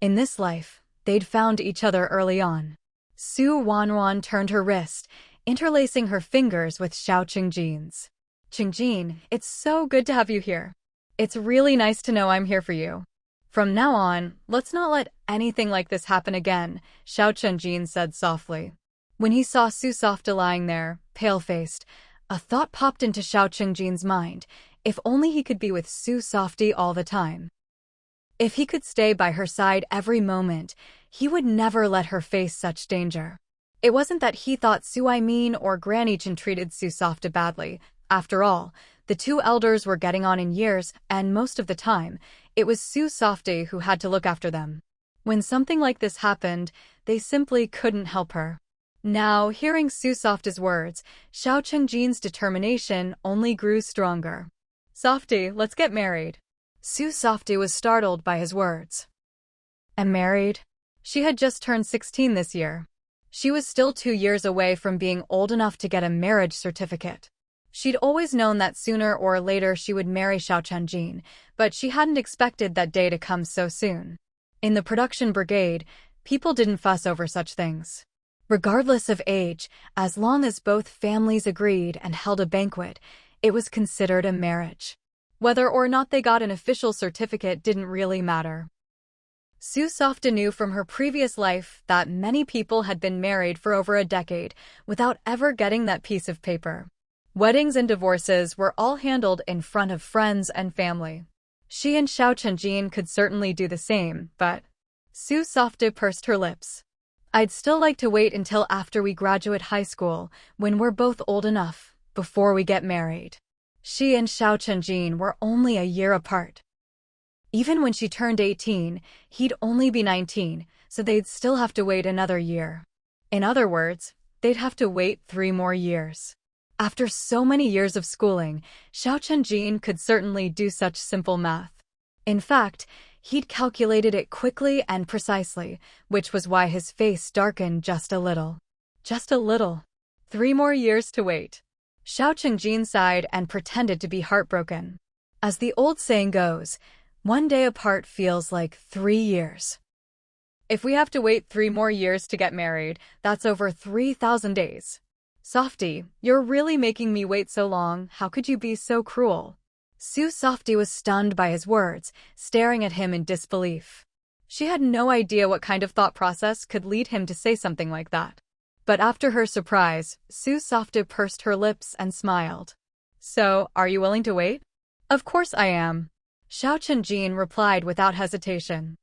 In this life, they'd found each other early on. Su Ruanruan turned her wrist, interlacing her fingers with Xiao Chunjin's. Qingjin, it's so good to have you here. It's really nice to know I'm here for you. From now on, let's not let anything like this happen again, Xiao Chunjin said softly. When he saw Su Softa lying there, pale-faced, a thought popped into Xiao Chunjin's mind. If only he could be with Su Softy all the time. If he could stay by her side every moment, he would never let her face such danger. It wasn't that he thought Su Aimin or Granny Chin treated Su Softa badly. After all, the two elders were getting on in years, and most of the time, it was Sue Softy who had to look after them. When something like this happened, they simply couldn't help her. Now, hearing Sue Softy's words, Xiao Chengjin's determination only grew stronger. "Softy, let's get married." Sue Softy was startled by his words. "Am married?" She had just turned 16 this year. She was still 2 years away from being old enough to get a marriage certificate. She'd always known that sooner or later she would marry Xiao Chengjin, but she hadn't expected that day to come so soon. In the production brigade, people didn't fuss over such things. Regardless of age, as long as both families agreed and held a banquet, it was considered a marriage. Whether or not they got an official certificate didn't really matter. Sue Softy knew from her previous life that many people had been married for over a decade without ever getting that piece of paper. Weddings and divorces were all handled in front of friends and family. She and Xiao Chengjin could certainly do the same, but Sue Softy pursed her lips. "I'd still like to wait until after we graduate high school, when we're both old enough, before we get married." She and Xiao Chengjin were only a year apart. Even when she turned 18, he'd only be 19, so they'd still have to wait another year. In other words, they'd have to wait 3 more years. After so many years of schooling, Xiao Chengjin could certainly do such simple math. In fact, he'd calculated it quickly and precisely, which was why his face darkened just a little. Just a little. 3 more years to wait. Xiao Chengjin sighed and pretended to be heartbroken. As the old saying goes, 1 day apart feels like 3 years. If we have to wait 3 more years to get married, that's over 3,000 days. "Softy, you're really making me wait so long. How could you be so cruel?" Sue Softy was stunned by his words, staring at him in disbelief. She had no idea what kind of thought process could lead him to say something like that. But after her surprise, Sue Softy pursed her lips and smiled. "So, are you willing to wait?" "Of course I am," Xiao Chengjin replied without hesitation.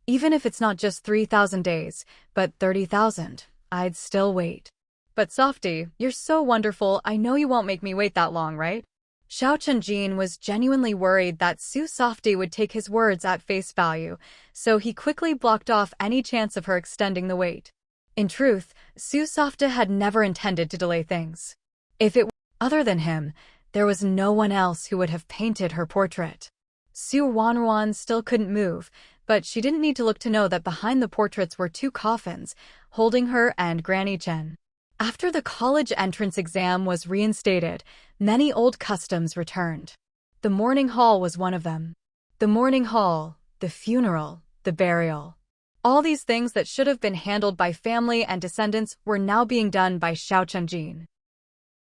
"Even if it's not just 3,000 days, but 30,000, I'd still wait." "But Softy, you're so wonderful, I know you won't make me wait that long, right?" Xiao Chengjin was genuinely worried that Sue Softy would take his words at face value, so he quickly blocked off any chance of her extending the wait. In truth, Sue Softy had never intended to delay things. If it were other than him, there was no one else who would have painted her portrait. Ruanruan still couldn't move, but she didn't need to look to know that behind the portraits were 2 coffins, holding her and Granny Chen. After the college entrance exam was reinstated, many old customs returned. The mourning hall was one of them. The mourning hall, the funeral, the burial. All these things that should have been handled by family and descendants were now being done by Xiao Chengjin.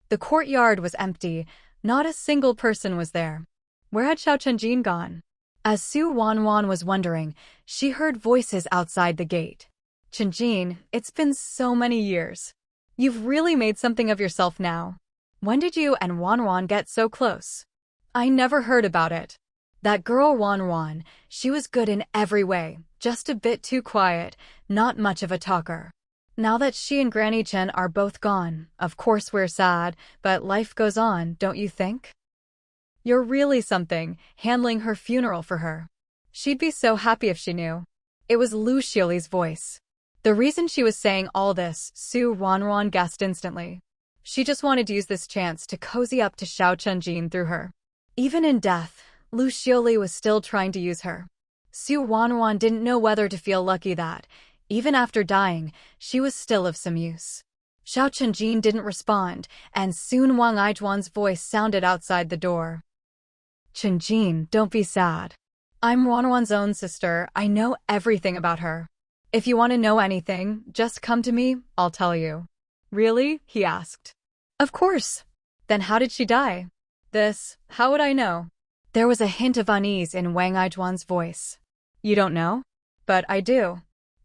The courtyard was empty, not a single person was there. Where had Xiao Chengjin gone? As Su Wanwan was wondering, she heard voices outside the gate. "Chengjin, it's been so many years. You've really made something of yourself now. When did you and Wanwan get so close?" "I never heard about it." That girl Ruanruan, she was good in every way, just a bit too quiet, not much of a talker. Now that she and Granny Chen are both gone, of course we're sad, but life goes on, don't you think? You're really something, handling her funeral for her. She'd be so happy if she knew. It was Lu Xiuli's voice. The reason she was saying all this, Su Ruanruan guessed instantly. She just wanted to use this chance to cozy up to Xiao Chengjin through her. Even in death, Lu Xiuli was still trying to use her. Su Wanwan didn't know whether to feel lucky that, even after dying, she was still of some use. Xiao Chengjin didn't respond, and soon Wang Aijuan's voice sounded outside the door. "Chengjin, don't be sad. I'm Wanwan's own sister, I know everything about her. If you want to know anything, just come to me, I'll tell you." "Really?" he asked. "Of course. Then how did she die?" How would I know?" There was a hint of unease in Wang Aijuan's voice. "You don't know? But I do.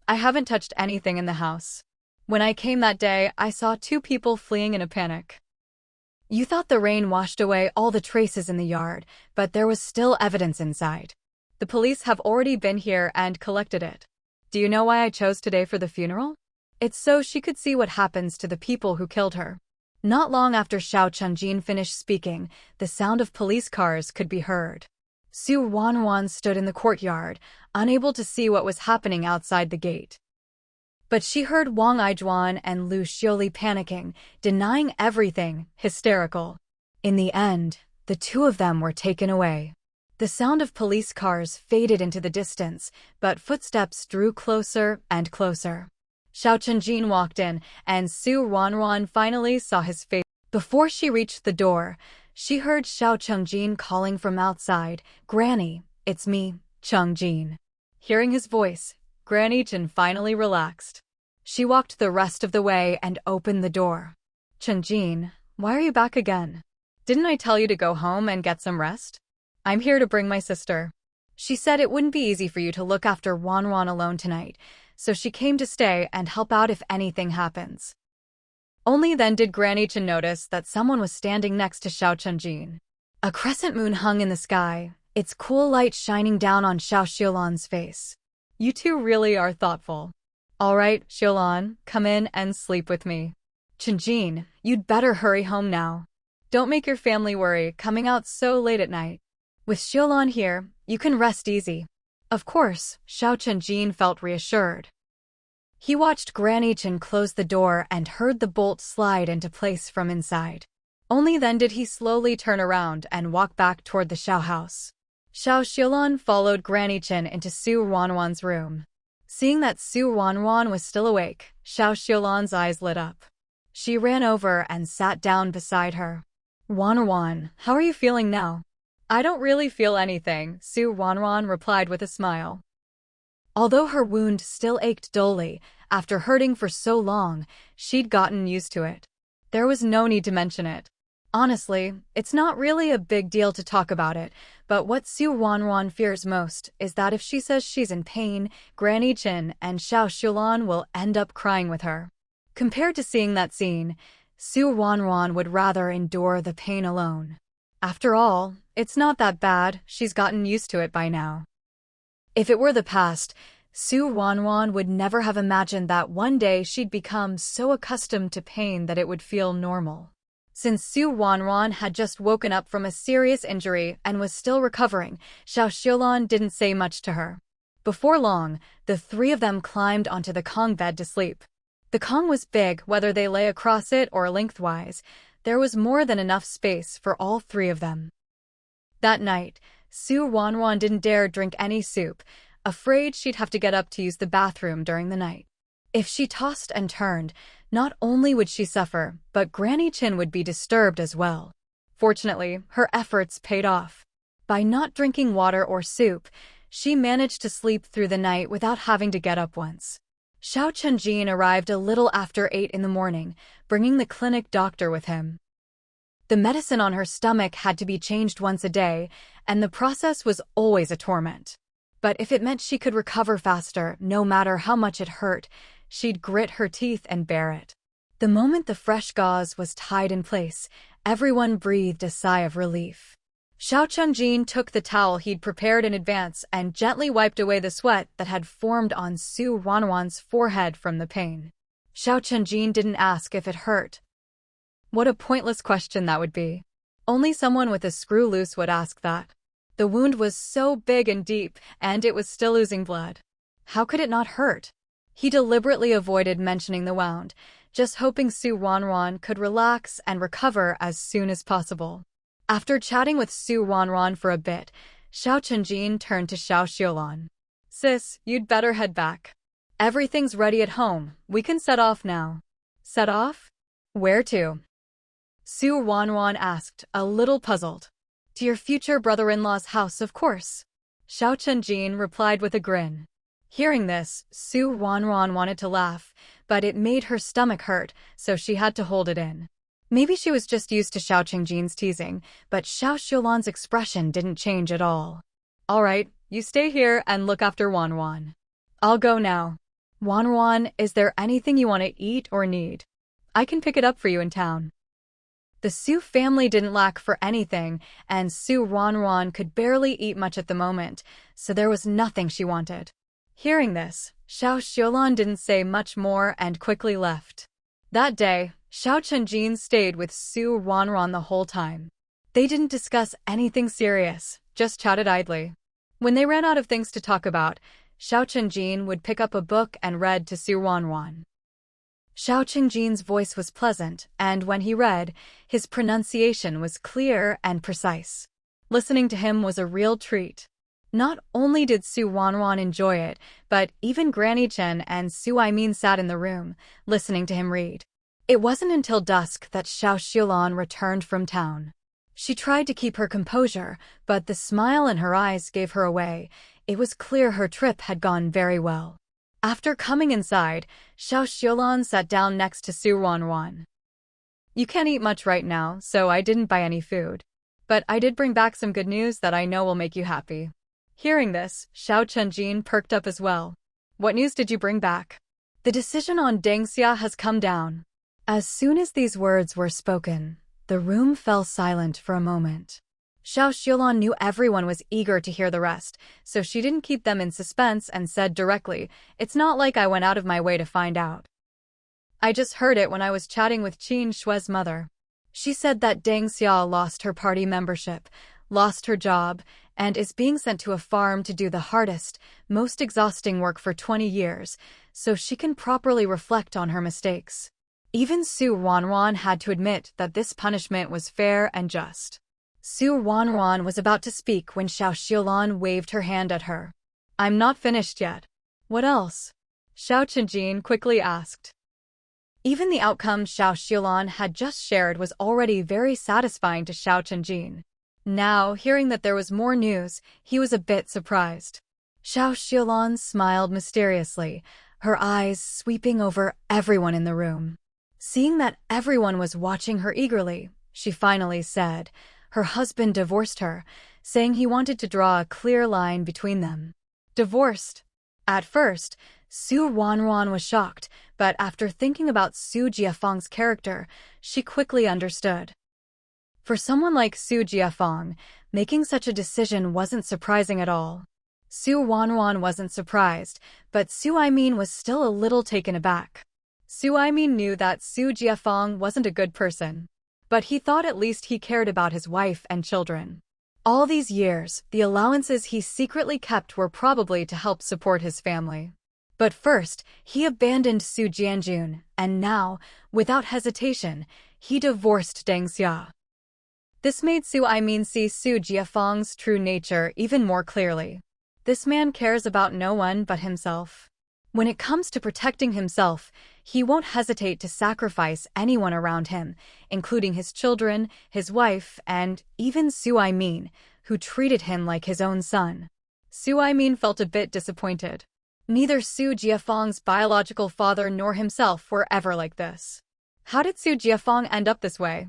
I haven't touched anything in the house. When I came that day, I saw 2 people fleeing in a panic." "You thought the rain washed away all the traces in the yard, but there was still evidence inside. The police have already been here and collected it. Do you know why I chose today for the funeral? It's so she could see what happens to the people who killed her. Not long after Xiao Chunjin finished speaking, the sound of police cars could be heard. Su Ruanruan stood in the courtyard, unable to see what was happening outside the gate. But she heard Wang Aijuan and Lu Xioli panicking, denying everything, hysterical. In the end, the two of them were taken away. The sound of police cars faded into the distance, but footsteps drew closer and closer. Xiao Chunjin walked in, and Su Ruanruan finally saw his face. Before she reached the door, she heard Xiao Chunjin calling from outside, "Granny, it's me, Chunjin." Hearing his voice, Granny Chen finally relaxed. She walked the rest of the way and opened the door. "Chunjin, why are you back again? Didn't I tell you to go home and get some rest? I'm here to bring my sister. She said it wouldn't be easy for you to look after Ruanruan alone tonight, so she came to stay and help out if anything happens." Only then did Granny Chen notice that someone was standing next to Xiao Chunjin. A crescent moon hung in the sky, its cool light shining down on Xiao Xiulan's face. "You two really are thoughtful. All right, Xiulan, come in and sleep with me. Chunjin, you'd better hurry home now. Don't make your family worry coming out so late at night. With Xiulan here, you can rest easy." Of course, Xiao Chunjin felt reassured. He watched Granny Chen close the door and heard the bolt slide into place from inside. Only then did he slowly turn around and walk back toward the Xiao house. Xiao Xiulan followed Granny Chen into Su Ruanruan's room. Seeing that Su Ruanruan was still awake, Xiao Xiulan's eyes lit up. She ran over and sat down beside her. "Ruanruan, how are you feeling now?" "I don't really feel anything," Su Ruanruan replied with a smile. Although her wound still ached dully, after hurting for so long, she'd gotten used to it. There was no need to mention it. Honestly, it's not really a big deal to talk about it, but what Su Ruanruan fears most is that if she says she's in pain, Granny Chen and Xiao Xiulan will end up crying with her. Compared to seeing that scene, Su Ruanruan would rather endure the pain alone. After all, it's not that bad, she's gotten used to it by now. If it were the past, Su Ruanruan would never have imagined that one day she'd become so accustomed to pain that it would feel normal. Since Su Ruanruan had just woken up from a serious injury and was still recovering, Xiao Xiulan didn't say much to her. Before long, the three of them climbed onto the Kong bed to sleep. The Kong was big, whether they lay across it or lengthwise. There was more than enough space for all three of them. That night, Su Ruanruan didn't dare drink any soup, afraid she'd have to get up to use the bathroom during the night. If she tossed and turned, not only would she suffer, but Granny Chen would be disturbed as well. Fortunately, her efforts paid off. By not drinking water or soup, she managed to sleep through the night without having to get up once. Xiao Chunjin arrived a little after 8 in the morning, bringing the clinic doctor with him. The medicine on her stomach had to be changed once a day, and the process was always a torment. But if it meant she could recover faster, no matter how much it hurt, she'd grit her teeth and bear it. The moment the fresh gauze was tied in place, everyone breathed a sigh of relief. Xiao Chunjin took the towel he'd prepared in advance and gently wiped away the sweat that had formed on Su Ruanruan's forehead from the pain. Xiao Chunjin didn't ask if it hurt. What a pointless question that would be. Only someone with a screw loose would ask that. The wound was so big and deep, and it was still oozing blood. How could it not hurt? He deliberately avoided mentioning the wound, just hoping Su Ruanruan could relax and recover as soon as possible. After chatting with Su Ruanruan for a bit, Xiao Chunjin turned to Xiao Xiulan. "Sis, you'd better head back. Everything's ready at home, we can set off now." "Set off? Where to?" Su Ruanruan asked, a little puzzled. "To your future brother-in-law's house, of course." Xiao Chunjin replied with a grin. Hearing this, Su Ruanruan wanted to laugh, but it made her stomach hurt, so she had to hold it in. Maybe she was just used to Xiao Chunjin's teasing, but Xiao Xiulan's expression didn't change at all. "All right, you stay here and look after Ruanruan. I'll go now. Ruanruan, is there anything you want to eat or need? I can pick it up for you in town." The Su family didn't lack for anything, and Su Ruanruan could barely eat much at the moment, so there was nothing she wanted. Hearing this, Xiao Xiulan didn't say much more and quickly left. That day, Xiao Chenjin stayed with Su Ruanruan the whole time. They didn't discuss anything serious, just chatted idly. When they ran out of things to talk about, Xiao Chenjin would pick up a book and read to Su Ruanruan. Xiao Chenjin's voice was pleasant, and when he read, his pronunciation was clear and precise. Listening to him was a real treat. Not only did Su Ruanruan enjoy it, but even Granny Chen and Su Aimin sat in the room, listening to him read. It wasn't until dusk that Xiao Xiulan returned from town. She tried to keep her composure, but the smile in her eyes gave her away. It was clear her trip had gone very well. After coming inside, Xiao Xiulan sat down next to Su Ruanruan. You can't eat much right now, so I didn't buy any food. But I did bring back some good news that I know will make you happy. Hearing this, Xiao Chenjin perked up as well. What news did you bring back? The decision on Deng Xia has come down. As soon as these words were spoken, the room fell silent for a moment. Xiao Xiulan knew everyone was eager to hear the rest, so she didn't keep them in suspense and said directly, "It's not like I went out of my way to find out. I just heard it when I was chatting with Qin Shue's mother. She said that Deng Xia lost her party membership, lost her job, and is being sent to a farm to do the hardest, most exhausting work for 20 years, so she can properly reflect on her mistakes." Even Su Ruanruan had to admit that this punishment was fair and just. Su Ruanruan was about to speak when Xiao Xiulan waved her hand at her. "I'm not finished yet." "What else?" Xiao Chenjin quickly asked. Even the outcome Xiao Xiulan had just shared was already very satisfying to Xiao Chenjin. Now, hearing that there was more news, he was a bit surprised. Xiao Xiulan smiled mysteriously, her eyes sweeping over everyone in the room. Seeing that everyone was watching her eagerly, she finally said, her husband divorced her, saying he wanted to draw a clear line between them. Divorced? At first, Su Ruanruan was shocked, but after thinking about Su Jiafeng's character, she quickly understood. For someone like Su Jiafeng, making such a decision wasn't surprising at all. Su Ruanruan wasn't surprised, but Su Aimin was still a little taken aback. Su Aimin knew that Su Jiafeng wasn't a good person, but he thought at least he cared about his wife and children. All these years, the allowances he secretly kept were probably to help support his family. But first, he abandoned Su Jianjun, and now, without hesitation, he divorced Deng Xia. This made Su Aimin see Su Jiafeng's true nature even more clearly. This man cares about no one but himself. When it comes to protecting himself, he won't hesitate to sacrifice anyone around him, including his children, his wife, and even Su Aimin, who treated him like his own son. Su Aimin felt a bit disappointed. Neither Su Jiafeng's biological father nor himself were ever like this. How did Su Jiafeng end up this way?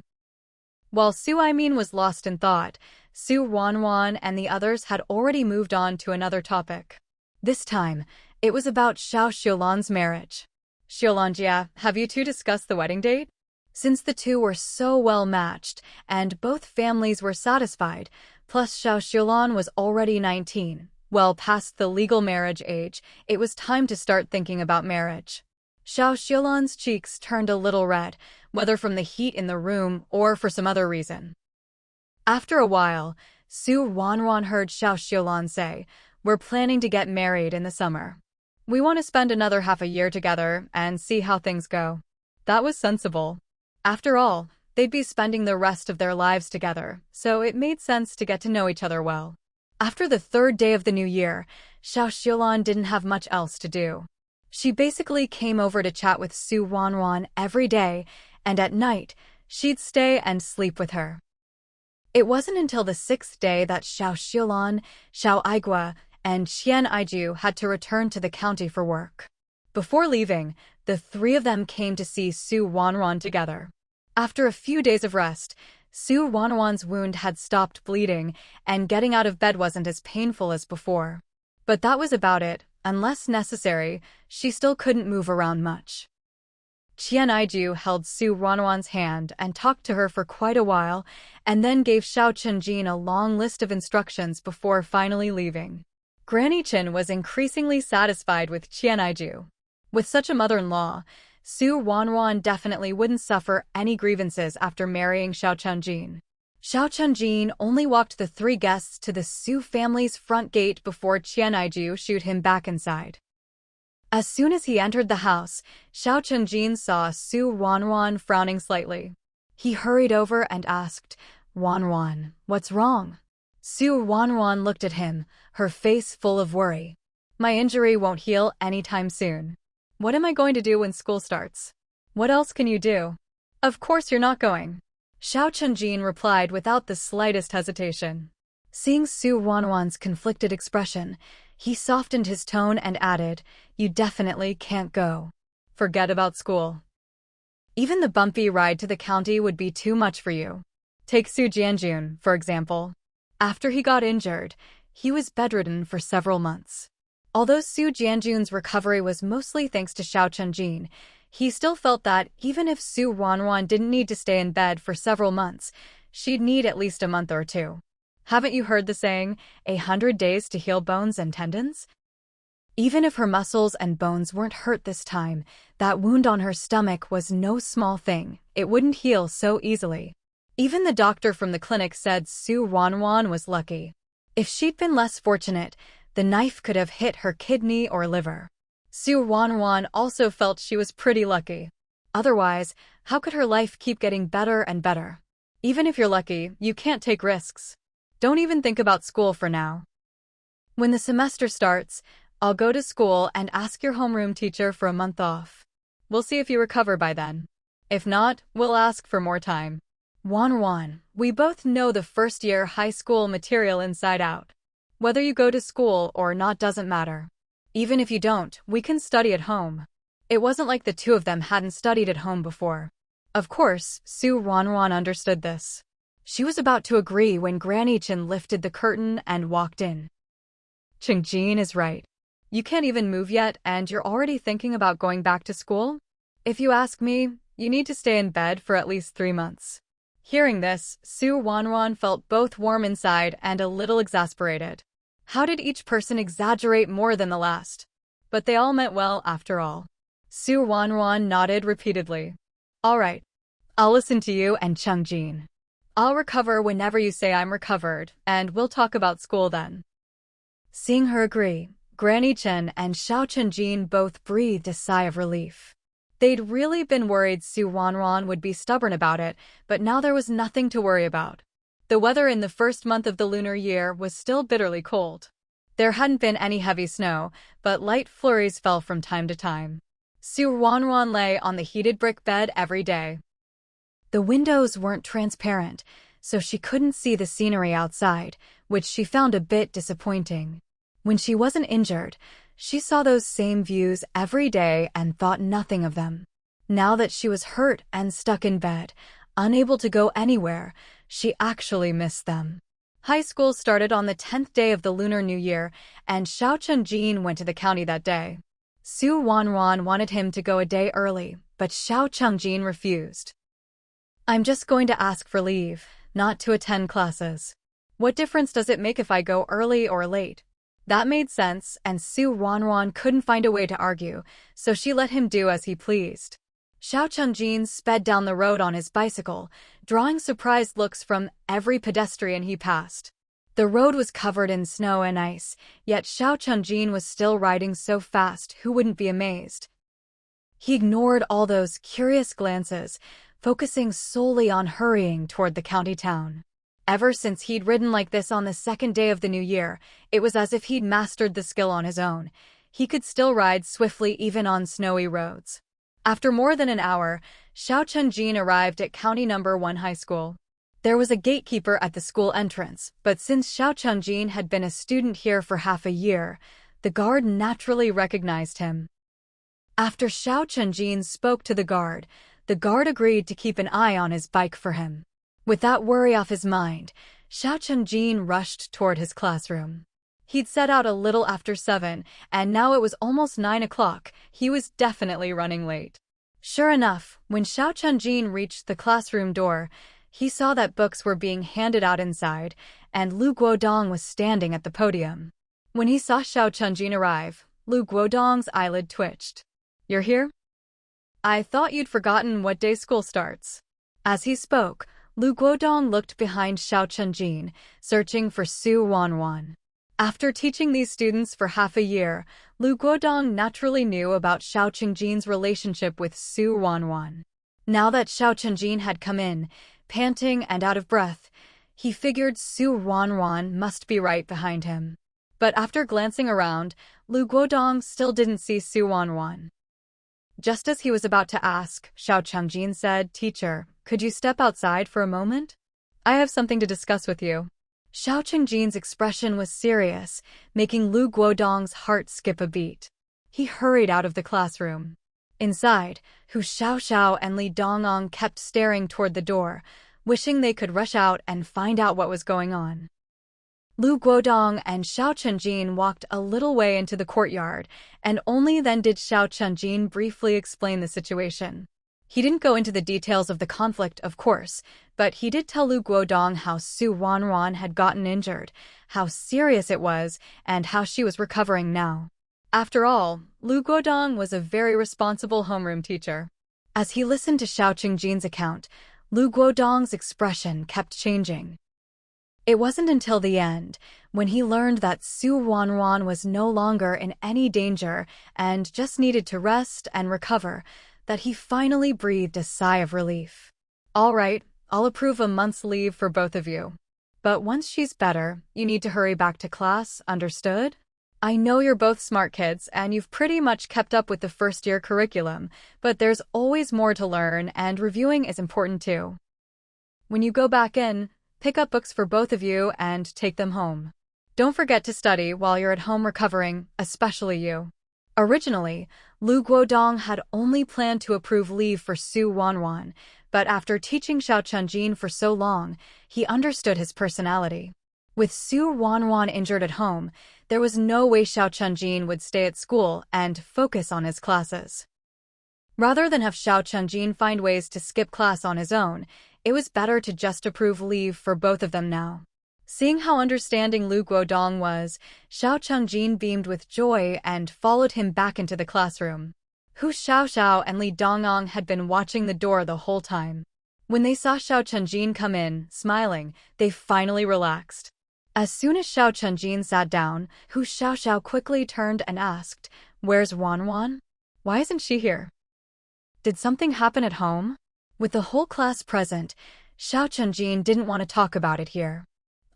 While Su Aimin was lost in thought, Su Ruanruan and the others had already moved on to another topic. This time, it was about Xiao Xiulan's marriage. "Xiulanjia, have you two discussed the wedding date?" Since the two were so well matched, and both families were satisfied, plus Xiao Xiulan was already 19, well past the legal marriage age, it was time to start thinking about marriage. Xiao Xiulan's cheeks turned a little red, whether from the heat in the room or for some other reason. After a while, Su Ruanruan heard Xiao Xiulan say, "We're planning to get married in the summer. We want to spend another half a year together and see how things go." That was sensible. After all, they'd be spending the rest of their lives together, so it made sense to get to know each other well. After the third day of the new year, Xiao Xiulan didn't have much else to do. She basically came over to chat with Su Ruanruan every day, and at night, she'd stay and sleep with her. It wasn't until the 6th day that Xiao Xiulan, Xiao Aigua, and Qian Aiju had to return to the county for work. Before leaving, the three of them came to see Su Ruanruan together. After a few days of rest, Su Ruanruan's wound had stopped bleeding, and getting out of bed wasn't as painful as before. But that was about it. Unless necessary, she still couldn't move around much. Qian Aiju held Su Ruanruan's hand and talked to her for quite a while, and then gave Xiao Chenjin a long list of instructions before finally leaving. Granny Chen was increasingly satisfied with Qian Aiju. With such a mother-in-law, Su Ruanruan definitely wouldn't suffer any grievances after marrying Xiao Chunjin. Xiao Chunjin only walked the 3 guests to the Su family's front gate before Qianaiju shooed him back inside. As soon as he entered the house, Xiao Chunjin saw Su Ruanruan frowning slightly. He hurried over and asked, "Ruanruan, what's wrong?" Su Ruanruan looked at him, her face full of worry. "My injury won't heal anytime soon. What am I going to do when school starts? What else can you do?" "Of course you're not going," Xiao Chunjin replied without the slightest hesitation. Seeing Su Ruanruan's conflicted expression, he softened his tone and added, "You definitely can't go. Forget about school. Even the bumpy ride to the county would be too much for you. Take Su Jianjun, for example. After he got injured, he was bedridden for several months. Although Su Jianjun's recovery was mostly thanks to Xiao Chunjin, he still felt that even if Su Ruanruan didn't need to stay in bed for several months, she'd need at least a month or 2. Haven't you heard the saying, 100 days to heal bones and tendons? Even if her muscles and bones weren't hurt this time, that wound on her stomach was no small thing. It wouldn't heal so easily. Even the doctor from the clinic said Su Ruanruan was lucky. If she'd been less fortunate, the knife could have hit her kidney or liver. Su Ruanruan also felt she was pretty lucky. Otherwise, how could her life keep getting better and better? Even if you're lucky, you can't take risks. Don't even think about school for now. When the semester starts, I'll go to school and ask your homeroom teacher for a month off. We'll see if you recover by then. If not, we'll ask for more time. Ruanruan, we both know the first-year high school material inside out. Whether you go to school or not doesn't matter. Even if you don't, we can study at home." It wasn't like the 2 of them hadn't studied at home before. Of course, Su Ruanruan understood this. She was about to agree when Granny Chen lifted the curtain and walked in. "Chunjin is right. You can't even move yet and you're already thinking about going back to school? If you ask me, you need to stay in bed for at least 3 months. Hearing this, Su Ruanruan felt both warm inside and a little exasperated. How did each person exaggerate more than the last? But they all meant well after all. Su Ruanruan nodded repeatedly. "All right. I'll listen to you and Chunjin. I'll recover whenever you say I'm recovered, and we'll talk about school then." Seeing her agree, Granny Chen and Xiao Chunjin both breathed a sigh of relief. They'd really been worried Su Ruanruan would be stubborn about it, but now there was nothing to worry about. The weather in the first month of the lunar year was still bitterly cold. There hadn't been any heavy snow, but light flurries fell from time to time. Su Ruanruan lay on the heated brick bed every day. The windows weren't transparent, so she couldn't see the scenery outside, which she found a bit disappointing. When she wasn't injured, she saw those same views every day and thought nothing of them. Now that she was hurt and stuck in bed, unable to go anywhere, she actually missed them. High school started on the 10th day of the Lunar New Year, and Xiao Chunjin went to the county that day. Su Ruanruan wanted him to go a day early, but Xiao Chunjin refused. "I'm just going to ask for leave, not to attend classes. What difference does it make if I go early or late?" That made sense, and Su Ruanruan couldn't find a way to argue, so she let him do as he pleased. Xiao Chunjin sped down the road on his bicycle, drawing surprised looks from every pedestrian he passed. The road was covered in snow and ice, yet Xiao Chunjin was still riding so fast who wouldn't be amazed. He ignored all those curious glances, focusing solely on hurrying toward the county town. Ever since he'd ridden like this on the 2nd day of the new year, it was as if he'd mastered the skill on his own. He could still ride swiftly even on snowy roads. After more than an hour, Xiao Chunjin arrived at County No. 1 High School. There was a gatekeeper at the school entrance, but since Xiao Chunjin had been a student here for half a year, the guard naturally recognized him. After Xiao Chunjin spoke to the guard agreed to keep an eye on his bike for him. With that worry off his mind, Xiao Chunjin rushed toward his classroom. He'd set out a little after 7, and now it was almost 9 o'clock. He was definitely running late. Sure enough, when Xiao Chunjin reached the classroom door, he saw that books were being handed out inside, and Lu Guodong was standing at the podium. When he saw Xiao Chunjin arrive, Lu Guodong's eyelid twitched. "You're here?" I thought you'd forgotten what day school starts. As he spoke, Lu Guodong looked behind Xiao Chenjin, searching for Ruanruan. After teaching these students for half a year, Lu Guodong naturally knew about Xiao Chenjin's relationship with Ruanruan. Now that Xiao Chenjin had come in, panting and out of breath, he figured Ruanruan must be right behind him. But after glancing around, Lu Guodong still didn't see Ruanruan. Just as he was about to ask, Xiao Chenjin said, "Teacher, could you step outside for a moment? I have something to discuss with you." Xiao Chenjin's expression was serious, making Lu Guodong's heart skip a beat. He hurried out of the classroom. Inside, Hu Xiaoxiao and Li Dongyang kept staring toward the door, wishing they could rush out and find out what was going on. Lu Guodong and Xiao Chenjin walked a little way into the courtyard, and only then did Xiao Chenjin briefly explain the situation. He didn't go into the details of the conflict, of course, but he did tell Lu Guodong how Ruanruan had gotten injured, how serious it was, and how she was recovering now. After all, Lu Guodong was a very responsible homeroom teacher. As he listened to Xiao Chenjin's account, Lu Guodong's expression kept changing. It wasn't until the end, when he learned that Ruanruan was no longer in any danger and just needed to rest and recover, that he finally breathed a sigh of relief. "All right, I'll approve a month's leave for both of you. But once she's better, you need to hurry back to class, understood? I know you're both smart kids and you've pretty much kept up with the first-year curriculum, but there's always more to learn and reviewing is important too. When you go back in, pick up books for both of you and take them home. Don't forget to study while you're at home recovering, especially you." Originally, Lu Guodong had only planned to approve leave for Ruanruan, but after teaching Xiao Chenjin for so long, he understood his personality. With Ruanruan injured at home, there was no way Xiao Chenjin would stay at school and focus on his classes. Rather than have Xiao Chenjin find ways to skip class on his own, it was better to just approve leave for both of them now. Seeing how understanding Lu Guodong was, Xiao Chenjin beamed with joy and followed him back into the classroom. Hu Xiaoxiao and Li Dongyang had been watching the door the whole time. When they saw Xiao Chenjin come in, smiling, they finally relaxed. As soon as Xiao Chenjin sat down, Hu Xiaoxiao quickly turned and asked, "Where's Ruanruan? Why isn't she here? Did something happen at home?" With the whole class present, Xiao Chenjin didn't want to talk about it here.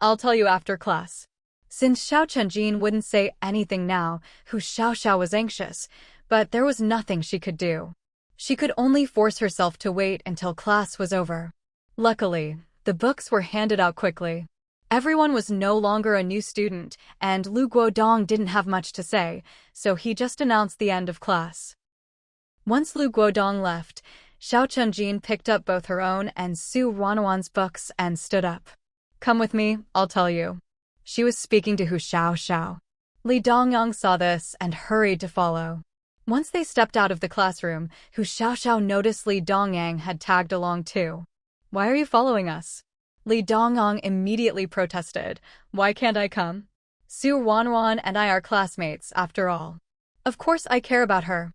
"I'll tell you after class." Since Xiao Chenjin wouldn't say anything now, Hu Xiaoxiao was anxious, but there was nothing she could do. She could only force herself to wait until class was over. Luckily, the books were handed out quickly. Everyone was no longer a new student, and Lu Guodong didn't have much to say, so he just announced the end of class. Once Lu Guodong left, Xiao Chenjin picked up both her own and Ruanruan's books and stood up. "Come with me, I'll tell you." She was speaking to Hu Xiaoxiao. Li Dongyang saw this and hurried to follow. Once they stepped out of the classroom, Hu Xiaoxiao noticed Li Dongyang had tagged along too. "Why are you following us?" Li Dongyang immediately protested. "Why can't I come? Ruanruan and I are classmates, after all. Of course I care about her."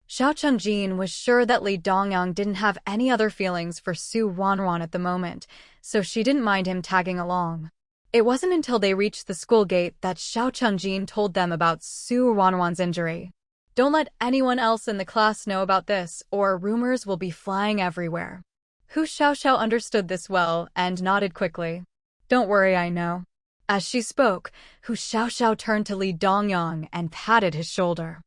Xiao Chenjin was sure that Li Dongyang didn't have any other feelings for Ruanruan at the moment, so she didn't mind him tagging along. It wasn't until they reached the school gate that Xiao Chenjin told them about Ruanruan's injury. "Don't let anyone else in the class know about this, or rumors will be flying everywhere." Hu Xiaoxiao understood this well and nodded quickly. "Don't worry, I know." As she spoke, Hu Xiaoxiao turned to Li Dongyang and patted his shoulder.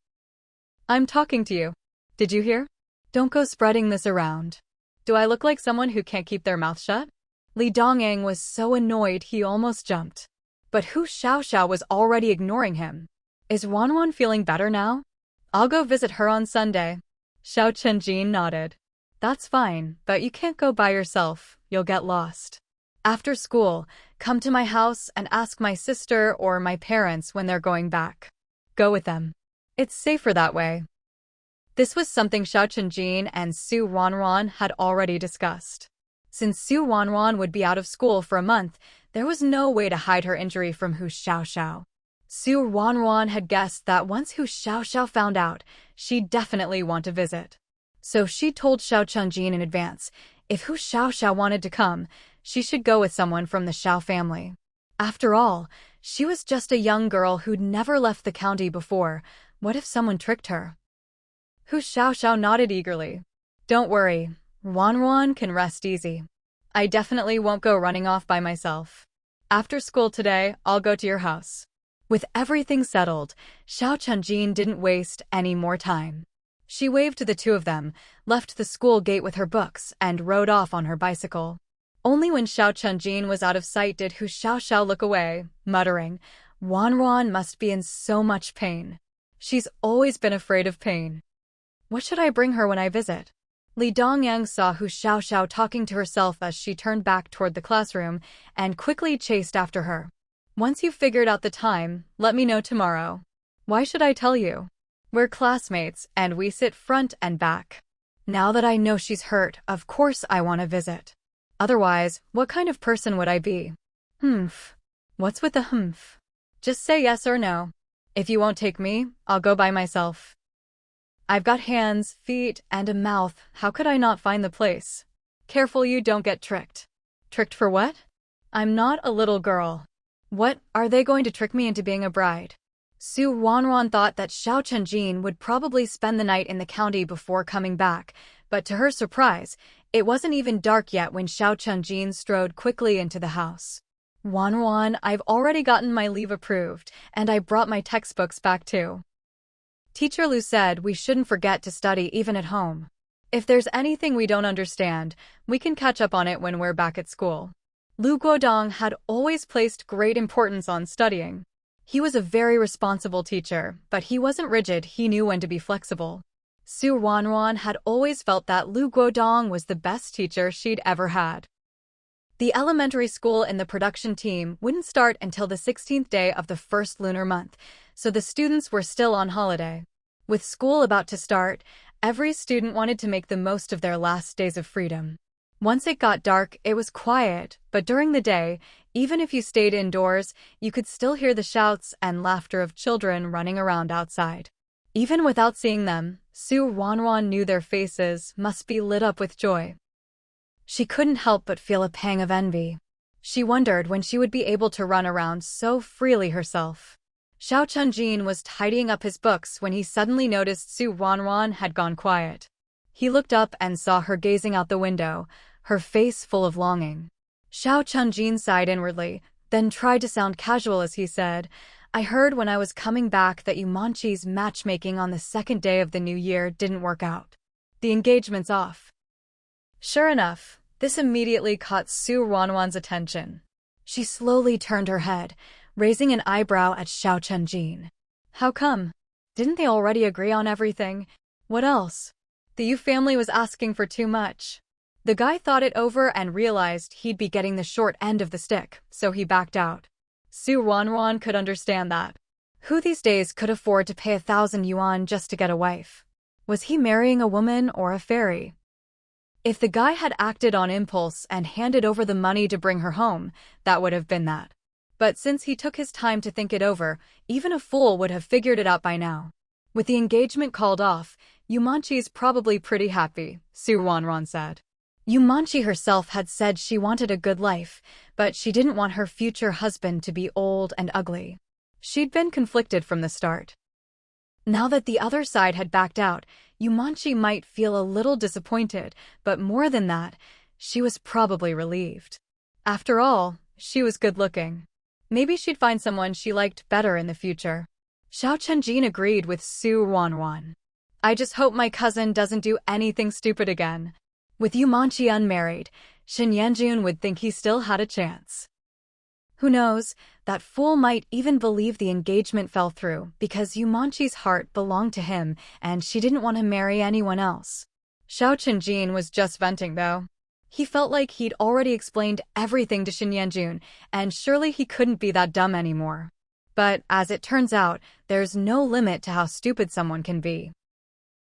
"I'm talking to you. Did you hear? Don't go spreading this around. Do I look like someone who can't keep their mouth shut?" Li Dongyang was so annoyed he almost jumped. But Hu Xiaoxiao was already ignoring him. "Is Ruanruan feeling better now? I'll go visit her on Sunday." Xiao Chenjin nodded. "That's fine, but you can't go by yourself, you'll get lost. After school, come to my house and ask my sister or my parents when they're going back. Go with them. It's safer that way." This was something Xiao Chenjin and Ruanruan had already discussed. Since Ruanruan would be out of school for a month, there was no way to hide her injury from Hu Xiaoxiao. Ruanruan had guessed that once Hu Xiaoxiao found out, she'd definitely want to visit. So she told Xiao Chunjin in advance, if Hu Xiaoxiao wanted to come, she should go with someone from the Xiao family. After all, she was just a young girl who'd never left the county before. What if someone tricked her? Hu Xiaoxiao nodded eagerly. Don't worry, Ruanruan can rest easy. I definitely won't go running off by myself. After school today, I'll go to your house. With everything settled, Xiao Chunjin didn't waste any more time. She waved to the two of them, left the school gate with her books, and rode off on her bicycle. Only when Xiao Chunjin was out of sight did Hu Xiaoxiao look away, muttering, Ruanruan must be in so much pain. She's always been afraid of pain. What should I bring her when I visit? Li Dongyang saw Hu Xiaoxiao talking to herself as she turned back toward the classroom and quickly chased after her. Once you've figured out the time, let me know tomorrow. Why should I tell you? We're classmates and we sit front and back. Now that I know she's hurt, of course I want to visit. Otherwise, what kind of person would I be? Humph. What's with the humph? Just say yes or no. If you won't take me, I'll go by myself. I've got hands, feet, and a mouth. How could I not find the place? Careful you don't get tricked. Tricked for what? I'm not a little girl. What, are they going to trick me into being a bride? Su Ruanruan thought that Xiao Chunjin would probably spend the night in the county before coming back, but to her surprise, it wasn't even dark yet when Xiao Chunjin strode quickly into the house. Ruanruan, I've already gotten my leave approved, and I brought my textbooks back too. Teacher Lu said we shouldn't forget to study even at home. If there's anything we don't understand, we can catch up on it when we're back at school. Lu Guodong had always placed great importance on studying. He was a very responsible teacher, but he wasn't rigid, he knew when to be flexible. Su Ruanruan had always felt that Lu Guodong was the best teacher she'd ever had. The elementary school in the production team wouldn't start until the 16th day of the first lunar month, so the students were still on holiday. With school about to start, every student wanted to make the most of their last days of freedom. Once it got dark, it was quiet, but during the day, even if you stayed indoors, you could still hear the shouts and laughter of children running around outside. Even without seeing them, Su Ruanruan knew their faces must be lit up with joy. She couldn't help but feel a pang of envy. She wondered when she would be able to run around so freely herself. Xiao Chunjin was tidying up his books when he suddenly noticed Su Ruanruan had gone quiet. He looked up and saw her gazing out the window, her face full of longing. Xiao Chunjin sighed inwardly, then tried to sound casual as he said, I heard when I was coming back that Yumanqi's matchmaking on the second day of the new year didn't work out. The engagement's off. Sure enough, this immediately caught Su Ruanruan's attention. She slowly turned her head, raising an eyebrow at Xiao Chunjin. How come? Didn't they already agree on everything? What else? The Yu family was asking for too much. The guy thought it over and realized he'd be getting the short end of the stick, so he backed out. Su Ruanruan could understand that. Who these days could afford to pay 1,000 yuan just to get a wife? Was he marrying a woman or a fairy? If the guy had acted on impulse and handed over the money to bring her home, that would have been that. But since he took his time to think it over, even a fool would have figured it out by now. With the engagement called off, Yumanqi's probably pretty happy, Su Ruanruan said. Yumanqi herself had said she wanted a good life, but she didn't want her future husband to be old and ugly. She'd been conflicted from the start. Now that the other side had backed out, Yumanqi might feel a little disappointed, but more than that, she was probably relieved. After all, she was good-looking. Maybe she'd find someone she liked better in the future. Xiao Chunjin agreed with Su Ruanruan. I just hope my cousin doesn't do anything stupid again. With Yumanqi unmarried, Shen Yanjun would think he still had a chance. Who knows, that fool might even believe the engagement fell through because Yumanqi's heart belonged to him and she didn't want to marry anyone else. Xiao Chunjin was just venting though. He felt like he'd already explained everything to Shen Yanjun, and surely he couldn't be that dumb anymore. But as it turns out, there's no limit to how stupid someone can be.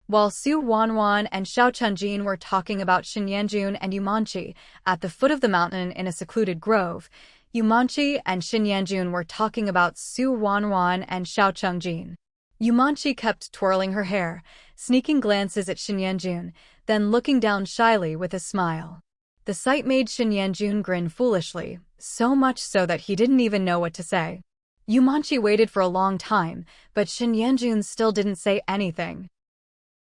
While Su Ruanruan and Xiao Chunjin were talking about Shen Yanjun and Yumanqi at the foot of the mountain in a secluded grove, Yumanqi and Shen Yanjun were talking about Su Ruanruan and Xiao Chunjin. Yumanchi kept twirling her hair, sneaking glances at Shin Yanjun, then looking down shyly with a smile. The sight made Shin Yanjun grin foolishly, so much so that he didn't even know what to say. Yumanchi waited for a long time, but Shin Yanjun still didn't say anything.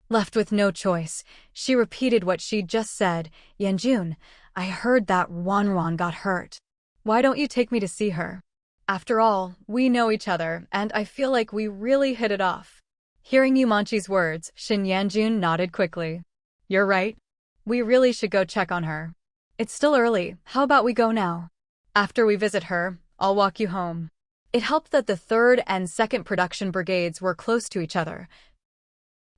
Left with no choice, she repeated what she'd just said. "Yanjun, I heard that Ruanruan got hurt. Why don't you take me to see her? After all, we know each other, and I feel like we really hit it off." Hearing Yumanchi's words, Shin Yanjun nodded quickly. "You're right. We really should go check on her. It's still early, how about we go now? After we visit her, I'll walk you home." It helped that the 3rd and 2nd production brigades were close to each other.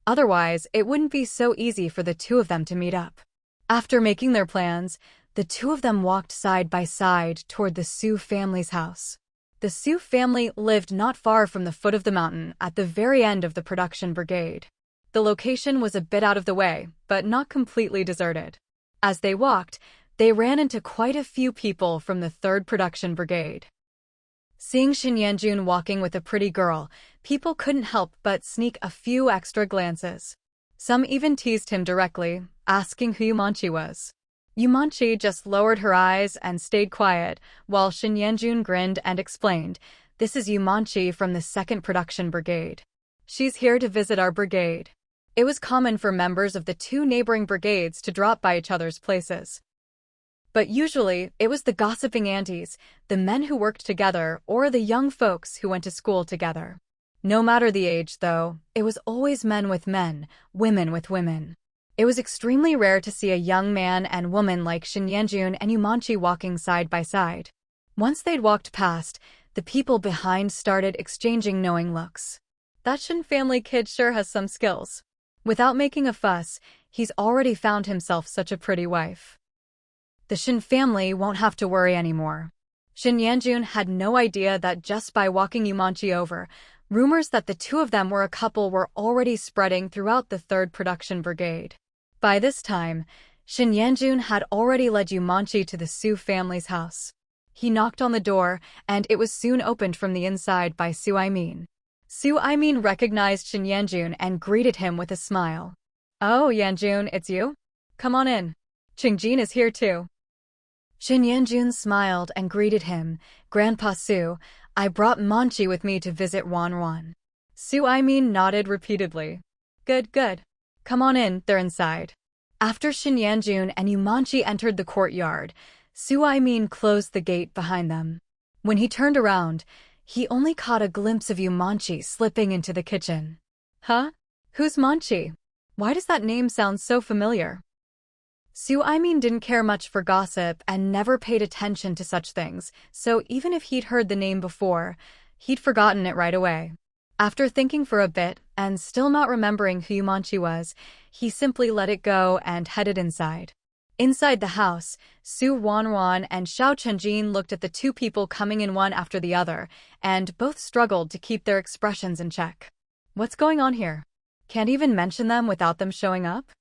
Otherwise, it wouldn't be so easy for the two of them to meet up. After making their plans, the two of them walked side by side toward the Su family's house. The Su family lived not far from the foot of the mountain at the very end of the production brigade. The location was a bit out of the way, but not completely deserted. As they walked, they ran into quite a few people from the 3rd production brigade. Seeing Shin Yanjun walking with a pretty girl, people couldn't help but sneak a few extra glances. Some even teased him directly, asking who Yumanchi was. Yumanchi just lowered her eyes and stayed quiet, while Shin Yanjun grinned and explained, "This is Yumanchi from the 2nd production brigade. She's here to visit our brigade." It was common for members of the 2 neighboring brigades to drop by each other's places. But usually, it was the gossiping aunties, the men who worked together, or the young folks who went to school together. No matter the age, though, it was always men with men, women with women. It was extremely rare to see a young man and woman like Shin Yanjun and Yumanchi walking side by side. Once they'd walked past, the people behind started exchanging knowing looks. "That Shin family kid sure has some skills. Without making a fuss, he's already found himself such a pretty wife. The Shin family won't have to worry anymore." Shin Yanjun had no idea that just by walking Yumanchi over, rumors that the two of them were a couple were already spreading throughout the 3rd production brigade. By this time, Shin Yanjun had already led Yumanchi to the Su family's house. He knocked on the door, and it was soon opened from the inside by Su Aimin. Su Aimin recognized Shin Yanjun and greeted him with a smile. "Oh, Yanjun, it's you? Come on in. Qingjin is here too." Shin Yanjun smiled and greeted him. "Grandpa Su, I brought Manchi with me to visit Ruanruan." Su Aimin nodded repeatedly. Good, good. Come on in, they're inside." After Shin Yanjun and Yumanchi entered the courtyard, Su Aimin closed the gate behind them. When he turned around, he only caught a glimpse of Yumanchi slipping into the kitchen. "Huh? Who's Manchi? Why does that name sound so familiar?" Su Aimin didn't care much for gossip and never paid attention to such things, so even if he'd heard the name before, he'd forgotten it right away. After thinking for a bit, and still not remembering who Yumanchi was, he simply let it go and headed inside. Inside the house, Su Ruanruan and Xiao Chenjin looked at the two people coming in one after the other, and both struggled to keep their expressions in check. What's going on here? Can't even mention them without them showing up?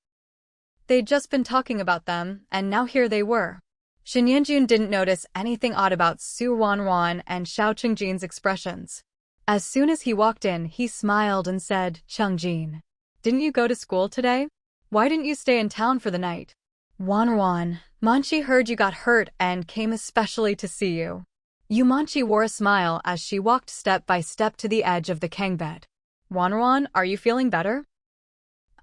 They'd just been talking about them, and now here they were. Shin Yanjun didn't notice anything odd about Su Ruanruan and Xiao Chenjin's expressions. As soon as he walked in, he smiled and said, "Chenjin, didn't you go to school today? Why didn't you stay in town for the night?" "Ruanruan, Manchi heard you got hurt and came especially to see you." Yumanchi wore a smile as she walked step by step to the edge of the kang bed. "Ruanruan, are you feeling better?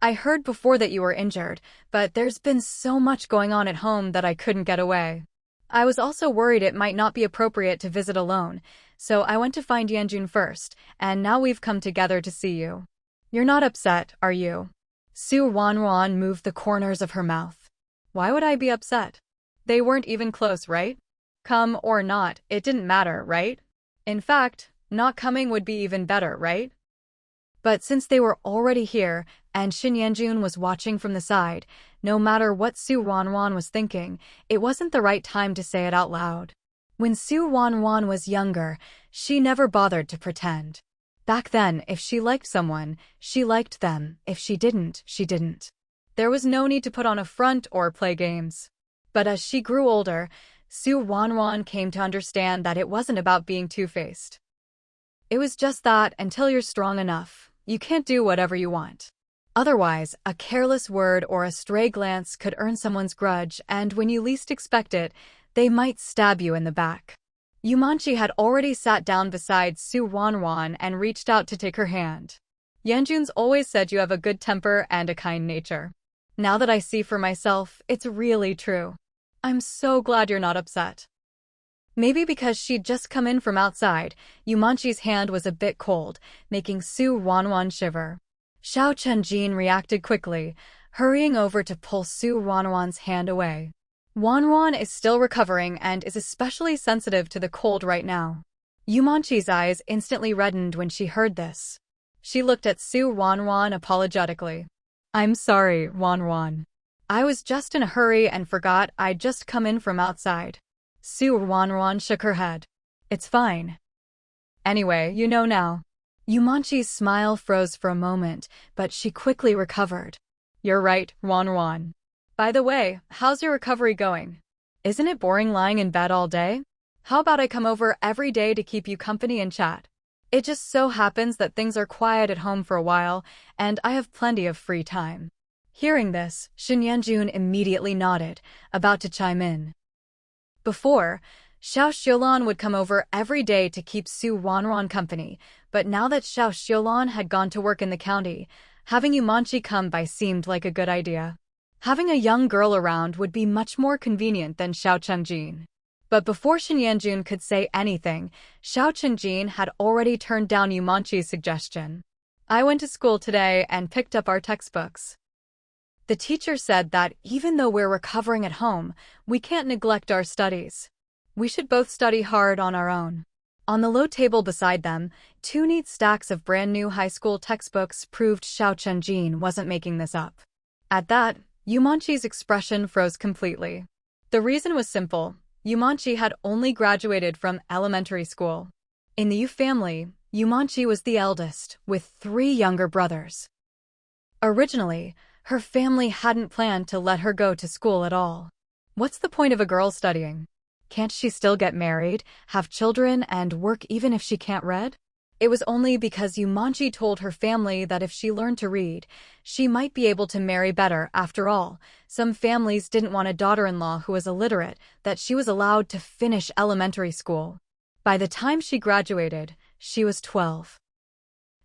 I heard before that you were injured, but there's been so much going on at home that I couldn't get away. I was also worried it might not be appropriate to visit alone, so I went to find Yanjun first, and now we've come together to see you. You're not upset, are you?" Su Ruanruan moved the corners of her mouth. "Why would I be upset? They weren't even close, right? Come or not, it didn't matter, right? In fact, not coming would be even better, right?" But since they were already here, and Shin Yanjun was watching from the side, no matter what Su Ruanruan was thinking, it wasn't the right time to say it out loud. When Su Ruanruan was younger, she never bothered to pretend. Back then, if she liked someone, she liked them. If she didn't, she didn't. There was no need to put on a front or play games. But as she grew older, Su Ruanruan came to understand that it wasn't about being two-faced. It was just that until you're strong enough, you can't do whatever you want. Otherwise, a careless word or a stray glance could earn someone's grudge, and when you least expect it, they might stab you in the back. Yumanchi had already sat down beside Ruanruan and reached out to take her hand. Yanjun's always said you have a good temper and a kind nature. Now that I see for myself, it's really true. I'm so glad you're not upset. Maybe because she'd just come in from outside, Yumanchi's hand was a bit cold, making Ruanruan shiver. Xiao Chenjin reacted quickly, hurrying over to pull Ruanruan's hand away. Ruanruan is still recovering and is especially sensitive to the cold right now. Yumanchi's eyes instantly reddened when she heard this. She looked at Ruanruan apologetically. I'm sorry, Ruanruan. I was just in a hurry and forgot I'd just come in from outside. Ruanruan shook her head. It's fine. Anyway, you know now. Yumanchi's smile froze for a moment, but she quickly recovered. You're right, Ruanruan. By the way, how's your recovery going? Isn't it boring lying in bed all day? How about I come over every day to keep you company and chat? It just so happens that things are quiet at home for a while, and I have plenty of free time. Hearing this, Yanjun immediately nodded, about to chime in. Before, Xiao Xiulan would come over every day to keep Ruanruan company, but now that Xiao Xiulan had gone to work in the county, having Yumanchi come by seemed like a good idea. Having a young girl around would be much more convenient than Xiao Chenjin. But before Yanjun could say anything, Xiao Chenjin had already turned down Yumanchi's suggestion. I went to school today and picked up our textbooks. The teacher said that even though we're recovering at home, we can't neglect our studies. We should both study hard on our own. On the low table beside them, 2 neat stacks of brand new high school textbooks proved Xiao Chenjin wasn't making this up. At that, Yumanchi's expression froze completely. The reason was simple. Yumanchi had only graduated from elementary school. In the Yu family, Yumanchi was the eldest, with 3 younger brothers. Originally, her family hadn't planned to let her go to school at all. What's the point of a girl studying? Can't she still get married, have children, and work even if she can't read? It was only because Yumanchi told her family that if she learned to read, she might be able to marry better. After all, some families didn't want a daughter-in-law who was illiterate, that she was allowed to finish elementary school. By the time she graduated, she was 12.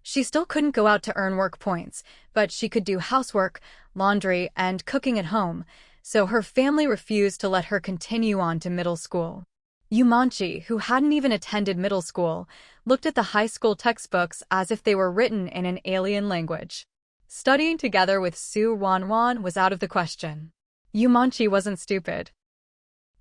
She still couldn't go out to earn work points, but she could do housework, laundry, and cooking at home, so her family refused to let her continue on to middle school. Yumanchi, who hadn't even attended middle school, looked at the high school textbooks as if they were written in an alien language. Studying together with Ruanruan was out of the question. Yumanchi wasn't stupid.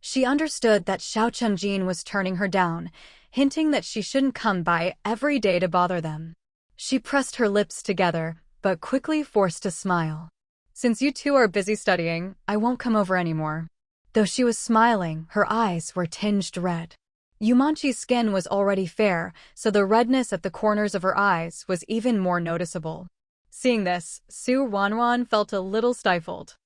She understood that Xiao Chenjin was turning her down, hinting that she shouldn't come by every day to bother them. She pressed her lips together, but quickly forced a smile. Since you two are busy studying, I won't come over anymore. Though she was smiling, her eyes were tinged red. Yumanchi's skin was already fair, so the redness at the corners of her eyes was even more noticeable. Seeing this, Ruanruan felt a little stifled.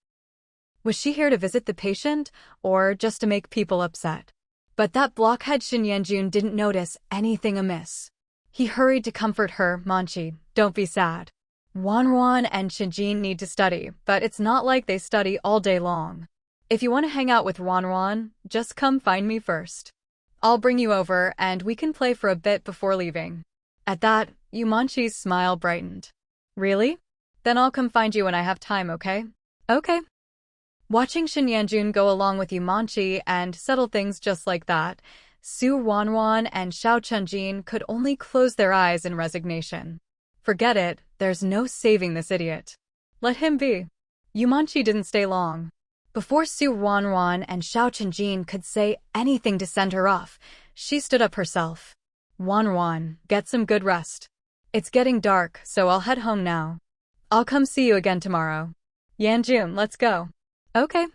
Was she here to visit the patient, or just to make people upset? But that blockhead Yanjun didn't notice anything amiss. He hurried to comfort her. Manchi, don't be sad. Ruanruan and Chenjin need to study, but it's not like they study all day long. If you want to hang out with Ruanruan, just come find me first. I'll bring you over and we can play for a bit before leaving. At that, Yumanchi's smile brightened. Really? Then I'll come find you when I have time, okay? Okay. Watching Yanjun go along with Yumanchi and settle things just like that, Ruanruan and Xiao Chenjin could only close their eyes in resignation. Forget it, there's no saving this idiot. Let him be. Yumanchi didn't stay long. Before Ruanruan and Xiao Chenjin could say anything to send her off, she stood up herself. Ruanruan, get some good rest. It's getting dark, so I'll head home now. I'll come see you again tomorrow. Yanjun, let's go. Okay.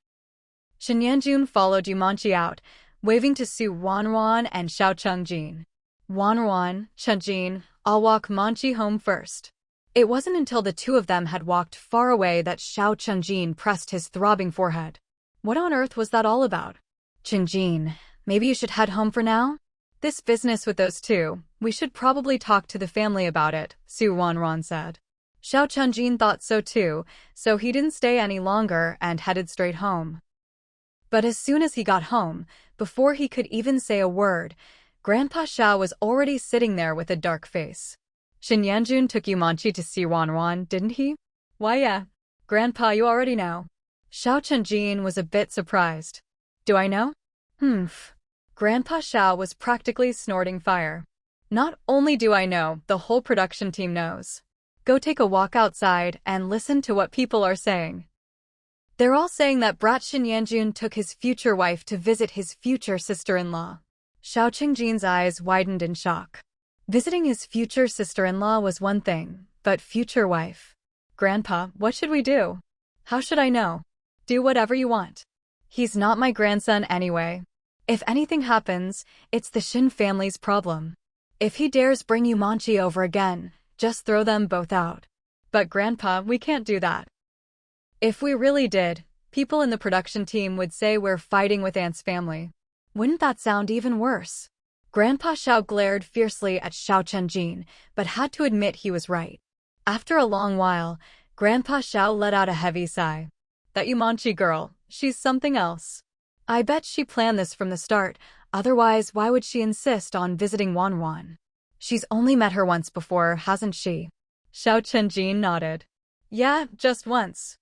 Yanjun followed Yumanchi out, waving to Ruanruan and Xiao Chenjin. Ruanruan, Chenjin, I'll walk Manchi home first. It wasn't until the two of them had walked far away that Xiao Chenjin pressed his throbbing forehead. What on earth was that all about? Chenjin, maybe you should head home for now? This business with those two, we should probably talk to the family about it, Ruanruan said. Xiao Chunjin thought so too, so he didn't stay any longer and headed straight home. But as soon as he got home, before he could even say a word, Grandpa Xiao was already sitting there with a dark face. Shen Yanjun took Yumanchi to see Ruanruan, didn't he? Why yeah. Grandpa, you already know. Xiao Chunjin was a bit surprised. Do I know? Grandpa Xiao was practically snorting fire. Not only do I know, the whole production team knows. Go take a walk outside and listen to what people are saying. They're all saying that brat Shen Yanjun took his future wife to visit his future sister-in-law. Xiao Qingjin's eyes widened in shock. Visiting his future sister-in-law was one thing, but future wife. Grandpa, what should we do? How should I know? Do whatever you want. He's not my grandson anyway. If anything happens, it's the Shin family's problem. If he dares bring Yumanchi over again, just throw them both out. But Grandpa, we can't do that. If we really did, people in the production team would say we're fighting with Aunt's family. Wouldn't that sound even worse? Grandpa Xiao glared fiercely at Xiao Chunjin, but had to admit he was right. After a long while, Grandpa Xiao let out a heavy sigh. That Yumanchi girl, she's something else. I bet she planned this from the start, otherwise why would she insist on visiting Ruanruan? She's only met her once before, hasn't she? Xiao Chunjin nodded. Yeah, just once.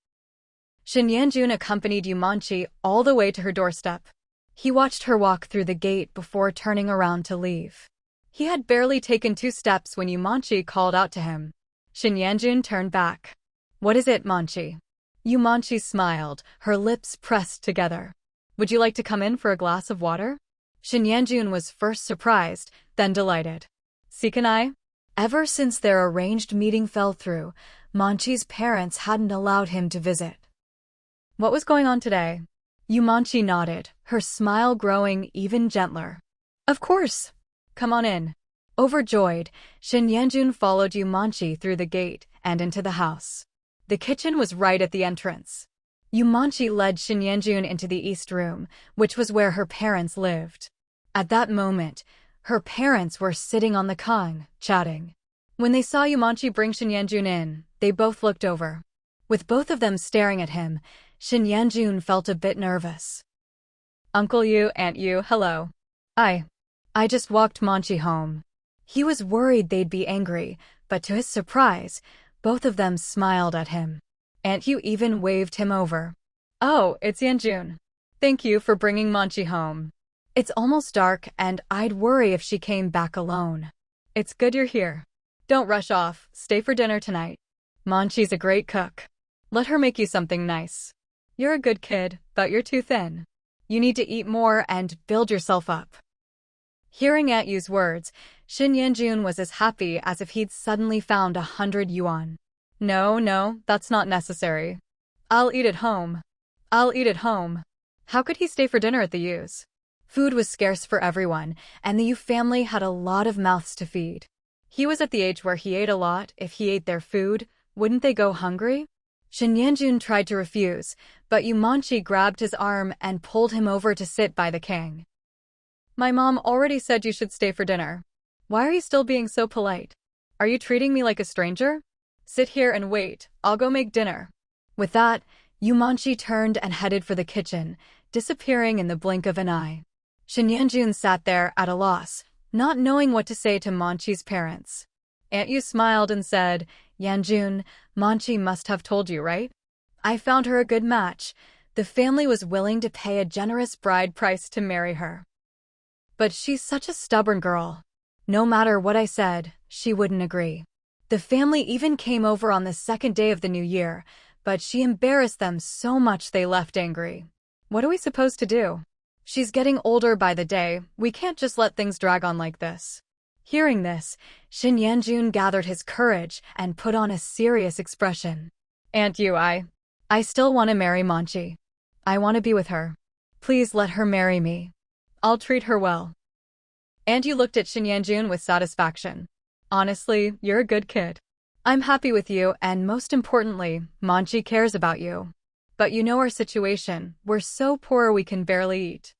Shen Yanjun accompanied Yumanchi all the way to her doorstep. He watched her walk through the gate before turning around to leave. He had barely taken 2 steps when Yumanchi called out to him. Shen Yanjun turned back. What is it, Manchi? Yumanchi smiled, her lips pressed together. Would you like to come in for a glass of water? Shen Yanjun was first surprised, then delighted. See, can I? Ever since their arranged meeting fell through, Manchi's parents hadn't allowed him to visit. What was going on today? Yumanchi nodded, her smile growing even gentler. Of course. Come on in. Overjoyed, Shen Yanjun followed Yumanchi through the gate and into the house. The kitchen was right at the entrance. Yumanchi led Shen Yanjun into the east room, which was where her parents lived. At that moment, her parents were sitting on the kang, chatting. When they saw Yumanchi bring Shen Yanjun in, they both looked over. With both of them staring at him, Shen Yanjun felt a bit nervous. Uncle Yu, Aunt Yu, hello. I just walked Manchi home. He was worried they'd be angry, but to his surprise, both of them smiled at him. Aunt Yu even waved him over. Oh, it's Yanjun. Thank you for bringing Manchi home. It's almost dark and I'd worry if she came back alone. It's good you're here. Don't rush off, stay for dinner tonight. Manchi's a great cook. Let her make you something nice. You're a good kid, but you're too thin. You need to eat more and build yourself up. Hearing Aunt Yu's words, Shen Yanjun was as happy as if he'd suddenly found 100 yuan. No, that's not necessary. I'll eat at home. How could he stay for dinner at the Yu's? Food was scarce for everyone, and the Yu family had a lot of mouths to feed. He was at the age where he ate a lot. If he ate their food, wouldn't they go hungry? Shen Yanjun tried to refuse, but Yumanchi grabbed his arm and pulled him over to sit by the kang. My mom already said you should stay for dinner. Why are you still being so polite? Are you treating me like a stranger? Sit here and wait, I'll go make dinner. With that, Yumanchi turned and headed for the kitchen, disappearing in the blink of an eye. Shen Yanjun sat there at a loss, not knowing what to say to Manchi's parents. Aunt Yu smiled and said, Yanjun, Manchi must have told you, right? I found her a good match. The family was willing to pay a generous bride price to marry her. But she's such a stubborn girl. No matter what I said, she wouldn't agree. The family even came over on the 2nd day of the new year, but she embarrassed them so much they left angry. What are we supposed to do? She's getting older by the day, we can't just let things drag on like this. Hearing this, Shen Yanjun gathered his courage and put on a serious expression. Aunt Yu, I still want to marry Manchi. I want to be with her. Please let her marry me. I'll treat her well. Aunt Yu looked at Shen Yanjun with satisfaction. Honestly, you're a good kid. I'm happy with you and most importantly, Manchi cares about you. But you know our situation, we're so poor we can barely eat.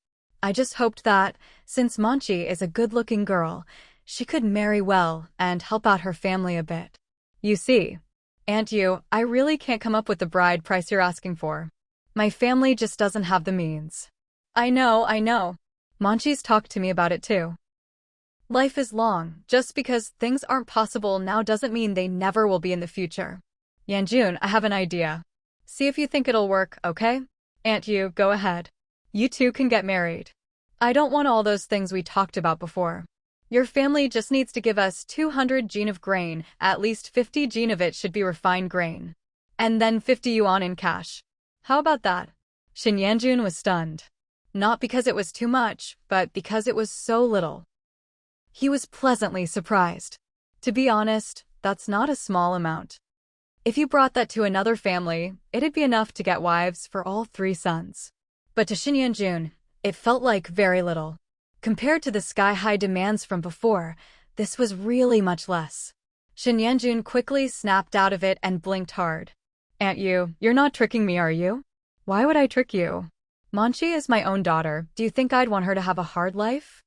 I just hoped that, since Manchi is a good-looking girl, she could marry well and help out her family a bit. You see, Aunt Yu, I really can't come up with the bride price you're asking for. My family just doesn't have the means. I know. Manchi's talked to me about it too. Life is long. Just because things aren't possible now doesn't mean they never will be in the future. Yanjun, I have an idea. See if you think it'll work, okay? Aunt Yu, go ahead. You two can get married. I don't want all those things we talked about before. Your family just needs to give us 200 jin of grain, at least 50 jin of it should be refined grain. And then 50 yuan in cash. How about that? Shin Yanjun was stunned. Not because it was too much, but because it was so little. He was pleasantly surprised. To be honest, that's not a small amount. If you brought that to another family, it'd be enough to get wives for all 3 sons. But to Shin Yanjun, it felt like very little. Compared to the sky-high demands from before, this was really much less. Shin Yanjun quickly snapped out of it and blinked hard. Aunt Yu, you're not tricking me, are you? Why would I trick you? Manchi is my own daughter. Do you think I'd want her to have a hard life?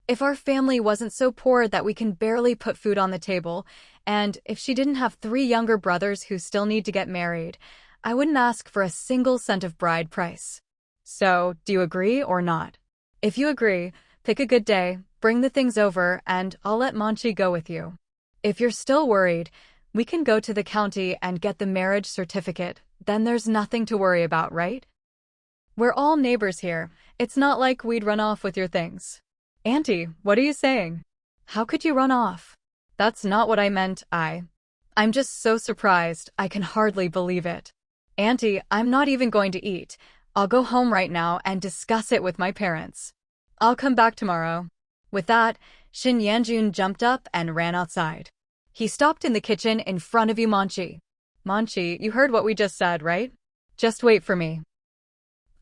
If our family wasn't so poor that we can barely put food on the table, and if she didn't have 3 younger brothers who still need to get married, I wouldn't ask for a single cent of bride price. So, do you agree or not? If you agree, pick a good day, bring the things over, and I'll let Manchi go with you. If you're still worried, we can go to the county and get the marriage certificate, then there's nothing to worry about, right? We're all neighbors here. It's not like we'd run off with your things. Auntie, what are you saying? How could you run off? That's not what I meant, I'm just so surprised, I can hardly believe it. Auntie, I'm not even going to eat. I'll go home right now and discuss it with my parents. I'll come back tomorrow. With that, Shin Yanjun jumped up and ran outside. He stopped in the kitchen in front of Manchi. Manchi, you heard what we just said, right? Just wait for me.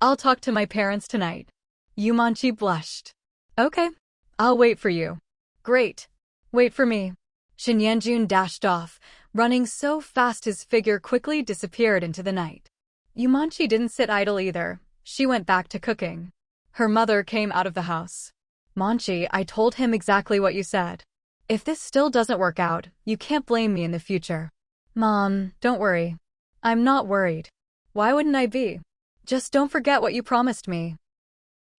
I'll talk to my parents tonight. Manchi blushed. Okay, I'll wait for you. Great. Wait for me. Shin Yanjun dashed off, running so fast his figure quickly disappeared into the night. Manchi didn't sit idle either. She went back to cooking. Her mother came out of the house. Manchi, I told him exactly what you said. If this still doesn't work out, you can't blame me in the future. Mom, don't worry. I'm not worried. Why wouldn't I be? Just don't forget what you promised me.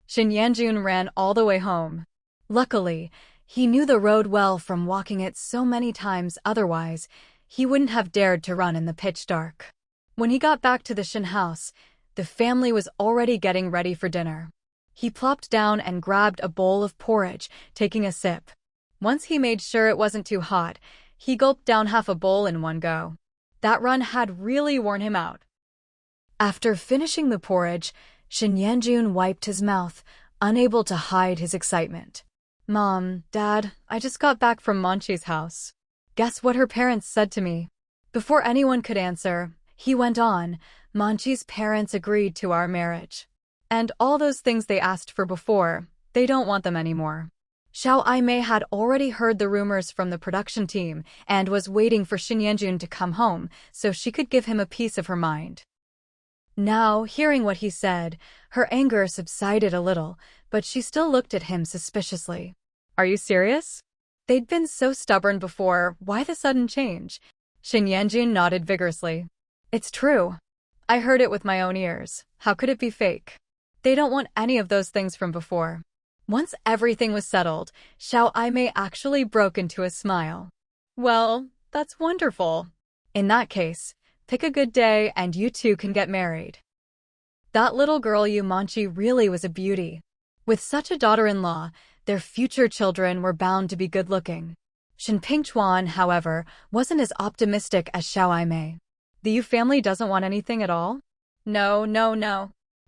Shin Yanjun ran all the way home. Luckily, he knew the road well from walking it so many times, otherwise, he wouldn't have dared to run in the pitch dark. When he got back to the Shin house, the family was already getting ready for dinner. He plopped down and grabbed a bowl of porridge, taking a sip. Once he made sure it wasn't too hot, he gulped down half a bowl in one go. That run had really worn him out. After finishing the porridge, Shin Yanjun wiped his mouth, unable to hide his excitement. Mom, Dad, I just got back from Manchi's house. Guess what her parents said to me? Before anyone could answer, he went on, Manchi's parents agreed to our marriage. And all those things they asked for before, they don't want them anymore. Xiao Aimei had already heard the rumors from the production team and was waiting for Shin Yanjun to come home so she could give him a piece of her mind. Now, hearing what he said, her anger subsided a little, but she still looked at him suspiciously. Are you serious? They'd been so stubborn before, why the sudden change? Shin Yanjun nodded vigorously. It's true. I heard it with my own ears. How could it be fake? They don't want any of those things from before. Once everything was settled, Xiao Aimei actually broke into a smile. Well, that's wonderful. In that case, pick a good day and you two can get married. That little girl Manchi really was a beauty. With such a daughter-in-law, their future children were bound to be good-looking. Shin Pingchuan, however, wasn't as optimistic as Xiao Aimei. The Yu family doesn't want anything at all? No.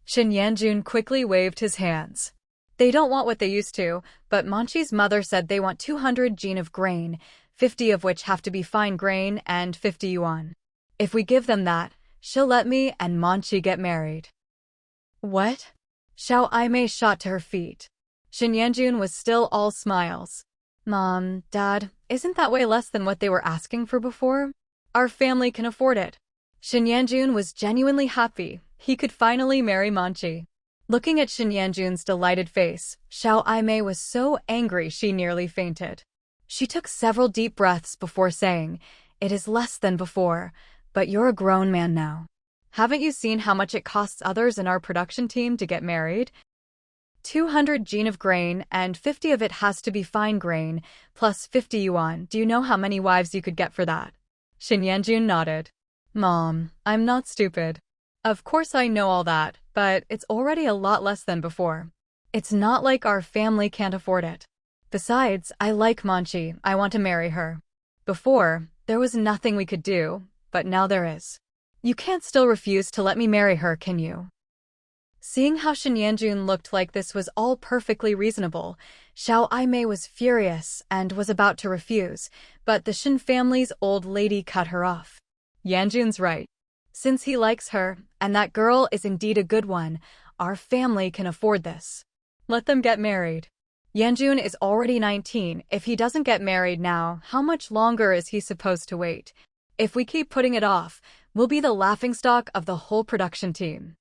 Shin Yanjun quickly waved his hands. They don't want what they used to, but Manchi's mother said they want 200 jin of grain, 50 of which have to be fine grain, and 50 yuan. If we give them that, she'll let me and Manchi get married. What? Xiao Aimei shot to her feet. Shin Yanjun was still all smiles. Mom, Dad, isn't that way less than what they were asking for before? Our family can afford it. Shin Yanjun was genuinely happy. He could finally marry Manchi. Looking at Shin Yanjun's delighted face, Xiao Aimei was so angry she nearly fainted. She took several deep breaths before saying, "It is less than before, but you're a grown man now. Haven't you seen how much it costs others in our production team to get married? 200 jin of grain, and 50 of it has to be fine grain, plus 50 yuan. Do you know how many wives you could get for that?" Shin Yanjun nodded. "Mom, I'm not stupid. Of course I know all that, but it's already a lot less than before. It's not like our family can't afford it. Besides, I like Manchi, I want to marry her. Before, there was nothing we could do, but now there is. You can't still refuse to let me marry her, can you?" Seeing how Shin Yanjun looked like this was all perfectly reasonable, Xiao Aimei was furious and was about to refuse, but the Shin family's old lady cut her off. "Yanjun's right. Since he likes her, and that girl is indeed a good one, our family can afford this. Let them get married. Yanjun is already 19. If he doesn't get married now, how much longer is he supposed to wait? If we keep putting it off, we'll be the laughingstock of the whole production team."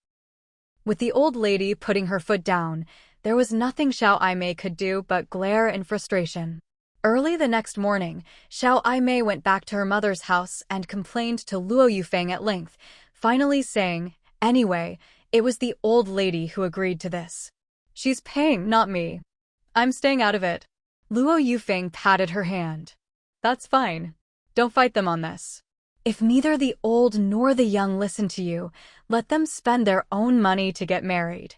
With the old lady putting her foot down, there was nothing Xiao Aimei could do but glare in frustration. Early the next morning, Xiao Aimei went back to her mother's house and complained to Luo Yufeng at length, finally saying, "Anyway, it was the old lady who agreed to this. She's paying, not me. I'm staying out of it." Luo Yufeng patted her hand. "That's fine. Don't fight them on this. If neither the old nor the young listen to you, let them spend their own money to get married."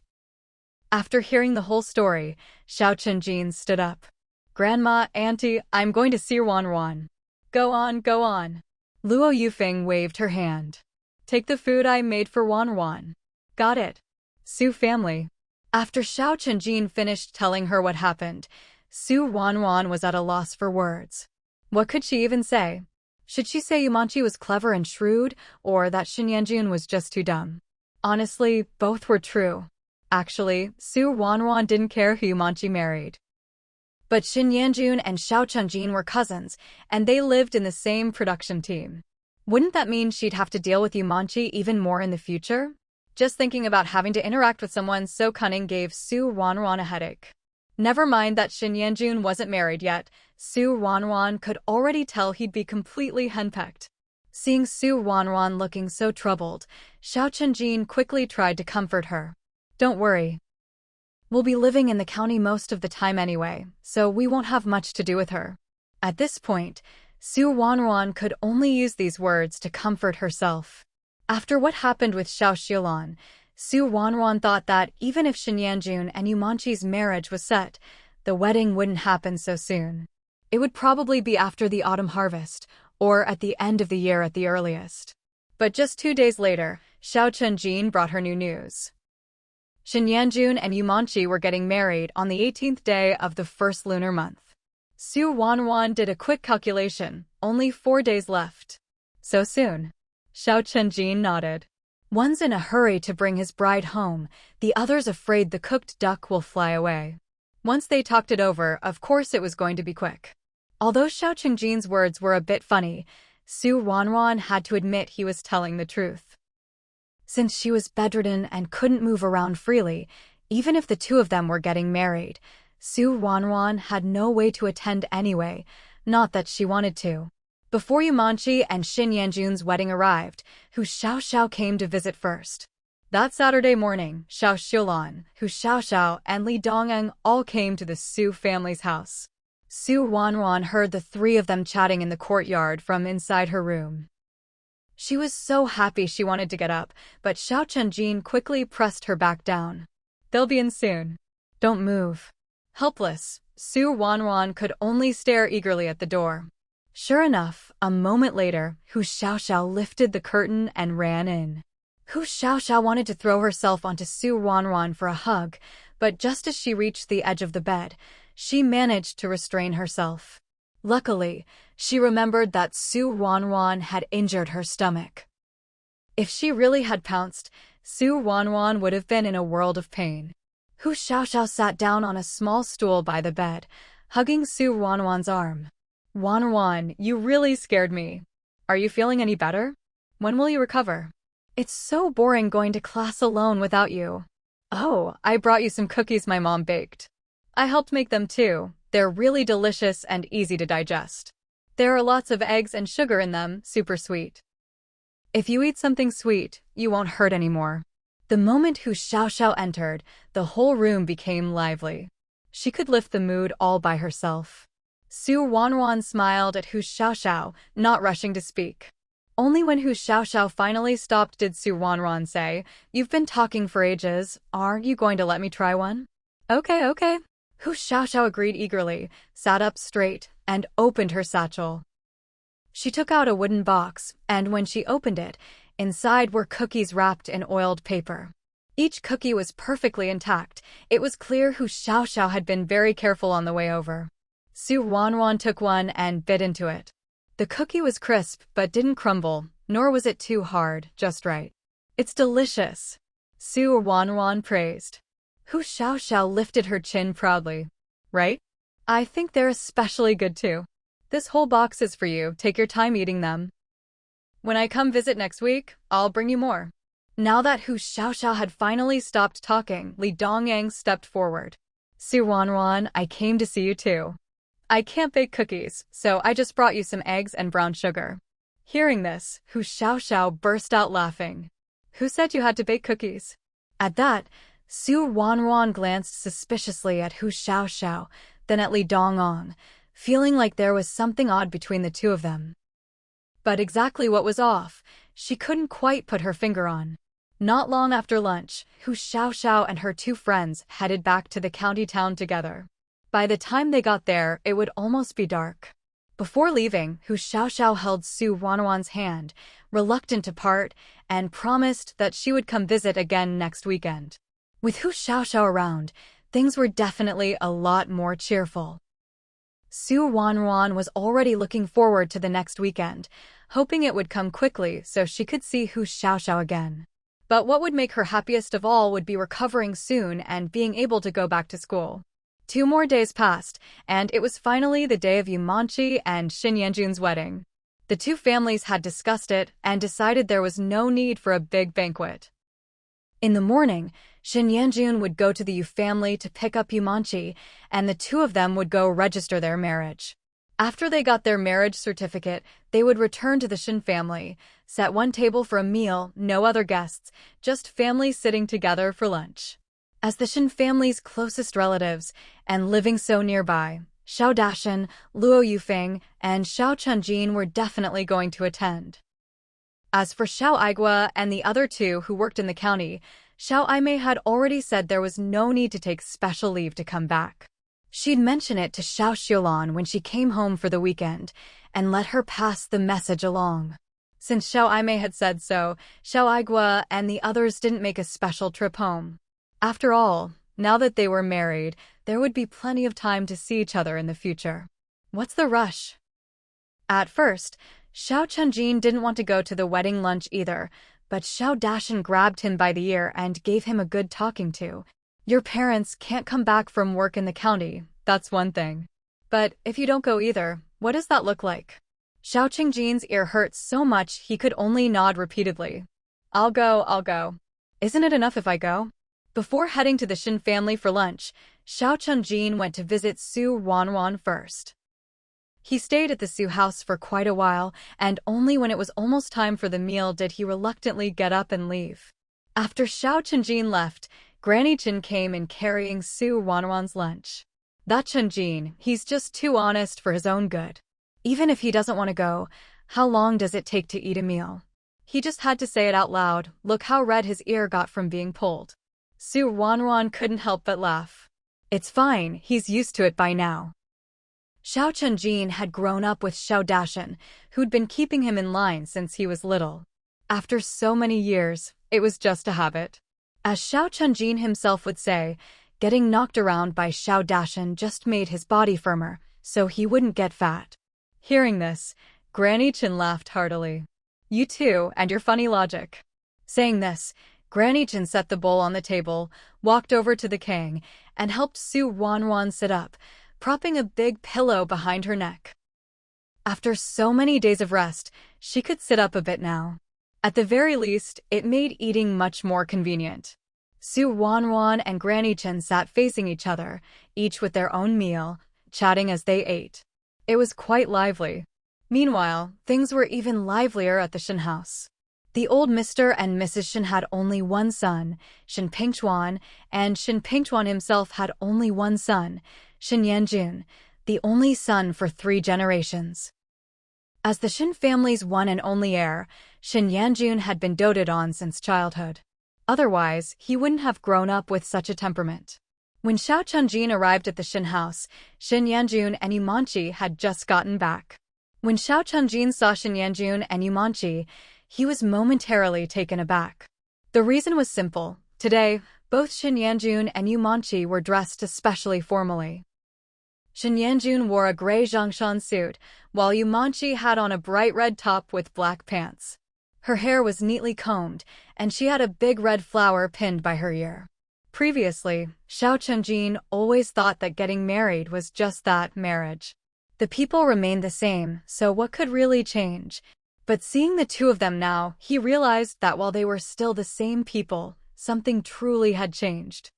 After hearing the whole story, Xiao Chenjin stood up. "Grandma, Auntie, I'm going to see Ruanruan." Go on, go on." Luo Yufeng waved her hand. "Take the food I made for Ruanruan." "Got it." Su family. After Xiao Chenjin finished telling her what happened, Su Ruanruan was at a loss for words. What could she even say? Should she say Yumanchi was clever and shrewd, or that Shin Yanjun was just too dumb? Honestly, both were true. Actually, Su Ruanruan didn't care who Yumanchi married. But Shin Yanjun and Xiao Chenjin were cousins, and they lived in the same production team. Wouldn't that mean she'd have to deal with Yumanchi even more in the future? Just thinking about having to interact with someone so cunning gave Su Ruanruan a headache. Never mind that Shin Yanjun wasn't married yet, Su Ruanruan could already tell he'd be completely henpecked. Seeing Su Ruanruan looking so troubled, Xiao Chenjin quickly tried to comfort her. "Don't worry. We'll be living in the county most of the time anyway, so we won't have much to do with her." At this point, Su Ruanruan could only use these words to comfort herself. After what happened with Xiao Xiulan, Su Ruanruan thought that even if Shin Yanjun and Yumanchi's marriage was set, the wedding wouldn't happen so soon. It would probably be after the autumn harvest, or at the end of the year at the earliest. But just 2 days later, Xiao Chenjin brought her new news. Shin Yanjun and Yumanchi were getting married on the 18th day of the first lunar month. Su Ruanruan did a quick calculation, only 4 days left. So soon? Xiao Chenjin nodded. One's in a hurry to bring his bride home, the other's afraid the cooked duck will fly away. Once they talked it over, of course it was going to be quick. Although Xiao Chenjin's words were a bit funny, Su Ruanruan had to admit he was telling the truth. Since she was bedridden and couldn't move around freely, even if the two of them were getting married, Su Ruanruan had no way to attend anyway, not that she wanted to. Before Yumanchi and Shin Yanjun's wedding arrived, Hu Xiaoxiao came to visit first. That Saturday morning, Xiao Xiulan, Hu Xiaoxiao, and Li Dongeng all came to the Su family's house. Su Ruanruan heard the three of them chatting in the courtyard from inside her room. She was so happy she wanted to get up, but Xiao Chenjin quickly pressed her back down. "They'll be in soon. Don't move." Helpless, Su Ruanruan could only stare eagerly at the door. Sure enough, a moment later, Hu Xiaoxiao lifted the curtain and ran in. Hu Xiaoxiao wanted to throw herself onto Su Ruanruan for a hug, but just as she reached the edge of the bed, she managed to restrain herself. Luckily, she remembered that Su Ruanruan had injured her stomach. If she really had pounced, Su Ruanruan would have been in a world of pain. Hu Xiaoxiao sat down on a small stool by the bed, hugging Su Ruanruan's arm. "Ruanruan, you really scared me. Are you feeling any better? When will you recover? It's so boring going to class alone without you." Oh, I brought you some cookies my mom baked. I helped make them too. They're really delicious and easy to digest. There are lots of eggs and sugar in them, super sweet. If you eat something sweet, you won't hurt anymore. The moment Hu Xiaoxiao entered, the whole room became lively. She could lift the mood all by herself. Ruanruan smiled at Hu Xiaoxiao, not rushing to speak. Only when Hu Xiaoxiao finally stopped did Ruanruan say, "You've been talking for ages. Are you going to let me try one?" Okay. Hu Xiaoxiao agreed eagerly, sat up straight, and opened her satchel. She took out a wooden box, and when she opened it, inside were cookies wrapped in oiled paper. Each cookie was perfectly intact. It was clear Hu Xiaoxiao had been very careful on the way over. Ruanruan took one and bit into it. The cookie was crisp but didn't crumble, nor was it too hard, just right. "It's delicious," Ruanruan praised. Hu Xiaoxiao lifted her chin proudly. "Right? I think they're especially good too. This whole box is for you. Take your time eating them. When I come visit next week, I'll bring you more." Now that Hu Xiaoxiao had finally stopped talking, Li Dongyang stepped forward. "Ruanruan, I came to see you too. I can't bake cookies, so I just brought you some eggs and brown sugar." Hearing this, Hu Xiaoxiao burst out laughing. "Who said you had to bake cookies?" At that, Ruanruan glanced suspiciously at Hu Xiaoxiao, then at Li Dongyang, feeling like there was something odd between the two of them. But exactly what was off, she couldn't quite put her finger on. Not long after lunch, Hu Xiaoxiao and her two friends headed back to the county town together. By the time they got there, it would almost be dark. Before leaving, Hu Xiaoxiao held Ruanruan's hand, reluctant to part, and promised that she would come visit again next weekend. With Hu Xiaoxiao around, things were definitely a lot more cheerful. Ruanruan was already looking forward to the next weekend, hoping it would come quickly so she could see Hu Xiaoxiao again. But what would make her happiest of all would be recovering soon and being able to go back to school. 2 more days passed, and it was finally the day of Yumanqi and Xin Yanjun's wedding. The two families had discussed it and decided there was no need for a big banquet. In the morning, Xin Yanjun would go to the Yu family to pick up Yumanqi, and the two of them would go register their marriage. After they got their marriage certificate, they would return to the Xin family, set one table for a meal, no other guests, just families sitting together for lunch. As the Xin family's closest relatives, and living so nearby, Xiao Dashan, Luo Yufeng, and Xiao Chunjin were definitely going to attend. As for Xiao Aigua and the other two who worked in the county, Xiao Aimei had already said there was no need to take special leave to come back. She'd mention it to Xiao Xiulan when she came home for the weekend, and let her pass the message along. Since Xiao Aimei had said so, Xiao Aigua and the others didn't make a special trip home. After all, now that they were married, there would be plenty of time to see each other in the future. What's the rush? At first, Xiao Chunjin didn't want to go to the wedding lunch either, but Xiao Dashan grabbed him by the ear and gave him a good talking to. "Your parents can't come back from work in the county, that's one thing. But if you don't go either, what does that look like?" Xiao Qingjin's ear hurt so much he could only nod repeatedly. I'll go. Isn't it enough if I go?" Before heading to the Xin family for lunch, Xiao Chunjin went to visit Ruanruan first. He stayed at the Su house for quite a while, and only when it was almost time for the meal did he reluctantly get up and leave. After Xiao Chunjin left, Granny Chen came in carrying Ruanruan's lunch. That Chunjin, he's just too honest for his own good. Even if he doesn't want to go, how long does it take to eat a meal? He just had to say it out loud. Look how red his ear got from being pulled. Ruanruan couldn't help but laugh. It's fine, he's used to it by now. Xiao Chunjin had grown up with Xiao Dashan, who'd been keeping him in line since he was little. After so many years, it was just a habit. As Xiao Chunjin himself would say, getting knocked around by Xiao Dashan just made his body firmer, so he wouldn't get fat. Hearing this, Granny Chen laughed heartily. "You too, and your funny logic." Saying this, Granny Chen set the bowl on the table, walked over to the Kang, and helped Ruanruan sit up, propping a big pillow behind her neck. After so many days of rest, she could sit up a bit now. At the very least, it made eating much more convenient. Su Ruanruan and Granny Chen sat facing each other, each with their own meal, chatting as they ate. It was quite lively. Meanwhile, things were even livelier at the Shen house. The old Mr. and Mrs. Shen had only one son, Shen Pingchuan, and Shen Pingchuan himself had only one son, Shen Yanjun, the only son for 3 generations. As the Shen family's one and only heir, Shen Yanjun had been doted on since childhood. Otherwise, he wouldn't have grown up with such a temperament. When Xiao Chunjin arrived at the Shen house, Shen Yanjun and Yumanchi had just gotten back. When Xiao Chunjin saw Shen Yanjun and Yumanchi, he was momentarily taken aback. The reason was simple. Today, both Shen Yanjun and Yumanchi were dressed especially formally. Shen Yanjun wore a gray zhongshan suit, while Yumanchi had on a bright red top with black pants. Her hair was neatly combed, and she had a big red flower pinned by her ear. Previously, Xiao Chunjin always thought that getting married was just that, marriage. The people remained the same, so what could really change? But seeing the two of them now, he realized that while they were still the same people, something truly had changed.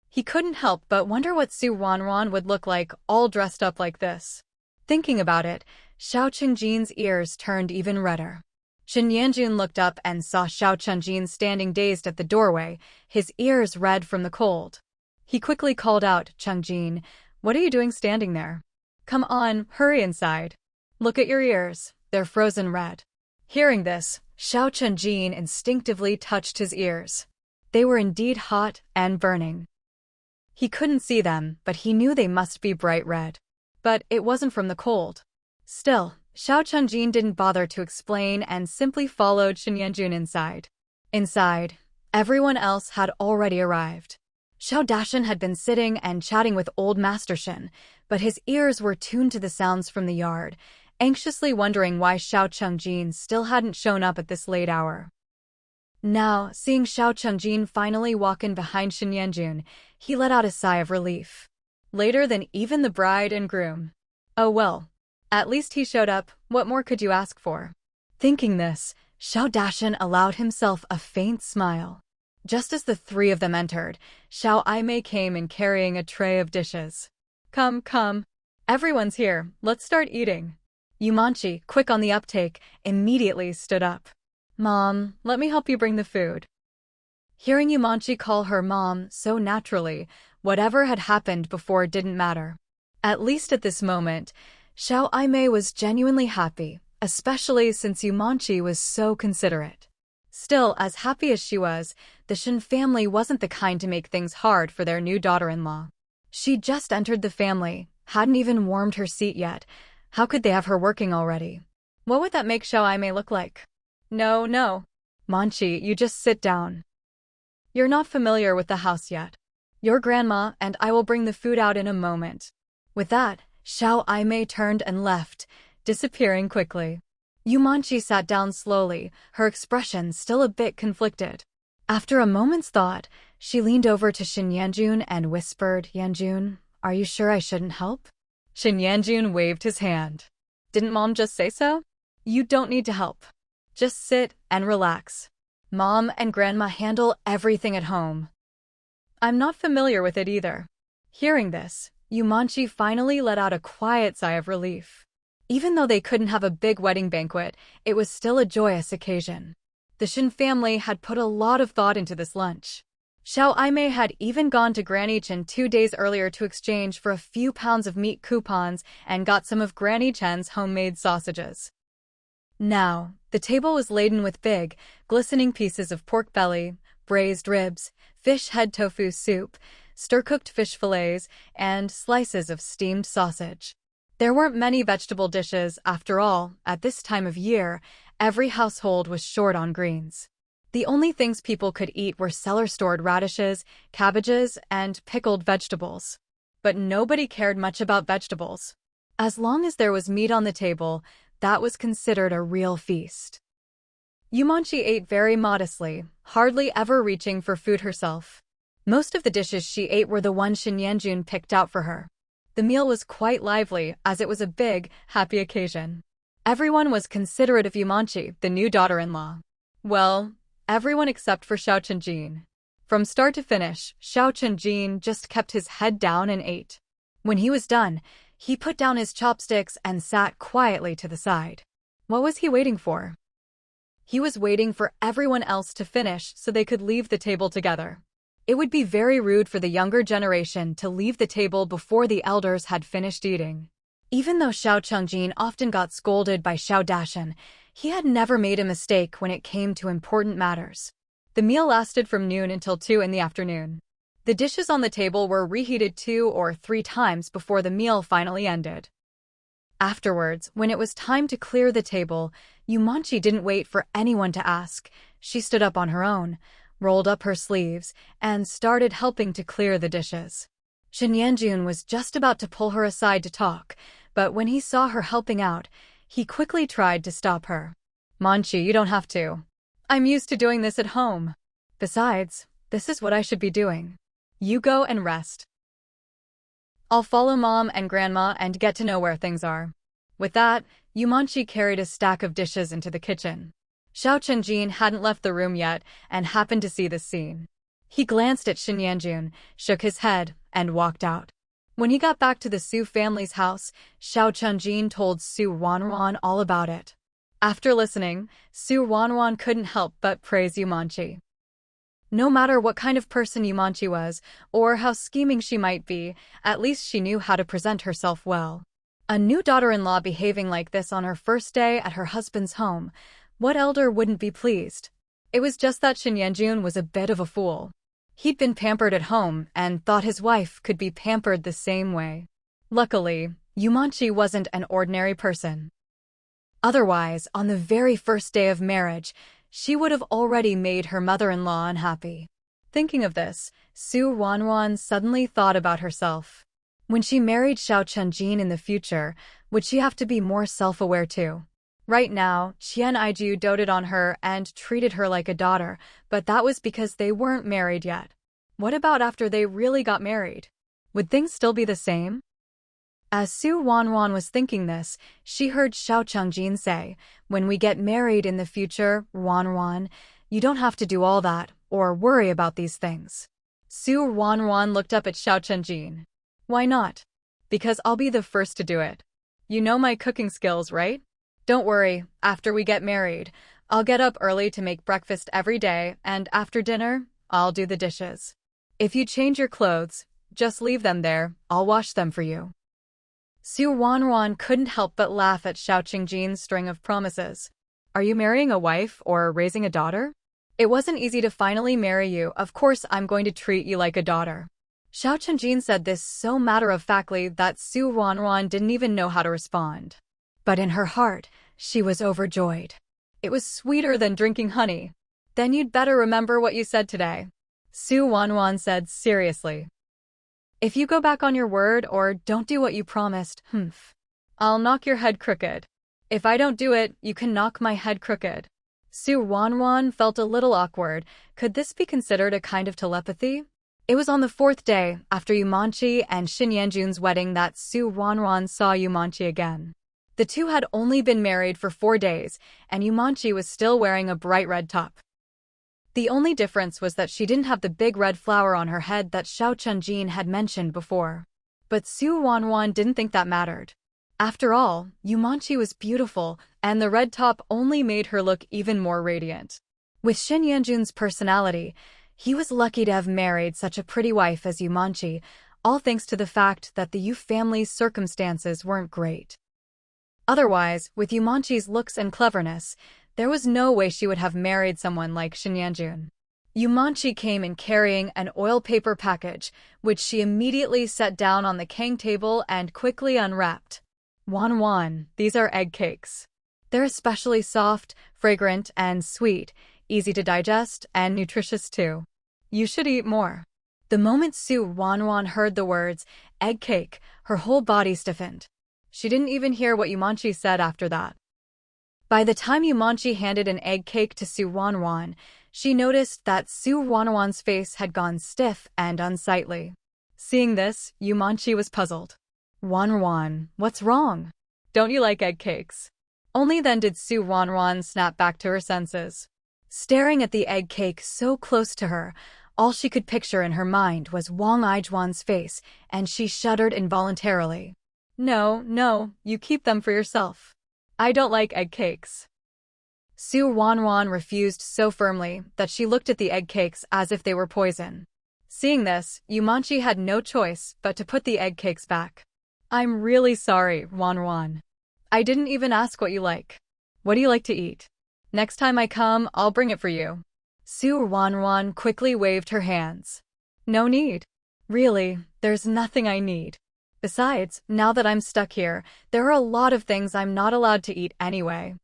He couldn't help but wonder what Su Ruanruan would look like all dressed up like this. Thinking about it, Xiao Chunjin's ears turned even redder. Shen Yanjun looked up and saw Xiao Chunjin standing dazed at the doorway, his ears red from the cold. He quickly called out, "Chunjin, what are you doing standing there? Come on, hurry inside. Look at your ears, they're frozen red." Hearing this, Xiao Chunjin instinctively touched his ears. They were indeed hot and burning. He couldn't see them, but he knew they must be bright red. But it wasn't from the cold. Still, Xiao Chunjin didn't bother to explain and simply followed Shen Yanjun inside. Inside, everyone else had already arrived. Xiao Dashan had been sitting and chatting with old Master Shen, but his ears were tuned to the sounds from the yard, anxiously wondering why Xiao Chunjin still hadn't shown up at this late hour. Now, seeing Xiao Chunjin finally walk in behind Shen Yanjun, he let out a sigh of relief. Later than even the bride and groom. Oh well. At least he showed up, what more could you ask for? Thinking this, Xiao Dashan allowed himself a faint smile. Just as the 3 of them entered, Xiao Aimei came in carrying a tray of dishes. Come, come. Everyone's here, let's start eating. Yumanchi, quick on the uptake, immediately stood up. Mom, let me help you bring the food. Hearing Yumanchi call her mom so naturally, whatever had happened before didn't matter. At least at this moment, Xiao Aimei was genuinely happy, especially since Yumanchi was so considerate. Still, as happy as she was, the Shen family wasn't the kind to make things hard for their new daughter-in-law. She'd just entered the family, hadn't even warmed her seat yet. How could they have her working already? What would that make Xiao Aimei look like? No, no. Manchi, you just sit down. You're not familiar with the house yet. Your grandma and I will bring the food out in a moment. With that, Xiao Aimei turned and left, disappearing quickly. Yumanchi sat down slowly, her expression still a bit conflicted. After a moment's thought, she leaned over to Shen Yanjun and whispered, "Yanjun, are you sure I shouldn't help?" Shen Yanjun waved his hand. "Didn't Mom just say so? You don't need to help. Just sit and relax. Mom and Grandma handle everything at home." I'm not familiar with it either. Hearing this, Yumanchi finally let out a quiet sigh of relief. Even though they couldn't have a big wedding banquet, it was still a joyous occasion. The Shen family had put a lot of thought into this lunch. Xiao Aimei had even gone to Granny Chen 2 days earlier to exchange for a few pounds of meat coupons and got some of Granny Chen's homemade sausages. Now, the table was laden with big, glistening pieces of pork belly, braised ribs, fish head tofu soup, stir-cooked fish fillets, and slices of steamed sausage. There weren't many vegetable dishes, after all. At this time of year, every household was short on greens. The only things people could eat were cellar-stored radishes, cabbages, and pickled vegetables. But nobody cared much about vegetables. As long as there was meat on the table, that was considered a real feast. Yumanchi ate very modestly, hardly ever reaching for food herself. Most of the dishes she ate were the ones Shen Yanjun picked out for her. The meal was quite lively, as it was a big, happy occasion. Everyone was considerate of Yumanchi, the new daughter-in-law. Well, everyone except for Xiao Chunjin. From start to finish, Xiao Chunjin just kept his head down and ate. When he was done, he put down his chopsticks and sat quietly to the side. What was he waiting for? He was waiting for everyone else to finish so they could leave the table together. It would be very rude for the younger generation to leave the table before the elders had finished eating. Even though Xiao Chungjin often got scolded by Xiao Dashan, he had never made a mistake when it came to important matters. The meal lasted from noon until 2 in the afternoon. The dishes on the table were reheated 2 or 3 times before the meal finally ended. Afterwards, when it was time to clear the table, Yumanchi didn't wait for anyone to ask. She stood up on her own, rolled up her sleeves, and started helping to clear the dishes. Shen Yanjun was just about to pull her aside to talk, but when he saw her helping out, he quickly tried to stop her. "Manchi, you don't have to. I'm used to doing this at home. Besides, this is what I should be doing. You go and rest. I'll follow Mom and Grandma and get to know where things are." With that, Yumanchi carried a stack of dishes into the kitchen. Xiao Chunjin hadn't left the room yet and happened to see this scene. He glanced at Shen Yanjun, shook his head, and walked out. When he got back to the Su family's house, Xiao Chunjin told Su Ruanruan all about it. After listening, Su Ruanruan couldn't help but praise Yumanchi. No matter what kind of person Yumanchi was, or how scheming she might be, at least she knew how to present herself well. A new daughter-in-law behaving like this on her first day at her husband's home, what elder wouldn't be pleased? It was just that Shen Yanjun was a bit of a fool. He'd been pampered at home and thought his wife could be pampered the same way. Luckily, Yumanchi wasn't an ordinary person. Otherwise, on the very first day of marriage, she would have already made her mother-in-law unhappy. Thinking of this, Su Ruanruan suddenly thought about herself. When she married Xiao Chunjin in the future, would she have to be more self-aware too? Right now, Qian Aiju doted on her and treated her like a daughter, but that was because they weren't married yet. What about after they really got married? Would things still be the same? As Su Ruanruan was thinking this, she heard Xiao Chungjin say, "When we get married in the future, Ruanruan, you don't have to do all that, or worry about these things." Su Ruanruan looked up at Xiao Chungjin. "Why not?" "Because I'll be the first to do it. You know my cooking skills, right? Don't worry, after we get married, I'll get up early to make breakfast every day, and after dinner, I'll do the dishes. If you change your clothes, just leave them there, I'll wash them for you." Su Ruanruan couldn't help but laugh at Xiao Qingjin's string of promises. "Are you marrying a wife or raising a daughter? It wasn't easy to finally marry you, of course I'm going to treat you like a daughter." Xiao Qingjin said this so matter-of-factly that Su Ruanruan didn't even know how to respond. But in her heart, she was overjoyed. It was sweeter than drinking honey. "Then you'd better remember what you said today," Su Ruanruan said seriously. "If you go back on your word or don't do what you promised, I'll knock your head crooked. If I don't do it, you can knock my head crooked." Su Ruanruan felt a little awkward. Could this be considered a kind of telepathy? It was on the 4th day, after Yumanchi and Shen Yanjun's wedding, that Su Ruanruan saw Yumanchi again. The two had only been married for 4 days, and Yumanchi was still wearing a bright red top. The only difference was that she didn't have the big red flower on her head that Xiao Chunjin had mentioned before. But Su Ruanruan didn't think that mattered. After all, Yumanchi was beautiful, and the red top only made her look even more radiant. With Shen Yanjun's personality, he was lucky to have married such a pretty wife as Yumanchi, all thanks to the fact that the Yu family's circumstances weren't great. Otherwise, with Yumanchi's looks and cleverness, there was no way she would have married someone like Shen Yanjun. Yumanchi came in carrying an oil paper package, which she immediately set down on the Kang table and quickly unwrapped. "Ruanruan, these are egg cakes. They're especially soft, fragrant, and sweet, easy to digest, and nutritious too. You should eat more." The moment Su Ruanruan heard the words, egg cake, her whole body stiffened. She didn't even hear what Yumanchi said after that. By the time Yumanchi handed an egg cake to Su Ruanruan, she noticed that Su Ruanruan's face had gone stiff and unsightly. Seeing this, Yumanchi was puzzled. "Ruanruan, what's wrong? Don't you like egg cakes?" Only then did Su Ruanruan snap back to her senses. Staring at the egg cake so close to her, All she could picture in her mind was Wang Ijuan's face, and she shuddered involuntarily. No, no, you keep them for yourself. I don't like egg cakes. Su Ruanruan refused so firmly that she looked at the egg cakes as if they were poison. Seeing this, Yumanchi had no choice but to put the egg cakes back. I'm really sorry, Ruanruan. I didn't even ask what you like. What do you like to eat? Next time I come, I'll bring it for you. Su Ruanruan quickly waved her hands. No need. Really, there's nothing I need. Besides, now that I'm stuck here, there are a lot of things I'm not allowed to eat anyway.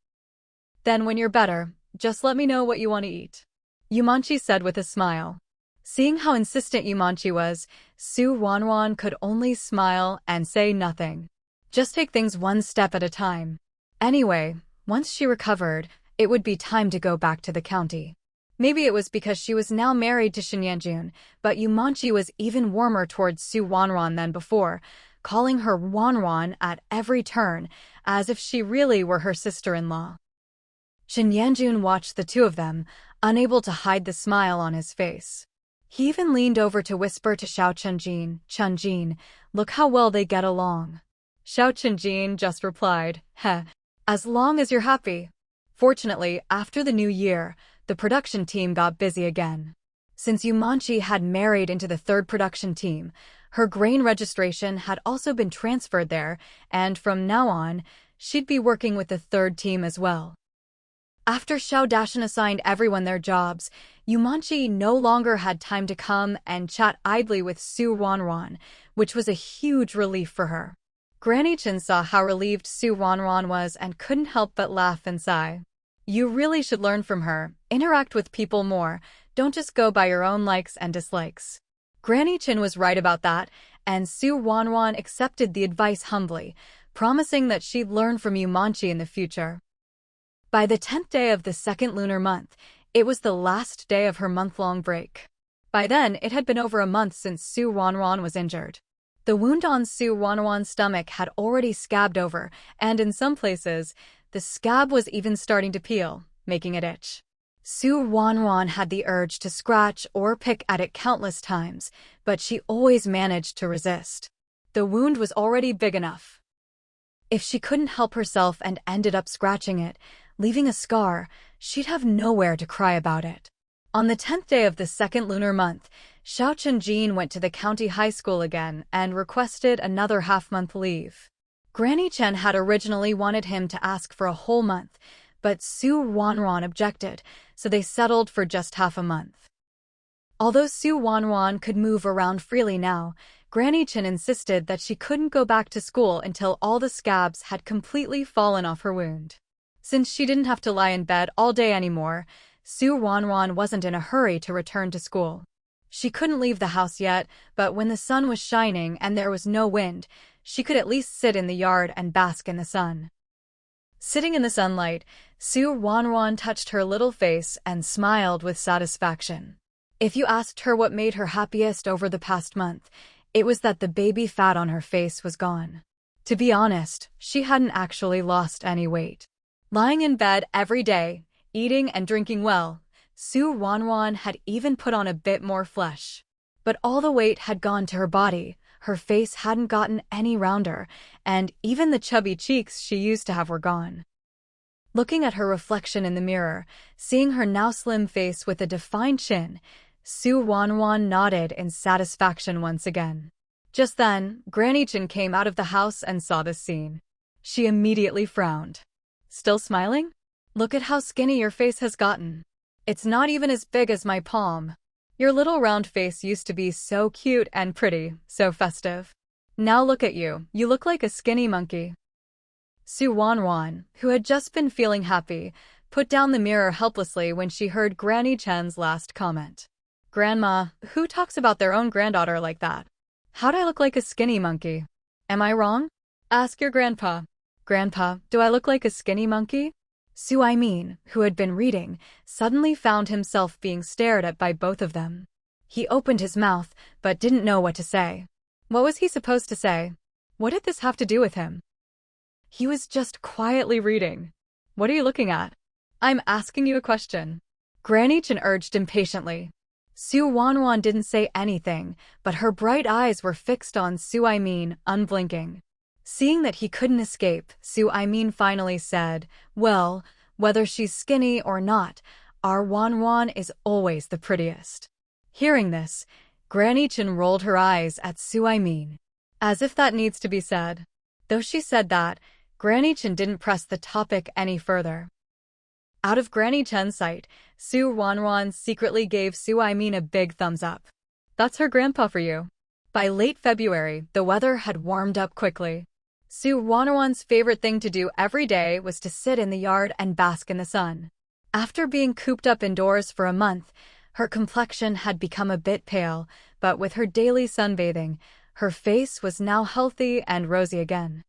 Then when you're better, just let me know what you want to eat. Yumanchi said with a smile. Seeing how insistent Yumanchi was, Su Ruanruan could only smile and say nothing. Just take things one step at a time. Anyway, once she recovered, it would be time to go back to the county. Maybe it was because she was now married to Shenyanjun, but Yumanchi was even warmer towards Su Ruanruan than before, calling her Ruanruan at every turn, as if she really were her sister-in-law. Shenyanjun watched the two of them, unable to hide the smile on his face. He even leaned over to whisper to Xiao Chunjin, look how well they get along. Xiao Chunjin just replied, heh, as long as you're happy. Fortunately, after the new year, the production team got busy again. Since Yumanchi had married into the third production team, her grain registration had also been transferred there, and from now on, she'd be working with the third team as well. After Xiao Dashan assigned everyone their jobs, Yumanchi no longer had time to come and chat idly with Su Ruanruan, which was a huge relief for her. Granny Chen saw how relieved Su Ruanruan was and couldn't help but laugh and sigh. You really should learn from her, interact with people more, don't just go by your own likes and dislikes. Granny Chen was right about that, and Su Ruanruan accepted the advice humbly, promising that she'd learn from Yumanchi in the future. By the 10th day of the second lunar month, it was the last day of her month-long break. By then, it had been over a month since Su Ruanruan was injured. The wound on Su Ruanruan's stomach had already scabbed over, and in some places, the scab was even starting to peel, making it itch. Su Ruanruan had the urge to scratch or pick at it countless times, but she always managed to resist. The wound was already big enough. If she couldn't help herself and ended up scratching it, leaving a scar, she'd have nowhere to cry about it. On the 10th day of the second lunar month, Xiao Chunjin went to the county high school again and requested another half-month leave. Granny Chen had originally wanted him to ask for a whole month, but Su Ruanruan objected, so they settled for just half a month. Although Su Ruanruan could move around freely now, Granny Chen insisted that she couldn't go back to school until all the scabs had completely fallen off her wound. Since she didn't have to lie in bed all day anymore, Su Ruanruan wasn't in a hurry to return to school. She couldn't leave the house yet, but when the sun was shining and there was no wind, she could at least sit in the yard and bask in the sun. Sitting in the sunlight, Su Ruanruan touched her little face and smiled with satisfaction. If you asked her what made her happiest over the past month, it was that the baby fat on her face was gone. To be honest, she hadn't actually lost any weight. Lying in bed every day, eating and drinking well, Su Ruanruan had even put on a bit more flesh. But all the weight had gone to her body, her face hadn't gotten any rounder, and even the chubby cheeks she used to have were gone. Looking at her reflection in the mirror, seeing her now slim face with a defined chin, Su Ruanruan nodded in satisfaction once again. Just then, Granny Chen came out of the house and saw this scene. She immediately frowned. Still smiling? Look at how skinny your face has gotten. It's not even as big as my palm. Your little round face used to be so cute and pretty, so festive. Now look at you, you look like a skinny monkey. Su Ruanruan, who had just been feeling happy, put down the mirror helplessly when she heard Granny Chen's last comment. Grandma, who talks about their own granddaughter like that? How'd I look like a skinny monkey? Am I wrong? Ask your grandpa. Grandpa, do I look like a skinny monkey? Su Aimin, who had been reading, suddenly found himself being stared at by both of them. He opened his mouth, but didn't know what to say. What was he supposed to say? What did this have to do with him? He was just quietly reading. What are you looking at? I'm asking you a question. Granny Chen urged impatiently. Su Wanwan didn't say anything, but her bright eyes were fixed on Su Aimin, unblinking. Seeing that he couldn't escape, Su Aimin finally said, "Well, whether she's skinny or not, our Ruanruan is always the prettiest." Hearing this, Granny Chin rolled her eyes at Su Aimin. As if that needs to be said. Though she said that, Granny Chin didn't press the topic any further. Out of Granny Chen's sight, Su Ruanruan secretly gave Su Aimin a big thumbs up. That's her grandpa for you. By late February, the weather had warmed up quickly. Su Ruanruan's favorite thing to do every day was to sit in the yard and bask in the sun. After being cooped up indoors for a month, her complexion had become a bit pale, but with her daily sunbathing, her face was now healthy and rosy again.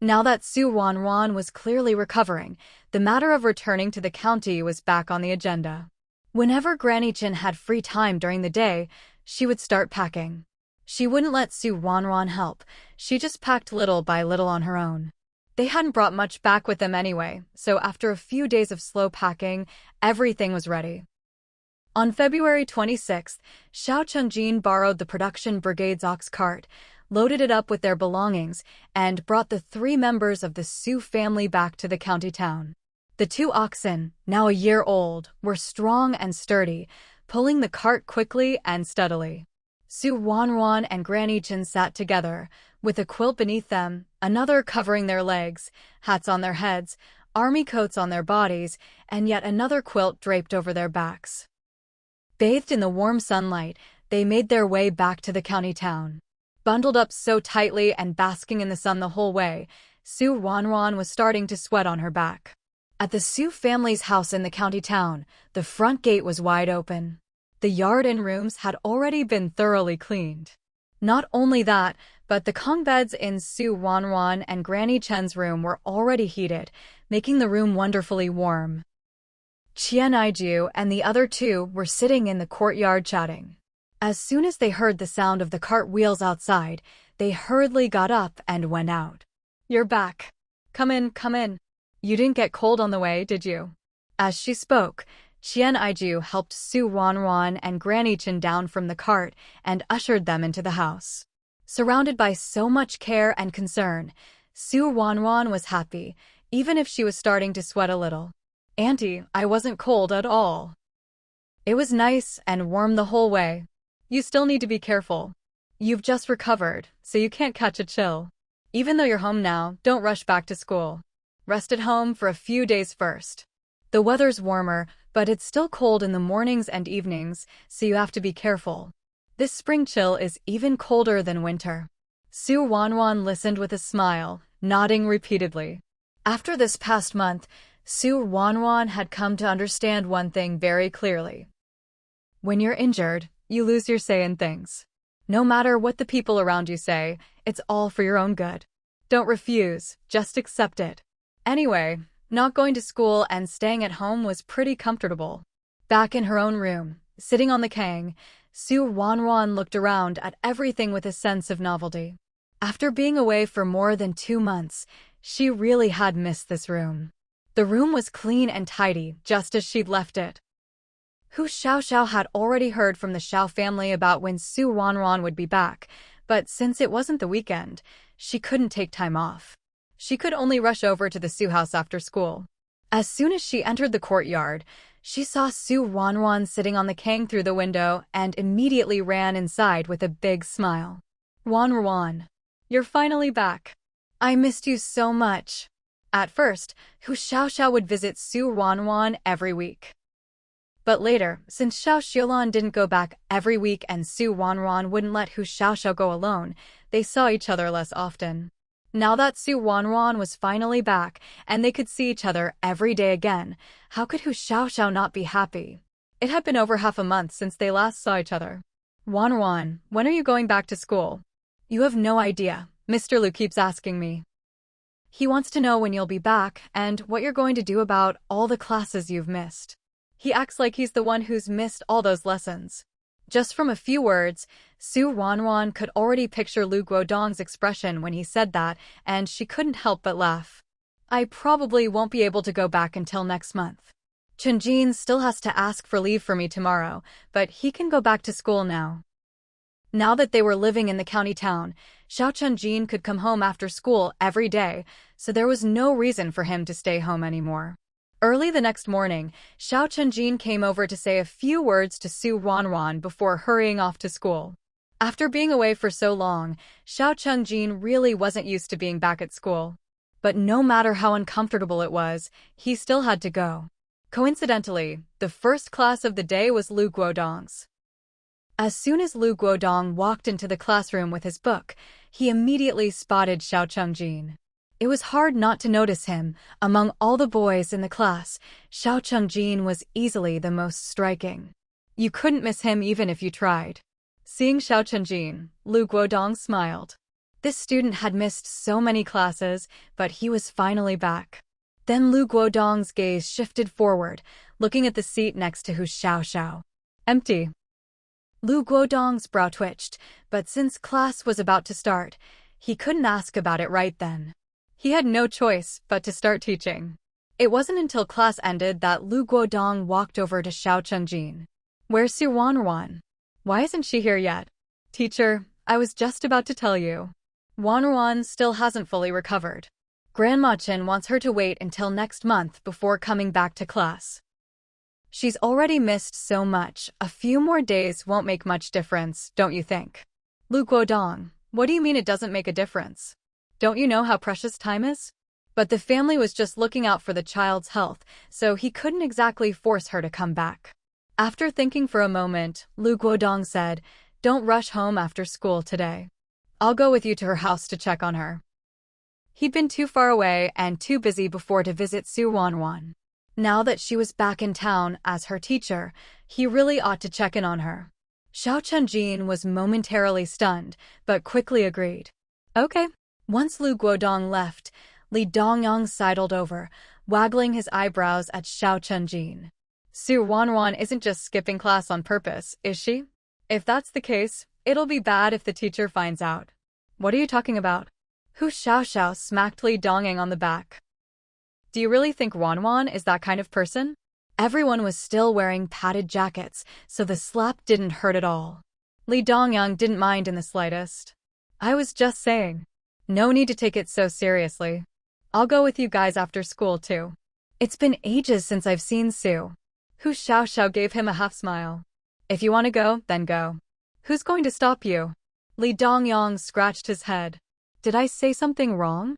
Now that Su Ruanruan was clearly recovering, the matter of returning to the county was back on the agenda. Whenever Granny Chin had free time during the day, she would start packing. She wouldn't let Su Ruanruan help, she just packed little by little on her own. They hadn't brought much back with them anyway, so after a few days of slow packing, everything was ready. On February 26th, Xiao Chengjin borrowed the production brigade's ox cart, loaded it up with their belongings, and brought the 3 members of the Su family back to the county town. The 2 oxen, now a year old, were strong and sturdy, pulling the cart quickly and steadily. Su Ruanruan and Granny Chin sat together, with a quilt beneath them, another covering their legs, hats on their heads, army coats on their bodies, and yet another quilt draped over their backs. Bathed in the warm sunlight, they made their way back to the county town. Bundled up so tightly and basking in the sun the whole way, Su Ruanruan was starting to sweat on her back. At the Su family's house in the county town, the front gate was wide open. The yard and rooms had already been thoroughly cleaned. Not only that, but the Kong beds in Su Ruanruan and Granny Chen's room were already heated, making the room wonderfully warm. Qian Aiju and the other 2 were sitting in the courtyard chatting. As soon as they heard the sound of the cart wheels outside, they hurriedly got up and went out. "You're back. Come in, come in. You didn't get cold on the way, did you?" As she spoke, Qian Aiju helped Su Ruanruan and Granny Chin down from the cart and ushered them into the house. Surrounded by so much care and concern, Su Ruanruan was happy, even if she was starting to sweat a little. "Auntie, I wasn't cold at all. It was nice and warm the whole way. You still need to be careful. You've just recovered, so you can't catch a chill. Even though you're home now, don't rush back to school. Rest at home for a few days first. The weather's warmer, but it's still cold in the mornings and evenings, so you have to be careful. This spring chill is even colder than winter." Su Ruanruan listened with a smile, nodding repeatedly. After this past month, Su Ruanruan had come to understand one thing very clearly. When you're injured, you lose your say in things. No matter what the people around you say, it's all for your own good. Don't refuse, just accept it. Anyway, not going to school and staying at home was pretty comfortable. Back in her own room, sitting on the kang, Su Ruanruan looked around at everything with a sense of novelty. After being away for more than 2 months, she really had missed this room. The room was clean and tidy, just as she'd left it. Hu Xiaoxiao had already heard from the Xiao family about when Su Ruanruan would be back, but since it wasn't the weekend, she couldn't take time off. She could only rush over to the Su house after school. As soon as she entered the courtyard, she saw Su Ruanruan sitting on the kang through the window and immediately ran inside with a big smile. "Ruanruan, you're finally back. I missed you so much." At first, Hu Xiaoxiao would visit Su Ruanruan every week. But later, since Xiao Xiulan didn't go back every week and Su Ruanruan wouldn't let Hu Xiaoxiao go alone, they saw each other less often. Now that Su Ruanruan was finally back, and they could see each other every day again, how could Hu Xiaoxiao not be happy? It had been over half a month since they last saw each other. "Ruanruan, when are you going back to school?" "You have no idea. Mr. Lu keeps asking me. He wants to know when you'll be back and what you're going to do about all the classes you've missed. He acts like he's the one who's missed all those lessons." Just from a few words, Su Ruanruan could already picture Lu Guodong's expression when he said that, and she couldn't help but laugh. "I probably won't be able to go back until next month. Chunjin still has to ask for leave for me tomorrow, but he can go back to school now. Now that they were living in the county town, Xiao Chunjin could come home after school every day, so there was no reason for him to stay home anymore. Early the next morning, Xiao Chunjin came over to say a few words to Ruanruan before hurrying off to school. After being away for so long, Xiao Chunjin really wasn't used to being back at school. But no matter how uncomfortable it was, he still had to go. Coincidentally, the first class of the day was Lu Guodong's. As soon as Lu Guodong walked into the classroom with his book, he immediately spotted Xiao Chunjin. It was hard not to notice him. Among all the boys in the class, Xiao Chunjin was easily the most striking. You couldn't miss him even if you tried. Seeing Xiao Chunjin, Lu Guodong smiled. This student had missed so many classes, but he was finally back. Then Lu Guodong's gaze shifted forward, looking at the seat next to Hu Xiaoxiao. Empty. Lu Guodong's brow twitched, but since class was about to start, he couldn't ask about it right then. He had no choice but to start teaching. It wasn't until class ended that Lu Guodong walked over to Xiao Chunjin. Where's Ruanruan? Why isn't she here yet? Teacher, I was just about to tell you. Ruanruan still hasn't fully recovered. Grandma Chen wants her to wait until next month before coming back to class. She's already missed so much, a few more days won't make much difference, don't you think? Lu Guodong, what do you mean it doesn't make a difference? Don't you know how precious time is? But the family was just looking out for the child's health, so he couldn't exactly force her to come back. After thinking for a moment, Lu Guodong said, "Don't rush home after school today. I'll go with you to her house to check on her." He'd been too far away and too busy before to visit Ruanruan. Now that she was back in town as her teacher, he really ought to check in on her. Xiao Chunjin was momentarily stunned, but quickly agreed. Okay. Once Lu Guodong left, Li Dongyang sidled over, waggling his eyebrows at Xiao Chunjin. Ruanruan isn't just skipping class on purpose, is she? If that's the case, it'll be bad if the teacher finds out. What are you talking about? Hu Xiaoxiao smacked Li Dongyang on the back. Do you really think Ruanruan is that kind of person? Everyone was still wearing padded jackets, so the slap didn't hurt at all. Li Dongyang didn't mind in the slightest. I was just saying. No need to take it so seriously. I'll go with you guys after school too. It's been ages since I've seen Sue. Hu Xiaoxiao gave him a half smile. If you want to go, then go. Who's going to stop you? Li Dongyang scratched his head. Did I say something wrong?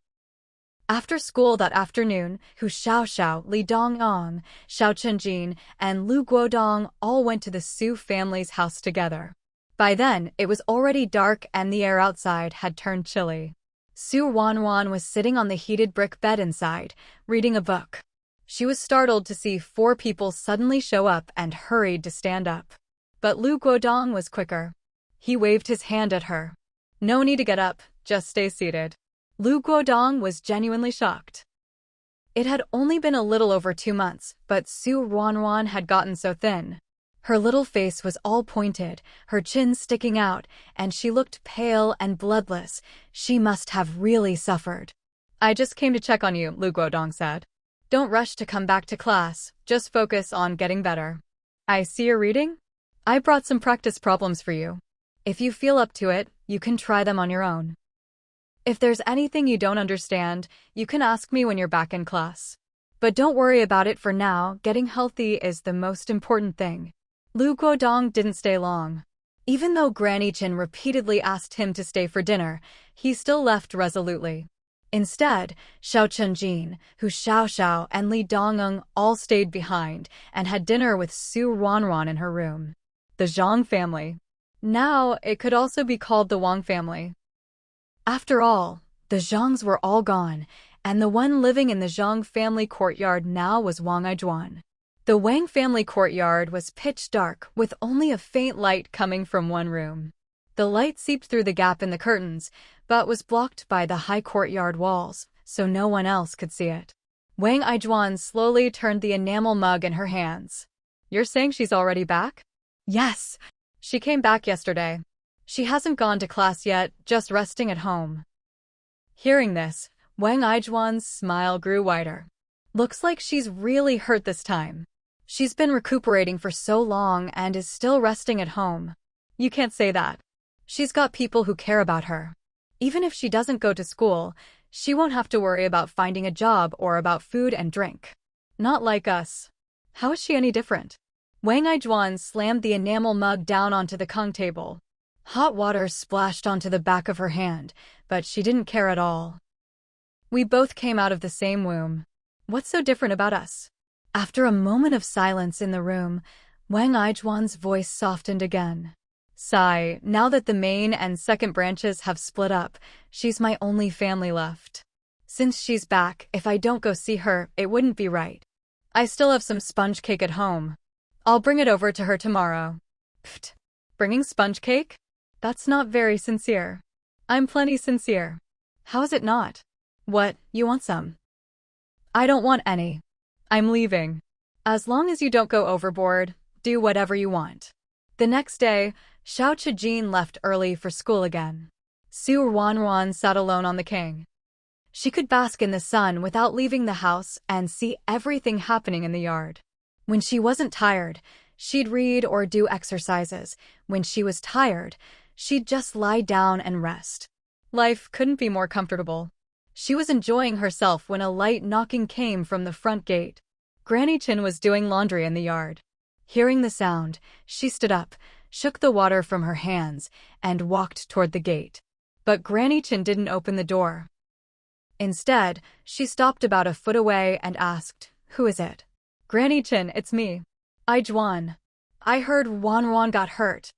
After school that afternoon, Hu Xiaoxiao, Li Dongyang, Xiao Chunjin, and Lu Guodong all went to the Su family's house together. By then, it was already dark and the air outside had turned chilly. Ruanruan was sitting on the heated brick bed inside, reading a book. She was startled to see 4 people suddenly show up and hurried to stand up. But Lu Guodong was quicker. He waved his hand at her. No need to get up, just stay seated. Lu Guodong was genuinely shocked. It had only been a little over 2 months, but Ruanruan had gotten so thin. Her little face was all pointed, her chin sticking out, and she looked pale and bloodless. She must have really suffered. I just came to check on you, Lu Guodong said. Don't rush to come back to class, just focus on getting better. I see you're reading? I brought some practice problems for you. If you feel up to it, you can try them on your own. If there's anything you don't understand, you can ask me when you're back in class. But don't worry about it for now, getting healthy is the most important thing. Lu Guodong didn't stay long. Even though Granny Chen repeatedly asked him to stay for dinner, he still left resolutely. Instead, Xiao Chunjin, Hu Xiaoxiao, and Li Dongyang all stayed behind and had dinner with Ruanruan in her room. The Zhang family. Now, it could also be called the Wang family. After all, the Zhangs were all gone, and the one living in the Zhang family courtyard now was Wang Aijuan. The Wang family courtyard was pitch dark, with only a faint light coming from one room. The light seeped through the gap in the curtains, but was blocked by the high courtyard walls, so no one else could see it. Wang Aijuan slowly turned the enamel mug in her hands. You're saying she's already back? Yes. She came back yesterday. She hasn't gone to class yet, just resting at home. Hearing this, Wang Aijuan's smile grew wider. Looks like she's really hurt this time. She's been recuperating for so long and is still resting at home. You can't say that. She's got people who care about her. Even if she doesn't go to school, she won't have to worry about finding a job or about food and drink. Not like us. How is she any different? Wang Aijuan slammed the enamel mug down onto the Kong table. Hot water splashed onto the back of her hand, but she didn't care at all. We both came out of the same womb. What's so different about us? After a moment of silence in the room, Wang Aijuan's voice softened again. Sigh, now that the main and second branches have split up, she's my only family left. Since she's back, if I don't go see her, it wouldn't be right. I still have some sponge cake at home. I'll bring it over to her tomorrow. Pfft. Bringing sponge cake? That's not very sincere. I'm plenty sincere. How is it not? What, you want some? I don't want any. I'm leaving. As long as you don't go overboard, do whatever you want. The next day, Xiao Chijin left early for school again. Su Ruanruan sat alone on the king. She could bask in the sun without leaving the house and see everything happening in the yard. When she wasn't tired, she'd read or do exercises. When she was tired, she'd just lie down and rest. Life couldn't be more comfortable. She was enjoying herself when a light knocking came from the front gate. Granny Chin was doing laundry in the yard. Hearing the sound, she stood up, shook the water from her hands, and walked toward the gate. But Granny Chin didn't open the door. Instead, she stopped about a foot away and asked, "Who is it?" "Granny Chin, it's me. Aijuan. I heard Ruanruan got hurt.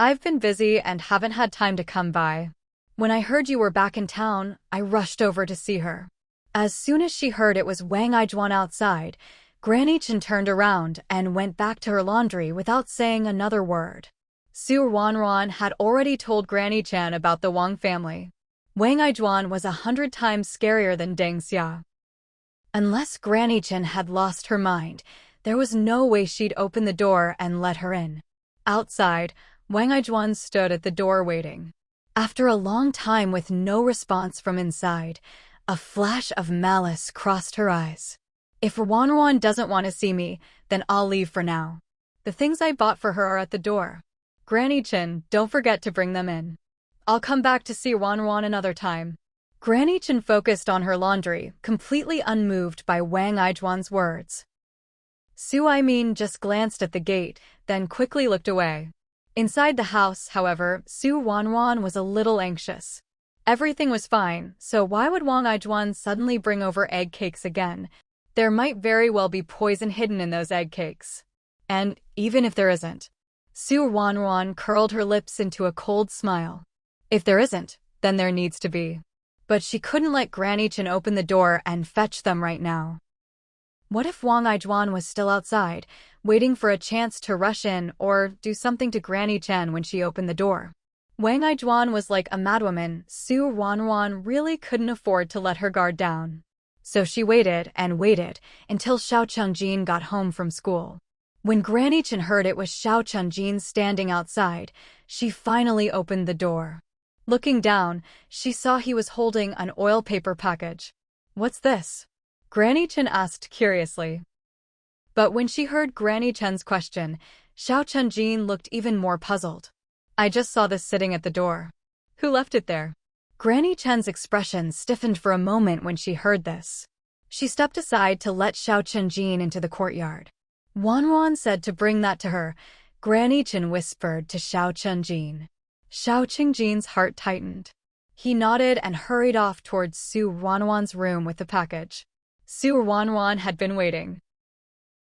I've been busy and haven't had time to come by. When I heard you were back in town, I rushed over to see her." As soon as she heard it was Wang Aijuan outside, Granny Chin turned around and went back to her laundry without saying another word. Su Ruanruan had already told Granny Chan about the Wang family. Wang Aijuan was 100 times scarier than Deng Xia. Unless Granny Chin had lost her mind, there was no way she'd open the door and let her in. Outside, Wang Aijuan stood at the door waiting. After a long time with no response from inside, a flash of malice crossed her eyes. "If Ruanruan doesn't want to see me, then I'll leave for now. The things I bought for her are at the door. Granny Chin, don't forget to bring them in. I'll come back to see Ruanruan another time." Granny Chin focused on her laundry, completely unmoved by Wang Aijuan's words. Su Aimin just glanced at the gate, then quickly looked away. Inside the house, however, Su Ruanruan was a little anxious. Everything was fine, so why would Wang Aijuan suddenly bring over egg cakes again? There might very well be poison hidden in those egg cakes. And even if there isn't, Su Ruanruan curled her lips into a cold smile. If there isn't, then there needs to be. But she couldn't let Granny Chin open the door and fetch them right now. What if Wang Aijuan was still outside, waiting for a chance to rush in or do something to Granny Chen when she opened the door? Wang Aijuan was like a madwoman. Su Ruanruan really couldn't afford to let her guard down. So she waited and waited until Xiao Chengjin got home from school. When Granny Chen heard it was Xiao Chengjin standing outside, she finally opened the door. Looking down, she saw he was holding an oil paper package. "What's this?" Granny Chen asked curiously. But when she heard Granny Chen's question, Xiao Chengjin looked even more puzzled. "I just saw this sitting at the door. Who left it there?" Granny Chen's expression stiffened for a moment when she heard this. She stepped aside to let Xiao Chengjin into the courtyard. Ruanruan said to bring that to her. Granny Chen whispered to Xiao Chengjin. Xiao Chengjin's heart tightened. He nodded and hurried off towards Su Ruanruan's room with the package. Su Ruanruan had been waiting.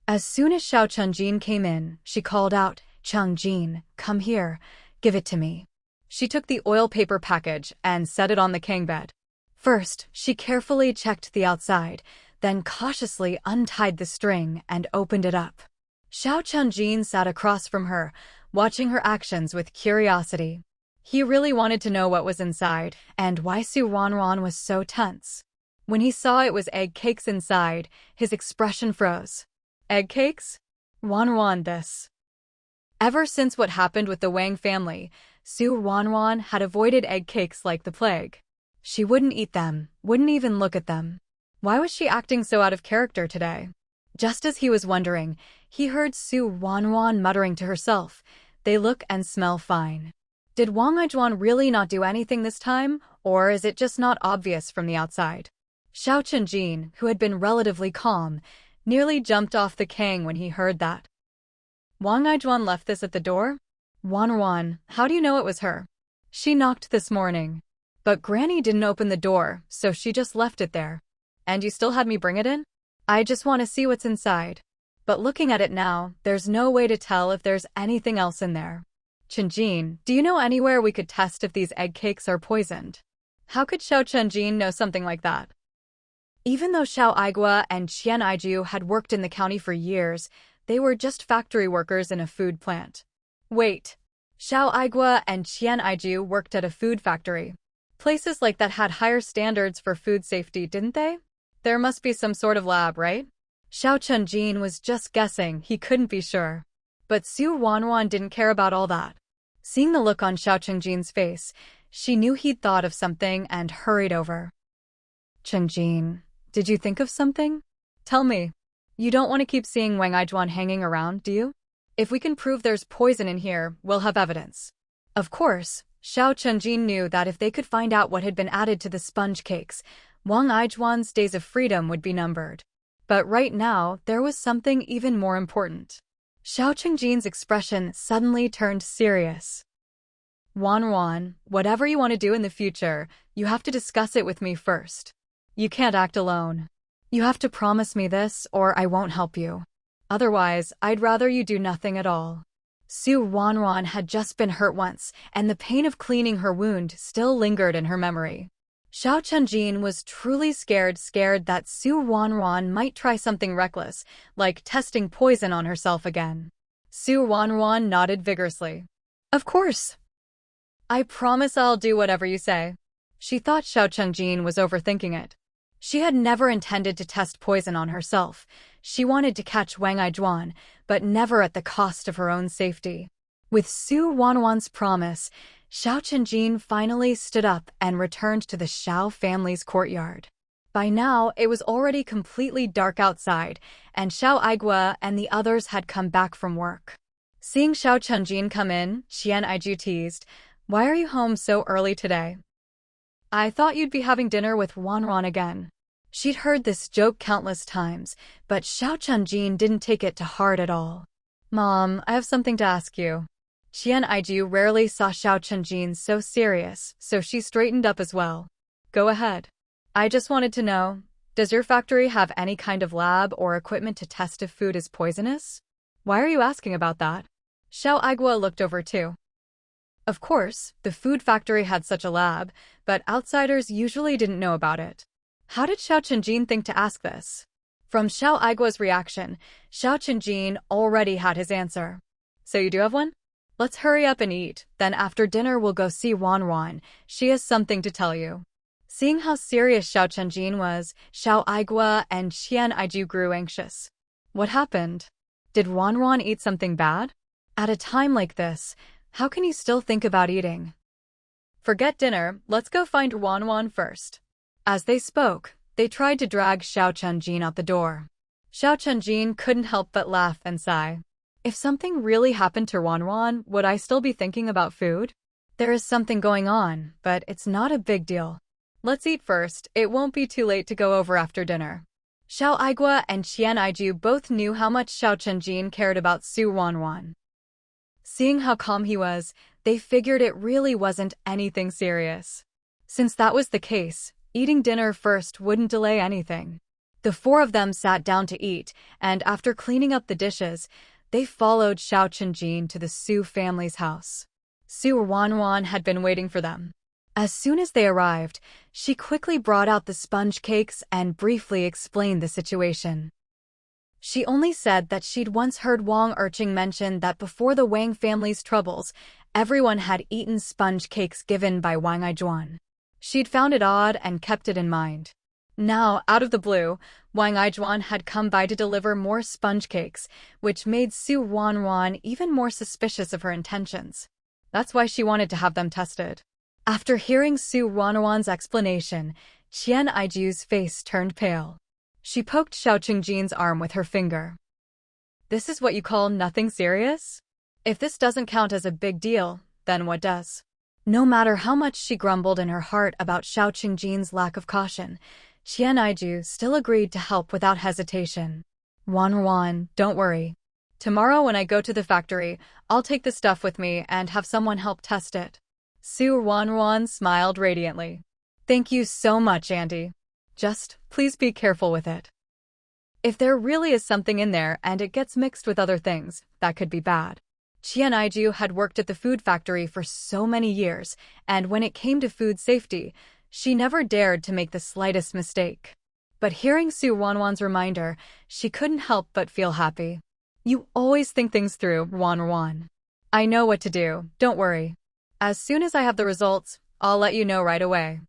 As soon as Xiao Chengjin came in, she called out, "Chengjin, come here, give it to me." She took the oil paper package and set it on the king bed. First, she carefully checked the outside, then cautiously untied the string and opened it up. Xiao Chengjin sat across from her, watching her actions with curiosity. He really wanted to know what was inside and why Su Ruanruan was so tense. When he saw it was egg cakes inside, his expression froze. Egg cakes? Ruanruan, this. Ever since what happened with the Wang family, Su Ruanruan had avoided egg cakes like the plague. She wouldn't eat them, wouldn't even look at them. Why was she acting so out of character today? Just as he was wondering, he heard Su Ruanruan muttering to herself, "They look and smell fine." Did Wang Aijuan really not do anything this time, or is it just not obvious from the outside? Xiao Chenjin, who had been relatively calm, nearly jumped off the kang when he heard that. Wang Aijuan left this at the door? Ruanruan, how do you know it was her? She knocked this morning. But Granny didn't open the door, so she just left it there. And you still had me bring it in? I just want to see what's inside. But looking at it now, there's no way to tell if there's anything else in there. Chenjin, do you know anywhere we could test if these egg cakes are poisoned? How could Xiao Chenjin know something like that? Even though Xiao Aigua and Qian Aiju had worked in the county for years, they were just factory workers in a food plant. Wait, Xiao Aigua and Qian Aiju worked at a food factory. Places like that had higher standards for food safety, didn't they? There must be some sort of lab, right? Xiao Chenjin was just guessing, he couldn't be sure. But Su Ruanruan didn't care about all that. Seeing the look on Xiao Chenjin's face, she knew he'd thought of something and hurried over. Chenjin, did you think of something? Tell me. You don't want to keep seeing Wang Aijuan hanging around, do you? If we can prove there's poison in here, we'll have evidence. Of course, Xiao Chenjin knew that if they could find out what had been added to the sponge cakes, Wang Aijuan's days of freedom would be numbered. But right now, there was something even more important. Xiao Chenjin's expression suddenly turned serious. Ruanruan, whatever you want to do in the future, you have to discuss it with me first. You can't act alone. You have to promise me this, or I won't help you. Otherwise, I'd rather you do nothing at all. Su Ruanruan had just been hurt once, and the pain of cleaning her wound still lingered in her memory. Xiao Chenjin was truly scared that Su Ruanruan might try something reckless, like testing poison on herself again. Su Ruanruan nodded vigorously. Of course. I promise I'll do whatever you say. She thought Xiao Chenjin was overthinking it. She had never intended to test poison on herself. She wanted to catch Wang Aijuan, but never at the cost of her own safety. With Su Ruanruan's promise, Xiao Chenjin finally stood up and returned to the Xiao family's courtyard. By now, it was already completely dark outside, and Xiao Aigua and the others had come back from work. Seeing Xiao Chenjin come in, Qian Aiju teased, "Why are you home so early today?" I thought you'd be having dinner with Ruanruan again. She'd heard this joke countless times, but Xiao Chenjin didn't take it to heart at all. Mom, I have something to ask you. Qian Aiju rarely saw Xiao Chenjin so serious, so she straightened up as well. Go ahead. I just wanted to know, does your factory have any kind of lab or equipment to test if food is poisonous? Why are you asking about that? Xiao Aigua looked over too. Of course, the food factory had such a lab, but outsiders usually didn't know about it. How did Xiao Chenjin think to ask this? From Xiao Aigua's reaction, Xiao Chenjin already had his answer. So you do have one? Let's hurry up and eat, then after dinner we'll go see Ruanruan. She has something to tell you. Seeing how serious Xiao Chenjin was, Xiao Aigua and Qian Aiju grew anxious. What happened? Did Ruanruan eat something bad? At a time like this, how can you still think about eating? Forget dinner, let's go find Ruanruan first. As they spoke, they tried to drag Xiao Chenjin out the door. Xiao Chenjin couldn't help but laugh and sigh. If something really happened to Ruanruan, would I still be thinking about food? There is something going on, but it's not a big deal. Let's eat first, it won't be too late to go over after dinner. Xiao Aigua and Qian Aiju both knew how much Xiao Chenjin cared about Su Ruanruan. Seeing how calm he was, they figured it really wasn't anything serious. Since that was the case, eating dinner first wouldn't delay anything. The four of them sat down to eat, and after cleaning up the dishes, they followed Xiao Chenjin to the Su family's house. Su Ruanruan had been waiting for them. As soon as they arrived, she quickly brought out the sponge cakes and briefly explained the situation. She only said that she'd once heard Wang Erqing mention that before the Wang family's troubles, everyone had eaten sponge cakes given by Wang Aijuan. She'd found it odd and kept it in mind. Now, out of the blue, Wang Aijuan had come by to deliver more sponge cakes, which made Su Ruanruan even more suspicious of her intentions. That's why she wanted to have them tested. After hearing Su Ruanruan's explanation, Qian Aiju's face turned pale. She poked Xiao Chenjin's arm with her finger. This is what you call nothing serious? If this doesn't count as a big deal, then what does? No matter how much she grumbled in her heart about Xiao Qingjin's lack of caution, Qian Aiju still agreed to help without hesitation. Ruanruan, don't worry. Tomorrow when I go to the factory, I'll take the stuff with me and have someone help test it. Su Ruanruan smiled radiantly. Thank you so much, Auntie. Just, please be careful with it. If there really is something in there and it gets mixed with other things, that could be bad. Qian Aiju had worked at the food factory for so many years, and when it came to food safety, she never dared to make the slightest mistake. But hearing Su Ruanruan's reminder, she couldn't help but feel happy. You always think things through, Ruanruan. I know what to do, don't worry. As soon as I have the results, I'll let you know right away.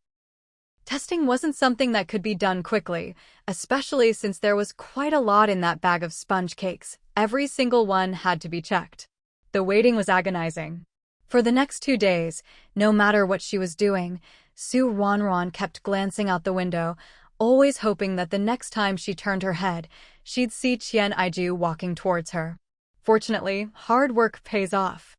Testing wasn't something that could be done quickly, especially since there was quite a lot in that bag of sponge cakes. Every single one had to be checked. The waiting was agonizing. For the next 2 days, no matter what she was doing, Su Ruanruan kept glancing out the window, always hoping that the next time she turned her head, she'd see Qian Aiju walking towards her. Fortunately, hard work pays off.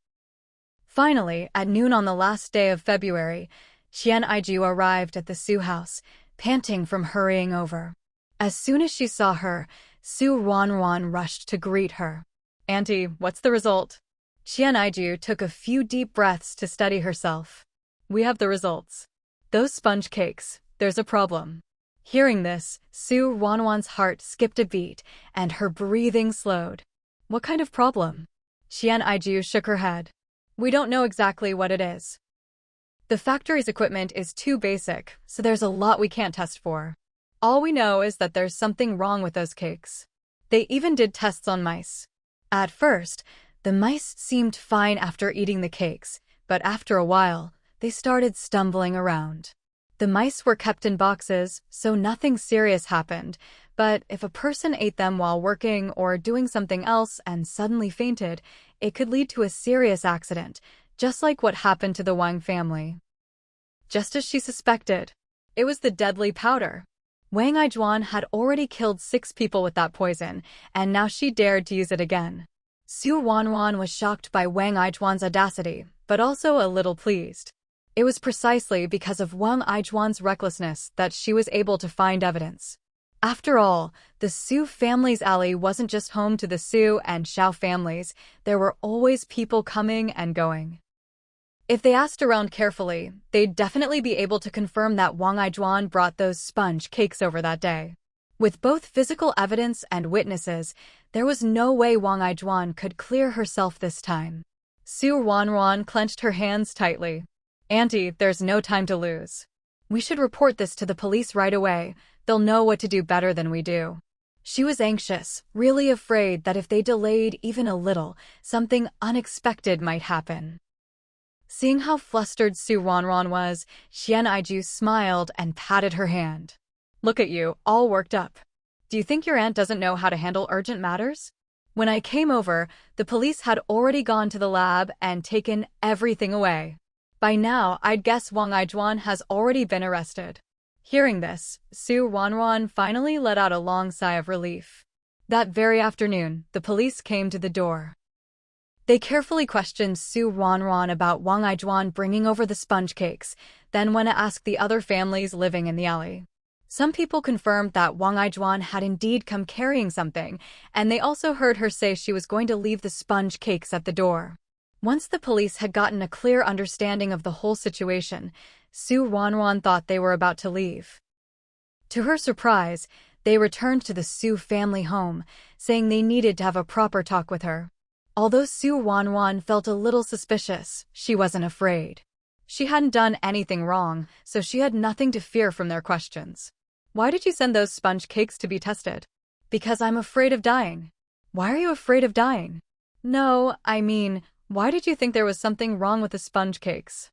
Finally, at noon on the last day of February, Qian Aiju arrived at the Su house, panting from hurrying over. As soon as she saw her, Su Ruanruan rushed to greet her. Auntie, what's the result? Qian Aiju took a few deep breaths to steady herself. We have the results. Those sponge cakes, there's a problem. Hearing this, Su Ruanruan's heart skipped a beat, and her breathing slowed. What kind of problem? Qian Aiju shook her head. We don't know exactly what it is. The factory's equipment is too basic, so there's a lot we can't test for. All we know is that there's something wrong with those cakes. They even did tests on mice. At first, the mice seemed fine after eating the cakes, but after a while, they started stumbling around. The mice were kept in boxes, so nothing serious happened, but if a person ate them while working or doing something else and suddenly fainted, it could lead to a serious accident, just like what happened to the Wang family. Just as she suspected, it was the deadly powder. Wang Aijuan had already killed 6 people with that poison, and now she dared to use it again. Su Ruanruan was shocked by Wang Aijuan's audacity, but also a little pleased. It was precisely because of Wang Aijuan's recklessness that she was able to find evidence. After all, the Su family's alley wasn't just home to the Su and Xiao families, there were always people coming and going. If they asked around carefully, they'd definitely be able to confirm that Wang Aijuan brought those sponge cakes over that day. With both physical evidence and witnesses, there was no way Wang Aijuan could clear herself this time. Su Ruanruan clenched her hands tightly. Auntie, there's no time to lose. We should report this to the police right away. They'll know what to do better than we do. She was anxious, really afraid that if they delayed even a little, something unexpected might happen. Seeing how flustered Su Ruanruan was, Qian Aiju smiled and patted her hand. Look at you, all worked up. Do you think your aunt doesn't know how to handle urgent matters? When I came over, the police had already gone to the lab and taken everything away. By now, I'd guess Wang Aijuan has already been arrested. Hearing this, Su Ruanruan finally let out a long sigh of relief. That very afternoon, the police came to the door. They carefully questioned Su Ruanruan about Wang Aijuan bringing over the sponge cakes, then went to ask the other families living in the alley. Some people confirmed that Wang Aijuan had indeed come carrying something, and they also heard her say she was going to leave the sponge cakes at the door. Once the police had gotten a clear understanding of the whole situation, Su Ruanruan thought they were about to leave. To her surprise, they returned to the Su family home, saying they needed to have a proper talk with her. Although Su Ruanruan felt a little suspicious, she wasn't afraid. She hadn't done anything wrong, so she had nothing to fear from their questions. Why did you send those sponge cakes to be tested? Because I'm afraid of dying. Why are you afraid of dying? No, I mean, why did you think there was something wrong with the sponge cakes?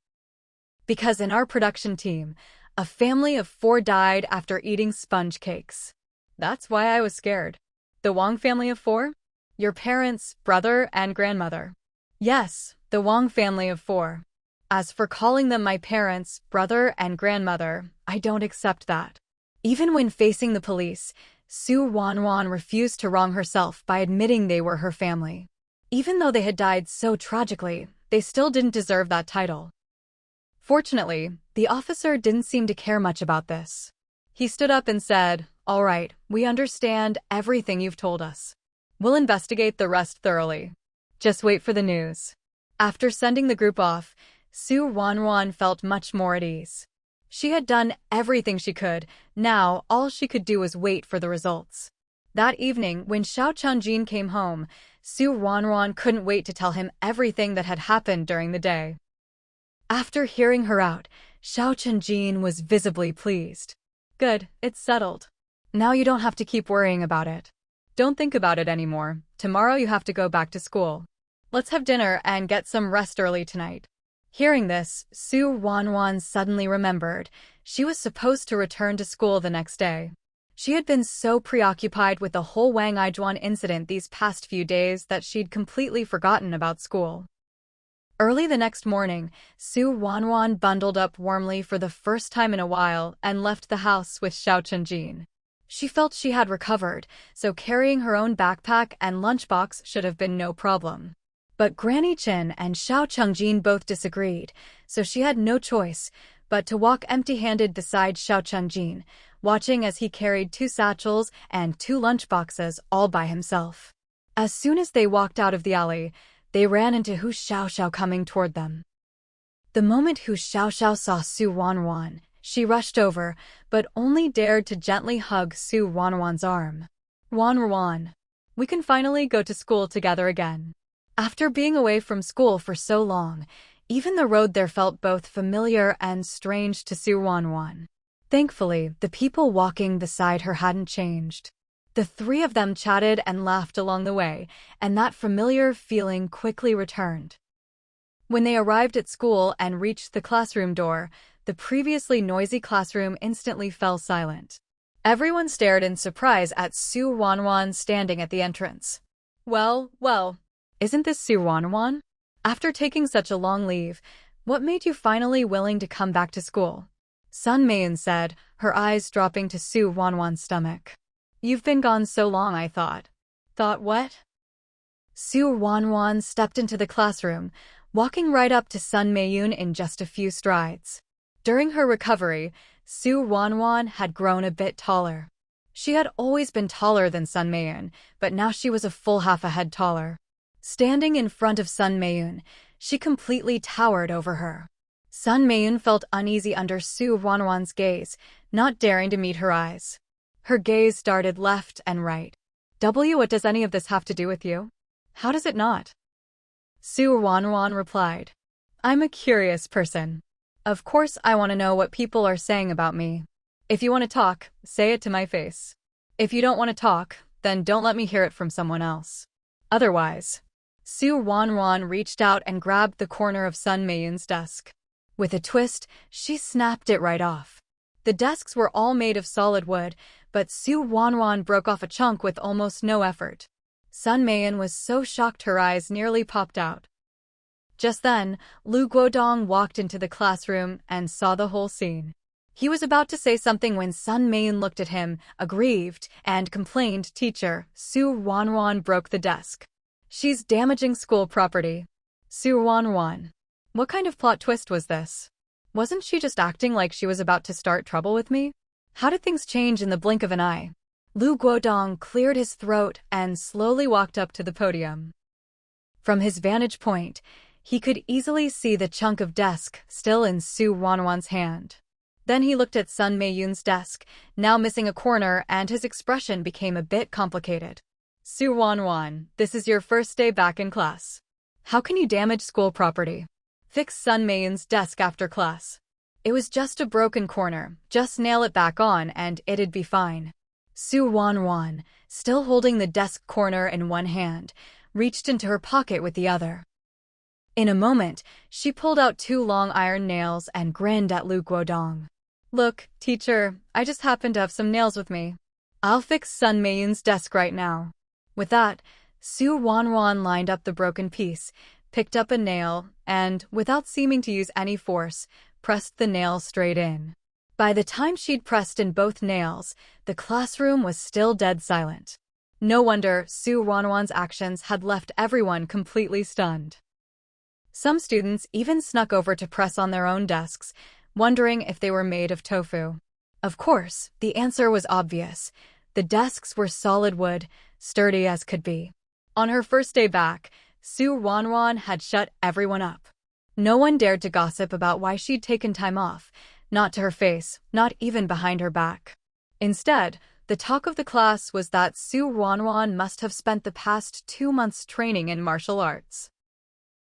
Because in our production team, a family of 4 died after eating sponge cakes. That's why I was scared. The Wang family of 4? Your parents, brother, and grandmother. Yes, the Wang family of 4. As for calling them my parents, brother, and grandmother, I don't accept that. Even when facing the police, Su Ruanruan refused to wrong herself by admitting they were her family. Even though they had died so tragically, they still didn't deserve that title. Fortunately, the officer didn't seem to care much about this. He stood up and said, "All right, we understand everything you've told us. We'll investigate the rest thoroughly. Just wait for the news." After sending the group off, Su Ruanruan felt much more at ease. She had done everything she could. Now, all she could do was wait for the results. That evening, when Xiao Chungjin came home, Su Ruanruan couldn't wait to tell him everything that had happened during the day. After hearing her out, Xiao Chungjin was visibly pleased. "Good, it's settled. Now you don't have to keep worrying about it. Don't think about it anymore. Tomorrow you have to go back to school. Let's have dinner and get some rest early tonight." Hearing this, Su Ruanruan suddenly remembered she was supposed to return to school the next day. She had been so preoccupied with the whole Wang Ijuan incident these past few days that she'd completely forgotten about school. Early the next morning, Su Ruanruan bundled up warmly for the first time in a while and left the house with Xiao Chunjin. She felt she had recovered, so carrying her own backpack and lunchbox should have been no problem. But Granny Chen and Xiao Chungjin both disagreed, so she had no choice but to walk empty-handed beside Xiao Chungjin, watching as he carried 2 satchels and 2 lunchboxes all by himself. As soon as they walked out of the alley, they ran into Hu Xiaoxiao coming toward them. The moment Hu Xiaoxiao saw Su Ruanruan, she rushed over, but only dared to gently hug Su Ruanruan's arm. "Ruanruan, we can finally go to school together again." After being away from school for so long, even the road there felt both familiar and strange to Su Ruanruan. Thankfully, the people walking beside her hadn't changed. The 3 of them chatted and laughed along the way, and that familiar feeling quickly returned. When they arrived at school and reached the classroom door, the previously noisy classroom instantly fell silent. Everyone stared in surprise at Su Ruanruan standing at the entrance. Well, isn't this Su Ruanruan? After taking such a long leave, what made you finally willing to come back to school?" Sun Meiyun said, her eyes dropping to Su Ruanruan's stomach. "You've been gone so long, I thought." "Thought what?" Su Ruanruan stepped into the classroom, walking right up to Sun Meiyun in just a few strides. During her recovery, Su Ruanruan had grown a bit taller. She had always been taller than Sun Meiyun, but now she was a full half a head taller. Standing in front of Sun Meiyun, she completely towered over her. Sun Meiyun felt uneasy under Su Ruanruan's gaze, not daring to meet her eyes. Her gaze darted left and right. What does any of this have to do with you? How does it not?" Su Ruanruan replied. "I'm a curious person. Of course I want to know what people are saying about me. If you want to talk, say it to my face. If you don't want to talk, then don't let me hear it from someone else. Otherwise." Su Ruanruan reached out and grabbed the corner of Sun Meiyun's desk. With a twist, she snapped it right off. The desks were all made of solid wood, but Su Ruanruan broke off a chunk with almost no effort. Sun Meiyun was so shocked her eyes nearly popped out. Just then, Lu Guodong walked into the classroom and saw the whole scene. He was about to say something when Sun Meiyun looked at him, aggrieved, and complained, "Teacher, Su Ruanruan broke the desk. She's damaging school property." Su Ruanruan. What kind of plot twist was this? Wasn't she just acting like she was about to start trouble with me? How did things change in the blink of an eye? Lu Guodong cleared his throat and slowly walked up to the podium. From his vantage point, he could easily see the chunk of desk still in Su Ruanruan's hand. Then he looked at Sun Meiyun's desk, now missing a corner, and his expression became a bit complicated. "Su Ruanruan, this is your first day back in class. How can you damage school property? Fix Sun Meiyun's desk after class. It was just a broken corner, just nail it back on and it'd be fine." Su Ruanruan, still holding the desk corner in one hand, reached into her pocket with the other. In a moment, she pulled out 2 long iron nails and grinned at Lu Guodong. "Look, teacher, I just happen to have some nails with me. I'll fix Sun Meiyun's desk right now." With that, Su Ruanruan lined up the broken piece, picked up a nail, and, without seeming to use any force, pressed the nail straight in. By the time she'd pressed in both nails, the classroom was still dead silent. No wonder Ruanruan's actions had left everyone completely stunned. Some students even snuck over to press on their own desks, wondering if they were made of tofu. Of course, the answer was obvious. The desks were solid wood, sturdy as could be. On her first day back, Ruanruan had shut everyone up. No one dared to gossip about why she'd taken time off, not to her face, not even behind her back. Instead, the talk of the class was that Ruanruan must have spent the past 2 months training in martial arts.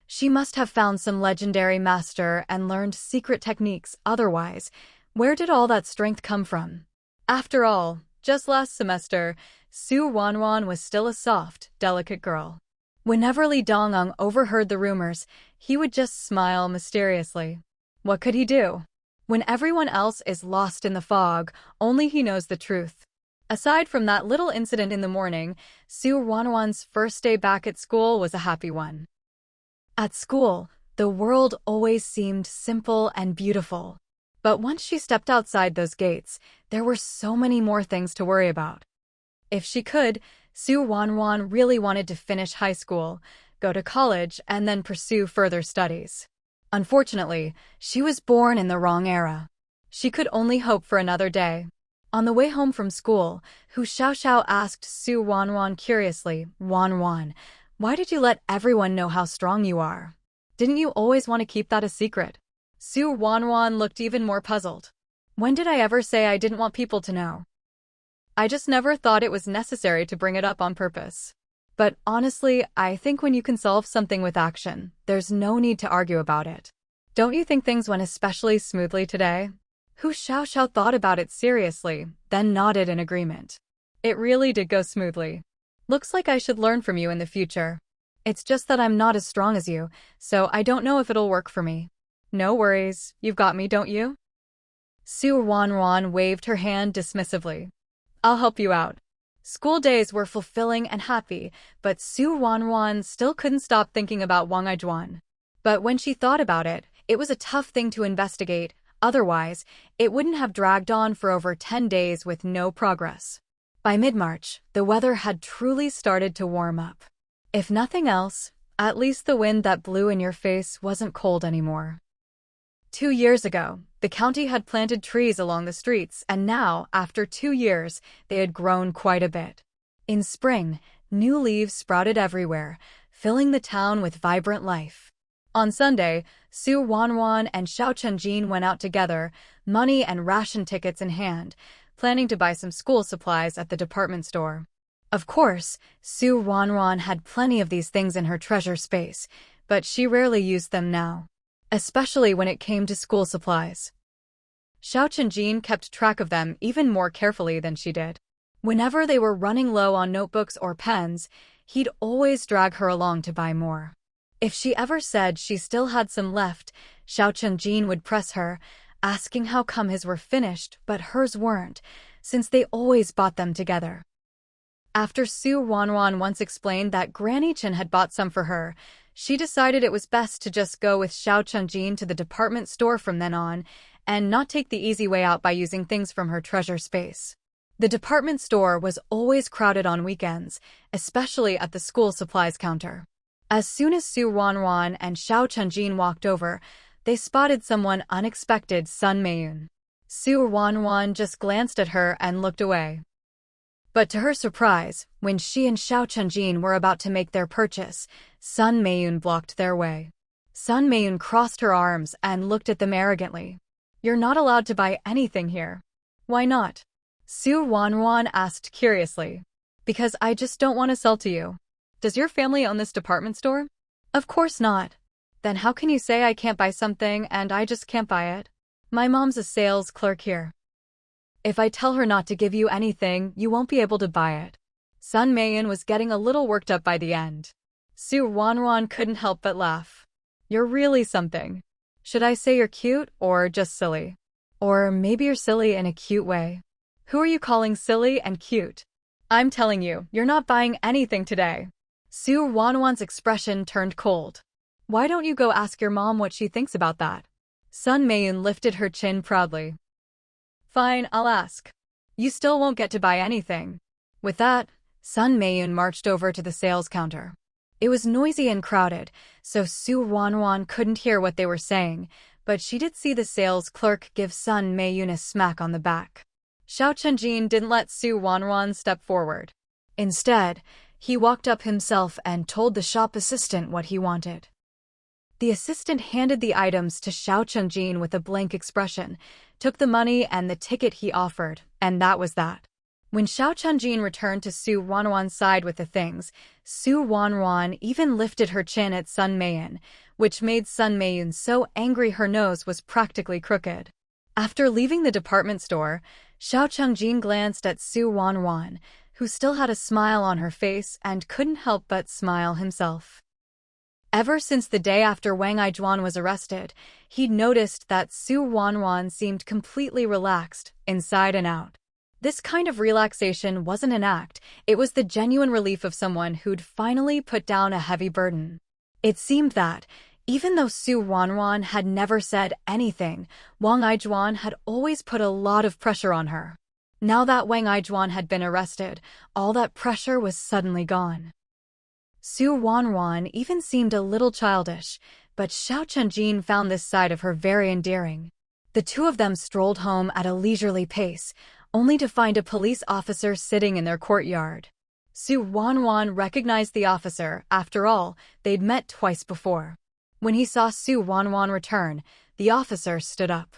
She must have found some legendary master and learned secret techniques. Otherwise, where did all that strength come from? After all, just last semester, Ruanruan was still a soft, delicate girl. Whenever Li Dongyang overheard the rumors, he would just smile mysteriously. What could he do? When everyone else is lost in the fog, only he knows the truth. Aside from that little incident in the morning, Ruanruan's first day back at school was a happy one. At school, the world always seemed simple and beautiful. But once she stepped outside those gates, there were so many more things to worry about. If she could, Ruanruan really wanted to finish high school, go to college, and then pursue further studies. Unfortunately, she was born in the wrong era. She could only hope for another day. On the way home from school, Hu Xiaoxiao asked Ruanruan curiously, "Ruanruan, why did you let everyone know how strong you are? Didn't you always want to keep that a secret?" Ruanruan looked even more puzzled. When did I ever say I didn't want people to know? I just never thought it was necessary to bring it up on purpose. But honestly, I think when you can solve something with action, there's no need to argue about it. Don't you think things went especially smoothly today? Hu Xiaoxiao thought about it seriously, then nodded in agreement. It really did go smoothly. Looks like I should learn from you in the future. It's just that I'm not as strong as you, so I don't know if it'll work for me. No worries, you've got me, don't you? Ruanruan waved her hand dismissively. I'll help you out. School days were fulfilling and happy, but Ruanruan still couldn't stop thinking about Wang Aijuan. But when she thought about it, it was a tough thing to investigate. Otherwise, it wouldn't have dragged on for over 10 days with no progress. By mid-March, the weather had truly started to warm up. If nothing else, at least the wind that blew in your face wasn't cold anymore. 2 years ago, the county had planted trees along the streets, and now, after 2 years, they had grown quite a bit. In spring, new leaves sprouted everywhere, filling the town with vibrant life. On Sunday, Ruanruan and Xiao Chenjin went out together, money and ration tickets in hand, planning to buy some school supplies at the department store. Of course, Ruanruan had plenty of these things in her treasure space, but she rarely used them now, especially when it came to school supplies. Xiao Chenjin kept track of them even more carefully than she did. Whenever they were running low on notebooks or pens, he'd always drag her along to buy more. If she ever said she still had some left, Xiao Chenjin would press her, asking how come his were finished but hers weren't, since they always bought them together. After Ruanruan once explained that Granny Chen had bought some for her, she decided it was best to just go with Xiao Chenjin to the department store from then on, and not take the easy way out by using things from her treasure space. The department store was always crowded on weekends, especially at the school supplies counter. As soon as Ruanruan and Xiao Chenjin walked over, they spotted someone unexpected: Sun Meiyun. Ruanruan just glanced at her and looked away. But to her surprise, when she and Xiao Chenjin were about to make their purchase, Sun Meiyun blocked their way. Sun Meiyun crossed her arms and looked at them arrogantly. "You're not allowed to buy anything here." "Why not?" Ruanruan asked curiously. "Because I just don't want to sell to you." "Does your family own this department store?" "Of course not." "Then how can you say I can't buy something and I just can't buy it?" "My mom's a sales clerk here. If I tell her not to give you anything, you won't be able to buy it." Sun Meiyun was getting a little worked up by the end. Ruanruan couldn't help but laugh. "You're really something. Should I say you're cute or just silly? Or maybe you're silly in a cute way. Who are you calling silly and cute? I'm telling you, you're not buying anything today." Ruanruan's expression turned cold. "Why don't you go ask your mom what she thinks about that?" Sun Meiyun lifted her chin proudly. Fine, I'll ask. You still won't get to buy anything. With that, Sun Mayun marched over to the sales counter. It was noisy and crowded, so Ruanruan couldn't hear what they were saying, but she did see the sales clerk give Sun Mayun a smack on the back. Xiao Chenjin didn't let Ruanruan step forward. Instead, he walked up himself and told the shop assistant what he wanted. The assistant handed the items to Xiao Chenjin with a blank expression, took the money and the ticket he offered, and that was that. When Xiao Chenjin returned to Ruanruan's side with the things, Ruanruan even lifted her chin at Sun Mayun, which made Sun Mayun so angry her nose was practically crooked. After leaving the department store, Xiao Chenjin glanced at Ruanruan, who still had a smile on her face and couldn't help but smile himself. Ever since the day after Wang Aijuan was arrested, he'd noticed that Ruanruan seemed completely relaxed, inside and out. This kind of relaxation wasn't an act, it was the genuine relief of someone who'd finally put down a heavy burden. It seemed that, even though Ruanruan had never said anything, Wang Aijuan had always put a lot of pressure on her. Now that Wang Aijuan had been arrested, all that pressure was suddenly gone. Ruanruan even seemed a little childish, but Xiao Chenjin found this side of her very endearing. The two of them strolled home at a leisurely pace, only to find a police officer sitting in their courtyard. Ruanruan recognized the officer. After all, they'd met twice before. When he saw Ruanruan return, the officer stood up.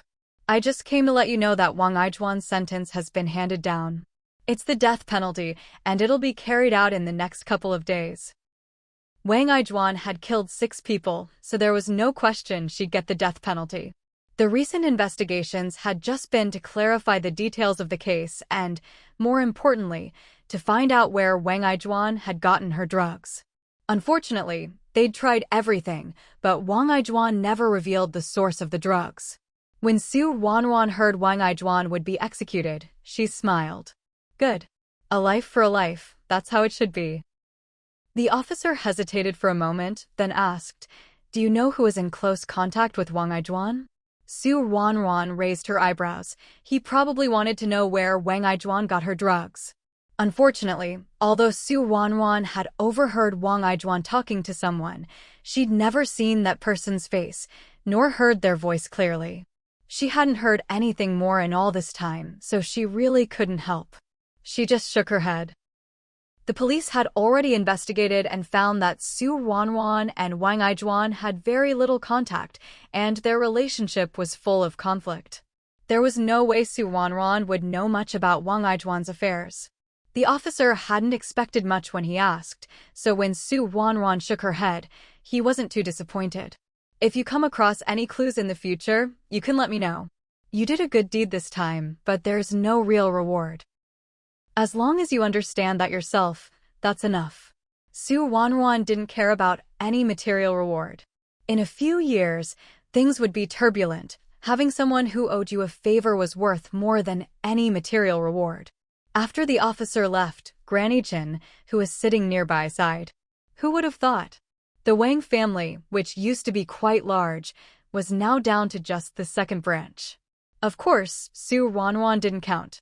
I just came to let you know that Wang Aijuan's sentence has been handed down. It's the death penalty, and it'll be carried out in the next couple of days. Wang Aijuan had killed 6 people, so there was no question she'd get the death penalty. The recent investigations had just been to clarify the details of the case and, more importantly, to find out where Wang Aijuan had gotten her drugs. Unfortunately, they'd tried everything, but Wang Aijuan never revealed the source of the drugs. When Ruanruan heard Wang Aijuan would be executed, she smiled. Good. A life for a life, that's how it should be. The officer hesitated for a moment, then asked, Do you know who is in close contact with Wang Aijuan? Ruanruan raised her eyebrows. He probably wanted to know where Wang Aijuan got her drugs. Unfortunately, although Ruanruan had overheard Wang Aijuan talking to someone, she'd never seen that person's face, nor heard their voice clearly. She hadn't heard anything more in all this time, so she really couldn't help. She just shook her head. The police had already investigated and found that Ruanruan and Wang Aijuan had very little contact, and their relationship was full of conflict. There was no way Ruanruan would know much about Wang Aijuan's affairs. The officer hadn't expected much when he asked, so when Ruanruan shook her head, he wasn't too disappointed. If you come across any clues in the future, you can let me know. You did a good deed this time, but there's no real reward. As long as you understand that yourself, that's enough. Ruanruan didn't care about any material reward. In a few years, things would be turbulent. Having someone who owed you a favor was worth more than any material reward. After the officer left, Granny Chin, who was sitting nearby, sighed. Who would have thought? The Wang family, which used to be quite large, was now down to just the second branch. Of course, Ruanruan didn't count.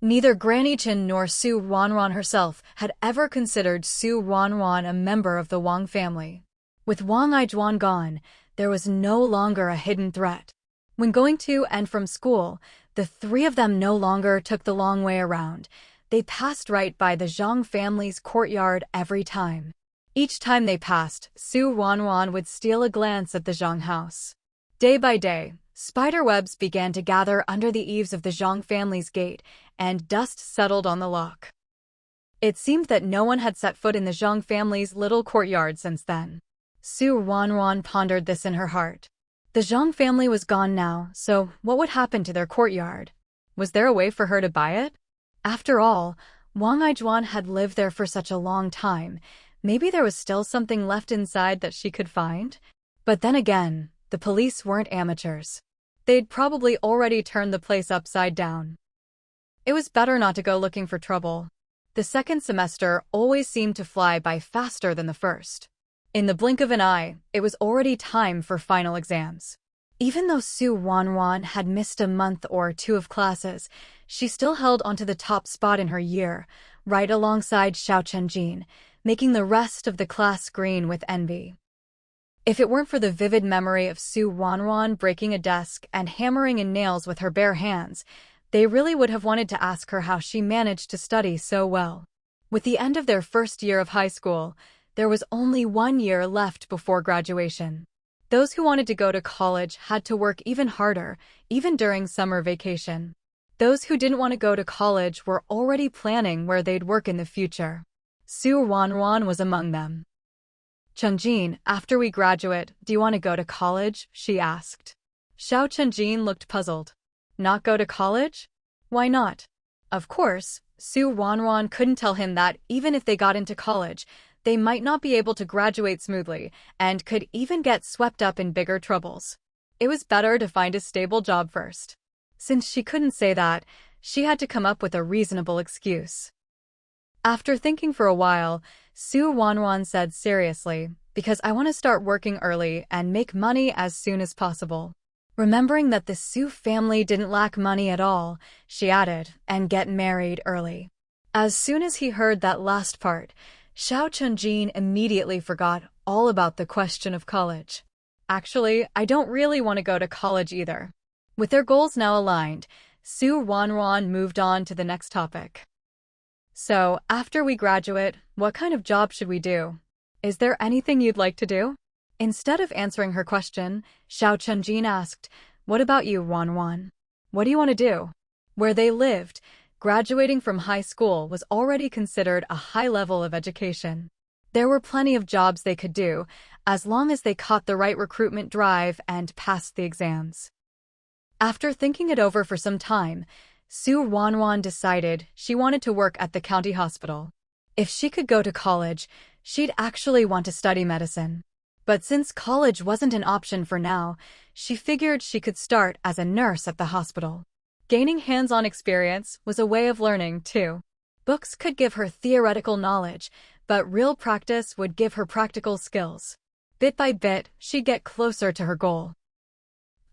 Neither Granny Chin nor Ruanruan herself had ever considered Ruanruan a member of the Wang family. With Wang Aijuan gone, there was no longer a hidden threat. When going to and from school, the 3 of them no longer took the long way around. They passed right by the Zhang family's courtyard every time. Each time they passed, Ruanruan would steal a glance at the Zhang house. Day by day, spider webs began to gather under the eaves of the Zhang family's gate, and dust settled on the lock. It seemed that no one had set foot in the Zhang family's little courtyard since then. Ruanruan pondered this in her heart. The Zhang family was gone now, so what would happen to their courtyard? Was there a way for her to buy it? After all, Wang Aijuan had lived there for such a long time. Maybe there was still something left inside that she could find? But then again, the police weren't amateurs. They'd probably already turned the place upside down. It was better not to go looking for trouble. The second semester always seemed to fly by faster than the first. In the blink of an eye, it was already time for final exams. Even though Ruanruan had missed a month or two of classes, she still held onto the top spot in her year, right alongside Xiao Chenjin, making the rest of the class green with envy. If it weren't for the vivid memory of Ruanruan breaking a desk and hammering in nails with her bare hands, they really would have wanted to ask her how she managed to study so well. With the end of their first year of high school, there was only 1 year left before graduation. Those who wanted to go to college had to work even harder, even during summer vacation. Those who didn't want to go to college were already planning where they'd work in the future. Ruanruan was among them. "Chenjin, after we graduate, do you want to go to college?" she asked. Xiao Chenjin looked puzzled. Not go to college? Why not? Of course, Ruanruan couldn't tell him that even if they got into college, they might not be able to graduate smoothly and could even get swept up in bigger troubles. It was better to find a stable job first. Since she couldn't say that, she had to come up with a reasonable excuse. After thinking for a while, Ruanruan said seriously, "Because I want to start working early and make money as soon as possible." Remembering that the Su family didn't lack money at all, she added, "and get married early." As soon as he heard that last part, Xiao Chenjin immediately forgot all about the question of college. "Actually, I don't really want to go to college either." With their goals now aligned, Ruanruan moved on to the next topic. "So, after we graduate, what kind of job should we do? Is there anything you'd like to do?" Instead of answering her question, Xiao Chenjin asked, "What about you, Ruanruan? What do you want to do?" Where they lived, graduating from high school was already considered a high level of education. There were plenty of jobs they could do, as long as they caught the right recruitment drive and passed the exams. After thinking it over for some time, Ruanruan decided she wanted to work at the county hospital. If she could go to college, she'd actually want to study medicine. But since college wasn't an option for now, she figured she could start as a nurse at the hospital. Gaining hands-on experience was a way of learning, too. Books could give her theoretical knowledge, but real practice would give her practical skills. Bit by bit, she'd get closer to her goal.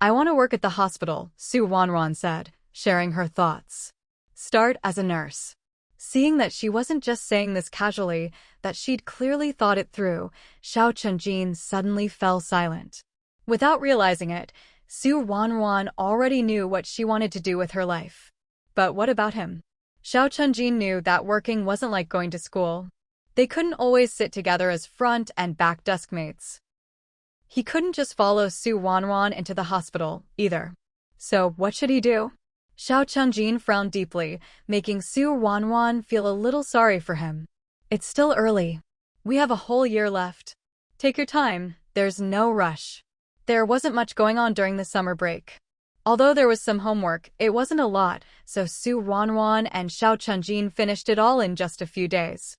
"I want to work at the hospital," Ruanruan said, sharing her thoughts. "Start as a nurse." Seeing that she wasn't just saying this casually, that she'd clearly thought it through, Xiao Chenjin suddenly fell silent. Without realizing it, Ruanruan already knew what she wanted to do with her life. But what about him? Xiao Chenjin knew that working wasn't like going to school. They couldn't always sit together as front and back desk mates. He couldn't just follow Ruanruan into the hospital, either. So what should he do? Xiao Chenjin frowned deeply, making Ruanruan feel a little sorry for him. "It's still early. We have a whole year left. Take your time, there's no rush." There wasn't much going on during the summer break. Although there was some homework, it wasn't a lot, so Ruanruan and Xiao Chenjin finished it all in just a few days.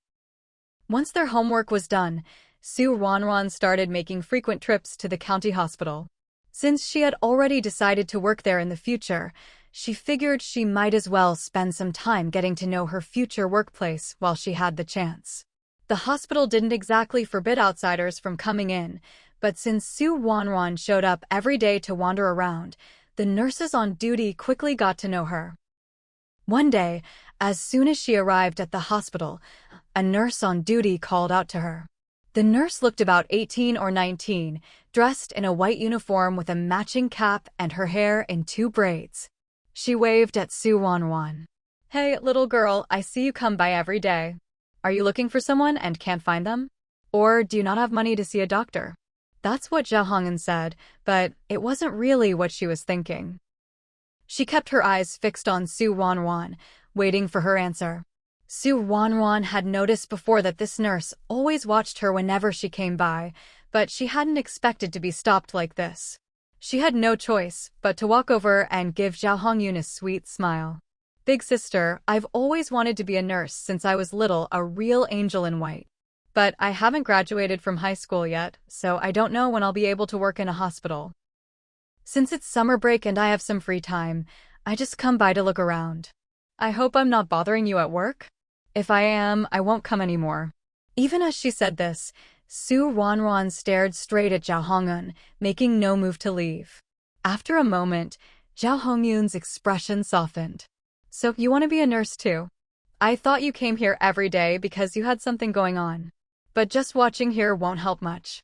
Once their homework was done, Ruanruan started making frequent trips to the county hospital. Since she had already decided to work there in the future, she figured she might as well spend some time getting to know her future workplace while she had the chance. The hospital didn't exactly forbid outsiders from coming in, but since Ruanruan showed up every day to wander around, the nurses on duty quickly got to know her. One day, as soon as she arrived at the hospital, a nurse on duty called out to her. The nurse looked about 18 or 19, dressed in a white uniform with a matching cap and her hair in 2 braids. She waved at Ruanruan. "Hey, little girl, I see you come by every day. Are you looking for someone and can't find them? Or do you not have money to see a doctor?" That's what Zhao Hongyan said, but it wasn't really what she was thinking. She kept her eyes fixed on Ruanruan, waiting for her answer. Ruanruan had noticed before that this nurse always watched her whenever she came by, but she hadn't expected to be stopped like this. She had no choice but to walk over and give Zhao Hongyan a sweet smile. "Big sister, I've always wanted to be a nurse since I was little, a real angel in white. But I haven't graduated from high school yet, so I don't know when I'll be able to work in a hospital. Since it's summer break and I have some free time, I just come by to look around. I hope I'm not bothering you at work? If I am, I won't come anymore." Even as she said this, Ruanruan stared straight at Zhao Hongyan, making no move to leave. After a moment, Zhao Hongyun's expression softened. So you want to be a nurse too? I thought you came here every day because you had something going on. But just watching here won't help much.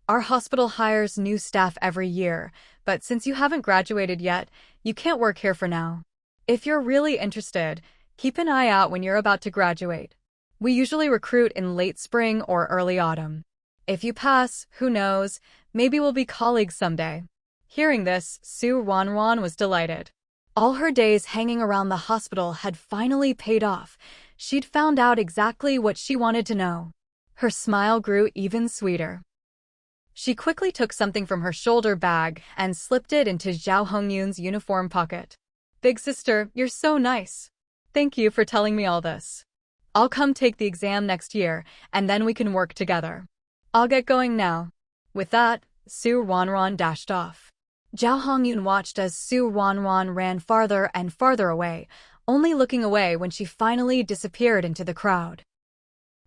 Our hospital hires new staff every year, but since you haven't graduated yet, you can't work here for now. If you're really interested, keep an eye out when you're about to graduate. We usually recruit in late spring or early autumn. If you pass, who knows, maybe we'll be colleagues someday. Hearing this, Ruanruan was delighted. All her days hanging around the hospital had finally paid off. She'd found out exactly what she wanted to know. Her smile grew even sweeter. She quickly took something from her shoulder bag and slipped it into Zhao Hongyun's uniform pocket. Big sister, you're so nice. Thank you for telling me all this. I'll come take the exam next year, and then we can work together. I'll get going now. With that, Ruanruan dashed off. Zhao Hongyun watched as Ruanruan ran farther and farther away, only looking away when she finally disappeared into the crowd.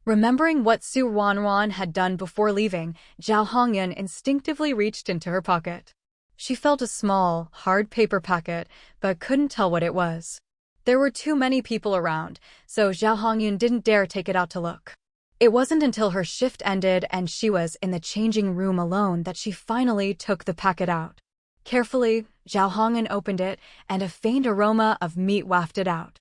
Remembering what Ruanruan had done before leaving, Zhao Hongyun instinctively reached into her pocket. She felt a small, hard paper packet, but couldn't tell what it was. There were too many people around, so Zhao Hongyun didn't dare take it out to look. It wasn't until her shift ended and she was in the changing room alone that she finally took the packet out. Carefully, Zhao Hongyun opened it, and a faint aroma of meat wafted out.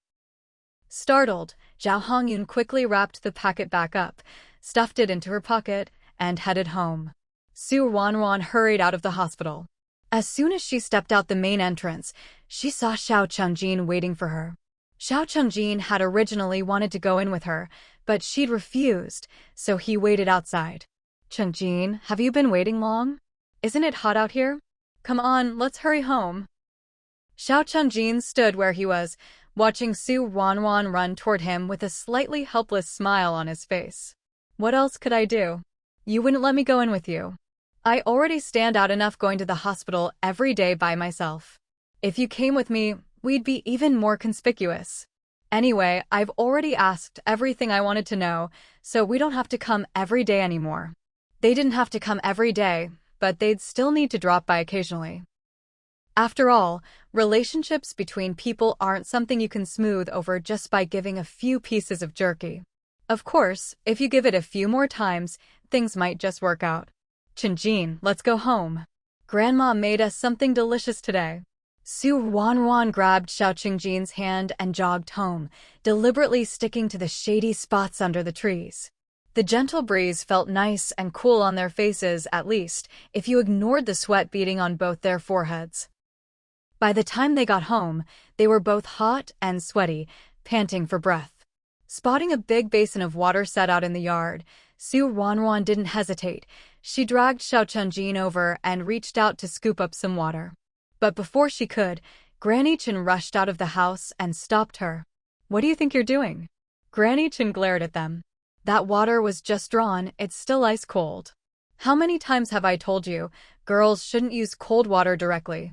Startled, Zhao Hongyun quickly wrapped the packet back up, stuffed it into her pocket, and headed home. Ruanruan hurried out of the hospital. As soon as she stepped out the main entrance, she saw Xiao Chengjin waiting for her. Xiao Chengjin had originally wanted to go in with her, but she'd refused, so he waited outside. Chengjin, have you been waiting long? Isn't it hot out here? Come on, let's hurry home. Xiao Chengjin stood where he was, watching Ruanruan run toward him with a slightly helpless smile on his face. What else could I do? You wouldn't let me go in with you. I already stand out enough going to the hospital every day by myself. If you came with me, we'd be even more conspicuous. Anyway, I've already asked everything I wanted to know, so we don't have to come every day anymore. They didn't have to come every day, but they'd still need to drop by occasionally. After all, relationships between people aren't something you can smooth over just by giving a few pieces of jerky. Of course, if you give it a few more times, things might just work out. Chengjin, let's go home. Grandma made us something delicious today. Ruanruan grabbed Xiao Chengjin's hand and jogged home, deliberately sticking to the shady spots under the trees. The gentle breeze felt nice and cool on their faces, at least, if you ignored the sweat beading on both their foreheads. By the time they got home, they were both hot and sweaty, panting for breath. Spotting a big basin of water set out in the yard, Ruanruan didn't hesitate. She dragged Xiao Chengjin over and reached out to scoop up some water. But before she could, Granny Chen rushed out of the house and stopped her. What do you think you're doing? Granny Chen glared at them. That water was just drawn, it's still ice cold. How many times have I told you, girls shouldn't use cold water directly?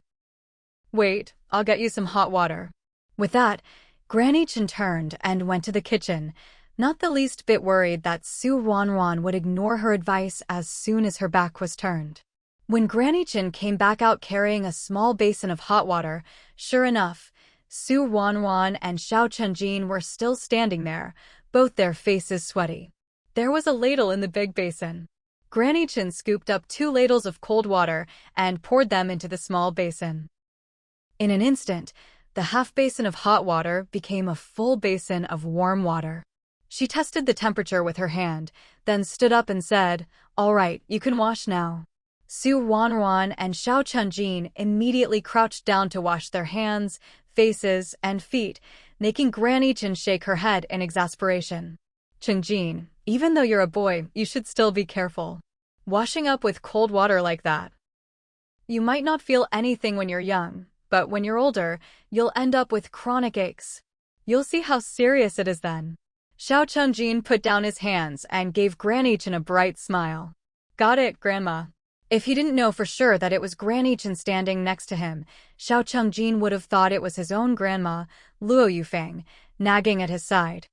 Wait, I'll get you some hot water. With that, Granny Chen turned and went to the kitchen, not the least bit worried that Ruanruan would ignore her advice as soon as her back was turned. When Granny Chen came back out carrying a small basin of hot water, sure enough, Ruanruan and Xiao Chengjin were still standing there, both their faces sweaty. There was a ladle in the big basin. Granny Chen scooped up 2 ladles of cold water and poured them into the small basin. In an instant, the half basin of hot water became a full basin of warm water. She tested the temperature with her hand, then stood up and said, "All right, you can wash now." Ruanruan and Xiao Chengjin immediately crouched down to wash their hands, faces, and feet, making Granny Chen shake her head in exasperation. Chengjin, even though you're a boy, you should still be careful. Washing up with cold water like that. You might not feel anything when you're young, but when you're older, you'll end up with chronic aches. You'll see how serious it is then. Xiao Chengjin put down his hands and gave Granny Chen a bright smile. Got it, Grandma. If he didn't know for sure that it was Granny Chen standing next to him, Xiao Chengjin would have thought it was his own grandma, Luo Yufeng, nagging at his side.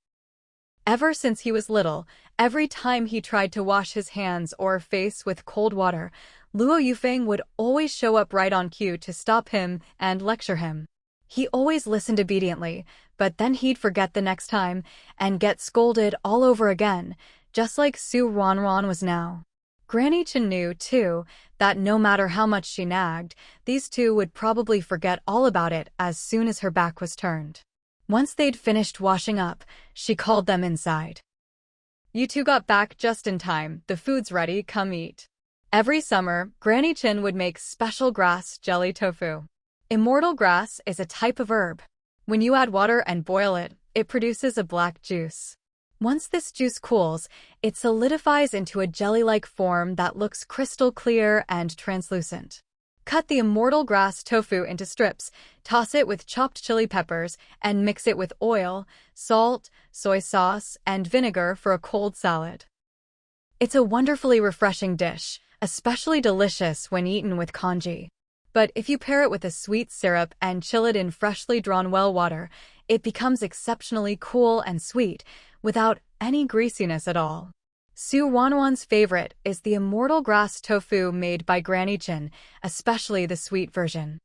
Ever since he was little, every time he tried to wash his hands or face with cold water, Luo Yufeng would always show up right on cue to stop him and lecture him. He always listened obediently, but then he'd forget the next time and get scolded all over again, just like Ruanruan was now. Granny Chen knew, too, that no matter how much she nagged, these two would probably forget all about it as soon as her back was turned. Once they'd finished washing up, she called them inside. "You two got back just in time. The food's ready, come eat." Every summer, Granny Chen would make special grass jelly tofu. Immortal grass is a type of herb. When you add water and boil it, it produces a black juice. Once this juice cools, it solidifies into a jelly-like form that looks crystal clear and translucent. Cut the immortal grass tofu into strips, toss it with chopped chili peppers, and mix it with oil, salt, soy sauce, and vinegar for a cold salad. It's a wonderfully refreshing dish, especially delicious when eaten with congee. But if you pair it with a sweet syrup and chill it in freshly drawn well water, it exceptionally cool and sweet, without any greasiness at all. Ruanruan's favorite is the immortal grass tofu made by Granny Chen, especially the sweet version.